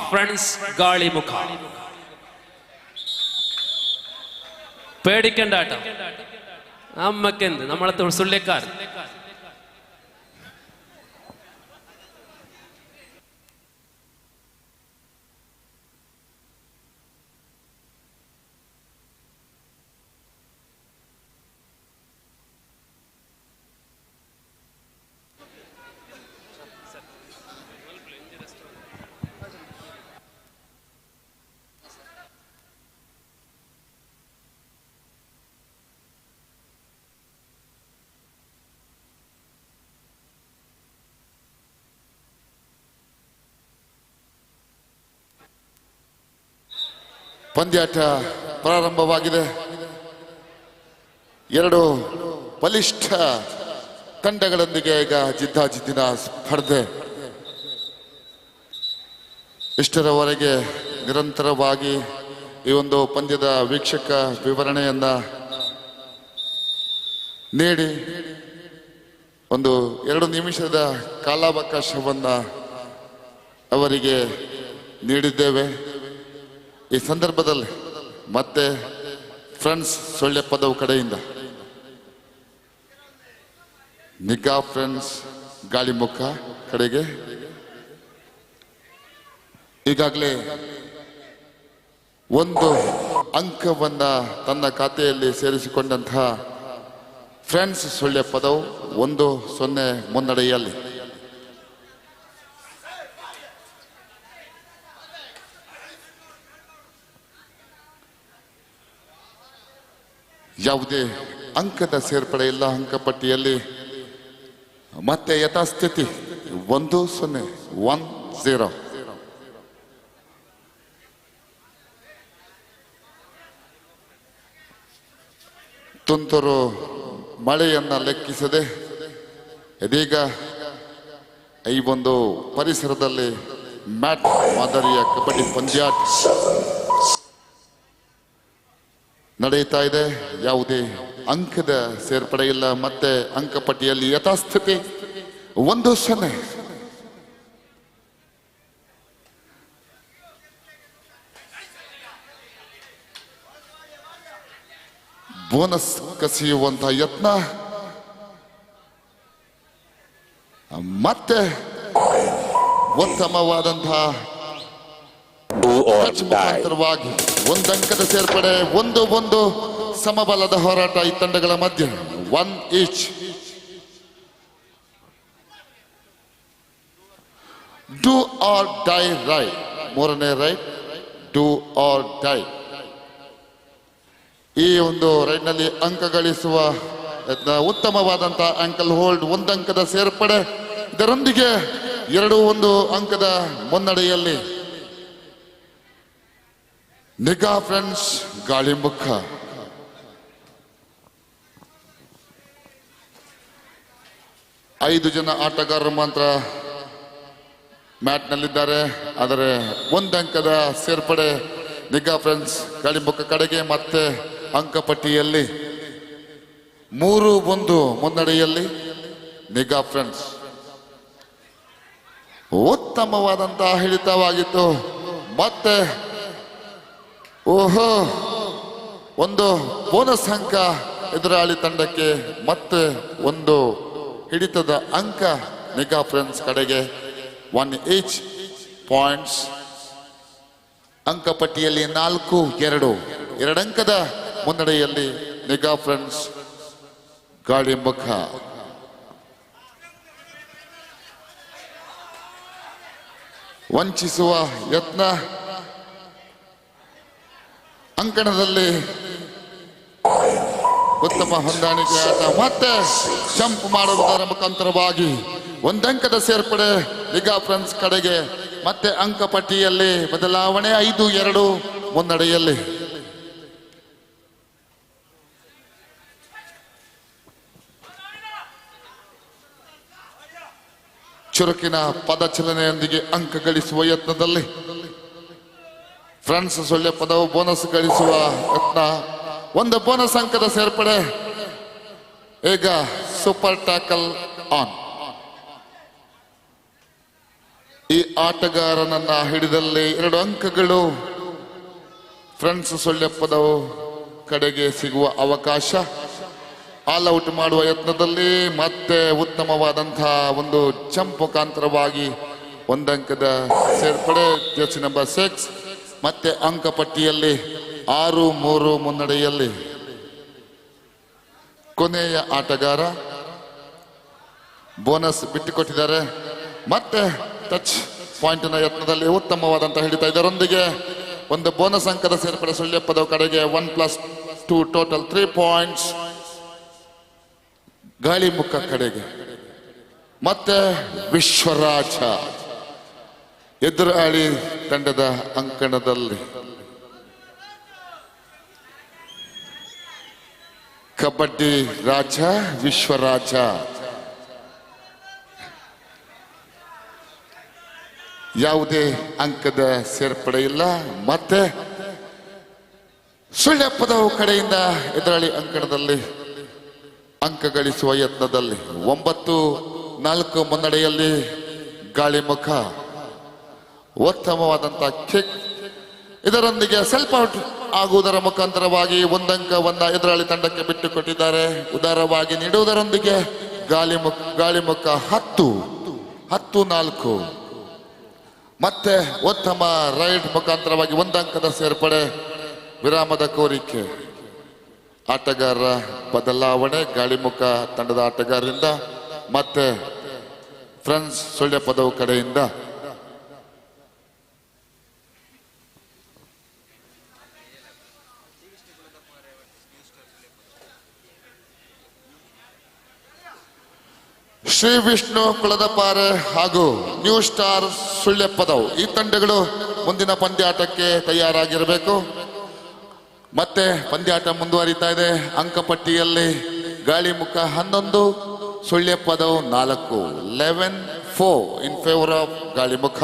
ಫ್ರೆಂಡ್ಸ್ ಗಾಳಿಮುಖ. പേടിക്കണ്ടാട്ട നമ്മക്കെന്ത്, നമ്മളെ സുള്ളിക്കാർ. ಪಂದ್ಯಾಟ ಪ್ರಾರಂಭವಾಗಿದೆ. ಎರಡು ಬಲಿಷ್ಠ ತಂಡಗಳೊಂದಿಗೆ ಈಗ ಜಿದ್ದಾಜಿದ್ದಿನ ಸ್ಪರ್ಧೆ. ಇಷ್ಟರವರೆಗೆ ನಿರಂತರವಾಗಿ ಈ ಒಂದು ಪಂದ್ಯದ ವೀಕ್ಷಕ ವಿವರಣೆಯನ್ನ ನೀಡಿ ಒಂದು 2 ನಿಮಿಷದ ಕಾಲಾವಕಾಶವನ್ನ ಅವರಿಗೆ ನೀಡಿದ್ದೇವೆ. ಈ ಸಂದರ್ಭದಲ್ಲಿ ಮತ್ತೆ ಫ್ರೆಂಡ್ಸ್ ಸೊಳ್ಳೆಪದವು ಕಡೆಯಿಂದ ನಿಗಾ ಫ್ರೆಂಡ್ಸ್ ಗಾಳಿಮುಖ ಕಡೆಗೆ ಈಗಾಗಲೇ 1 ಅಂಕವನ್ನ ತನ್ನ ಖಾತೆಯಲ್ಲಿ ಸೇರಿಸಿಕೊಂಡಂತಹ ಫ್ರೆಂಡ್ಸ್ ಸೊಳ್ಳೆಪದವು 1-0 ಮುನ್ನಡೆಯಲ್ಲಿ. ಯಾವುದೇ ಅಂಕದ ಸೇರ್ಪಡೆ ಇಲ್ಲ ಅಂಕಪಟ್ಟಿಯಲ್ಲಿ. ಮತ್ತೆ ಯಥಾಸ್ಥಿತಿ 1-0 1-0. ತುಂತುರು ಮಳೆಯನ್ನ ಲೆಕ್ಕಿಸದೆ ಇದೀಗ ಈ ಒಂದು ಪರಿಸರದಲ್ಲಿ ಮ್ಯಾಟ್ ಮಾದರಿಯ ಕಬಡ್ಡಿ ಪಂದ್ಯಾಟ ನಡೆಯುತ್ತಾ ಇದೆ. ಯಾವುದೇ ಅಂಕದ ಸೇರ್ಪಡೆ ಇಲ್ಲ. ಮತ್ತೆ ಅಂಕಪಟ್ಟಿಯಲ್ಲಿ ಯಥಾಸ್ಥಿತಿ 1-0. ಬೋನಸ್ ಕಸಿಯುವಂತಹ ಯತ್ನ, ಮತ್ತೆ ಉತ್ತಮವಾದಂತಹ ಮುಖಾಂತರವಾಗಿ 1 ಅಂಕದ ಸೇರ್ಪಡೆ. 1-1 ಸಮಬಲದ ಹೋರಾಟ ಈ ತಂಡಗಳ ಮಧ್ಯೆ. 1 each. Do or die right. 3ನೇ ರೈಟ್ ಡೂ ಆರ್ ಡೈ. ಈ ಒಂದು ರೈಡ್ ನಲ್ಲಿ ಅಂಕ ಗಳಿಸುವ ಉತ್ತಮವಾದಂತಹ ಆಂಕಲ್ ಹೋಲ್ಡ್. 1 ಅಂಕದ ಸೇರ್ಪಡೆ. ಇದರೊಂದಿಗೆ 2-1 ಅಂಕದ ಮುನ್ನಡೆಯಲ್ಲಿ ನಿಗಾ ಫ್ರೆಂಡ್ಸ್ ಗಾಳಿಮುಖ. ಐದು ಜನ ಆಟಗಾರರು ಮಾತ್ರ ಮ್ಯಾಟ್ ನಲ್ಲಿದ್ದಾರೆ. ಆದರೆ 1 ಅಂಕದ ಸೇರ್ಪಡೆ ನಿಗಾ ಫ್ರೆಂಡ್ಸ್ ಗಾಳಿಮುಖ ಕಡೆಗೆ. ಮತ್ತೆ ಅಂಕಪಟ್ಟಿಯಲ್ಲಿ 3-1 ಮುನ್ನಡೆಯಲ್ಲಿ ನಿಗಾ ಫ್ರೆಂಡ್ಸ್. ಉತ್ತಮವಾದಂತಹ ಹಿಡಿತವಾಗಿತ್ತು. ಮತ್ತೆ ಓಹೋ, 1 ಬೋನಸ್ ಅಂಕ ಎದುರಾಳಿ ತಂಡಕ್ಕೆ. ಮತ್ತೆ 1 ಹಿಡಿತದ ಅಂಕ ನಿಗಾ ಫ್ರೆಂಡ್ಸ್ ಕಡೆಗೆ. 1 ಈಚ್ ಪಾಯಿಂಟ್ಸ್. ಅಂಕಪಟ್ಟಿಯಲ್ಲಿ 4-2 2 ಅಂಕದ ಮುನ್ನಡೆಯಲ್ಲಿ ನಿಗಾ ಫ್ರೆಂಡ್ಸ್ ಗಾಳಿಮುಖ. ವಂಚಿಸುವ ಯತ್ನ. ಅಂಕಣದಲ್ಲಿ ಉತ್ತಮ ಹೊಂದಾಣಿಕೆ ಆಟ. ಮತ್ತೆ ಜಂಪ್ ಮಾಡುವುದರ ಮುಖಾಂತರವಾಗಿ ಒಂದಂಕದ ಸೇರ್ಪಡೆ ಲಿಗಾ ಫ್ರೆಂಡ್ಸ್ ಕಡೆಗೆ. ಮತ್ತೆ ಅಂಕಪಟ್ಟಿಯಲ್ಲಿ ಬದಲಾವಣೆ 5-2 ಮುನ್ನಡೆಯಲ್ಲಿ. ಚುರುಕಿನ ಪದಚಲನೆಯೊಂದಿಗೆ ಅಂಕ ಗಳಿಸುವ ಯತ್ನದಲ್ಲಿ ಫ್ರೆಂಡ್ಸ್ ಸೊಳ್ಳೆ ಪದವು ಬೋನಸ್ ಗಳಿಸುವ ಯತ್ನ. ಒಂದು ಬೋನಸ್ ಅಂಕದ ಸೇರ್ಪಡೆ. ಈಗ ಸೂಪರ್ ಟ್ಯಾಕಲ್ ಆನ್. ಈ ಆಟಗಾರನನ್ನ ಹಿಡಿದಲ್ಲಿ 2 ಅಂಕಗಳು ಫ್ರೆಂಡ್ಸ್ ಸೊಳ್ಳೆ ಪದವು ಕಡೆಗೆ ಸಿಗುವ ಅವಕಾಶ. ಆಲ್ ಔಟ್ ಮಾಡುವ ಯತ್ನದಲ್ಲಿ ಮತ್ತೆ ಉತ್ತಮವಾದಂತಹ ಒಂದು ಜಂಪ್ ಮುಖಾಂತರವಾಗಿ ಒಂದಂಕದ ಸೇರ್ಪಡೆ. ಜರ್ಸಿ ನಂಬರ್ 6 ಮತ್ತೆ ಅಂಕಪಟ್ಟಿಯಲ್ಲಿ 6-3 ಮುನ್ನಡೆಯಲ್ಲಿ. ಕೊನೆಯ ಆಟಗಾರ ಬೋನಸ್ ಬಿಟ್ಟುಕೊಟ್ಟಿದ್ದಾರೆ. ಮತ್ತೆ ಟಚ್ ಪಾಯಿಂಟ್ನ ಯತ್ನದಲ್ಲಿ ಉತ್ತಮವಾದಂತಹ ಹಿಡಿತ. ಇದರೊಂದಿಗೆ ಒಂದು ಬೋನಸ್ ಅಂಕದ ಸೇರ್ಪಡೆ ಸುಳ್ಯ ಪದವು ಕಡೆಗೆ. 1+2 ಟೋಟಲ್ 3 ಪಾಯಿಂಟ್ಸ್ ಗಾಳಿ ಮುಖ ಕಡೆಗೆ. ಮತ್ತೆ ವಿಶ್ವರಾಜ ಎದುರಾಳಿ ತಂಡದ ಅಂಕಣದಲ್ಲಿ. ಕಬಡ್ಡಿ ರಾಜ ವಿಶ್ವರಾಜ. ಯಾವುದೇ ಅಂಕದ ಸೇರ್ಪಡೆ ಇಲ್ಲ. ಮತ್ತೆ ಸುಳ್ಯ ಪದವು ಕಡೆಯಿಂದ ಎದುರಾಳಿ ಅಂಕಣದಲ್ಲಿ ಅಂಕ ಗಳಿಸುವ ಯತ್ನದಲ್ಲಿ. 9-4 ಮುನ್ನಡೆಯಲ್ಲಿ ಗಾಳಿ ಮುಖ. ಉತ್ತಮವಾದಂತಹ ಕಿಕ್. ಇದರೊಂದಿಗೆ ಸೆಲ್ಫ್ ಔಟ್ ಆಗುವುದರ ಮುಖಾಂತರವಾಗಿ ಒಂದಂಕವನ್ನ ಎದುರಾಳಿ ತಂಡಕ್ಕೆ ಬಿಟ್ಟುಕೊಟ್ಟಿದ್ದಾರೆ. ಉದಾರವಾಗಿ ನೀಡುವುದರೊಂದಿಗೆ ಗಾಳಿ ಮುಖ 10-4. ಮತ್ತೆ ಉತ್ತಮ ರೈಡ್ ಮುಖಾಂತರವಾಗಿ ಒಂದಂಕದ ಸೇರ್ಪಡೆ. ವಿರಾಮದ ಕೋರಿಕೆ. ಆಟಗಾರರ ಬದಲಾವಣೆ ಗಾಳಿಮುಖ ತಂಡದ ಆಟಗಾರರಿಂದ ಮತ್ತೆ ಫ್ರೆಂಡ್ಸ್ ಸುಳ್ಯ ಪದವು ಕಡೆಯಿಂದ. ಶ್ರೀ ವಿಷ್ಣು ಕುಳದಪಾರೆ ಹಾಗೂ ನ್ಯೂ ಸ್ಟಾರ್ ಸುಳ್ಯ ಪದವು ಈ ತಂಡಗಳು ಮುಂದಿನ ಪಂದ್ಯಾಟಕ್ಕೆ ತಯಾರಾಗಿರಬೇಕು. ಮತ್ತೆ ಪಂದ್ಯಾಟ ಮುಂದುವರಿತಾ ಇದೆ. ಅಂಕಪಟ್ಟಿಯಲ್ಲಿ ಗಾಳಿ ಮುಖ 11, ಸುಳ್ಯ ಪದವು 4. 11-4 ಇನ್ ಫೇವರ್ ಆಫ್ ಗಾಳಿ ಮುಖ.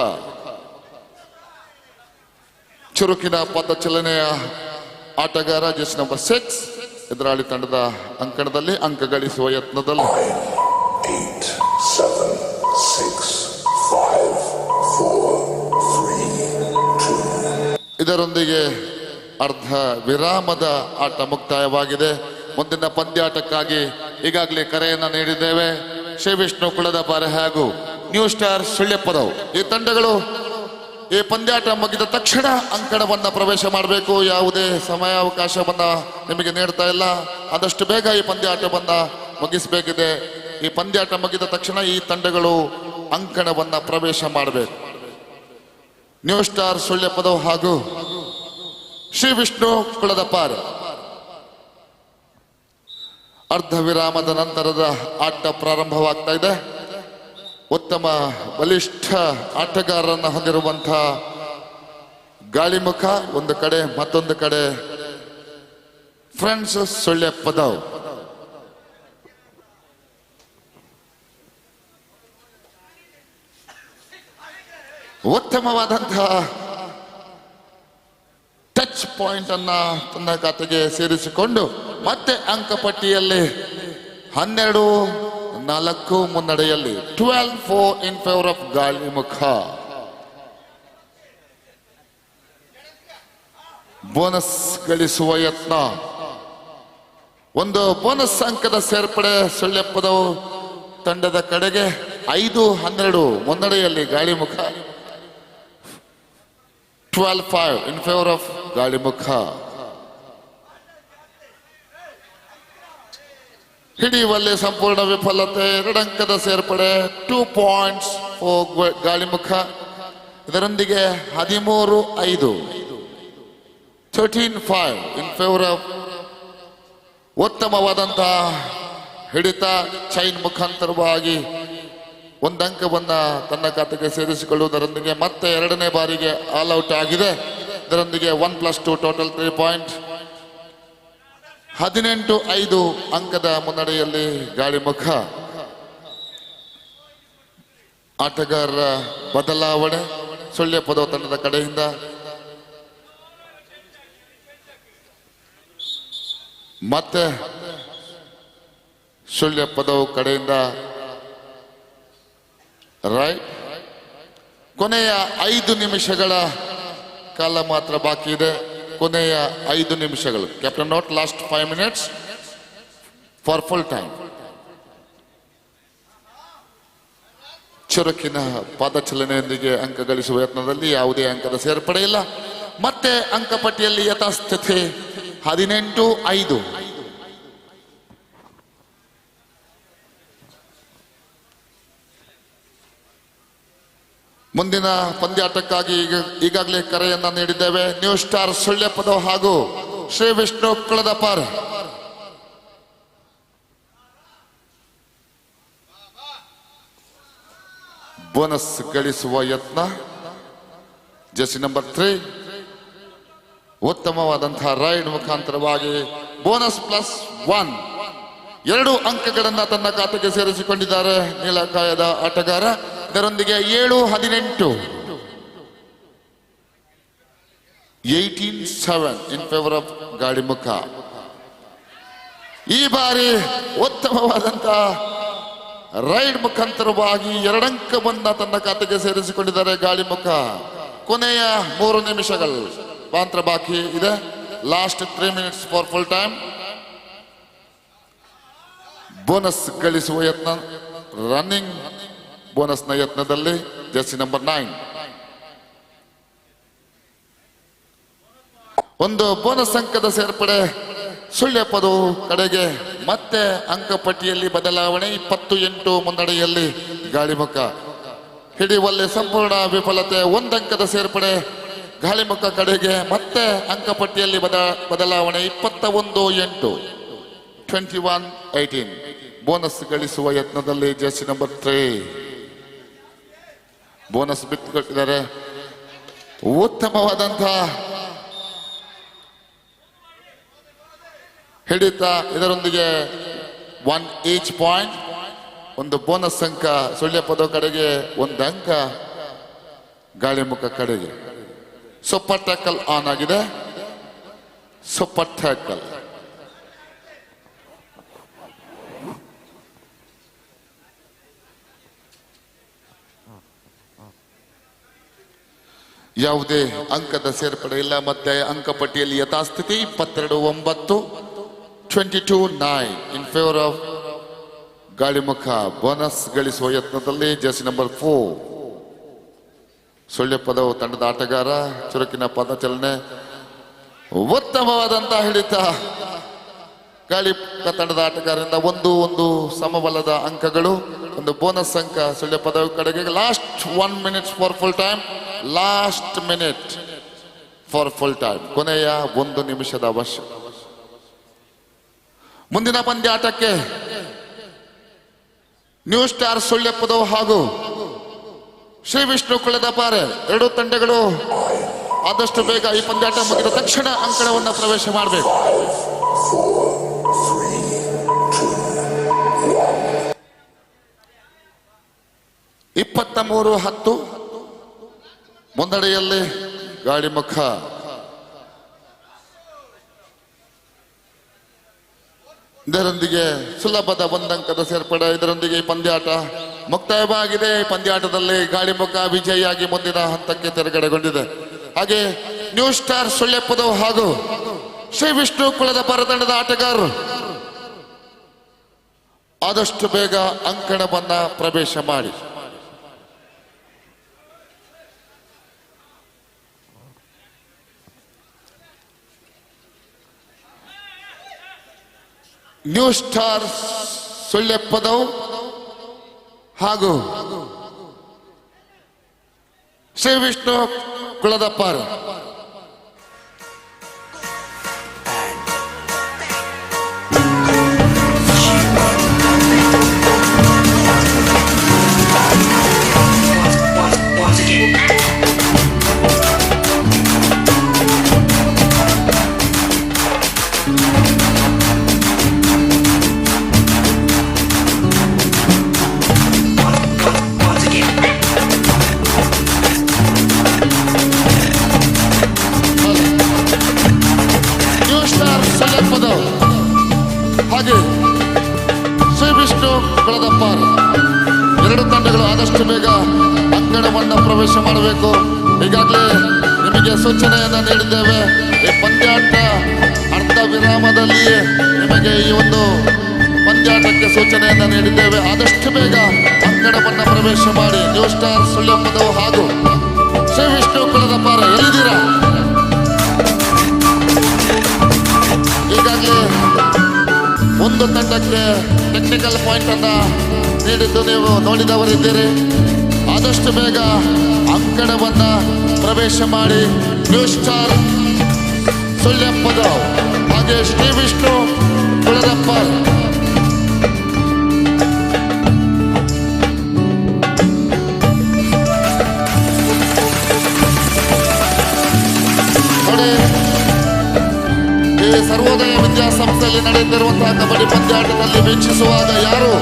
ಚುರುಕಿನ ಪದಚಲನೆಯ ಆಟಗಾರ ಜೆರ್ಸಿ ನಂಬರ್ 6 ಎದುರಾಳಿ ತಂಡದ ಅಂಕಣದಲ್ಲಿ ಅಂಕ ಗಳಿಸುವ ಯತ್ನದಲ್ಲಿ. 8, 7, 6, 5, 4, 3, 2. ಇದರೊಂದಿಗೆ ಅರ್ಧ ವಿರಾಮದ ಆಟ ಮುಕ್ತಾಯವಾಗಿದೆ. ಮುಂದಿನ ಪಂದ್ಯಾಟಕ್ಕಾಗಿ ಈಗಾಗಲೇ ಕರೆಯನ್ನು ನೀಡಿದ್ದೇವೆ. ಶ್ರೀ ವಿಷ್ಣು ಕುಳದಪಾರೆ ಹಾಗೂ ನ್ಯೂ ಸ್ಟಾರ್ ಸುಳ್ಯ ಪದವು ಈ ತಂಡಗಳು ಈ ಪಂದ್ಯಾಟ ಮುಗಿದ ತಕ್ಷಣ ಅಂಕಣವನ್ನ ಪ್ರವೇಶ ಮಾಡಬೇಕು. ಯಾವುದೇ ಸಮಯಾವಕಾಶವನ್ನ ನಿಮಗೆ ನೀಡ್ತಾ ಇಲ್ಲ. ಆದಷ್ಟು ಬೇಗ ಈ ಪಂದ್ಯಾಟವನ್ನ ಮುಗಿಸಬೇಕಿದೆ. ಈ ಪಂದ್ಯಾಟ ಮುಗಿದ ತಕ್ಷಣ ಈ ತಂಡಗಳು ಅಂಕಣವನ್ನ ಪ್ರವೇಶ ಮಾಡಬೇಕು. ನ್ಯೂ ಸ್ಟಾರ್ ಸುಳ್ಯ ಪದವು ಹಾಗೂ ಶ್ರೀ ವಿಷ್ಣು ಕುಳದಪಾರೆ. ಅರ್ಧ ವಿರಾಮದ ನಂತರದ ಆಟ ಪ್ರಾರಂಭವಾಗ್ತಾ ಇದೆ. ಉತ್ತಮ ಬಲಿಷ್ಠ ಆಟಗಾರರನ್ನು ಹೊಂದಿರುವಂತಹ ಗಾಳಿಮುಖ ಒಂದು ಕಡೆ, ಮತ್ತೊಂದು ಕಡೆ ಫ್ರೆಂಡ್ಸ್ ಸುಳ್ಯ ಪದವು. ಉತ್ತಮವಾದಂತಹ ಟಚ್ ಪಾಯಿಂಟ್ ಅನ್ನ ತನ್ನ ಖಾತೆಗೆ ಸೇರಿಸಿಕೊಂಡು ಮತ್ತೆ ಅಂಕಪಟ್ಟಿಯಲ್ಲಿ 12-4 ಮುನ್ನಡೆಯಲ್ಲಿ. 12-4 ಇನ್ ಫೇವರ್ ಆಫ್ ಗಾಳಿಮುಖ. ಬೋನಸ್ ಗಳಿಸುವ ಯತ್ನ. ಒಂದು ಬೋನಸ್ ಅಂಕದ ಸೇರ್ಪಡೆ ಸುಳ್ಯ ಪದವು ತಂಡದ ಕಡೆಗೆ. 5-12 ಮುನ್ನಡೆಯಲ್ಲಿ ಗಾಳಿಮುಖ. 12-5 ಇನ್ ಫೇವರ್ ಆಫ್ ಗಾಳಿಮುಖ. ಹಿಡಿಯುವಲ್ಲಿ ಸಂಪೂರ್ಣ ವಿಫಲತೆ. 2 ಅಂಕದ ಸೇರ್ಪಡೆ. 2 ಪಾಯಿಂಟ್ಸ್ ಫಾರ್ ಗಾಳಿಮುಖ. ಇದರೊಂದಿಗೆ 13-5 13-5 ಇನ್ ಫೇವರ್ ಆಫ್ ಉತ್ತಮವಾದಂತಹ ಹಿಡಿತ ಚೈನ್ ಮುಖಾಂತರವಾಗಿ ಒಂದು ಅಂಕವನ್ನ ತನ್ನ ಖಾತೆಗೆ ಸೇರಿಸಿಕೊಳ್ಳುವುದರೊಂದಿಗೆ ಮತ್ತೆ ಎರಡನೇ ಬಾರಿಗೆ ಆಲ್ ಔಟ್ ಆಗಿದೆ. ಇದರೊಂದಿಗೆ 1+2 ಟೋಟಲ್ 3 ಪಾಯಿಂಟ್. 18-5 ಅಂಕದ ಮುನ್ನಡೆಯಲ್ಲಿ ಗಾಳಿಮುಖ. ಆಟಗಾರರ ಬದಲಾವಣೆ ಸುಳ್ಯ ಪದವ ತಂಡದ ಕಡೆಯಿಂದ. ಮತ್ತೆ ಸುಳ್ಯ ಪದವು ಕಡೆಯಿಂದ ರೈಟ್. ಕೊನೆಯ 5 ನಿಮಿಷಗಳ ಕಾಲ ಮಾತ್ರ ಬಾಕಿ ಇದೆ. ಕೊನೆಯ 5 ನಿಮಿಷಗಳು. Captain note, last 5 minutes for full time. ಚುರುಕಿನ ಪಾದಚಲನೆಯೊಂದಿಗೆ ಅಂಕ ಗಳಿಸುವ ಯತ್ನದಲ್ಲಿ ಯಾವುದೇ ಅಂಕದ ಸೇರ್ಪಡೆ ಇಲ್ಲ. ಮತ್ತೆ ಅಂಕಪಟ್ಟಿಯಲ್ಲಿ ಯಥಾಸ್ಥಿತಿ 18-5. ಮುಂದಿನ ಪಂದ್ಯಾಟಕ್ಕಾಗಿ ಈಗಾಗಲೇ ಕರೆಯನ್ನ ನೀಡಿದ್ದೇವೆ. ನ್ಯೂ ಸ್ಟಾರ್ ಸುಳ್ಯ ಪದವ ಹಾಗೂ ಶ್ರೀ ವಿಷ್ಣು ಕುಳದಪರ್. ಬೋನಸ್ ಗಳಿಸುವ ಯತ್ನ. ಜೆರ್ಸಿ ನಂಬರ್ 3 ಉತ್ತಮವಾದಂತಹ ರೈಡ್ ಮುಖಾಂತರವಾಗಿ ಬೋನಸ್ +1 2 ಅಂಕಗಳನ್ನ ತನ್ನ ಖಾತೆಗೆ ಸೇರಿಸಿಕೊಂಡಿದ್ದಾರೆ ನೀಲಕಾಯದ ಆಟಗಾರ. ಇದರೊಂದಿಗೆ 7-18 18-7 ಇನ್ ಫೇವರ್ ಆಫ್ ಗಾಳಿಮುಖ. ಈ ಬಾರಿ ಉತ್ತಮವಾದಂತಹ ರೈಡ್ ಮುಖಾಂತರವಾಗಿ 2 ಅಂಕವನ್ನ ತನ್ನ ಖಾತೆಗೆ ಸೇರಿಸಿಕೊಂಡಿದ್ದಾರೆ ಗಾಳಿಮುಖ. ಕೊನೆಯ 3 ನಿಮಿಷಗಳು ಮಾತ್ರ ಬಾಕಿ ಇದೆ. Last 3 minutes for full time. Bonus ಗಳಿಸುವ ಯತ್ನ, ರನ್ನಿಂಗ್ ಬೋನಸ್ನ ಯತ್ನದಲ್ಲಿ ಜೆರ್ಸಿ ನಂಬರ್ 9. ಒಂದು ಬೋನಸ್ ಅಂಕದ ಸೇರ್ಪಡೆ ಸುಳ್ಯ ಪದವು ಕಡೆಗೆ. ಮತ್ತೆ ಅಂಕಪಟ್ಟಿಯಲ್ಲಿ ಬದಲಾವಣೆ. 28 ಮುನ್ನಡೆಯಲ್ಲಿ ಗಾಳಿಮುಖ. ಹಿಡಿಯುವಲ್ಲಿ ಸಂಪೂರ್ಣ ವಿಫಲತೆ. 1 ಅಂಕದ ಸೇರ್ಪಡೆ ಗಾಳಿಮುಖ ಕಡೆಗೆ. ಮತ್ತೆ ಅಂಕಪಟ್ಟಿಯಲ್ಲಿ ಬದಲಾವಣೆ. 21-8 21-18 ಬೋನಸ್ ಗಳಿಸುವ ಯತ್ನದಲ್ಲಿ ಜೆರ್ಸಿ ನಂಬರ್ 3 ಬೋನಸ್ ಬಿಟ್ಟುಕೊಟ್ಟಿದ್ದಾರೆ. ಉತ್ತಮವಾದಂತಹ ಹಿಡಿತ. ಇದರೊಂದಿಗೆ 1 each ಪಾಯಿಂಟ್. ಒಂದು ಬೋನಸ್ ಅಂಕ ಸುಳ್ಯ ಪದವ ಕಡೆಗೆ, 1 ಅಂಕ ಗಾಳಿಮುಖ ಕಡೆಗೆ. ಸೂಪರ್ ಟ್ಯಾಕಲ್ ಆನ್ ಆಗಿದೆ. Super tackle. ಯಾವುದೇ ಅಂಕದ ಸೇರ್ಪಡೆ ಇಲ್ಲ. ಮತ್ತೆ ಅಂಕಪಟ್ಟಿಯಲ್ಲಿ ಯಥಾಸ್ಥಿತಿ 22-9 22-9 ಇನ್ ಫೇವರ್ ಆಫ್ ಗಾಳಿಮುಖ. ಬೋನಸ್ ಗಳಿಸುವ ಯತ್ನದಲ್ಲಿ ಜೆರ್ಸಿ ನಂಬರ್ 4 ಸುಳ್ಯ ಪದವು ತಂಡದ ಆಟಗಾರ. ಚುರುಕಿನ ಪದಚಲನೆ, ಉತ್ತಮವಾದಂತಹ ಹಿಡಿತ ಗಾಳಿಮುಖ ತಂಡದ ಆಟಗಾರರಿಂದ. 1 ಸಮಬಲದ ಅಂಕಗಳು. ಒಂದು ಬೋನಸ್ ಅಂಕ ಸುಳ್ಯ ಪದವು ಕಡೆಗೆ. Last 1 minute for full time. Last minute for full time. ಕೊನೆಯ 1 ನಿಮಿಷದ ಅವಶ್ಯ. ಮುಂದಿನ ಪಂದ್ಯಾಟಕ್ಕೆ ನ್ಯೂ ಸ್ಟಾರ್ ಸುಳ್ಯ ಪದವು ಹಾಗೂ ಶ್ರೀ ವಿಷ್ಣು ಕುಳದಪಾರೆ 2 ತಂಡಗಳು ಆದಷ್ಟು ಬೇಗ ಈ ಪಂದ್ಯಾಟ ಮುಗಿದ ತಕ್ಷಣ ಅಂಕಣವನ್ನು ಪ್ರವೇಶ ಮಾಡಬೇಕು. 23-10 ಮುನ್ನಡೆಯಲ್ಲಿ ಗಾಳಿಮುಖ. ಇದರೊಂದಿಗೆ ಸುಲಭದ 1 ಅಂಕದ ಸೇರ್ಪಡೆ. ಇದರೊಂದಿಗೆ ಈ ಪಂದ್ಯಾಟ ಮುಕ್ತಾಯವಾಗಿದೆ. ಪಂದ್ಯಾಟದಲ್ಲಿ ಗಾಳಿಮುಖ ವಿಜಯಿಯಾಗಿ ಮುಂದಿನ ಹಂತಕ್ಕೆ ತೆರೆಗಡೆಗೊಂಡಿದೆ. ಹಾಗೆ ನ್ಯೂ ಸ್ಟಾರ್ ಸುಳ್ಯ ಪದವು ಹಾಗೂ ಶ್ರೀ ವಿಷ್ಣು ಕುಳದಪರ ತಂಡದ ಆಟಗಾರರು ಆದಷ್ಟು ಬೇಗ ಅಂಕಣವನ್ನ ಪ್ರವೇಶ ಮಾಡಿ. ನ್ಯೂ ಸ್ಟಾರ್ ಸುಳ್ಯ ಪದವು ಹಾಗೂ ಶ್ರೀ ವಿಷ್ಣು ಕುಳದಪರ್ ಅಂಕಣವನ್ನು ಪ್ರವೇಶ ಮಾಡಬೇಕು. ಈಗಾಗಲೇ ನಿಮಗೆ ಸೂಚನೆಯನ್ನು ನೀಡಿದ್ದೇವೆ. ಈ ಪಂದ್ಯಾಟ ಅರ್ಧ ವಿರಾಮದಲ್ಲಿ ನಿಮಗೆ ಈ ಒಂದು ಪಂದ್ಯಾಟಕ್ಕೆ ಸೂಚನೆಯನ್ನು ನೀಡಿದ್ದೇವೆ. ಆದಷ್ಟು ಬೇಗ ಅಂಕಣವನ್ನು ಪ್ರವೇಶ ಮಾಡಿ. ನ್ಯೂ ಸ್ಟಾರ್ ಸುಳ್ಯಪ್ಪದವು ಹಾಗೂ ಶ್ರೀ ವಿಷ್ಣು ಕುಲದಪಾರ ಎಲ್ಲಿದ್ದೀರಾ? ಈಗಾಗಲೇ ಒಂದು ತಂಡಕ್ಕೆ ಟೆಕ್ನಿಕಲ್ ಪಾಯಿಂಟ್ ಅನ್ನ ನೀಡಿದ್ದು ನೀವು ನೋಡಿದವರಿದ್ದೀರಿ. ಆದಷ್ಟು ಬೇಗ ಅಂಕಣವನ್ನ ಪ್ರವೇಶ ಮಾಡಿ. ನ್ಯೂ ಸ್ಟಾರ್ ಸುಳ್ಯಪ್ಪದ ಹಾಗೆ ಶ್ರೀ ವಿಷ್ಣು ಕುಳದಪ್ಪ ನೋಡಿ, ಈ ಸರ್ವೋದಯ ವಿದ್ಯಾಸಂಸ್ಥೆಯಲ್ಲಿ ನಡೆಯುತ್ತಿರುವಂತಹ ಕಬಡ್ಡಿ ಪಂದ್ಯಾಟದಲ್ಲಿ ವೀಕ್ಷಿಸುವಾಗ ಯಾರು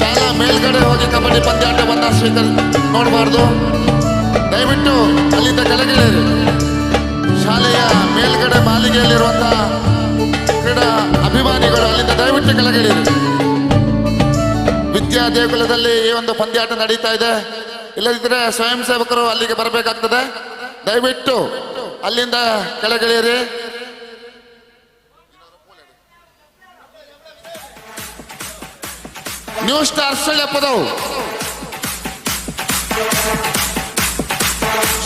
ಶಾಲಾ ಮೇಲ್ಗಡೆ ಹೋಗಿ ಕಬಡ್ಡಿ ಪಂದ್ಯಾಟವನ್ನು ನೋಡಬಾರ್ದು. ದಯವಿಟ್ಟು ಅಲ್ಲಿಂದ ಕೆಳಗಿಳಿಯಿರಿ. ಶಾಲೆಯ ಮೇಲ್ಗಡೆ ಮಾಲಿಗೆಯಲ್ಲಿರುವಂತಹ ಕ್ರೀಡಾ ಅಭಿಮಾನಿಗಳು ಅಲ್ಲಿಂದ ದಯವಿಟ್ಟು ಕೆಳಗಿಳಿಯಿರಿ. ವಿದ್ಯಾ ದೇಗುಲದಲ್ಲಿ ಈ ಒಂದು ಪಂದ್ಯಾಟ ನಡೀತಾ ಇದೆ. ಇಲ್ಲದಿದ್ದರೆ ಸ್ವಯಂ ಸೇವಕರು ಅಲ್ಲಿಗೆ ಬರಬೇಕಾಗ್ತದೆ. ದಯವಿಟ್ಟು ಅಲ್ಲಿಂದ ಕೆಳಗಿಳಿಯಿರಿ. ನ್ಯೂ ಸ್ಟಾರ್ ಸುಳ್ಯಪ್ಪದವು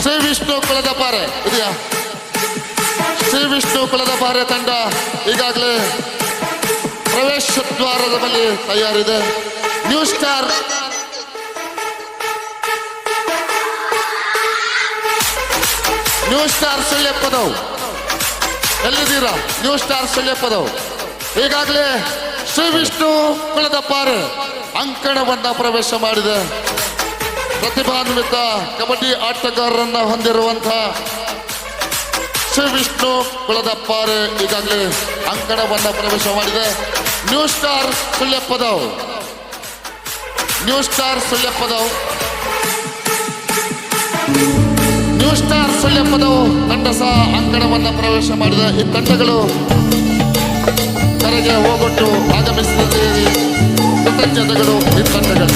ಶ್ರೀ ವಿಷ್ಣು ಕುಲದಪಾರೆ ಇದೆಯಾ? ಶ್ರೀ ವಿಷ್ಣು ಕುಲದಪಾರೆ ತಂಡ ಈಗಾಗಲೇ ಪ್ರವೇಶ ದ್ವಾರದ ಬಳಿ ತಯಾರಿದೆ. ನ್ಯೂ ಸ್ಟಾರ್ ಸುಳ್ಯಪ್ಪದವು ಎಲ್ಲಿದ್ದೀರಾ? ನ್ಯೂ ಸ್ಟಾರ್ ಸುಳ್ಯಪ್ಪದವು ಈಗಾಗಲೇ ಶ್ರೀ ವಿಷ್ಣು ಕುಲದಪಾರೆ ಅಂಕಣವನ್ನ ಪ್ರವೇಶ ಮಾಡಿದೆ. ಪ್ರತಿಭಾನ್ವಿತ ಕಬಡ್ಡಿ ಆಟಗಾರರನ್ನ ಹೊಂದಿರುವಂತಹ ಶ್ರೀ ವಿಷ್ಣು ಕುಲದಪಾರೆ ಈಗಾಗಲೇ ಅಂಕಣವನ್ನ ಪ್ರವೇಶ ಮಾಡಿದೆ. ನ್ಯೂ ಸ್ಟಾರ್ ಸುಳ್ಯಪ್ಪದವು ನ್ಯೂ ಸ್ಟಾರ್ ಸುಳ್ಯಪ್ಪದವು ತಂಡ ಸಹ ಅಂಕಣವನ್ನ ಪ್ರವೇಶ ಮಾಡಿದೆ. ಈ ತಂಡಗಳು ಕರೆಗೆ ಹೋಗೊಟ್ಟು ಆಗಮಿಸಿದ್ದೀರಿ. ಕೃತಜ್ಞತೆಗಳು ಈ ತಂಡಗಳು.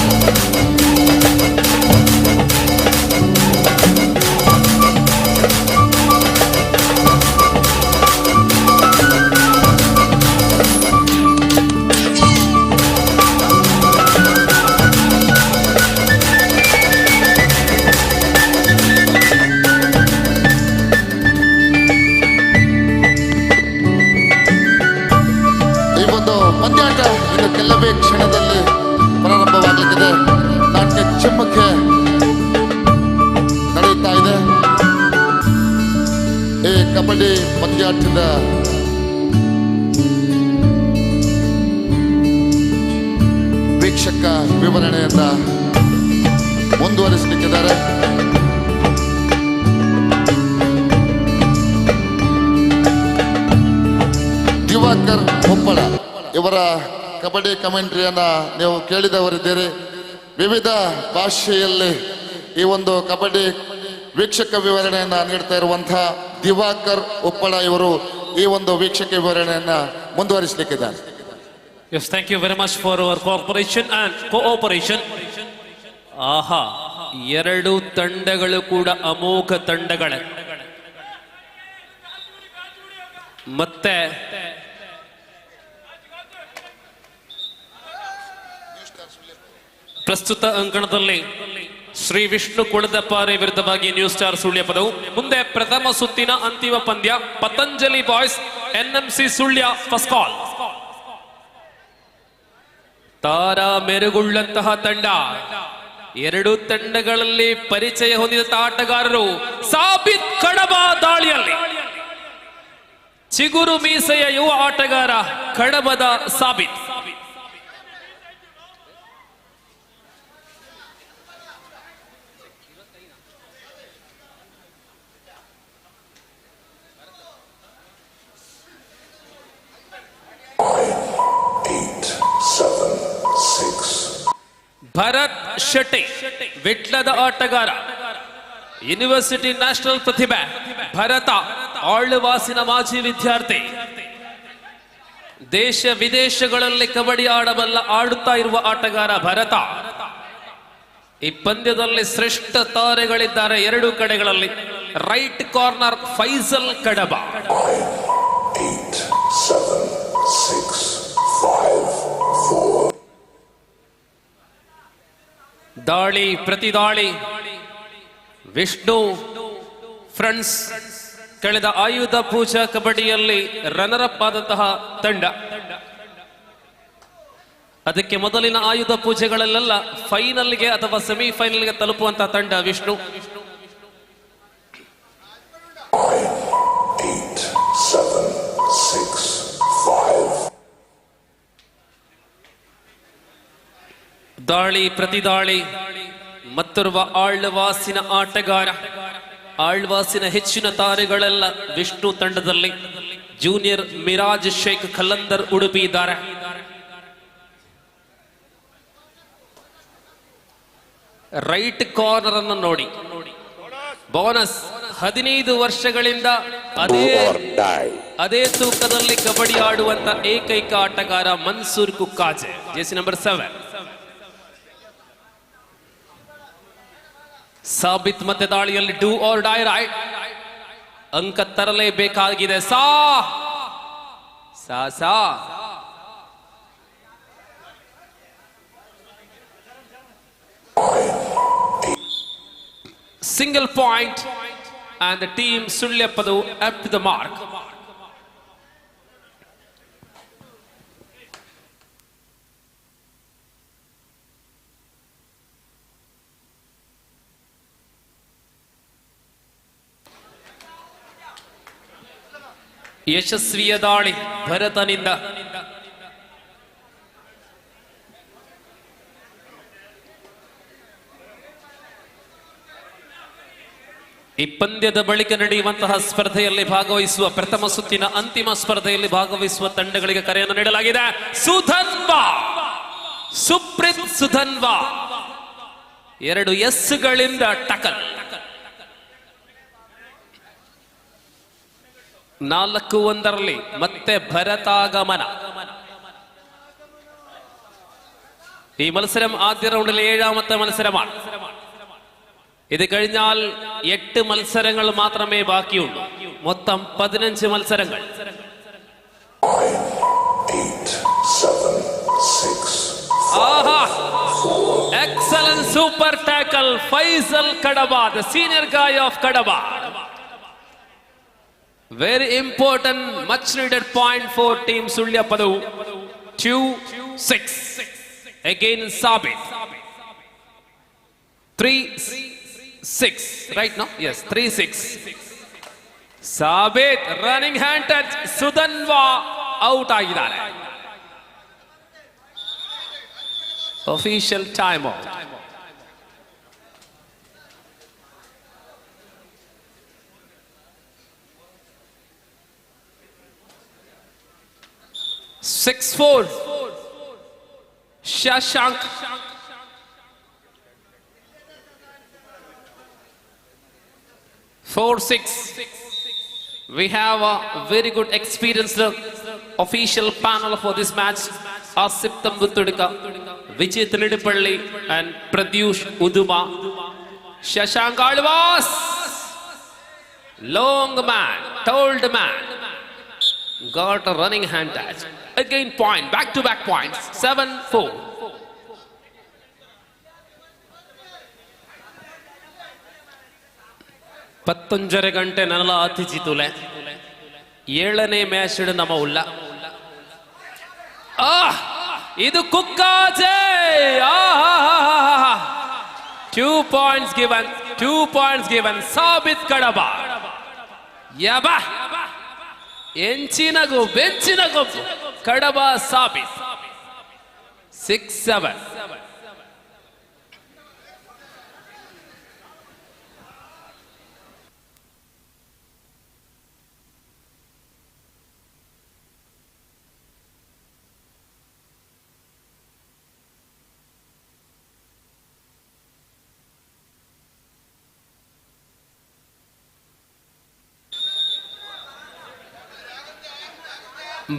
ಪಂದ್ಯಾಟ ಇನ್ನು ಕೆಲವೇ ಕ್ಷಣದಲ್ಲಿ ಪ್ರಾರಂಭವಾಗಲಿದೆ. ನಾಟ್ಯ ಚಿಮ್ಮಕ್ಕೆ ನಡೆಯುತ್ತಾ ಇದೆ. ಈ ಕಬಡ್ಡಿ ಪಂದ್ಯಾಟದ ವೀಕ್ಷಕ ವಿವರಣೆಯನ್ನ ಮುಂದುವರಿಸಲಿಕ್ಕಿದ್ದಾರೆ. ದಿವಾಕರ್ ಕೊಪ್ಪಳ ಇವರ ಕಬಡ್ಡಿ ಕಮೆಂಟ್ರಿಯನ್ನ ನೀವು ಕೇಳಿದವರಿದ್ದೀರಿ. ವಿವಿಧ ಭಾಷೆಯಲ್ಲಿ ಈ ಒಂದು ಕಬಡ್ಡಿ ವೀಕ್ಷಕ ವಿವರಣೆಯನ್ನ ನೀಡ್ತಾ ಇರುವಂತಹ ದಿವಾಕರ್ ಉಪ್ಪಳ ಇವರು ಈ ಒಂದು ವೀಕ್ಷಕ ವಿವರಣೆಯನ್ನ ಮುಂದುವರಿಸಲಿಕ್ಕಿದ್ದಾರೆ. Yes, thank you very much for our cooperation and cooperation. ಆಹಾ, ಎರಡು ತಂಡಗಳು ಕೂಡ ಅಮೋಘ ತಂಡಗಳೇ. ಮತ್ತೆ ಪ್ರಸ್ತುತ ಅಂಕಣದಲ್ಲಿ ಶ್ರೀ ವಿಷ್ಣು ಕುಳದಪಾರೆ ವಿರುದ್ಧವಾಗಿ ನ್ಯೂ ಸ್ಟಾರ್ ಸುಳ್ಯಪದವು. ಮುಂದೆ ಪ್ರಥಮ ಸುತ್ತಿನ ಅಂತಿಮ ಪಂದ್ಯ Patanjali boys NMC Sulya first call. ತಾರಾ ಮೆರುಗುಳ್ಳಂತಹ ತಂಡ. ಎರಡು ತಂಡಗಳಲ್ಲಿ ಪರಿಚಯ ಹೊಂದಿದ ಆಟಗಾರರು. ಸಾಬಿತ್ ಕಡಬ ದಾಳಿಯಲ್ಲಿ ಚಿಗುರು ಮೀಸೆಯ ಯುವ ಆಟಗಾರ ಕಡಬದ ಸಾಬಿತ್. ಭರತ್ ಶೆಟ್ಟಿ ವಿಟ್ಲದ ಆಟಗಾರ, ಯೂನಿವರ್ಸಿಟಿ ನ್ಯಾಷನಲ್ ಪ್ರತಿಭೆ. ಭರತ ಆಳ್ವಾಸಿನ ಮಾಜಿ ವಿದ್ಯಾರ್ಥಿ. ದೇಶ ವಿದೇಶಗಳಲ್ಲಿ ಕಬಡ್ಡಿ ಆಡುತ್ತಾ ಇರುವ ಆಟಗಾರ ಭರತ. ಈ ಪಂದ್ಯದಲ್ಲಿ ಶ್ರೇಷ್ಠ ತಾರೆಗಳಿದ್ದಾರೆ ಎರಡೂ ಕಡೆಗಳಲ್ಲಿ. ರೈಟ್ ಕಾರ್ನರ್ ಫೈಸಲ್ ಕಡಬ, 8, 7, 6, 5, 4. ದಾಳಿ ಪ್ರತಿದಾಳಿ ವಿಷ್ಣು ಫ್ರೆಂಡ್ಸ್ ಕಳೆದ ಆಯುಧ ಪೂಜಾ ಕಬಡ್ಡಿಯಲ್ಲಿ ರನ್ನರ್ ಅಪ್ ಆದಂತಹ ತಂಡ. ಅದಕ್ಕೆ ಮೊದಲಿನ ಆಯುಧ ಪೂಜೆಗಳಲ್ಲೆಲ್ಲ ಫೈನಲ್ಗೆ ಅಥವಾ ಸೆಮಿಫೈನಲ್ಗೆ ತಲುಪುವಂತಹ ತಂಡ ವಿಷ್ಣು. 8, 7, 6, 5. ದಾಳಿ ಪ್ರತಿದಾಳಿ ಮತ್ತೋರ್ವ ಆಳ್ವಾಸಿನ ಆಟಗಾರ. ಆಳ್ವಾಸಿನ ಹೆಚ್ಚಿನ ತಾರೆಗಳೆಲ್ಲ ವಿಷ್ಣು ತಂಡದಲ್ಲಿ. ಜೂನಿಯರ್ ಮಿರಾಜ್ ಶೇಖ್ ಖಲಂದರ್ ಉಡುಪಿ ಇದ್ದಾರೆ. ರೈಟ್ ಕಾರ್ನರ್ ಅನ್ನು ನೋಡಿ, ಬೋನಸ್ 15 ವರ್ಷಗಳಿಂದ ಅದೇ ತೂಕದಲ್ಲಿ ಕಬಡ್ಡಿ ಆಡುವಂತ ಏಕೈಕ ಆಟಗಾರ ಮನ್ಸೂರ್ ಕುಕ್ಕಾಜೆ, ಜೆಸಿ ನಂಬರ್ 7. ಸಾಬಿತ್ ಮತ್ತೆ ದಾಳಿಯಲ್ಲಿ ಡೂ ಆರ್ ಡೈ ರೈಟ್. ಅಂಕ ತರಲೇಬೇಕಾಗಿದೆ. ಸಾ single point and the team Sulyapadu up to the mark. ಯಶಸ್ವಿಯ ದಾಳಿ ಭರತನಿಂದ. ಈ ಪಂದ್ಯದ ಬಳಿಕ ನಡೆಯುವಂತಹ ಸ್ಪರ್ಧೆಯಲ್ಲಿ ಭಾಗವಹಿಸುವ ಪ್ರಥಮ ಸುತ್ತಿನ ಅಂತಿಮ ಸ್ಪರ್ಧೆಯಲ್ಲಿ ಭಾಗವಹಿಸುವ ತಂಡಗಳಿಗೆ ಕರೆಯನ್ನು ನೀಡಲಾಗಿದೆ. ಸುಧನ್ವಾ, ಸುಪ್ರೀತ್ ಸುಧನ್ವಾ 2 ಎಸ್ಗಳಿಂದ ಟಕಲ್. 4-1 ಮತ್ತೆ ಭರತಾಗಮನ. ഈ മത്സരം ആദ്യ റൗണ്ടിൽ 7ാമത്തെ മത്സരമാണ്. ഇത് കഴിഞ്ഞാൽ 8 മത്സരങ്ങൾ മാത്രമേ ബാക്കിയുള്ളൂ. മൊത്തം 15 മത്സരങ്ങൾ. 8, 7, 6, 5, 4. Excellent super tackle Faisal Kadaba, the senior guy of Kadaba. Very important, much needed point for team Sulyapadu. 2-6. Again Sabit. 3-6. Right now? Yes, 3-6. Sabit running hand touch. Sudanva out ಆಗಿದ್ದಾರೆ. Official timeout. Six-4. Shashank. Four, 6. We have a very good experienced official panel for this match. Asif Tambutudika, Vijay Nidipalli and Pradyush Uduma. Shashank Alvas. Long man, told man. Got a running hand touch. Again point, back-to-back points. 7-4. ಪತ್ತೊಂಜರೆ ಗಂಟೆ ನನಲ ಅತಿಜಿತುಲೆ 7ನೇ match ನಮ್ಮ ಉಲ್ಲ. ಇದು Kukkaje. 2 points given. 2 points given. ಸಾಬಿತ್ ಕಡಬ. ಯಬಾ ಎಂಚಿನಗು ಬೆಂಚಿನಗು ಕಡಬ ಸಾಬಿತ್. 6-7.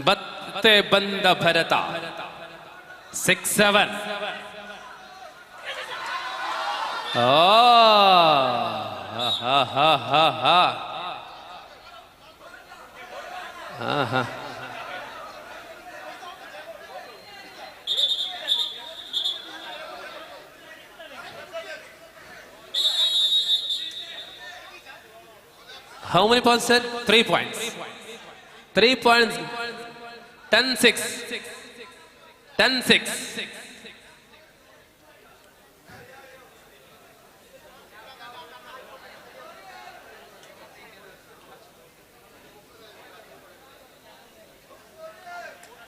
ಬತ್ತೆ ಬಂದ Bharata. 6-7. How many points, sir? 3 points. 3 points. 10-6. 10-6.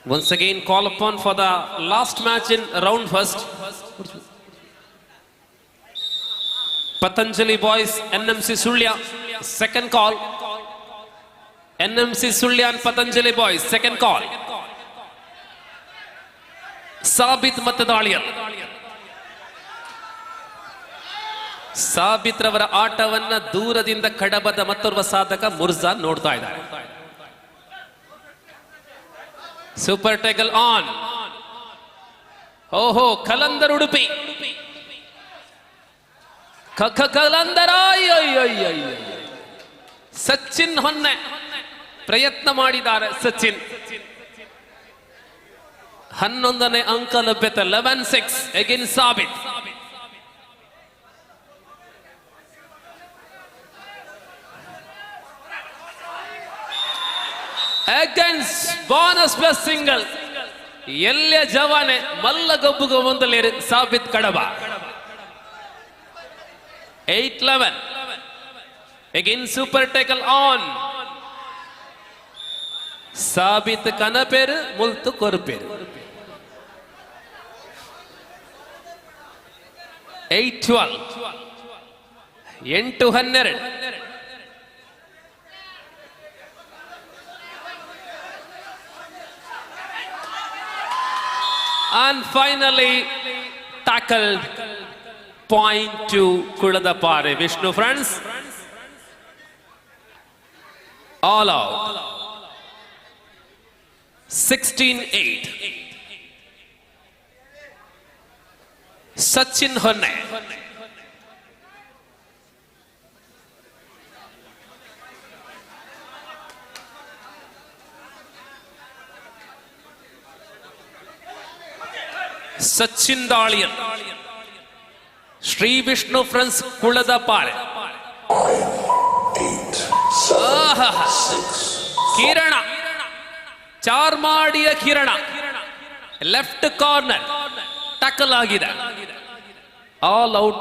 Once again, call upon for the last match in round first. Patanjali boys, NMC Sulya, second call. NMC Sulya and Patanjali boys, second call. Sabit Matadaliyan. ಸಾಬಿತ್ ರವರ ಆಟವನ್ನ ದೂರದಿಂದ ಕಡಬದ ಮತ್ತೋರ್ವ ಸಾಧಕ ಮುರ್ಜಾ ನೋಡ್ತಾ ಇದ್ದಾರೆ. Super tackle on. ಓಹೋ, ಕಲಂದರ್ ಉಡುಪಿ. ಕಲಂದರ. ಸಚಿನ್ ಹೊನ್ನೆ ಪ್ರಯತ್ನ ಮಾಡಿದ್ದಾರೆ. ಸಚಿನ್ 11ನೇ ಅಂಕ ಲಭ್ಯತೆ. 11-6 against Sabith. Against bonus plus single. ಎಲ್ಲ ಜವಾನೆ ಮಲ್ಲ ಗಬ್ಬುಗ ಮುಂದಲೇರಿ Sabith Kadaba. 8-11 again super tackle on. Sabith ಕನಪೇರು ಮುಲ್ತು ಕೊರ್ಪೇರು. 8-12 8-12. And finally tackled. Point to Kuladapare. Vishnu friends, all out. 16-8. Sachin Honne. Sachin Daliyan. Shri Vishnu friends Kuladapale. Kiran ಚಾರ್ಮಾಡಿಯ ಕಿರಣ ಲೆಫ್ಟ್ ಕಾರ್ನರ್ ಟಕಲ್ ಆಗಿದೆ. All out.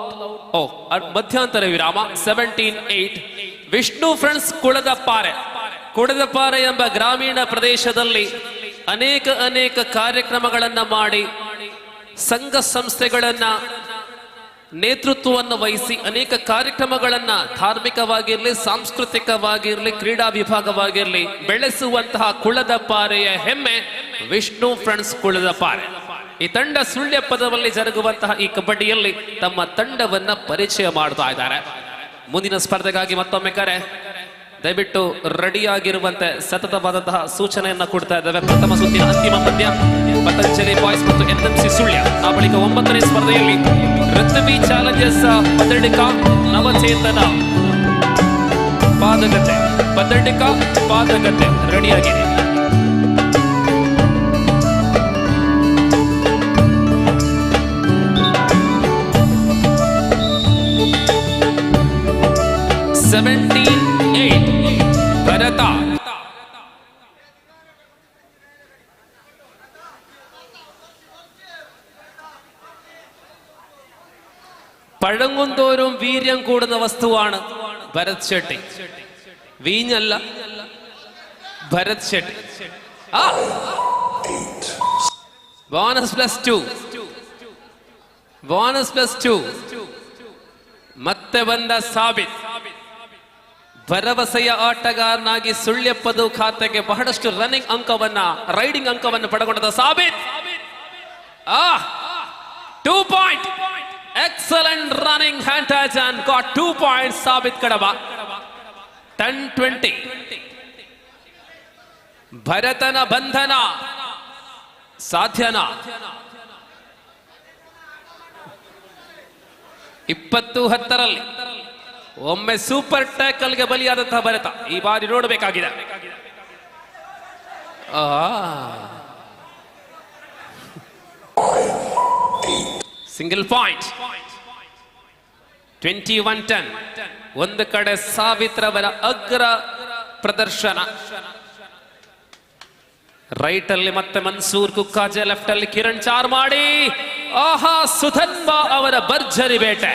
ಮಧ್ಯಂತರ ವಿರಾಮ. 17-8 ವಿಷ್ಣು ಫ್ರೆಂಡ್ಸ್ ಕುಳದಪಾರೆ. ಕುಳದಪಾರೆ ಎಂಬ ಗ್ರಾಮೀಣ ಪ್ರದೇಶದಲ್ಲಿ ಅನೇಕ ಕಾರ್ಯಕ್ರಮಗಳನ್ನ ಮಾಡಿ ಸಂಘ ಸಂಸ್ಥೆಗಳನ್ನ ನೇತೃತ್ವವನ್ನು ವಹಿಸಿ ಅನೇಕ ಕಾರ್ಯಕ್ರಮಗಳನ್ನ ಧಾರ್ಮಿಕವಾಗಿರಲಿ, ಸಾಂಸ್ಕೃತಿಕವಾಗಿರಲಿ, ಕ್ರೀಡಾ ವಿಭಾಗವಾಗಿರಲಿ ಬೆಳೆಸುವಂತಹ ಕುಳದಪಾರೆಯ ಹೆಮ್ಮೆ ವಿಷ್ಣು ಫ್ರೆಂಡ್ಸ್ ಕುಳದಪಾರೆ. ಈ ತಂಡ ಸುಳ್ಯಪ್ಪದಲ್ಲಿ ಜರುಗುವಂತಹ ಈ ಕಬಡ್ಡಿಯಲ್ಲಿ ತಮ್ಮ ತಂಡವನ್ನ ಪರಿಚಯ ಮಾಡ್ತಾ ಇದ್ದಾರೆ. ಮುಂದಿನ ಸ್ಪರ್ಧೆಗಾಗಿ ಮತ್ತೊಮ್ಮೆ ಕರೆ. ದಯವಿಟ್ಟು ರೆಡಿಯಾಗಿರುವಂತೆ ಸತತವಾದಂತಹ ಸೂಚನೆಯನ್ನ ಕೊಡ್ತಾ ಇದ್ದೇವೆ. ಪ್ರಥಮ ಸುತ್ತಿನ ಅಂತಿಮ ಪಂದ್ಯ ಪತಂಜಲಿ ಬಾಯ್ಸ್ ಮತ್ತು NMC ಸುಳ್ಯ. ಆ ಬಳಿಕ 9ನೇ ಸ್ಪರ್ಧೆಯಲ್ಲಿ ಋತ್ವಿ ಚಾಲೆಂಜರ್ಸ್ ಪದಡಿಕ ನವಚೇತನ ಪಾದಗತೆ. ಪದಡಿಕ ಪಾದಗತೆ ರೆಡಿಯಾಗಿದೆ. ಭರತ പഴങ്ങും തോറും വീര്യം കൂടുന്ന വസ്തുവാണ് ഭരത് ഷെട്ടി. വീഞ്ഞല്ല, ഭരത് ഷെട്ടി. ബോണസ് +2. ബോണസ് +2. ಮತ್ತೆ ಬಂದ ಸಾಬಿತ್. ಭರವಸೆಯ ಆಟಗಾರನಾಗಿ ಸುಳ್ಯಪ್ಪದು ಖಾತೆಗೆ ಬಹಳಷ್ಟು ರೈಡಿಂಗ್ ಅಂಕವನ್ನು ಪಡೆದುಕೊಂಡ ಸಾಬಿತ್. 2 point. Excellent running hand touch and got 2 points. Sabit Kadaba. 10-20. Bharatana Bandhana Sadhyana. 20-10 ಒಮ್ಮೆ ಸೂಪರ್ ಟ್ಯಾಕಲ್ಗೆ ಬಲಿಯಾದಂತಹ ಭಾರತ ಈ ಬಾರಿ ನೋಡಬೇಕಾಗಿದೆ. Single point 21-10. ಒಂದು ಕಡೆ ಸಾವಿತ್ರವರ ಅಗ್ರ ಪ್ರದರ್ಶನ, ರೈಟ್ ಅಲ್ಲಿ ಮತ್ತೆ ಮನ್ಸೂರ್ ಕುಕ್ಕಾಜೆ, ಲೆಫ್ಟ್ ಅಲ್ಲಿ ಕಿರಣ್ ಚಾರ್ಮಾಡಿ, ಆಹಾ ಸುಧನ್ಬಾ ಅವರ ಭರ್ಜರಿ ಬೇಟೆ.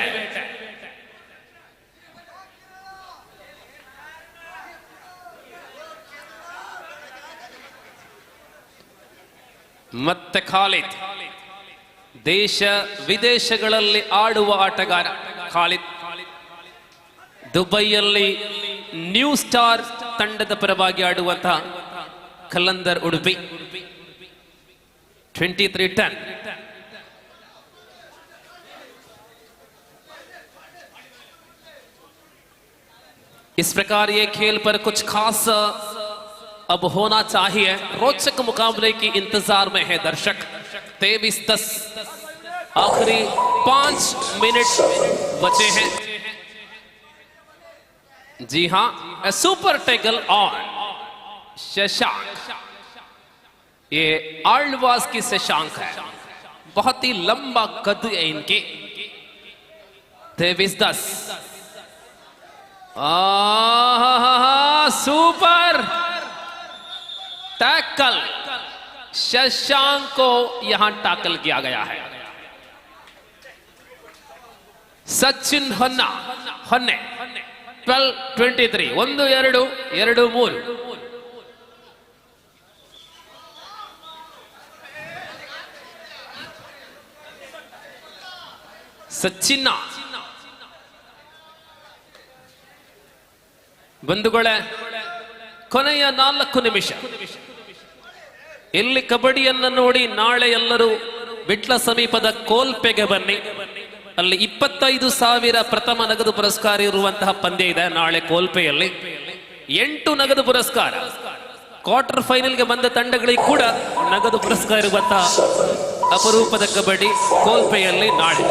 ಮತ್ತೆ ಖಾಲಿದ್, ದೇಶ ವಿದೇಶಗಳಲ್ಲಿ ಆಡುವ ಆಟಗಾರ ಖಾಲಿದ್. ದುಬೈಯಲ್ಲಿ ನ್ಯೂ ಸ್ಟಾರ್ ತಂಡದ ಪರವಾಗಿ ಆಡುವಂತಹ ಕಲಂದರ್ ಉಡುಪಿ. 23-10. इस प्रकार ये खेल पर कुछ खास अब होना चाहिए. रोचक मुकाबले की इंतजार में है दर्शक. 23-10. आखिरी 5 मिनट बचे हैं. जी हां, सुपर टैकल ऑन शशांक. ये आಳ್वास की शशांक है, बहुत ही लंबा कद है इनके. 23-10. सुपर टैकल, शशांक को यहां टैकल किया गया है. सचिन होन्ने 12-23. 1-2-2-3. ಸಚಿನ್ನ ಬಂಧುಗಳೇ, ಕೊನೆಯ 4 ನಿಮಿಷ. ಇಲ್ಲಿ ಕಬಡ್ಡಿಯನ್ನು ನೋಡಿ ನಾಳೆ ಎಲ್ಲರೂ ಬಿಟ್ಲ ಸಮೀಪದ ಕೋಲ್ಪೆಗೆ ಬನ್ನಿ. ಅಲ್ಲಿ 25,000 ಪ್ರಥಮ ನಗದು ಪುರಸ್ಕಾರ ಇರುವಂತಹ ಪಂದ್ಯ ಇದೆ ನಾಳೆ ಕೋಲ್ಪೆಯಲ್ಲಿ. 8 ನಗದು ಪುರಸ್ಕಾರ. ಕ್ವಾರ್ಟರ್ ಫೈನಲ್ಗೆ ಬಂದ ತಂಡಗಳಿಗೆ ಕೂಡ ನಗದು ಪುರಸ್ಕಾರ ಇರುವಂತಹ ಅಪರೂಪದ ಕಬಡ್ಡಿ ಕೋಲ್ಪೆಯಲ್ಲಿ ನಾಳೆ.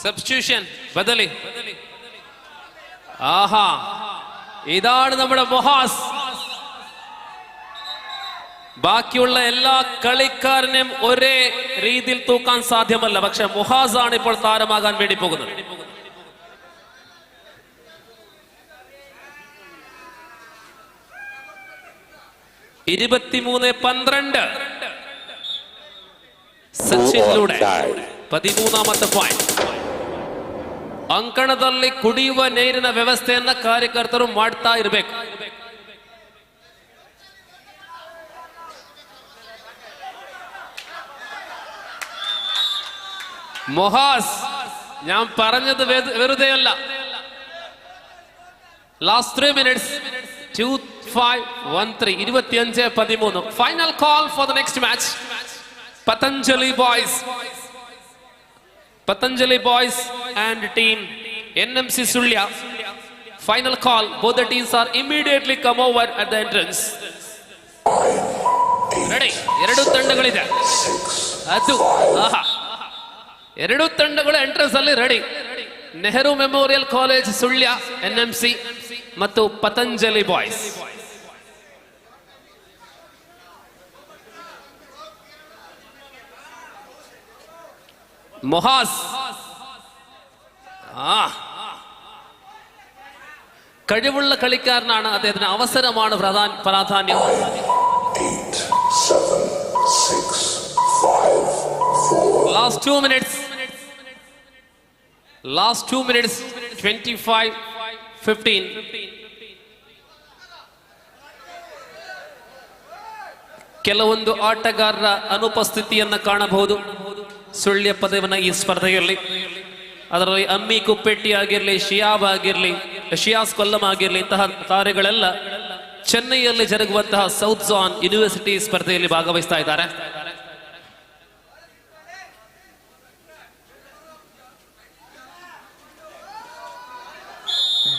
സബ്സ്റ്റിറ്റ്യൂഷൻ ബദലി. ആഹാ, ഇതാണ് നമ്മുടെ മൊഹാസ്. ബാക്കിയുള്ള എല്ലാ കളിക്കാരനെയും ഒരേ രീതിയിൽ തൂക്കാൻ സാധ്യമല്ല. പക്ഷെ മൊഹാസ് ആണ് ഇപ്പോൾ താരമാകാൻ വേണ്ടി പോകുന്നത്. (23-12) ಸಚಿನ್ಲೂടെ 13ನೇ ಪಾಯಿಂಟ್. ಅಂಕಣದಲ್ಲಿ ಕುಡಿಯುವ ನೀರಿನ ವ್ಯವಸ್ಥೆಯನ್ನ ಕಾರ್ಯಕರ್ತರು ಮಾಡ್ತಾ ಇರಬೇಕು. മൊഹാസ്, ഞാൻ പറഞ്ഞത് വെറുതെയല്ല. Last 3 minutes 2-5-1-3. 25-13. Final call for the next match. Patanjali boys and team NMC Sulya. Final call. Both the teams are immediately come over at the entrance. Ready? 2 ತಂಡಗಳಿದೆ. ಅದು ಆಹಾ, 2 ತಂಡಗಳು ಎಂಟ್ರೆನ್ಸ್ ಅಲ್ಲಿ ready. Nehru memorial college Sullia NMC ಮತ್ತು Patanjali boys. മൊഹാസ് കഴിവുള്ള കളിക്കാരനാണ്. അദ്ദേഹത്തിന് അവസരമാണ് പ്രാധാന്യം. 8, 7, 6, 5, 4. Last 2 minutes. 25-15. ಕೆಲವೊಂದು ಆಟಗಾರರ ಅನುಪಸ್ಥಿತಿಯನ್ನು ಕಾಣಬಹುದು ಸುಳ್ಯ ಪದವಿನ ಈ ಸ್ಪರ್ಧೆಯಲ್ಲಿ. ಅದರಲ್ಲಿ ಅಮ್ಮಿ ಕುಪ್ಪೆಟ್ಟಿ ಆಗಿರಲಿ, ಶಿಯಾಬ್ ಆಗಿರಲಿ, ಶಿಯಾಸ್ ಕೊಲ್ಲಂ ಆಗಿರಲಿ, ಇಂತಹ ತಾರೆಗಳೆಲ್ಲ ಚೆನ್ನೈಯಲ್ಲಿ ಜರುಗುವಂತಹ ಸೌತ್ ಝೋನ್ ಯೂನಿವರ್ಸಿಟಿ ಸ್ಪರ್ಧೆಯಲ್ಲಿ ಭಾಗವಹಿಸ್ತಾ ಇದ್ದಾರೆ.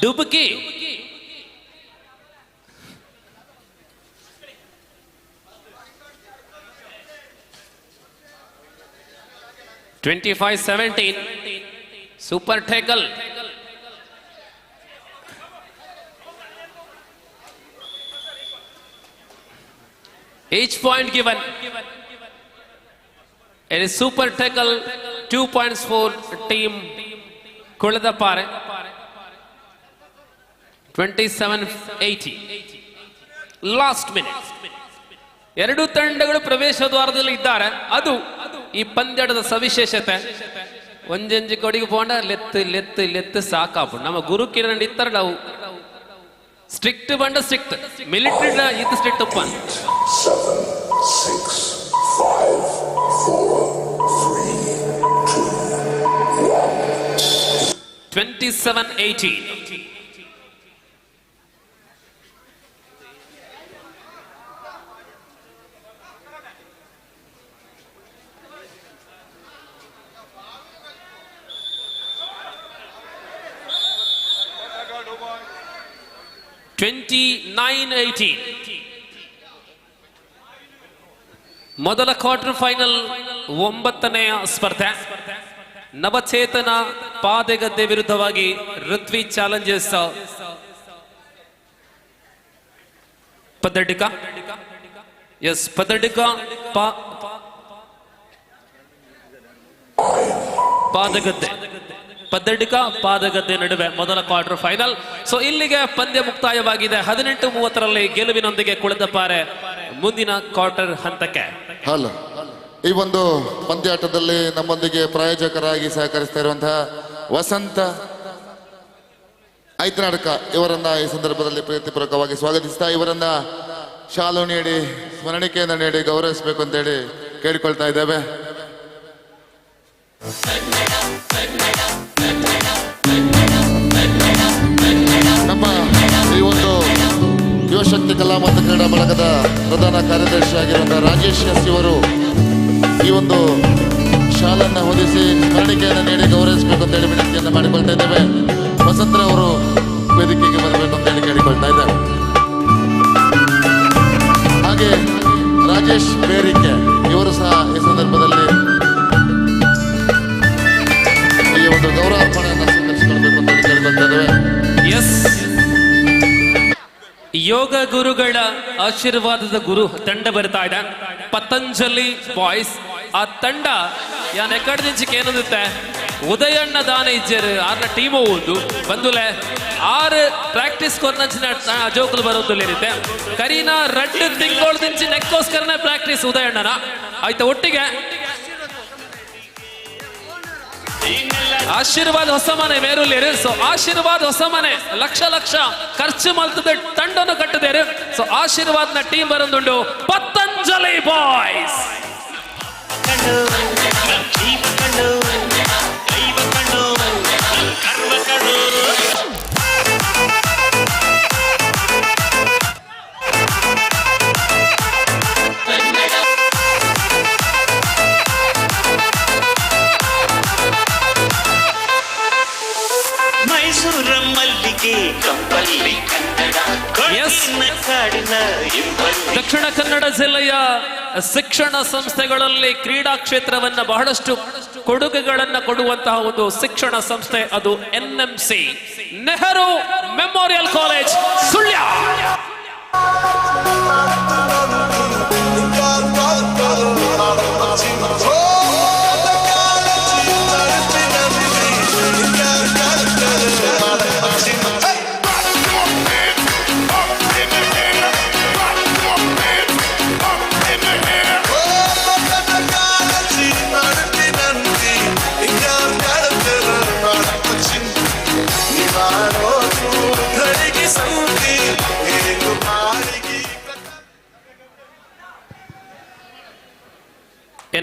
ಡುಬುಕಿ 25-17 super tackle. Each point given. It is super tackle, 2 points for team Kuladapare. 27-80. Last minute. ಎರಡು ತಂಡಗಳು ಪ್ರವೇಶ ದ್ವಾರದಲ್ಲಿ ಇದ್ದಾರೆ. ಅದು ಈ ಪಂದ್ಯದ ಸವಿಶೇಷತೆ. ಒಂಜಂಜಿ ಕೊಡಿಗೆ ಪೋಂಡ ಲೆತ್ತು ಲೆತ್ತು ಲೆತ್ತು ಸಾಕಾಪು ನಮ್ಮ ಗುರು ಕಿರಣ್ ಇತ್ತರ ನಾವು ಸ್ಟ್ರಿಕ್ಟ್ ಬಂಡ ಸ್ಟ್ರಿಕ್ಟ್ ಮಿಲಿಟರಿ ಇದು ಸ್ಟ್ರಿಕ್ಟ್ ಉಪ್ಪ 27-18. ಮೊದಲ ಕ್ವಾರ್ಟರ್ ಫೈನಲ್ 9ನೆಯ ಸ್ಪರ್ಧೆ. ನವಚೇತನ ಪಾದೆಗದ್ದೆ ವಿರುದ್ಧವಾಗಿ ಋತ್ವಿ ಚಾಲೆಂಜರ್ಸ್ ಪದಡಿಕ. ಎಸ್ ಪದಡಿಕ ಪಾದಗದ್ದೆ ಪದ್ದಡಿಕ ಪಾದಗದ್ದೆ ನಡುವೆ ಮೊದಲ ಕ್ವಾರ್ಟರ್ ಫೈನಲ್. ಸೊ ಇಲ್ಲಿಗೆ ಪಂದ್ಯ ಮುಕ್ತಾಯವಾಗಿದೆ. 18-30ರಲ್ಲಿ ಗೆಲುವಿನೊಂದಿಗೆ ಕುಳಿತಪಾರೆ ಮುಂದಿನ ಕ್ವಾರ್ಟರ್ ಹಂತಕ್ಕೆ. ಹಲೋ, ಈ ಒಂದು ಪಂದ್ಯಾಟದಲ್ಲಿ ನಮ್ಮೊಂದಿಗೆ ಪ್ರಾಯೋಜಕರಾಗಿ ಸಹಕರಿಸ್ತಾ ಇರುವಂತಹ ವಸಂತ ಐತನಾಡಕ ಇವರನ್ನ ಈ ಸಂದರ್ಭದಲ್ಲಿ ಪ್ರೀತಿಪೂರ್ವಕವಾಗಿ ಸ್ವಾಗತಿಸ್ತಾ ಇವರನ್ನ ಶಾಲು ನೀಡಿ ಸ್ಮರಣಿಕೆಯನ್ನು ನೀಡಿ ಗೌರವಿಸಬೇಕು ಅಂತೇಳಿ ಕೇಳಿಕೊಳ್ತಾ ಇದ್ದೇವೆ. ನಮ್ಮ ಈ ಒಂದು ಯುವಶಕ್ತಿ ಕಲಾ ಮತ್ತು ಕ್ರೀಡಾ ಬಳಗದ ಪ್ರಧಾನ ಕಾರ್ಯದರ್ಶಿಯಾಗಿರುವಂತಹ ರಾಜೇಶ್ ಎಸ್ ಇವರು ಈ ಒಂದು ಶಾಲನ್ನು ಹೊದಿಸಿ ಸ್ಮರಣಿಕೆಯನ್ನು ನೀಡಿ ಗೌರವಿಸಬೇಕು ಅಂತೇಳಿ ವಿನಂತಿಯನ್ನು ಮಾಡಿಕೊಳ್ತಾ ಇದ್ದೇವೆ. ವಸಂತರ ಅವರು ವೇದಿಕೆಗೆ ಬರಬೇಕು ಅಂತೇಳಿ ಕೇಳಿಕೊಳ್ತಾ ಇದ್ದಾರೆ. ಹಾಗೆ ರಾಜೇಶ್ ಬೇರಿಕೆ ಇವರು ಸಹ ಈ ಸಂದರ್ಭದಲ್ಲಿ ಈ ಒಂದು ಗೌರವಾರ್ಪಣೆಯನ್ನು ಸ್ವೀಕರಿಸಿಕೊಳ್ಬೇಕು ಅಂತೇಳಿ ಕೇಳಿಕೊಳ್ತಾ ಇದ್ದೇವೆ. ಎಸ್, ಯೋಗ ಗುರುಗಳ ಆಶೀರ್ವಾದದ ಗುರು ತಂಡ ಬರ್ತಾ ಇದೆ. ಪತಂಜಲಿ ಬಾಯ್ಸ್ ಆ ತಂಡ ಯಾನ್ ಎಕ್ಕಡ ದಿಂಚಿಗೆ ಏನಂದುತ್ತೆ ಉದಯಣ್ಣ ದಾನ ಇಜ್ಜರು ಆರ್ನ ಟೀಮು ಒಂದು ಬಂದುಲೆ 6 ಪ್ರಾಕ್ಟೀಸ್ ಕೊರ್ನಂಚಿನ ಜೋಕುಲು ಬರೋದಿರುತ್ತೆ. ಕರೀನಾ 2 ತಿಂಗಳು ದಿಂಚಿ ನೆಕ್ಕೋಸ್ಕರನೇ ಪ್ರಾಕ್ಟೀಸ್ ಉದಯಣ್ಣನ ಆಯ್ತಾ. ಒಟ್ಟಿಗೆ ಆಶೀರ್ವಾದ ಹೊಸ ಮನೆ ಮೇರುಲೇರು. ಸೊ ಆಶೀರ್ವಾದ ಹೊಸ ಮನೆ ಲಕ್ಷ ಲಕ್ಷ ಖರ್ಚು ಮಾಡ್ತದೆ ತಂಡವನ್ನು ಕಟ್ಟಿದೇರು. ಸೊ ಆಶೀರ್ವಾದ್ನ ಟೀಮ್ ಬರೋದುಂಡು ಪತಂಜಲಿ ಬಾಯ್ಸ್. ಮೈಸೂರ ಮಲ್ಲಿಗೆ ಕಂಪಲ್ಲಿ ಕನ್ನಡ ಕಾಡಿನ ದಕ್ಷಿಣ ಕನ್ನಡ ಜಿಲ್ಲೆಯ ಶಿಕ್ಷಣ ಸಂಸ್ಥೆಗಳಲ್ಲಿ ಕ್ರೀಡಾ ಕ್ಷೇತ್ರವನ್ನ ಬಹಳಷ್ಟು ಕೊಡುಗೆಗಳನ್ನು ಕೊಡುವಂತಹ ಒಂದು ಶಿಕ್ಷಣ ಸಂಸ್ಥೆ ಅದು NMC Nehru memorial college Sullia.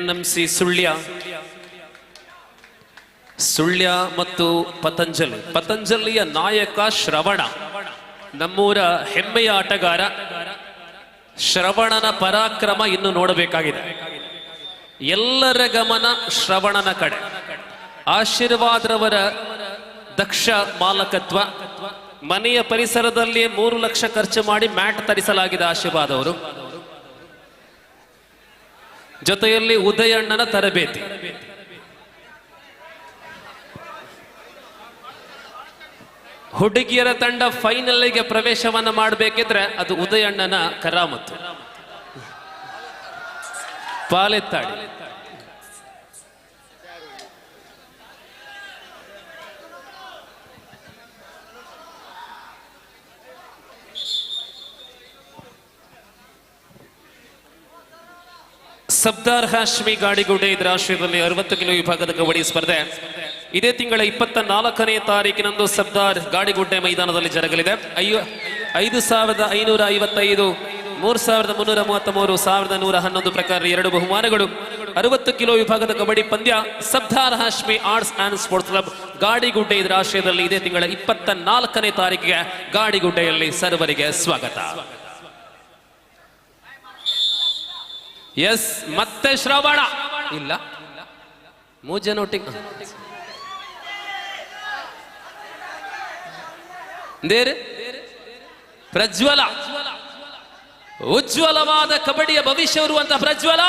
NMC Sullia ಮತ್ತು ಪತಂಜಲಿಯ ನಾಯಕ ಶ್ರವಣ. ನಮ್ಮೂರ ಹೆಮ್ಮೆಯ ಆಟಗಾರ ಶ್ರವಣನ ಪರಾಕ್ರಮ ಇನ್ನು ನೋಡಬೇಕಾಗಿದೆ. ಎಲ್ಲರ ಗಮನ ಶ್ರವಣನ ಕಡೆ. ಆಶೀರ್ವಾದ್ರವರ ದಕ್ಷ ಮಾಲಕತ್ವ, ಮನೆಯ ಪರಿಸರದಲ್ಲಿ 3 ಲಕ್ಷ ಖರ್ಚು ಮಾಡಿ ಮ್ಯಾಟ್ ತರಿಸಲಾಗಿದೆ ಆಶೀರ್ವಾದ್ ಅವರು. ಜೊತೆಯಲ್ಲಿ ಉದಯಣ್ಣನ ತರಬೇತಿ. ಹುಡುಗಿಯರ ತಂಡ ಫೈನಲ್ಗೆ ಪ್ರವೇಶವನ್ನ ಮಾಡಬೇಕಿದ್ರೆ ಅದು ಉದಯಣ್ಣನ ಕರಾಮತ್ತು. ಪಾಲೆತ್ತಾಡಿ. ಸಬ್ದಾರ್ ಹಾಶ್ಮಿ ಗಾಡಿಗುಡ್ಡೆ ಇದರ ಆಶ್ರಯದಲ್ಲಿ 60 ಕಿಲೋ ವಿಭಾಗದ ಕಬಡ್ಡಿ ಸ್ಪರ್ಧೆ ಇದೇ ತಿಂಗಳ 24ನೇ ತಾರೀಕಿನಂದು ಸಬ್ದಾರ್ ಗಾಡಿಗುಡ್ಡೆ ಮೈದಾನದಲ್ಲಿ ಜರುಗಲಿದೆ. 5555, 3333, 1111 ಪ್ರಕಾರ 2 ಬಹುಮಾನಗಳು. 60 ಕಿಲೋ ವಿಭಾಗದ ಕಬಡ್ಡಿ ಪಂದ್ಯ ಸಬ್ದಾರ್ ಹಾಶ್ಮಿ ಆರ್ಟ್ಸ್ ಅಂಡ್ ಸ್ಪೋರ್ಟ್ಸ್ ಕ್ಲಬ್ ಗಾಡಿಗುಡ್ಡೆ ಇದರ ಆಶ್ರಯದಲ್ಲಿ ಇದೇ ತಿಂಗಳ 24ನೇ ತಾರೀಕಿಗೆ ಗಾಡಿಗುಡ್ಡೆಯಲ್ಲಿ ಸರ್ವರಿಗೆ ಸ್ವಾಗತ. ಎಸ್, ಮತ್ತೆ ಶ್ರವಣ ಇಲ್ಲ, ಮೂಜನೊಟ್ಟಿಗೆ ಪ್ರಜ್ವಲ, ಉಜ್ವಲವಾದ ಕಬಡ್ಡಿಯ ಭವಿಷ್ಯ ಇರುವಂತ Prajwal.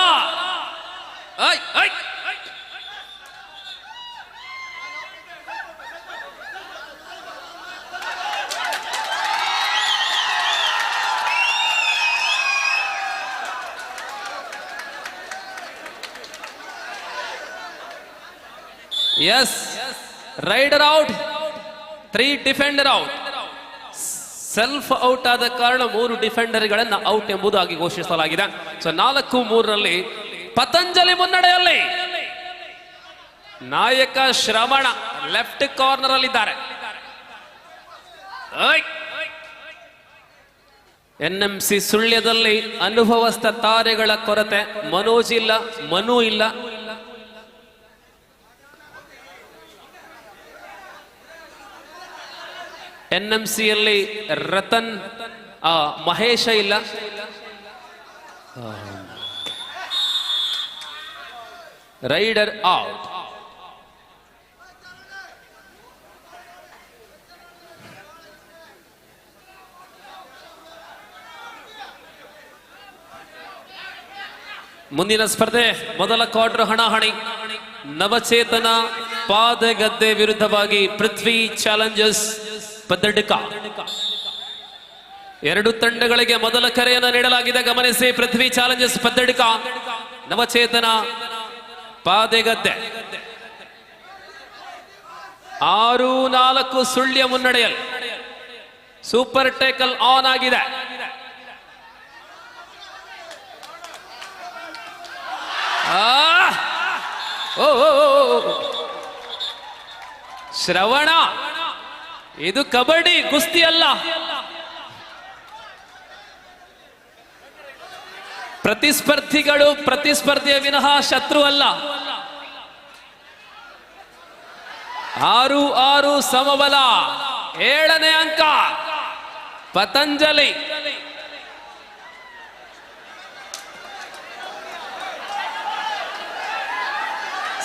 Yes, raider out, 3 defender out. Self out ಆದ ಕಾರಣ 3 ಡಿಫೆಂಡರ್ಗಳನ್ನ ಔಟ್ ಎಂಬುದಾಗಿ ಘೋಷಿಸಲಾಗಿದೆ. ಸೊ 4-3ರಲ್ಲಿ ಪತಂಜಲಿ ಮುನ್ನಡೆಯಲ್ಲಿ. ನಾಯಕ ಶ್ರವಣ ಲೆಫ್ಟ್ ಕಾರ್ನರ್ ಅಲ್ಲಿದ್ದಾರೆ. NMC ಸುಳ್ಯದಲ್ಲಿ ಅನುಭವಸ್ಥ ತಾರೆಗಳ ಕೊರತೆ. ಮನೋಜ್ ಇಲ್ಲ, ಮನು ಇಲ್ಲ. NMCಯಲ್ಲಿ ರತನ್, ಮಹೇಶ ಇಲ್ಲ. Raider out. ಮುಂದಿನ ಸ್ಪರ್ಧೆ ಮೊದಲ ಕ್ವಾರ್ಟರ್ ಹಣಾಹಣಿ. ನವಚೇತನ ಪಾದಗದ್ದೆ ವಿರುದ್ಧವಾಗಿ ಪೃಥ್ವಿ ಚಾಲೆಂಜರ್ಸ್ ಪದ್ದಡ್ಕ. 2 ತಂಡಗಳಿಗೆ ಮೊದಲ ಕರೆಯನ್ನು ನೀಡಲಾಗಿದೆ, ಗಮನಿಸಿ. ಪೃಥ್ವಿ ಚಾಲೆಂಜರ್ಸ್ ಪದ್ದಡ್ಕ, ನವಚೇತನ ಪಾದೆಗದ್ದೆ. 6-4 ಸುಳ್ಯ ಮುನ್ನಡೆಯಲ್ಲಿ. ಸೂಪರ್ ಟೇಕಲ್ ಆನ್ ಆಗಿದೆ. ಶ್ರವಣ, ಇದು ಕಬಡ್ಡಿ, ಕುಸ್ತಿ ಅಲ್ಲ. ಪ್ರತಿಸ್ಪರ್ಧಿಗಳು ಪ್ರತಿಸ್ಪರ್ಧಿಯ ವಿನಃ ಶತ್ರು ಅಲ್ಲ. 6-6 ಸಮಬಲ. 7ನೇ ಅಂಕ ಪತಂಜಲಿ.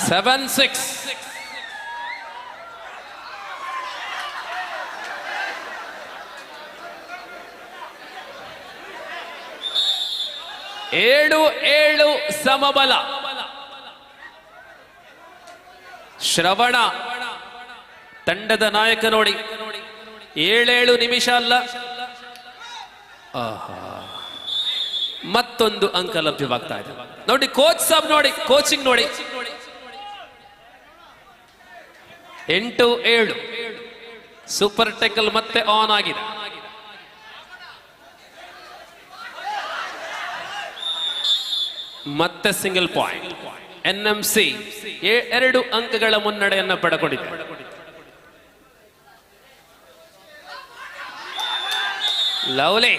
ಸೆವೆನ್ 6. ಏಳು ಸಮಬಲ. ಶ್ರವಣ ತಂಡದ ನಾಯಕ ನೋಡಿ, 7 ನಿಮಿಷ ಅಲ್ಲ, ಮತ್ತೊಂದು ಅಂಕ ಲಭ್ಯವಾಗ್ತಾ ಇದೆ. ನೋಡಿ ಕೋಚ್ ಸಾಬ್, ನೋಡಿ ಕೋಚಿಂಗ್ ನೋಡಿ. 8-7 ಸೂಪರ್ ಟೆಕಲ್ ಮತ್ತೆ ಆನ್ ಆಗಿದೆ. ಮತ್ತೆ ಸಿಂಗಲ್ ಪಾಯಿಂಟ್. NMC 2 ಅಂಕಗಳ ಮುನ್ನಡೆಯನ್ನು ಪಡೆದುಕೊಂಡಿದೆ. Lovely.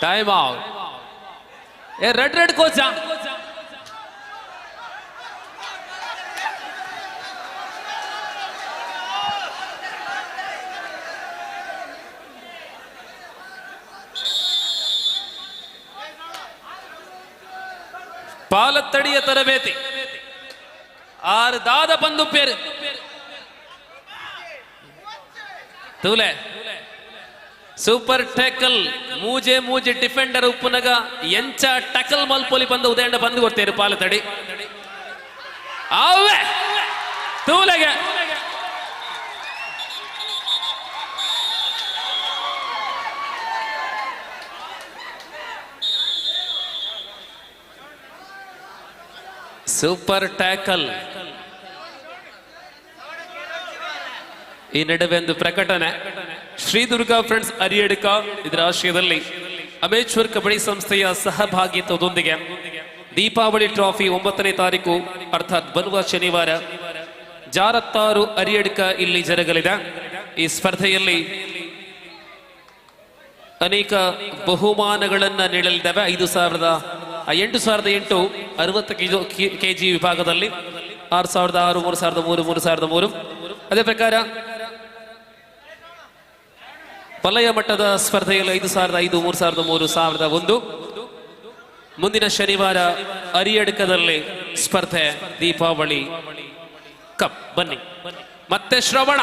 Time out. Red coach. ಪಾಲತ್ತಡಿಯ ತರಬೇತಿ 6 ದಾದ ಬಂದು ಪೇರು ತೂಲೆ ಸೂಪರ್ ಟ್ಯಾಕಲ್ ಮೂಜೆ ಮೂಜೆ ಡಿಫೆಂಡರ್ ಉಪ್ಪುನಗ ಎಂಚ ಟ್ಯಾಕಲ್ ಮಲ್ಪೊಲಿ ಬಂದು ಉದಯಂಡ ಬಂದು ಕೊಡ್ತೇರು ಪಾಲತಡಿ ಅವೇ ತೂಲೆಗೆ ಸೂಪರ್ ಟ್ಯಾಕಲ್. ಈ ನಡುವೆ ಒಂದು ಪ್ರಕಟಣೆ. ಶ್ರೀ ದುರ್ಗಾ ಫ್ರೆಂಡ್ಸ್ ಅರಿಯಡ್ಕ ಇದರ ಆಶ್ರಯದಲ್ಲಿ ಅಮೇಶ್ವರ್ ಕಬಡ್ಡಿ ಸಂಸ್ಥೆಯ ಸಹಭಾಗಿತ್ವದೊಂದಿಗೆ ದೀಪಾವಳಿ ಟ್ರಾಫಿ 9ನೇ ತಾರೀಕು ಅರ್ಥಾತ್ ಬರುವ ಶನಿವಾರ ಜಾರತ್ತಾರು ಅರಿಯಡ್ಕ ಇಲ್ಲಿ ಜರುಗಲಿದೆ. ಈ ಸ್ಪರ್ಧೆಯಲ್ಲಿ ಅನೇಕ ಬಹುಮಾನಗಳನ್ನ ನೀಡಲಿದ್ದಾವೆ. 8,800 60 ಕೆಜಿ ವಿಭಾಗದಲ್ಲಿ 6,600 3,300 3,300. ಅದೇ ಪ್ರಕಾರ ವಲಯ ಮಟ್ಟದ ಸ್ಪರ್ಧೆಯಲ್ಲಿ 5,500 3,300 1,001. ಮುಂದಿನ ಶನಿವಾರ ಅರಿಯಡ್ಕದಲ್ಲಿ ಸ್ಪರ್ಧೆ ದೀಪಾವಳಿ ಕಪ್. ಬನ್ನಿ ಮತ್ತೆ ಶ್ರವಣ.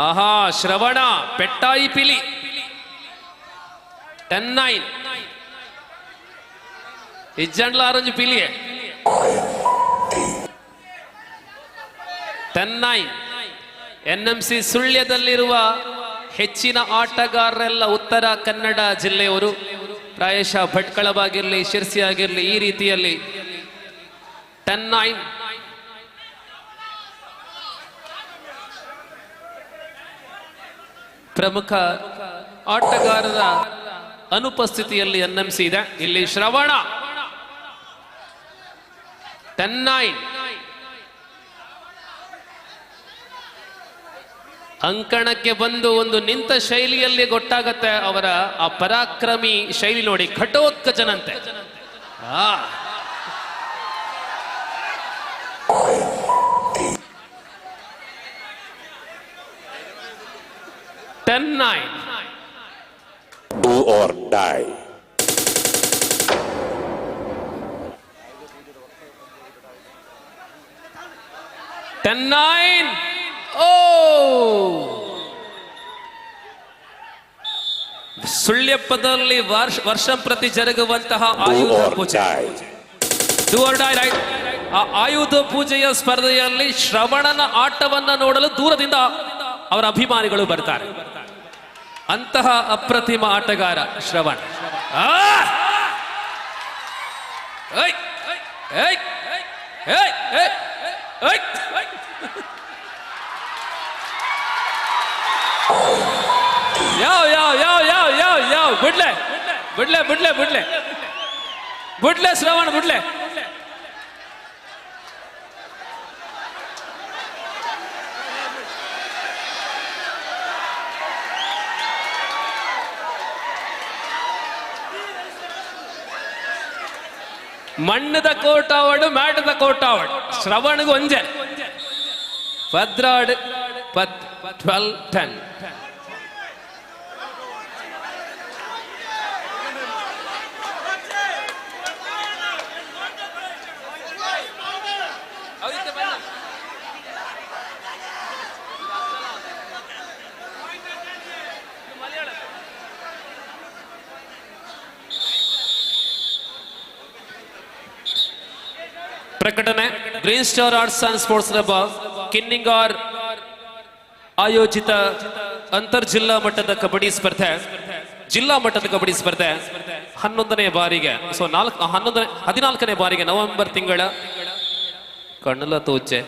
ಆಹಾ ಶ್ರವಣ ಪೆಟ್ಟಾಯಿ ಪಿಲಿ 10-9 ಇಜ್ಜಂಡ್ಲ ಆರಂಜು ಪಿಲಿಯೇ 10-9. NMC ಸುಳ್ಯದಲ್ಲಿರುವ ಹೆಚ್ಚಿನ ಆಟಗಾರರೆಲ್ಲ ಉತ್ತರ ಕನ್ನಡ ಜಿಲ್ಲೆಯವರು, ಪ್ರಾಯಶಃ ಭಟ್ಕಳವಾಗಿರಲಿ ಶಿರ್ಸಿ ಆಗಿರಲಿ ಈ ರೀತಿಯಲ್ಲಿ 10-9. ಪ್ರಮುಖ ಆಟಗಾರರ ಅನುಪಸ್ಥಿತಿಯಲ್ಲಿ NMC ಇದೆ. ಇಲ್ಲಿ ಶ್ರವಣ 10-9. ಅಂಕಣಕ್ಕೆ ಬಂದು ಒಂದು ನಿಂತ ಶೈಲಿಯಲ್ಲಿ ಗೊತ್ತಾಗತ್ತೆ ಅವರ ಆ ಪರಾಕ್ರಮಿ ಶೈಲಿ ನೋಡಿ. ಘಟೋತ್ಕಚನಂತೆ. 10-9. Do or die. ಸುಳ್ಯಪ್ಪದಲ್ಲಿ ವರ್ಷ ಪ್ರತಿ ಜರುಗುವಂತಹ ಆಯುಧ ಪೂಜೆ. Do or die, right? ಆ ಆಯುಧ ಪೂಜೆಯ ಸ್ಪರ್ಧೆಯಲ್ಲಿ ಶ್ರವಣನ ಆಟವನ್ನ ನೋಡಲು ದೂರದಿಂದ ಅವರ ಅಭಿಮಾನಿಗಳು ಬರ್ತಾರೆ. ಅಂತಹ ಅಪ್ರತಿಮ ಆಟಗಾರ ಶ್ರವಣ. ಬಿಡ್ಲೆ ಶ್ರವಣ ಬಿಡ್ಲೆ. ಮಣ್ಣದ ಕೋಟ್ ಆವಡು ಮ್ಯಾಟದ ಕೋಟ್ ಆವಡು ಶ್ರವಣಗೂ ಒಂಜೆ. ಭದ್ರಾಡ್ 12-10. ಪ್ರಕಟಣೆ. Green star arts and sports club Kinningar ಆಯೋಜಿತ ಅಂತರ್ಜಿಲ್ಲಾ ಮಟ್ಟದ ಕಬಡ್ಡಿ ಸ್ಪರ್ಧೆ, ಜಿಲ್ಲಾ ಮಟ್ಟದ ಕಬಡ್ಡಿ ಸ್ಪರ್ಧೆ 11ನೇ ಬಾರಿಗೆ 14ನೇ ಬಾರಿಗೆ ನವೆಂಬರ್ ತಿಂಗಳ ಕಣ್ಣಲ ತೋಚೆ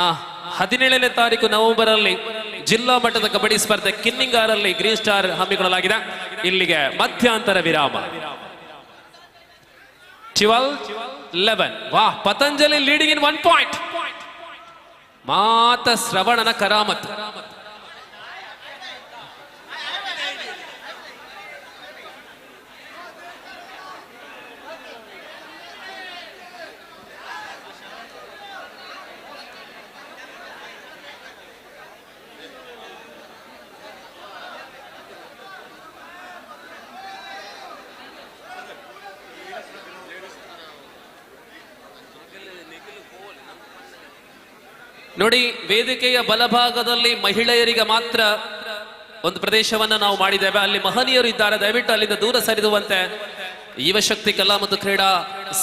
ಆ 17ನೇ ತಾರೀಕು ನವೆಂಬರ್ ಅಲ್ಲಿ ಜಿಲ್ಲಾ ಮಟ್ಟದ ಕಬಡ್ಡಿ ಸ್ಪರ್ಧೆ ಕಿನ್ನಿಂಗಾರಲ್ಲಿ ಗ್ರೀನ್ ಸ್ಟಾರ್ ಹಮ್ಮಿಕೊಳ್ಳಲಾಗಿದೆ. ಇಲ್ಲಿಗೆ ಮಧ್ಯಂತರ ವಿರಾಮ. 12-11. ವಾಹ್, ಪತಂಜಲಿ ಲೀಡಿಂಗ್ ಇನ್ 1 ಪಾಯಿಂಟ್. ಮಾತ ಶ್ರವಣನ ಕರಾಮತ್. ನೋಡಿ, ವೇದಿಕೆಯ ಬಲಭಾಗದಲ್ಲಿ ಮಹಿಳೆಯರಿಗೆ ಮಾತ್ರ ಒಂದು ಪ್ರದೇಶವನ್ನ ನಾವು ಮಾಡಿದ್ದೇವೆ. ಅಲ್ಲಿ ಮಹನೀಯರು ಇದ್ದಾರೆ, ದಯವಿಟ್ಟು ಅಲ್ಲಿಂದ ದೂರ ಸರಿದುವಂತೆ ಯುವಶಕ್ತಿ ಕಲಾ ಮತ್ತು ಕ್ರೀಡಾ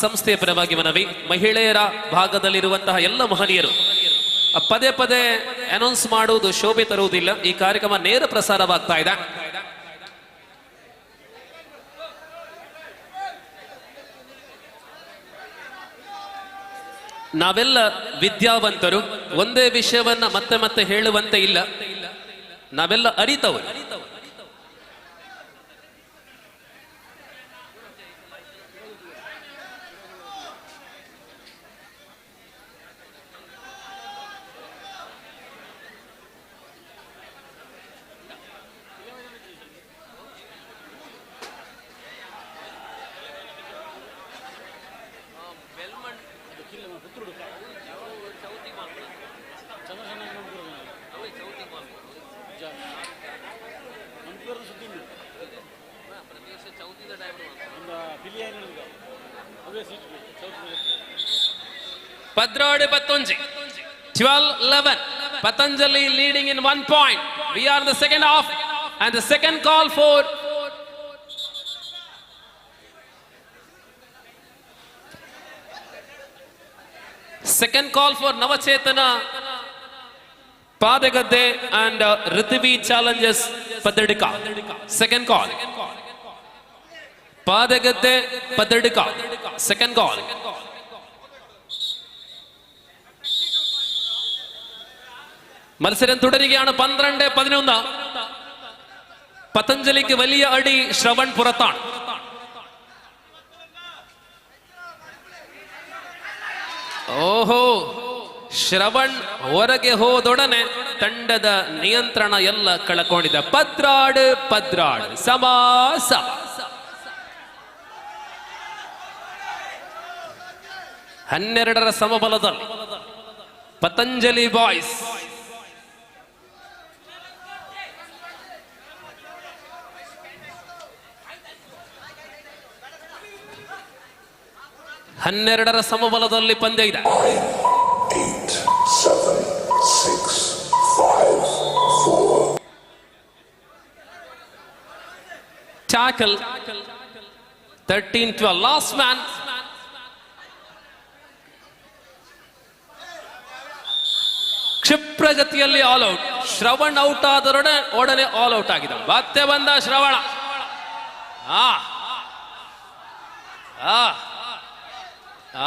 ಸಂಸ್ಥೆಯ ಪರವಾಗಿ ಮನವಿ. ಮಹಿಳೆಯರ ಭಾಗದಲ್ಲಿರುವಂತಹ ಎಲ್ಲ ಮಹನೀಯರು ಪದೇ ಪದೇ ಅನೌನ್ಸ್ ಮಾಡುವುದು ಶೋಭೆ ತರುವುದಿಲ್ಲ. ಈ ಕಾರ್ಯಕ್ರಮ ನೇರ ಪ್ರಸಾರವಾಗ್ತಾ ಇದೆ. ನಾವೆಲ್ಲ ವಿದ್ಯಾವಂತರು, ಒಂದೇ ವಿಷಯವನ್ನ ಮತ್ತೆ ಮತ್ತೆ ಹೇಳುವಂತೆ ಇಲ್ಲ, ನಾವೆಲ್ಲ ಅರಿತವರು. Padrade Patunji 12-11. Patanjali leading in 1 point. We are in the second half and the second call for Navachetana Padagadde and Ritvi challenges Padadika. Second call. Padagadde Padadika. Second call. മത്സരം തുടരുകയാണ്. 12-11. പതഞ്ജലിക്ക് വലിയ അടി, ശ്രവൺ പുറത്താണ്. ಓಹೋ, ಶ್ರವಣ್ ಹೊರಗೆ ಹೋದೊಡನೆ ತಂಡದ ನಿಯಂತ್ರಣ ಎಲ್ಲ ಕಳಕೊಂಡಿದ್ದ. ಪದ್ರಾಡ್ ಸಮಾಸ. ಹನ್ನೆರಡರ ಸಮಬಲದಲ್ಲಿ ಪತಂಜಲಿ ಬಾಯ್ಸ್ ಹನ್ನೆರಡರ ಸಮಬಲದಲ್ಲಿ ಪಂದ್ಯ ಇದೆ. 8, 7, 6, 5, 4. Tackle 13-12. Last man. ಕ್ಷಿಪ್ರಗತಿಯಲ್ಲಿ ಆಲ್ ಔಟ್. ಶ್ರವಣ್ ಔಟ್ ಒಡನೆ ಆಲ್ ಔಟ್ ಆಗಿದೆ. ಮತ್ತೆ ಬಂದ ಶ್ರವಣ.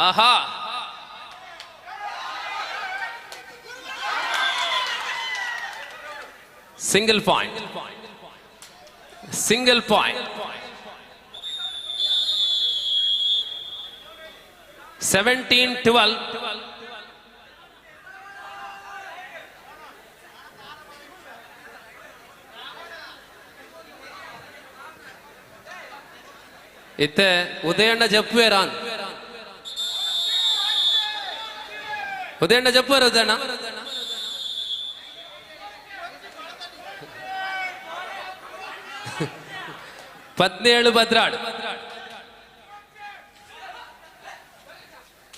ಆಹಾ, ಸಿಂಗಲ್ ಪಾಯಿಂಟ್. 17-12. ಇತ್ತೆ ಉದಯಣ್ಣ ಜಪ್ಪುವೇರಾನ್. ಉದಯಣ್ಣ ಜಪ್ಪುವೇರ. ಉದಯಣ್ಣ 17 ಭದ್ರಾಡ್.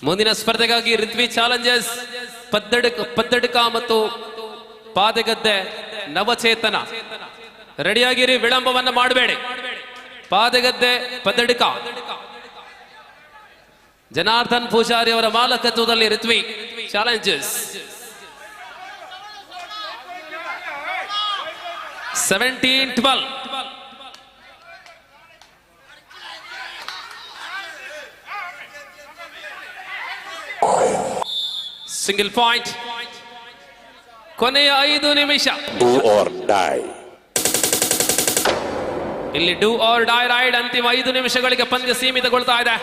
ಮುಂದಿನ ಸ್ಪರ್ಧೆಗಾಗಿ ರಿತ್ವಿ ಚಾಲೆಂಜರ್ಸ್ ಪದ್ದಡ್ಕ ಮತ್ತು ಪಾದಗದ್ದೆ ನವಚೇತನ ರೆಡಿಯಾಗಿರಿ, ವಿಳಂಬವನ್ನ ಮಾಡಬೇಡಿ. ಪಾದಗದ್ದೆ ಪದ್ದಡ್ಕ ಜನಾರ್ದನ್ ಪೂಜಾರಿ ಅವರ ಮಾಲಕತ್ವದಲ್ಲಿ ರಿತ್ವಿ ಚಾಲೆಂಜರ್ಸ್. 17-12. Single point. ಕೊನೆಯ 5 ನಿಮಿಷ. Do or die. ಇಲ್ಲಿ ಡೂ ಆರ್ ಡೈ ರೈಡ್. ಅಂತಿಮ 5 ನಿಮಿಷಗಳಿಗೆ ಪಂದ್ಯ ಸೀಮಿತಗೊಳ್ತಾ ಇದೆ.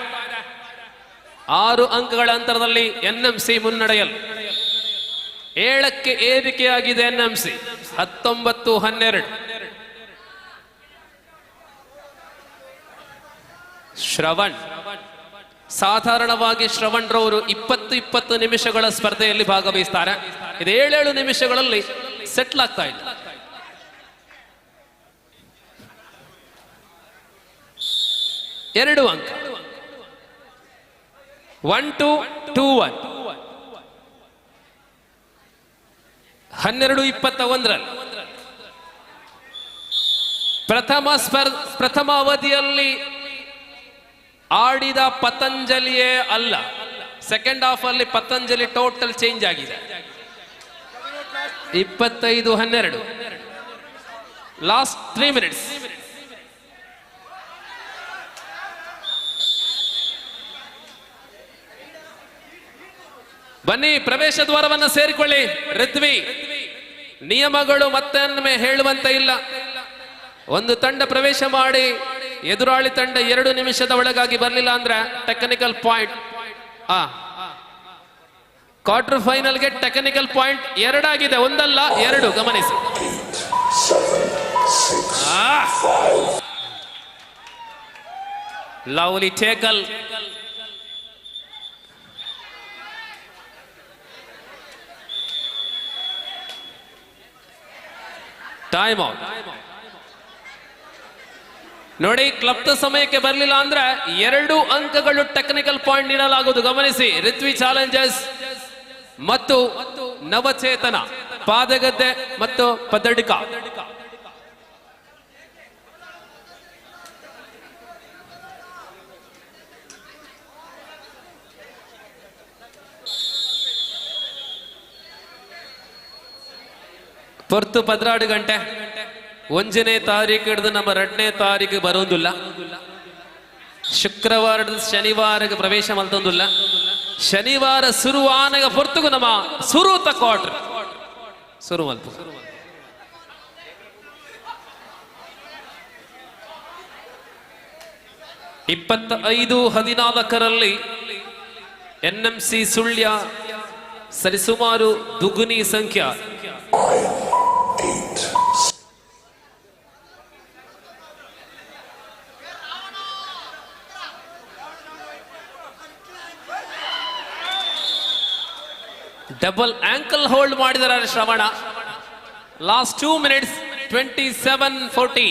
6 ಅಂಕಗಳ ಅಂತರದಲ್ಲಿ ಎನ್ಎಂಸಿ ಮುನ್ನಡೆಯಲು. 7ಕ್ಕೆ ಏರಿಕೆಯಾಗಿದೆ ಎನ್ಎಂಸಿ. 19-12. ಶ್ರವಣ್, ಸಾಧಾರಣವಾಗಿ ಶ್ರವಣ್ ರವರು 20 ನಿಮಿಷಗಳ ಸ್ಪರ್ಧೆಯಲ್ಲಿ ಭಾಗವಹಿಸ್ತಾರೆ. ಇದು 7 ನಿಮಿಷಗಳಲ್ಲಿ ಸೆಟ್ಲ್ ಆಗ್ತಾ ಇದೆ. 2 ಅಂಕ. 1-2-1. 12-21 ಪ್ರಥಮ ಅವಧಿಯಲ್ಲಿ ಆಡಿದ ಪತಂಜಲಿಯೇ ಅಲ್ಲ, ಸೆಕೆಂಡ್ ಹಾಫ್ ಅಲ್ಲಿ ಪತಂಜಲಿ ಟೋಟಲ್ ಚೇಂಜ್ ಆಗಿದೆ. 25-12 ಲಾಸ್ಟ್ 3 minutes. ಬನ್ನಿ, ಪ್ರವೇಶ ದ್ವಾರವನ್ನು ಸೇರಿಕೊಳ್ಳಿ. ಋತ್ವಿ, ನಿಯಮಗಳು ಮತ್ತೊಮ್ಮೆ ಹೇಳುವಂತ ಇಲ್ಲ. ಒಂದು ತಂಡ ಪ್ರವೇಶ ಮಾಡಿ ಎದುರಾಳಿ ತಂಡ 2 ನಿಮಿಷದ ಒಳಗಾಗಿ ಬರಲಿಲ್ಲ ಅಂದ್ರೆ ಟೆಕ್ನಿಕಲ್ ಪಾಯಿಂಟ್. ಕ್ವಾರ್ಟರ್ ಫೈನಲ್ಗೆ ಟೆಕ್ನಿಕಲ್ ಪಾಯಿಂಟ್ 2 ಆಗಿದೆ, 1 ಅಲ್ಲ 2. ಗಮನಿಸಿ. 7, 6, 5. Lovely tackle. Time out. ನೋಡಿ, ಕ್ಲಬ್ದ ಸಮಯಕ್ಕೆ ಬರಲಿಲ್ಲ ಅಂದ್ರೆ 2 ಅಂಕಗಳು ಟೆಕ್ನಿಕಲ್ ಪಾಯಿಂಟ್ ನೀಡಲಾಗುವುದು. ಗಮನಿಸಿ. ಋತ್ವಿ ಚಾಲೆಂಜರ್ಸ್ ಮತ್ತು ನವಚೇತನ ಪಾದಗದ್ದೆ ಮತ್ತು ಪದಡಿಕ. ಪೊರ್ತು 12 ಗಂಟೆ 1ನೇ ತಾರೀಕು ಹಿಡಿದು ನಮ್ಮ 2ನೇ ತಾರೀಕು ಬರೋದಿಲ್ಲ. ಶುಕ್ರವಾರದ ಶನಿವಾರಕ್ಕೆ ಪ್ರವೇಶ ಮಲ್ತೊಂದಿಲ್ಲ. ಶನಿವಾರ ಶುರುವಾನಗ ಪೊರ್ತುಗು ನಮ್ಮ ಸುರೂತ ಕ್ವಾರ್ಟರ್ ಶುರು ಮಲ್ಪು. ಇಪ್ಪತ್ತು 14 NMC ಸುಳ್ಯ ಸರಿಸುಮಾರು ದುಗುನಿ ಸಂಖ್ಯೆ. 8. ಡಬಲ್ ಆಂಕಲ್ ಹೋಲ್ಡ್ ಮಾಡಿದ್ದಾರೆ Shravan. Last 2 minutes 27-14.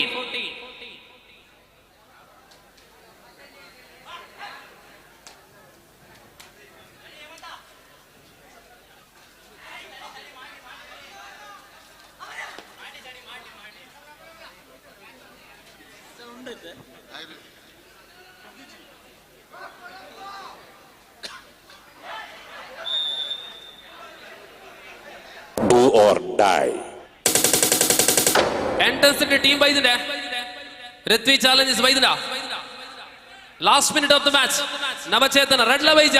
Do or die. Entrance team ಬೈದಿದೆ. ಋತ್ವಿ ಚಾಲೆಂಜಸ್ ಬೈದಿನ. Last minute of the match Navachethana ರೆಡ್ಲ ಬೈಜ.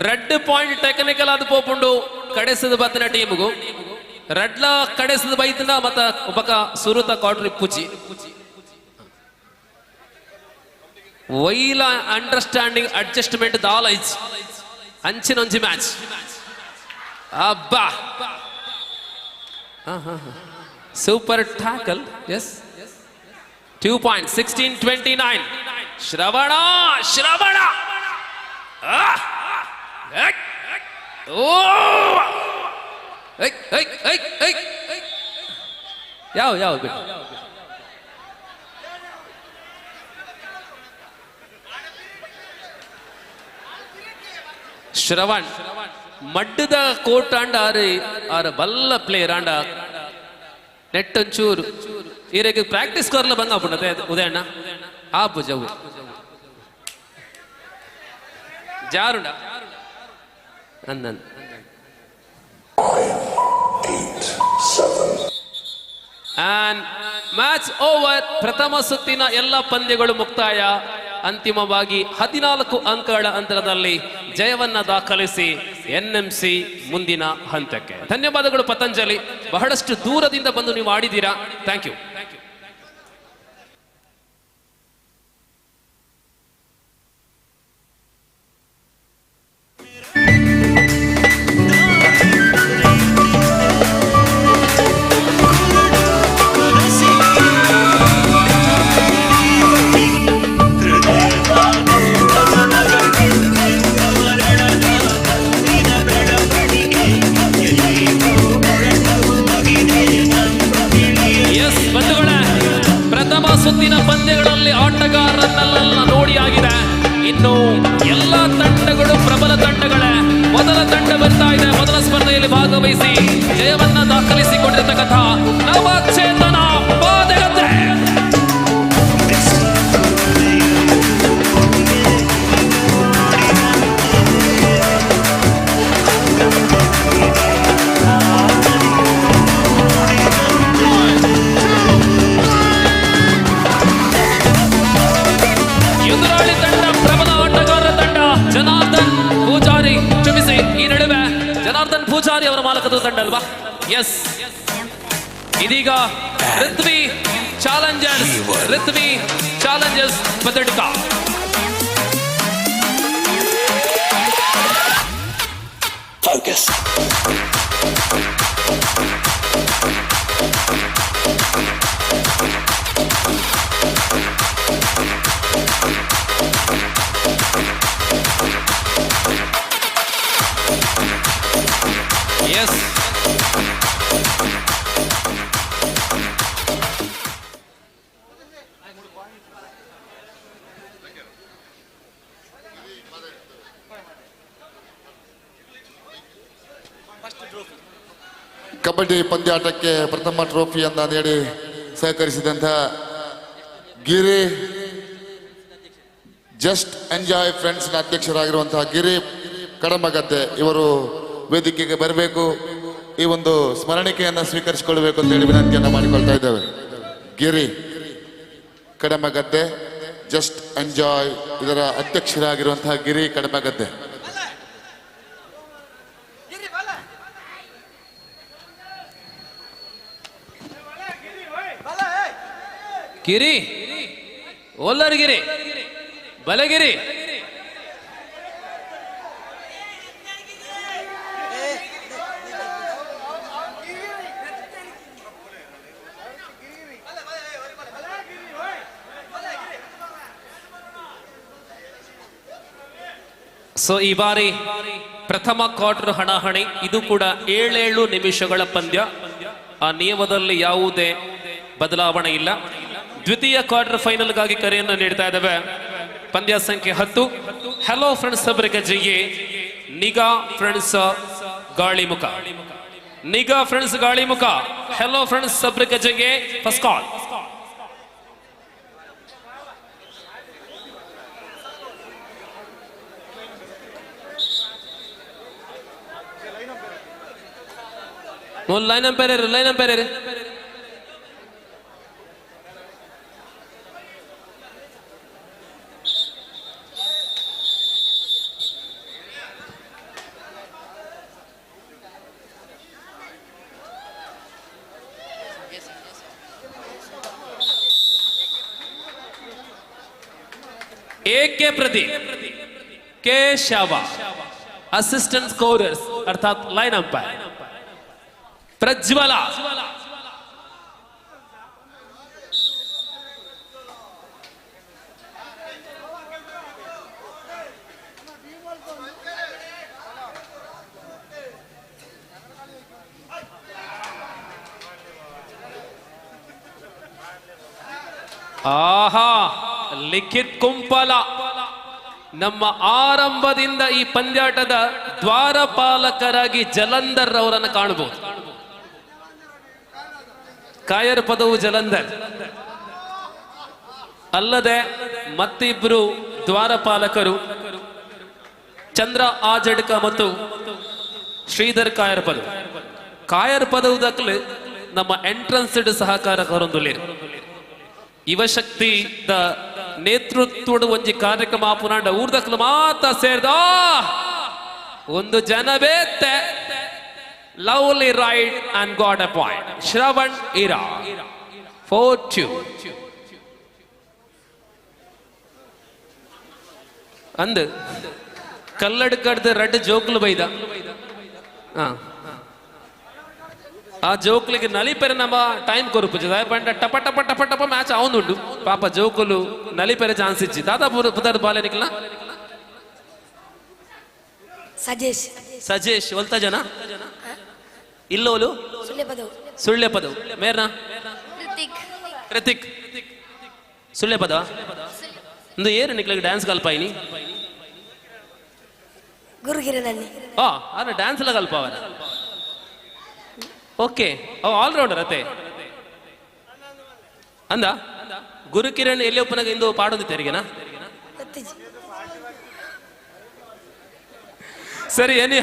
ರೆಡ್ ಪಾಯಿಂಟ್ ಟೆಕ್ನಿಕಲ್ ಅದು ಪೋಪುಂಡು ಕಡೆಸದ ಬತ್ತನ ಟೀಮ್ಗೂ ರೆಡ್ಲ ಕಡೆಸದ ಬೈದಿನ ಮತ್ತ ಒಬ್ಬಕ ಸುರುತ ಕ್ವಾರ್ಟರ್ ಇಪ್ಪುಚಿ ವೈಲ ಅಂಡರ್ಸ್ಟ್ಯಾಂಡಿಂಗ್ ಅಡ್ಜಸ್ಟ್ಮೆಂಟ್ ದಾಲೈಜ್ ಅಂಚಿನೊಂಜಿ ಮ್ಯಾಚ್. ಅಬ್ಬಾ, ಸೂಪರ್ ಟ್ಯಾಕಲ್. Yes, 2 points 16-29. ಶ್ರವಣ ಯಾವ ಬಿಟ್ಟು ಶ್ರವಣ್ ಮಡ್ಡದ ಕೋಟ್ ಅಂಡ ಆರ ಬಲ್ಲ ಪ್ಲೇಯರ್ ಅಂಡ ನೆಟ್ ಒಂಚೂರು ಈರೆಗೆ ಪ್ರಾಕ್ಟೀಸ್ ಕೊರ್ಲ ಬಂಗ ಪುಣತೆ ಉದಯಣ್ಣ ಆಪು ಜವು ಜಾರುಂಡ ಅಂದನ್ 8, 7. And match over. ಪ್ರಥಮ ಸುತ್ತಿನ ಎಲ್ಲ ಪಂದ್ಯಗಳು ಮುಕ್ತಾಯ. ಅಂತಿಮವಾಗಿ 14 ಅಂಕಗಳ ಅಂತರದಲ್ಲಿ ಜಯವನ್ನ ದಾಖಲಿಸಿ NMC ಮುಂದಿನ ಹಂತಕ್ಕೆ. ಧನ್ಯವಾದಗಳು ಪತಂಜಲಿ, ಬಹಳಷ್ಟು ದೂರದಿಂದ ಬಂದು ನೀವು ಆಡಿದ್ದೀರಾ. Thank you. ಸುತ್ತಿನ ಪಂದ್ಯಗಳಲ್ಲಿ ಆಟಗಾರರನ್ನೆಲ್ಲ ನೋಡಿ ಆಗಿದೆ. ಇನ್ನು ಎಲ್ಲ ತಂಡಗಳು ಪ್ರಬಲ ತಂಡಗಳೇ. ಮೊದಲ ತಂಡ ಬರ್ತಾ ಇದೆ. ಮೊದಲ ಸ್ಪರ್ಧೆಯಲ್ಲಿ ಭಾಗವಹಿಸಿ ಜಯವನ್ನ ದಾಖಲಿಸಿಕೊಂಡಿರತಕ್ಕಂಥ ನವಚೇತನ ಬಾದೆಗದ್ದೆ. ಎದುರಾಳಿ ತಂಡ ಪ್ರಬಲ ಆಟಗಾರರ ತಂಡ ಜನಾರ್ದನ್ ಪೂಜಾರಿ. ಕ್ಷಮಿಸಿ, ಈ ನಡುವೆ ಜನಾರ್ದನ್ ಪೂಜಾರಿ ಅವರ ಮಾಲಕದ ತಂಡ ಅಲ್ವಾ? ಎಸ್. ಇದೀಗ Ruthvi challengers Patadka. Focus. Yes. Kabaddi ಪಂದ್ಯಾಟಕ್ಕೆ ಪ್ರಥಮ ಟ್ರೋಫಿಯನ್ನ ನೀಡಿ ಸಹಕರಿಸಿದಂತಹ ಗಿರಿ ಜಸ್ಟ್ ಎಂಜಾಯ್ ಫ್ರೆಂಡ್ಸ್ನ ಅಧ್ಯಕ್ಷರಾಗಿರುವಂತಹ ಗಿರಿ ಕಡಮಗದ್ದೆ ಇವರು ವೇದಿಕೆಗೆ ಬರಬೇಕು. ಈ ಒಂದು ಸ್ಮರಣಿಕೆಯನ್ನು ಸ್ವೀಕರಿಸಿಕೊಳ್ಬೇಕು ಅಂತ ಹೇಳಿ ವಿನಂತಿಯನ್ನು ಮಾಡಿಕೊಳ್ತಾ ಇದ್ದೇವೆ. ಗಿರಿ ಕಡಮಗದ್ದೆ ಜಸ್ಟ್ ಎಂಜಾಯ್ ಇದರ ಅಧ್ಯಕ್ಷರಾಗಿರುವಂತಹ ಗಿರಿ ಕಡಮಗದ್ದೆ. ಗಿರಿ ಓಲ್ಲರ್ಗಿರಿ ಬಲಗಿರಿ. ಸೊ ಈ ಬಾರಿ ಪ್ರಥಮ ಕ್ವಾರ್ಟರ್ ಹಣಾಹಣಿ. ಇದು ಕೂಡ 7 ನಿಮಿಷಗಳ ಪಂದ್ಯ. ಆ ನಿಯಮದಲ್ಲಿ ಯಾವುದೇ ಬದಲಾವಣೆ ಇಲ್ಲ. ದ್ವಿತೀಯ ಕ್ವಾರ್ಟರ್ ಫೈನಲ್ಗಾಗಿ ಕರೆಯನ್ನು ನೀಡ್ತಾ ಇದ್ದೇವೆ. ಪಂದ್ಯ ಸಂಖ್ಯೆ 10. ಹಲೋ ಫ್ರೆಂಡ್ಸ್ ಸಬರಿಗಜ್ಜಿಗೆ ನಿಗಾ friends Galimukha. Niga friends Galimukha. Hello friends ಸಬರಿಗಜ್ಜಿಗೆ first call. Line umpire K Pradeep K Shaba assistant scorers अर्थात लाइन अंपायर प्रज्वला ಆಹಾ ಲಿಖಿತ್ ಕುಂಪಲ ನಮ್ಮ ಆರಂಭದಿಂದ ಈ ಪಂದ್ಯಾಟದ ದ್ವಾರಪಾಲಕರಾಗಿ ಜಲಂಧರ್ ಅವರನ್ನು ಕಾಣಬಹುದು. ಕಾಯರ್ ಪದವು ಜಲಂಧರ್ ಅಲ್ಲದೆ ಮತ್ತಿಬ್ರು ದ್ವಾರಪಾಲಕರು ಚಂದ್ರ ಆಜಡ್ಕ ಮತ್ತು ಶ್ರೀಧರ್ ಕಾಯರ್ ಪದವು. ಕಾಯರ್ ಪದವು ದಕ್ಕಲು ನಮ್ಮ ಎಂಟ್ರನ್ಸ್ ಸಹಕಾರ ಹೊರೊಂದುಲ್ಲೇರು ಯುವಶಕ್ತಿ ನೇತೃತ್ವದ ಒಂಜಿ ಕಾರ್ಯಕ್ರಮ ಪುನಾಂಡ ಊರ್ದಕ್ಲು ಮಾತ ಸೇರ್ದ ಒಂದು ಜನಬೇತ್ತೆ lovely raid and got a point. Shravan ಇರಾ 4-2 ಅಂದ್ ಕಲ್ಲಡ್ ಕಡ್ದು ರಡ್ ಜೋಕ್ಲು ಬೈದ ಆ ಜೋಕ್ಲಿಗೆ ನಲಿಪೆರೆ ನಮ್ಮ ಟೈಮ್ ಕೊರುಪುಜ ಪಂಡ ಟಪ ಟಪ ಟಪ ಟಪ ಮ್ಯಾಚ್ ಅವನುಂಡು ಪಾಪ ಜೋಕುಲು ನಲಿಪೆರೆ ಚಾನ್ಸ್ ಇಚ್ಚಿ ದಾದಾ ಪುದರ್ ಬಾಲೆ ನಿಕ್ಲ ಸಜೇಶ್ ಒಲ್ತ ಜನ ಇಲ್ಲೋಲು ಸುಳ್ಳೆ ಪದವು ಮೇರ್ನಾ ಋತಿಕ್ ಸುಳ್ಳೆ ಪದ ಒಂದು ಏರು ನಿಕ್ಲಿಗೆ ಡ್ಯಾನ್ಸ್ ಕಲ್ಪಾಯಿನಿ ಗುರುಗಿರನಲ್ಲಿ ಅನ್ನ ಡ್ಯಾನ್ಸ್ ಎಲ್ಲ ಕಲ್ಪ ಅವನ ಓಕೆ ಆಲ್ರೌಂಡರ್ ಅತ್ತೆ ಅಂದ ಗುರುಕಿರಣ್ ಎಲ್ಲಿ ಒಪ್ಪನಾಗ ಇಂದು ಪಾಡೋದು ತೆರಿಗೆನಾ ಸರಿ ಏನೇ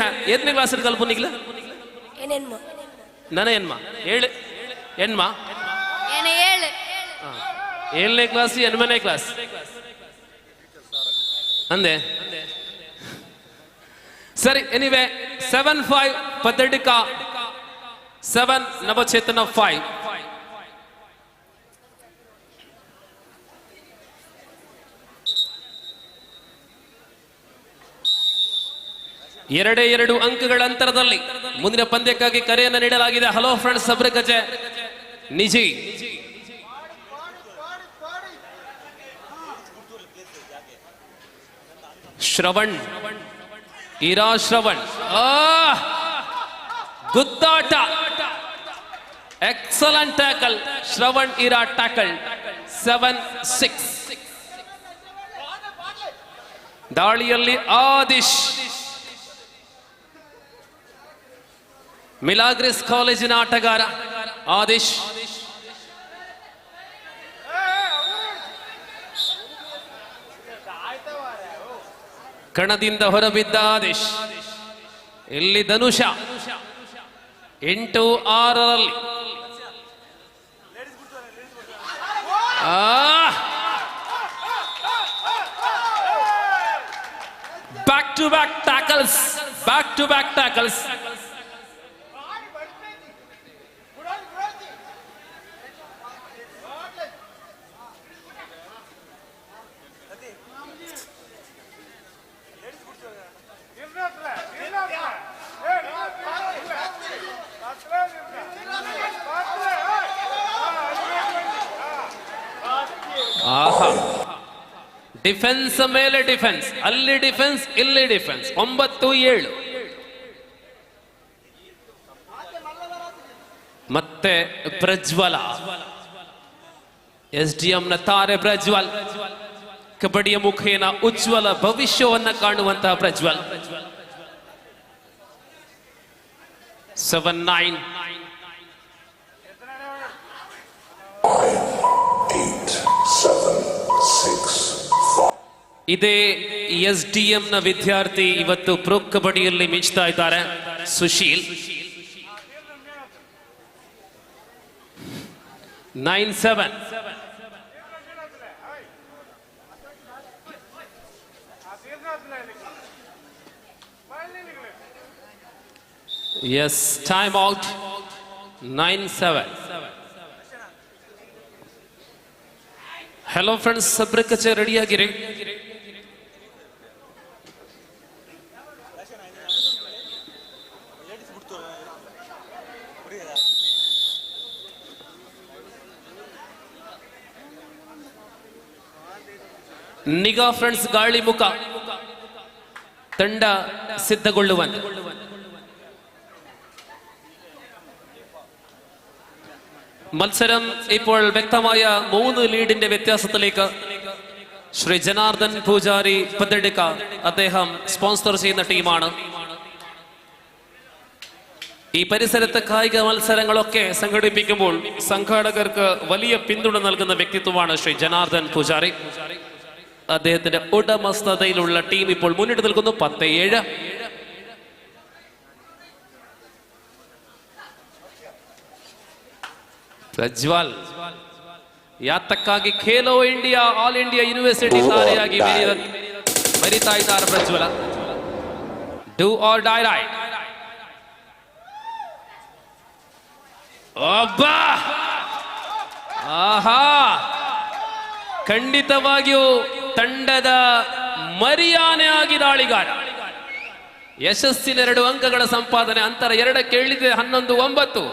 ಕ್ಲಾಸ್ ಕಲ್ಪ ನಿಗ್ಲ ನನ ಎನ್ಮ ಏಳು ಎನ್ಮ 7ನೇ ಕ್ಲಾಸ್ 8ನೇ ಕ್ಲಾಸ್ ಅಂದೆ ಸರಿ ಎನಿವೆ 7-5 ಪದ್ದಡಿಕ 7 ನವಚೇತನ 5 2 ಅಂಕಗಳ ಅಂತರದಲ್ಲಿ ಮುಂದಿನ ಪಂದ್ಯಕ್ಕಾಗಿ ಕರೆಯನ್ನು ನೀಡಲಾಗಿದೆ. ಹಲೋ ಫ್ರೆಂಡ್ಸ್, ಸಬ್ರಗಜೆ ನಿಜಿ ಶ್ರವಣ್ ಇರಾ ಶ್ರವಣ್ ಗುದ್ದಾಟ ಎಕ್ಸಲೆಂಟ್ ಟ್ಯಾಕಲ್ ಶ್ರವಣ್ ಇರಾ ಟ್ಯಾಕಲ್ 7-6 ದಾಳಿಯಲ್ಲಿ ಆದಿಶ್ ಮಿಲಾಗ್ರಿಸ್ ಕಾಲೇಜಿನ ಆಟಗಾರ ಆದಿಶ್ ಕಣದಿಂದ ಹೊರಬಿದ್ದ ಆದಿಶ್. ಇಲ್ಲಿ ಧನುಷ 8-6 ಬ್ಯಾಕ್ ಟು ಬ್ಯಾಕ್ ಟ್ಯಾಕಲ್ಸ್ ಡಿಫೆನ್ಸ್ ಮೇಲೆ ಡಿಫೆನ್ಸ್, ಅಲ್ಲಿ ಡಿಫೆನ್ಸ್ ಇಲ್ಲಿ ಡಿಫೆನ್ಸ್. 9-7 ಮತ್ತೆ ಪ್ರಜ್ವಲ SDM ನ ತಾರೆ ಪ್ರಜ್ವಲ್, ಕಬಡ್ಡಿಯ ಮುಖೇನ ಉಜ್ವಲ ಭವಿಷ್ಯವನ್ನ ಕಾಣುವಂತಹ ಪ್ರಜ್ವಲ್. 7-9 ಇದೇ SDM ನ ವಿದ್ಯಾರ್ಥಿ ಇವತ್ತು ಪ್ರೊ ಕಬಡ್ಡಿಯಲ್ಲಿ ಮಿಂಚ್ತಾ ಇದ್ದಾರೆ. Sushil 9-7 yes time out 9-7. Hello friends, ಸಬ್ರಕಚೆ ರೆಡಿಯಾಗಿರಿ. ನಿಗಾ ಫ್ರೆಂಡ್ಸ್, ಗಾಳಿ ಮುಖ ತಂಡ സിദ്ധകൊള്ളുവാൻ മത്സരം ഇപ്പോൾ വ്യക്തമായ 3 ലീഡിന്റെ വ്യത്യാസത്തിലേക്ക് ശ്രീ ജനാർദ്ദൻ പൂജാരി പദ്ധതിക്ക അദ്ദേഹം സ്പോൺസർ ചെയ്യുന്ന ടീമാണ്. ഈ പരിസരത്തെ കായിക മത്സരങ്ങളൊക്കെ സംഘടിപ്പിക്കുമ്പോൾ സംഘാടകർക്ക് വലിയ പിന്തുണ നൽകുന്ന വ്യക്തിത്വമാണ് ശ്രീ ജനാർദ്ദൻ പൂജാരി. അദ്ദേഹത്തിന്റെ ഉടമസ്ഥതയിലുള്ള ടീം ഇപ്പോൾ മുന്നിട്ട് നിൽക്കുന്നു 10-7. ಪ್ರಜ್ವಲ್ ಯಾತಕ್ಕಾಗಿ Khelo India all India university ತಾರೆಯಾಗಿ ಮೆರಿತಾ ಇದ್ದಾರೆ Prajwala. Do or die right. ಅಬ್ಬಾ, ಆಹಾ, ಖಂಡಿತವಾಗಿಯೂ ತಂಡದ ಮರಿಯಾನೆ ಆಗಿ ದಾಳಿಗಾರ. ಯಶಸ್ಸಿನ 2 ಅಂಕಗಳ ಸಂಪಾದನೆ, ಅಂತರ 2ಕ್ಕೆ ಇಳಿದಿದೆ. 11-9.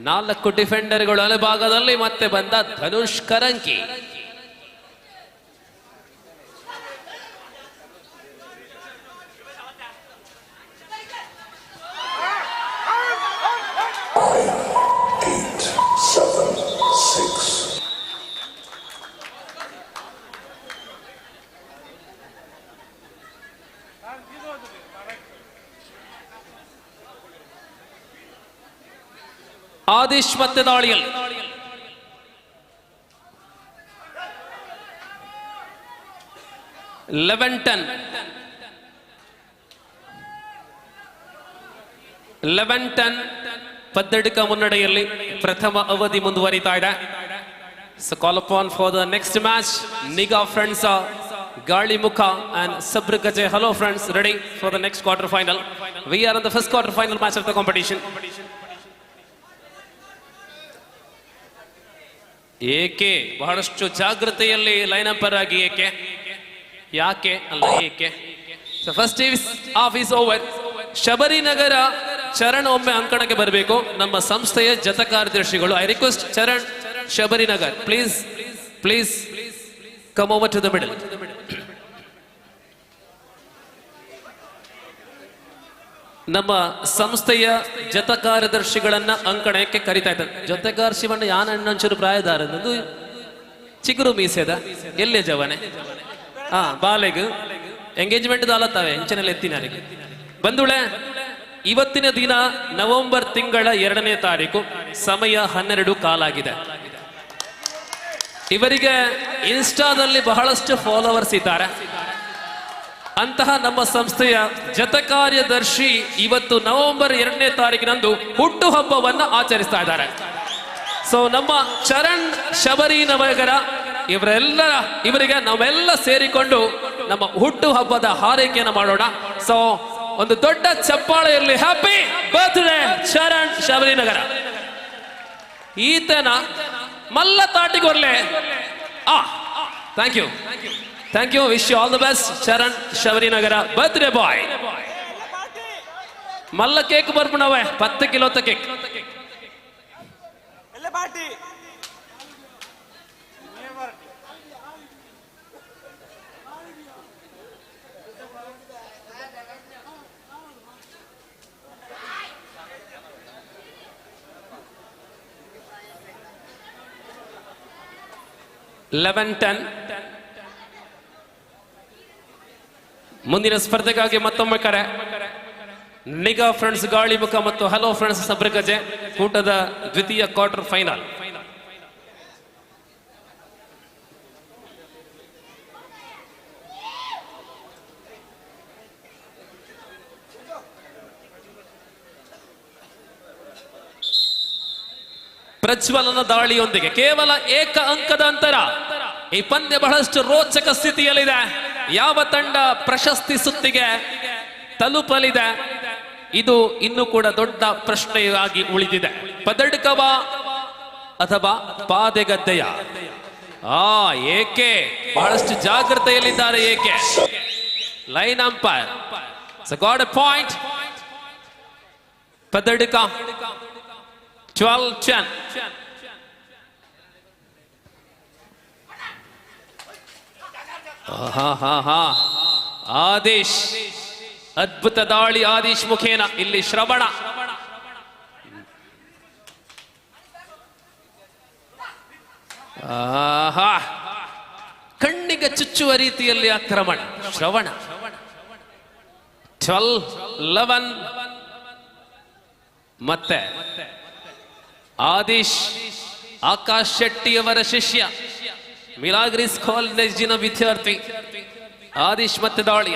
4 ಡಿಫೆಂಡರ್ಗಳು ಅಲೆಭಾಗದಲ್ಲಿ. ಮತ್ತೆ ಬಂದ ಧನುಷ್ ಕರಂಕಿ. ಆದಿಶ್ ಮತ್ತೆ ದಾಳಿಯಲ್ಲಿ 11-10 ಪದ್ದಡಿಕ ಮುನ್ನಡೆಯಲ್ಲಿ ಪ್ರಥಮ ಅವಧಿ ಮುಂದುವರಿತಾ ಇದೆ. So call upon for the next match ನಿಗಾ friends ಗಾಳಿಮುಖ and Sabrikaje. Hello friends, ready for the next quarter final. We are in the first quarter final match of the competition. ಏಕೆ ಬಹಳಷ್ಟು ಜಾಗೃತೆಯಲ್ಲಿ ಲೈನ್ ಅಂಪರ್ ಆಗಿ ಯಾಕೆ ಅಲ್ಲ ಏಕೆ. So first half is over. Shabarinagara Charan ಒಮ್ಮೆ ಅಂಕಣಕ್ಕೆ ಬರಬೇಕು, ನಮ್ಮ ಸಂಸ್ಥೆಯ ಜತ ಕಾರ್ಯದರ್ಶಿಗಳು. I request Charan Shabarinagar, please come over to the middle. ನಮ್ಮ ಸಂಸ್ಥೆಯ ಜತ ಕಾರ್ಯದರ್ಶಿಗಳನ್ನ ಅಂಕಣಕ್ಕೆ ಕರಿತಾ ಇದ್ದಾರೆ. ಜೊತೆಗಾರ ಶಿವಣ್ಣ ಯಾನ ಅಣ್ಣಂಚೂರು ಪ್ರಾಯದಾರದು ಚಿಗುರು ಮೀಸೆದ ಎಲ್ಲೇ ಜವನೆ ಬಾಲೆಗ್ ಎಂಗೇಜ್ಮೆಂಟ್ ದಾಲತ್ತವೆ ಹೆಂಚನೆಲ್ಲ ಎತ್ತಿನಾರಿಗೆ ಬಂಧುಳೆ. ಇವತ್ತಿನ ದಿನ ನವೆಂಬರ್ ತಿಂಗಳ 2ನೇ ತಾರೀಕು, ಸಮಯ 12 ಕಾಲಾಗಿದೆ. ಇವರಿಗೆ ಇನ್ಸ್ಟಾದಲ್ಲಿ ಬಹಳಷ್ಟು ಫಾಲೋವರ್ಸ್ ಇದ್ದಾರೆ. ಅಂತಹ ನಮ್ಮ ಸಂಸ್ಥೆಯ ಜತ ಕಾರ್ಯದರ್ಶಿ ಇವತ್ತು ನವೆಂಬರ್ 2ನೇ ತಾರೀಕಿನಂದು ಹುಟ್ಟು ಹಬ್ಬವನ್ನ ಆಚರಿಸ್ತಾ ಇದ್ದಾರೆ. ಸೊ ನಮ್ಮ ಚರಣ್ ಶಬರಿನಗರ ಇವರಿಗೆ ನಾವೆಲ್ಲ ಸೇರಿಕೊಂಡು ನಮ್ಮ ಹುಟ್ಟು ಹಬ್ಬದ ಹಾರೈಕೆಯನ್ನು ಮಾಡೋಣ. ಸೊ ಒಂದು ದೊಡ್ಡ ಚಪ್ಪಾಳೆ ಇರಲಿ. Happy birthday Charan Shabarinagara. ಈತನ ಮಲ್ಲ ತಾಟಿಗೊರ್ಲೆ. Thank you wish you all the best Charan Shabarinagara birthday boy. ಮಲ್ಲ ಕೇಕ್ ಬರ್ಬಿಡವೆ 10 ಕಿಲೋ ಕೇಕ್. ಮುಂದಿನ ಸ್ಪರ್ಧೆಗಾಗಿ ಮತ್ತೊಮ್ಮೆ ಕರೆ. ನಿಗಾ ಫ್ರೆಂಡ್ಸ್ ಗಾಳಿಮುಖ ಮತ್ತು ಹಲೋ ಫ್ರೆಂಡ್ಸ್ ಸಬ್ರಗಜೆ ಕೂಟದ ದ್ವಿತೀಯ ಕ್ವಾರ್ಟರ್ ಫೈನಲ್. ಪ್ರಜ್ವಲನ ದಾಳಿಯೊಂದಿಗೆ ಕೇವಲ ಏಕ ಅಂಕದ ಅಂತರ. ಈ ಪಂದ್ಯ ಬಹಳಷ್ಟು ರೋಚಕ ಸ್ಥಿತಿಯಲ್ಲಿದೆ. ಯಾವ ತಂಡ ಪ್ರಶಸ್ತಿ ಸುತ್ತಿಗೆ ತಲುಪಲಿದೆ, ಇದು ಇನ್ನೂ ಕೂಡ ದೊಡ್ಡ ಪ್ರಶ್ನೆಯಾಗಿ ಉಳಿದಿದೆ. ಪದಡ್ಕವ ಅಥವಾ ಪಾದೆಗದ್ದೆಯ? ಏಕೆ ಬಹಳಷ್ಟು ಜಾಗ್ರತೆಯಲ್ಲಿದ್ದಾರೆ. ಏಕೆ line umpire got a point. Padadka 12-10. Adesh ಅದ್ಭುತ ದಾಳಿ ಆದೇಶ್ ಮುಖೇನ. ಇಲ್ಲಿ ಶ್ರವಣ ಕಣ್ಣಿಗೆ ಚುಚ್ಚುವ ರೀತಿಯಲ್ಲಿ ಆಕ್ರಮಣ. ಶ್ರವಣ 12-11. ಮತ್ತೆ ಆದೇಶ್ ಆಕಾಶ್ ಶೆಟ್ಟಿಯವರ ಶಿಷ್ಯ, ಮಿಲಾಗ್ರಿಸ್ ಕಾಲೇಜಿನ ವಿದ್ಯಾರ್ಥಿ ಆದೇಶ್ ಮತ್ತೆ ದಾಳಿ.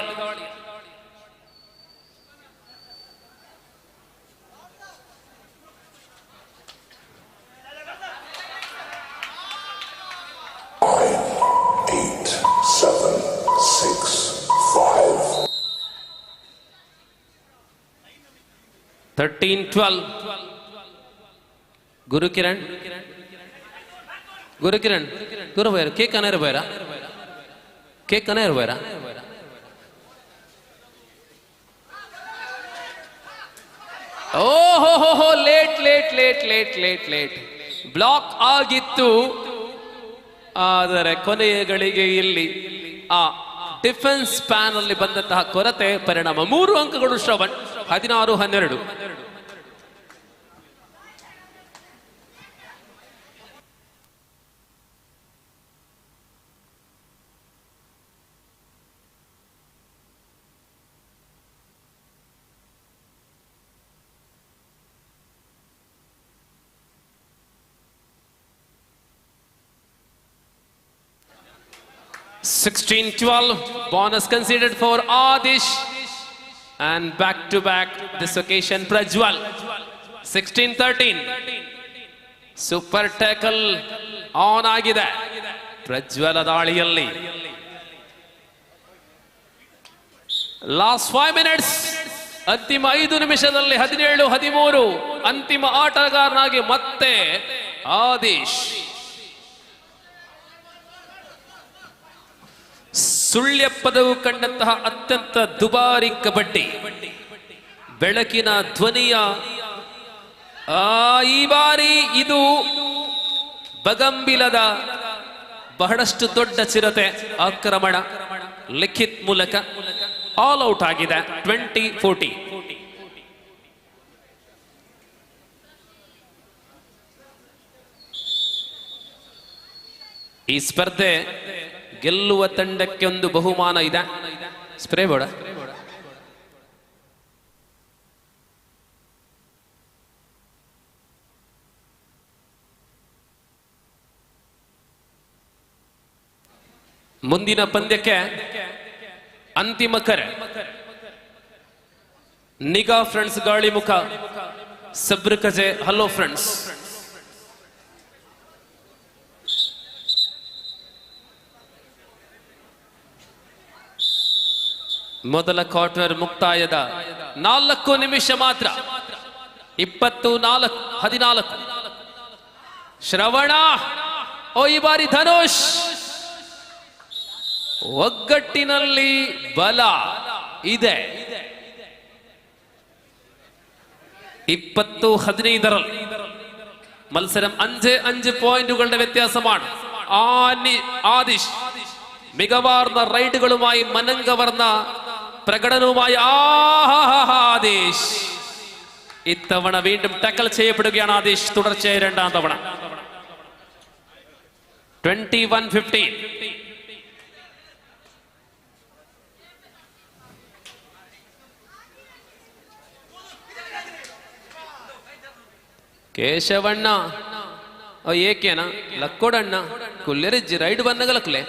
ಗುರುಕಿರಣ್ ಗುರುಬೋಯರು ಕೇಕ್ ಅನೇರು ಬೋಯರ ಓಹೋ ಲೇಟ್ ಬ್ಲಾಕ್ ಆಗಿತ್ತು. ಆದರೆ ಕೊನೆಯ ಗಳಿಗೆ ಇಲ್ಲಿ ಆ ಡಿಫೆನ್ಸ್ ಪ್ಯಾನ್ ಅಲ್ಲಿ ಬಂದಂತಹ ಕೊರತೆ ಪರಿಣಾಮ 3 ಅಂಕಗಳು Shravan. 16-12. 16-12, bonus considered for Adish, and back to back this occasion Prajwal. 16-13, super tackle on ಆಗಿದೆ ಪ್ರಜ್ವಲ ದಾಳಿಯಲ್ಲಿ. ಲಾಸ್ಟ್ 5 minutes, ಅಂತಿಮ 5 ನಿಮಿಷದಲ್ಲಿ 17-13, ಅಂತಿಮ ಆಟಗಾರನಾಗಿ ಮತ್ತೆ ಆದಿಶ್. ಸುಳ್ಯ ಪದವು ಕಂಡಂತಹ ಅತ್ಯಂತ ದುಬಾರಿ ಕಬಡ್ಡಿ, ಬೆಳಕಿನ ಧ್ವನಿಯ ಈ ಬಾರಿ ಇದು ಬಗಂಬಿಲದ ಬಹಳಷ್ಟು ದೊಡ್ಡ ಚಿರತೆ ಆಕ್ರಮಣ. ಲಿಖಿತ್ ಮೂಲಕ ಆಲ್ ಔಟ್ ಆಗಿದೆ 20-40. ಈ ಸ್ಪರ್ಧೆ ಗೆಲ್ಲುವ ತಂಡಕ್ಕೆ ಒಂದು ಬಹುಮಾನ ಇದೆ. ಸ್ಪ್ರೇ ಬೇಡ. ಮುಂದಿನ ಪಂದ್ಯಕ್ಕೆ ಅಂತಿಮ ಕರೆ. ನಿಗಾ ಫ್ರೆಂಡ್ಸ್ ಗಾಳಿಮುಖ, ಸಬ್ರಕಜೆ ಹಲೋ ಫ್ರೆಂಡ್ಸ್. ಮೊದಲ ಕ್ವಾರ್ಟರ್ ಮುಕ್ತಾಯದ 4 ನಿಮಿಷ ಮಾತ್ರ. 24-14. ಶ್ರವಣ, ಈ ಬಾರಿ ಧನುಷ್. ಒಗ್ಗಟ್ಟಿನಲ್ಲಿ ಬಲ ಇದೆ. 20-15 മത്സരം 5 പോയിന്റുകളുടെ വ്യത്യാസമാണ്. ആദിഷ് മികവാർന്ന റൈഡുകളുമായി മനങ്കവർന്ന പ്രകടനവുമായി ആദിഷ് ഇത്തവണ വീണ്ടും ടാക്കൽ ചെയ്യപ്പെടുകയാണ്. ആദിഷ് തുടർച്ചയായി 2ാം തവണ. 21-15. ಕೇಶವಣ್ಣ ಏಕೇನ ಲಕ್ಕೋಡಣ್ಣ ಕುಲ್ಲೆರಿಜ್ಜಿ ride ಬನ್ನಗಲಕ್ಲೆ.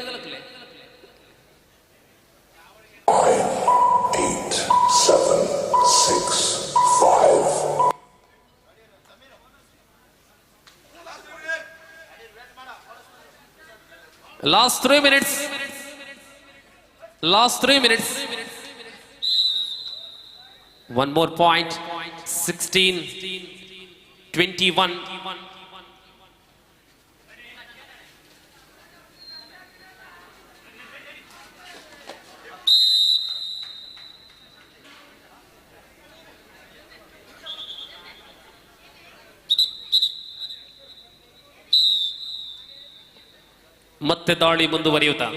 9, 8, 7, 6, 5. Last 3 minutes. Last 3 minutes. One more point. 16-21. ಮತ್ತೆ ದಾಳಿ ಮುಂದುವರಿಯುತ್ತಾ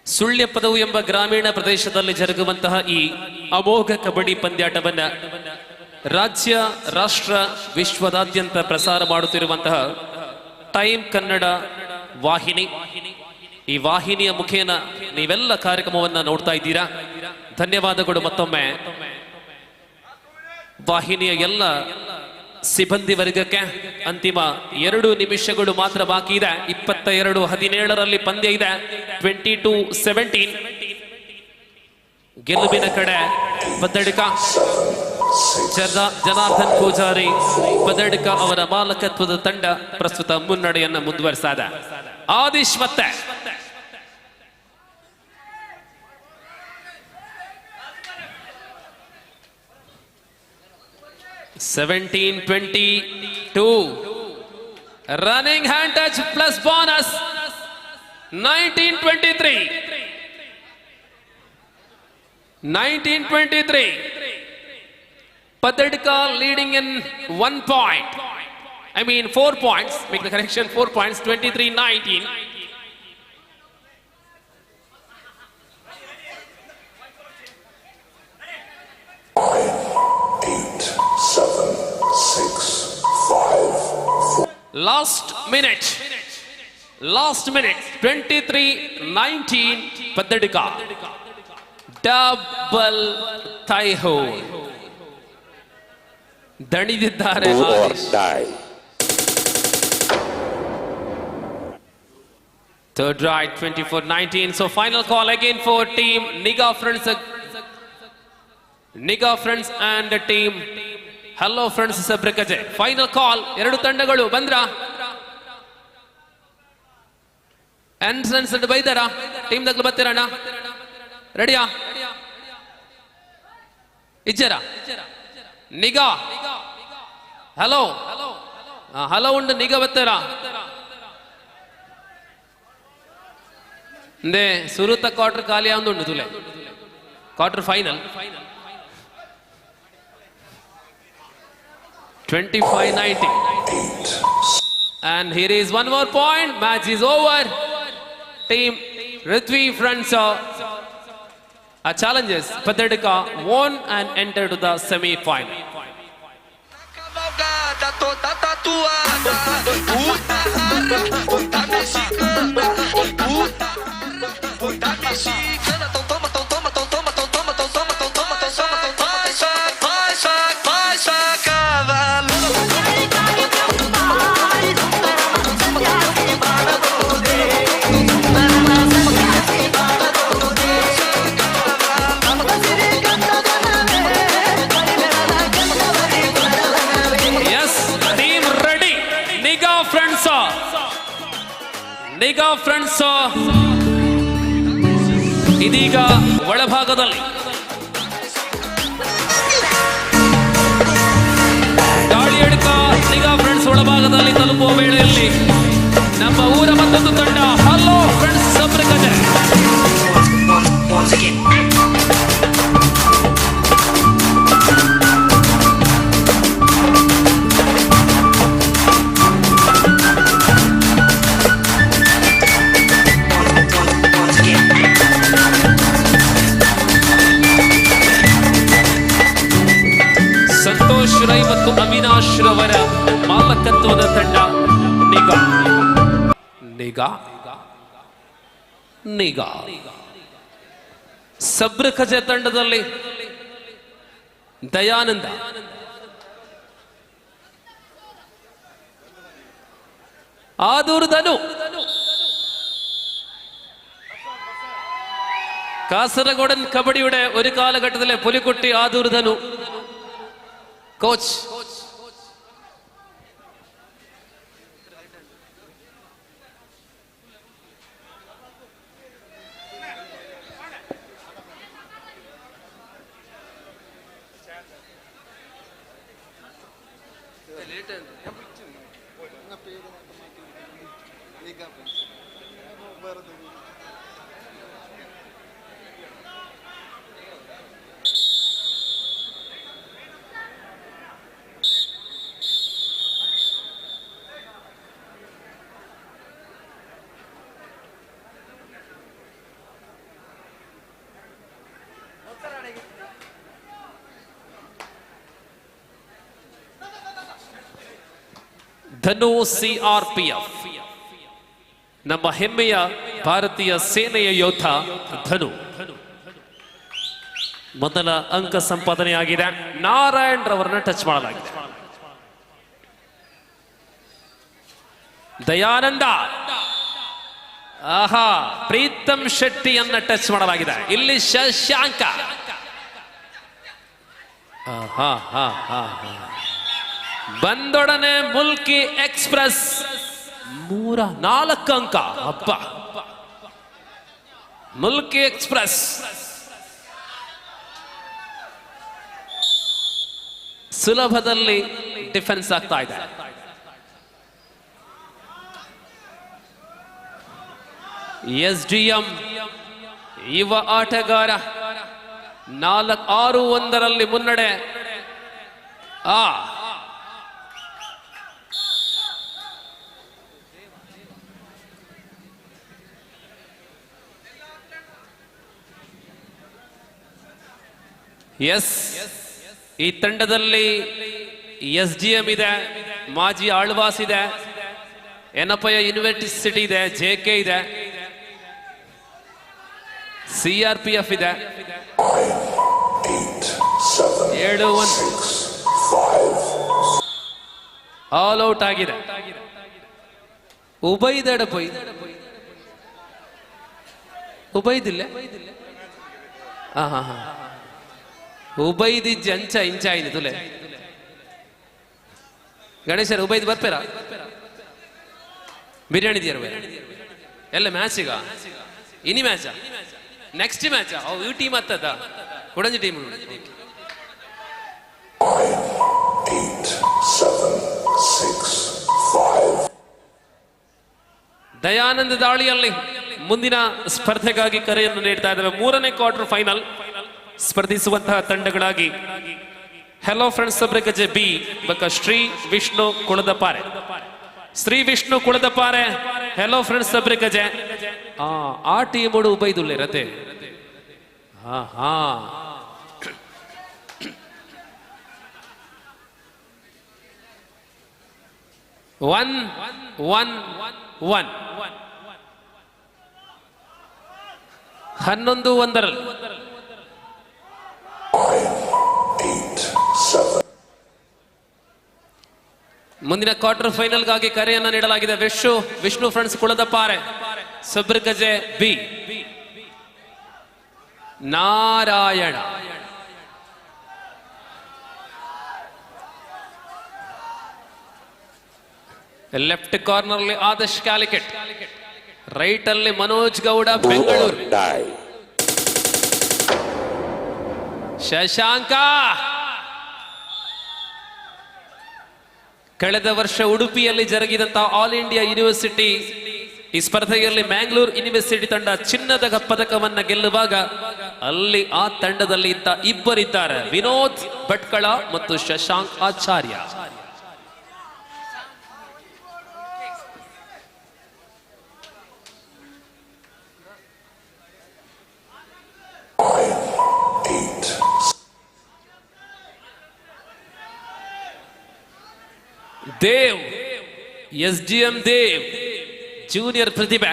ಸುಳ್ಯ ಪದವು ಎಂಬ ಗ್ರಾಮೀಣ ಪ್ರದೇಶದಲ್ಲಿ ಜರುಗುವಂತಹ ಈ ಅಮೋಘ ಕಬಡ್ಡಿ ಪಂದ್ಯಾಟವನ್ನ ರಾಜ್ಯ, ರಾಷ್ಟ್ರ, ವಿಶ್ವದಾದ್ಯಂತ ಪ್ರಸಾರ ಮಾಡುತ್ತಿರುವಂತಹ ಟೈಮ್ ಕನ್ನಡ ವಾಹಿನಿ. ಈ ವಾಹಿನಿಯ ಮುಖೇನ ನೀವೆಲ್ಲ ಕಾರ್ಯಕ್ರಮವನ್ನ ನೋಡ್ತಾ ಇದ್ದೀರಾ. ಧನ್ಯವಾದಗಳು ಮತ್ತೊಮ್ಮೆ ವಾಹಿನಿಯ ಎಲ್ಲ ಸಿಬ್ಬಂದಿ ವರ್ಗಕ್ಕೆ. ಅಂತಿಮ 2 ನಿಮಿಷಗಳು ಮಾತ್ರ ಬಾಕಿ ಇದೆ. 22-17 ಪಂದ್ಯ ಇದೆ. 22-17 ಗೆಲುವಿನ ಕಡೆ ಬದ್ದಡಿಕ. ಜನಾರ್ದನ್ ಪೂಜಾರಿ ಬದ್ದಡಿಕ ಅವರ ಮಾಲಕತ್ವದ ತಂಡ ಪ್ರಸ್ತುತ ಮುನ್ನಡೆಯನ್ನ ಮುಂದುವರಿಸಿದ. ಆದಿಶ್ ಮತ್ತೆ 17-22. Running hand touch plus bonus. 19-23. 19-23. Padadka leading in 1 point. I mean 4 points. Make the correction, 4 points. 23-19. Last minute. 23-19. Padadika. Double tie hole. ದಣಿದಿದ್ದಾರೆ ಆದಿಶ್. Third right, 24-19. So final call again for team Niga Friends. Niga Friends and the team Hello Friends Sabrikaje. Final call. ಎರಡು ತಂಡಗಳು ಬಂದ್ರ ಎನ್ಸೆನ್ಸ್ ಬೈದಾರ team ದಾಗ್ಲು ಬರ್ತೀರಣ್ಣ ರೆಡಿಯಾ ಇಜ್ಜರ ನಿಗಾ hello hello ಉಂಡು ನಿಗಾ ಬರ್ತಾರ ಅಂದೆ ಸುರುತ quarter ಖಾಲಿ ಆಂದುಂಡು ತುಲೆ quarter final 25-19 and here is one more point. Match is over. Team Ritvi Friends challenges Patadika won and entered to the semi-final. ನಿಗಾ ಫ್ರೆಂಡ್ಸ್ ಇದೀಗ ಒಳಭಾಗದಲ್ಲಿ ಗಾಳಿ ಎಡ್ಕ ನಿಗಾ ಫ್ರೆಂಡ್ಸ್ ಒಳಭಾಗದಲ್ಲಿ ತಲುಪುವ ವೇಳೆಯಲ್ಲಿ ನಮ್ಮ ಊರ ಮತ್ತೊಂದು ತಂಡ ಹಲೋ ಫ್ರೆಂಡ್ಸ್ ಸಬ್ರಕಜೆ ಸಂತೋಷ್ ರೈ ಮತ್ತು ಅವಿನಾಶ್ ರವರ ಮಾಲಕತ್ವದ ತಂಡ ನಿಗಾ ನಿಗಾ ನಿಗಾ ಸಬ್ರಕಜೆ ತಂಡದಲ್ಲಿ ದಯಾನಂದ ആദൂർധനു കാസർഗോഡൻ കബഡിയുടെ ഒരു കാലഘട്ടത്തിലെ പുലിക്കുട്ടി ആദൂർധനു കോച്ച് ಧನು CRPF ನಮ್ಮ ಹೆಮ್ಮೆಯ ಭಾರತೀಯ ಸೇನೆಯ ಯೋಧ ಧನು ಮೊದಲ ಅಂಕ ಸಂಪಾದನೆಯಾಗಿದೆ. ನಾರಾಯಣ್ ರವರನ್ನ ಟಚ್ ಮಾಡಲಾಗಿದೆ. ದಯಾನಂದ ಆಹಾ ಪ್ರೀತಮ್ ಶೆಟ್ಟಿಯನ್ನ ಟಚ್ ಮಾಡಲಾಗಿದೆ. ಇಲ್ಲಿ ಶಶಾಂಕ ಬಂದೊಡನೆ ಮುಲ್ಕಿ ಎಕ್ಸ್ಪ್ರೆಸ್ 4 ಅಂಕ. ಅಪ್ಪ ಮುಲ್ಕಿ ಎಕ್ಸ್ಪ್ರೆಸ್ ಸುಲಭದಲ್ಲಿ ಡಿಫೆನ್ಸ್ ಆಗ್ತಾ ಇದೆ. SDM ಯುವ ಆಟಗಾರ 4-6-1 ಮುನ್ನಡೆ. ಈ ತಂಡದಲ್ಲಿ SDM ಇದೆ, ಮಾಜಿ ಆಳ್ವಾಸ್ ಇದೆ, ಎನಪಯ ಯೂನಿವರ್ಸಿಟಿ ಇದೆ, JK ಇದೆ, CRPF ಇದೆ. 7-1 ಆಲ್ ಔಟ್ ಆಗಿದೆ. ಉಬೈದೆಡ ಪೈ ಉಬೈದಿಲ್ಲ ಹಾ ಹಾ ಹಾ ಉಬೈದಿ ಅಂಚ ಇಂಚ ಆಯ್ತು ತುಲೆ ಗಣೇಶರ್ ಉಬೈದ್ ಬರ್ಪೇರ ಬಿರಿಯಾನಿ ದಿಯರ್ ಎಲ್ಲ ಮ್ಯಾಚಿಗ ಇನಿ ಮ್ಯಾಚ ನೆಕ್ಸ್ಟ್ ಮ್ಯಾಚ್ ಈ ಟೀಮ್ ಹತ್ತದ ಕುಡಂಜಿ ಟೀಮ್ 8, 7, 6, 5. ದಯಾನಂದ ದಾಳಿಯಲ್ಲಿ ಮುಂದಿನ ಸ್ಪರ್ಧೆಗಾಗಿ ಕರೆಯನ್ನು ನೀಡ್ತಾ ಇದ್ದಾವೆ. 3ನೇ ಕ್ವಾರ್ಟರ್ ಫೈನಲ್ ಸ್ಪರ್ಧಿಸುವಂತಹ ತಂಡಗಳಾಗಿ ಹೆಲೋ ಫ್ರೆಂಡ್ಸ್ ಸಬ್ರಗಜೆ ಬಿ ಬಕ ಶ್ರೀ ವಿಷ್ಣು ಕುಳದಪಾರೆ, ಶ್ರೀ ವಿಷ್ಣು ಕುಳದಪಾರೆ, ಹೆಲೋ ಫ್ರೆಂಡ್ಸ್ ಸಬ್ರಗಜೆ ಆ ಟೀಮೋಡು ಉಬೈದುಲ್ಲೆ ರತೆ ಹಾ ಹಾ ಒನ್ ಒನ್ ಒನ್ 11-1 ಮುಂದಿನ ಕ್ವಾರ್ಟರ್ ಫೈನಲ್ಗಾಗಿ ಕರೆಯನ್ನು ನೀಡಲಾಗಿದೆ. Vishnu friends Kuladapare, Sabragaje B, Narayana, left corner ಅಲ್ಲಿ ಆದರ್ಶ್ ಕ್ಯಾಲಿಕೆಟ್, ರೈಟ್ ಅಲ್ಲಿ ಮನೋಜ್ ಗೌಡ ಬೆಂಗಳೂರು, ಶಶಾಂಕ ಕಳೆದ ವರ್ಷ ಉಡುಪಿಯಲ್ಲಿ ಜರುಗಿದಂತಹ ಆಲ್ ಇಂಡಿಯಾ ಯೂನಿವರ್ಸಿಟಿ ಈ ಸ್ಪರ್ಧೆಯಲ್ಲಿ ಮ್ಯಾಂಗ್ಳೂರ್ ಯೂನಿವರ್ಸಿಟಿ ತಂಡ ಚಿನ್ನದ ಪದಕವನ್ನ ಗೆಲ್ಲುವಾಗ ಅಲ್ಲಿ ಆ ತಂಡದಲ್ಲಿ ಇಬ್ಬರಿದ್ದಾರೆ, ವಿನೋದ್ ಭಟ್ಕಳ ಮತ್ತು ಶಶಾಂಕ್ ಆಚಾರ್ಯ. ದೇವ್, SGM ದೇವ್, ಜೂನಿಯರ್ ಪ್ರತಿಭೆ,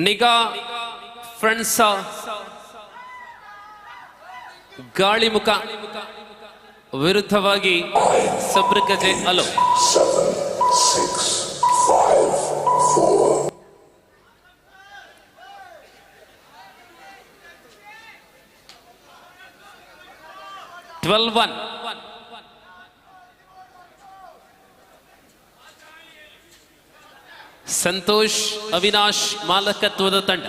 ನಿಗಾ ಫ್ರೆಂಡ್ಸ್ ಗಾಳಿಮುಖ ವಿರುದ್ಧವಾಗಿ ಸಬ್ರಗಜೆ ಅಲೋ. 7, 6, 5, 4. ಸಂತೋಷ್ ಅವಿನಾಶ್ ಮಾಲಕತ್ವದ ತಂಡ.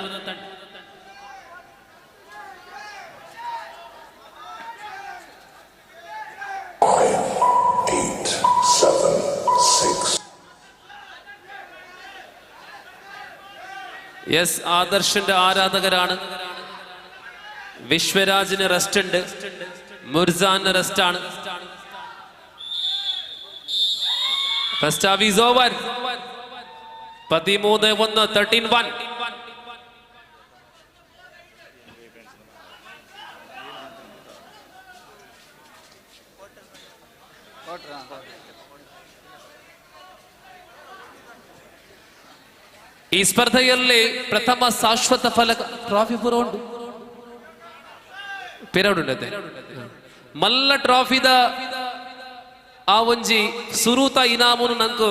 എസ് ആദർശിന്റെ ആരാധകരാണ്. വിശ്വരാജിന് റെസ്റ്റ് ഉണ്ട്, മുർസാന് റെസ്റ്റ് ആണ്. First half is over. 13-1, 13-1. ಈ ಸ್ಪರ್ಧೆಯಲ್ಲಿ ಪ್ರಥಮ ಶಾಶ್ವತ ಫಲಕ ಟ್ರಾಫಿ ಪೂರ ಉಂಟು, ಪಿರೌಡ್ ಉಂಟದೆ ಮಲ್ಲ ಟ್ರಾಫಿದ ಆ ಒಂಜಿ ಸುರೂತ ಇನಾಮುನು ನಂಕು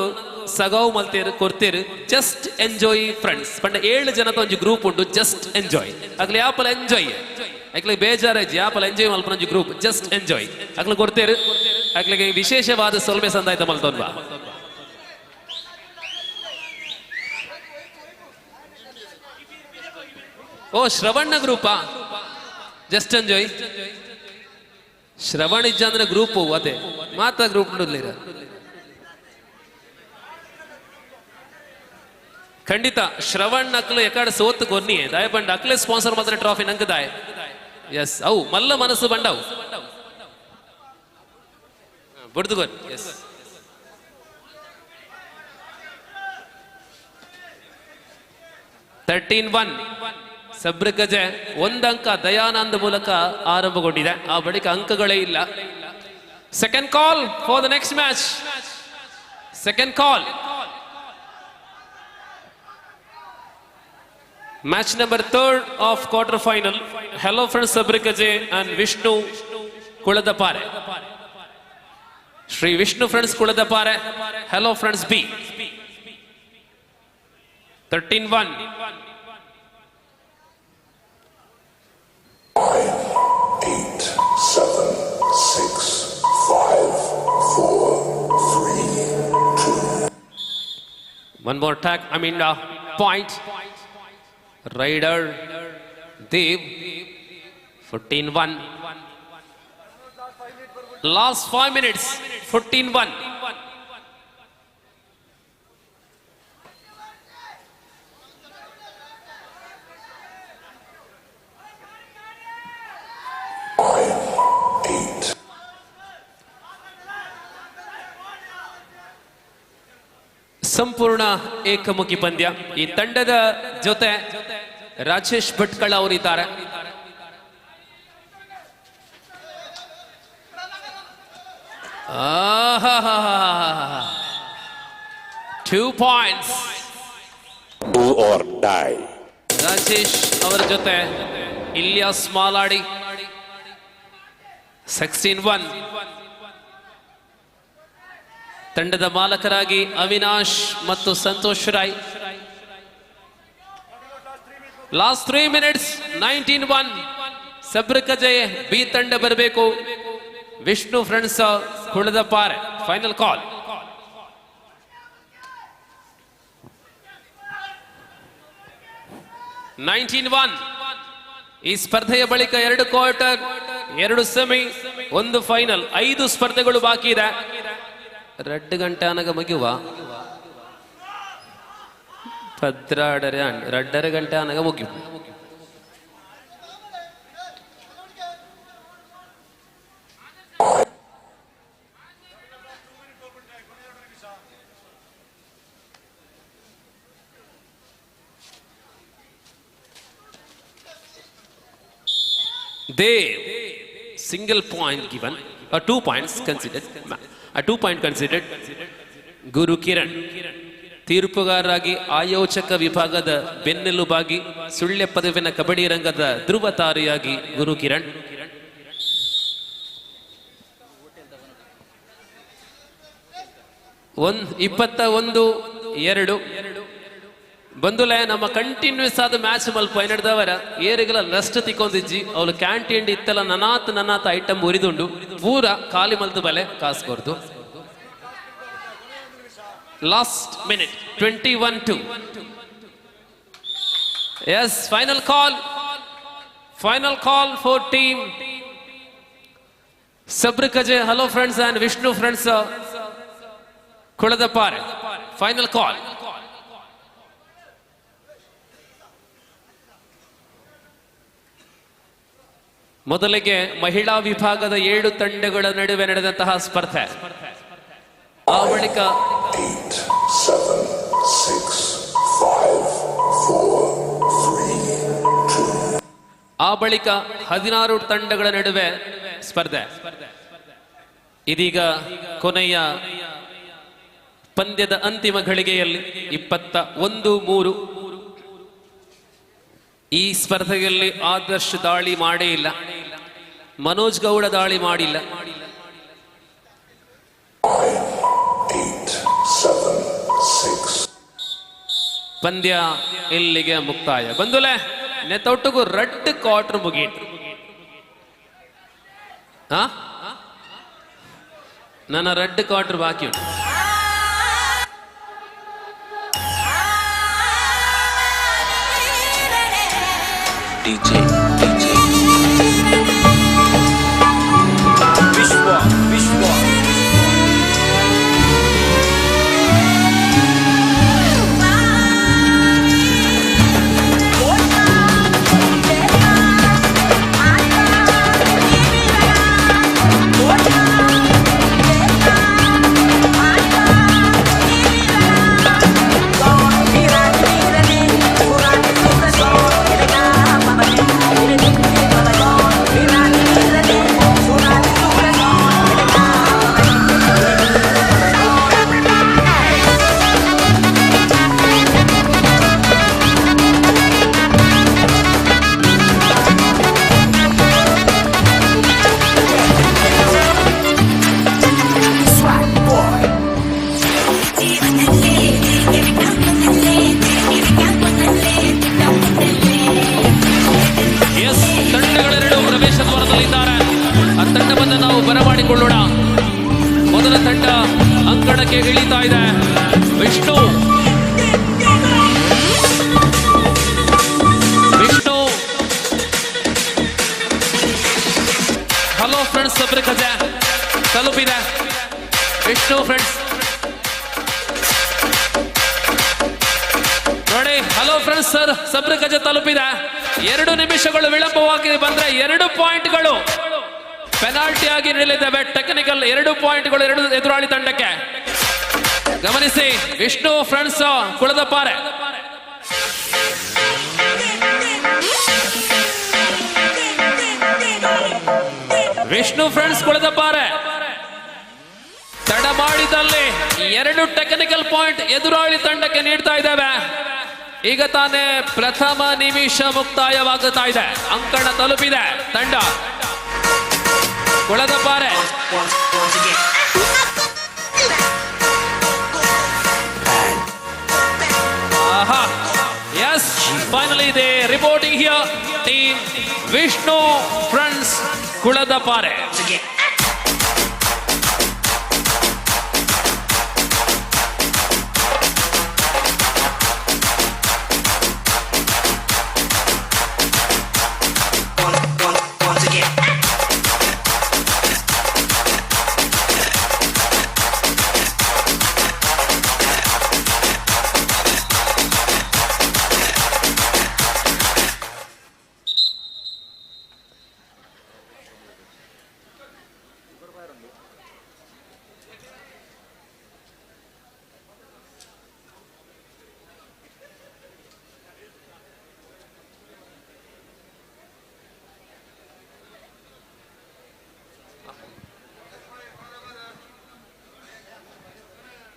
ಸಗಾವು ಮಲ್ತೇರು ಕೊಡ್ತೇರು. ಜಸ್ಟ್ ಎಂಜಾಯ್ ಫ್ರೆಂಡ್ಸ್ ಪಂಡ 7 ಜನದ ಒಂಜಿ ಗ್ರೂಪ್ ಉಂಟು. ಜಸ್ಟ್ ಎಂಜಾಯ್ ಅಕ್ಲೆ ಯಾಪಲ ಎಂಜಾಯ್ ಅಕ್ಲೆ ಬೇಜಾರಾಜಿ ಯಾಪಲ ಎಂಜಾಯ್ ಮಲ್ಪನ ಒಂಜಿ ಗ್ರೂಪ್ ಜಸ್ಟ್ ಎಂಜಾಯ್ ಅಕ್ಲೆ ಕೊಡ್ತೇರು. ಅಕ್ಲೆಗೆ ವಿಶೇಷವಾದ ಸೊಲ್ಮೆ ಸಂದಾಯ್ತ ಮಲ್ತೋನ್ವಾ. ಓ ಶ್ರವಣ್ಣ ಗ್ರೂಪಾ ಜಸ್ಟ್ ಎಂಜಾಯ್. ಶ್ರವಣ್ ಇಜ್ಜ ಅಂದ್ರೆ ಗ್ರೂಪ್ ಅದೇ ಮಾತಾ ಗ್ರೂಪ್ ನೋಡ್ಲಿರ ಖಂಡಿತ. ಶ್ರವಣ್ ಅಕ್ಲು ಎಕಡೆ ಸೋತ್ ಕೊನ್ನಿ ದಾಯ ಬಂಡ ಅಕ್ಲೆ ಸ್ಪಾನ್ಸರ್ ಮಾತ್ರ ಟ್ರಾಫಿ ನಂಗೆ ದಾಯ. ಎಸ್ ಅವು ಮಲ್ಲ ಮನಸ್ಸು ಬಂಡವು ಬಡ್ದುಗೊನ್. ಎಸ್ 13-1 ಸಬ್ರಗಜೆ. 1 ಅಂಕ ದಯಾನಂದ್ ಮೂಲಕ ಆರಂಭಗೊಂಡಿದೆ, ಆ ಬಳಿಕ ಅಂಕಗಳೇ ಇಲ್ಲ. Second call for the next match. Second call, match number 3 of quarter final. Hello friends Sabragaje and Vishnu Kuladapare. Shri Vishnu friends Kuladapare. Hello friends B 13-1. 8, 7, 6, 5, 4, 3, 2. One more tag. Point. Raider Dev 14-1. Last 5 minutes. 14-1. ಸಂಪೂರ್ಣ ಏಕಮುಖಿ ಪಂದ್ಯ. ಈ ತಂಡದ ಜೊತೆ ರಾಜೇಶ್ ಭಟ್ಕಳ ಅವರಿದ್ದಾರೆ. ಆಹಾಹಾಹಾಹಾ. 2 points. Do or die. Rajesh ಅವರ ಜೊತೆ ಇಲಿಯಾಸ್ ಮಾಲಾಡಿ. 16-1. ತಂಡದ ಮಾಲಕರಾಗಿ ಅವಿನಾಶ್ ಮತ್ತು Santosh Rai. Last 3 minutes. 19-1. Sabrakaje B ತಂಡ ಬರಬೇಕು. Vishnu friends Kuladapare. Final call. ಈ ಸ್ಪರ್ಧೆಯ ಬಳಿಕ 2 ಕ್ವಾರ್ಟರ್, 2 ಸೆಮಿ, 1 ಫೈನಲ್, 5 ಸ್ಪರ್ಧೆಗಳು ಬಾಕಿ ಇದೆ. 2 ಗಂಟೆ ಅನಗ ಮುಗಿಯುವ ಭದ್ರಾಡರೆ 2.5 ಗಂಟೆ ಅನಗ ಮುಗಿಯುವ. Dev, single point given, 2 points considered, 2 point considered. ಗುರು ಕಿರಣ್ ತೀರ್ಪುಗಾರರಾಗಿ ಆಯೋಜಕ ವಿಭಾಗದ ಬೆನ್ನೆಲುಬಾಗಿ ಸುಳ್ಯ ಪದವಿನ ಕಬಡ್ಡಿ ರಂಗದ ಧ್ರುವ ತಾರೆಯಾಗಿ ಗುರು ಕಿರಣ್. ಒಂದು 21-2 ಬಂದುಲೆ ನಮ್ಮ ಕಂಟಿನ್ಯೂಸ್ ಆದ ಮ್ಯಾಚ್ ಮಲ್ಪ ನಡೆದವರ ಏರಿಗೆಲ್ಲ ನಷ್ಟ ತಿಕ್ಕೊಂದಿಜ್ಜಿ ಅವಳು ಕ್ಯಾಂಟೀನ್ ಇತ್ತಲ್ಲ ನನಾತ್ ಐಟಮ್ ಉರಿದುಂಡು ಪೂರ ಖಾಲಿ ಮಲ್ತು ಬಲೆ ಕಾಸ್ಕೊರ್ದು. Last minute 21-2. Yes, final call for team Sabrakaje. Hello friends and Vishnu friends Kuladapare. Final call. ಮೊದಲಿಗೆ ಮಹಿಳಾ ವಿಭಾಗದ 7 ತಂಡಗಳ ನಡುವೆ ನಡೆದಂತಹ ಸ್ಪರ್ಧೆ. ಆ ಬಳಿಕ 8, 7, 6, 5, 4, 3, 2. ಆ ಬಳಿಕ 16 ತಂಡಗಳ ನಡುವೆ ಸ್ಪರ್ಧೆ. ಇದೀಗ ಕೊನೆಯ ಪಂದ್ಯದ ಅಂತಿಮ ಘಳಿಗೆಯಲ್ಲಿ 21-3. ಈ ಸ್ಪರ್ಧೆಯಲ್ಲಿ ಆದರ್ಶ್ ದಾಳಿ ಮಾಡೇ ಇಲ್ಲ, ಮನೋಜ್ ಗೌಡ ದಾಳಿ ಮಾಡಿಲ್ಲ. 8, 7, 6. ಪಂದ್ಯ ಇಲ್ಲಿಗೆ ಮುಕ್ತಾಯ. ಬಂದುಲೆ ನೆತ್ತೊಟ್ಟಿಗೂ ರೆಡ್ ಕ್ವಾರ್ಟರ್ ಮುಗೀತು. ನನ್ನ ರೆಡ್ ಕ್ವಾರ್ಟರ್ ಬಾಕಿ ಉಂಟು. DJ Vishwa ತಂಡಕ್ಕೆ ಇಳಿತಾ ಇದೆ ವಿಷ್ಣು. ಹಲೋ ಫ್ರೆಂಡ್ಸ್, ಸಬ್ರ ಗಜ ತಲುಪಿದೆ ವಿಷ್ಣು ಫ್ರೆಂಡ್ಸ್ ನೋಡಿ. ಹಲೋ ಫ್ರೆಂಡ್ಸ್ ಸರ್, ಸಬ್ರ ಗಜ ತಲುಪಿದೆ. 2 ನಿಮಿಷಗಳು ವಿಳಂಬವಾಗಿ ಬಂದ್ರೆ 2 ಪಾಯಿಂಟ್ಗಳು ಪೆನಾಲ್ಟಿ ಆಗಿ ನಿಲ್ಲಿದ್ದಾವೆ. ಟೆಕ್ನಿಕಲ್ 2 ಪಾಯಿಂಟ್ಗಳು ಎದುರಾಳಿ ತಂಡಕ್ಕೆ. ಗಮನಿಸಿ, ವಿಷ್ಣು ಫ್ರೆಂಡ್ಸ್ ಕುಳದಪಾರೆ. ವಿಷ್ಣು ಫ್ರೆಂಡ್ಸ್ ಕುಳದಪಾರೆ. ತಡ ಮಾಡಿದಲ್ಲಿ 2 ಟೆಕ್ನಿಕಲ್ ಪಾಯಿಂಟ್ ಎದುರಾಳಿ ತಂಡಕ್ಕೆ ನೀಡ್ತಾ ಇದ್ದಾವೆ. ಈಗ ತಾನೇ ಪ್ರಥಮ ನಿಮಿಷ ಮುಕ್ತಾಯವಾಗುತ್ತಾ ಇದೆ. ಅಂಕಣ ತಲುಪಿದೆ ತಂಡ Kuladapare. Yes, finally they reporting here. Team Vishnu Friends Kuladapare.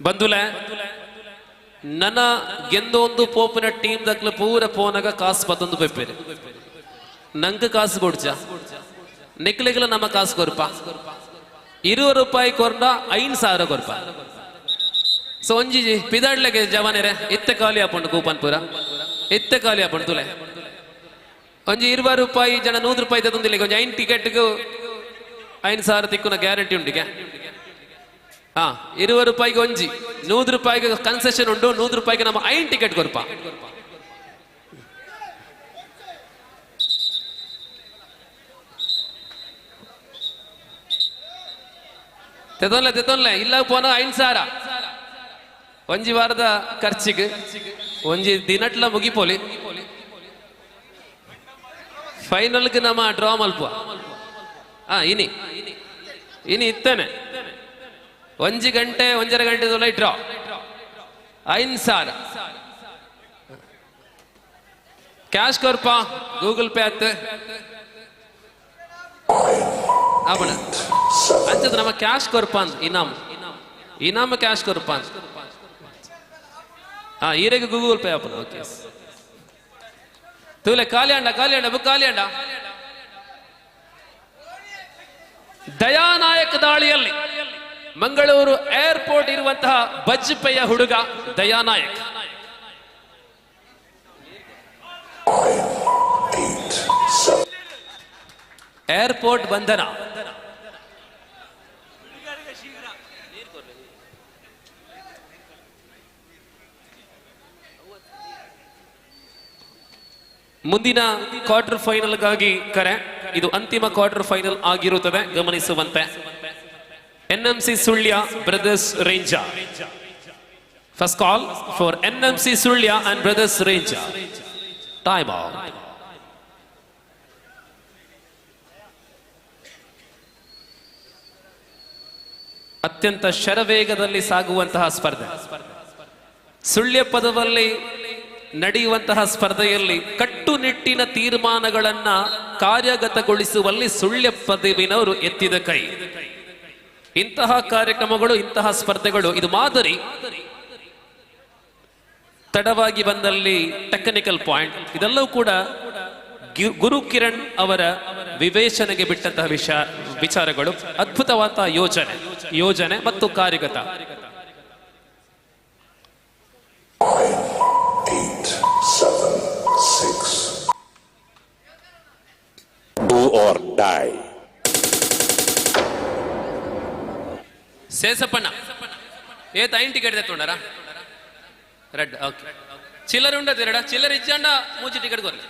ಬಂಧುಲೆ, ನನ್ನ ಗೆಂದೊಂದು ಪೋಪಿನ ಟೀಮ್ ದಕ್ಲು ಪೂರ ಪೋನಗ ಕಾಸು 11 ಪೆಪ್ಪೇರು. ನಂಗೆ ಕಾಸು ಕೊಡ್ಚ ನಿಕ್ಲಿಗ್ಲ ನಮ್ಮ ಕಾಸು ಕೊರ್ಪ 20 ರೂಪಾಯಿ ಕೊರ್ಡ 5,000 ಕೊರ್ಪ. ಸೊ ಒಂಜಿ ಪಿದಾಡ್ಲೆಗೆ ಜವಾನೇರೆ ಇತ್ತೆ ಖಾಲಿ ಹಾಪುಂಡು ಕೂಪನ್ ಪೂರ ಇತ್ತೆ ಖಾಲಿ ಹಾಪುಂಡು ತುಲೆ. ಒಂಜಿ 20 ರೂಪಾಯಿ ಜನ 100 ರೂಪಾಯಿ ತಂದಿಲ್ಲ. ಒಂಜಿ 5 ಟಿಕೆಟ್ಗೂ 5,000 ತಿಕ್ಕುನ ಗ್ಯಾರಂಟಿ ಉಂಟಿಗೆ. 20 ರೂಪಾಯಿಗೆ ಒಂಜಿ 100 ರೂಪಾಯಿಗೆ ಕನ್ಸೆಷನ್ ಉಂಟು. 100 ರೂಪಾಯಿಗೆ ನಮ್ಮ 5 ಟಿಕೆಟ್ ಕೊರ್ಪ. ತೆತ್ತೊನ್ಲೆ ಇಲ್ಲ ಪೋನ 5,000 ಒಂಜಿ ವಾರದ ಖರ್ಚಿಗೆ ಒಂಜಿ ದಿನಟ್ಲ ಮುಗಿಪೋಲಿ. ಫೈನಲ್ಗೆ ನಮ್ಮ ಡ್ರಾ ಮಲ್ಪ ಇನಿ ಇತ್ತೇನೆ. 1 ಗಂಟೆ 1.5 ಗಂಟೆ ಡ್ರಾ 5,000 ಕ್ಯಾಶ್ ಕೊರ್ಪ. ಗೂಗಲ್ ಪೇ ಆತ್ ಆಪಣ ಅಂಚದ ನಮ್ಮ ಕ್ಯಾಶ್ ಕೊರ್ಪ ಅಂತ ಇನಾಮ್ ಕ್ಯಾಶ್ ಕೊರ್ಪ ಅಂತ ಈರೆಗೆ ಗೂಗಲ್ ಪೇ ಆಪಣ. ಓಕೆ ತೂಲೆ ಖಾಲಿ ಅಂಡ ಬುಕ್ ಖಾಲಿ ಅಂಡ. ದಯಾನಾಯಕ ದಾಳಿಯಲ್ಲಿ ಮಂಗಳೂರು ಏರ್ಪೋರ್ಟ್ ಇರುವಂತಹ ಬಜ್ಪೆಯ ಹುಡುಗ ದಯಾನಾಯಕ್. ಏರ್ಪೋರ್ಟ್ ಬಂಧನ. ಮುಂದಿನ ಕ್ವಾರ್ಟರ್ ಫೈನಲ್ಗಾಗಿ ಕರೆ. ಇದು ಅಂತಿಮ ಕ್ವಾರ್ಟರ್ ಫೈನಲ್ ಆಗಿರುತ್ತದೆ, ಗಮನಿಸುವಂತೆ. NMC Sulya Brothers Ranger. First call for NMC Sulya and Brothers Ranger. Time out. ಅತ್ಯಂತ ಶರವೇಗದಲ್ಲಿ ಸಾಗುವಂತಹ ಸ್ಪರ್ಧೆ. ಸುಳ್ಯ ಪದದಲ್ಲಿ ನಡೆಯುವಂತಹ ಸ್ಪರ್ಧೆಯಲ್ಲಿ ಕಟ್ಟುನಿಟ್ಟಿನ ತೀರ್ಮಾನಗಳನ್ನ ಕಾರ್ಯಗತಗೊಳಿಸುವಲ್ಲಿ ಸುಳ್ಯ ಪದವಿನವರು ಎತ್ತಿದ ಕೈ. ಇಂತಹ ಕಾರ್ಯಕ್ರಮಗಳು, ಇಂತಹ ಸ್ಪರ್ಧೆಗಳು ಇದು ಮಾದರಿ. ತಡವಾಗಿ ಬಂದಲ್ಲಿ ಟೆಕ್ನಿಕಲ್ ಪಾಯಿಂಟ್, ಇದೆಲ್ಲವೂ ಕೂಡ ಗುರು ಕಿರಣ್ ಅವರ ವಿವೇಚನೆಗೆ ಬಿಟ್ಟಂತಹ ವಿಚಾರಗಳು. ಅದ್ಭುತವಾದ ಯೋಜನೆ ಮತ್ತು ಕಾರ್ಯಗತ. 8, 7, 6. Do or die. ಸೇಸಪ್ಪಣ್ಣ ಏತ್ ಐನ್ ಟಿಕೆಟ್ ತೆತ್ತೊಂಡಾರ రెడ్ ఓకే చిల్లర ఉండదు తిరడా చిల్లర ఇచ్చాండ మూచి టికెట్ కొరలే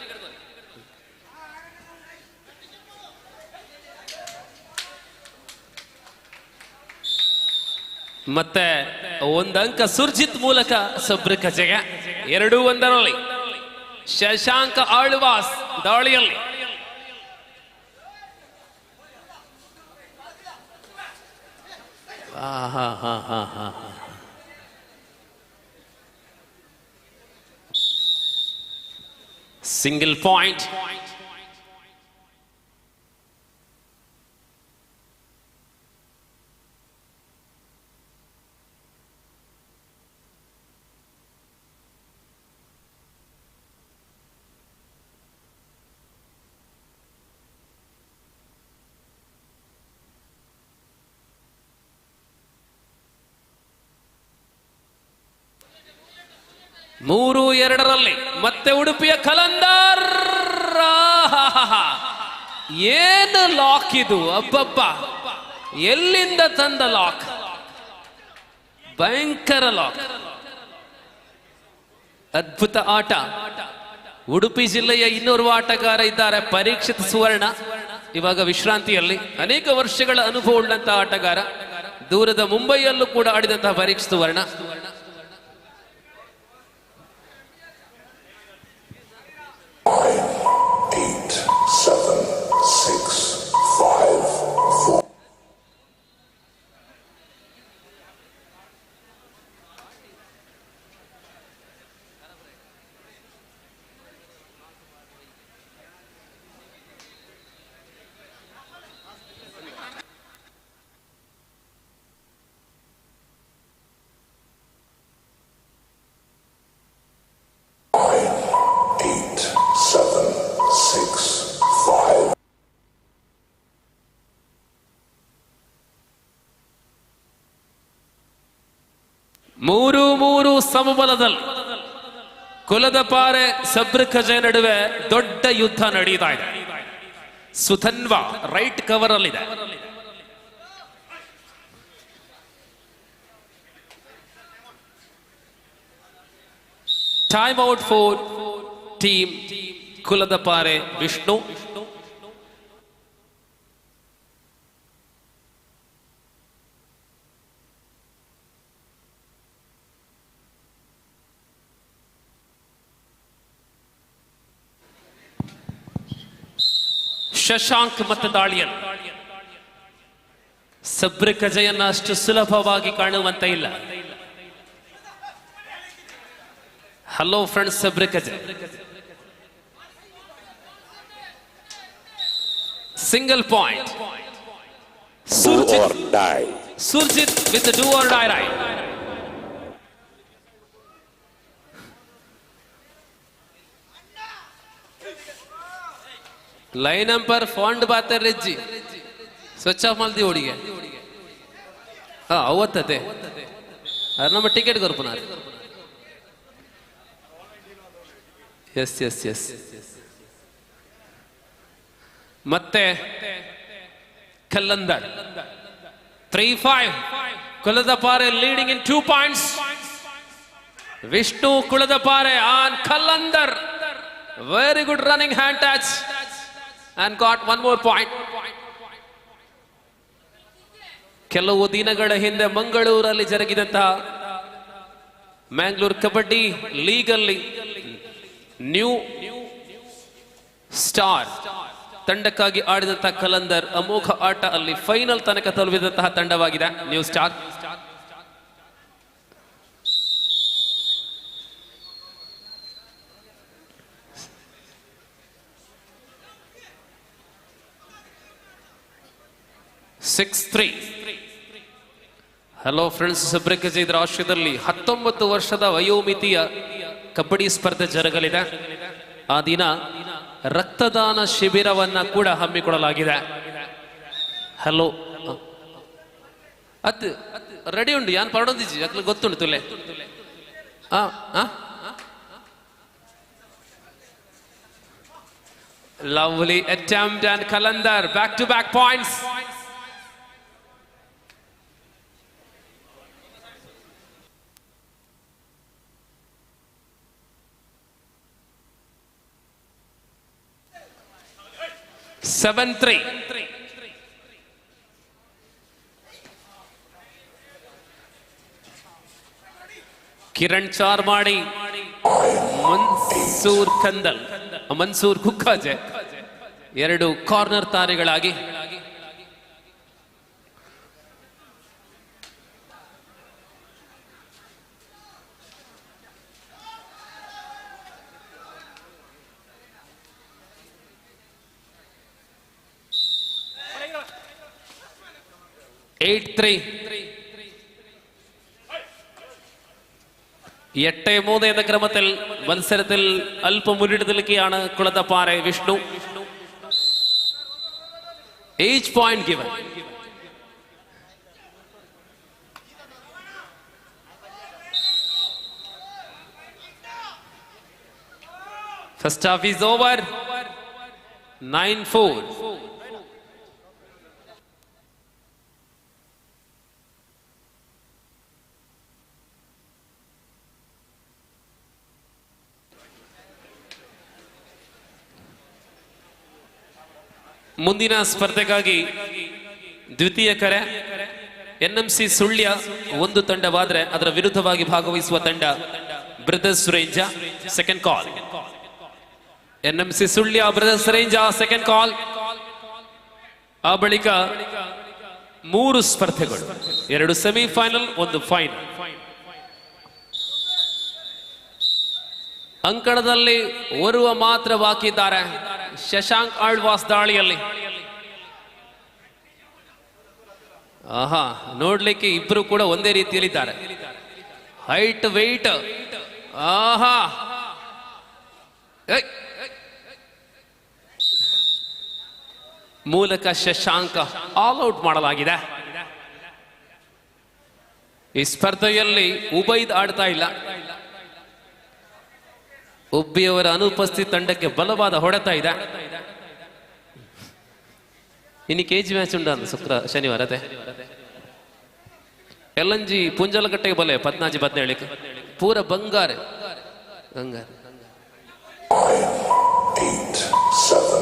ಮತ್ತೆ ಒಂದು ಅಂಕ ಸುರ್ಜಿತ್ ಮೂಲಕ ಸಬ್ರಕಜೆಗೆ 2-1 ಶಶಾಂಕ ಆಳ್ವಾಸ್ ದಾಳಿಯಲ್ಲಿ single point. ಮೂರು ಎರಡರಲ್ಲಿ ಮತ್ತೆ ಉಡುಪಿಯ ಕಲಂದರ್ ಏನು ಲಾಕ್ ಇದು ಅಬ್ಬಬ್ಬ ಎಲ್ಲಿಂದ ತಂದ ಲಾಕ್ ಭಯಂಕರ ಲಾಕ್ ಅದ್ಭುತ ಆಟ ಉಡುಪಿ ಜಿಲ್ಲೆಯ ಇನ್ನೋರ್ವ ಆಟಗಾರ ಇದ್ದಾರೆ ಪರೀಕ್ಷಿತ್ ಸುವರ್ಣ ಇವಾಗ ವಿಶ್ರಾಂತಿಯಲ್ಲಿ ಅನೇಕ ವರ್ಷಗಳ ಅನುಭವ ಉಳ್ಳಂತಹ ಆಟಗಾರ ದೂರದ ಮುಂಬೈಯಲ್ಲೂ ಕೂಡ ಆಡಿದಂತಹ ಪರೀಕ್ಷಿತ್ ಸುವರ್ಣ ಮೂರು ಸಮಬಲದಲ್ಲಿ ಕುಲದ ಪಾರೆ ಸಬ್ರಕಜೆ ನಡುವೆ ದೊಡ್ಡ ಯುದ್ಧ ನಡೆಯುತ್ತಾ ಇದೆ. ಸುಧನ್ವಾ ರೈಟ್ ಕವರ್ ಅಲ್ಲಿದೆ. ಟೈಮ್ ಔಟ್ ಫಾರ್ ಟೀಮ್ ಕುಲದ ಪಾರೆ ವಿಷ್ಣು. ಶಶಾಂಕ್ ಮತ್ತು ದಾಳಿಯನ್ ಸಬ್ರಕಜೆಯನ್ನ ಅಷ್ಟು ಸುಲಭವಾಗಿ ಕಾಣುವಂತ ಇಲ್ಲ. Hello friends, Sabrakaje single point. Surjith with do or die right. Line number ಫಾಂಡ್ ಬಾತ ರೆಜ್ಜಿ ಸ್ವಿಚ್ ಆಫ್ ಮಲ್ದಿ ಓಡಿಗೆ ಅವತ್ತತೆ ನಮ್ಮ ಟಿಕೆಟ್ ಕೊರ್ಪುನಾರ. ಎಸ್ ಎಸ್ ಎಸ್ ಮತ್ತೆ Kalandar 3-5 Kuladapare leading in 2 points. Vishnu ಕುಲದ Pare on Kalandar. Very good running hand touch and got one more point. ಕೆಲವು ದಿನಗಳ ಹಿಂದೆ ಮಂಗಳೂರಲ್ಲಿ ಜರುಗಿದಂತಹ ಮ್ಯಾಂಗ್ಳೂರ್ ಕಬಡ್ಡಿ ಲೀಗ್ ಅಲ್ಲಿ ನ್ಯೂ ಸ್ಟಾರ್ ತಂಡಕ್ಕಾಗಿ ಆಡಿದಂತಹ ಕಲಂದರ್ ಅಮೋಘ ಆಟ ಅಲ್ಲಿ ಫೈನಲ್ ತನಕ ತಲುಪಿದಂತಹ ತಂಡವಾಗಿದೆ ನ್ಯೂ ಸ್ಟಾರ್. ಹಲೋ ಫ್ರೆಂಡ್ಸ್, ಸಬ್ರಕಜೆ ಇದರ ಆಶ್ರಯದಲ್ಲಿ 19 ವರ್ಷದ ವಯೋಮಿತಿಯ ಕಬಡ್ಡಿ ಸ್ಪರ್ಧೆ ಜರುಗಲಿದೆ. ಆ ದಿನ ರಕ್ತದಾನ ಶಿಬಿರವನ್ನ ಕೂಡ ಹಮ್ಮಿಕೊಳ್ಳಲಾಗಿದೆ. ಹಲೋ ಅತ್ ರೆಡಿ ಉಂಟು ಯಾನ್ ಪಡೋದಿಜಿ ಅಕ್ಲು ಗೊತ್ತುಂಟು ತುಲೆ. Lovely attempt and Kalandar back to back points. 7-3. Kiran Charmadi, Mansoor Kukkaje ಎರಡು ಕಾರ್ನರ್ ತಾರೆಗಳಾಗಿ എട്ട് മൂന്ന് എന്ന ക്രമത്തിൽ മത്സരത്തിൽ അല്പം മുന്നിട്ട് നിൽക്കുകയാണ് Kulathappara Vishnu. Each point given. First half is over. 9-4. ಮುಂದಿನ ಸ್ಪರ್ಧೆಗಾಗಿ ದ್ವಿತೀಯ ಕರೆ NMC ಸುಳ್ಯ ಒಂದು ತಂಡವಾದ್ರೆ ಅದರ ವಿರುದ್ಧವಾಗಿ ಭಾಗವಹಿಸುವ ತಂಡ ಬ್ರದರ್ಸ್ ರೇಂಜ. ಸೆಕೆಂಡ್ ಕಾಲ್. NMC Sullia brothers range second ಕಾಲ್. ಆ ಬಳಿಕ 3 ಸ್ಪರ್ಧೆಗಳು, 2 ಸೆಮಿಫೈನಲ್, 1 ಫೈನಲ್. ಅಂಕಣದಲ್ಲಿ ಓರ್ವ ಮಾತ್ರ ಬಾಕಿ ಇದ್ದಾರೆ, ಶಶಾಂಕ್ ಆಳ್ವಾಸ್ ದಾಳಿಯಲ್ಲಿ. ಆಹಾ, ನೋಡ್ಲಿಕ್ಕೆ ಇಬ್ರು ಕೂಡ ಒಂದೇ ರೀತಿಯಲ್ಲಿದ್ದಾರೆ. Height weight. ಆಹಾ, ಮೂಲಕ ಶಶಾಂಕ ಆಲ್ ಔಟ್ ಮಾಡಲಾಗಿದೆ. ಈ ಸ್ಪರ್ಧೆಯಲ್ಲಿ ಉಬೈದ್ ಆಡ್ತಾ ಇಲ್ಲ. ಉಬ್ಬಿಯವರ ಅನುಪಸ್ಥಿತಿ ತಂಡಕ್ಕೆ ಬಲವಾದ ಹೊಡೆತ ಇದೆ. ಇನ್ನು ಕೆಜಿ ಮ್ಯಾಚ್ ಉಂಡ ಶನಿವಾರ ಅದೇ LNG ಪುಂಜಲಕಟ್ಟೆಗೆ ಬಲೆ 14-17 ಪೂರ ಬಂಗಾರ. 9, 8, 7,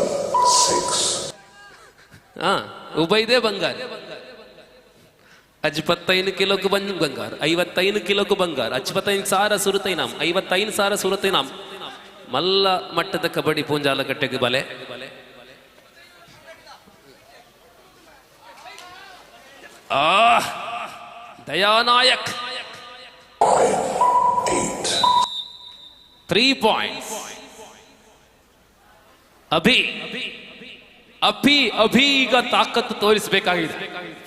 6. ಉಬೈದೇ ಬಂಗಾರ. 55 ಕಿಲೋಕು ಬಂಗಾರ, 55 ಕಿಲೋಕು ಬಂಗಾರ, 55,000 ಸುರತೈನಾಮ್, 55,000 ಸುರತೈನಾಮ್. ಮಲ್ಲ ಮಟ್ಟದ ಕಬಡ್ಡಿ ಪೂಂಜಾಲಕಟ್ಟೆಗೆ ಬಲೆ. ದಯಾನಾಯಕ್ 3 ಪಾಯಿಂಟ್ಸ್. ಅಭಿ ಈಗ ತಾಕತ್ತು ತೋರಿಸಬೇಕಾಗಿದೆ.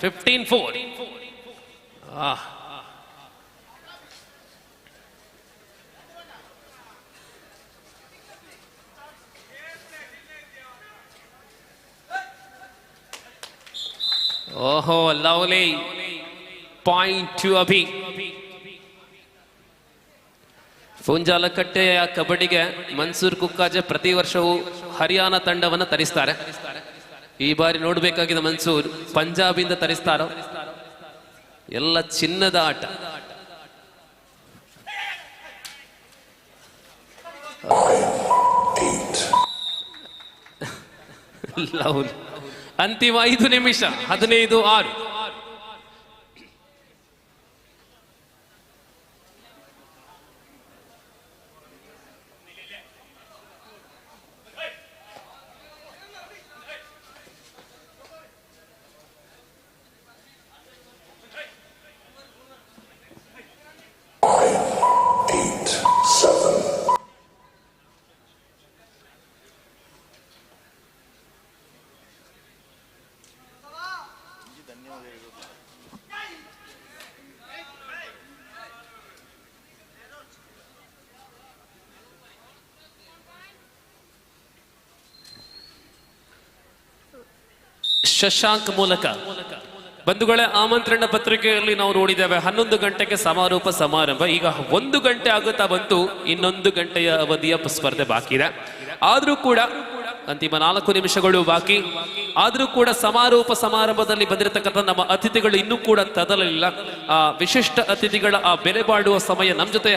15-4. ಓಹೋ, ಲವ್ಲಿ ಪಾಯಿಂಟ್ ಟು ಅಭಿ. ಪುಂಜಾಲಕಟ್ಟೆಯ ಕಬಡ್ಡಿಗೆ ಮನ್ಸೂರ್ ಕುಕ್ಕಾಜೆ ಪ್ರತಿ ವರ್ಷವೂ ಹರಿಯಾಣ ತಂಡವನ್ನು ತರಿಸ್ತಾರೆ. ಈ ಬಾರಿ ನೋಡ್ಬೇಕಾಗಿದ್ದ ಮನ್ಸೂರ್ ಪಂಜಾಬಿಂದ ತರಿಸ್ತಾರೋ. ಎಲ್ಲ ಚಿನ್ನದ ಆಟ. ಅಂತಿಮ 5 ನಿಮಿಷ, 15-6. ಶಶಾಂಕ್ ಮೂಲಕ ಬಂಧುಗಳೇ, ಆಮಂತ್ರಣ ಪತ್ರಿಕೆಯಲ್ಲಿ ನಾವು ನೋಡಿದ್ದೇವೆ 11 ಗಂಟೆಗೆ ಸಮಾರೋಪ ಸಮಾರಂಭ. ಈಗ 1 ಗಂಟೆ ಆಗುತ್ತಾ ಬಂತು, ಇನ್ನೊಂದು ಗಂಟೆಯ ಅವಧಿಯ ಸ್ಪರ್ಧೆ ಬಾಕಿ ಇದೆ. ಆದ್ರೂ ಕೂಡ ಅಂತಿಮ 4 ನಿಮಿಷಗಳು ಬಾಕಿ. ಆದರೂ ಕೂಡ ಸಮಾರೋಪ ಸಮಾರಂಭದಲ್ಲಿ ಬಂದಿರತಕ್ಕಂಥ ನಮ್ಮ ಅತಿಥಿಗಳು ಇನ್ನೂ ಕೂಡ ತದಲಿಲ್ಲ. ಆ ವಿಶಿಷ್ಟ ಅತಿಥಿಗಳ ಆ ಬೆಲೆ ಬಾಳುವ ಸಮಯ ನಮ್ಮ ಜೊತೆ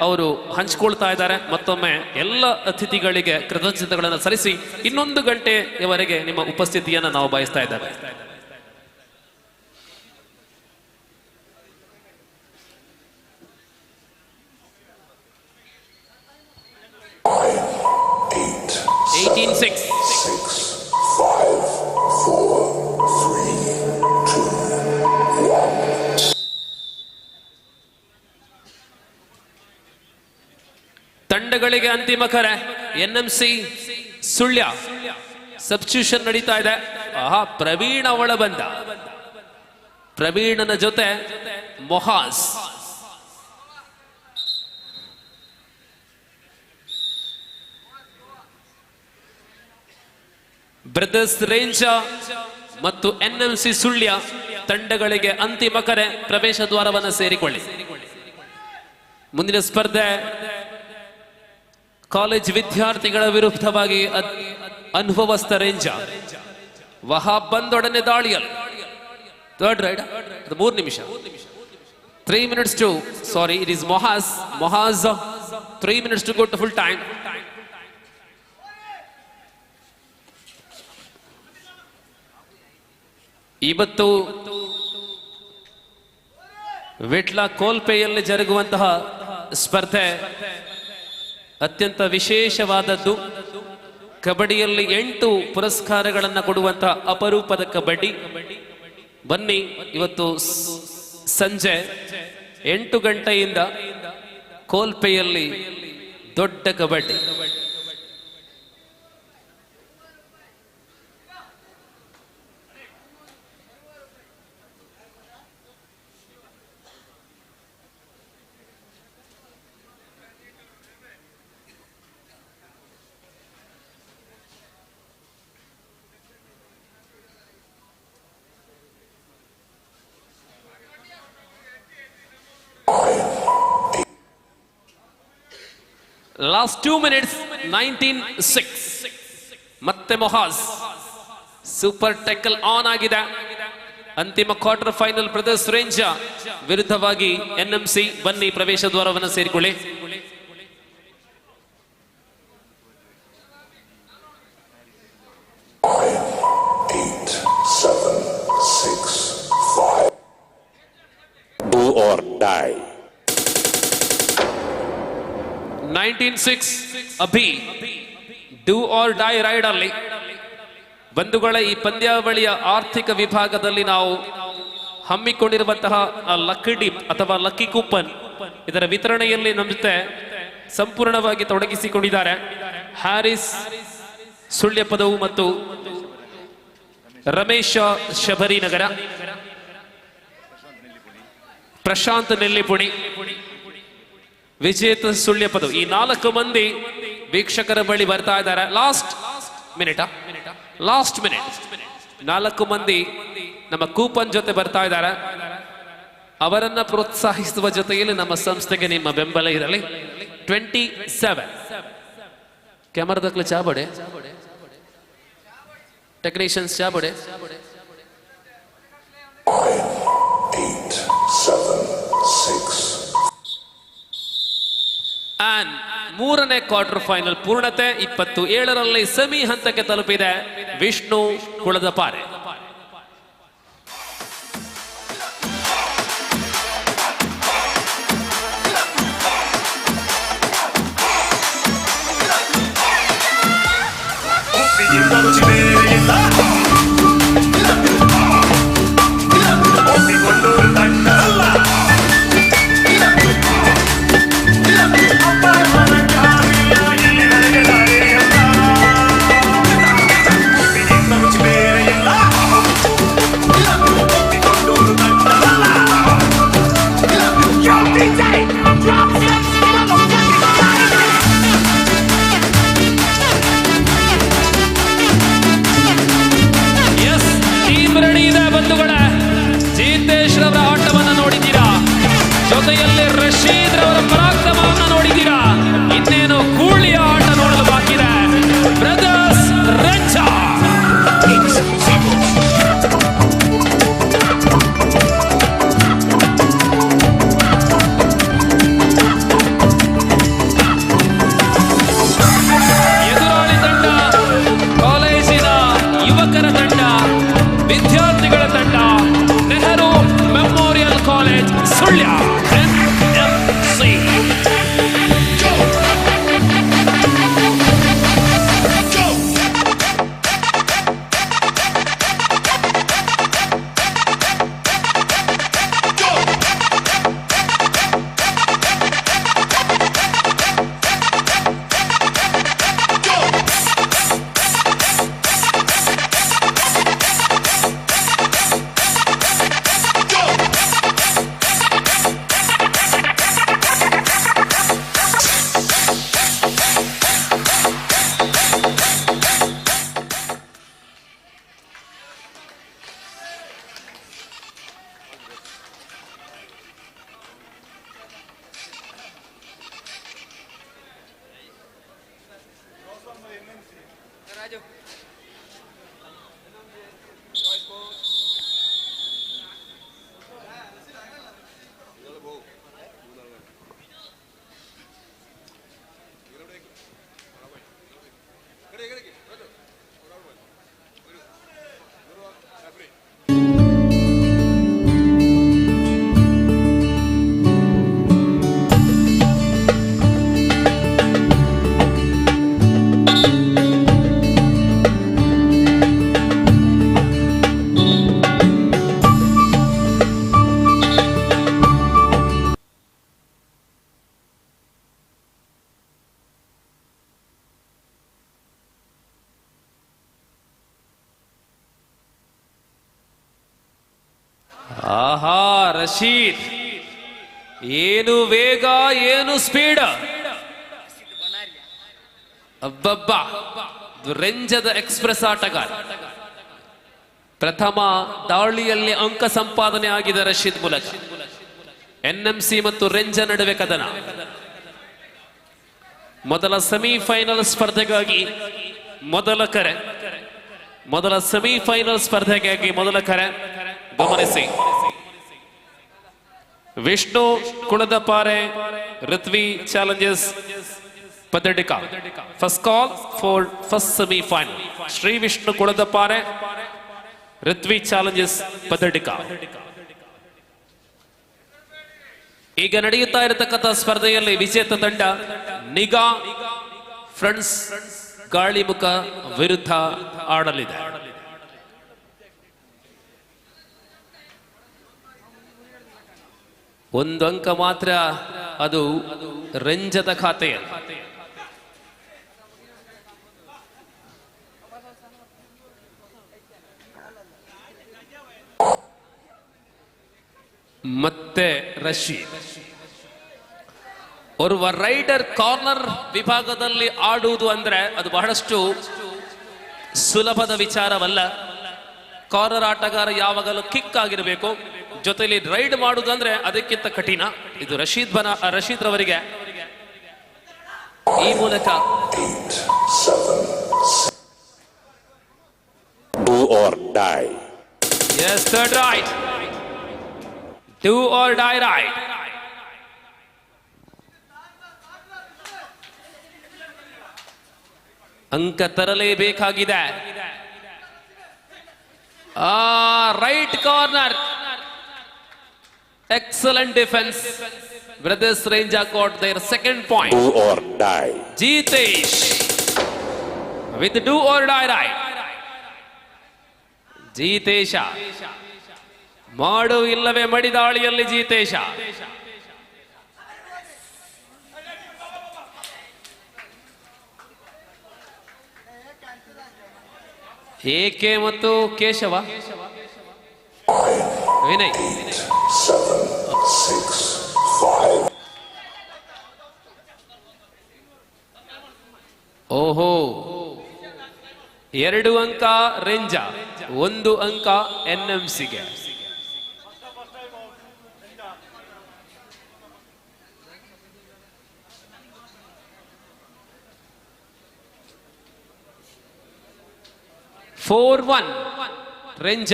ಅವರು ಹಂಚಿಕೊಳ್ತಾ ಇದ್ದಾರೆ. ಮತ್ತೊಮ್ಮೆ ಎಲ್ಲ ಅತಿಥಿಗಳಿಗೆ ಕೃತಜ್ಞತೆಗಳನ್ನು ಸಲ್ಲಿಸಿ 1 ಗಂಟೆಯವರೆಗೆ ನಿಮ್ಮ ಉಪಸ್ಥಿತಿಯನ್ನು ನಾವು ಬಯಸ್ತಾ ಇದ್ದೇವೆ. ತಂಡಗಳಿಗೆ ಅಂತಿಮ ಕರೆ. NMC ಸುಳ್ಯ ಸಬ್ಸ್ಟಿಟ್ಯೂಷನ್ ನಡೀತಾ ಇದೆ. ಪ್ರವೀಣ್ ಅವಳ ಬಂದ. ಪ್ರವೀಣನ ಜೊತೆ ಮೊಹಾಸ್. ಬ್ರದರ್ಸ್ ರೇಂಜ ಮತ್ತು NMC ಸುಳ್ಯ ತಂಡಗಳಿಗೆ ಅಂತಿಮ ಕರೆ. ಪ್ರವೇಶ ದ್ವಾರವನ್ನು ಸೇರಿಕೊಳ್ಳಿ. ಮುಂದಿನ ಸ್ಪರ್ಧೆ ಕಾಲೇಜ್ ವಿದ್ಯಾರ್ಥಿಗಳ ವಿರುದ್ಧವಾಗಿ ಅನುಭವಸ್ಥ ರೇಂಜ. ವಹಾಬ್ ಬಂದೊಡನೆ ದಾಳಿಯಲ್ಲಿ ಥರ್ಡ್ ರೈಡ್ 3 ನಿಮಿಷ. 3 minutes to sorry it is Mohaz 3 minutes to go to full time. ಇವತ್ತು ವಿಟ್ಲ ಕೋಲ್ಪೆಯಲ್ಲಿ ಜರುಗುವಂತಹ ಸ್ಪರ್ಧೆ ಅತ್ಯಂತ ವಿಶೇಷವಾದದ್ದು. ಕಬಡ್ಡಿಯಲ್ಲಿ 8 ಪುರಸ್ಕಾರಗಳನ್ನು ಕೊಡುವಂತಹ ಅಪರೂಪದ ಕಬಡ್ಡಿ. ಬನ್ನಿ, ಇವತ್ತು ಸಂಜೆ 8 ಗಂಟೆಯಿಂದ ಕೋಲ್ಪೆಯಲ್ಲಿ ದೊಡ್ಡ ಕಬಡ್ಡಿ. Last 2 minutes 19-6. ಮತ್ತೆ ಮೊಹಾಸ್ ಸೂಪರ್ ಟೆಕಲ್ ಆನ್ ಆಗಿದೆ. ಅಂತಿಮ ಕ್ವಾರ್ಟರ್ ಫೈನಲ್ ಬ್ರದರ್ಸ್ ರೇಂಜ ವಿರುದ್ಧವಾಗಿ NMC. ಬನ್ನಿ, ಪ್ರವೇಶ ದ್ವಾರವನ್ನು ಸೇರಿಕೊಳ್ಳಿ. Do or die. 19-6 Abhi do or die raid ಅಲ್ಲಿ. ಬಂಧುಗಳ ಈ ಪಂದ್ಯಾವಳಿಯ ಆರ್ಥಿಕ ವಿಭಾಗದಲ್ಲಿ ನಾವು ಹಮ್ಮಿಕೊಂಡಿರುವಂತಹ ಲಕ್ಕಿ ಡಿಪ್ ಅಥವಾ ಲಕ್ಕಿ ಕೂಪನ್, ಇದರ ವಿತರಣೆಯಲ್ಲಿ ನಮ್ಮ ಜೊತೆ ಸಂಪೂರ್ಣವಾಗಿ ತೊಡಗಿಸಿಕೊಂಡಿದ್ದಾರೆ ಹ್ಯಾರಿಸ್ ಸುಳ್ಯಪದವು ಮತ್ತು ರಮೇಶ ಶಬರಿನಗರ, ಪ್ರಶಾಂತ್ ನೆಲ್ಲಿಪುಣಿ, ವಿಜೇತ ಸುಳ್ಯಪದ. ಈ 4 ಮಂದಿ ವೀಕ್ಷಕರ ಬಳಿ ಬರ್ತಾ ಇದ್ದಾರೆ. ಲಾಸ್ಟ್ ಮಿನಿಟ್ 4 ಮಂದಿ ನಮ್ಮ ಕೂಪನ್ ಜೊತೆ ಬರ್ತಾ ಇದ್ದಾರೆ. ಅವರನ್ನ ಪ್ರೋತ್ಸಾಹಿಸುವ ಜೊತೆಯಲ್ಲಿ ನಮ್ಮ ಸಂಸ್ಥೆಗೆ ನಿಮ್ಮ ಬೆಂಬಲ ಇರಲಿ. 27 ಕ್ಯಾಮರಾದಕ್ಲೆ ಚಾಬಡೆ, ಟೆಕ್ನಿಷಿಯನ್ಸ್ ಚಾಬಡೆ. 8, 7, 6. ಮೂರನೇ ಕ್ವಾರ್ಟರ್ ಫೈನಲ್ ಪೂರ್ಣತೆ. 27ರಲ್ಲಿ ಸೆಮಿ ಹಂತಕ್ಕೆ ತಲುಪಿದೆ ವಿಷ್ಣು ಕುಳದಪಾರೆ. ಜೊತೆಯಲ್ಲಿ ರಶೀದ್ ರವರ ಪರಾಕ್ರಮವನ್ನು ನೋಡಿದ್ದೀರಾ. ಇನ್ನೇನು ಗೂಳಿಯ ಆಟ ನೋಡಲು ಬಾಕಿ ಇದೆ. ಬ್ರದರ್ಸ್ ಆಹಾ ರಶೀದ್, ಏನು ವೇಗ, ಏನು ಸ್ಪೀಡ್! ಅಬ್ಬಬ್ಬಾ, ರೆಂಜದ ಎಕ್ಸ್ಪ್ರೆಸ್ ಆಟಗಾರ. ಪ್ರಥಮ ದಾಳಿಯಲ್ಲಿ ಅಂಕ ಸಂಪಾದನೆ ಆಗಿದೆ ರಶೀದ್ ಮೂಲಕ. NMC ಮತ್ತು ರೆಂಜ ನಡುವೆ ಕದನ. ಮೊದಲ ಸೆಮಿಫೈನಲ್ ಸ್ಪರ್ಧೆಗಾಗಿ ಮೊದಲ ಸೆಮಿಫೈನಲ್ ಸ್ಪರ್ಧೆಗಾಗಿ ಮೊದಲ ಕರೆ ಗಮನಿಸಿ. Vishnu Kuladapare, Ruthvi challengers Padadika. First call for first semifinal. Shri Vishnu Kuladapare, Ruthvi challengers Padadika. ಈಗ ನಡೆಯುತ್ತಾ ಇರತಕ್ಕಂಥ ಸ್ಪರ್ಧೆಯಲ್ಲಿ ವಿಜೇತ ತಂಡ ನಿಗಾ ಫ್ರೆಂಡ್ಸ್ ಗಾಳಿಮುಖ ವಿರುದ್ಧ ಆಡಲಿದೆ. ಒಂದು ಅಂಕ ಮಾತ್ರ ಅದು ರೆಂಜದ ಖಾತೆಯಲ್ಲಿ. ಮತ್ತೆ ರಶೀದ್ ಓರ್ವ ರೈಡರ್ ಕಾರ್ನರ್ ವಿಭಾಗದಲ್ಲಿ ಆಡುವುದು ಅಂದ್ರೆ ಅದು ಬಹಳಷ್ಟು ಸುಲಭದ ವಿಚಾರವಲ್ಲ. ಕಾರ್ನರ್ ಆಟಗಾರ ಯಾವಾಗಲೂ ಕಿಕ್ ಆಗಿರಬೇಕು, ಜೊತೆಲಿ ರೈಡ್ ಮಾಡುವುದಂದ್ರೆ ಅದಕ್ಕಿಂತ ಕಠಿಣ. ಇದು ರಶೀದ್ ರವರಿಗೆ ಈ ಮೂಲಕ Do or die. Yes, third right. Do or die right. ಅಂಕ ತರಲೇಬೇಕಾಗಿದೆ. Right corner, excellent defense. Brothers Range got their second point. Do or die. Jitesh with do or die right. ಜೀತೇಶ ಮಾಡು ಇಲ್ಲವೇ ಮಡಿದಾಳಿಯಲ್ಲಿ ಜೀತೇಶ. ಏಕೆ ಮತ್ತು ಕೇಶವ. ವಿನಯ್ 7, 6, 5. ಓಹೋ, 2 ಅಂಕ ರೆಂಜ, 1 ಅಂಕ NMCಗೆ. Four one ರೆಂಜ.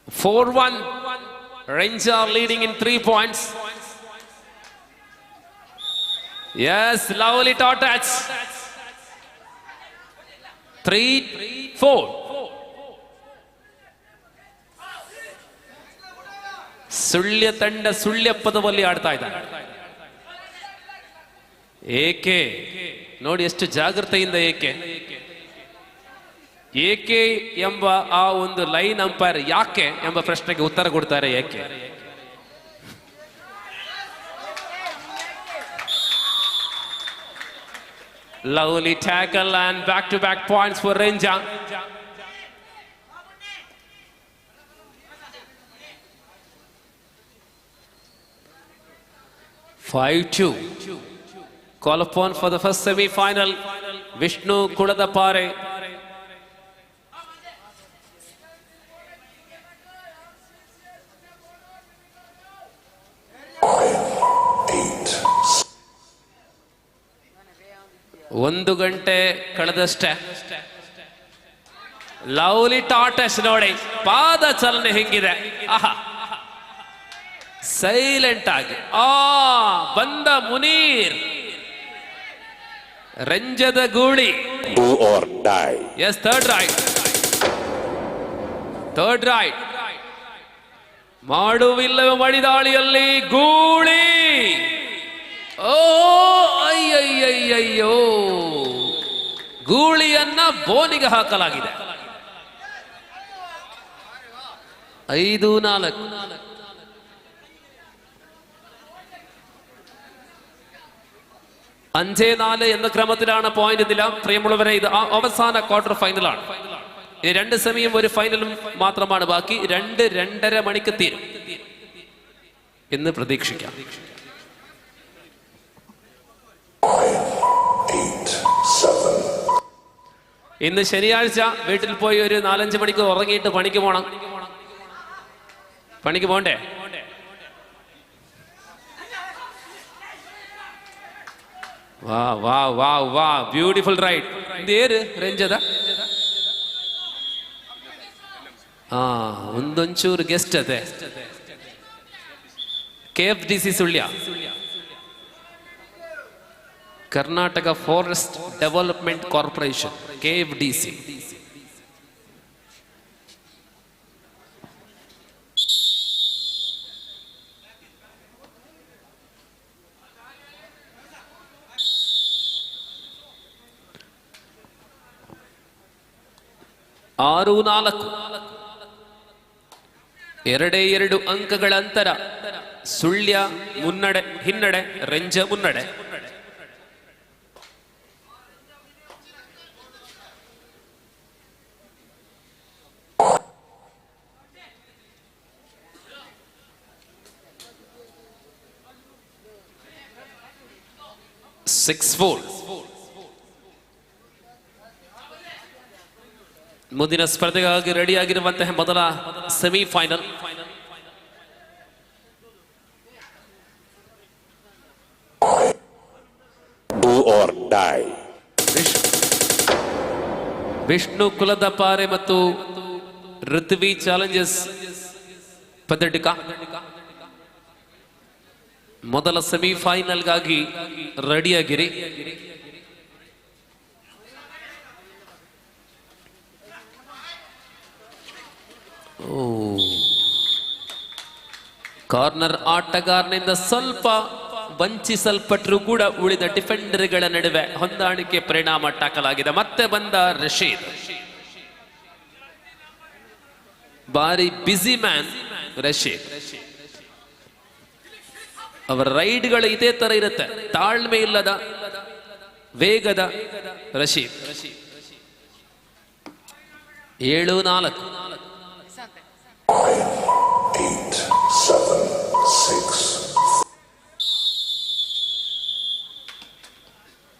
Four one Ranger leading in 3 points. Yes, lovely touch. 3-4. Sullia ತಂಡ ಸುಳ್ಯ ಪದದಲ್ಲಿ ಆಡ್ತಾ ಇದ್ದಾರೆ. ಏಕೆ ನೋಡಿ ಎಷ್ಟು ಜಾಗೃತೆಯಿಂದ ಏಕೆ ಎಂಬ ಆ ಒಂದು ಲೈನ್ ಅಂಪೈರ್ ಯಾಕೆ ಎಂಬ ಪ್ರಶ್ನೆಗೆ ಉತ್ತರ ಕೊಡ್ತಾರೆ. ಏಕೆ lovely tackle and back-to-back points for Ranger. Five-2. Call upon for the first semi-final. Vishnu Kudadapare. 1 ಗಂಟೆ ಕಳೆದಷ್ಟೇ. ಲವ್ಲಿ ಟಾಟಸ್ ನೋಡಿ, ಪಾದ ಚಲನೆ ಹೆಂಗಿದೆ, ಆಹಾ, ಸೈಲೆಂಟ್ ಆಗಿ. ಬಂದ ಮುನೀರ್, ರಂಜದ ಗೂಳಿ. Do or die. Yes, third right. ಮಾಡುವಿಲ್ಲವೇ ಮಡಿದಾಳಿಯಲ್ಲಿ ಗೂಳಿ. ಅಯ್ಯಯ್ಯಯ್ಯೋ, ಗೂಳಿಯನ್ನ ಬೋನಿಗೆ ಹಾಕಲಾಗಿದೆ. 5-4. അഞ്ചേ 4 എന്ന ക്രമത്തിലാണ് പോയിന്റ് നില. പ്രിയമുള്ളവരെ, ഇത് അവസാന ക്വാർട്ടർ ഫൈനലാണ്. ഇനി 2 സെമിയും 1 ഫൈനലും മാത്രമാണ് ബാക്കി. 2-2.5 മണിക്ക് തീരും എന്ന് പ്രതീക്ഷിക്കാം. 8, 7. ഇന്ന് ശനിയാഴ്ച വീട്ടിൽ പോയി ഒരു 4-5 മണിക്കൂർ ഉറങ്ങിയിട്ട് പണിക്ക് പോണ്ടേ? വാ ಬ್ಯೂಟಿಫುಲ್ ರೈಡ್. ಇದೇರು ರಂಜದ ಒಂದೊಂಚೂರು ಗೆಸ್ಟ್ ಅದೇ. KFDC Sullia, Karnataka forest development corporation, KFDC. ಆರು 4. 2 ಅಂಕಗಳ ಅಂತರ. ಸುಳ್ಯ ಹಿನ್ನಡೆ, ರಂಜ ಮುನ್ನಡೆ. ಮುಂದಿನ ಸ್ಪರ್ಧೆಗಾಗಿ ರೆಡಿಯಾಗಿರುವಂತಹ ಮೊದಲ semifinal. Do or die. Vishnu Kuladapare ಮತ್ತು ಋತ್ವಿ ಚಾಲೆಂಜಸ್ ಪದಟಿಕ ಮೊದಲ ಸೆಮಿಫೈನಲ್ಗಾಗಿ ರೆಡಿಯಾಗಿರಿ. ಕಾರ್ನರ್ ಆಟಗಾರನಿಂದ ಸ್ವಲ್ಪ ವಂಚಿಸಲ್ಪಟ್ಟರೂ ಕೂಡ ಉಳಿದ ಡಿಫೆಂಡರ್ಗಳ ನಡುವೆ ಹೊಂದಾಣಿಕೆ ಪರಿಣಾಮ ಟಾಕಲಾಗಿದೆ. ಮತ್ತೆ ಬಂದ ರಶೀದ್, ಬಾರಿ ಬ್ಯುಸಿ ಮ್ಯಾನ್ ರಶೀದ್. ಅವರ ರೈಡ್ಗಳು ಇದೇ ತರ ಇರುತ್ತೆ, ತಾಳ್ಮೆ ಇಲ್ಲದ ವೇಗದ ರಶೀದ್. 7-4. 8, 7, 6.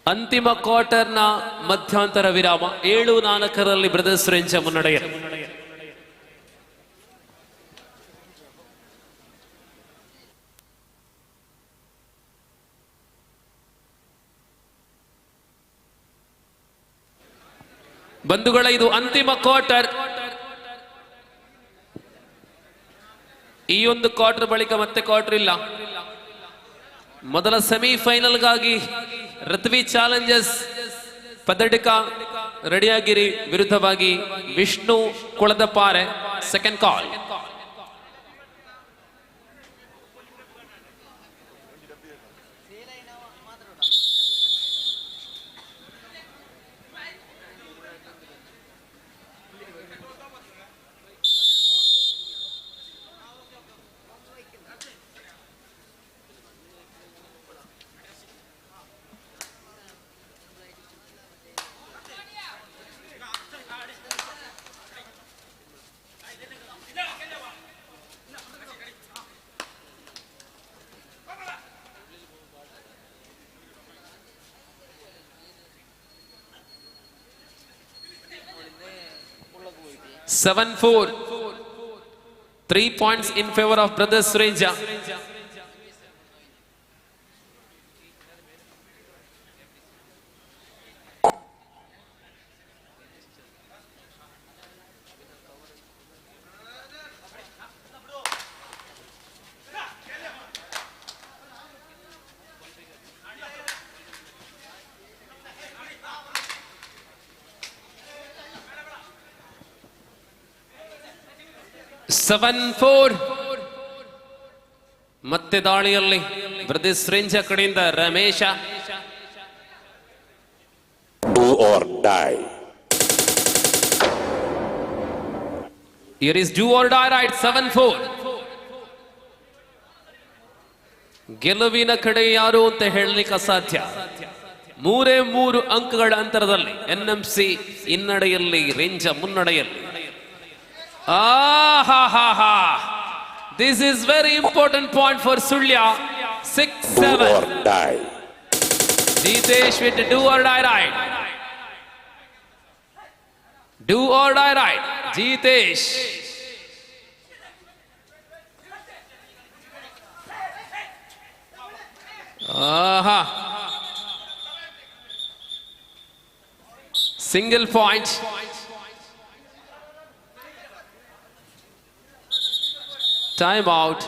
ಅಂತಿಮ ಕ್ವಾರ್ಟರ್ನ ಮಧ್ಯಂತರ ವಿರಾಮ. 7-4 ಬ್ರದರ್ಸ್ ರೇಂಜ್ ಮುನ್ನಡೆಯ. ಬಂಧುಗಳ, ಇದು ಅಂತಿಮ ಕ್ವಾರ್ಟರ್. ಈ ಒಂದು ಕ್ವಾರ್ಟರ್ ಬಳಿಕ ಮತ್ತೆ ಕ್ವಾರ್ಟರ್ ಇಲ್ಲ. ಮೊದಲ ಸೆಮಿಫೈನಲ್ಗಾಗಿ ಋತ್ವಿ ಚಾಲೆಂಜಸ್ ಪದಟಿಕ ರೆಡಿಯಾಗಿರಿ ವಿರುದ್ಧವಾಗಿ Vishnu Kuladapare second call. Seven 4. 3 points in favor of Brothers Sureja. 7-4. ಮತ್ತೆ ದಾಳಿಯಲ್ಲಿ ಬ್ರದರ್ಸ್ ರೇಂಜ ಕಡೆಯಿಂದ Ramesh. Do or die. Here is do or die right. 7-4. ಗೆಲುವಿನ ಕಡೆ ಯಾರು ಅಂತ ಹೇಳಲಿಕ್ಕೆ ಅಸಾಧ್ಯ. 3 ಅಂಕಗಳ ಅಂತರದಲ್ಲಿ NMC ಹಿನ್ನಡೆಯಲ್ಲಿ, ರೇಂಜ ಮುನ್ನಡೆಯಲ್ಲಿ. This is very important point for Sulya. 6-7. Do or die. Jitesh with do or die right. Do or die right. Jitesh. Single point. Time out.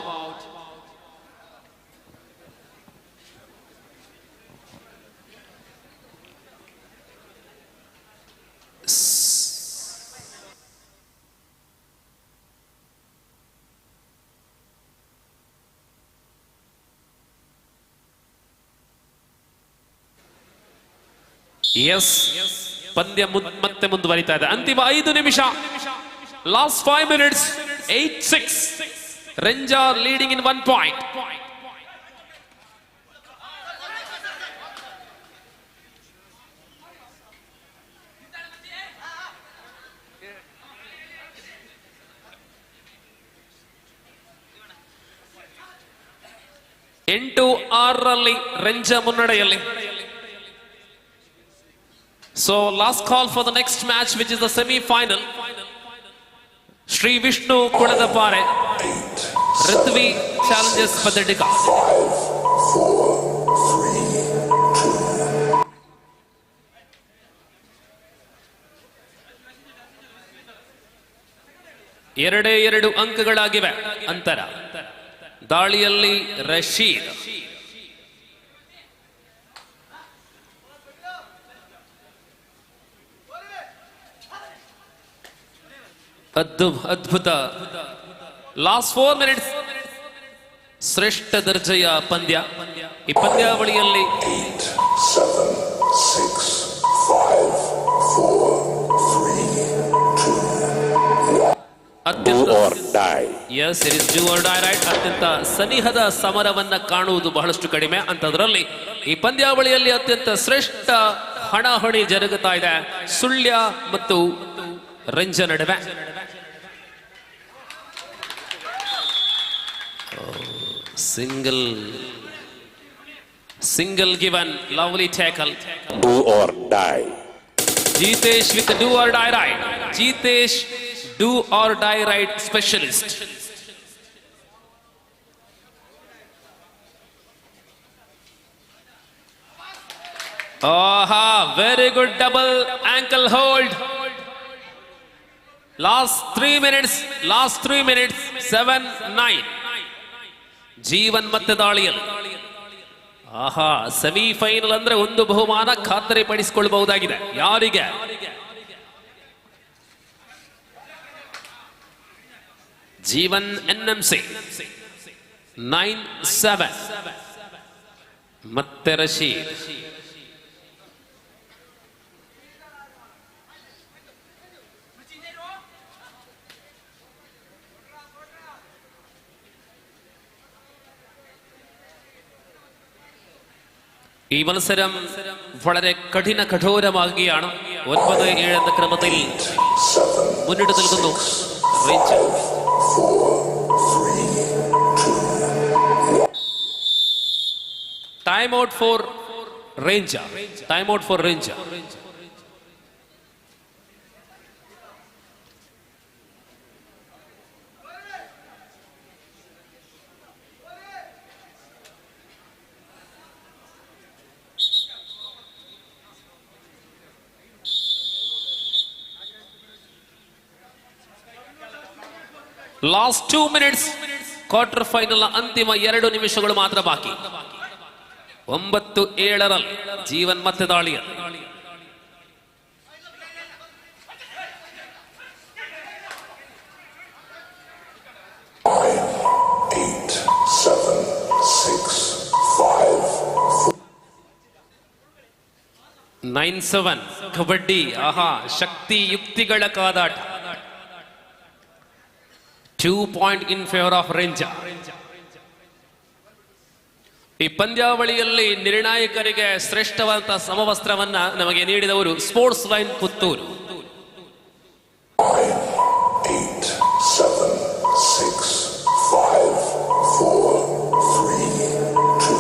Yes. ಪಂದ್ಯ ಮತ್ತೆ ಮುಂದುವರಿತಾ ಇದೆ. ಅಂತಿಮ 5 ನಿಮಿಷ. Last 5 minutes. 8-6. Renja leading in 1 point. ಎಂಟು 6ರಲ್ಲಿ ರೆಂಜ ಮುನ್ನಡೆಯಲ್ಲಿ. So last call for the next match, which is the semi-final. Sri Vishnu Kuladapare, Ritvi challenges Padadika. 5, 4, 3, 2. 2 ಅಂಕಗಳಾಗಿವೆ ಅಂತರ. ದಾಳಿಯಲ್ಲಿ ರಶೀದ್. ಅದ್ಭುತ. Last 4 minutes. ಶ್ರೇಷ್ಠ ದರ್ಜೆಯ ಪಂದ್ಯ. ಈ ಪಂದ್ಯಾವಳಿಯಲ್ಲಿ 8, 7, 6, 5, 4, 3, 2, 1. Do or die. Yes, it is do or die right. ಅತ್ಯಂತ ಸನಿಹದ ಸಮರವನ್ನ ಕಾಣುವುದು ಬಹಳಷ್ಟು ಕಡಿಮೆ. ಅಂತದ್ರಲ್ಲಿ ಈ ಪಂದ್ಯಾವಳಿಯಲ್ಲಿ ಅತ್ಯಂತ ಶ್ರೇಷ್ಠ ಹಣಾಹಣಿ ಜರುಗುತ್ತಾ ಇದೆ ಸುಳ್ಯ ಮತ್ತು ರೆಂಜ ನಡುವೆ. Single given, lovely tackle. Do or die. Jitesh with the do or die right. Jitesh, do or die right specialist. Very good double ankle hold. Last 3 minutes. 7-9. Jeevan ಮತ್ತೆ ದಾಳಿಯಲ್ಲಿ. ಸೆಮಿಫೈನಲ್ ಅಂದ್ರೆ ಒಂದು ಬಹುಮಾನ ಖಾತರಿ ಪಡಿಸಿಕೊಳ್ಳಬಹುದಾಗಿದೆ. ಯಾರಿಗೆ? ಜೀವನ್ NMC. 9-7. ಮತ್ತೆ ರಶೀದ್. ഈ മത്സരം വളരെ കഠോരമാകുകയാണ്. 9-7 എന്ന ക്രമത്തിൽ മുന്നിട്ട് നിൽക്കുന്നു range. Time out for റേഞ്ച. Last 2 minutes. Quarter final ಅಂತಿಮ 2 ನಿಮಿಷಗಳು ಮಾತ್ರ ಬಾಕಿ. 9-7ರಲ್ಲಿ ಜೀವನ್ ಮತ್ತೆ ದಾಳಿಯಲ್ಲಿ. 9-7 ಕಬಡ್ಡಿ. ಆಹಾ, ಶಕ್ತಿ ಯುಕ್ತಿಗಳ ಕಾದಾಟ. 2 ಪಾಯಿಂಟ್ ಇನ್ ಫೇವರ್ ಆಫ್ ರೇಂಜಾ. ಈ ಪಂದ್ಯಾವಳಿಯಲ್ಲಿ ನಿರ್ಣಾಯಕರಿಗೆ ಶ್ರೇಷ್ಠವಾದ ಸಮವಸ್ತ್ರವನ್ನ ನಮಗೆ ನೀಡಿದವರು sports line Puttur. 9, 8, 7, 6, 5, 4, 3, 2.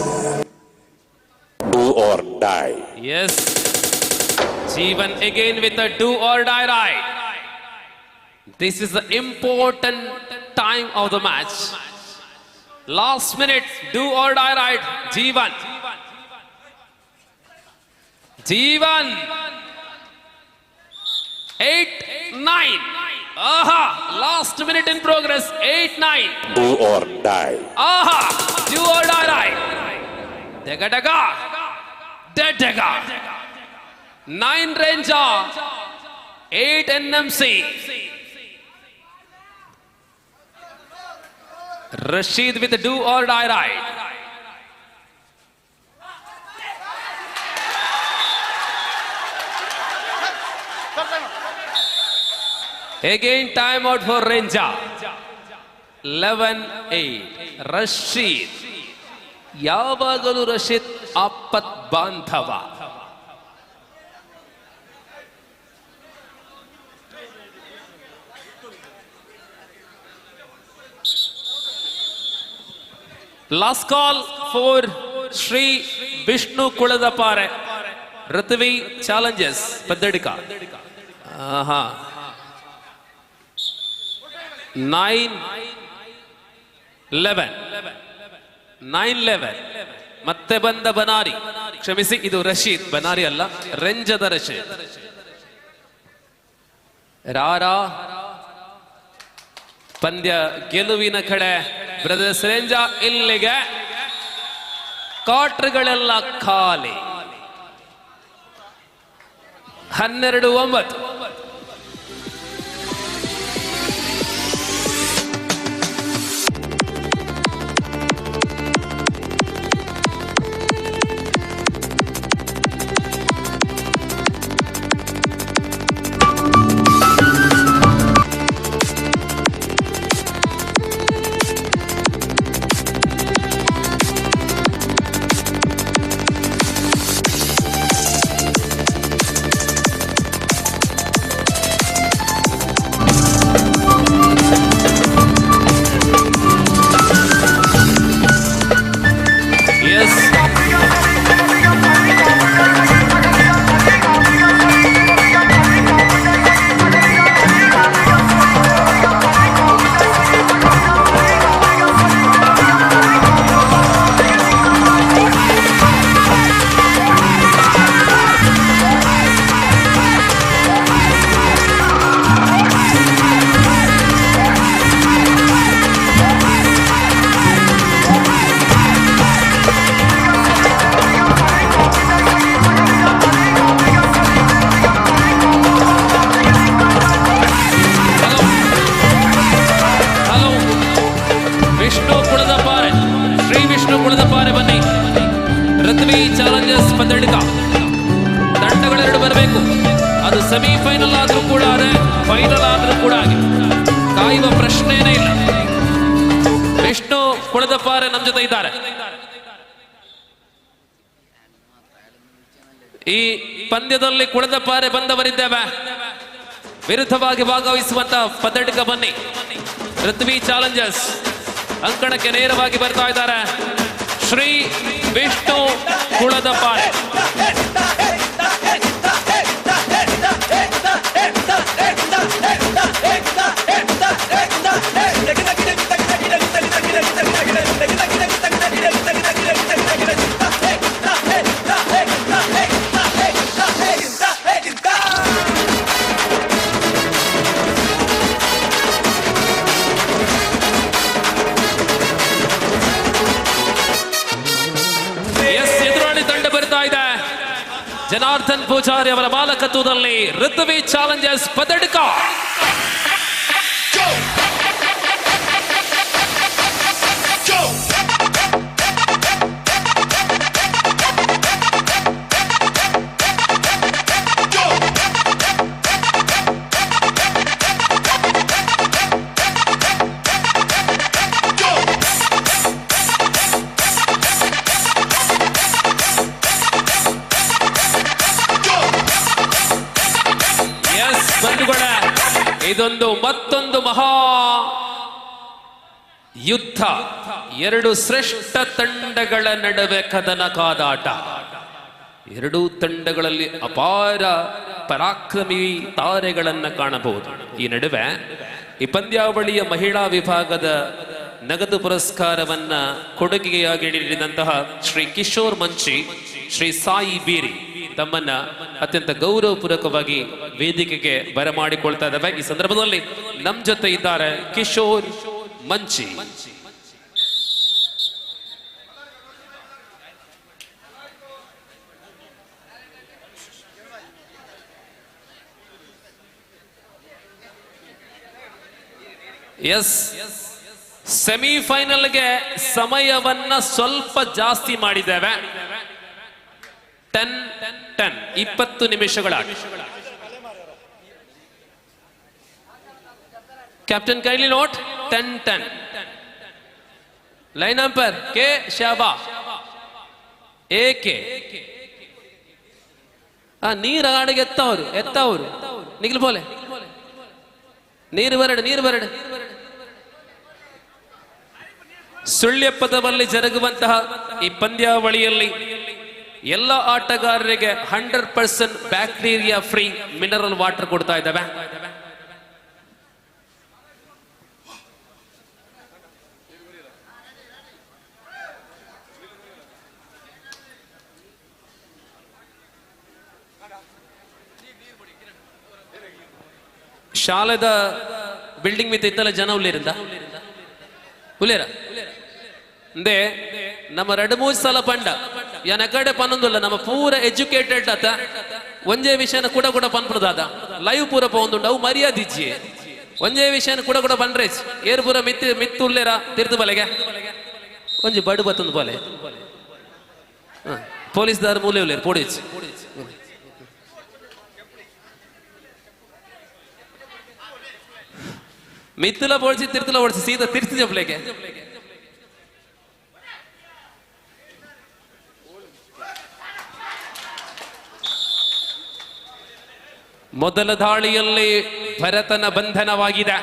Do or die. Yes. Jeevan again with a do or die ride. This is the important time of the match. Last minute, do or die ride. Jeevan. Jeevan. 8-9. Aha. Last minute in progress. 8-9. Do or die. Aha. Do or die ride. Daga daga. Dead daga. 9 Ranger. 8 NMC. Rashid with a do or die ride. Again time out for Ranger. 11-8. Rashid. ಯಾವಾಗಲೂ ರಶೀದ್ ಆಪತ್ ಬಾಂಧವ. Last call for Shri Vishnu Kuladapare. Ruthvi challengers Paddadika. 9-11 ಮತ್ತೆ ಬಂದ ಬನಾರಿ. ಕ್ಷಮಿಸಿ, ಇದು ರಶೀದ್, ಬನಾರಿ ಅಲ್ಲ, ರೆಂಜದ ರಶೀದ್. ರಾರಾ ಪಂದ್ಯ ಗೆಲುವಿನ ಕಡೆ ಬ್ರದರ್ಸ್ ರೇಂಜ. ಇಲ್ಲಿಗೆ ಕ್ವಾರ್ಟರ್ಗಳೆಲ್ಲ ಖಾಲಿ. 12-9. ಚಾಲೆಂಜರ್ಸ್ ಪಂದಡಿಗ. ತಂಡಗಳೆರಡು ಬರಬೇಕು. ಅದು ಸೆಮಿಫೈನಲ್ ಆದ್ರೂ ಕೂಡ ಅದೇ, ಫೈನಲ್ ಆದ್ರೂ ಕೂಡ ಹಾಗೆ. ಕಾಯುವ ಪ್ರಶ್ನೆನೇ ಇಲ್ಲ. ವಿಷ್ಣು ಕುಳದಪಾರೆ ನಮ್ಮ ಜೊತೆ ಇದ್ದಾರೆ. ಈ ಪಂದ್ಯದಲ್ಲಿ ಕುಳದಪಾರೆ ಬಂದವರಿದ್ದೇವೆ. ವಿರುದ್ಧವಾಗಿ ಭಾಗವಹಿಸುವಂತ ಪಂದಡಿಗ ಬನ್ನಿ. ಋತ್ವಿ ಚಾಲೆಂಜರ್ಸ್ ಅಂಕಣಕ್ಕೆ ನೇರವಾಗಿ ಬರ್ತಾ ಇದ್ದಾರೆ. ಶ್ರೀ ವಿಷ್ಣು ಕುಳದಪಾರೆ. ಜನಾರ್ದನ್ ಪೂಜಾರಿ ಅವರ ಮಾಲಕತ್ವದಲ್ಲಿ ಋತ್ವಿ ಚಾಲೆಂಜರ್ಸ್ ಪದಡಿಕ. ಇದೊಂದು ಮತ್ತೊಂದು ಮಹಾ ಯುದ್ಧ, ಎರಡು ಶ್ರೇಷ್ಠ ತಂಡಗಳ ನಡುವೆ ಕದನ ಕಾದಾಟ. ಎರಡೂ ತಂಡಗಳಲ್ಲಿ ಅಪಾರ ಪರಾಕ್ರಮಿ ತಾರೆಗಳನ್ನ ಕಾಣಬಹುದು. ಈ ನಡುವೆ ಈ ಪಂದ್ಯಾವಳಿಯ ಮಹಿಳಾ ವಿಭಾಗದ ನಗದು ಪುರಸ್ಕಾರವನ್ನ ಕೊಡುಗೆಯಾಗಿ ನೀಡಿದಂತಹ ಶ್ರೀ ಕಿಶೋರ್ ಮಂಚಿ, ಶ್ರೀ ಸಾಯಿ ಬೀರಿ ತಮ್ಮನ್ನ ಅತ್ಯಂತ ಗೌರವಪೂರ್ವಕವಾಗಿ ವೇದಿಕೆಗೆ ಬರಮಾಡಿಕೊಳ್ತಾ ಇದ್ದಾವೆ. ಈ ಸಂದರ್ಭದಲ್ಲಿ ನಮ್ ಜೊತೆ ಇದ್ದಾರೆ ಕಿಶೋರ್ ಮಂಚಿ. ಎಸ್, ಸೆಮಿಫೈನಲ್ಗೆ ಸಮಯವನ್ನ ಸ್ವಲ್ಪ ಜಾಸ್ತಿ ಮಾಡಿದ್ದೇವೆ. 20 ನಿಮಿಷಗಳ ಕ್ಯಾಪ್ಟನ್ ಕೈಲಿ ನೋಟ್ 10-10. ಲೈನ್ ನಂಬರ್ ಕೆ ಶಾಬಾ ಏಕೆ ನೀರ್ ಆಡಿಗೆ ಎತ್ತವರು ನಿಗ್ಲು ಬೋಲೆ ನೀರು ಬರಡು. ಸುಳ್ಯಪ್ಪದಲ್ಲಿ ಜರುಗುವಂತಹ ಈ ಪಂದ್ಯಾವಳಿಯಲ್ಲಿ ಎಲ್ಲ ಆಟಗಾರರಿಗೆ 100% ಬ್ಯಾಕ್ಟೀರಿಯಾ ಫ್ರೀ ಮಿನರಲ್ ವಾಟರ್ ಕೊಡ್ತಾ ಇದ್ದಾವೆ. ಶಾಲೆದ ಬಿಲ್ಡಿಂಗ್ ಮಿತ್ತ ಇತ್ತಲ್ಲ ಜನ ಉಳ್ಳೇರಿಂದ ಉಳ್ಳೇರ ಅಂದೆ ನಮ್ಮ 2-3 ಸಲ ಪಂಡ ಯಾನ ಕಡೆ ಪನ್ನೊಂದುಲ್ಲ ನಮ್ಮ ಪೂರ ಎಜುಕೇಟೆಡ್ ಆತ ಒಂದೇ ವಿಷಯನ ಕೂಡ ಪನ್ಪುದಾದ ಲೈವ್ ಪೂರ ಪೋಂದುಂಡು ಅವು ಮರ್ಯಾದಿಜ್ಜಿ ಒಂದೇ ವಿಷಯನ ಕೂಡ ಪನ್ರೇಜ್ ಏರ್ ಪೂರ ಮಿತ್ತು ಉಳ್ಳೇರ ತಿರ್ದು ಬಲೆಗೆ ಒಂಜಿ ಬಡು ಬತ್ತೊಂದು ಬಲೆ ಪೊಲೀಸ್ದಾರ ಮೂಲೆ ಉಳ್ಳೇರು ಪೋಡಿಜ್ ಮಿತ್ತುಲ ಪೋಡ್ಸಿ ತಿರ್ತುಲ ಓಡಿಸಿ ಸೀದಾ ತಿರ್ಸಿ ಜಪ್ಲೆಗೆ ಮೊದಲ ದಾಳಿಯಲ್ಲಿ ಭರತನ ಬಂಧನವಾಗಿದೆ.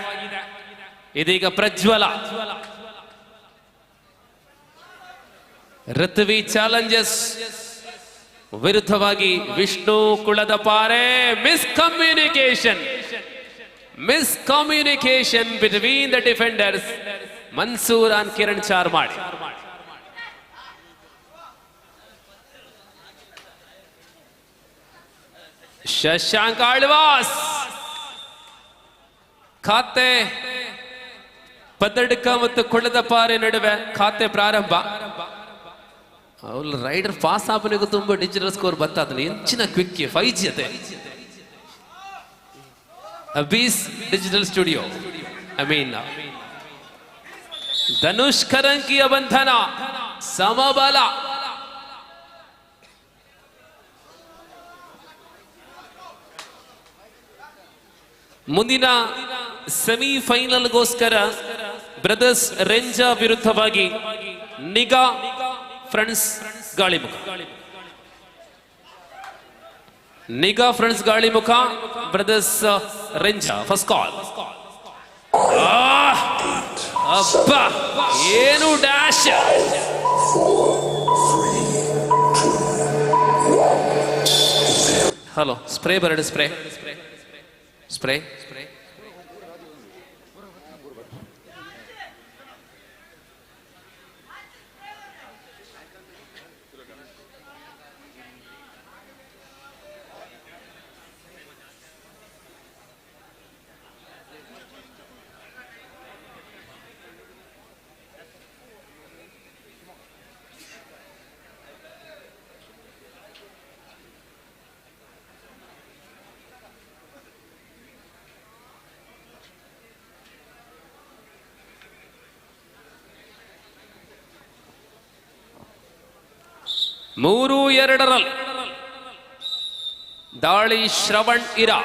ಇದೀಗ ಪ್ರಜ್ವಲ ಋತ್ವಿ ಚಾಲೆಂಜಸ್ ವಿರುದ್ಧವಾಗಿ Vishnu Kuladapare. Miscommunication between the defenders Mansoor and Kiran Charmadi. Shashank Alvas ಖಾತೆ ಪದಡ್ಕ ಮತ್ತು ಕುಳದ ಪಾರೆ ನಡುವೆ ಖಾತೆ ಪ್ರಾರಂಭ. ರೈಡರ್ ಪಾಸ್ ಆಪನಿಗೂ ತುಂಬಾ ಡಿಜಿಟಲ್ ಸ್ಕೋರ್ ಬರ್ತದ ಹೆಚ್ಚಿನ ಕ್ವಿಕ್ 5G ಅತೆ ಅಬೀಸ್ ಡಿಜಿಟಲ್ ಸ್ಟುಡಿಯೋ. ಧನುಷ್ ಕರಂಕಿಯ ಬಂಧನ ಸಮಬಲ. ಮುಂದಿನ ಸೆಮಿಫೈನಲ್ಗೋಸ್ಕರ ಬ್ರದರ್ಸ್ ರೆಂಜಾ ವಿರುದ್ಧವಾಗಿ ನಿಗಾ friends Galimukha. Niga friends Galimukha brothers Renja. First call. ಅಪ್ಪ ಏನು ಡ್ಯಾಶ್. ಹಲೋ ಸ್ಪ್ರೇ ಬರಡು ಸ್ಪ್ರೇ. ಮೂರು ಎರಡರಲ್ಲಿ ದಾಳಿ ಶ್ರವಣ್ ಇರಾ.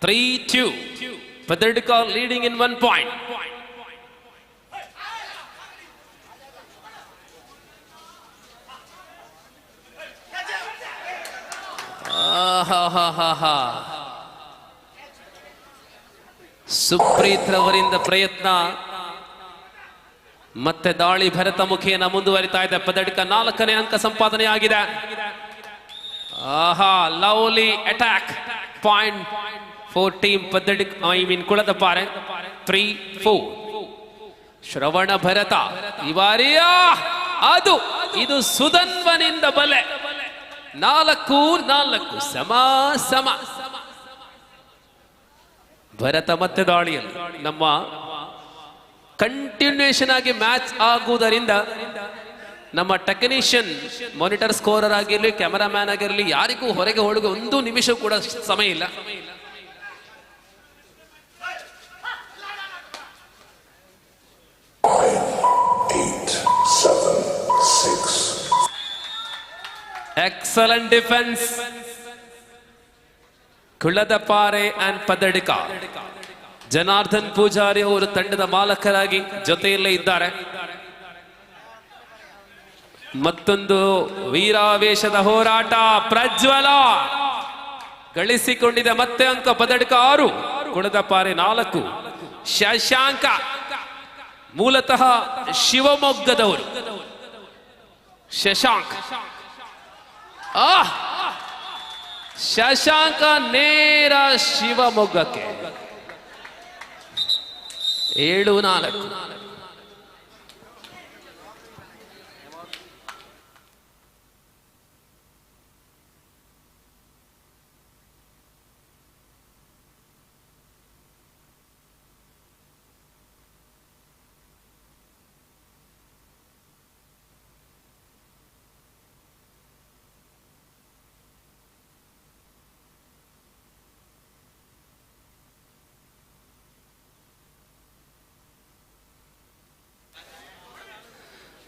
3-2. Padadka leading in 1 point. Supreeth ರವರಿಂದ ಪ್ರಯತ್ನ, ಮತ್ತೆ ದಾಳಿ ಭರತ ಮುಖೇನ ಮುಂದುವರಿತಾ ಇದೆ. ಪದಡಿಕ 4ನೇ ಅಂಕ ಸಂಪಾದನೆ ಆಗಿದೆ. Aha, lovely attack. Point for team Padadka, Kuladapare ಪಾರೆ 3-4. ಶ್ರವಣ ಭರತ ಈ ಬಾರಿಯ ಅದು ಇದು ಸುಧನ್ವನಿಂದ ಬಲೆ. 4-4 ಸಮ ಸಮ. ಭರತ ಮತ್ತೆ ದಾಳಿಯಲ್ಲಿ ನಮ್ಮ ಕಂಟಿನ್ಯೂಷನ್ ಆಗಿ ಮ್ಯಾಚ್ ಆಗುವುದರಿಂದ ನಮ್ಮ ಟೆಕ್ನಿಷಿಯನ್, ಮಾನಿಟರ್ ಸ್ಕೋರರ್ ಆಗಿರಲಿ, ಕ್ಯಾಮರಾಮ್ಯಾನ್ ಆಗಿರಲಿ, ಯಾರಿಗೂ ಹೊರಗೆ ಹೋಗುವ ಒಂದು ನಿಮಿಷ ಕೂಡ ಸಮಯ ಇಲ್ಲ. Excellent defence. Kuladapare and Padadka. Janardhan Poojary ಅವರು ತಂಡದ ಮಾಲಕರಾಗಿ ಜೊತೆಯಲ್ಲೇ ಇದ್ದಾರೆ. ಮತ್ತೊಂದು ವೀರಾವೇಶದ ಹೋರಾಟ. ಪ್ರಜ್ವಲ ಗಳಿಸಿಕೊಂಡಿದೆ ಮತ್ತೆ ಅಂಕ. ಪದಡಿಕ 6, ಕುಳದಪಾರೆ 4. ಶಶಾಂಕ ಮೂಲತಃ ಶಿವಮೊಗ್ಗದವರು. ಶಶಾಂಕ್ ಶಶಾಂಕ ನೇರ ಶಿವಮೊಗ್ಗಕ್ಕೆ. 7-4.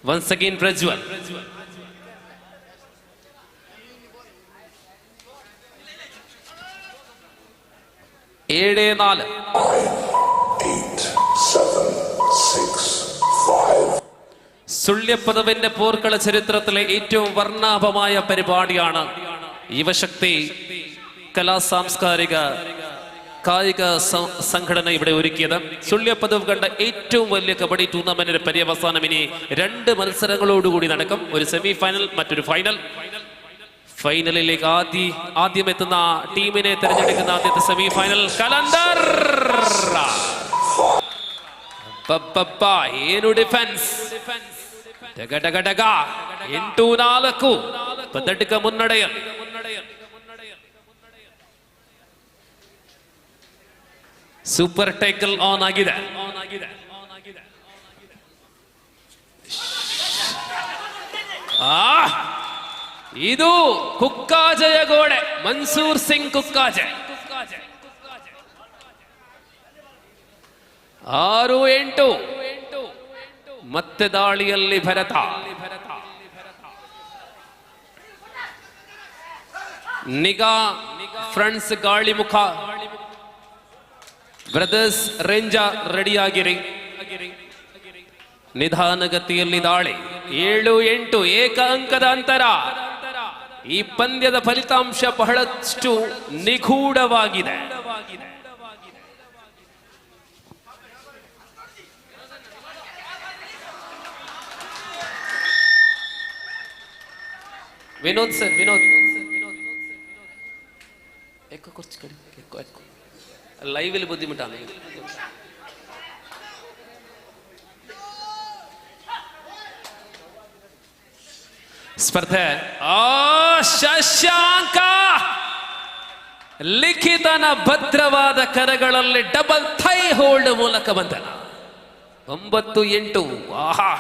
Once again Prajwal. ಏಳೇ 4. 8, 7, 6, 5. സുള്യപ്പദവിന്റെ പോർക്കള ചരിത്രത്തിലെ ഏറ്റവും വർണ്ണാഭമായ പരിപാടിയാണ് യുവശക്തി കലാ സാംസ്കാരിക കായിക സംഘടന ഇവിടെ ഒരുക്കിയത്. സുള്യപ്പദവ് കണ്ട ഏറ്റവും വലിയ കബഡി ടൂർണമെന്റിന്റെ പര്യവസാനം ഇനി 2 മത്സരങ്ങളോടുകൂടി നടക്കും. ഒരു സെമി ഫൈനൽ, മറ്റൊരു ഫൈനൽ. ഫൈനലിലേക്ക് ആദ്യം എത്തുന്ന ടീമിനെ തിരഞ്ഞെടുക്കുന്ന ആദ്യത്തെ സെമി ഫൈനൽ. കലണ്ടർ ಏನು ಡಿಫೆನ್ಸ್. 8-4 ಪದಡಿಕ ಮುನ್ನಡೆಯಲ್ಲಿ. ಸೂಪರ್ ಟೈಕಲ್ ಆನ್ ಆಗಿದೆ. ಇದು ಕುಕ್ಕಾಜಯ ಗೋಡೆ. ಮನ್ಸೂರ್ ಸಿಂಗ್ ಕುಕ್ಕಾಜೆ. 6-8. ಮತ್ತೆ ದಾಳಿಯಲ್ಲಿ ಭರತ. ನಿಗಾ ಫ್ರೆಂಡ್ಸ್ ಗಾಳಿಮುಖ. ಬ್ರದರ್ಸ್ ರೇಂಜ ರೆಡಿಯಾಗಿರಿ. ನಿಧಾನಗತಿಯಲ್ಲಿ ದಾಳಿ. 7-8 ಏಕ ಅಂಕದ ಅಂತರ. ಈ ಪಂದ್ಯದ ಫಲಿತಾಂಶ ಬಹಳಷ್ಟು ನಿಗೂಢವಾಗಿದೆ. ವಿನೋದ್ ಸರ್, ವಿನೋದ್ ലൈവിൽ ബുദ്ധിമുട്ടാണ്. ಸ್ಪರ್ಧೆ ಶಶಾಂಕ ಲಿಖಿತನ ಭದ್ರವಾದ ಕರಗಳಲ್ಲಿ ಡಬಲ್ ಥೈ ಹೋಲ್ಡ್ ಮೂಲಕ ಬಂದನ. 9-8. ആഹാ,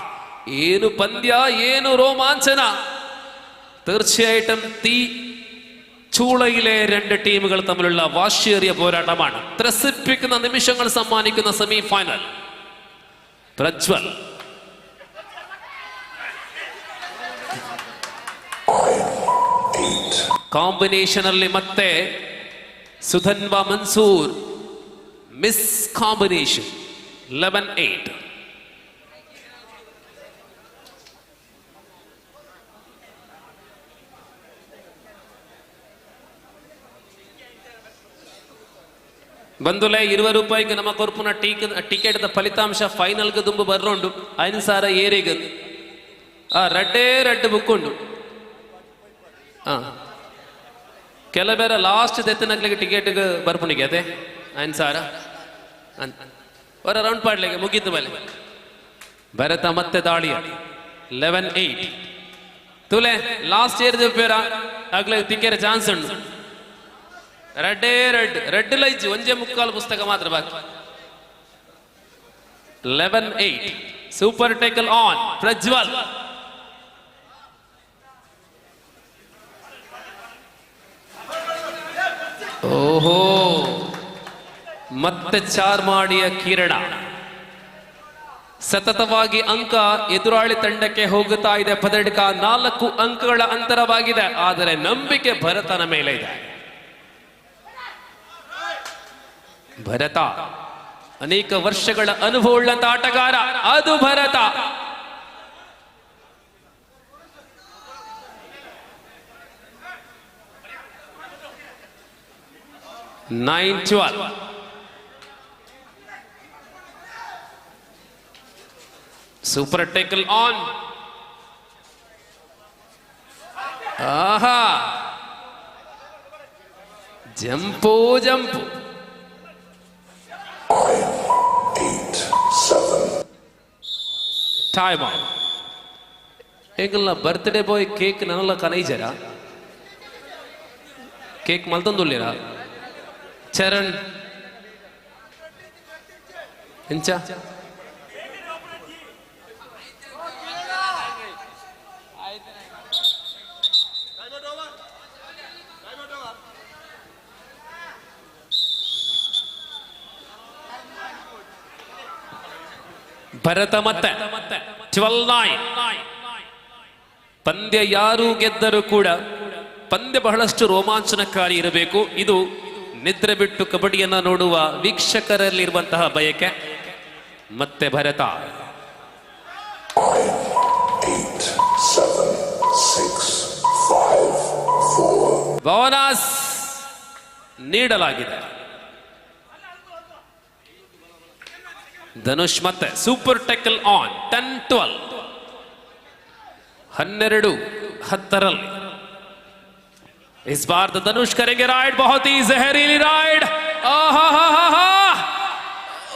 ಏನು ಪಂದ್ಯ, ಏನು രോമാഞ്ചന. തീർച്ചയായിട്ടും ചൂളയിലെ 2 ടീമുകൾ തമ്മിലുള്ള വാശിയേറിയ പോരാട്ടമാണ്. ത്രസിപ്പിക്കുന്ന നിമിഷങ്ങൾ സമ്മാനിക്കുന്ന സെമി ഫൈനൽ. പ്രജ്വൽ ಕಾಂಬಿನೇಷನ್ ಮತ್ತೆ ಸುಧನ್ವ ಮನ್ಸೂರ್ ಮಿಸ್ ಕಾಂಬಿನೇಷನ್. 11-8. ಬಂದುಲೆ ₹20 ನಮ್ಮ ಕೊರ್ಪುನ ಟಿಕೆಟ್ ಫಲಿತಾಂಶ ಫೈನಲ್ಗೆ ದುಂಬು ಬರ್ರೋಂಡು 5,000 ಏರಿಗ ರಡ್ಡು ಬುಕ್ ಉಂಡು ಕೆಲಬೇರೆ ಲಾಸ್ಟ್ ದೆತ್ತನಕ್ಲಿಗೆ ಟಿಕೆಟ್ಗೆ ಬರ್ಪುನಿಗೆ ಅದೇ 5,000 ಹೊರ ರೌಂಡ್ ಪಾಡ್ಲಿಗೆ ಮುಗೀತು ಮೇಲೆ ಭರತ ಮತ್ತೆ ದಾಳಿಯ 11-8 ತುಲೆ ಲಾಸ್ಟ್ ಇಯರ್ ಪೇರ ಆಗ್ಲೇ ತಿಕ್ಕೇರ ಚಾನ್ಸ್ ಉಂಟು ರೆಡ್ ಲೈಜ್ ಒಂಜೆ ಮುಕ್ಕಾಲು ಪುಸ್ತಕ ಮಾತ್ರ ಬಾಕಿ 11-8 ಸೂಪರ್ ಟೇಕಲ್ ಆನ್ ಪ್ರಜ್ವಲ್ ಓಹೋ ಮತ್ತೆ ಚಾರ್ಮಾಡಿಯ ಕಿರಣ ಸತತವಾಗಿ ಅಂಕ ಎದುರಾಳಿ ತಂಡಕ್ಕೆ ಹೋಗುತ್ತಾ ಇದೆ. ಪದಡಿಕ 4 ಅಂಕಗಳ ಅಂತರವಾಗಿದೆ. ಆದರೆ ನಂಬಿಕೆ ಭರತನ ಮೇಲೆ ಇದೆ. ಭರತ ಅನೇಕ ವರ್ಷಗಳ ಅನುಭವವುಳ್ಳ ಆಟಗಾರ. ಅದು Bharath. Super tackle on. Aha, jump jump. 8, 7. Time out. ಹೇಗಲ್ಲ ಬರ್ತ್ಡೇ ಬಾಯ್ ಕೇಕ್ ನನ್ನಲ್ಲ ಕನೈಜರ ಕೇಕ್ ಮಲ್ತೊಂದುಲ್ಲಿರ ಚರಣ್ ಎಂಚ ಭರತ ಮತ್ತೆ 12-9. ಪಂದ್ಯ ಯಾರು ಗೆದ್ದರೂ ಕೂಡ ಪಂದ್ಯ ಬಹಳಷ್ಟು ರೋಮಾಂಚನಕಾರಿ ಇರಬೇಕು. ಇದು ನಿದ್ರೆ ಬಿಟ್ಟು ಕಬಡ್ಡಿಯನ್ನ ನೋಡುವ ವೀಕ್ಷಕರಲ್ಲಿರುವಂತಹ ಬಯಕೆ. ಮತ್ತೆ ಭರತ 8, 7, 6, 5, 4. ಬೋನಸ್ ನೀಡಲಾಗಿದೆ. ಧನುಷ್ ಮತ್ತೆ ಸೂಪರ್ ಟೆಕಲ್ ಆನ್ 10-12. 12-10 इस बार तो धनुष करेंगे राइड. बहुत ही जहरीली राइड.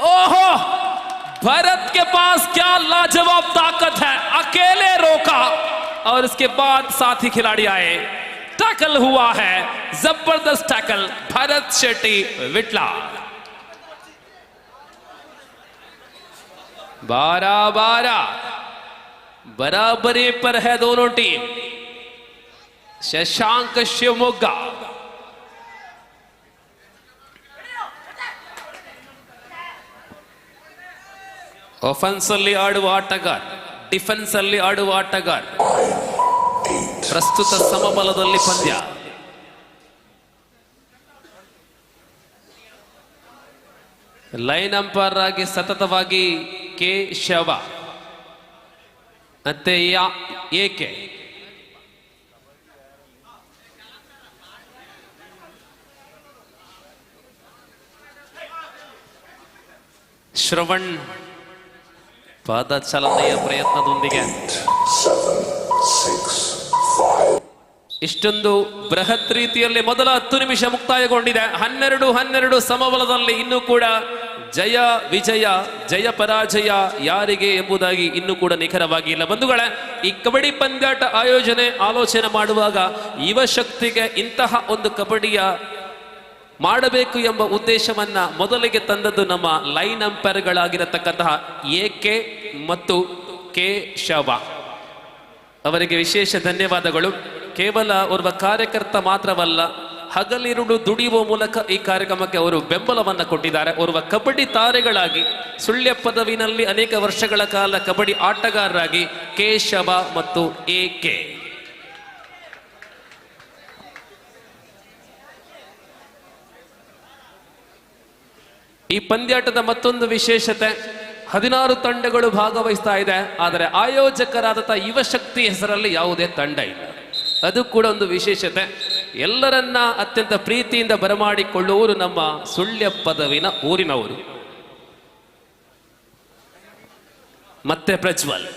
ओहो, भरत के पास क्या लाजवाब ताकत है. अकेले रोका और इसके बाद साथी खिलाड़ी आए. टैकल हुआ है, जबरदस्त टैकल. भरत शेट्टी विटला 12-12 बराबरी पर है दोनों टीम. ಶಶಾಂಕ ಶಿವಮೊಗ್ಗ ಆಫೆನ್ಸ್ ಅಲ್ಲಿ ಆಡುವ ಆಟಗಾರ, ಡಿಫೆನ್ಸ್ ಅಲ್ಲಿ ಆಡುವ ಆಟಗಾರ. ಪ್ರಸ್ತುತ ಸಮಬಲದಲ್ಲಿ ಪಂದ್ಯ. ಲೈನ್ ಅಂಪೈರ್ ಆಗಿ ಸತತವಾಗಿ ಕೆ ಶವ ಮತ್ತೆ ಏಕೆ ಶ್ರವಣ್ ಪಾದಚಲನೆಯ ಪ್ರಯತ್ನದೊಂದಿಗೆ ಇಷ್ಟೊಂದು ಬೃಹತ್ ರೀತಿಯಲ್ಲಿ ಮೊದಲ 10 ನಿಮಿಷ ಮುಕ್ತಾಯಗೊಂಡಿದೆ. 12-12 ಸಮಬಲದಲ್ಲಿ. ಇನ್ನೂ ಕೂಡ ಜಯ ವಿಜಯ ಜಯ ಪರಾಜಯ ಯಾರಿಗೆ ಎಂಬುದಾಗಿ ಇನ್ನೂ ಕೂಡ ನಿಖರವಾಗಿ ಇಲ್ಲ. ಬಂಧುಗಳೇ, ಈ ಕಬಡ್ಡಿ ಪಂದ್ಯಾಟ ಆಲೋಚನೆ ಮಾಡುವಾಗ ಯುವ ಶಕ್ತಿಗೆ ಇಂತಹ ಒಂದು ಕಬಡ್ಡಿಯ ಮಾಡಬೇಕು ಎಂಬ ಉದ್ದೇಶವನ್ನ ಮೊದಲಿಗೆ ತಂದದ್ದು ನಮ್ಮ ಲೈನ್ ಅಂಪೈರ್ಗಳಾಗಿರತಕ್ಕಂತಹ ಎಕೆ ಮತ್ತು ಕೆ ಶವ ಅವರಿಗೆ ವಿಶೇಷ ಧನ್ಯವಾದಗಳು. ಕೇವಲ ಓರ್ವ ಕಾರ್ಯಕರ್ತ ಮಾತ್ರವಲ್ಲ, ಹಗಲಿರುಳು ದುಡಿಯುವ ಮೂಲಕ ಈ ಕಾರ್ಯಕ್ರಮಕ್ಕೆ ಅವರು ಬೆಂಬಲವನ್ನು ಕೊಟ್ಟಿದ್ದಾರೆ. ಓರ್ವ ಕಬಡ್ಡಿ ತಾರೆಗಳಾಗಿ ಸುಳ್ಯ ಪದವಿನಲ್ಲಿ ಅನೇಕ ವರ್ಷಗಳ ಕಾಲ ಕಬಡ್ಡಿ ಆಟಗಾರರಾಗಿ ಕೆ ಶವ ಮತ್ತು ಎಕೆ. ಈ ಪಂದ್ಯಾಟದ ಮತ್ತೊಂದು ವಿಶೇಷತೆ, 16 ತಂಡಗಳು ಭಾಗವಹಿಸ್ತಾ ಇದೆ. ಆದರೆ ಆಯೋಜಕರಾದ ಯುವ ಶಕ್ತಿ ಹೆಸರಲ್ಲಿ ಯಾವುದೇ ತಂಡ ಇಲ್ಲ. ಅದು ಕೂಡ ಒಂದು ವಿಶೇಷತೆ. ಎಲ್ಲರನ್ನ ಅತ್ಯಂತ ಪ್ರೀತಿಯಿಂದ ಬರಮಾಡಿಕೊಳ್ಳುವವರು ನಮ್ಮ ಸುಳ್ಯ ಪದವಿನ ಊರಿನವರು. ಮತ್ತೆ ಪ್ರಜ್ವಲ್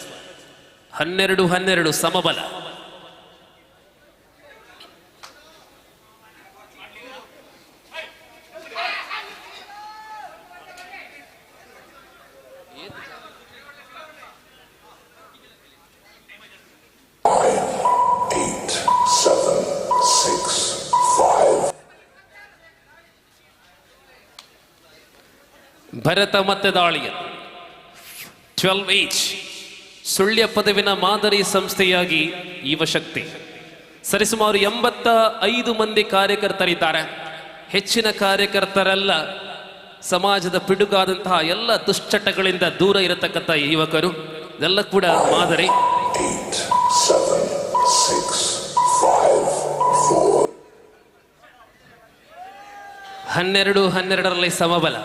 12-12 ಸಮಬಲ. ಭರತ ಮತ್ತೆ ದಾಳಿಯ 12 ಈಚ್. ಸುಳ್ಯ ಪದವಿನ ಮಾದರಿ ಸಂಸ್ಥೆಯಾಗಿ ಯುವಶಕ್ತಿ ಸರಿಸುಮಾರು 85 ಮಂದಿ ಕಾರ್ಯಕರ್ತರಿದ್ದಾರೆ. ಹೆಚ್ಚಿನ ಕಾರ್ಯಕರ್ತರೆಲ್ಲ ಸಮಾಜದ ಪಿಡುಗಾದಂತಹ ಎಲ್ಲ ದುಶ್ಚಟಗಳಿಂದ ದೂರ ಇರತಕ್ಕಂಥ ಯುವಕರು. ಇದೆಲ್ಲ ಕೂಡ ಮಾದರಿ. 8, 7, 6, 5, 4. 12-12ರಲ್ಲಿ ಸಮಬಲ.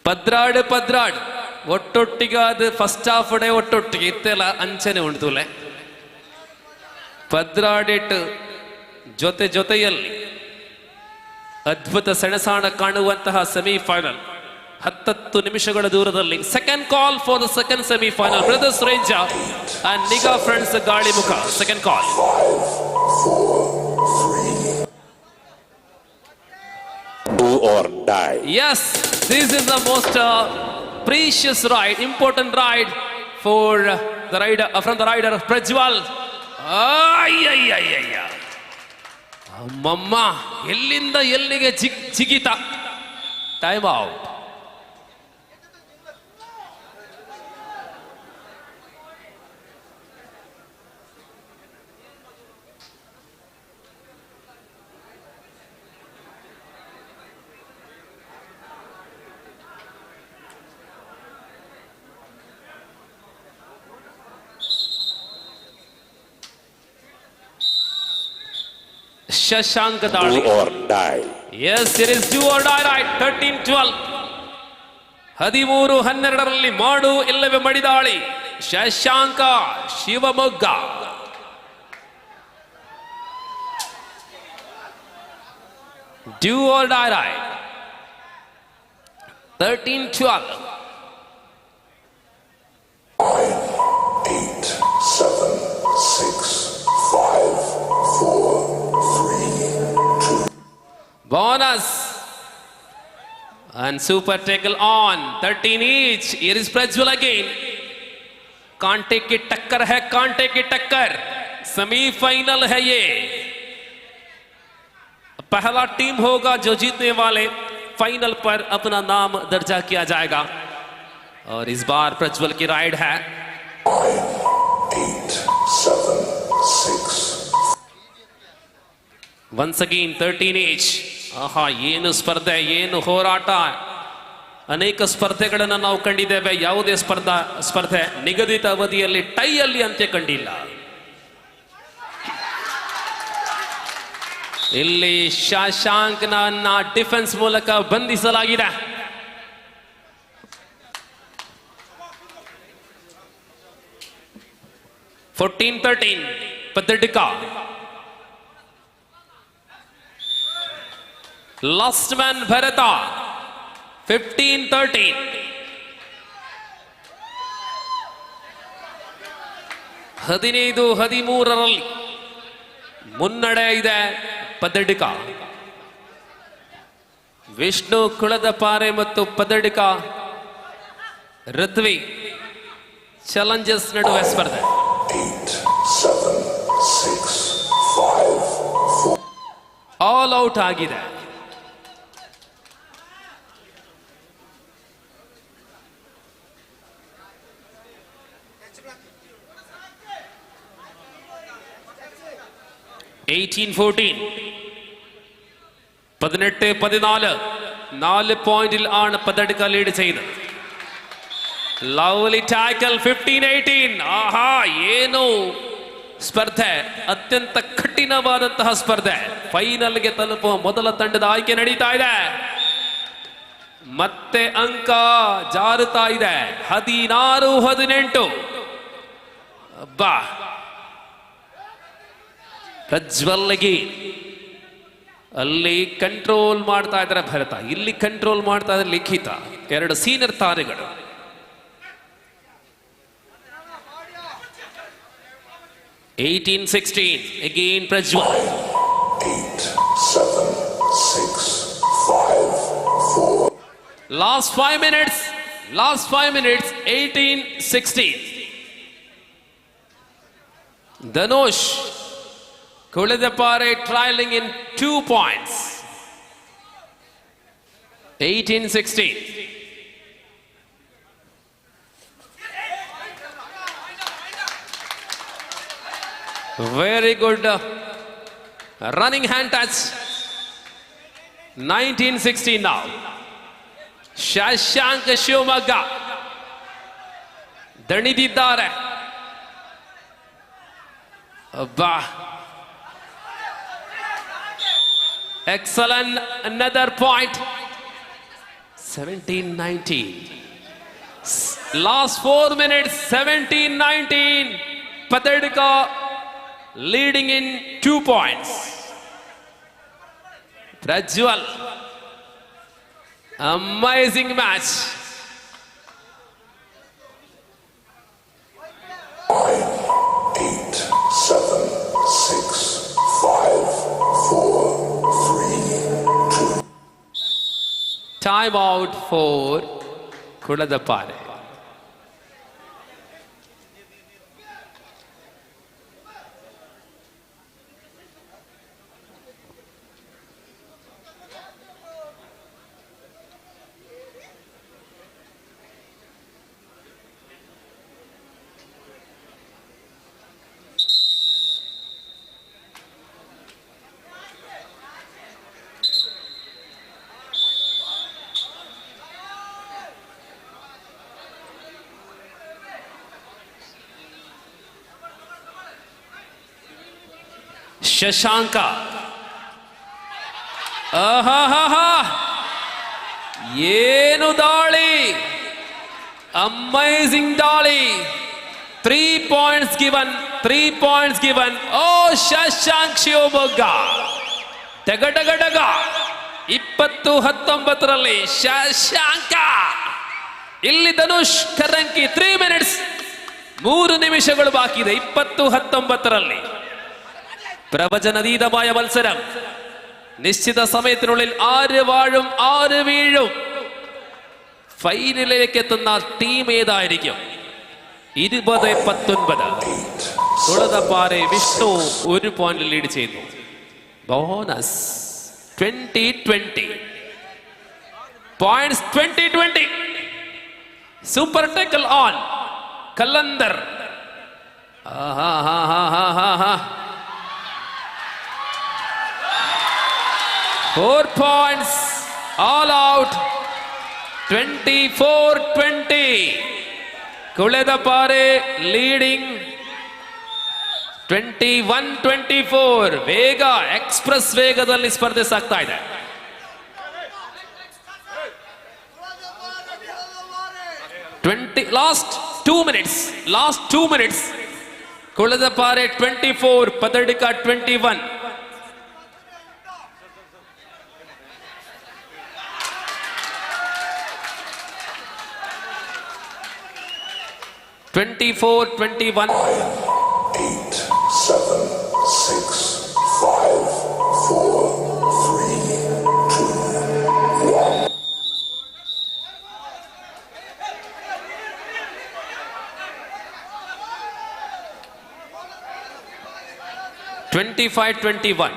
ಪದ್ರಾಡ್ ಒಟ್ಟೊಟ್ಟಿಗಾದ ಫಸ್ಟ್ ಹಾಫ್ ಡೇ ಒಟ್ಟೊಟ್ಟಿಗೆ ಇತ್ತೆಲ್ಲ ಅಂಚನೆ ಉಂಟುಲೆ. ಪದ್ರಾಡಿಟ್ಟು ಜೊತೆಯಲ್ಲಿ ಅದ್ಭುತ ಸೆಣಸಾಣ ಕಾಣುವಂತಹ ಸೆಮಿಫೈನಲ್ 10 ನಿಮಿಷಗಳ ದೂರದಲ್ಲಿ. Second call for the second semifinal. Brothers Renja and Niga friends Galimukha. Second call. 2 or die. Yes, this is the most precious ride, important ride for the rider, from the rider of Prajwal. ಅಯ್ಯಯ್ಯಯ್ಯ, ಅಮ್ಮಮ್ಮ, ಎಲ್ಲಿಂದ ಎಲ್ಲಿಗೆ ಜಿಗಿತ. Time out. Shashanka ದಾಳಿ. Do or die. Yes, it is do or die right. 13-12. 13-12ರಲ್ಲಿ ಮಾಡು ಇಲ್ಲವೇ ಮಡಿದಾಳಿ. Shashanka Shivamogga. Do or die right. 13-12. 8, 7, 6, 5, 4, 3, 2. Bonus and super tackle on 13 each. Here is Prajwal again. कांटे की टक्कर है, कांटे की टक्कर. सेमीफाइनल है ये. पहला टीम होगा जो जीतने वाले फाइनल पर अपना नाम दर्जा किया जाएगा. और इस बार प्रज्वल की राइड है. 8, 7, 6. Once again 13 each. ಆಹಾ, ಏನು ಸ್ಪರ್ಧೆ, ಏನು ಹೋರಾಟ. ಅನೇಕ ಸ್ಪರ್ಧೆಗಳನ್ನು ನಾವು ಕಂಡಿದ್ದೇವೆ. ಯಾವುದೇ ಸ್ಪರ್ಧೆ ನಿಗದಿತ ಅವಧಿಯಲ್ಲಿ ಟೈಯಲ್ಲಿ ಅಂತ್ಯ ಕಂಡಿಲ್ಲ. ಇಲ್ಲಿ ಶಶಾಂಕ್ನ ಡಿಫೆನ್ಸ್ ಮೂಲಕ ಬಂಧಿಸಲಾಗಿದೆ. ಫೋರ್ಟೀನ್ 13 ಪದ್ದಡ್ಕ. Last man Bharata. 15-13. 15-13ರಲ್ಲಿ ಮುನ್ನಡೆ ಇದೆ ಪದ್ದಡ್ಕ. ವಿಷ್ಣು ಕುಳದಪಾರೆ ಮತ್ತು ಪದ್ದಡ್ಕ ಋತ್ವಿ ಚಾಲೆಂಜರ್ಸ್ ನಡುವೆ ಸ್ಪರ್ಧೆ. 8, 7, 6, 5, 4. ಆಲ್ ಔಟ್ ಆಗಿದೆ. $18-14. 18-14. 4 പോയിന്റിൽ ആണ് പതടുക്ക ലീഡ് ചെയ്യുന്നത്. ലവ്ലി ടാക്കൽ 15-18. ಆಹಾ ಏನು ಸ್ಪರ್ಧೆ, ಅತ್ಯಂತ ಕಠಿಣವಾದಂತಹ ಸ್ಪರ್ಧೆ. ಫೈನಲ್ಗೆ ತಲುಪುವ ಮೊದಲ ತಂಡದ ಆಯ್ಕೆ ನಡೀತಾ ಇದೆ. ಮತ್ತೆ ಅಂಕ ಜಾರುತ್ತಾ ಇದೆ. 16-18. ಬಾ ಪ್ರಜ್ವಲ್ಗೆ ಅಲ್ಲಿ ಕಂಟ್ರೋಲ್ ಮಾಡ್ತಾ ಇದ್ದಾರೆ ಭರತ, ಇಲ್ಲಿ ಕಂಟ್ರೋಲ್ ಮಾಡ್ತಾ ಇದ್ದಾರೆ ಲಿಖಿತ. ಎರಡು senior ತಾರೆಗಳು. again Prajwal. 8, 7, 6, 5, 4. Last 5 minutes, 18-16. Dhanush Kulidapare trailing in 2 points. 18-16. Very good running hand touch. 19-16 now. Shashank Shivamogga ದಣಿದಿದ್ದಾರೆ. ಅಬ್ಬಾ excellent, another point. 17-19. Last 4 minutes, 17-19. Patadika leading in 2 points. Prajwal, amazing match. 9, 8, 7, 6, 5, 4, 3, 2. Time out for Kuladapare. Shashanka ಆಹಾಹಾ ಏನು ದಾಳಿ, amazing ದಾಳಿ. 3 points given. ಓ ಶಶಾಂಕ್ ಶಿವಮೊಗ್ಗ ಡಗ 20-19 ಶಶಾಂಕ. ಇಲ್ಲಿ Dhanush ಕರಂಕಿ 3 minutes 3 ನಿಮಿಷಗಳು ಬಾಕಿ ಇದೆ. 20-19 പ്രവചനതീതമായ മത്സരം. നിശ്ചിത സമയത്തിനുള്ളിൽ 6 വാഴും 6 വീഴും. ഫൈനലിലേക്ക് എത്തുന്ന ടീം ഏതായിരിക്കും? 20-19. കുളതപ്പാറെ വിഷ്ണു 1 പോയിന്റ് ലീഡ് ചെയ്യുന്നു. Bonus 20-20. Points 20-20. Super tackle on Kalandar. 4 points, all out. 24-20. Kuledapare leading 21-24. ವೇಗ ಎಕ್ಸ್ಪ್ರೆಸ್ ವೇಗದಲ್ಲಿ ಸ್ಪರ್ಧೆ ಸಾಗ್ತಾ ಇದೆ. Last 2 minutes. Kuledapare 24, Patadika 21. 24-21. 9, 8, 7, 6, 5, 4, 3, 2, 1. 25-21.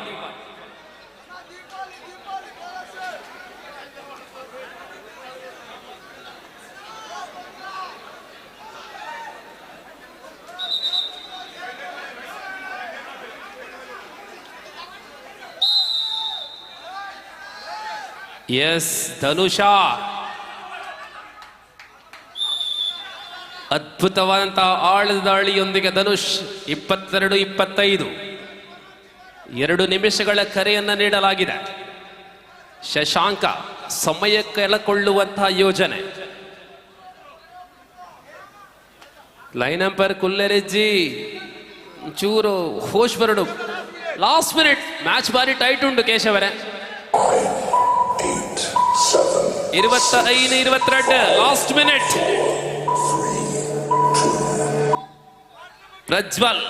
S ಧನುಷಾ ಅದ್ಭುತವಾದಂತಹ ಆಳದ ದಾಳಿಯೊಂದಿಗೆ ಧನುಷ್ 22-25 2 ನಿಮಿಷಗಳ ಕರೆಯನ್ನ ನೀಡಲಾಗಿದೆ. ಶಶಾಂಕ ಸಮಯಕ್ಕೆಳಕೊಳ್ಳುವಂತಹ ಯೋಜನೆ. ಲೈನ್ ಅಂಪೈರ್ ಕುಲ್ಲೆರೆಜ್ಜಿ ಚೂರು ಹೋಶ್ ಬರಡು. ಲಾಸ್ಟ್ ಮಿನಿಟ್ ಮ್ಯಾಚ್ ಬಾರಿ ಟೈಟ್ ಉಂಟು ಕೇಶವರೇ. 25-22 ಲಾಸ್ಟ್ ಮಿನಿಟ್. ಪ್ರಜ್ವಲ್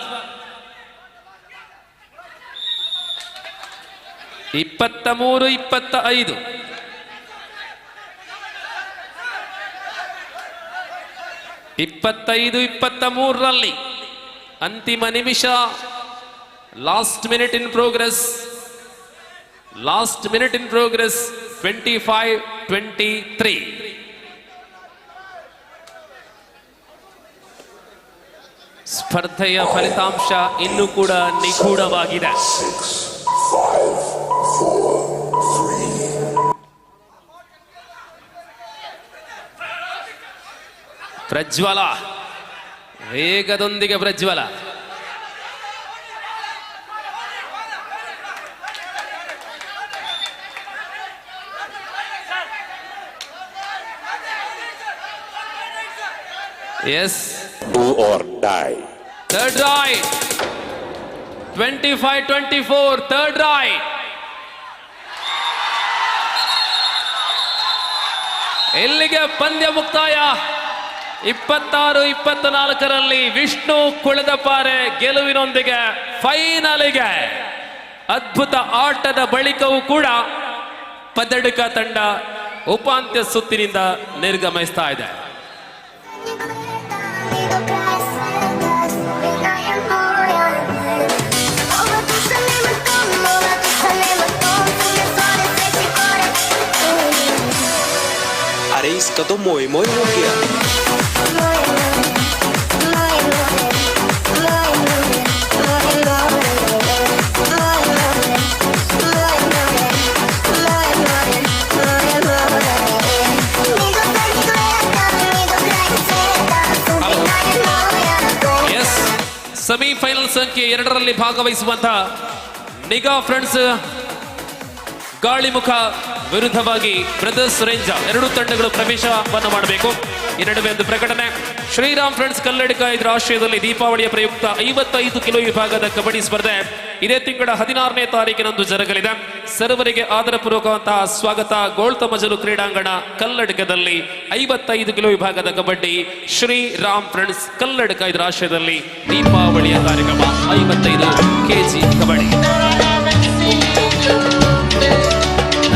23-25 25-23 ಅಂತಿಮ ನಿಮಿಷ. Last minute in progress. 25-23 ಸ್ಪರ್ಧೆಯ ಫಲಿತಾಂಶ ಇನ್ನೂ ಕೂಡ ನಿಗೂಢವಾಗಿದೆ. ಪ್ರಜ್ವಲ ವೇಗದೊಂದಿಗೆ Prajwal yes Do or die. Third raid 25-24 third raid. ಇಲ್ಲಿಗೆ ಪಂದ್ಯ ಮುಕ್ತಾಯ. 26-24 ವಿಷ್ಣು ಕುಳದಪಾರೆ ಗೆಲುವಿನೊಂದಿಗೆ ಫೈನಲಿಗೆ. ಅದ್ಭುತ ಆಟದ ಬಳಿಕವೂ ಕೂಡ ಪದಡುಕ ತಂಡ ಉಪಾಂತ್ಯ ಸುತ್ತಿನಿಂದ ನಿರ್ಗಮಿಸ್ತಾ ಇದೆ. अरे इसका तो मोए मोए हो गया. ಎಸ್ ಸೆಮಿಫೈನಲ್ ಸಂಖ್ಯೆ 2ರಲ್ಲಿ ಭಾಗವಹಿಸುವಂತಹ ನಿಗಾ ಫ್ರೆಂಡ್ಸ್ ಗಾಳಿಮುಖ ವಿರುದ್ಧವಾಗಿ ಬ್ರದರ್ಸ್ ರೇಂಜ 2 ತಂಡಗಳು ಪ್ರವೇಶವನ್ನು ಮಾಡಬೇಕು. ಈ ನಡುವೆ ಒಂದು ಪ್ರಕಟಣೆ. ಶ್ರೀರಾಮ್ ಫ್ರೆಂಡ್ಸ್ ಕಲ್ಲಡ್ಕ ಇದರ ಆಶ್ರಯದಲ್ಲಿ ದೀಪಾವಳಿಯ ಪ್ರಯುಕ್ತ 55 ಕಿಲೋ ವಿಭಾಗದ ಕಬಡ್ಡಿ ಸ್ಪರ್ಧೆ ಇದೇ ತಿಂಗಳ 16ನೇ ತಾರೀಕಿನಂದು ಜರುಗಲಿದೆ. ಸರ್ವರಿಗೆ ಆದರಪೂರ್ವಕವಂತಹ ಸ್ವಾಗತ. ಗೋಳ್ತಮಜಲು ಕ್ರೀಡಾಂಗಣ ಕಲ್ಲಡ್ಕದಲ್ಲಿ 55 ಕಿಲೋ ವಿಭಾಗದ ಕಬಡ್ಡಿ ಶ್ರೀರಾಮ್ ಫ್ರೆಂಡ್ಸ್ ಕಲ್ಲಡ್ಕ ಇದರ ಆಶ್ರಯದಲ್ಲಿ ದೀಪಾವಳಿಯ ಕಾರ್ಯಕ್ರಮ 55 ಕೆಜಿ ಕಬಡ್ಡಿ.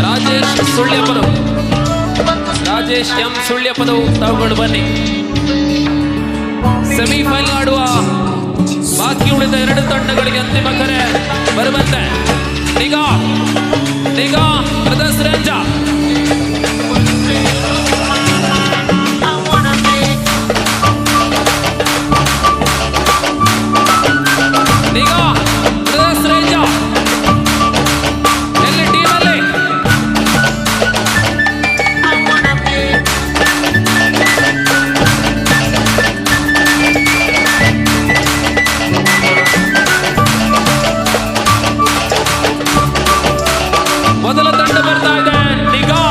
ರಾಜೇಶ್ ಸುಳ್ಯಪದವು ರಾಜೇಶ್ ಎಂ ಸುಳ್ಯಪದವು ತಾವುಗಳು ಬನ್ನಿ. ಸೆಮಿಫೈನಲ್ ಆಡುವ ಬಾಕಿ ಉಳಿದ 2 ತಂಡಗಳಿಗೆ ಅಂತಿಮ ಕರೆ ಬರುವಂತೆ. ನಿಗಾ ಬ್ರದರ್ಸ್ ರೇಂಜ ಎಲ್ಲಿ ಟೀಮಲ್ಲಿ ಮೊದಲ ತಂಡ ಬರ್ತಾ ಇದೆ. ನಿಗಾ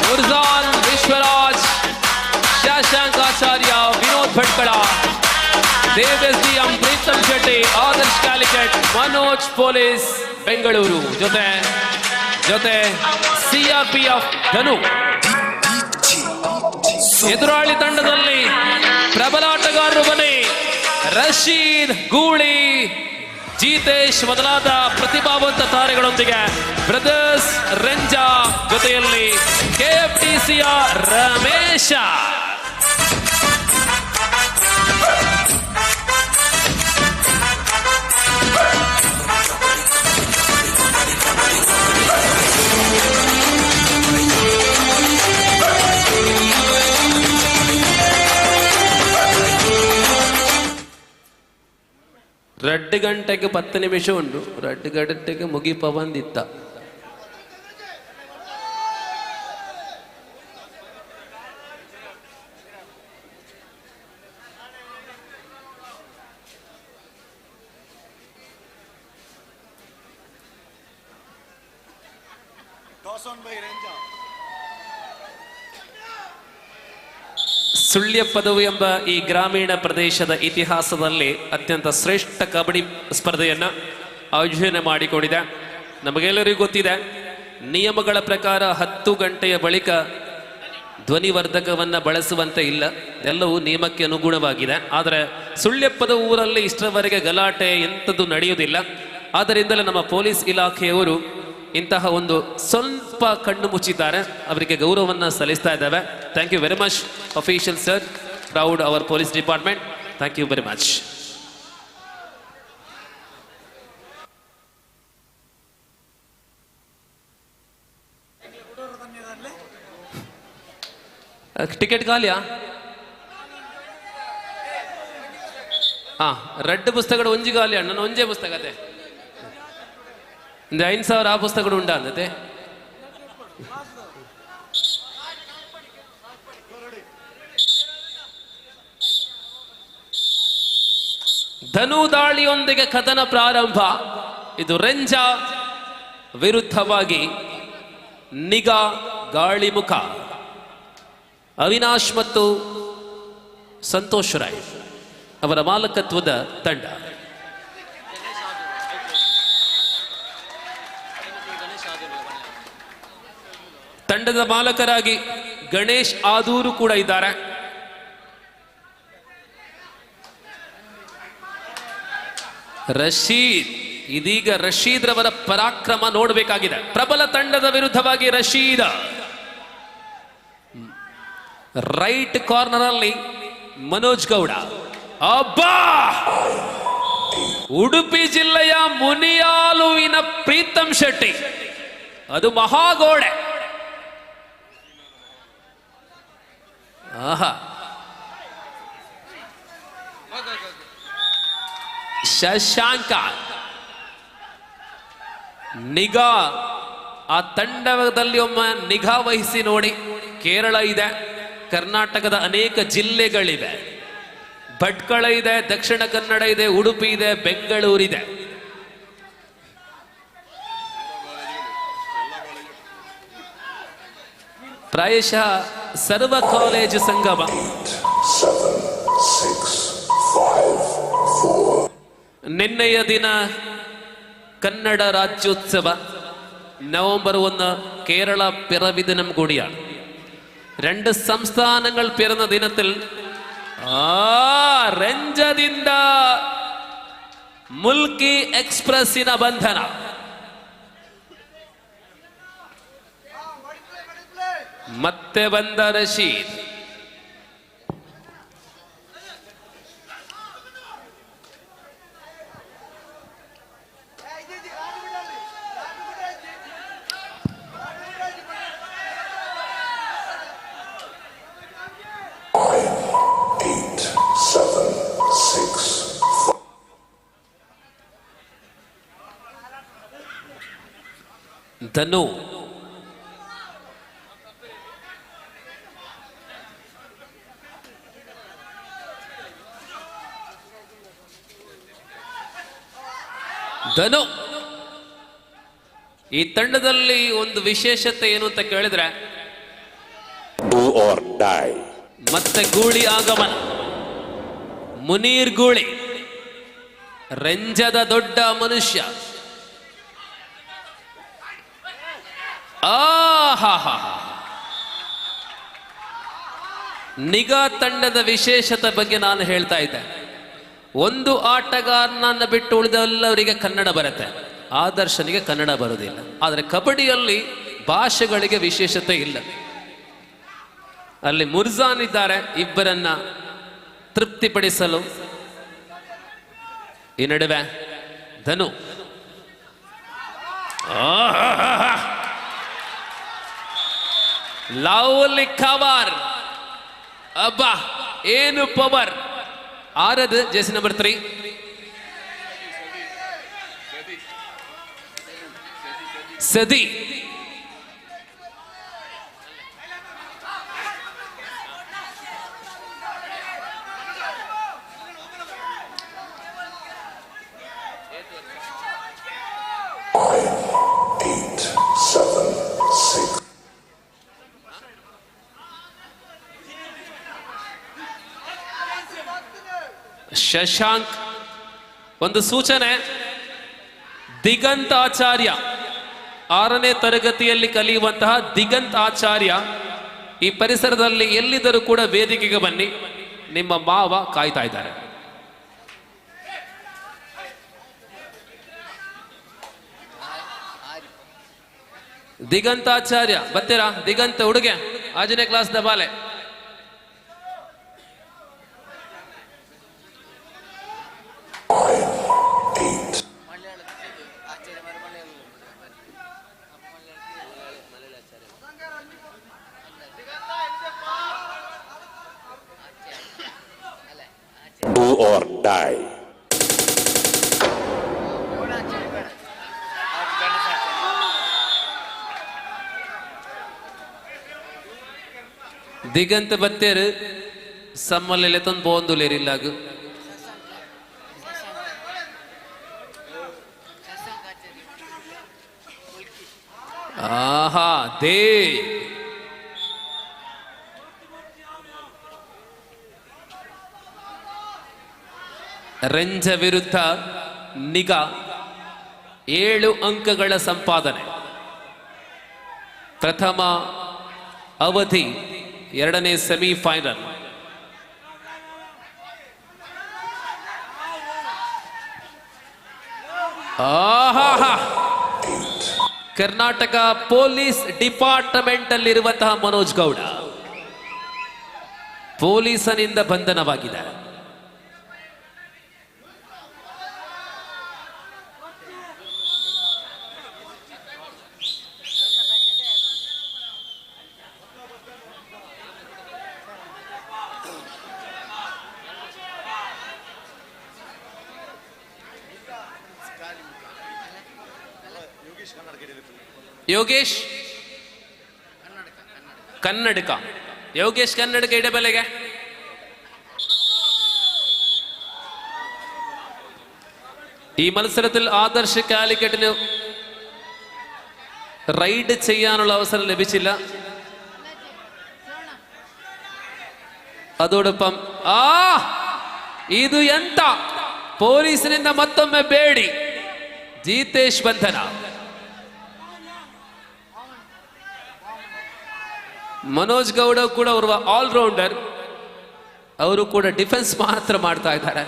ಮುರ್ಜಾನ್ ವಿಶ್ವರಾಜ್, ಶಶಾಂಕ್ ಆಚಾರ್ಯ, ವಿನೋದ್ ಭಟ್ಕಳ, ದೇವೇಶ್ ಡಿಎಂ, ಪ್ರೀತಮ್ ಶೆಟ್ಟಿ, ಆದರ್ಶ್ ಕ್ಯಾಲಿಕೆಟ್, ಮನೋಜ್ ಪೊಲೀಸ್ ಬೆಂಗಳೂರು ಜೊತೆ ಸಿಆರ್ಪಿಎಫ್ ಧನು. ಎದುರಾಳಿ ತಂಡದಲ್ಲಿ ಪ್ರಬಲ ಆಟಗಾರರು ಬನ್ನಿ. ರಶೀದ್, ಗೂಳಿ, ಜೀತೇಶ್ ಮೊದಲಾದ ಪ್ರತಿಭಾವಂತ ತಾರೆಗಳೊಂದಿಗೆ ಬ್ರದರ್ಸ್ ರೆಂಜಾ ಜೊತೆಯಲ್ಲಿ ಕೆಎಫ್ಟಿಸಿಯ ರಮೇಶ. 2 ಗಂಟೆಗೆ 10 ನಿಮಿಷ ಉಂಟು. 2 ಗಂಟೆಗೆ ಮುಗಿಪ ಬಂದಿತ್ತ. ಸುಳ್ಯ ಪದವು ಎಂಬ ಈ ಗ್ರಾಮೀಣ ಪ್ರದೇಶದ ಇತಿಹಾಸದಲ್ಲಿ ಅತ್ಯಂತ ಶ್ರೇಷ್ಠ ಕಬಡ್ಡಿ ಸ್ಪರ್ಧೆಯನ್ನು ಆಯೋಜನೆ ಮಾಡಿಕೊಂಡಿದೆ. ನಮಗೆಲ್ಲರಿಗೂ ಗೊತ್ತಿದೆ, ನಿಯಮಗಳ ಪ್ರಕಾರ 10 ಗಂಟೆಯ ಬಳಿಕ ಧ್ವನಿವರ್ಧಕವನ್ನು ಬಳಸುವಂತೆ ಇಲ್ಲ, ಎಲ್ಲವೂ ನಿಯಮಕ್ಕೆ ಅನುಗುಣವಾಗಿದೆ. ಆದರೆ ಸುಳ್ಯಪ್ಪದ ಊರಲ್ಲಿ ಇಷ್ಟರವರೆಗೆ ಗಲಾಟೆ ಎಂಥದ್ದು ನಡೆಯುವುದಿಲ್ಲ. ಆದ್ದರಿಂದಲೇ ನಮ್ಮ ಪೊಲೀಸ್ ಇಲಾಖೆಯವರು ಇಂತಹ ಒಂದು ಸ್ವಲ್ಪ ಕಣ್ಣು ಮುಚ್ಚಿದ್ದಾರೆ, ಅವರಿಗೆ ಗೌರವವನ್ನು ಸಲ್ಲಿಸ್ತಾ ಇದ್ದಾವೆ. Thank you very much official sir, proud our police department. Thank you very much. Ticket ಖಾಲಿಯಾ? ರೆಡ್ ಪುಸ್ತಕಗಳು ಒಂಜಿ ಖಾಲಿಯಾ? ನನ್ನ ಒಂಜೇ ಪುಸ್ತಕ ಅದೇ 5,000 ಆ ಪುಸ್ತಕಗಳು ಉಂಟಾ ಅಂದತೆ. ಧನು ದಾಳಿಯೊಂದಿಗೆ ಕದನ ಪ್ರಾರಂಭ. ಇದು ರೆಂಜ ವಿರುದ್ಧವಾಗಿ ನಿಗಾ ಗಾಳಿಮುಖ. ಅವಿನಾಶ್ ಮತ್ತು ಸಂತೋಷ್ ರಾಯ್ ಅವರ ಮಾಲಕತ್ವದ ತಂಡ. ತಂಡದ ಮಾಲಕರಾಗಿ ಗಣೇಶ್ ಆದೂರು ಕೂಡ ಇದ್ದಾರೆ. ರಶೀದ್, ಇದೀಗ ರಶೀದ್ ರವರ ಪರಾಕ್ರಮ ನೋಡಬೇಕಾಗಿದೆ. ಪ್ರಬಲ ತಂಡದ ವಿರುದ್ಧವಾಗಿ ರಶೀದ್. ರೈಟ್ ಕಾರ್ನರ್ ಅಲ್ಲಿ ಮನೋಜ್ ಗೌಡ. ಅಬ್ಬಾ! ಉಡುಪಿ ಜಿಲ್ಲೆಯ ಮುನಿಯಾಲುವಿನ ಪ್ರೀತಮ್ ಶೆಟ್ಟಿ, ಅದು ಮಹಾಗೋಡೆ. ಆಹಾ, ಶಶಾಂಕ ನಿಗಾ. ಆ ತಂಡದಲ್ಲಿ ಒಮ್ಮೆ ನಿಗಾ ವಹಿಸಿ ನೋಡಿ. ಕೇರಳ ಇದೆ, ಕರ್ನಾಟಕದ ಅನೇಕ ಜಿಲ್ಲೆಗಳಿವೆ, ಭಟ್ಕಳ ಇದೆ, ದಕ್ಷಿಣ ಕನ್ನಡ ಇದೆ, ಉಡುಪಿ ಇದೆ, ಬೆಂಗಳೂರಿದೆ. ಪ್ರಾಯಶಃ ಸರ್ವ ಕಾಲೇಜು ಸಂಗಮ. ನಿನ್ನೆಯ ದಿನ കന്നഡ രാജ്യോത്സവ നവംബർ 1 കേരള പിറവി ദിനം കൂടിയാണ്. 2 സംസ്ഥാനങ്ങൾ പിറന്ന ദിനത്തിൽ ರಂಜದಿಂದ ಮುಲ್ಕಿ ಎಕ್ಸ್‌ಪ್ರೆಸ್ಸಿನ ಬಂಧನ. ಮತ್ತೆ ಬಂದ ರಶೀದ್. ಧನು ಧನು ಈ ತಂಡದಲ್ಲಿ ಒಂದು ವಿಶೇಷತೆ ಏನು ಅಂತ ಕೇಳಿದ್ರೆ ಮತ್ತೆ ಗೂಳಿ ಆಗಮನ. ಮುನೀರ್ ಗೂಳಿ ರಂಜದ ದೊಡ್ಡ ಮನುಷ್ಯ. ನಿಗಾ ತಂಡದ ವಿಶೇಷತೆ ಬಗ್ಗೆ ನಾನು ಹೇಳ್ತಾ ಇದ್ದೆ. ಒಂದು ಆಟಗಾರನನ್ನ ಬಿಟ್ಟು ಉಳಿದೆಲ್ಲವರಿಗೆ ಕನ್ನಡ ಬರುತ್ತೆ, ಆದರ್ಶನಿಗೆ ಕನ್ನಡ ಬರುವುದಿಲ್ಲ. ಆದರೆ ಕಬಡ್ಡಿಯಲ್ಲಿ ಭಾಷೆಗಳಿಗೆ ವಿಶೇಷತೆ ಇಲ್ಲ. ಅಲ್ಲಿ ಮುರ್ಜಾನ್ ಇದ್ದಾರೆ, ಇಬ್ಬರನ್ನ ತೃಪ್ತಿಪಡಿಸಲು. ಈ ನಡುವೆ ಧನು ಲವ್ಲಿ ಕವರ್. ಅಬ್ಬಾ ಏನು ಪವರ್. ಆರದು ಜೆರ್ಸಿ ನಂಬರ್ 3 ಸದಿ. ಶಶಾಂಕ್. ಒಂದು ಸೂಚನೆ, ದಿಗಂತ್ ಆಚಾರ್ಯ 6ನೇ ತರಗತಿಯಲ್ಲಿ ಕಲಿಯುವಂತಹ ದಿಗಂತ್ ಆಚಾರ್ಯ ಈ ಪರಿಸರದಲ್ಲಿ ಎಲ್ಲಿದ್ದರೂ ಕೂಡ ವೇದಿಕೆಗೆ ಬನ್ನಿ, ನಿಮ್ಮ ಮಾವ ಕಾಯ್ತಾ ಇದ್ದಾರೆ. ದಿಗಂತ್ ಆಚಾರ್ಯ ಬರ್ತೀರಾ? ದಿಗಂತ್ ಹುಡುಗ 5ನೇ ಕ್ಲಾಸ್ ದಬಾಲೆ. Do or die. ದಿಗಂತ ಬತ್ತೇರು ಸಮ್ಮಲ್ಲೆಲ್ಲ ತಂದು ಬೋಂದುಲೇರಿಲ್ಲಾಗು. ಆಹಾ ದೇ ರಂಜ ವಿರುದ್ಧ ನಿಗಾ 7 ಅಂಕಗಳ ಸಂಪಾದನೆ. ಪ್ರಥಮ ಅವಧಿ 2ನೇ ಸೆಮಿಫೈನಲ್. ಆಹಾ ಕರ್ನಾಟಕ ಪೊಲೀಸ್ ಡಿಪಾರ್ಟ್ಮೆಂಟ್ ಅಲ್ಲಿರುವಂತಹ ಮನೋಜ್ ಗೌಡ ಪೊಲೀಸನಿಂದ ಬಂಧನವಾಗಿದ್ದಾರೆ. ಯೋಗೇಶ್ ಕನ್ನಡಕ. ಯೋಗೇಶ್ ಕನ್ನಡಕ ಇಡಬಲೆಗೆ. ഈ മത്സരത്തിൽ ആദർശ് കാലിക്കറ്റിന് റൈഡ് ചെയ്യാനുള്ള അവസരം ലഭിച്ചില്ല. അതോടൊപ്പം ಇದು ಎಂತ ಪೊಲೀಸನಿಂದ ಮತ್ತೊಮ್ಮೆ ಬೇಡಿ. ಜೀತೇಶ್ ಬಂಧನ. ಮನೋಜ್ ಗೌಡ ಕೂಡ ಅವರು ಆಲ್ರೌಂಡರ್, ಅವರು ಕೂಡ ಡಿಫೆನ್ಸ್ ಮಾತ್ರ ಮಾಡ್ತಾ ಇದ್ದಾರೆ.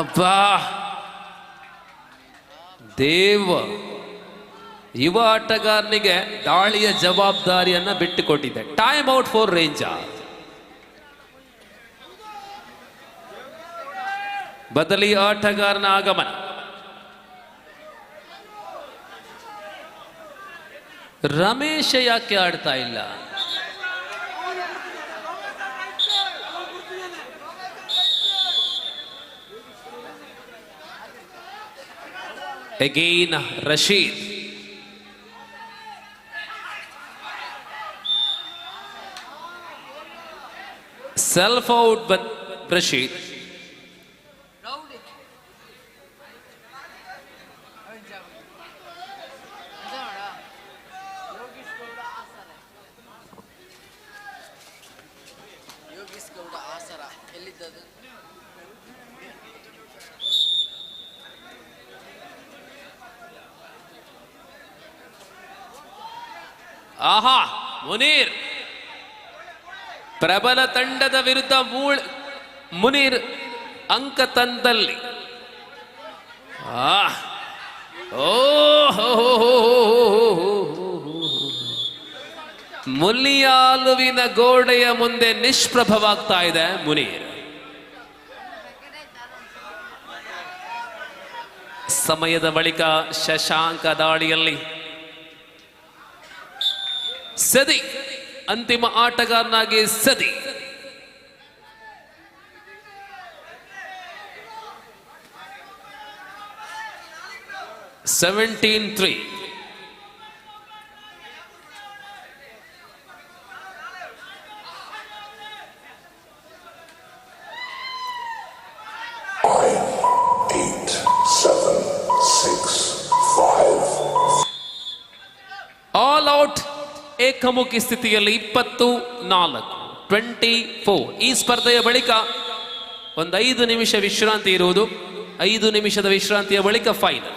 ಅಬ್ಬಾ ದೇವ, ಯುವ ಆಟಗಾರನಿಗೆ ದಾಳಿಯ ಜವಾಬ್ದಾರಿಯನ್ನ ಬಿಟ್ಟುಕೊಟ್ಟಿದೆ. Time out for Renja. ಬದಲಿ ಆಟಗಾರನ ಆಗಮನ. ರಮೇಶ ಯಾಕೆ ಆಡ್ತಾ ಇಲ್ಲ? Again Rashid. Self out Rashid. Aha Munir ಪ್ರಬಲ ತಂಡದ ವಿರುದ್ಧ ಮುನೀರ್ ಅಂಕ ತಂದಲ್ಲಿ. ಮುಲ್ಲಿಯಾಲುವಿನ ಗೋಡೆಯ ಮುಂದೆ ನಿಷ್ಪ್ರಭವಾಗ್ತಾ ಇದೆ ಮುನೀರ್. ಸಮಯದ ಬಳಿಕ ಶಶಾಂಕ ದಾಳಿಯಲ್ಲಿ ಸದಿ ಅಂತಿಮ ಆಟಗಾರನಾಗಿ ಸದಿ. 17-3. ಆಲ್ ಔಟ್ ಏಕಮುಖಿ ಸ್ಥಿತಿಯಲ್ಲಿ 24, 24. ಈ ಸ್ಪರ್ಧೆಯ ಬಳಿಕ ಒಂದು 5 ನಿಮಿಷ ವಿಶ್ರಾಂತಿ ಇರುವುದು. 5 ನಿಮಿಷದ ವಿಶ್ರಾಂತಿಯ ಬಳಿಕ ಫೈನಲ್.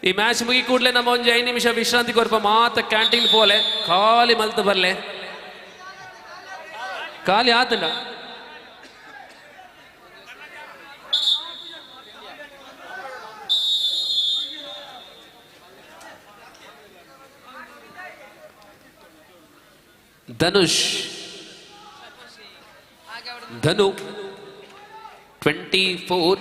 ಈ ಮ್ಯಾಚ್ ಮುಗಿ ಕೂಡಲೇ ನಮ್ಮ ಒಂದು 5 ನಿಮಿಷ ವಿಶ್ರಾಂತಿ ಕೊರಪ ಮಾತ ಕ್ಯಾಂಟೀನ್ ಪೋಲೆ ಖಾಲಿ ಮಲ್ತು ಬರ್ಲೆ ಖಾಲಿ ಆತಂಡ. ധനു 24.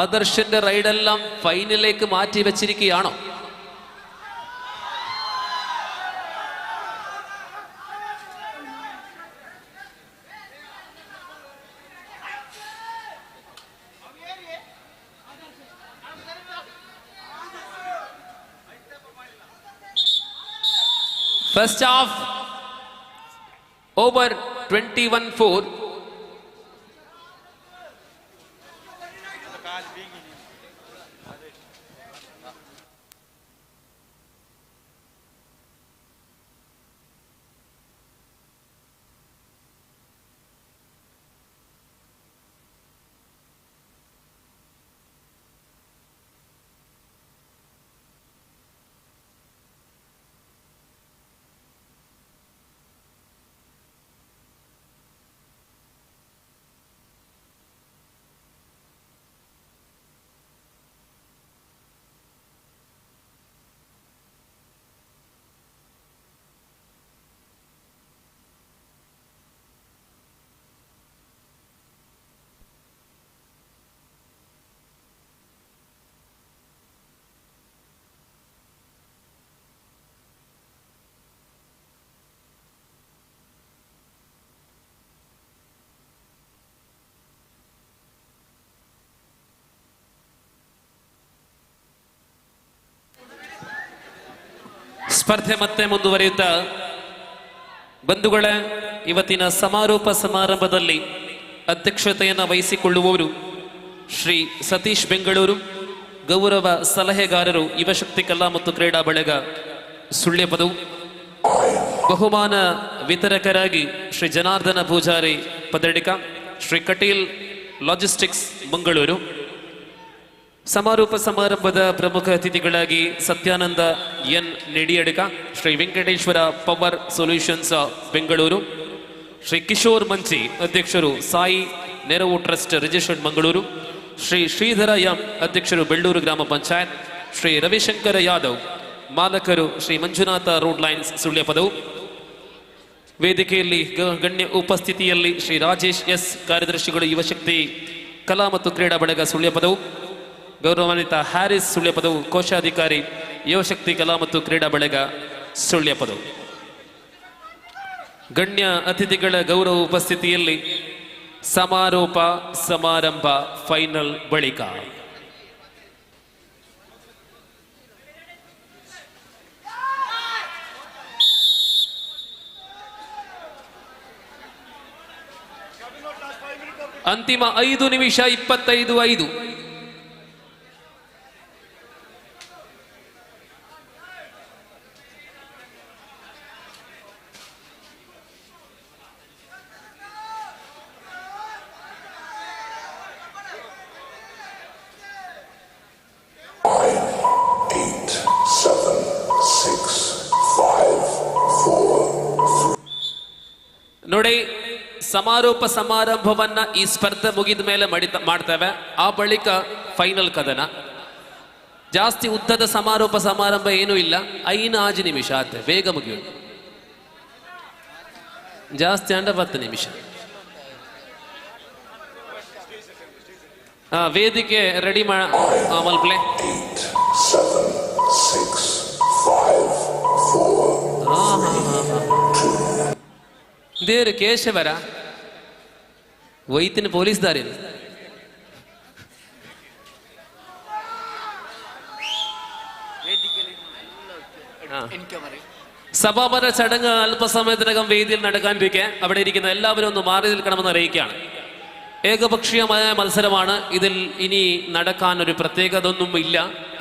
ആദർശന്റെ റൈഡെല്ലാം ഫൈനലിലേക്ക് മാറ്റി വെച്ചിരിക്കുകയാണോ? First half over 21-4. ಸ್ಪರ್ಧೆ ಮತ್ತೆ ಮುಂದುವರಿಯುತ್ತಾ ಬಂಧುಗಳೇ, ಇವತ್ತಿನ ಸಮಾರೋಪ ಸಮಾರಂಭದಲ್ಲಿ ಅಧ್ಯಕ್ಷತೆಯನ್ನು ವಹಿಸಿಕೊಳ್ಳುವವರು ಶ್ರೀ ಸತೀಶ್ ಬೆಂಗಳೂರು, ಗೌರವ ಸಲಹೆಗಾರರು ಯುವಶಕ್ತಿ ಕಲಾ ಮತ್ತು ಕ್ರೀಡಾ ಬಳಗ ಸುಳ್ಯಪದವು. ಬಹುಮಾನ ವಿತರಕರಾಗಿ ಶ್ರೀ ಜನಾರ್ದನ ಪೂಜಾರಿ ಪದಡಿಕ, ಶ್ರೀ ಕಟೀಲ್ ಲಾಜಿಸ್ಟಿಕ್ಸ್ ಮಂಗಳೂರು. ಸಮಾರೋಪ ಸಮಾರಂಭದ ಪ್ರಮುಖ ಅತಿಥಿಗಳಾಗಿ Satyananda N Nidyadka, Shri Venkateshwara power solutions Bengaluru, Shri Kishore Manchi ಅಧ್ಯಕ್ಷರು Sai Neravu trust registered Mangaluru, Shri Sridhara M ಅಧ್ಯಕ್ಷರು ಬೆಳ್ಳೂರು ಗ್ರಾಮ ಪಂಚಾಯತ್, ಶ್ರೀ ರವಿಶಂಕರ ಯಾದವ್ ಮಾಲಕರು ಶ್ರೀ ಮಂಜುನಾಥ ರೋಡ್ ಲೈನ್ಸ್ ಸುಳ್ಯಪದವು. ವೇದಿಕೆಯಲ್ಲಿ ಗಣ್ಯ ಉಪಸ್ಥಿತಿಯಲ್ಲಿ ಶ್ರೀ ರಾಜೇಶ್ ಎಸ್ ಕಾರ್ಯದರ್ಶಿಗಳು ಯುವಶಕ್ತಿ ಕಲಾ ಮತ್ತು ಕ್ರೀಡಾ ಬಳಗ ಸುಳ್ಯಪದವು, ಗೌರವಾನ್ವಿತ ಹ್ಯಾರಿಸ್ ಸುಳ್ಯಪದವು ಕೋಶಾಧಿಕಾರಿ ಯುವಶಕ್ತಿ ಕಲಾ ಮತ್ತು ಕ್ರೀಡಾ ಬಳಗ ಸುಳ್ಯಪದವು. ಗಣ್ಯ ಅತಿಥಿಗಳ ಗೌರವ ಉಪಸ್ಥಿತಿಯಲ್ಲಿ ಸಮಾರೋಪ ಸಮಾರಂಭ ಫೈನಲ್ ಬಳಿಕ ಅಂತಿಮ 5 ನಿಮಿಷ 25-5. ನೋಡಿ, ಸಮಾರೋಪ ಸಮಾರಂಭವನ್ನ ಈ ಸ್ಪರ್ಧೆ ಮುಗಿದ ಮೇಲೆ ಮಾಡ್ತೇವೆ. ಆ ಬಳಿಕ ಫೈನಲ್ ಕದನ. ಜಾಸ್ತಿ ಉದ್ದದ ಸಮಾರೋಪ ಸಮಾರಂಭ ಏನೂ ಇಲ್ಲ. 5 ನಿಮಿಷ ಆತೆ, ಬೇಗ ಮುಗಿಯೋದು. ಜಾಸ್ತಿ ಅಂದ್ರೆ 10 ನಿಮಿಷ. ವೇದಿಕೆ ರೆಡಿ ಮಲ್ಪ್ಲೆ. ದೇವರು ಕೇಶವರ ವೈತಿನ ಪೊಲೀಸ್ ದಾರಿ സമാപന ചടങ്ങ് അല്പസമയത്തിനകം വേദിയിൽ നടക്കാനിരിക്കെ അവിടെ ഇരിക്കുന്ന എല്ലാവരും ഒന്ന് മാറി നിൽക്കണമെന്ന് അറിയിക്കുകയാണ്. ഏകപക്ഷീയമായ മത്സരമാണ്. ഇതിൽ ഇനി നടക്കാൻ ഒരു പ്രത്യേകത ഒന്നും ഇല്ല.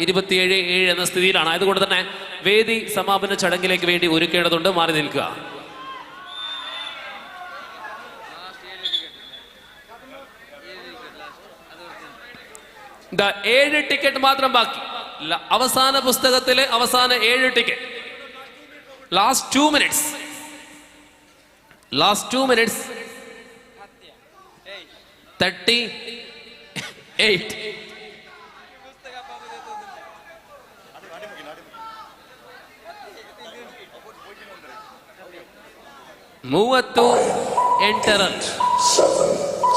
27-7 എന്ന സ്ഥിതിയിലാണ്. അതുകൊണ്ട് തന്നെ വേദി സമാപന ചടങ്ങിലേക്ക് വേണ്ടി ഒരുക്കേണ്ടതുണ്ട്. മാറി നിൽക്കുക. ദാ 7 ടിക്കറ്റ് മാത്രം ബാക്കി. അവസാന പുസ്തകത്തിലെ അവസാന 7 ടിക്കറ്റ്. Last 2 minutes. 38. 38 ರನ್. 7,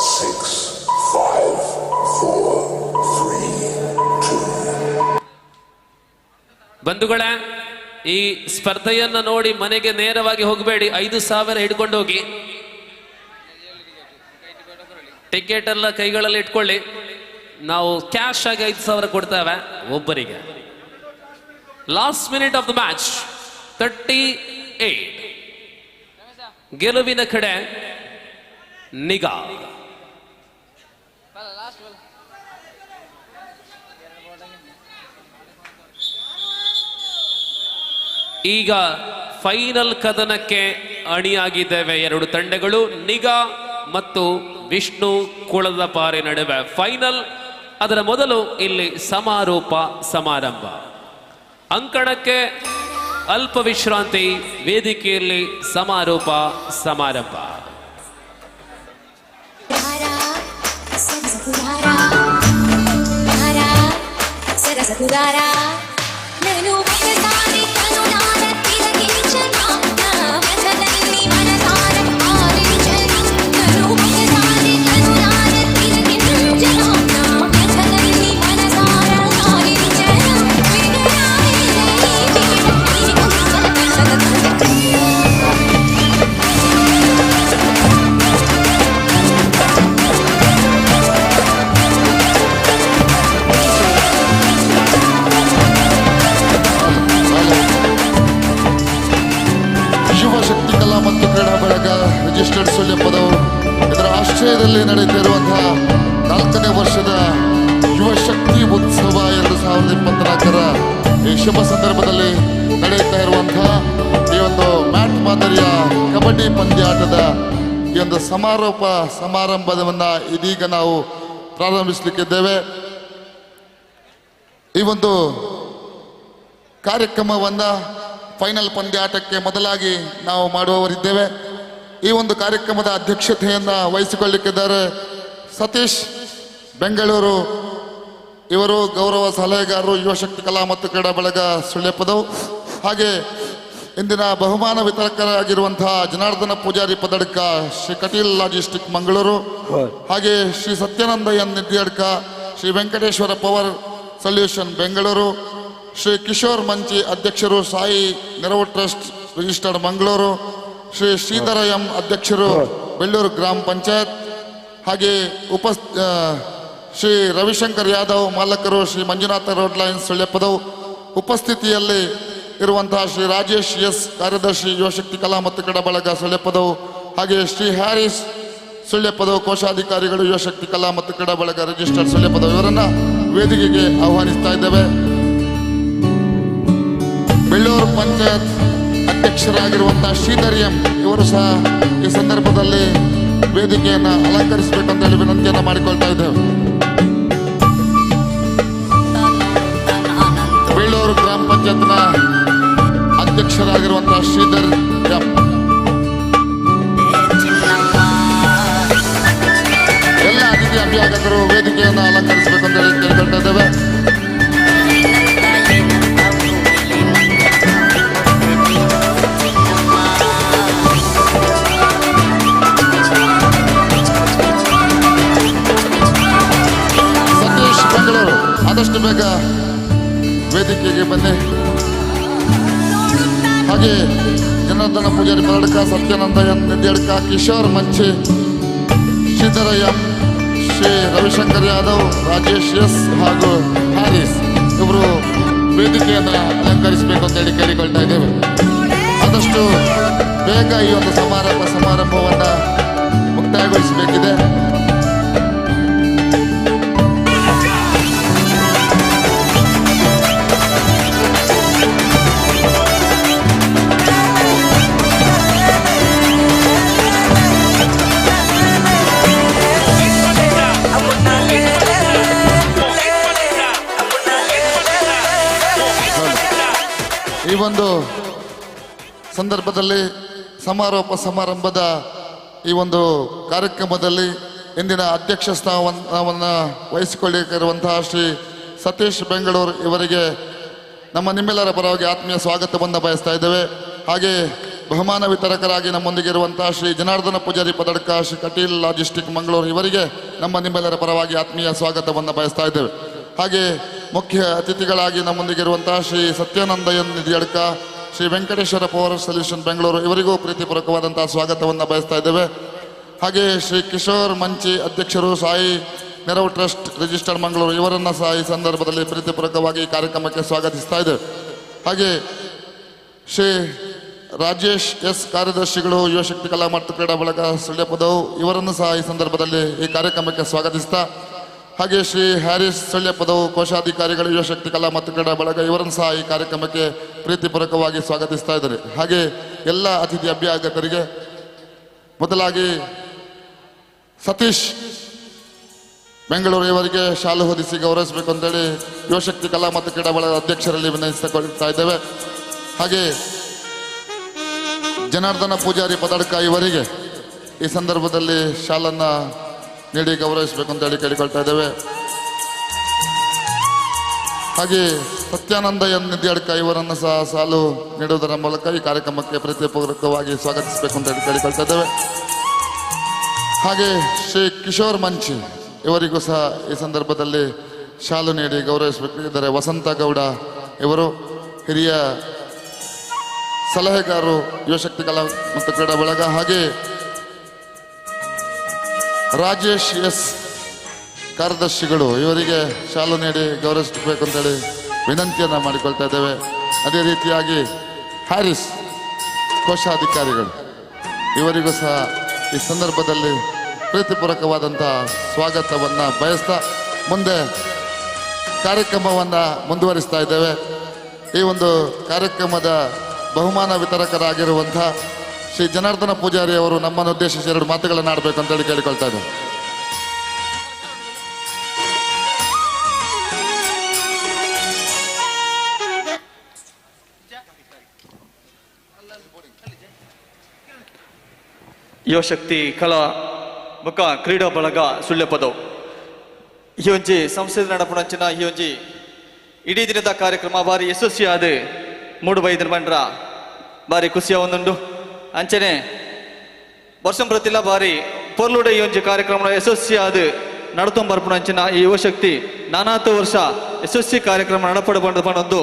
6, 5, 4, 3, 2. ಬಂಧುಗಳೇ, ಈ ಸ್ಪರ್ಧೆಯನ್ನು ನೋಡಿ ಮನೆಗೆ ನೇರವಾಗಿ ಹೋಗಬೇಡಿ. 5,000 ಹಿಡ್ಕೊಂಡು ಹೋಗಿ. ಟಿಕೆಟ್ ಎಲ್ಲ ಕೈಗಳಲ್ಲಿ ಇಟ್ಕೊಳ್ಳಿ. ನಾವು ಕ್ಯಾಶ್ ಆಗಿ 5,000 ಕೊಡ್ತೇವೆ ಒಬ್ಬರಿಗೆ. Last minute of the match 38. ಗೆಲುವಿನ ಕಡೆ ನಿಗಾ. ಈಗ ಫೈನಲ್ ಕದನಕ್ಕೆ ಅಣಿಯಾಗಿದ್ದೇವೆ ಎರಡು ತಂಡಗಳು. ನಿಗಾ ಮತ್ತು ವಿಷ್ಣು ಕುಳದಪಾರೆ ನಡುವೆ ಫೈನಲ್. ಅದರ ಮೊದಲು ಇಲ್ಲಿ ಸಮಾರೋಪ ಸಮಾರಂಭ. ಅಂಕಣಕ್ಕೆ ಅಲ್ಪ ವಿಶ್ರಾಂತಿ, ವೇದಿಕೆಯಲ್ಲಿ ಸಮಾರೋಪ ಸಮಾರಂಭ. ರಿಜಿಸ್ಟರ್ಡ್ ಸುಳ್ಯ ಪದವು ಇದರ ಆಶ್ರಯದಲ್ಲಿ ನಡೆಯುತ್ತಿರುವಂತಹ 4ನೇ ವರ್ಷದ ಯುವ ಶಕ್ತಿ ಉತ್ಸವ 2024ರ ಈ ಶುಭ ಸಂದರ್ಭದಲ್ಲಿ ನಡೆಯುತ್ತಾ ಇರುವಂತಹ ಈ ಒಂದು ಮ್ಯಾಟ್ ಮಾದರಿಯ ಕಬಡ್ಡಿ ಪಂದ್ಯಾಟದ ಈ ಒಂದು ಸಮಾರೋಪ ಸಮಾರಂಭವನ್ನು ಇದೀಗ ನಾವು ಪ್ರಾರಂಭಿಸಲಿಕ್ಕಿದ್ದೇವೆ. ಈ ಒಂದು ಕಾರ್ಯಕ್ರಮವನ್ನು ಫೈನಲ್ ಪಂದ್ಯಾಟಕ್ಕೆ ಮೊದಲಾಗಿ ನಾವು ಮಾಡುವವರಿದ್ದೇವೆ. ಈ ಒಂದು ಕಾರ್ಯಕ್ರಮದ ಅಧ್ಯಕ್ಷತೆಯನ್ನು ವಹಿಸಿಕೊಳ್ಳಲಿಕ್ಕಿದ್ದಾರೆ ಸತೀಶ್ ಬೆಂಗಳೂರು. ಇವರು ಗೌರವ ಸಲಹೆಗಾರರು, ಯುವಶಕ್ತಿ ಕಲಾ ಮತ್ತು ಕ್ರೀಡಾ ಬಳಗ ಸುಳ್ಯಪದವು. ಹಾಗೆ ಇಂದಿನ ಬಹುಮಾನ ವಿತರಕರಾಗಿರುವಂತಹ ಜನಾರ್ದನ ಪೂಜಾರಿ ಪದಡ್ಕ, ಶ್ರೀ ಕಟೀಲ್ ಲಾಜಿಸ್ಟಿಕ್ ಮಂಗಳೂರು. ಹಾಗೆ Shri Satyananda N Nidyadka, Shri Venkateshwara power solution Bengaluru. Shri Kishore Manchi ಅಧ್ಯಕ್ಷರು, Sai Neravu trust registered Mangaluru. Shri Sridhara M ಅಧ್ಯಕ್ಷರು, ಬೆಳ್ಳೂರು ಗ್ರಾಮ ಪಂಚಾಯತ್. ಹಾಗೆ ಶ್ರೀ ರವಿಶಂಕರ್ ಯಾದವ್ ಮಾಲಕರು, ಶ್ರೀ ಮಂಜುನಾಥ ರೋಡ್ ಲೈನ್ಸ್ ಸುಳ್ಯಪದವು. ಉಪಸ್ಥಿತಿಯಲ್ಲಿ ಇರುವಂತಹ ಶ್ರೀ ರಾಜೇಶ್ ಎಸ್ ಕಾರ್ಯದರ್ಶಿ, ಯುವಶಕ್ತಿ ಕಲಾ ಮತ್ತು ಕ್ರೀಡಾ ಬಳಗ ಸುಳ್ಯಪದವು. ಹಾಗೆ ಶ್ರೀ ಹ್ಯಾರಿಸ್ ಸುಳ್ಯಪದವು ಕೋಶಾಧಿಕಾರಿಗಳು, ಯುವಶಕ್ತಿ ಕಲಾ ಮತ್ತು ಕ್ರೀಡಾ ಬಳಗ ರಿಜಿಸ್ಟರ್ಡ್ ಸುಳ್ಯಪದವು. ಇವರನ್ನು ವೇದಿಕೆಗೆ ಆಹ್ವಾನಿಸ್ತಾ ಇದ್ದೇವೆ. ಬೆಳ್ಳೂರು ಪಂಚಾಯತ್ ಅಧ್ಯಕ್ಷರಾಗಿರುವಂತಹ ಶ್ರೀಧರ್ ಎಂ ಇವರು ಸಹ ಈ ಸಂದರ್ಭದಲ್ಲಿ ವೇದಿಕೆಯನ್ನು ಅಲಂಕರಿಸಬೇಕು ಅಂತ ಹೇಳಿ ವಿನಂತಿಯನ್ನು ಮಾಡಿಕೊಳ್ತಾ ಇದ್ದೇವೆ. ಬೆಳ್ಳೂರು ಗ್ರಾಮ ಪಂಚಾಯತ್ನ ಅಧ್ಯಕ್ಷರಾಗಿರುವಂತಹ ಶ್ರೀಧರ್ ಎಂ. ಎಲ್ಲ ಅತಿಥಿ ಅಭ್ಯಾಗತರು ವೇದಿಕೆಯನ್ನು ಅಲಂಕರಿಸಬೇಕು ಅಂತ ಹೇಳಿ ಕೇಳ್ಕೊಳ್ತಾ ಇದ್ದೇವೆ. ಆದಷ್ಟು ಬೇಗ ವೇದಿಕೆಗೆ ಬನ್ನಿ. ಹಾಗೆ ಜನಾರ್ದನ ಪೂಜಾರಿ ಪದಡ್ಕ, ಸತ್ಯಾನಂದ ಎನ್ ನಿದ್ಯಡ್ಕ, ಕಿಶೋರ್ ಮಂಚಿ, ಶ್ರೀಧರಯ್ಯ, ಶ್ರೀ ರವಿಶಂಕರ್ ಯಾದವ್, ರಾಜೇಶ್ ಎಸ್ ಹಾಗೂ ಹ್ಯಾರಿಸ್ ಇವರು ವೇದಿಕೆಯನ್ನು ಅಲಂಕರಿಸಬೇಕು ಅಂತೇಳಿ ಕೇಳಿಕೊಳ್ತಾ ಇದ್ದೇವೆ. ಆದಷ್ಟು ಬೇಗ ಈ ಒಂದು ಸಮಾರಂಭವನ್ನು ಮುಕ್ತಾಯಗೊಳಿಸಬೇಕಿದೆ. ಈ ಒಂದು ಸಂದರ್ಭದಲ್ಲಿ ಸಮಾರೋಪ ಸಮಾರಂಭದ ಈ ಒಂದು ಕಾರ್ಯಕ್ರಮದಲ್ಲಿ ಇಂದಿನ ಅಧ್ಯಕ್ಷ ಸ್ಥಾನವನ್ನು ವಹಿಸಿಕೊಳ್ಳಿರುವಂತಹ ಶ್ರೀ ಸತೀಶ್ ಬೆಂಗಳೂರು ಇವರಿಗೆ ನಿಮ್ಮೆಲ್ಲರ ಪರವಾಗಿ ಆತ್ಮೀಯ ಸ್ವಾಗತವನ್ನು ಬಯಸ್ತಾ ಇದ್ದೇವೆ. ಹಾಗೆ ಬಹುಮಾನ ವಿತರಕರಾಗಿ ನಮ್ಮೊಂದಿಗೆ ಇರುವಂತಹ ಶ್ರೀ ಜನಾರ್ದನ ಪೂಜಾರಿ ಪದಡ್ಕ, ಶ್ರೀ ಕಟೀಲ್ ಲಾಜಿಸ್ಟಿಕ್ ಮಂಗಳೂರು ಇವರಿಗೆ ನಿಮ್ಮೆಲ್ಲರ ಪರವಾಗಿ ಆತ್ಮೀಯ ಸ್ವಾಗತವನ್ನು ಬಯಸ್ತಾ ಇದ್ದೇವೆ. ಹಾಗೆ ಮುಖ್ಯ ಅತಿಥಿಗಳಾಗಿ ನಮ್ಮೊಂದಿಗೆ ಇರುವಂತಹ Shri Satyananda N Nidyadka, Shri Venkateshwara power solution Bengaluru ಇವರಿಗೂ ಪ್ರೀತಿಪೂರ್ವಕವಾದಂತಹ ಸ್ವಾಗತವನ್ನು ಬಯಸ್ತಾ ಇದ್ದೇವೆ. ಹಾಗೆ ಶ್ರೀ ಕಿಶೋರ್ ಮಂಚಿ ಅಧ್ಯಕ್ಷರು, ಸಾಯಿ ನೆರವು ಟ್ರಸ್ಟ್ ರಿಜಿಸ್ಟರ್ಡ್ ಮಂಗಳೂರು ಇವರನ್ನು ಸಹ ಈ ಸಂದರ್ಭದಲ್ಲಿ ಪ್ರೀತಿಪೂರ್ವಕವಾಗಿ ಈ ಕಾರ್ಯಕ್ರಮಕ್ಕೆ ಸ್ವಾಗತಿಸ್ತಾ ಇದ್ದೇವೆ. ಹಾಗೆ ಶ್ರೀ ರಾಜೇಶ್ ಎಸ್ ಕಾರ್ಯದರ್ಶಿಗಳು, ಯುವಶಕ್ತಿ ಕಲಾ ಮತ್ತು ಕ್ರೀಡಾ ಬಳಗ ಸುಳ್ಯಪದವು ಇವರನ್ನು ಸಹ ಈ ಸಂದರ್ಭದಲ್ಲಿ ಈ ಕಾರ್ಯಕ್ರಮಕ್ಕೆ ಸ್ವಾಗತಿಸ್ತಾ, ಹಾಗೆ ಶ್ರೀ ಹ್ಯಾರಿಸ್ ಸುಳ್ಯಪದವು ಕೋಶಾಧಿಕಾರಿಗಳು, ಯುವಶಕ್ತಿ ಕಲಾ ಮತ್ತು ಕ್ರೀಡಾ ಬಳಗ ಇವರನ್ನು ಸಹ ಈ ಕಾರ್ಯಕ್ರಮಕ್ಕೆ ಪ್ರೀತಿಪೂರ್ವಕವಾಗಿ ಸ್ವಾಗತಿಸ್ತಾ ಇದ್ದಾರೆ. ಹಾಗೆ ಎಲ್ಲ ಅತಿಥಿ ಅಭ್ಯಾಗತರಿಗೆ ಮೊದಲಾಗಿ ಸತೀಶ್ ಬೆಂಗಳೂರು ಇವರಿಗೆ ಶಾಲು ಹೊದಿಸಿ ಗೌರವಿಸಬೇಕು ಅಂತೇಳಿ ಯುವಶಕ್ತಿ ಕಲಾ ಮತ್ತು ಕ್ರೀಡಾ ಬಳಗದ ಅಧ್ಯಕ್ಷರಲ್ಲಿ ವಿನಂತಿಸಿಕೊಳ್ತಾ ಇದ್ದೇವೆ. ಹಾಗೆ ಜನಾರ್ದನ ಪೂಜಾರಿ ಪದಡ್ಕ ಇವರಿಗೆ ಈ ಸಂದರ್ಭದಲ್ಲಿ ಶಾಲನ್ನು ನೀಡಿ ಗೌರವಿಸಬೇಕು ಅಂತೇಳಿ ಕೇಳಿಕೊಳ್ತಾ ಇದ್ದೇವೆ. ಹಾಗೆ ಸತ್ಯಾನಂದ ಎನ್ ನಿದ್ಯಡ್ಕ ಇವರನ್ನು ಸಹ ಸಾಲು ನೀಡುವುದರ ಮೂಲಕ ಈ ಕಾರ್ಯಕ್ರಮಕ್ಕೆ ಪ್ರೀತಿಪೂರ್ವಕವಾಗಿ ಸ್ವಾಗತಿಸಬೇಕು ಅಂತೇಳಿ ಕೇಳಿಕೊಳ್ತಾ ಇದ್ದೇವೆ. ಹಾಗೆ ಶ್ರೀ ಕಿಶೋರ್ ಮಂಚಿ ಇವರಿಗೂ ಸಹ ಈ ಸಂದರ್ಭದಲ್ಲಿ ಶಾಲು ನೀಡಿ ಗೌರವಿಸಬೇಕು. ಇದ್ದಾರೆ ವಸಂತ ಗೌಡ ಇವರು ಹಿರಿಯ ಸಲಹೆಗಾರರು, ಯುವಶಕ್ತಿ ಕಲಾ ಮತ್ತು ಕ್ರೀಡಾ ಬಳಗ. ಹಾಗೆ ರಾಜೇಶ್ ಎಸ್ ಕಾರ್ಯದರ್ಶಿಗಳು ಇವರಿಗೆ ಶಾಲು ನೀಡಿ ಗೌರವಿಸಬೇಕು ಅಂತೇಳಿ ವಿನಂತಿಯನ್ನು ಮಾಡಿಕೊಳ್ತಾ ಇದ್ದೇವೆ. ಅದೇ ರೀತಿಯಾಗಿ ಹ್ಯಾರಿಸ್ ಕೋಶಾಧಿಕಾರಿಗಳು ಇವರಿಗೂ ಸಹ ಈ ಸಂದರ್ಭದಲ್ಲಿ ಪ್ರೀತಿಪೂರ್ವಕವಾದಂಥ ಸ್ವಾಗತವನ್ನು ಬಯಸ್ತಾ ಮುಂದೆ ಕಾರ್ಯಕ್ರಮವನ್ನು ಮುಂದುವರಿಸ್ತಾ ಇದ್ದೇವೆ. ಈ ಒಂದು ಕಾರ್ಯಕ್ರಮದ ಬಹುಮಾನ ವಿತರಕರಾಗಿರುವಂಥ ಶ್ರೀ ಜನಾರ್ದನ ಪೂಜಾರಿ ಅವರು ನಮ್ಮನ್ನು ಉದ್ದೇಶಿಸಿ 2 ಮಾತುಗಳನ್ನು ಆಡಬೇಕು ಅಂತೇಳಿ ಕೇಳಿಕೊಳ್ತಾ ಇದ್ದಾರೆ. ಯುವಶಕ್ತಿ ಕಲಾ ಮುಖ ಕ್ರೀಡಾ ಬಳಗ ಸುಳ್ಯಪದವು ಈ ಒಂಜಿ ಸಂಸ್ಥೆ ನಡಪುನಂಚಿನ ಈ ಒಂಜಿ ಇಡೀ ದಿನದ ಕಾರ್ಯಕ್ರಮ ಬಾರಿ ಯಶಸ್ವಿಯಾದ 3-5 ಮಂಡ್ರ ಬಾರಿ ಖುಷಿಯ ಒಂದುಂಡು. ಅಂಚನೆ ವರ್ಷ ಪ್ರತಿಲ ಬಾರಿ ಪೊರ್ಲುಡ ಈ ಒಂಜಿ ಕಾರ್ಯಕ್ರಮ ಯಶಸ್ವಿಯಾದ ನಡತೊಂಬರ್ಪುನಂಚಿನ ಈ ಯುವಶಕ್ತಿ ನಾನಾತು ವರ್ಷ ಯಶಸ್ವಿ ಕಾರ್ಯಕ್ರಮ ನಡಪಡಬಂದು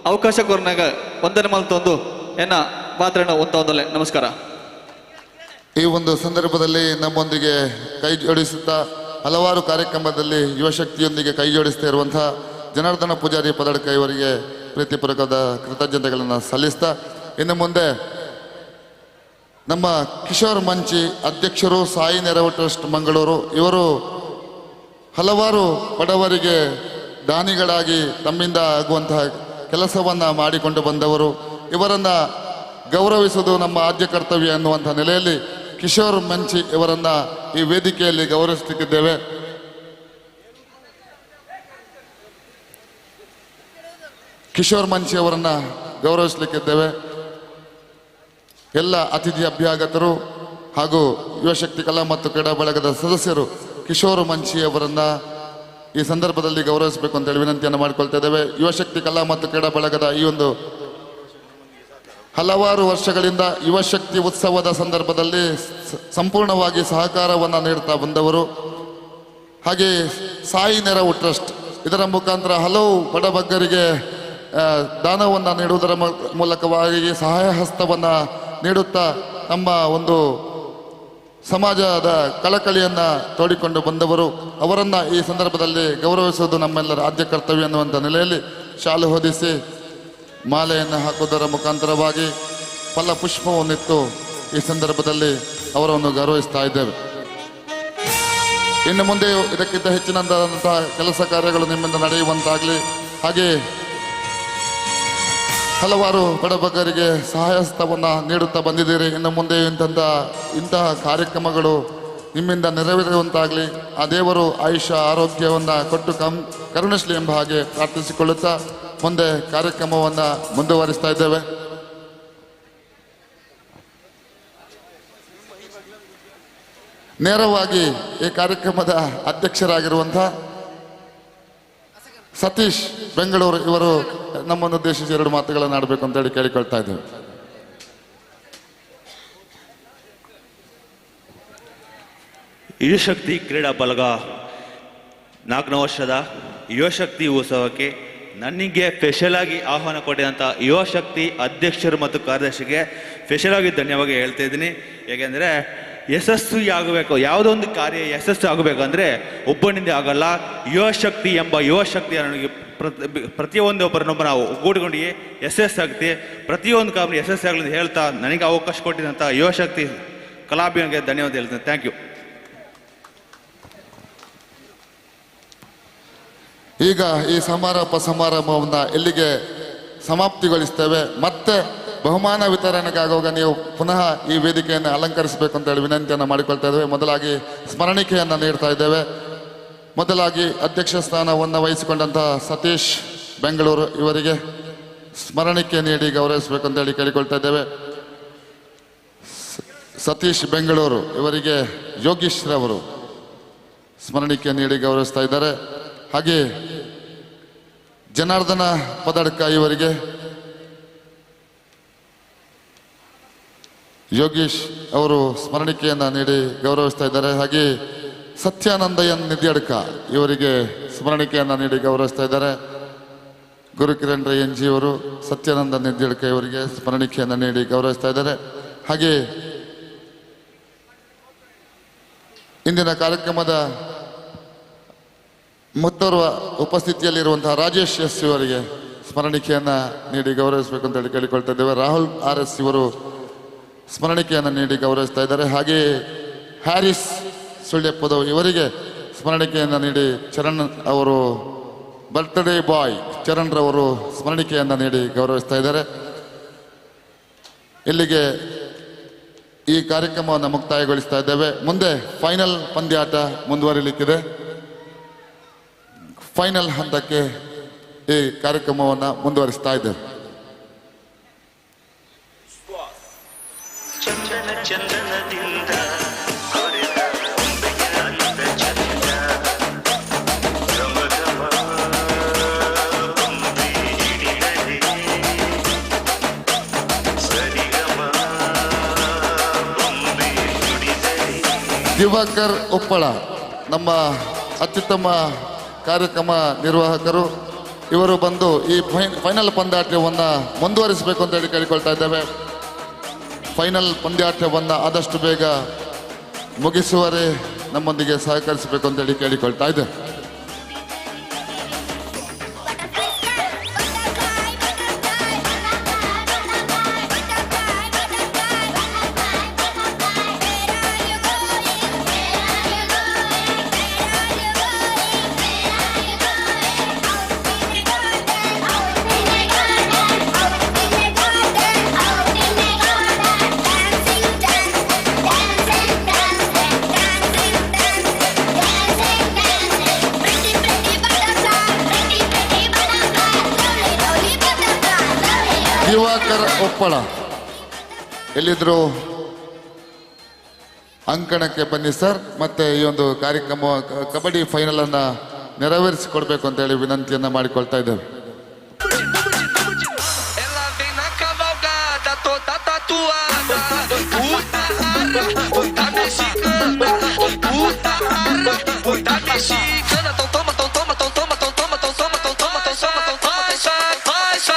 ಅವಕಾಶ ಕೊರನಾಗ ವಂದನೆ ಮಲ್ತೊಂದು ಎನ್ನ ಪಾತ್ರನ ಒಂದೊಂದಲೆ ನಮಸ್ಕಾರ. ಈ ಒಂದು ಸಂದರ್ಭದಲ್ಲಿ ನಮ್ಮೊಂದಿಗೆ ಕೈ ಜೋಡಿಸುತ್ತಾ ಹಲವಾರು ಕಾರ್ಯಕ್ರಮದಲ್ಲಿ ಯುವಶಕ್ತಿಯೊಂದಿಗೆ ಕೈ ಜೋಡಿಸ್ತಾ ಇರುವಂತಹ ಜನಾರ್ದನ ಪೂಜಾರಿ ಪದಡ್ಕ ಇವರಿಗೆ ಪ್ರೀತಿಪೂರ್ವಕದ ಕೃತಜ್ಞತೆಗಳನ್ನು ಸಲ್ಲಿಸ್ತಾ ಇನ್ನು ಮುಂದೆ ನಮ್ಮ ಕಿಶೋರ್ ಮಂಚಿ ಅಧ್ಯಕ್ಷರು, ಸಾಯಿ ನೆರವು ಟ್ರಸ್ಟ್ ಮಂಗಳೂರು ಇವರು ಹಲವಾರು ಬಡವರಿಗೆ ದಾನಿಗಳಾಗಿ ತಮ್ಮಿಂದ ಆಗುವಂತಹ ಕೆಲಸವನ್ನು ಮಾಡಿಕೊಂಡು ಬಂದವರು. ಇವರನ್ನು ಗೌರವಿಸುವುದು ನಮ್ಮ ಆದ್ಯ ಕರ್ತವ್ಯ ಎನ್ನುವಂಥ ನೆಲೆಯಲ್ಲಿ ಕಿಶೋರ್ ಮಂಚಿ ಇವರನ್ನು ಈ ವೇದಿಕೆಯಲ್ಲಿ ಗೌರವಿಸುತ್ತಿದ್ದೇವೆ. ಕಿಶೋರ್ ಮಂಚಿ ಅವರನ್ನು ಗೌರವಿಸಲಿಕ್ಕಿದ್ದೇವೆ. ಎಲ್ಲ ಅತಿಥಿ ಅಭ್ಯಾಗತರು ಹಾಗೂ ಯುವಶಕ್ತಿ ಕಲಾ ಮತ್ತು ಕ್ರೀಡಾ ಬಳಗದ ಸದಸ್ಯರು ಕಿಶೋರ್ ಮಂಚಿ ಅವರನ್ನು ಈ ಸಂದರ್ಭದಲ್ಲಿ ಗೌರವಿಸಬೇಕು ಅಂತೇಳಿ ವಿನಂತಿಯನ್ನು ಮಾಡಿಕೊಳ್ತಾ ಇದ್ದೇವೆ. ಯುವಶಕ್ತಿ ಕಲಾ ಮತ್ತು ಕ್ರೀಡಾ ಬಳಗದ ಈ ಒಂದು ಹಲವಾರು ವರ್ಷಗಳಿಂದ ಯುವಶಕ್ತಿ ಉತ್ಸವದ ಸಂದರ್ಭದಲ್ಲಿ ಸಂಪೂರ್ಣವಾಗಿ ಸಹಕಾರವನ್ನು ನೀಡ್ತಾ ಬಂದವರು. ಹಾಗೆ ಸಾಯಿ ನೆರವು ಟ್ರಸ್ಟ್ ಇದರ ಮುಖಾಂತರ ಹಲವು ಬಡಬಗ್ಗರಿಗೆ ದಾನವನ್ನು ನೀಡುವುದರ ಮೂಲಕವಾಗಿ ಸಹಾಯ ಹಸ್ತವನ್ನು ನೀಡುತ್ತಾ ನಮ್ಮ ಒಂದು ಸಮಾಜದ ಕಳಕಳಿಯನ್ನು ತೋಡಿಕೊಂಡು ಬಂದವರು. ಅವರನ್ನು ಈ ಸಂದರ್ಭದಲ್ಲಿ ಗೌರವಿಸುವುದು ನಮ್ಮೆಲ್ಲರ ಆದ್ಯ ಕರ್ತವ್ಯ ಅನ್ನುವಂಥ ನೆಲೆಯಲ್ಲಿ ಶಾಲು ಹೊದಿಸಿ ಮಾಲೆಯನ್ನು ಹಾಕುವುದರ ಮುಖಾಂತರವಾಗಿ ಫಲಪುಷ್ಪವನ್ನಿತ್ತು ಈ ಸಂದರ್ಭದಲ್ಲಿ ಅವರನ್ನು ಗೌರವಿಸ್ತಾ ಇದ್ದೇವೆ. ಇನ್ನು ಮುಂದೆಯೂ ಇದಕ್ಕಿಂತ ಹೆಚ್ಚಿನಂತಹ ಕೆಲಸ ಕಾರ್ಯಗಳು ನಿಮ್ಮಿಂದ ನಡೆಯುವಂತಾಗಲಿ. ಹಾಗೆ ಹಲವಾರು ಬಡಬಗ್ಗರಿಗೆ ಸಹಾಯಹಸ್ತವನ್ನು ನೀಡುತ್ತಾ ಬಂದಿದ್ದೀರಿ. ಇನ್ನು ಮುಂದೆ ಇಂತಹ ಕಾರ್ಯಕ್ರಮಗಳು ನಿಮ್ಮಿಂದ ನೆರವೇರುವಂತಾಗಲಿ. ಆ ದೇವರು ಆಯುಷ್ಯ ಆರೋಗ್ಯವನ್ನು ಕೊಟ್ಟು ಕರುಣಿಸಲಿ ಎಂಬ ಹಾಗೆ ಪ್ರಾರ್ಥಿಸಿಕೊಳ್ಳುತ್ತಾ ಮುಂದೆ ಕಾರ್ಯಕ್ರಮವನ್ನು ಮುಂದುವರಿಸ್ತಾ ಇದ್ದೇವೆ. ನೇರವಾಗಿ ಈ ಕಾರ್ಯಕ್ರಮದ ಅಧ್ಯಕ್ಷರಾಗಿರುವಂಥ ಸತೀಶ್ ಬೆಂಗಳೂರು ಇವರು ನಮ್ಮನ್ನು ಉದ್ದೇಶಿಸಿ 2 ಮಾತುಗಳನ್ನು ಆಡಬೇಕು ಅಂತೇಳಿ ಕೇಳಿಕೊಳ್ತಾ ಇದ್ದೇವೆ. ಯುವಶಕ್ತಿ ಕ್ರೀಡಾ ಬಳಗ 4ನೇ ವರ್ಷದ ಯುವಶಕ್ತಿ ಉತ್ಸವಕ್ಕೆ ನನಗೆ ಸ್ಪೆಷಲ್ ಆಗಿ ಆಹ್ವಾನ ಕೊಟ್ಟಿದಂಥ ಯುವಶಕ್ತಿ ಅಧ್ಯಕ್ಷರು ಮತ್ತು ಕಾರ್ಯದರ್ಶಿಗೆ ಸ್ಪೆಷಲ್ ಆಗಿ ಧನ್ಯವಾದ ಹೇಳ್ತಾ ಇದ್ದೀನಿ. ಏಕೆಂದರೆ ಯಶಸ್ವಿ ಆಗಬೇಕು, ಯಾವುದೋ ಒಂದು ಕಾರ್ಯ ಯಶಸ್ವಿ ಆಗಬೇಕಂದ್ರೆ ಒಬ್ಬನಿಂದ ಆಗಲ್ಲ. ಯುವಶಕ್ತಿ ಎಂಬ ಯುವಶಕ್ತಿ ನನಗೆ ಪ್ರತಿಯೊಬ್ಬರನ್ನೊಬ್ಬ ನಾವು ಒಗ್ಗೂಡಿಕೊಂಡು ಯಶಸ್ಸಾಗುತ್ತೆ. ಪ್ರತಿಯೊಂದು ಕಾರಣ ಯಶಸ್ವಿ ಆಗಲಿ ಅಂತ ಹೇಳ್ತಾ ನನಗೆ ಅವಕಾಶ ಕೊಟ್ಟಿದ್ದಂಥ ಯುವಶಕ್ತಿ ಕಲಾಭಿಯಾನಿಗೆ ಧನ್ಯವಾದ ಹೇಳ್ತೇನೆ. Thank you. ಈಗ ಈ ಸಮಾರಂಭವನ್ನು ಎಲ್ಲಿಗೆ ಸಮಾಪ್ತಿಗೊಳಿಸ್ತೇವೆ. ಮತ್ತೆ ಬಹುಮಾನ ವಿತರಣೆಗಾಗುವಾಗ ನೀವು ಪುನಃ ಈ ವೇದಿಕೆಯನ್ನು ಅಲಂಕರಿಸಬೇಕು ಅಂತೇಳಿ ವಿನಂತಿಯನ್ನು ಮಾಡಿಕೊಳ್ತಾ ಇದ್ದೇವೆ. ಮೊದಲಾಗಿ ಸ್ಮರಣಿಕೆಯನ್ನು ನೀಡ್ತಾ ಇದ್ದೇವೆ. ಮೊದಲಾಗಿ ಅಧ್ಯಕ್ಷ ಸ್ಥಾನವನ್ನು ವಹಿಸಿಕೊಂಡಂತಹ ಸತೀಶ್ ಬೆಂಗಳೂರು ಇವರಿಗೆ ಸ್ಮರಣಿಕೆ ನೀಡಿ ಗೌರವಿಸಬೇಕು ಅಂತೇಳಿ ಕೇಳಿಕೊಳ್ತಾ ಇದ್ದೇವೆ. ಸತೀಶ್ ಬೆಂಗಳೂರು ಇವರಿಗೆ ಯೋಗೀಶ್ ರವರು ಸ್ಮರಣಿಕೆ ನೀಡಿ ಗೌರವಿಸ್ತಾ ಇದ್ದಾರೆ. ಹಾಗೆ ಜನಾರ್ದನ ಪದಡ್ಕ ಇವರಿಗೆ ಯೋಗೀಶ್ ಅವರು ಸ್ಮರಣಿಕೆಯನ್ನು ನೀಡಿ ಗೌರವಿಸ್ತಾ ಇದ್ದಾರೆ. ಹಾಗೆ ಸತ್ಯಾನಂದಯನ್ ನಿದ್ಯಡ್ಕ ಇವರಿಗೆ ಸ್ಮರಣಿಕೆಯನ್ನು ನೀಡಿ ಗೌರವಿಸ್ತಾ ಇದ್ದಾರೆ. ಗುರುಕಿರಣ್ ರೈಯನ್ಜಿ ಅವರು ಸತ್ಯಾನಂದ ನಿದ್ಯಡ್ಕ ಇವರಿಗೆ ಸ್ಮರಣಿಕೆಯನ್ನು ನೀಡಿ ಗೌರವಿಸ್ತಾ ಇದ್ದಾರೆ. ಹಾಗೆ ಇಂದಿನ ಕಾರ್ಯಕ್ರಮದ ಮತ್ತೋರ್ವ ಉಪಸ್ಥಿತಿಯಲ್ಲಿರುವಂತಹ ರಾಜೇಶ್ ಎಸ್ ಇವರಿಗೆ ಸ್ಮರಣಿಕೆಯನ್ನು ನೀಡಿ ಗೌರವಿಸಬೇಕು ಅಂತೇಳಿ ಕೇಳಿಕೊಳ್ತಾ ಇದ್ದೇವೆ. ರಾಹುಲ್ RS ಇವರು ಸ್ಮರಣಿಕೆಯನ್ನು ನೀಡಿ ಗೌರವಿಸ್ತಾ ಇದ್ದಾರೆ. ಹಾಗೆಯೇ ಹ್ಯಾರಿಸ್ ಸುಳ್ಯಪ್ಪದವ್ ಇವರಿಗೆ ಸ್ಮರಣಿಕೆಯನ್ನು ನೀಡಿ ಚರಣ್ ಅವರು ಬರ್ತ್ಡೇ ಬಾಯ್ ಚರಣ್ ರವರು ಸ್ಮರಣಿಕೆಯನ್ನು ನೀಡಿ ಗೌರವಿಸ್ತಾ ಇದ್ದಾರೆ. ಇಲ್ಲಿಗೆ ಈ ಕಾರ್ಯಕ್ರಮವನ್ನು ಮುಕ್ತಾಯಗೊಳಿಸ್ತಾ ಇದ್ದೇವೆ. ಮುಂದೆ ಫೈನಲ್ ಪಂದ್ಯಾಟ ಮುಂದುವರಿಲಿಕ್ಕಿದೆ. ಫೈನಲ್ ಹಂತಕ್ಕೆ ಈ ಕಾರ್ಯಕ್ರಮವನ್ನು ಮುಂದುವರಿಸ್ತಾ ಇದ್ದೇವೆ. ದಿವಾಕರ್ ಉಪ್ಪಳ ನಮ್ಮ ಅತ್ಯುತ್ತಮ ಕಾರ್ಯಕ್ರಮ ನಿರ್ವಾಹಕರು. ಇವರು ಬಂದು ಈ ಫೈನಲ್ ಪಂದ್ಯಾಟವನ್ನು ಮುಂದುವರಿಸಬೇಕು ಅಂತ ಹೇಳಿ ಕೇಳಿಕೊಳ್ತಾ ಇದ್ದೇವೆ. ಫೈನಲ್ ಪಂದ್ಯಾಟವನ್ನು ಆದಷ್ಟು ಬೇಗ ಮುಗಿಸುವರೆ ನಮ್ಮೊಂದಿಗೆ ಸಹಕರಿಸಬೇಕು ಅಂತೇಳಿ ಕೇಳಿಕೊಳ್ತಾ ಇದ್ದೇವೆ. ದಿವಾಕರ್ ಉಪ್ಪಳ ಎಲ್ಲಿದ್ರು ಅಂಕಣಕ್ಕೆ ಬನ್ನಿ ಸರ್. ಮತ್ತೆ ಈ ಒಂದು ಕಾರ್ಯಕ್ರಮ ಕಬಡ್ಡಿ ಫೈನಲ್ ಅನ್ನ ನೆರವೇರಿಸಿಕೊಡ್ಬೇಕು ಅಂತ ಹೇಳಿ ವಿನಂತಿಯನ್ನ ಮಾಡಿಕೊಳ್ತಾ ಇದ್ದೇವೆ. Mexicana, então toma, então toma, então toma, então toma, então toma, então toma, então toma, então toma, então toma, então toma,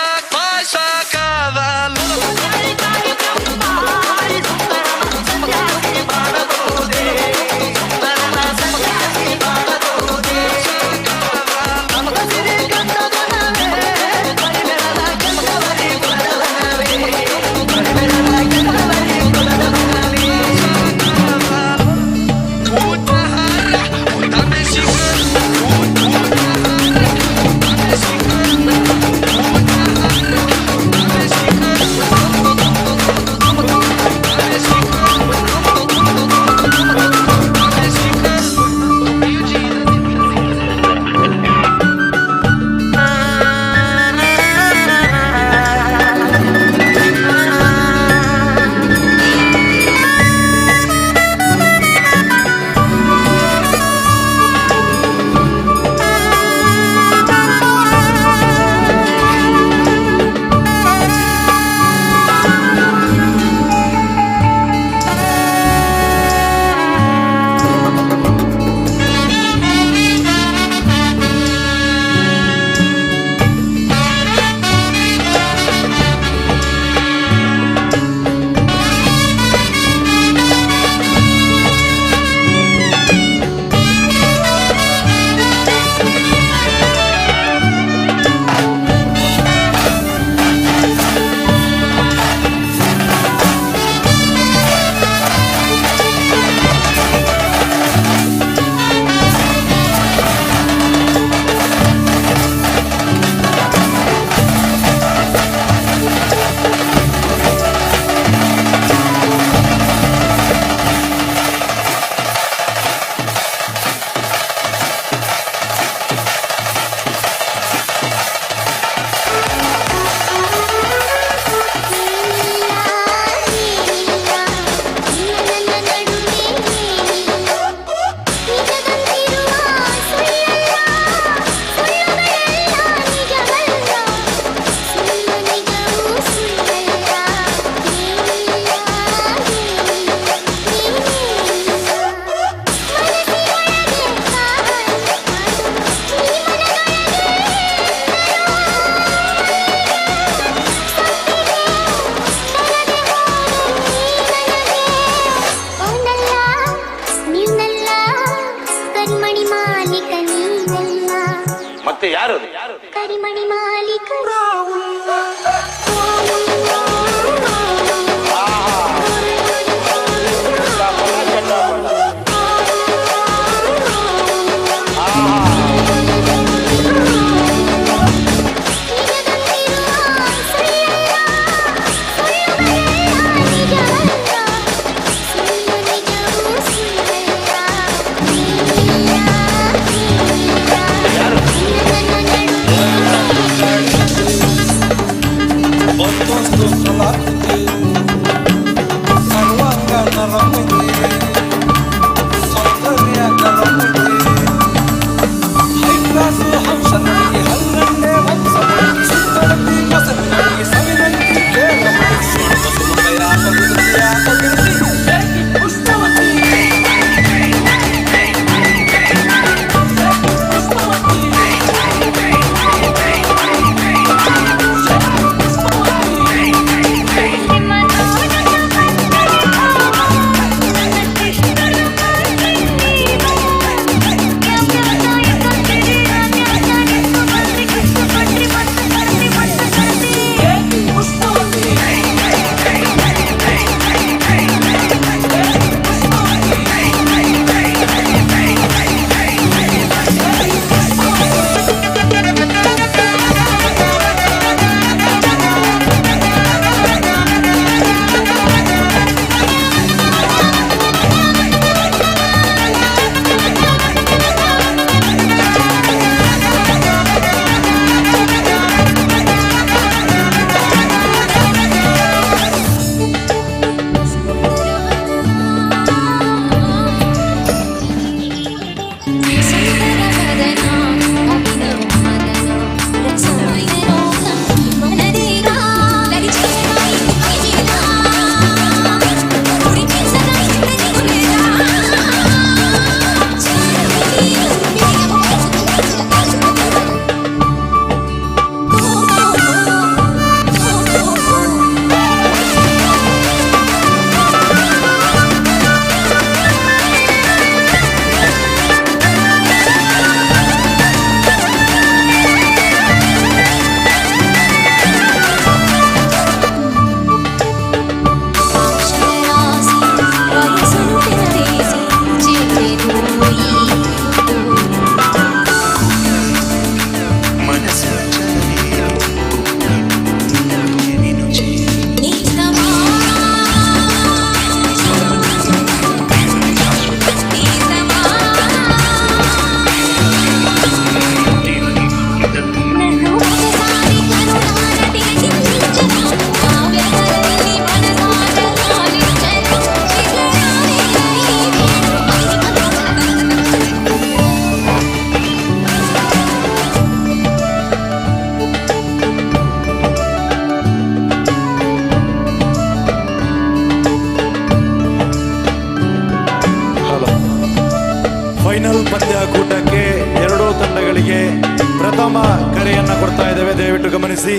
ಪ್ರಥಮ ಕರೆಯನ್ನ ಕೊಡ್ತಾ ಇದ್ದೇವೆ, ದಯವಿಟ್ಟು ಗಮನಿಸಿ.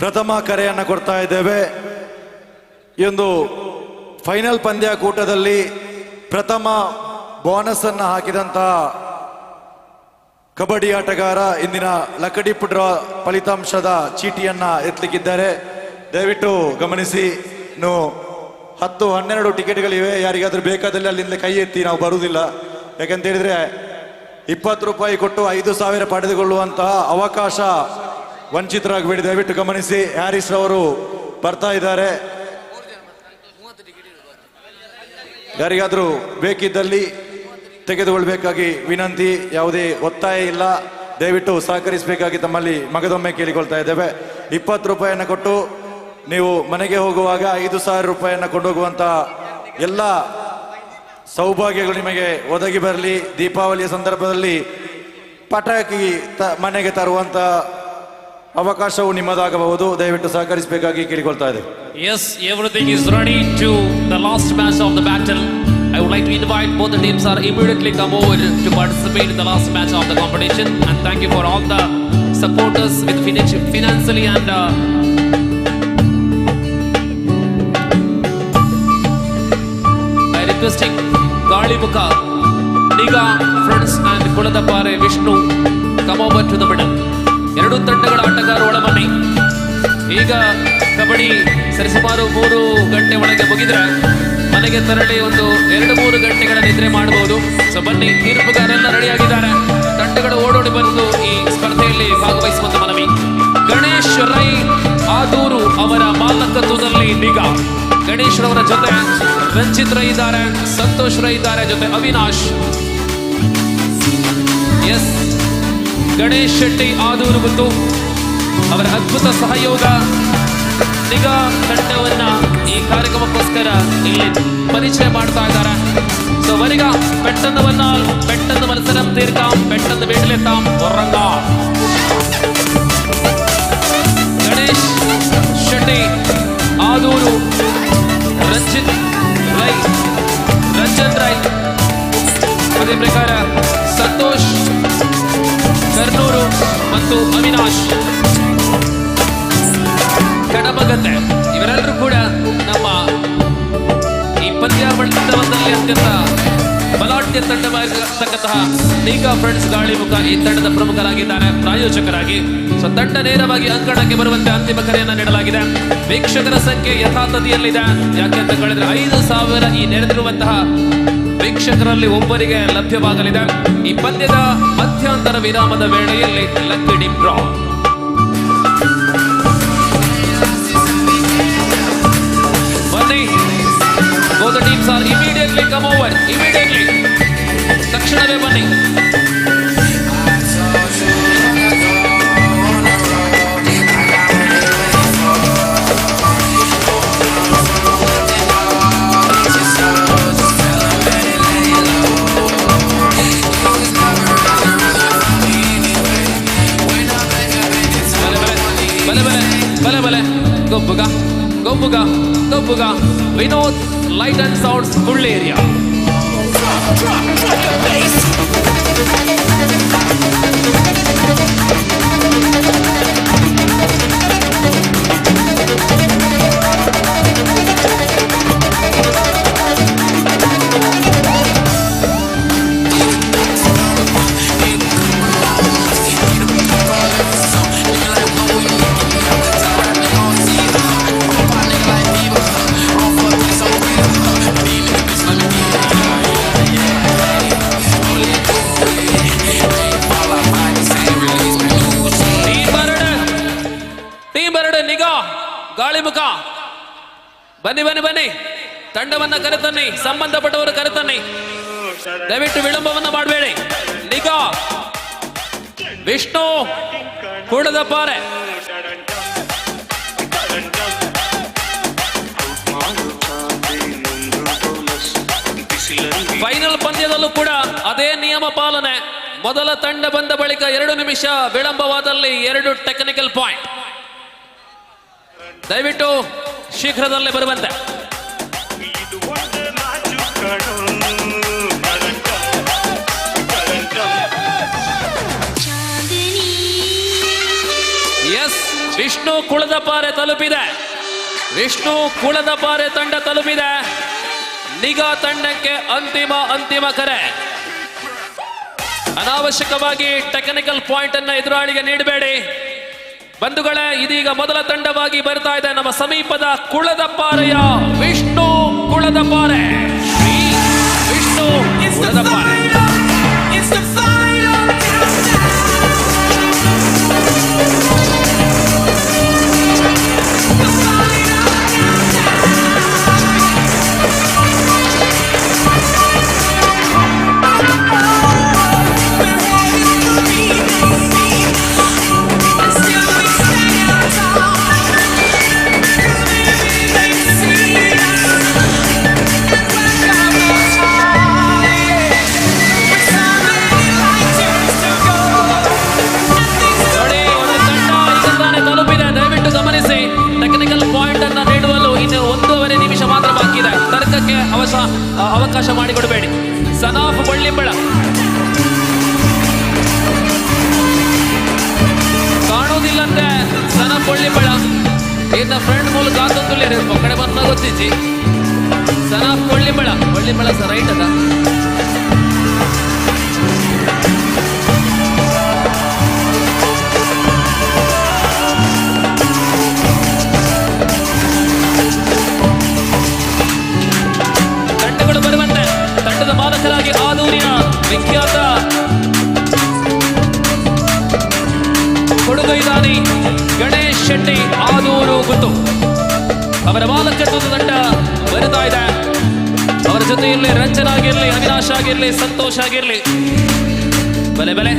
ಪ್ರಥಮ ಕರೆಯನ್ನ ಕೊಡ್ತಾ ಇದ್ದೇವೆ. ಈ ಒಂದು ಫೈನಲ್ ಪಂದ್ಯಾಕೂಟದಲ್ಲಿ ಪ್ರಥಮ ಬೋನಸ್ ಅನ್ನ ಹಾಕಿದಂತಹ ಕಬಡ್ಡಿ ಆಟಗಾರ ಇಂದಿನ ಲಕ್ಕಡಿ ಡ್ರಾ ಫಲಿತಾಂಶದ ಚೀಟಿಯನ್ನ ಎತ್ತಲಿಕ್ಕಿದ್ದಾರೆ. ದಯವಿಟ್ಟು ಗಮನಿಸಿ. ಇನ್ನು 10-12 ಟಿಕೆಟ್ಗಳಿವೆ. ಯಾರಿಗಾದ್ರೂ ಬೇಕಾದಲ್ಲಿ ಅಲ್ಲಿಂದ ಕೈ ಎತ್ತಿ, ನಾವು ಬರುವುದಿಲ್ಲ. ಯಾಕಂತ ಹೇಳಿದ್ರೆ 20 ರೂಪಾಯಿ ಕೊಟ್ಟು 5,000 ಪಡೆದುಕೊಳ್ಳುವಂತಹ ಅವಕಾಶ ವಂಚಿತರಾಗಬೇಡಿ. ದಯವಿಟ್ಟು ಗಮನಿಸಿ. ಹ್ಯಾರಿಸ್ ರವರು ಬರ್ತಾ ಇದ್ದಾರೆ. ಯಾರಿಗಾದ್ರೂ ಬೇಕಿದ್ದಲ್ಲಿ ತೆಗೆದುಕೊಳ್ಬೇಕಾಗಿ ವಿನಂತಿ. ಯಾವುದೇ ಒತ್ತಾಯ ಇಲ್ಲ. ದಯವಿಟ್ಟು ಸಹಕರಿಸಬೇಕಾಗಿ ತಮ್ಮಲ್ಲಿ ಮಗದೊಮ್ಮೆ ಕೇಳಿಕೊಳ್ತಾ ಇದ್ದೇವೆ. 20 ರೂಪಾಯಿಯನ್ನು ಕೊಟ್ಟು ನೀವು ಮನೆಗೆ ಹೋಗುವಾಗ 5,000 ರೂಪಾಯಿಯನ್ನು ಕೊಂಡೋಗುವಂತ ಎಲ್ಲ ಸೌಭಾಗ್ಯಗಳು ನಿಮಗೆ ಒದಗಿ ಬರಲಿ. ದೀಪಾವಳಿಯ ಸಂದರ್ಭದಲ್ಲಿ ಪಟಾಕಿ ಮನೆಗೆ ತರುವಂತ ಅವಕಾಶವು ನಿಮ್ಮದಾಗಬಹುದು. ದಯವಿಟ್ಟು ಸಹಕರಿಸಬೇಕಾಗಿ ಕೇಳಿಕೊಳ್ತಾ ಇದ್ದೇವೆ. Yes, everything is ready to the last match of the battle. I would like to invite both the teams are immediately come over to participate in the last match of the competition, and thank you for all the supporters with financially and by requesting Galimukha, Niga, friends and Kuladapare Vishnu come over to the middle. ಎರಡು ತಂಡಗಳ ಆಟಗಾರರು ಒಳಬನ್ನಿ. ಈಗ ಕಬಡ್ಡಿ ಸರಿಸುಮಾರು 3 ಗಂಟೆ ಒಳಗೆ ಮುಗಿದ್ರೆ ಮನೆಗೆ ತೆರಳಿ ಒಂದು 2-3 ಗಂಟೆಗಳ ನಿದ್ರೆ ಮಾಡಬಹುದು. ಸೊ ಬನ್ನಿ, ತೀರ್ಪುಗಾರೆಲ್ಲ ರೆಡಿಯಾಗಿದ್ದಾರೆ. ತಂಡಗಳು ಓಡೋಡಿ ಬಂದು ಈ ಸ್ಪರ್ಧೆಯಲ್ಲಿ ಭಾಗವಹಿಸುವಂತ ಮನವಿ. ಗಣೇಶ್ ರೈ ಆದೂರು ಅವರ ಮಾಲಕತ್ವದಲ್ಲಿ ನಿಗಾ. ಗಣೇಶ್ ರವರ ಜೊತೆ ರಂಜಿತ್ ರೈ ಇದ್ದಾರೆ, ಸಂತೋಷ್ ರೈ ಇದ್ದಾರೆ, ಜೊತೆ ಅವಿನಾಶ್. ಎಸ್, ಗಣೇಶ್ ಶೆಟ್ಟಿ ಆದೂರು ಮತ್ತು ಅವರ ಅದ್ಭುತ ಸಹಯೋಗ ನಿಗಾ ತಂಡವನ್ನ ಈ ಕಾರ್ಯಕ್ರಮಕ್ಕೋಸ್ಕರ ಇಲ್ಲಿ ಪರಿಚಯ ಮಾಡ್ತಾ ಇದ್ದಾರೆ. ಸೊ ವರಿಗ പെട്ടെന്ന് വന്നാൽ പെട്ടെന്ന് മത്സരം തീർക്കാം, പെട്ടെന്ന് വീട്ടിലെത്താം, ഉറങ്ങാം. ಗಣೇಶ್ ಶೆಟ್ಟಿ ಆದೂರು, ರಂಜಿತ್ ರೈ, ರಂಜನ್ ರೈ, ಅದೇ ಪ್ರಕಾರ ಸಂತೋಷ್ ಕರ್ನೂರು ಮತ್ತು ಅವಿನಾಶ್ ಕಡಬಗದ್ದೆ, ಇವರೆಲ್ಲರೂ ಕೂಡ ನಮ್ಮ ಈ ಪಂದ್ಯಾವಳಿಯಲ್ಲಿ ಅತ್ಯಂತ ಬಲಾಢ್ಯ ತಂಡವಾಗಿರತಕ್ಕಂತಹ ನಿಗಾ ಫ್ರೆಂಡ್ಸ್ ಗಾಳಿಮುಖ ಈ ತಂಡದ ಪ್ರಮುಖರಾಗಿದ್ದಾರೆ, ಪ್ರಾಯೋಜಕರಾಗಿ. ಸೊ ತಂಡ ನೇರವಾಗಿ ಅಂಕಣಕ್ಕೆ ಬರುವಂತೆ ಅಂತಿಮ ಕರೆಯನ್ನ ನೀಡಲಾಗಿದೆ. ವೀಕ್ಷಕರ ಸಂಖ್ಯೆ ಯಥಾತಥಿಯಲ್ಲಿದೆ. ಯಾಕೆಂತ ಹೇಳಿದ್ರೆ 5,000 ಈ ನೆರೆದಿರುವಂತಹ ವೀಕ್ಷಕರಲ್ಲಿ ಒಬ್ಬರಿಗೆ ಲಭ್ಯವಾಗಲಿದೆ. ಈ ಪಂದ್ಯದ ಮಧ್ಯಂತರ ವಿರಾಮದ ವೇಳೆಯಲ್ಲಿ ಲಕ್ಕಡಿ ಡ್ರಾ. ಬನ್ನಿ, both the teams are immediately come over. Immediately, ತಕ್ಷಣವೇ ಬನ್ನಿ. ಬಲೆ ಬಲೆ ಗೊಬ್ಬುಗ ಗೊಬ್ಬುಗ ಗೊಬ್ಬುಗ. Vinod light and sounds full area. Galimukha ಬನ್ನಿ ಬನ್ನಿ ಬನ್ನಿ, ತಂಡವನ್ನ ಕರೆತನ್ನಿ, ಸಂಬಂಧಪಟ್ಟವರು ಕರೆತನ್ನಿ. ದಯವಿಟ್ಟು ವಿಳಂಬವನ್ನ ಮಾಡಬೇಡಿ. ನಿಗಾ ವಿಷ್ಣು ಕೂಡದಪ್ಪಾರೆ. ಫೈನಲ್ ಪಂದ್ಯದಲ್ಲೂ ಕೂಡ ಅದೇ ನಿಯಮ ಪಾಲನೆ. ಮೊದಲ ತಂಡ ಬಂದ ಬಳಿಕ 2 ನಿಮಿಷ ವಿಳಂಬವಾದಲ್ಲಿ 2 ಟೆಕ್ನಿಕಲ್ ಪಾಯಿಂಟ್. ದಯವಿಟ್ಟು ಶೀಘ್ರದಲ್ಲೇ ಬರುವಂತೆ. चांदनी ವಿಷ್ಣು ಕುಳದಪಾರೆ ತಲುಪಿದೆ. ವಿಷ್ಣು ಕುಳದಪಾರೆ ತಂಡ ತಲುಪಿದೆ. ನಿಗಾ ತಂಡಕ್ಕೆ ಅಂತಿಮ ಕರೆ. ಅನಾವಶ್ಯಕವಾಗಿ ಟೆಕ್ನಿಕಲ್ ಪಾಯಿಂಟ್ ಅನ್ನ ಎದುರಾಳಿಗೆ ನೀಡಬೇಡಿ ಬಂಧುಗಳೇ. ಇದೀಗ ಮೊದಲ ತಂಡವಾಗಿ ಬರ್ತಾ ಇದೆ ನಮ್ಮ ಸಮೀಪದ ಕುಳದಪಾರೆಯ ವಿಷ್ಣು ಕುಳದಪಾರೆ. ಶ್ರೀ ವಿಷ್ಣು ಕುಳದಪಾರೆ. ಅವಕಾಶ ಮಾಡಿಕೊಡಬೇಡಿ. ಸನಾಫ್ ಬಳ್ಳಿಂಬಳ ಕಾಣುವುದಿಲ್ಲಂತೆ. ಸನಾಫ್ ಬಳ್ಳಿಂಬಳ ಇನ್ನ ಫ್ರೆಂಡ್ ಮೂಲಕ ಆತಂದುಲ್ಲೇರಿ ಕಡೆ ಬಂದ ಗೊತ್ತಿಜ್ಜಿ. ಸನಾಫ್ ಬಳ್ಳಿಂಬಳ ರೈಟ್ ಅದ. ಮಾಲಕರಾಗಿ ಆದೂರಿನ ವಿಖ್ಯಾತ ಕೊಡುಗೈದಾನಿ ಗಣೇಶ್ ಶೆಟ್ಟಿ ಆದೂರು ಗುತ್ತು ಅವರ ಮಾಲಕತ್ವದ ತಂಡ ಬರುತ್ತಾ ಇದೆ. ಅವರ ಜೊತೆಯಲ್ಲಿ ರಂಜನ್ ಆಗಿರ್ಲಿ, ಅವಿನಾಶ್ ಆಗಿರ್ಲಿ, ಸಂತೋಷ್ ಆಗಿರ್ಲಿ. ಬಲೆ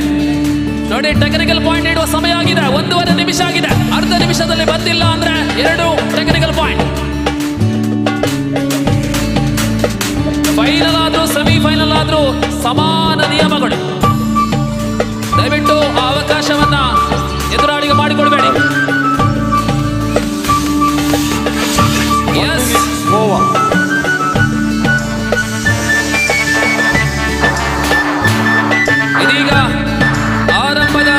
ನೋಡಿ, ಟೆಕ್ನಿಕಲ್ ಪಾಯಿಂಟ್ ನೀಡುವ ಸಮಯ ಆಗಿದೆ. 1.5 ನಿಮಿಷ ಆಗಿದೆ. ಅರ್ಧ ನಿಮಿಷದಲ್ಲಿ ಬಂದಿಲ್ಲ ಅಂದ್ರೆ 2 ಟೆಕ್ನಿಕಲ್ ಪಾಯಿಂಟ್. ಫೈನಲ್ ಆದ್ರೂ ಸೆಮಿಫೈನಲ್ ಆದ್ರೂ ಸಮಾನ ನಿಯಮಗಳು. ದಯವಿಟ್ಟು ಆ ಅವಕಾಶವನ್ನ ಎದುರಾಳಿಗೆ ಮಾಡಿಕೊಡ್ಬೇಡಿ. ಎಸ್ ಗೋವಾ ಇದೀಗ ಆರಂಭದ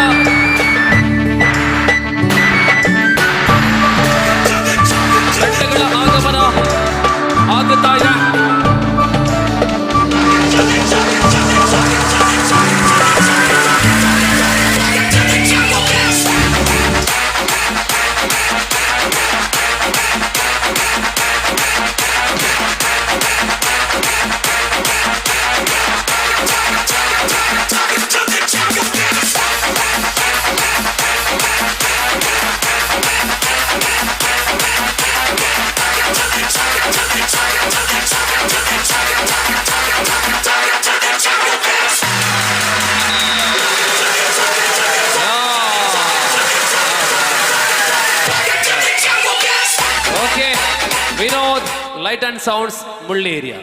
ತಂಡಗಳ ಆಗಮನ ಆಗುತ್ತಾ ಇದೆ. ವಿನೋದ್ ಲೈಟ್ ಅಂಡ್ ಸೌಂಡ್ಸ್ ಮುಳ್ಳಿ ಏರಿಯಾ.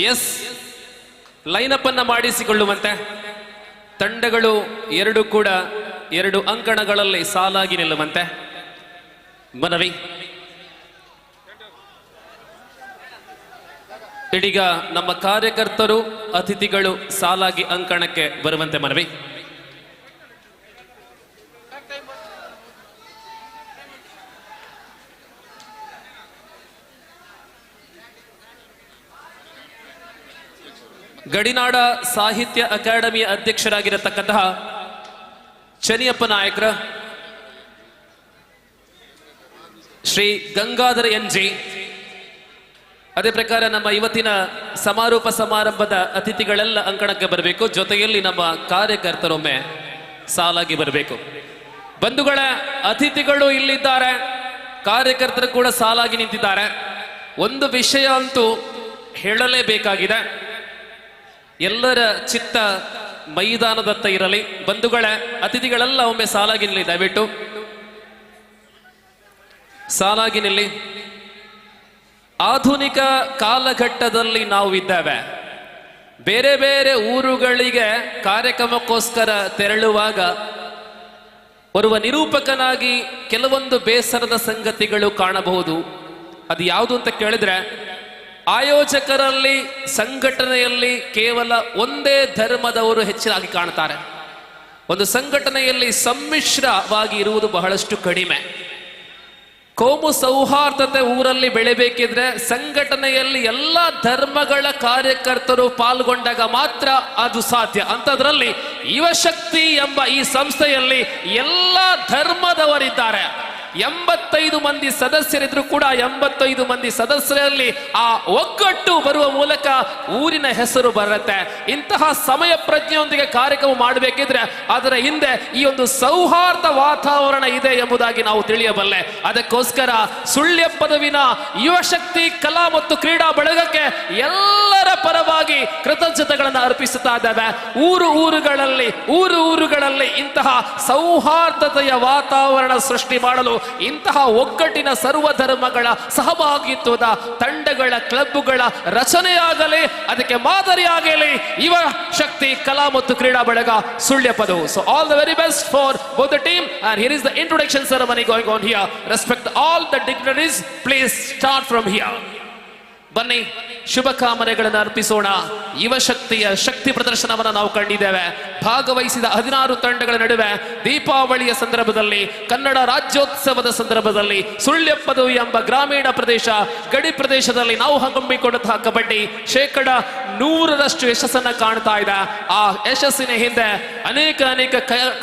ಎಸ್ ಲೈನಪ್ ಅನ್ನ ಮಾಡಿಸಿಕೊಳ್ಳುವಂತೆ ತಂಡಗಳು ಎರಡು ಕೂಡ 2 ಅಂಕಣಗಳಲ್ಲಿ ಸಾಲಾಗಿ ನಿಲ್ಲುವಂತೆ ಮನವಿ. ಇದೀಗ ನಮ್ಮ ಕಾರ್ಯಕರ್ತರು ಅತಿಥಿಗಳು ಸಾಲಾಗಿ ಅಂಕಣಕ್ಕೆ ಬರುವಂತೆ ಮನವಿ. ಗಡಿನಾಡ ಸಾಹಿತ್ಯ ಅಕಾಡೆಮಿಯ ಅಧ್ಯಕ್ಷರಾಗಿರತಕ್ಕಂತಹ ಚನಿಯಪ್ಪ ನಾಯಕರ ಶ್ರೀ ಗಂಗಾಧರ ಎನ್ಜಿ, ಅದೇ ಪ್ರಕಾರ ನಮ್ಮ ಇವತ್ತಿನ ಸಮಾರೋಪ ಸಮಾರಂಭದ ಅತಿಥಿಗಳೆಲ್ಲ ಅಂಕಣಕ್ಕೆ ಬರಬೇಕು. ಜೊತೆಯಲ್ಲಿ ನಮ್ಮ ಕಾರ್ಯಕರ್ತರೊಮ್ಮೆ ಸಾಲಾಗಿ ಬರಬೇಕು. ಬಂಧುಗಳ ಅತಿಥಿಗಳು ಇಲ್ಲಿದ್ದಾರೆ, ಕಾರ್ಯಕರ್ತರು ಕೂಡ ಸಾಲಾಗಿ ನಿಂತಿದ್ದಾರೆ. ಒಂದು ವಿಷಯ ಅಂತೂ ಹೇಳಲೇಬೇಕಾಗಿದೆ, ಎಲ್ಲರ ಚಿತ್ತ ಮೈದಾನದತ್ತ ಇರಲಿ. ಬಂಧುಗಳ ಅತಿಥಿಗಳೆಲ್ಲ ಒಮ್ಮೆ ಸಾಲಾಗಿ ನಿಲ್ಲಿ, ದಯವಿಟ್ಟು ಸಾಲಾಗಿ ನಿಲ್ಲಿ. ಆಧುನಿಕ ಕಾಲಘಟ್ಟದಲ್ಲಿ ನಾವು ಇದ್ದೇವೆ. ಬೇರೆ ಬೇರೆ ಊರುಗಳಿಗೆ ಕಾರ್ಯಕ್ರಮಕ್ಕೋಸ್ಕರ ತೆರಳುವಾಗ ಓರ್ವ ನಿರೂಪಕನಾಗಿ ಕೆಲವೊಂದು ಬೇಸರದ ಸಂಗತಿಗಳು ಕಾಣಬಹುದು. ಅದು ಯಾವುದು ಅಂತ ಕೇಳಿದ್ರೆ, ಆಯೋಜಕರಲ್ಲಿ ಸಂಘಟನೆಯಲ್ಲಿ ಕೇವಲ ಒಂದೇ ಧರ್ಮದವರು ಹೆಚ್ಚಾಗಿ ಕಾಣ್ತಾರೆ. ಒಂದು ಸಂಘಟನೆಯಲ್ಲಿ ಸಮ್ಮಿಶ್ರವಾಗಿ ಇರುವುದು ಬಹಳಷ್ಟು ಕಡಿಮೆ. ಕೋಮು ಸೌಹಾರ್ದತೆ ಊರಲ್ಲಿ ಬೆಳೆಬೇಕಿದ್ರೆ ಸಂಘಟನೆಯಲ್ಲಿ ಎಲ್ಲ ಧರ್ಮಗಳ ಕಾರ್ಯಕರ್ತರು ಪಾಲ್ಗೊಂಡಾಗ ಮಾತ್ರ ಅದು ಸಾಧ್ಯ. ಅಂಥದ್ರಲ್ಲಿ ಯುವಶಕ್ತಿ ಎಂಬ ಈ ಸಂಸ್ಥೆಯಲ್ಲಿ ಎಲ್ಲ ಧರ್ಮದವರಿದ್ದಾರೆ. 85 ಮಂದಿ ಸದಸ್ಯರಿದ್ರು ಕೂಡ 85 ಮಂದಿ ಸದಸ್ಯರಲ್ಲಿ ಆ ಒಗ್ಗಟ್ಟು ಬರುವ ಮೂಲಕ ಊರಿನ ಹೆಸರು ಬರುತ್ತೆ. ಇಂತಹ ಸಮಯ ಪ್ರಜ್ಞೆಯೊಂದಿಗೆ ಕಾರ್ಯಕ್ರಮ ಮಾಡಬೇಕಿದ್ರೆ ಅದರ ಹಿಂದೆ ಈ ಒಂದು ಸೌಹಾರ್ದ ವಾತಾವರಣ ಇದೆ ಎಂಬುದಾಗಿ ನಾವು ತಿಳಿಯಬಲ್ಲೆ. ಅದಕ್ಕೋಸ್ಕರ ಸುಳ್ಯಪ್ಪನವಿನ ಯುವಶಕ್ತಿ ಕಲಾ ಮತ್ತು ಕ್ರೀಡಾ ಬಳಗಕ್ಕೆ ಎಲ್ಲರ ಪರವಾಗಿ ಕೃತಜ್ಞತೆಗಳನ್ನು ಅರ್ಪಿಸುತ್ತಾ ಇದ್ದೇವೆ. ಊರುಗಳಲ್ಲಿ ಇಂತಹ ಸೌಹಾರ್ದತೆಯ ವಾತಾವರಣ ಸೃಷ್ಟಿ ಮಾಡಲು ಇಂತಹ ಒಗ್ಗಟ್ಟಿನ ಸರ್ವಧರ್ಮಗಳ ಸಹಭಾಗಿತ್ವದ ತಂಡಗಳ ಕ್ಲಬ್ಗಳ ರಚನೆಯಾಗಲಿ, ಅದಕ್ಕೆ ಮಾದರಿಯಾಗಲಿ ಯುವ ಶಕ್ತಿ ಕಲಾ ಮತ್ತು ಕ್ರೀಡಾ ಬಳಗ ಸುಳ್ಯಪದು. So all the very best for both the team, and here is the introduction ceremony going on here. Respect all the dignitaries. Please start from here. ಬನ್ನಿ, ಶುಭ ಕಾಮನೆಗಳನ್ನು ಅರ್ಪಿಸೋಣ. ಯುವಶಕ್ತಿಯ ಶಕ್ತಿ ಪ್ರದರ್ಶನವನ್ನು ನಾವು ಕಂಡಿದ್ದೇವೆ. ಭಾಗವಹಿಸಿದ 16 ತಂಡಗಳ ನಡುವೆ ದೀಪಾವಳಿಯ ಸಂದರ್ಭದಲ್ಲಿ, ಕನ್ನಡ ರಾಜ್ಯೋತ್ಸವದ ಸಂದರ್ಭದಲ್ಲಿ ಸುಳ್ಯಪ್ಪದು ಎಂಬ ಗ್ರಾಮೀಣ ಪ್ರದೇಶ, ಗಡಿ ಪ್ರದೇಶದಲ್ಲಿ ನಾವು ಹಮ್ಮಿಕೊಂಡಂತಹ ಕಬಡ್ಡಿ 100% ಯಶಸ್ಸನ್ನು ಕಾಣ್ತಾ ಇದೆ. ಆ ಯಶಸ್ಸಿನ ಹಿಂದೆ ಅನೇಕ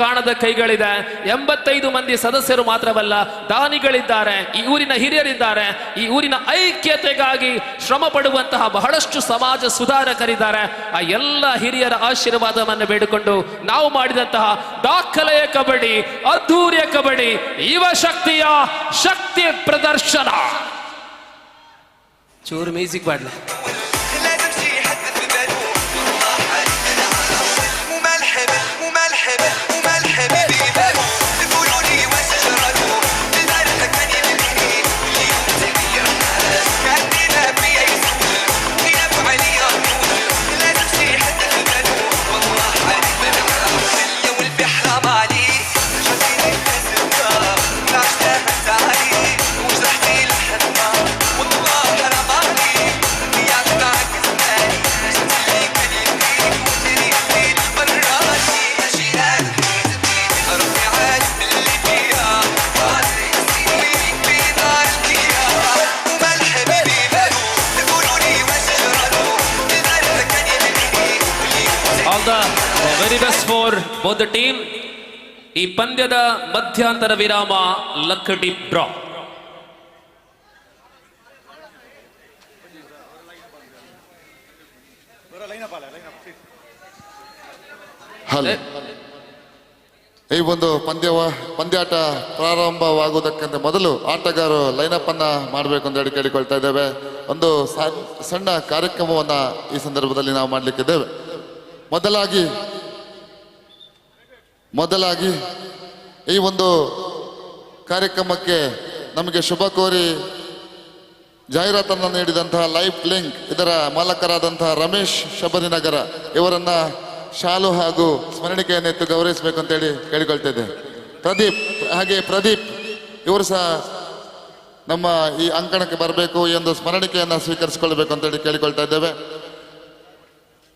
ಕಾಣದ ಕೈಗಳಿದೆ. 85 ಮಂದಿ ಸದಸ್ಯರು ಮಾತ್ರವಲ್ಲ, ದಾನಿಗಳಿದ್ದಾರೆ, ಈ ಊರಿನ ಹಿರಿಯರಿದ್ದಾರೆ, ಈ ಊರಿನ ಐಕ್ಯತೆಗಾಗಿ ಶ್ರಮ ಪಡುವಂತಹ ಬಹಳಷ್ಟು ಸಮಾಜ ಸುಧಾರಕರಿದ್ದಾರೆ. ಆ ಎಲ್ಲ ಹಿರಿಯರ ಆಶೀರ್ವಾದವನ್ನು ಬೇಡಿಕೊಂಡು ನಾವು ಮಾಡಿದಂತಹ ದಾಖಲೆಯ ಕಬಡ್ಡಿ, ಅದ್ಧೂರಿಯ ಕಬಡ್ಡಿ, ಯುವ ಶಕ್ತಿಯ ಶಕ್ತಿ ಪ್ರದರ್ಶನ. ಚೂರು ಮ್ಯೂಸಿಕ್ ಬಾಡ್ಲೆ. Very best for both the team. ಈ ಪಂದ್ಯದ ಮಧ್ಯಂತರ ವಿರಾಮ ಲಕ್ಕಡಿ ಡ್ರಾ. ಹಲೋ, ಈ ಒಂದು ಪಂದ್ಯಾಟ ಪ್ರಾರಂಭವಾಗುವುದಕ್ಕಿಂತ ಮೊದಲು ಆಟಗಾರರು ಲೈನಪ್ ಅನ್ನ ಮಾಡಬೇಕು ಅಂತ ಹೇಳಿ ಕೇಳಿಕೊಳ್ತಾ ಇದ್ದೇವೆ. ಒಂದು ಸಣ್ಣ ಕಾರ್ಯಕ್ರಮವನ್ನ ಈ ಸಂದರ್ಭದಲ್ಲಿ ನಾವು ಮಾಡಲಿಕ್ಕಿದ್ದೇವೆ. ಮೊದಲಾಗಿ ಈ ಒಂದು ಕಾರ್ಯಕ್ರಮಕ್ಕೆ ನಮಗೆ ಶುಭ ಕೋರಿ ಜಾಹೀರಾತನ್ನು ನೀಡಿದಂತಹ ಲೈಫ್ ಲಿಂಕ್ ಇದರ ಮಾಲಕರಾದಂತಹ ರಮೇಶ್ ಶಬರಿನಗರ ಇವರನ್ನ ಶಾಲು ಹಾಗೂ ಸ್ಮರಣಿಕೆಯನ್ನೆತ್ತು ಗೌರವಿಸಬೇಕು ಅಂತೇಳಿ ಕೇಳಿಕೊಳ್ತಾ ಇದ್ದೆ. ಪ್ರದೀಪ್ ಇವರು ಸಹ ನಮ್ಮ ಈ ಅಂಕಣಕ್ಕೆ ಬರಬೇಕು, ಈ ಒಂದು ಸ್ಮರಣಿಕೆಯನ್ನು ಸ್ವೀಕರಿಸಿಕೊಳ್ಬೇಕು ಅಂತೇಳಿ ಕೇಳಿಕೊಳ್ತಾ ಇದ್ದೇವೆ.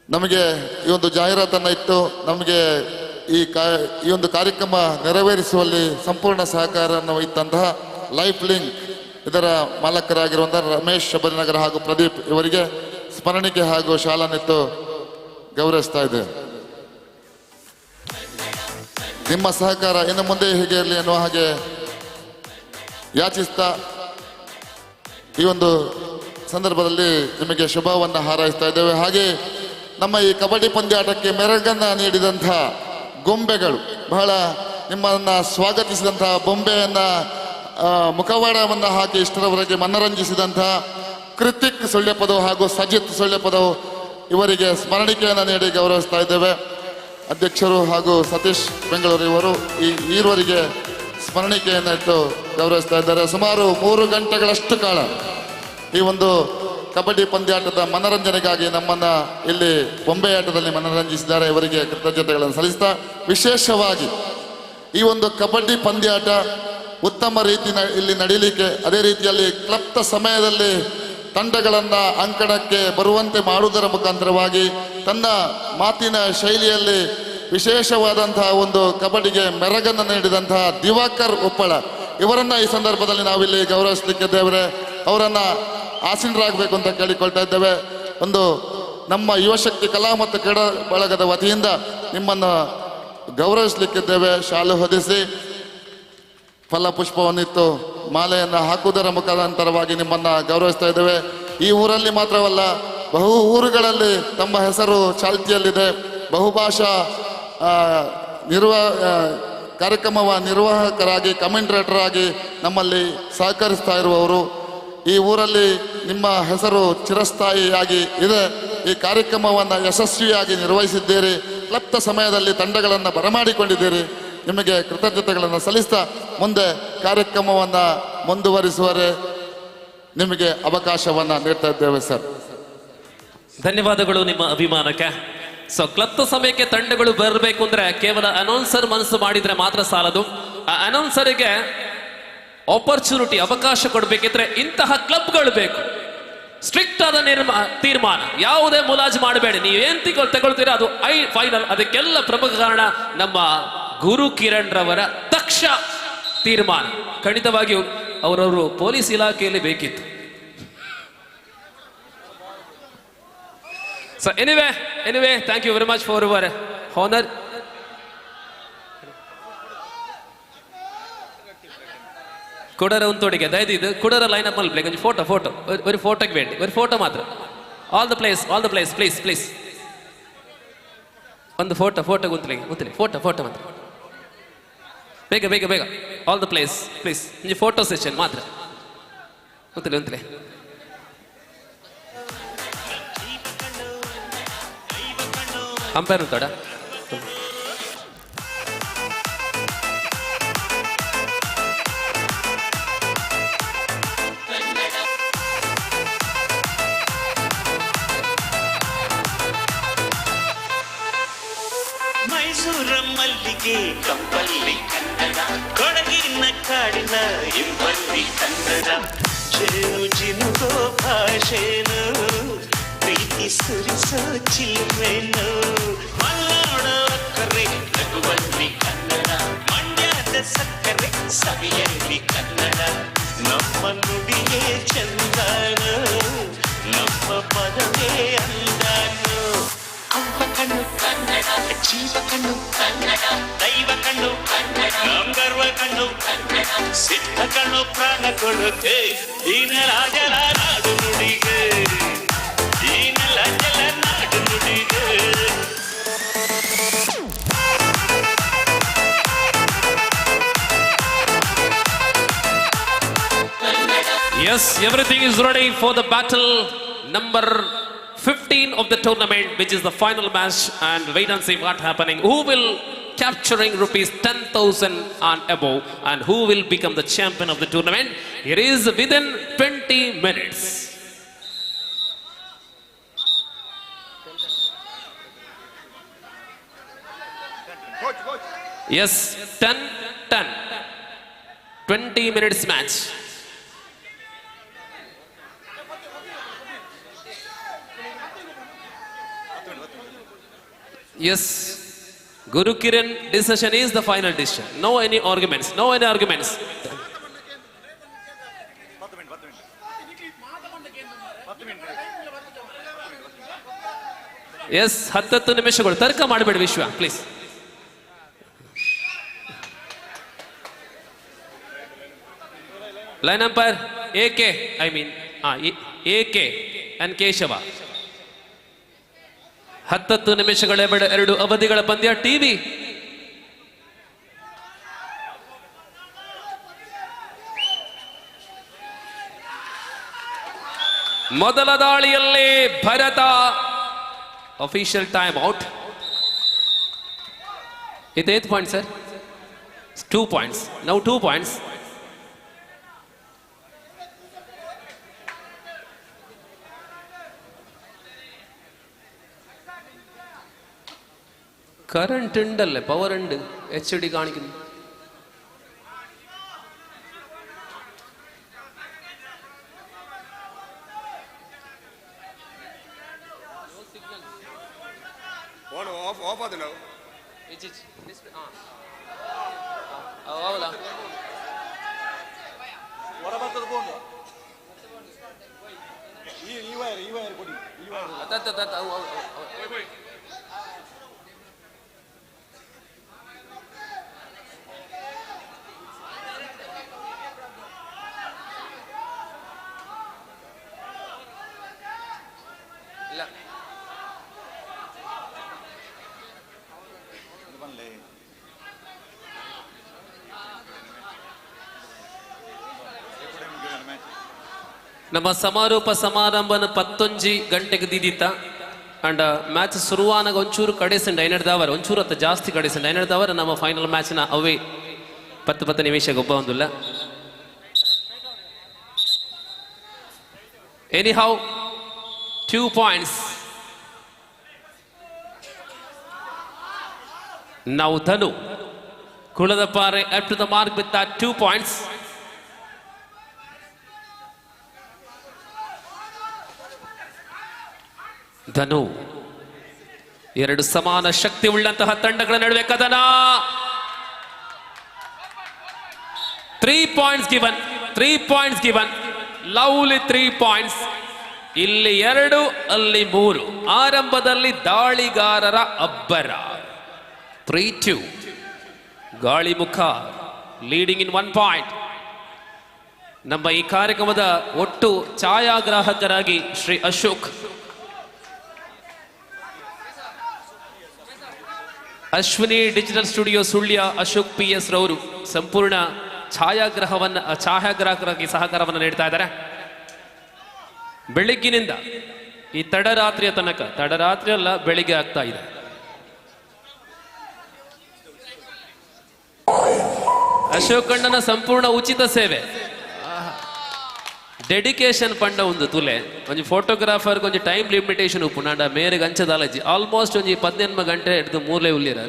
ನಮಗೆ ಈ ಒಂದು ಜಾಹೀರಾತನ್ನು ಇತ್ತು, ನಮಗೆ ಈ ಒಂದು ಕಾರ್ಯಕ್ರಮ ನೆರವೇರಿಸುವಲ್ಲಿ ಸಂಪೂರ್ಣ ಸಹಕಾರವನ್ನು ಇತ್ತಂತಹ ಲೈಫ್ ಲಿಂಕ್ ಇದರ ಮಾಲಕರಾಗಿರುವಂತಹ ರಮೇಶ್ ಶಬರಿನಗರ ಹಾಗೂ ಪ್ರದೀಪ್ ಇವರಿಗೆ ಸ್ಮರಣಿಕೆ ಹಾಗೂ ಶಾಲನ್ನೆತ್ತು ಗೌರವಿಸ್ತಾ ಇದೆ. ನಿಮ್ಮ ಸಹಕಾರ ಇನ್ನು ಮುಂದೆ ಹೀಗೆ ಇರಲಿ ಅನ್ನುವ ಹಾಗೆ ಯಾಚಿಸ್ತಾ ಈ ಒಂದು ಸಂದರ್ಭದಲ್ಲಿ ನಿಮಗೆ ಶುಭವನ್ನು ಹಾರೈಸ್ತಾ ಇದ್ದೇವೆ. ಹಾಗೆ ನಮ್ಮ ಈ ಕಬಡ್ಡಿ ಪಂದ್ಯಾಟಕ್ಕೆ ಮೆರಗನ್ನ ನೀಡಿದಂಥ ಗೊಂಬೆಗಳು, ಬಹಳ ನಿಮ್ಮನ್ನು ಸ್ವಾಗತಿಸಿದಂತಹ ಬೊಂಬೆಯನ್ನ ಮುಖವಾಡವನ್ನು ಹಾಕಿ ಇಷ್ಟರವರೆಗೆ ಮನರಂಜಿಸಿದಂತಹ ಕೃತಿಕ್ ಸುಳ್ಯಪದವು ಹಾಗೂ ಸಜಿತ್ ಸುಳ್ಯಪದವು ಇವರಿಗೆ ಸ್ಮರಣಿಕೆಯನ್ನು ನೀಡಿ ಗೌರವಿಸ್ತಾ ಇದ್ದೇವೆ. ಅಧ್ಯಕ್ಷರು ಹಾಗೂ ಸತೀಶ್ ಬೆಂಗಳೂರು ಇವರು ಈವರೆಗೆ ಸ್ಮರಣಿಕೆಯನ್ನು ಇಟ್ಟು ಗೌರವಿಸ್ತಾ ಇದ್ದಾರೆ. ಸುಮಾರು 3 ಗಂಟೆಗಳಷ್ಟು ಕಾಲ ಈ ಒಂದು ಕಬಡ್ಡಿ ಪಂದ್ಯಾಟದ ಮನರಂಜನೆಗಾಗಿ ನಮ್ಮನ್ನ ಇಲ್ಲಿ ಬೊಂಬೆ ಆಟದಲ್ಲಿ ಮನರಂಜಿಸಿದ್ದಾರೆ. ಇವರಿಗೆ ಕೃತಜ್ಞತೆಗಳನ್ನು ಸಲ್ಲಿಸ್ತಾ, ವಿಶೇಷವಾಗಿ ಈ ಒಂದು ಕಬಡ್ಡಿ ಪಂದ್ಯಾಟ ಉತ್ತಮ ರೀತಿ ಇಲ್ಲಿ ನಡೀಲಿಕ್ಕೆ, ಅದೇ ರೀತಿಯಲ್ಲಿ ಕ್ಲಪ್ತ ಸಮಯದಲ್ಲಿ ತಂಡಗಳನ್ನು ಅಂಕಣಕ್ಕೆ ಬರುವಂತೆ ಮಾಡುವುದರ ಮುಖಾಂತರವಾಗಿ ತನ್ನ ಮಾತಿನ ಶೈಲಿಯಲ್ಲಿ ವಿಶೇಷವಾದಂತಹ ಒಂದು ಕಬಡ್ಡಿಗೆ ಮೆರಗನ್ನು ನೀಡಿದಂತಹ ದಿವಾಕರ್ ಉಪ್ಪಳ ಇವರನ್ನ ಈ ಸಂದರ್ಭದಲ್ಲಿ ನಾವಿಲ್ಲಿ ಗೌರವಿಸಲಿಕ್ಕಿದ್ದೇವೆ. ಅವರನ್ನ ಆಸೀನರಾಗಬೇಕು ಅಂತ ಕೇಳಿಕೊಳ್ತಾ ಇದ್ದೇವೆ. ಒಂದು ನಮ್ಮ ಯುವಶಕ್ತಿ ಕಲಾ ಮತ್ತು ಕ್ರೀಡಾ ಬಳಗದ ವತಿಯಿಂದ ನಿಮ್ಮನ್ನು ಗೌರವಿಸಲಿಕ್ಕಿದ್ದೇವೆ. ಶಾಲು ಹೊದಿಸಿ ಫಲಪುಷ್ಪವನ್ನಿತ್ತು ಮಾಲೆಯನ್ನು ಹಾಕುವುದರ ಮುಖಾಂತರವಾಗಿ ನಿಮ್ಮನ್ನು ಗೌರವಿಸ್ತಾ ಇದ್ದೇವೆ. ಈ ಊರಲ್ಲಿ ಮಾತ್ರವಲ್ಲ, ಬಹು ಊರುಗಳಲ್ಲಿ ತಮ್ಮ ಹೆಸರು ಚಾಲ್ತಿಯಲ್ಲಿದೆ. ಬಹುಭಾಷಾ ಕಾರ್ಯಕ್ರಮವ ನಿರ್ವಾಹಕರಾಗಿ, ಕಮೆಂಟ್ರೇಟರ್ ಆಗಿ ನಮ್ಮಲ್ಲಿ ಸಹಕರಿಸ್ತಾ ಇರುವವರು. ಈ ಊರಲ್ಲಿ ನಿಮ್ಮ ಹೆಸರು ಚಿರಸ್ಥಾಯಿಯಾಗಿ ಇದೆ. ಈ ಕಾರ್ಯಕ್ರಮವನ್ನು ಯಶಸ್ವಿಯಾಗಿ ನಿರ್ವಹಿಸಿದ್ದೀರಿ. ಕ್ಲಪ್ತ ಸಮಯದಲ್ಲಿ ತಂಡಗಳನ್ನು ಬರಮಾಡಿಕೊಂಡಿದ್ದೀರಿ. ನಿಮಗೆ ಕೃತಜ್ಞತೆಗಳನ್ನು ಸಲ್ಲಿಸ್ತಾ ಮುಂದೆ ಕಾರ್ಯಕ್ರಮವನ್ನು ಮುಂದುವರಿಸುವರೆ ನಿಮಗೆ ಅವಕಾಶವನ್ನು ನೀಡ್ತಾ ಇದ್ದೇವೆ ಸರ್. ಧನ್ಯವಾದಗಳು ನಿಮ್ಮ ಅಭಿಮಾನಕ್ಕೆ. ಸೊ ಕ್ಲಪ್ತ ಸಮಯಕ್ಕೆ ತಂಡಗಳು ಬರಬೇಕು ಅಂದ್ರೆ ಕೇವಲ ಅನೌನ್ಸರ್ ಮನಸ್ಸು ಮಾಡಿದ್ರೆ ಮಾತ್ರ ಸಾಲದು. ಆ ಅನೌನ್ಸರಿಗೆ ಆಪರ್ಚುನಿಟಿ, ಅವಕಾಶ ಕೊಡಬೇಕಿದ್ರೆ ಇಂತಹ ಕ್ಲಬ್ಗಳು ಬೇಕು. ಸ್ಟ್ರಿಕ್ಟ್ ಆದ ತೀರ್ಮಾನ, ಯಾವುದೇ ಮುಲಾಜು ಮಾಡಬೇಡಿ. ನೀವೇನ್ ತಗೊಳ್ತೀರಾ ಅದು ಫೈನಲ್. ಅದಕ್ಕೆಲ್ಲ ಪ್ರಮುಖ ಕಾರಣ ನಮ್ಮ ಗುರು ಕಿರಣ್ ರವರ ದಕ್ಷ ತೀರ್ಮಾನ. ಖಂಡಿತವಾಗಿಯೂ ಅವರವರು ಪೊಲೀಸ್ ಇಲಾಖೆಯಲ್ಲಿ ಬೇಕಿತ್ತು. So anyway thank you very much for your honour. ಕುಡರ ಉಂತೋಡಿಗೆ ದಯದು ಇದು ಕುಡರ ಲೈನ್ ಅಪ್ ಮಲ್ಪಲೆ ಒಂದು ಫೋಟೋ ഒരു ഫോട്ടോക്ക് വേണ്ടി ഒരു ഫോട്ടോ മാത്രം. ಆಲ್ ದ ಪ್ಲೇಸ್ ಪ್ಲೀಸ್ ಒಂದು ಫೋಟೋ ಗುಂತಲಿ ಫೋಟೋ ಮಾತ್ರ ಬೇಗ ಆಲ್ ದ ಪ್ಲೇಸ್ ಪ್ಲೀಸ್ ಒಂದು ಫೋಟೋ ಸೆಷನ್ ಮಾತ್ರ ಗುಂತಲಿ ಅಂಪೈರ್ ಉಂಟಾಡ. ಮೈಸೂರ ಮಲ್ಲಿಗೆ ಕಂಪಲ್ಲಿ ಕನ್ನಡ, ಕೊಡಗಿನ ಕಾಡಿನ ಇಂಪಲ್ಲಿ ಕನ್ನಡ, ಜಿನುಗೋ ಭಾಷೆನು ಪ್ರೀತಿ ಸುರಿಸೋ ಚಿಲ್ಮೆನು, ಮಲ್ನಾಡ ಕರೆ ನಗುವಲ್ಲಿ ಕನ್ನಡ, ಮಂಡ್ಯದ ಸಕ್ಕರೆ ಸವಿಯಲ್ಲಿ ಕನ್ನಡ, ನಮ್ಮ ನುಡಿಯೇ ಚಂದನು, ನಮ್ಮ ಪದವೇ ಅಂದನು. ಅವ್ವ ಕಣ್ಣು ಕನ್ನಡ, ಜೀವ ಕಣ್ಣು ಕನ್ನಡ, ದೈವ ಕಣ್ಣು ಕನ್ನಡ, ಗಂಗರ್ವ ಕಣ್ಣು ಕನ್ನಡ, ಸಿದ್ಧ ಕಣ್ಣು ಪ್ರಾಣ ಕೊಡುತ್ತೆ ಈ ನೆಲ ಜಲ ನಾಡು ನುಡಿಗೆ, ಈ ನೆಲ ಜಲ ನಾಡು ನುಡಿಗೆ. Yes, everything is ready for the battle number 15 of the tournament, which is the final match, and wait and see what happening. Who will capturing rupees 10,000 and above, and who will become the champion of the tournament? It is within 20 minutes. Yes, 10. 20 minutes match. Yes, Guru Kiran decision is the final decision. No any arguments. Yes, 10 ನಿಮಿಷಗಳು ತರ್ಕ ಮಾಡಬೇಡಿ Vishwa please. Line umpire AK and Keshava. 10 ನಿಮಿಷಗಳ ಎರಡು ಅವಧಿಗಳ ಪಂದ್ಯ. TV ಮೊದಲ ದಾಳಿಯಲ್ಲಿ Bharata official time out. ಇದು 8 points sir, 2 points. Now 2 points. Current ഉണ്ടല്ലേ, പവർ ഉണ്ട്, HD കാണിക്കുന്നു. ಹೌದಾ, ಇಲ್ಲ ನಮ್ಮ ಸಮಾರೋಪ ಸಮಾರಂಭನ 11 ಗಂಟೆಗೆ ದಿದಿತ್ತ ಅಂಡ್ ಮ್ಯಾಚ್ ಶುರುವಾನಾಗ ಒಂಚೂರು ಕಡೆಸಂಡ್ 5 ಒಂಚೂರು ಅತ್ತ ಜಾಸ್ತಿ ಕಡೆಸಂಡ್ 5 ನಮ್ಮ ಫೈನಲ್ ಮ್ಯಾಚ್ನ ಅವೇ 10 ನಿಮಿಷಕ್ಕೆ ಒಬ್ಬ ಒಂದಿಲ್ಲ. Anyhow 2 points. Now Dhanu Kuladapare up to the mark with that 2 points. ಧನು ಎರಡು ಸಮಾನ ಶಕ್ತಿ ಉಳ್ಳಂತಹ ತಂಡಗಳ ನಡುವೆ ಕದನ. 3 points given. Lovely 3 points. ಇಲ್ಲಿ 2, ಅಲ್ಲಿ 3. ಆರಂಭದಲ್ಲಿ ದಾಳಿಗಾರರ ಅಬ್ಬರ. 3-2 ಗಾಳಿಮುಖ ಲೀಡಿಂಗ್ ಇನ್ 1 point. ನಮ್ಮ ಈ ಕಾರ್ಯಕ್ರಮದ ಒಟ್ಟು ಛಾಯಾಗ್ರಾಹಕರಾಗಿ Shri Ashok, Ashwini digital studio Sullia Ashok PS ರವರು ಸಂಪೂರ್ಣ ಛಾಯಾಗ್ರಾಹಕರಾಗಿ ಸಹಕಾರವನ್ನು ನೀಡ್ತಾ ಇದ್ದಾರೆ. ಬೆಳಿಗ್ಗಿನಿಂದ ಈ ತಡರಾತ್ರಿಯ ತನಕ, ತಡರಾತ್ರಿ ಅಲ್ಲ ಬೆಳಿಗ್ಗೆ ಆಗ್ತಾ ಇದೆ. ಅಶೋಕ್ ಅಣ್ಣನ ಸಂಪೂರ್ಣ ಉಚಿತ ಸೇವೆ, ಡೆಡಿಕೇಶನ್ ಪಂಡ ಒಂದು ತುಲೆ ಒಂಜಿ ಫೋಟೋಗ್ರಾಫರ್ ಕೊಂಚ ಟೈಮ್ ಲಿಮಿಟೇಷನ್ ಉಪ್ಪು ನಾಡ ಮೇರೆಗೆ ಅಂಚದಾಲಜಿ ಆಲ್ಮೋಸ್ಟ್ ಒಂಜಿ 18 ಗಂಟೆ ಹಿಡಿದು ಮೂರಲೇ ಉಲ್ಲಿರ.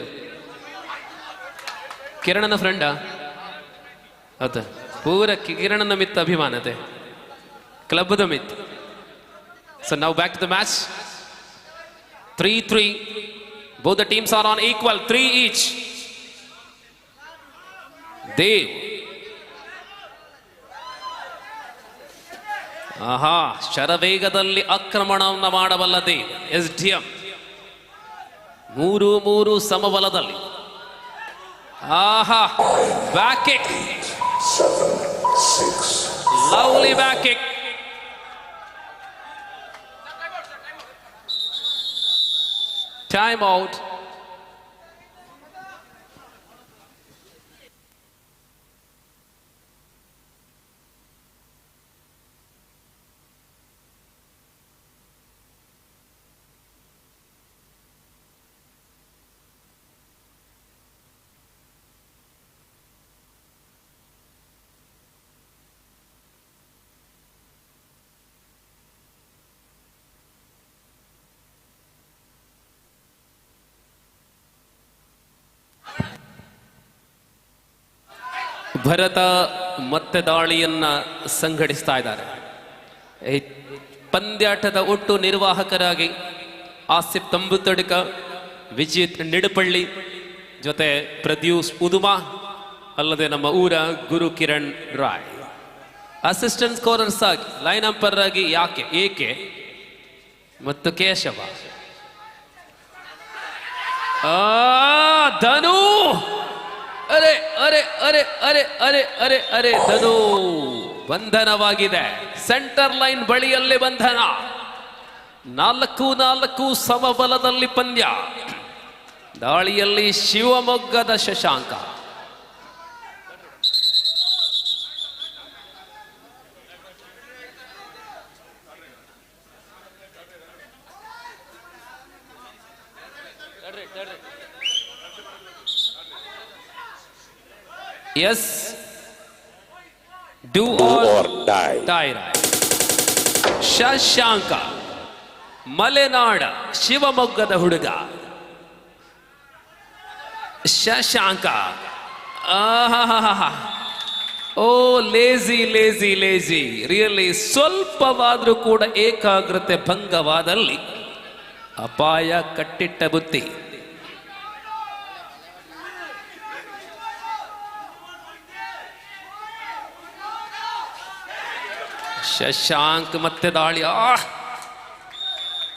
ಕಿರಣನ ಫ್ರೆಂಡಾ ಆತ ಪೂರ ಕಿರಣನ ಮಿತ್ತ ಅಭಿಮಾನತೆ ಕ್ಲಬ್ದ ಮಿತ್. So now back to the match. 3-3 both the teams are on equal, 3 each. Dev ಶರವೇಗದಲ್ಲಿ ಆಕ್ರಮಣವನ್ನು ಮಾಡಬಲ್ಲ ದೇವ್. SDM 3 ಸಮಬಲದಲ್ಲಿ. Back kick, 7, 6, lovely back kick. Time out. Bharath ಮತ್ತೆ ದಾಳಿಯನ್ನ ಸಂಘಟಿಸ್ತಾ ಇದ್ದಾರೆ. ಪಂದ್ಯಾಟದ ಒಟ್ಟು ನಿರ್ವಾಹಕರಾಗಿ ಆಸಿಫ್ ತಂಬುತಡ್ಕ, ವಿಜಿತ್ ನಿಡಪಳ್ಳಿ ಜೊತೆ ಪ್ರದ್ಯೂಸ್ ಉದುಮಾ, ಅಲ್ಲದೆ ನಮ್ಮ ಊರ ಗುರು ಕಿರಣ್ ರಾಯ್. ಅಸಿಸ್ಟೆಂಟ್ ಸ್ಕೋರರ್ಸ್ ಆಗಿ ಲೈನ್ ಅಂಪರ್ ಆಗಿ ಏಕೆ ಮತ್ತು ಕೇಶವ. ಧನು ಅರೆ ಅರೆ ಅರೆ ಅರೆ ಅರೆ ಅರೆ ಅರೆ ಧನು ಬಂಧನವಾಗಿದೆ. ಸೆಂಟರ್ ಲೈನ್ ಬಳಿಯಲ್ಲಿ ಬಂಧನ. 4-4 ಸಮಬಲದಲ್ಲಿ ಪಂದ್ಯ. ದಾಳಿಯಲ್ಲಿ ಶಿವಮೊಗ್ಗದ Shashanka. Yes do or die. Shashanka ಮಲೆನಾಡ ಶಿವಮೊಗ್ಗದ ಹುಡುಗ. Shashanka oh lazy lazy lazy really ಸ್ವಲ್ಪವಾದ್ರೂ ಕೂಡ ಏಕಾಗ್ರತೆ ಭಂಗವಾದಲ್ಲಿ ಅಪಾಯ ಕಟ್ಟಿಟ್ಟ ಬುತ್ತಿ. ಶಶಾಂಕ್ ಮತ್ತೆ ದಾಳಿ,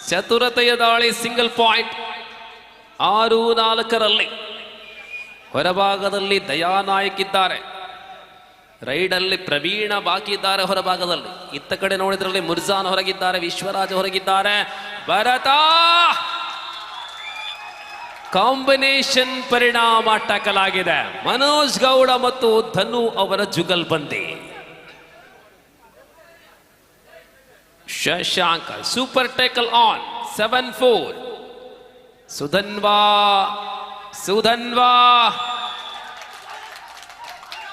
ಚತುರತೆಯ ದಾಳಿ, ಸಿಂಗಲ್ ಪಾಯಿಂಟ್. 6-4 ಹೊರಭಾಗದಲ್ಲಿ ದಯಾನಾಯಕ್ ಇದ್ದಾರೆ, ರೈಡಲ್ಲಿ ಪ್ರವೀಣ ಬಾಕಿ ಇದ್ದಾರೆ ಹೊರಭಾಗದಲ್ಲಿ. ಇತ್ತ ಕಡೆ ನೋಡಿದ್ರಲ್ಲಿ ಮುರ್ಜಾನ್ ಹೊರಗಿದ್ದಾರೆ, ವಿಶ್ವರಾಜ್ ಹೊರಗಿದ್ದಾರೆ. ಭರತ ಕಾಂಬಿನೇಷನ್ ಪರಿಣಾಮ ಟಕಲಾಗಿದೆ. ಮನೋಜ್ ಗೌಡ ಮತ್ತು ಧನು ಅವರ ಜುಗಲ್ಬಂದಿ. Shashanka super tackle on 7-4. Sudhanva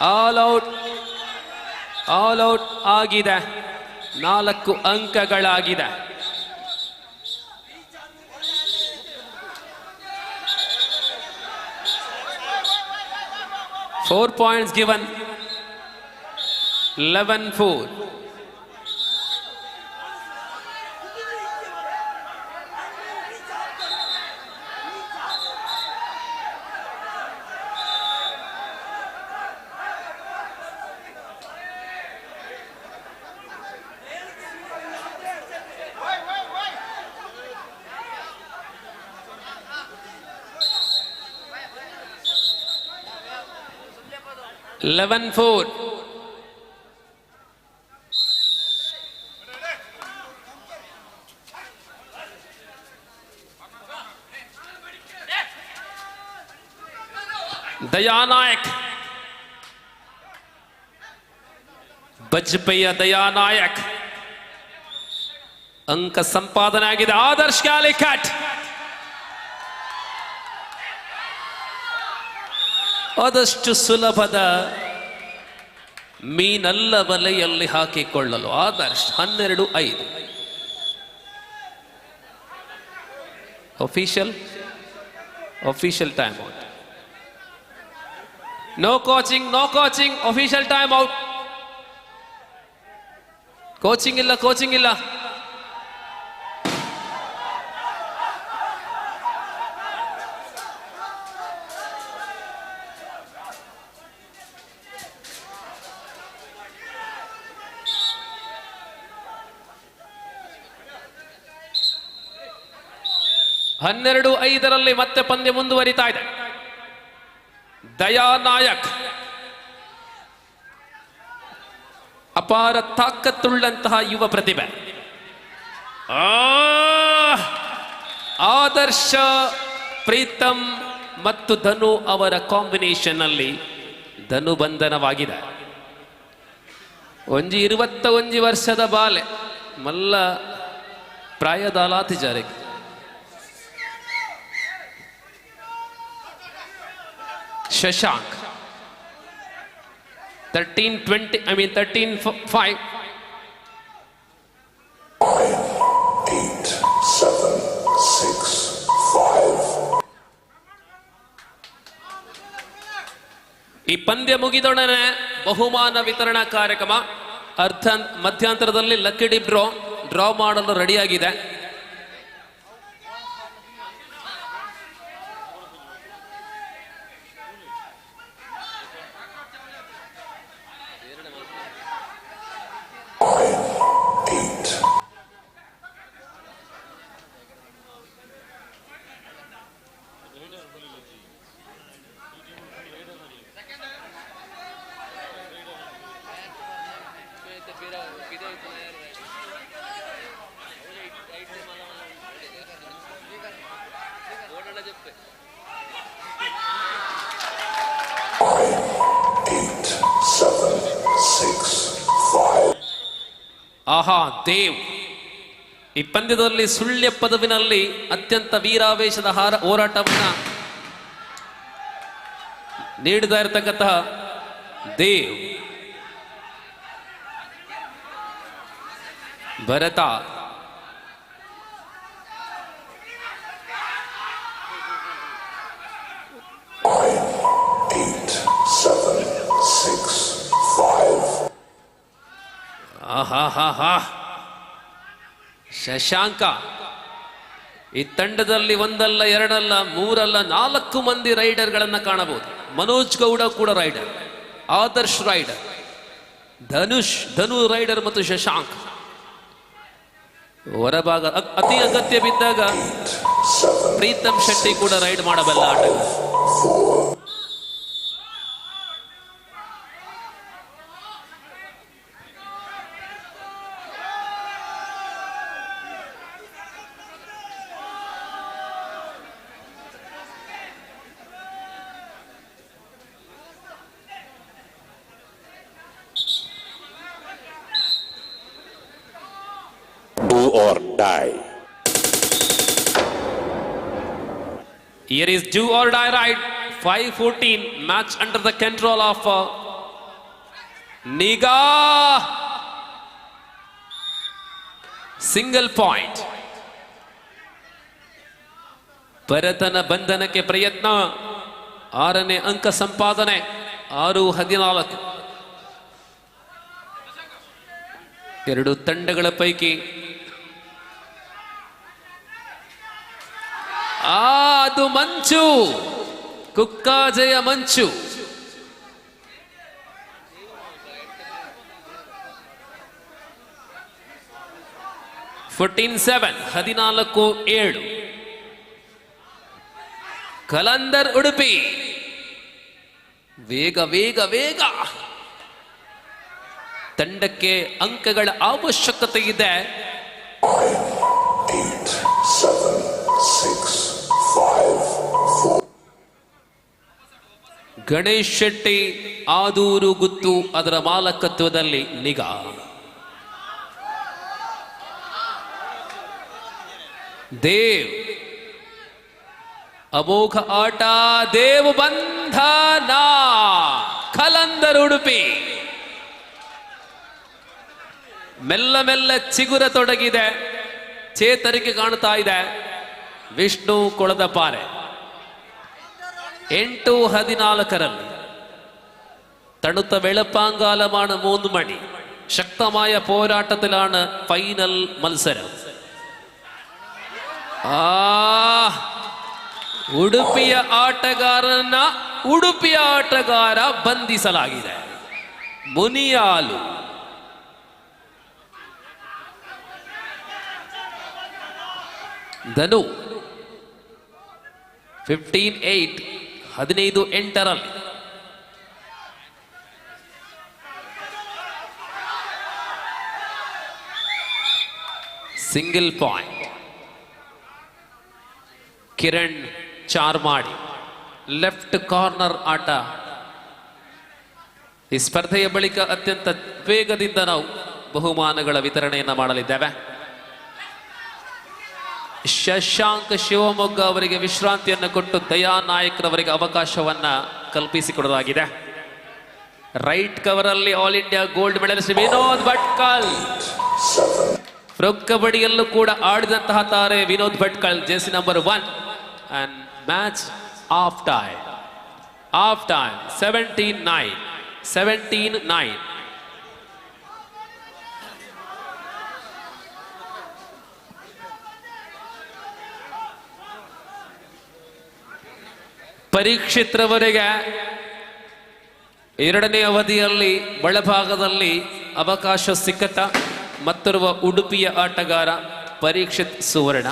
all out ಆಗಿದೆ. 4 ಅಂಕಗಳಾಗಿದೆ. Four points given. 11-4. Daya Nayak, ಬಜ್ಪೆಯ Daya Nayak ಅಂಕ ಸಂಪಾದನೆ ಆಗಿದೆ. ಆದರ್ಶ್ ಕ್ಯಾಲಿಕಟ್ ಆದಷ್ಟು ಸುಲಭದ ಮೀನಲ್ಲ ಬಲೆಯಲ್ಲಿ ಹಾಕಿಕೊಳ್ಳಲು. Adarsh 12-5. Official time out. No coaching, official time out. Coaching ಇಲ್ಲ. ಹನ್ನೆರಡು 5 ಮತ್ತೆ ಪಂದ್ಯ ಮುಂದುವರಿತಾ ಇದೆ. ದಯಾನಾಯಕ್ ಅಪಾರ ತಾಕತ್ತುಳ್ಳಂತಹ ಯುವ ಪ್ರತಿಭೆ. ಆದರ್ಶ, ಪ್ರೀತಮ್ ಮತ್ತು ಧನು ಅವರ ಕಾಂಬಿನೇಷನ್ ಅಲ್ಲಿ ಧನು ಬಂಧನವಾಗಿದೆ. 21 ವರ್ಷದ ಬಾಲೆ ಮಲ್ಲ ಪ್ರಾಯದಾಲಾತಿ ಜಾರಿಗೆ. ಶಶಾಂಕ್ 13-5. 8, 7, 6, 5. ಈ ಪಂದ್ಯ ಮುಗಿದೊಡನೆ ಬಹುಮಾನ ವಿತರಣಾ ಕಾರ್ಯಕ್ರಮ. ಮಧ್ಯಂತರದಲ್ಲಿ ಲಕ್ಕಿ ಡಿಪ್ ಡ್ರಾ ಮಾಡಲು ರೆಡಿಯಾಗಿದೆ. ಆಹಾ ದೇವ್ ಈ ಪಂದ್ಯದಲ್ಲಿ ಸುಳ್ಯ ಪದವಿನಲ್ಲಿ ಅತ್ಯಂತ ವೀರಾವೇಶದ ಹೋರಾಟವನ್ನು ನೀಡಿದ ಇರತಕ್ಕಂತಹ ದೇವ್. ಭರತ ಶಶಾಂಕ ಈ ತಂಡದಲ್ಲಿ ಒಂದಲ್ಲ ಎರಡಲ್ಲ ಮೂರಲ್ಲ 4 ಮಂದಿ ರೈಡರ್ಗಳನ್ನ ಕಾಣಬಹುದು. ಮನೋಜ್ ಗೌಡ ಕೂಡ ರೈಡರ್, ಆದರ್ಶ್ ರೈಡರ್, ಧನು ರೈಡರ್ ಮತ್ತು ಶಶಾಂಕ್. ಹೊರಭಾಗ ಅತಿ ಅಗತ್ಯ ಬಿದ್ದಾಗ ಪ್ರೀತಮ್ ಶೆಟ್ಟಿ ಕೂಡ ರೈಡ್ ಮಾಡಬಲ್ಲ ಆಟಗಾರ. Do or die. Here is do or die ride. 5:14 match under the control of Niga. Single point. ಭರತನ ಬಂಧನಕ್ಕೆ ಪ್ರಯತ್ನ. 6ನೇ ಅಂಕ ಸಂಪಾದನೆ. 6-14. ಎರಡು ತಂಡಗಳ ಪೈಕಿ ಅದು ಮಂಚು, ಕುಕ್ಕಾಜಯ ಮಂಚು. (14-7) ಕಲಂದರ್ ಉಡುಪಿ. ವೇಗ ವೇಗ ವೇಗ. ತಂಡಕ್ಕೆ ಅಂಕಗಳ ಅವಶ್ಯಕತೆ ಇದೆ. 8, 7, 6, 5, 4. ಗಣೇಶ್ ಶೆಟ್ಟಿ, ಆದೂರು ಗುತ್ತು ಅದರ ಮಾಲಕತ್ವದಲ್ಲಿ ನಿಗಾ. ದೇವ್ ಅಮೋಘ ಆಟ. ದೇವ್ ಬಂಧನ. ಖಲಂದರ್ ಉಡುಪಿ ಮೆಲ್ಲ ಮೆಲ್ಲ ಚಿಗುರ ತೊಡಗಿದೆ. ಚೇತರಿಕೆ ಕಾಣ್ತಾ ಇದೆ. ವಿಷ್ಣು ಕೊಳದಪಾರೆ 8-14 തണുത്ത വെളുപ്പാങ്കാലമാണ് 3 മണി. ശക്തമായ പോരാട്ടത്തിലാണ് ഫൈനൽ മത്സരം. ಉಡುಪಿಯ ಆಟಗಾರ ಬಂಧಿಸಲಾಗಿದೆ. ಮುನಿಯಾಲು. ಧನು 15-8 15-8 single point. Kiran Charmadi left corner ಆಟ. ಈ ಸ್ಪರ್ಧೆಯ ಬಳಿಕ ಅತ್ಯಂತ ವೇಗದಿಂದ ನಾವು ಬಹುಮಾನಗಳ ವಿತರಣೆಯನ್ನು ಮಾಡಲಿದ್ದೇವೆ. ಶಶಾಂಕ್ ಶಿವಮೊಗ್ಗ ಅವರಿಗೆ ವಿಶ್ರಾಂತಿಯನ್ನು ಕೊಟ್ಟು ದಯಾ ನಾಯಕ್ರವರಿಗೆ ಅವಕಾಶವನ್ನ ಕಲ್ಪಿಸಿಕೊಡಲಾಗಿದೆ. ರೈಟ್ ಕವರ್ ಅಲ್ಲಿ all India gold medallist Vinod Bhatkal. Pro ಕಬಡ್ಡಿಯಲ್ಲೂ ಕೂಡ ಆಡಿದಂತಹ ತಾರೆ Vinod Bhatkal, jersey number 1. And match half time 17-9. Parikshith ರವರಿಗೆ 2ನೇ ಅವಧಿಯಲ್ಲಿ ಒಳಭಾಗದಲ್ಲಿ ಅವಕಾಶ ಸಿಕ್ಕತ್ತ. ಮತ್ತೋರ್ವ ಉಡುಪಿಯ ಆಟಗಾರ ಪರೀಕ್ಷಿತ್ ಸುವರ್ಣ.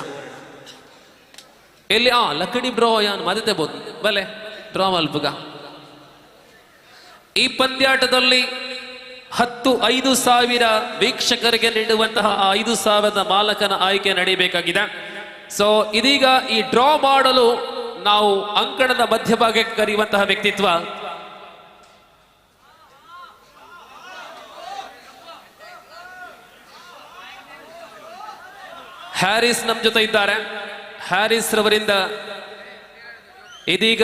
ಇಲ್ಲಿ ಲಕ್ಕಡಿ ಡ್ರಾ ಯಾನ್ ಮದತೆ ಬೋದು ಬಲೆ ಡ್ರಾ ಮಲ್ಪುಗ. ಈ ಪಂದ್ಯಾಟದಲ್ಲಿ 5,000 ವೀಕ್ಷಕರಿಗೆ ನೀಡುವಂತಹ 5,000 ಮಾಲಕನ ಆಯ್ಕೆ ನಡೀಬೇಕಾಗಿದೆ. ಸೊ ಇದೀಗ ಈ ಡ್ರಾ ಮಾಡಲು ನಾವು ಅಂಕಣದ ಮಧ್ಯಭಾಗಕ್ಕೆ ಕರೆಯುವಂತಹ ವ್ಯಕ್ತಿತ್ವ ಹ್ಯಾರಿಸ್ ನಮ್ಮ ಜೊತೆ ಇದ್ದಾರೆ. ಹ್ಯಾರಿಸ್ ರವರಿಂದ ಇದೀಗ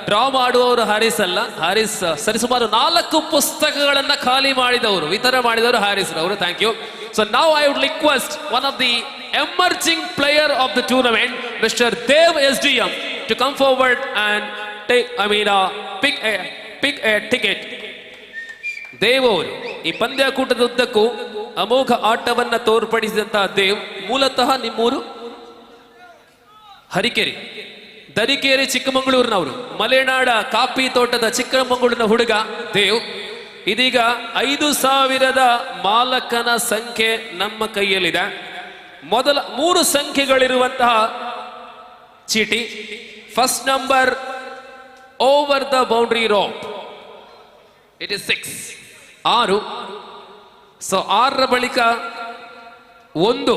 ಡ್ರಾ ಮಾಡುವವರು ಹ್ಯಾರಿಸ್ ಅಲ್ಲ, ಹ್ಯಾರಿಸ್ ಸರಿಸುಮಾರು 4 ಪುಸ್ತಕಗಳನ್ನ ಖಾಲಿ ಮಾಡಿದವರು, ವಿತರಣೆ ಮಾಡಿದವರು ಹ್ಯಾರಿಸ್ ರವರು. Thank you. So now I would request one of the emerging player of the tournament, mister Dev SDM, to come forward and pick a ticket. Dev ಅವರು ಈ ಪಂದ್ಯಾಕೂಟದ ಉದ್ದಕ್ಕೂ ಅಮೋಘ ಆಟವನ್ನ ತೋರ್ಪಡಿಸಿದಂತಹ ದೇವ್ ಮೂಲತಃ ನಿಮ್ಮೂರು ಹರಿಕೆರೆ, ದರಿಕೇರಿ ಚಿಕ್ಕಮಗಳೂರಿನವರು, ಮಲೆನಾಡ ಕಾಫಿ ತೋಟದ ಚಿಕ್ಕಮಗಳೂರಿನ ಹುಡುಗ ದೇವ್. ಇದೀಗ 5,000 ಮಾಲಕನ ಸಂಖ್ಯೆ ನಮ್ಮ ಕೈಯಲ್ಲಿದೆ. ಮೊದಲ 3 ಸಂಖ್ಯೆಗಳಿರುವಂತಹ ಚೀಟಿ. First number over the boundary rope, it is 6, 6. So 6ರ ಬಳಿಕ 1,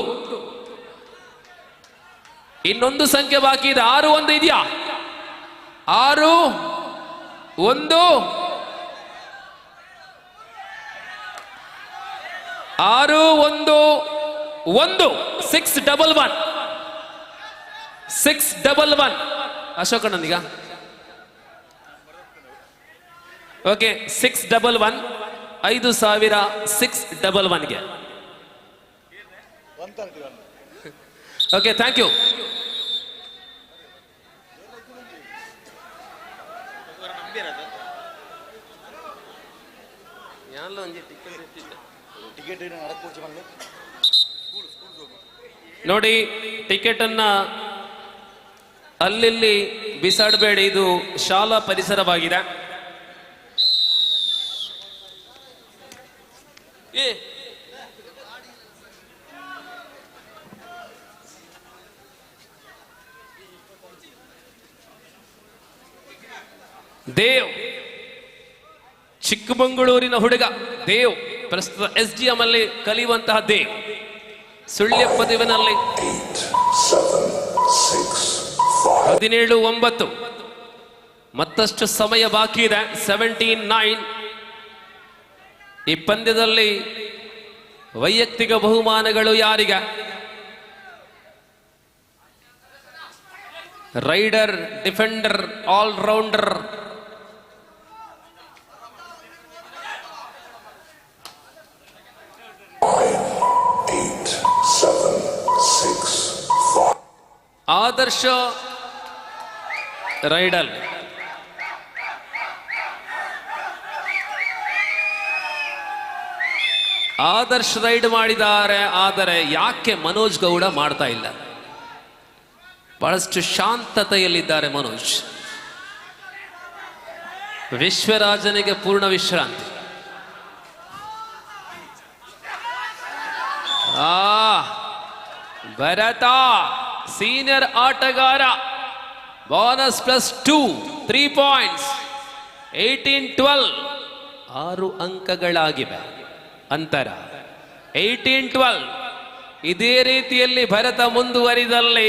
ಇನ್ನೊಂದು ಸಂಖ್ಯೆ ಬಾಕಿ ಇದೆ. 6, 1 ಇದೆಯಾ? 6, 1, 6, 1, 1, 611, 611. ಅಶೋಕಣ್ಣನೀಗ ಓಕೆ, 611, 5,000, 611ಗೆ. Okay, thank you. ನೋಡಿ, ಟಿಕೆಟ್ ಅನ್ನ ಅಲ್ಲಿ ಬಿಸಾಡಬೇಡಿ, ಇದು ಶಾಲಾ ಪರಿಸರವಾಗಿದೆ. ದೇವ್, ಚಿಕ್ಕಮಗಳೂರಿನ ಹುಡುಗ ದೇವ್, ಪ್ರಸ್ತುತ SGM ಅಲ್ಲಿ ಕಲಿಯುವಂತಹ ದೇವ್, ಸುಳ್ಯ ಪದವಿನಲ್ಲಿ 17-9. ಮತ್ತಷ್ಟು ಸಮಯ ಬಾಕಿ ಇದೆ. 17-9. ಈ ಪಂದ್ಯದಲ್ಲಿ ವೈಯಕ್ತಿಕ ಬಹುಮಾನಗಳು ಯಾರಿಗೆ? Raider, defender, allrounder. ಆದರ್ಶ ರೈಡಲ್, ಆದರ್ಶ್ ರೈಡ್ ಮಾಡಿದ್ದಾರೆ. ಆದರೆ ಯಾಕೆ ಮನೋಜ್ ಗೌಡ ಮಾಡ್ತಾ ಇಲ್ಲ? ಬಹಳಷ್ಟು ಶಾಂತತೆಯಲ್ಲಿದ್ದಾರೆ ಮನೋಜ್. ವಿಶ್ವರಾಜನಿಗೆ ಪೂರ್ಣ ವಿಶ್ರಾಂತಿ. ಭರತ ಸೀನಿಯರ್ ಆಟಗಾರ, ಬೋನಸ್ +2, 3 ಪಾಯಿಂಟ್ಸ್. 18-12, 6 ಅಂಕಗಳಾಗಿವೆ ಅಂತರ. 18-12. ಇದೇ ರೀತಿಯಲ್ಲಿ ಭರತ ಮುಂದುವರಿದಲ್ಲಿ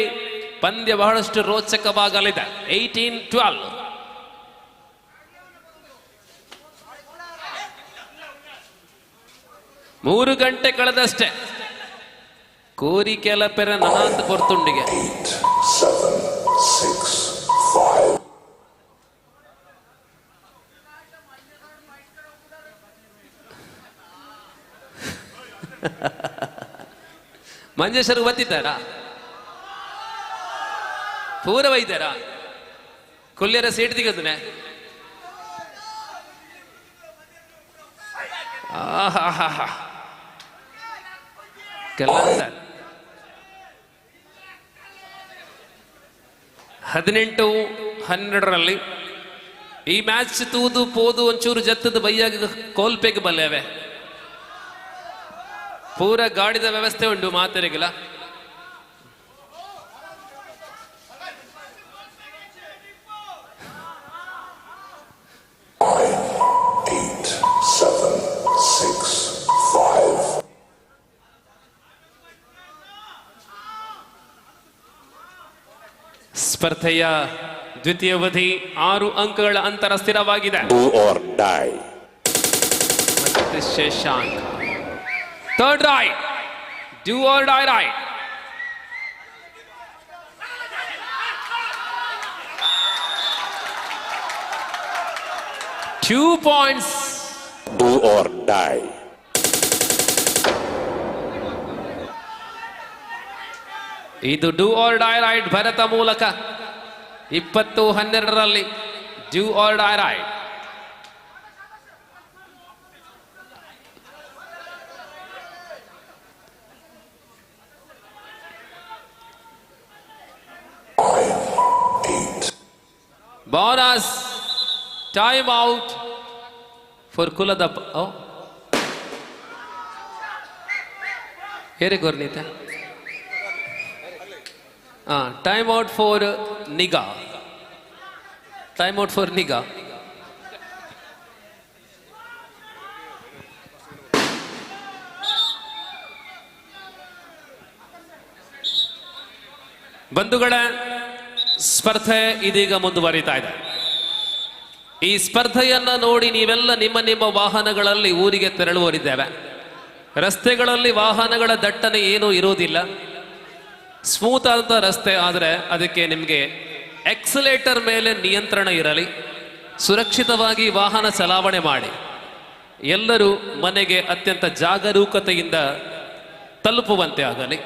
ಪಂದ್ಯ ಬಹಳಷ್ಟು ರೋಚಕವಾಗಲಿದೆ. 18-12. ಮೂರು ಗಂಟೆ ಕಳೆದಷ್ಟೇ. ಕೋರಿಕೆಲ ಪೆರ ನನಾಂತ ಪೊರ್ತುಂಡಿಗೆ. 8, 7, 6, 5. ಮಂಜೇಶ್ವರ್ ಬತ್ತಿದ್ದಾರಾ? ಪೂರ ವೈದ್ಯರ ಕೊಲ್ಲಿಯರ ಸೀಟ್ ತೆಗೆದನೆ. ಕಲ್ಲಂತ 18-12 ಈ ಮ್ಯಾಚ್ ತೂದು ಪೋದು ಒಂಚೂರು ಜತ್ತದ ಬೈಯಾಗಿ ಕೋಲ್ಪೆಗೆ ಬಲ್ಲೇವೆ. ಪೂರ ಗಾಡಿದ ವ್ಯವಸ್ಥೆ ಉಂಟು ಮಾತೆರೆಗಿಲ್ಲ. ಸ್ಪರ್ಧೆಯ ದ್ವಿತೀಯ ಅವಧಿ 6 ಅಂಕಗಳ ಅಂತರ ಸ್ಥಿರವಾಗಿದೆ. Do or die. Shashank third raid, do or die raid. Two points. Do or die. ಇದು do or die raid Bharath ಮೂಲಕ 20-12 do or die raid. Bonus time out for ಕುಲದಪ್ಪ. ಹೇರಿ ಗೊರ್ನೀತ time out for Niga. Time out for Niga. ಬಂಧುಗಳ ಸ್ಪರ್ಧೆ ಇದೀಗ ಮುಂದುವರಿತಾ ಇದೆ. ಈ ಸ್ಪರ್ಧೆಯನ್ನ ನೋಡಿ ನೀವೆಲ್ಲ ನಿಮ್ಮ ನಿಮ್ಮ ವಾಹನಗಳಲ್ಲಿ ಊರಿಗೆ ತೆರಳುವರಿದ್ದೇವೆ. ರಸ್ತೆಗಳಲ್ಲಿ ವಾಹನಗಳ ದಟ್ಟಣೆ ಏನೂ ಇರುವುದಿಲ್ಲ. ಸ್ಮೂತ್ ಆದಂಥ ರಸ್ತೆ ಆದರೆ ಅದಕ್ಕೆ ನಿಮಗೆ ಎಕ್ಸಲೇಟರ್ ಮೇಲೆ ನಿಯಂತ್ರಣ ಇರಲಿ. ಸುರಕ್ಷಿತವಾಗಿ ವಾಹನ ಚಲಾವಣೆ ಮಾಡಿ. ಎಲ್ಲರೂ ಮನೆಗೆ ಅತ್ಯಂತ ಜಾಗರೂಕತೆಯಿಂದ ತಲುಪುವಂತೆ ಆಗಲಿ.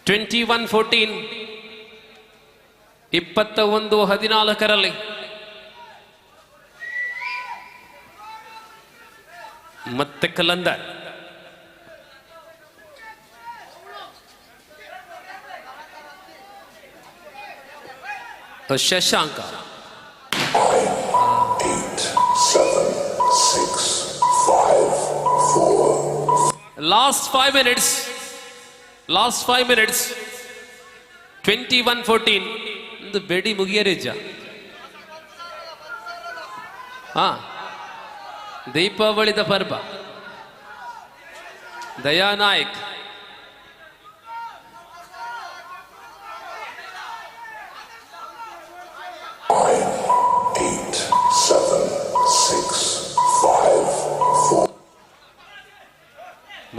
ಟ್ವೆಂಟಿ-1 14 21-14 ಮತ್ತೆ ಕಲಂದರ್. ಶಶಾಂಕ. 8, 7, 6, 5, 4. Last 5 minutes. 21-14. ಒಂದು ಬೆಡಿ ಮುಗಿಯರೇಜ. ದೀಪಾವಳಿದ ಪರ್ವ. ದಯಾನಾಯಕ್.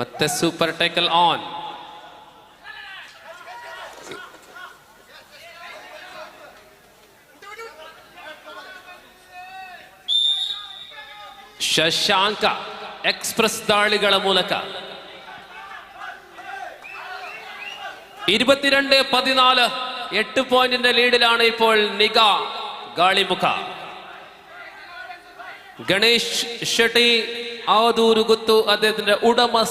ಮತ್ತೆ super tackle on. Shashanka express ದಾಳಿಗಳ ಮೂಲಕ 22-14 8 പോയിന്റിന്റെ ലീഡിലാണ് ഇപ്പോൾ നിഗ ഗാളിമുഖ. ഗണേഷ് ഷെട്ടി ആവതൂരു ഗുത്തു അദ്ദേഹത്തിന്റെ ഉടമസ്ഥ